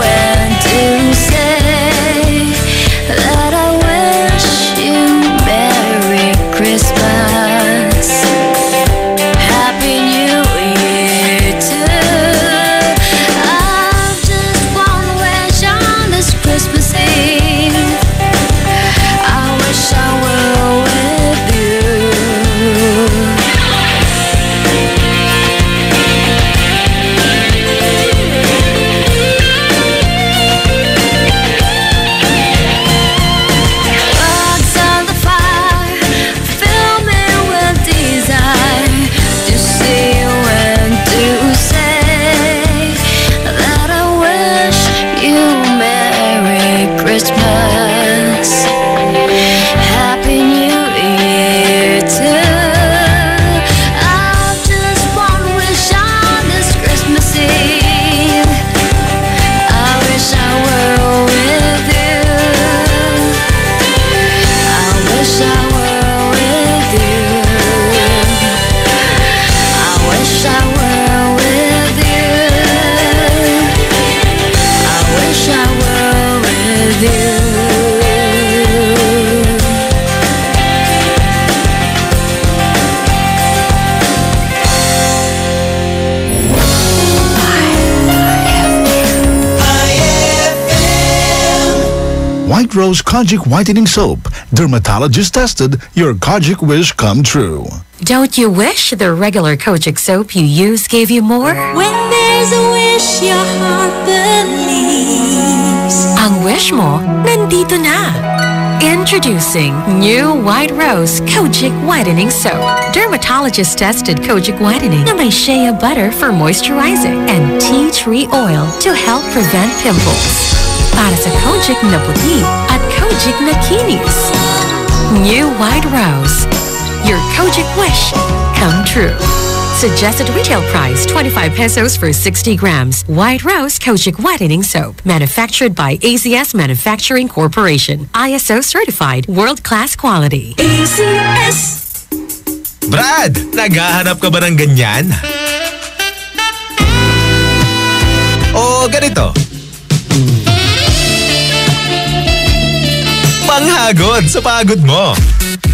White Rose Kojic Whitening Soap. Dermatologist tested, your Kojic wish come true. Don't you wish the regular Kojic soap you use gave you more? When there's a wish your heart believes. Ang wish mo, nandito na. Introducing new White Rose Kojic Whitening Soap. Dermatologist tested Kojic Whitening na may shea butter for moisturizing and tea tree oil to help prevent pimples. Para sa Kojic na puti at Kojic na kinis. New White Rose. Your Kojic wish come true. Suggested retail price 25 pesos for 60 grams. White Rose Kojic Whitening Soap. Manufactured by AZS Manufacturing Corporation. ISO certified world-class quality. AZS. Brad, naghahanap ka ba ng ganyan? O ganito. Panghagod sa pagod mo.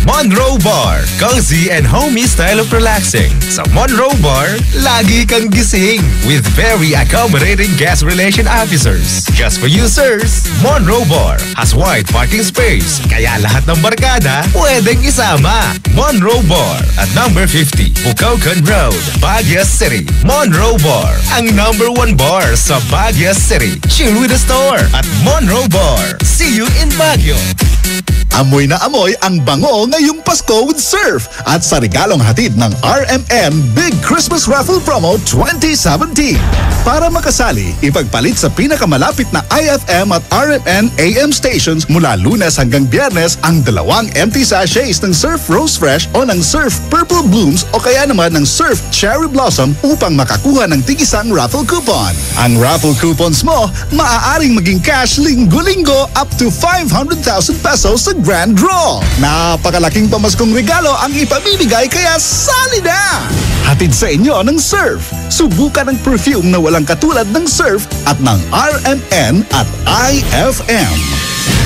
Monroe Bar, cozy and homey style of relaxing. Sa Monroe Bar, lagi kang gising with very accommodating guest relation officers. Just for you, sirs, Monroe Bar has wide parking space, kaya lahat ng barkada pwedeng isama. Monroe Bar at number 50, Bucaucan Road, Baguio City. Monroe Bar, ang number 1 bar sa Baguio City. Chill with the store at Monroe Bar. See you in Baguio. Amoy na amoy ang bango ngayong Pasko with Surf at sa regalong hatid ng RMN Big Christmas Raffle Promo 2017. Para makasali, ipagpalit sa pinakamalapit na IFM at RMN AM stations mula Lunes hanggang Biyernes ang 2 empty sachets ng Surf Rose Fresh o ng Surf Purple Blooms o kaya naman ng Surf Cherry Blossom upang makakuha ng tig-isang raffle coupon. Ang raffle coupons mo, maaaring maging cash linggo-linggo up to 500,000 pesos sa Grand Draw. Napakalaking pamaskong regalo ang ipamimigay kaya sali na! Hatid sa inyo ng Surf. Subukan ng perfume na walang katulad ng Surf at ng RMN at IFM.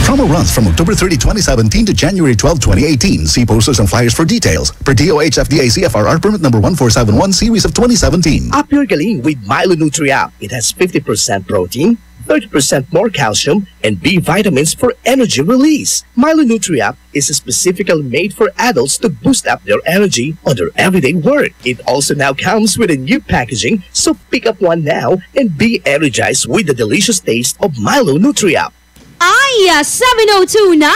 Promo runs from October 30, 2017 to January 12, 2018. See posters and flyers for details. Per DOH FDA CFRR permit number 1471 series of 2017. Up your galing with Milo Nutri-Up. It has 50% protein, 30% more calcium, and B vitamins for energy release. Milo Nutri-Up is specifically made for adults to boost up their energy on their everyday work. It also now comes with a new packaging, so pick up one now and be energized with the delicious taste of Milo Nutri-Up. Ay, 7:02 na!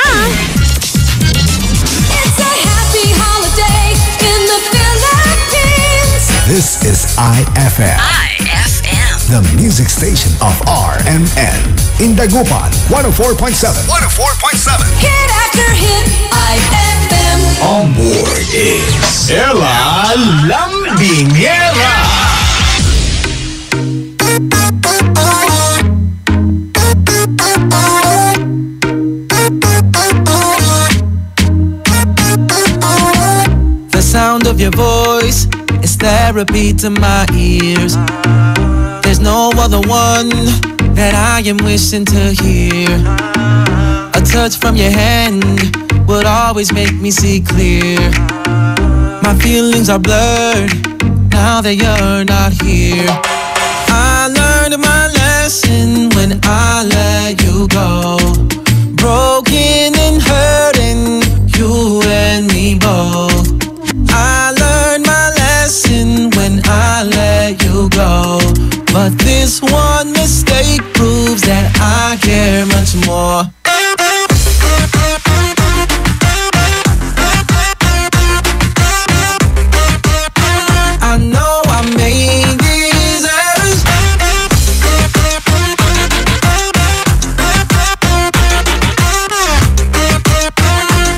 It's a happy holiday in the Philippines. This is IFM. The music station of RMN. In Dagupan, 104.7. 104.7. Hit after hit, IFM. On board is Ella Lambingera. The sound of your voice is therapy to my ears. There's no other one that I am wishing to hear. A touch from your hand would always make me see clear. My feelings are blurred now that you're not here. I learned my lesson when I let you go. Broken and hurting, you and me both. I learned my lesson when I let you go. But this one mistake proves that I care much more. I know I made these errors.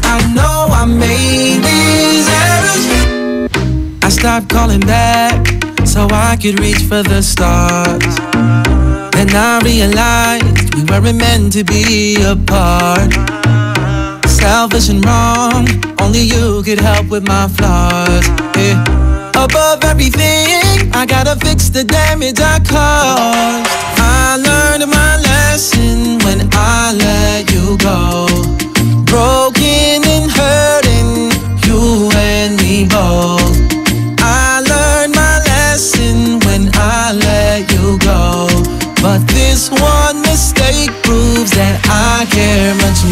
I know I made these errors. I stopped calling back so I could reach for the stars. Then I realized we weren't meant to be apart. Selfish and wrong, only you could help with my flaws. Yeah. Above everything, I gotta fix the damage I caused. I learned my lesson when I let you go. Broken and hurting, you and me both. I learned my lesson when I let you go. But this one mistake proves that I care much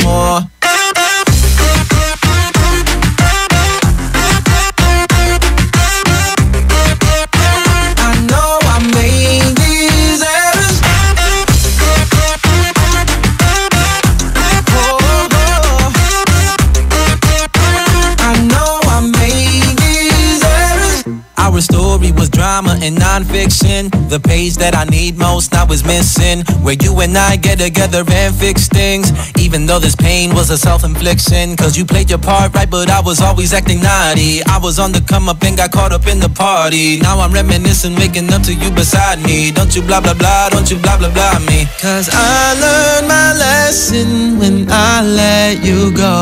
fiction. The page that I need most now is missing, where you and I get together and fix things. Even though this pain was a self-infliction, cause you played your part right, but I was always acting naughty. I was on the come up and got caught up in the party. Now I'm reminiscing, waking up to you beside me. Don't you blah blah blah, don't you blah blah blah me. Cause I learned my lesson when I let you go.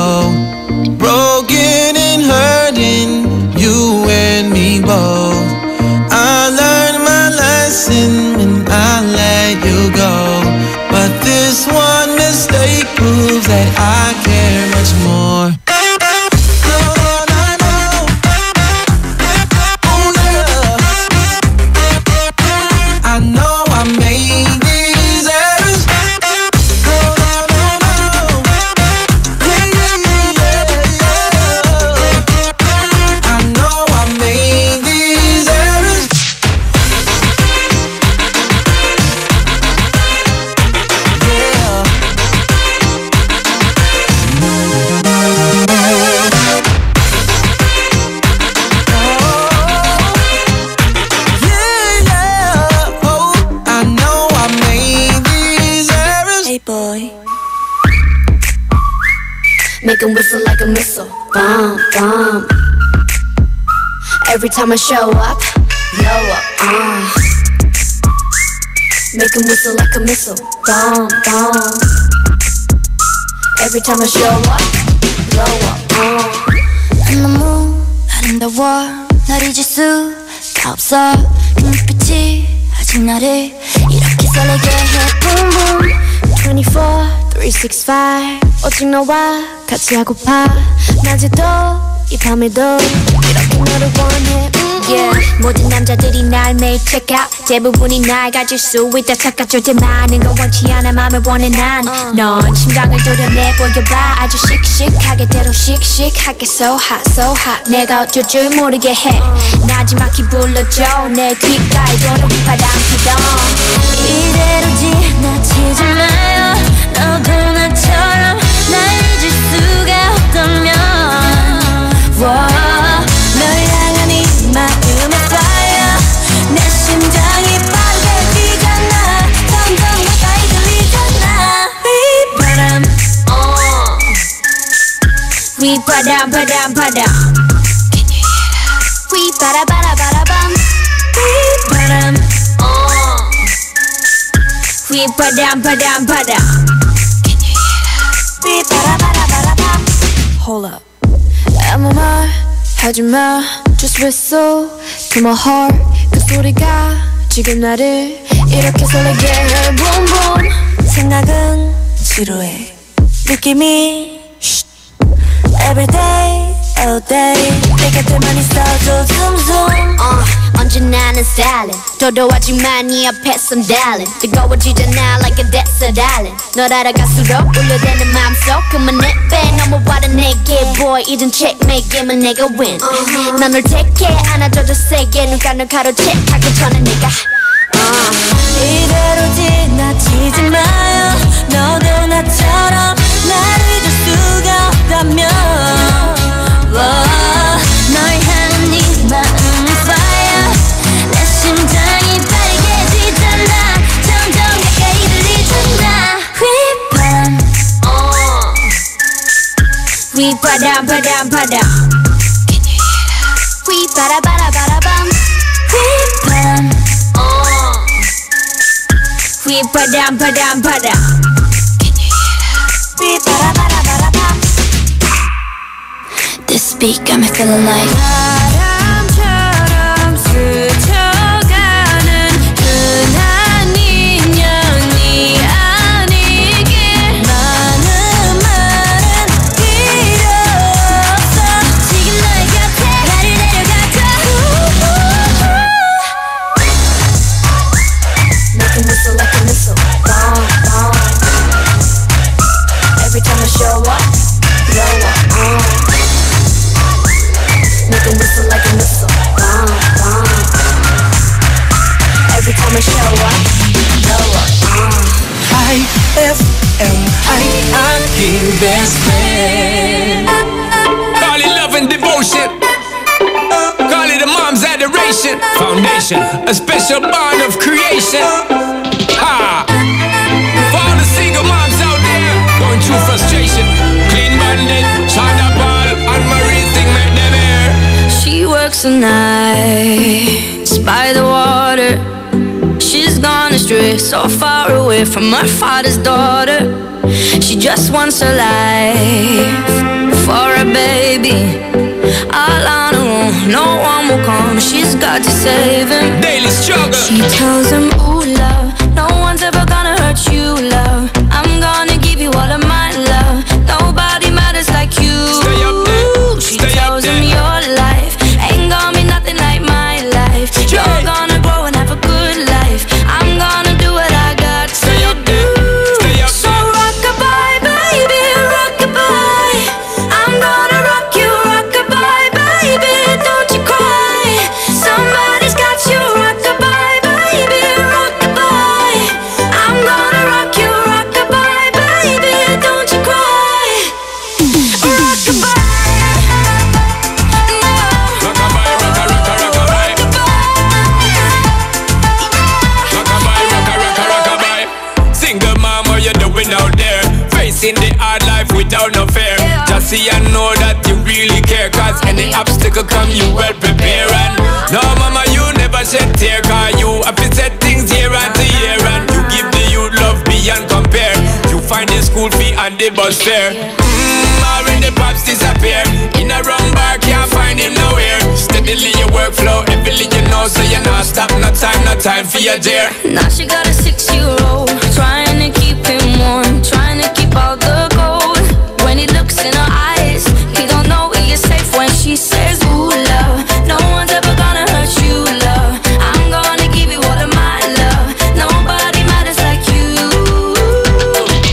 Broken and hurting, you and me both. I learned my lesson when I let you go. But this one mistake proves that I care much more. I know I made these errors. I know I made these errors. Make 'em whistle like a missile, bomb, bomb. Every time I show up, blow up, Make 'em whistle like a missile, bomb, bomb. Every time I show up, blow up, 너무 아름다워 날 잊을 수가 없어 그 눈빛이 아직 나를 이렇게 설레게 해 boom boom 24, 365 오직 너와 같이 하고파 낮에도 이 밤에도 이렇게 너를 원해 yeah. 모든 남자들이 날 매일 check out 대부분이 날 가질 수 있다 착각 절대 많은 건 원치 않아 맘을 원해 난 넌 심장을 도려내 보여봐 아주 씩씩하게 대로 씩씩하게 so hot 내가 어쩔 줄 모르게 해 나지막히 불러줘 내 귓가에 도는 바람 피던 이대로 지나치지 마요 너도 나처럼 날 잊을 수가 없다면 널 향한 이 마음의 fire 내 심장이 빠르게 뛰잖아 점점 가까이 들리잖아 휘바람 휘바람 바람 바람 휘바라바라바라밤 휘바람 휘바람 바람 바람 휘바라바라바라밤 Hold up 아무 말 하지마 Just whistle to my heart 그 소리가 지금 나를 이렇게 설레게 해 Boom boom 생각은 지루해 느낌이 Every day, all day 내 곁에만 있어줘 zoom zoom 언제나 난 silent 도도하지만 네 앞에 some darling 뜨거워지잖아 like a desert island 널 알아갈수록 울려대는 마음속 그만 내빼 넘어와라 내게 boy 이젠 checkmate 게임은 내가 win 난 널 택해 안아줘도 세게 누가 널 가로채 하기 전에 내가 이대로 지나치지 마요 너도 나처럼 날 잊을 수가 없다면 널 향한 이 마음은 fire 내 심장이 빠르게 뛰잖아 점점 가까이 들리잖아 휘바람 휘바람 바람 바람 휘바라바라바라밤 휘바람 휘바람 바람 바람 휘바라바라바라밤 This beat got me feeling like 바람처럼 스쳐가는 흔한 인연이 아니길 많은 말은 필요 없어 지금 너의 곁에 나를 내려가줘 Make 'em whistle like a missile bomb bomb Every time I show up blow up Make 'em whistle nation. Foundation, a special bond of creation. Ha! For all the single moms out there going through frustration. Clean Bandit, Shonda Paul, and Marie thing make them air. She works the nights by the water. She's gone astray, so far away from her father's daughter. She just wants her life for a baby. All on her own, no one will come. She's got to save him. Daily struggle. She tells him, ooh, love, no one's ever gonna hurt you, love. I'm gonna give you all of my love. Nobody matters like you. Stay up there. She tells him your life ain't gonna be nothing like my life. You're gonna grow and have a good life. I'm gonna do what I got to do. So rock-a-bye, baby, rock-a-bye. I'm gonna rock you, rock-a-bye, baby. Don't you cry. Somebody's got you, rock-a-bye, baby, rock-a-bye. I'm gonna rock you, rock-a-bye, baby. Don't you cry. Rock-a-bye. Single mom, what you doing out there? Facing the hard life without no fear. Just see and know that you really care. Cause any obstacle come, you well prepare. And no mama, you never shed tear. Cause you have to set things year after year. And you give the youth love beyond compare. You find the school fee and the bus fare. Already pops disappear. In a wrong bar, can't find him nowhere. Steadily your workflow, everything you know. So you not stop, no time for your dear. Now she got a 6-year-old, trying to keep him warm, trying to keep all the gold. When he looks in her eyes, he don't know he is safe when she says, ooh, love, no one's ever gonna hurt you, love. I'm gonna give you all of my love. Nobody matters like you.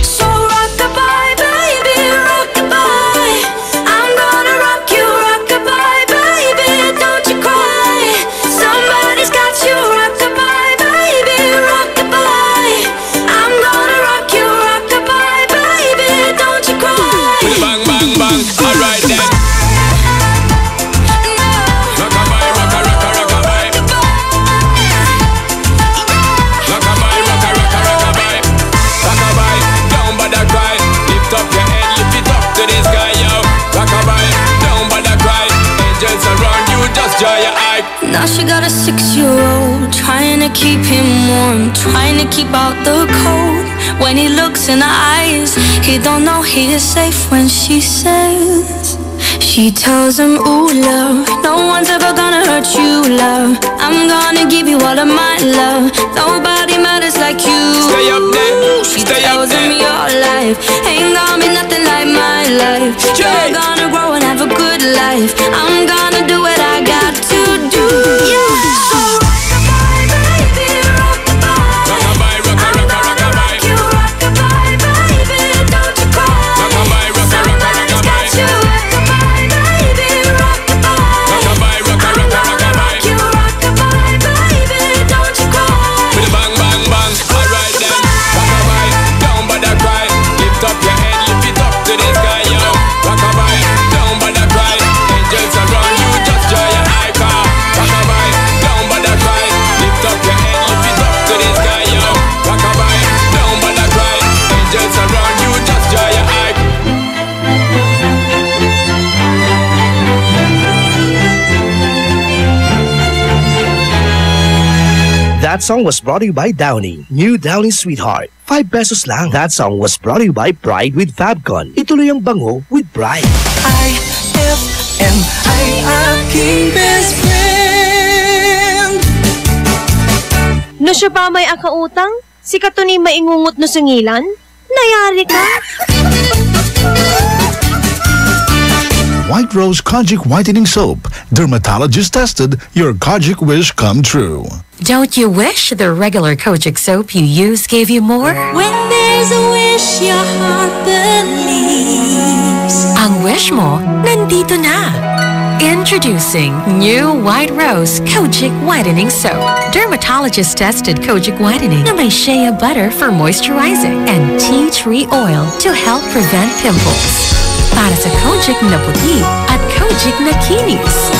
So rock-a-bye, baby, rock-a-bye. I'm gonna rock you, rock-a-bye, baby. Don't you cry. Somebody's got you, rock-a-bye, baby, rock-a-bye. I'm gonna rock you, rock-a-bye, baby. Don't you cry. Bang, bang, bang, alright then. Rock-a-bye, rock-a-rock-a, rock-a-bye. Rock-a-bye, rock-a-rock-a, rock-a-bye. Rock-a-bye, don't bother cry. Lift up your head, lift it up to the sky, yo. Rock-a-bye, don't bother cry. Angels around you, just dry your eye. Now she got a 6-year-old, trying to keep him warm, trying to keep out the cold. When he looks in her eyes, he don't know he is safe when she says. She tells him, ooh, love, no one's ever gonna hurt you, love. I'm gonna give you all of my love. Nobody matters like you. Stay up there. She Stay up tells him there. your life ain't gonna be nothing like my life. You're gonna grow and have a good life. I'm gonna do what I got to do. So rock-a-bye, baby, rock-a-bye. Rock-a-bye, rock-a-rock-a, rock-a-bye. You rock-a-bye, baby, don't you cry. Rock-a-bye, rock-a-rock-a, Somebody's got you, rock-a-bye. rock-a-bye, baby, rock-a-bye. Rock-a-bye, rock-a-rock-a, rock-a-bye. You rock-a-bye, baby, don't you cry. With a bang, bang, bang, alright then. Rock-a-bye, don't bother cry. Lift up your head, lift it up to the sky, yo. Rock-a-bye, don't bother cry. Angels around you, just dry your eye, car. Rock-a-bye, don't bother cry. Lift up your head, lift it up to the sky, yo. Rock-a-bye, don't bother cry. Angels around you, just dry your eye. That song was brought to you by Downy. New Downy Sweetheart. 5 pesos lang. That song was brought to you by Pride with Fabcon. Ituloy ang bango with Pride. IFM ay aking best friend. No siya pa may akautang? Si Katuni maingungot no singilan? Nayari ka? White Rose Kojic Whitening Soap. Dermatologist tested, your Kojic wish come true. Don't you wish the regular Kojic soap you use gave you more? When there's a wish your heart believes. Ang wish mo, nandito na. Introducing new White Rose Kojic Whitening Soap. Dermatologist tested Kojic Whitening na may shea butter for moisturizing and tea tree oil to help prevent pimples. Para sa Kojic na puti at Kojic na kinis.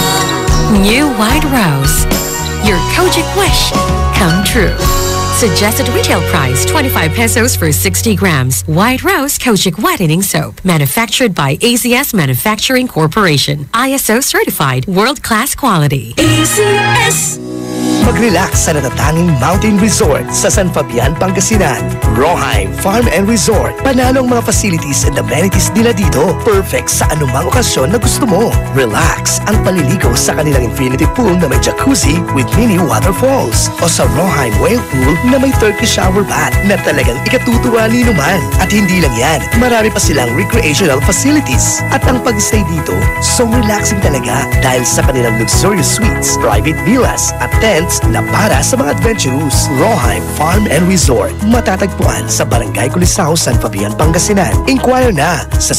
New White Rose your Kojic wish come true. Suggested retail price 25 pesos for 60 grams. White Rose Kojic Whitening Soap. Manufactured by ACS Manufacturing Corporation. ISO certified world-class quality. ACS! Mag-relax sa natatanging mountain resort sa San Fabian, Pangasinan. Roheim Farm and Resort. Panalong mga facilities and amenities nila dito. Perfect sa anumang okasyon na gusto mo. Relax ang paliligo sa kanilang infinity pool na may jacuzzi with mini waterfalls. O sa Roheim Whale Pool na may Turkish shower bath na talagang ikatutuwa ninuman. At hindi lang yan, marami pa silang recreational facilities. At ang pag-stay dito, so relaxing talaga dahil sa kanilang luxurious suites, private villas at tents na para sa mga adventurous. Roheim Farm and Resort. Matatagpuan sa Barangay Culisao, San Fabian, Pangasinan. Inquire na sa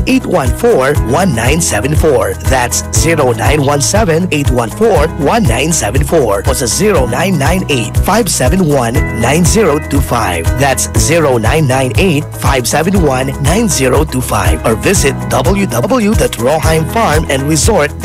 0917-814-1974. That's 0917-814-1974 o sa 0998-571-9025. That's 0998-571-9025 or visit www.roheimfarmandresort.com.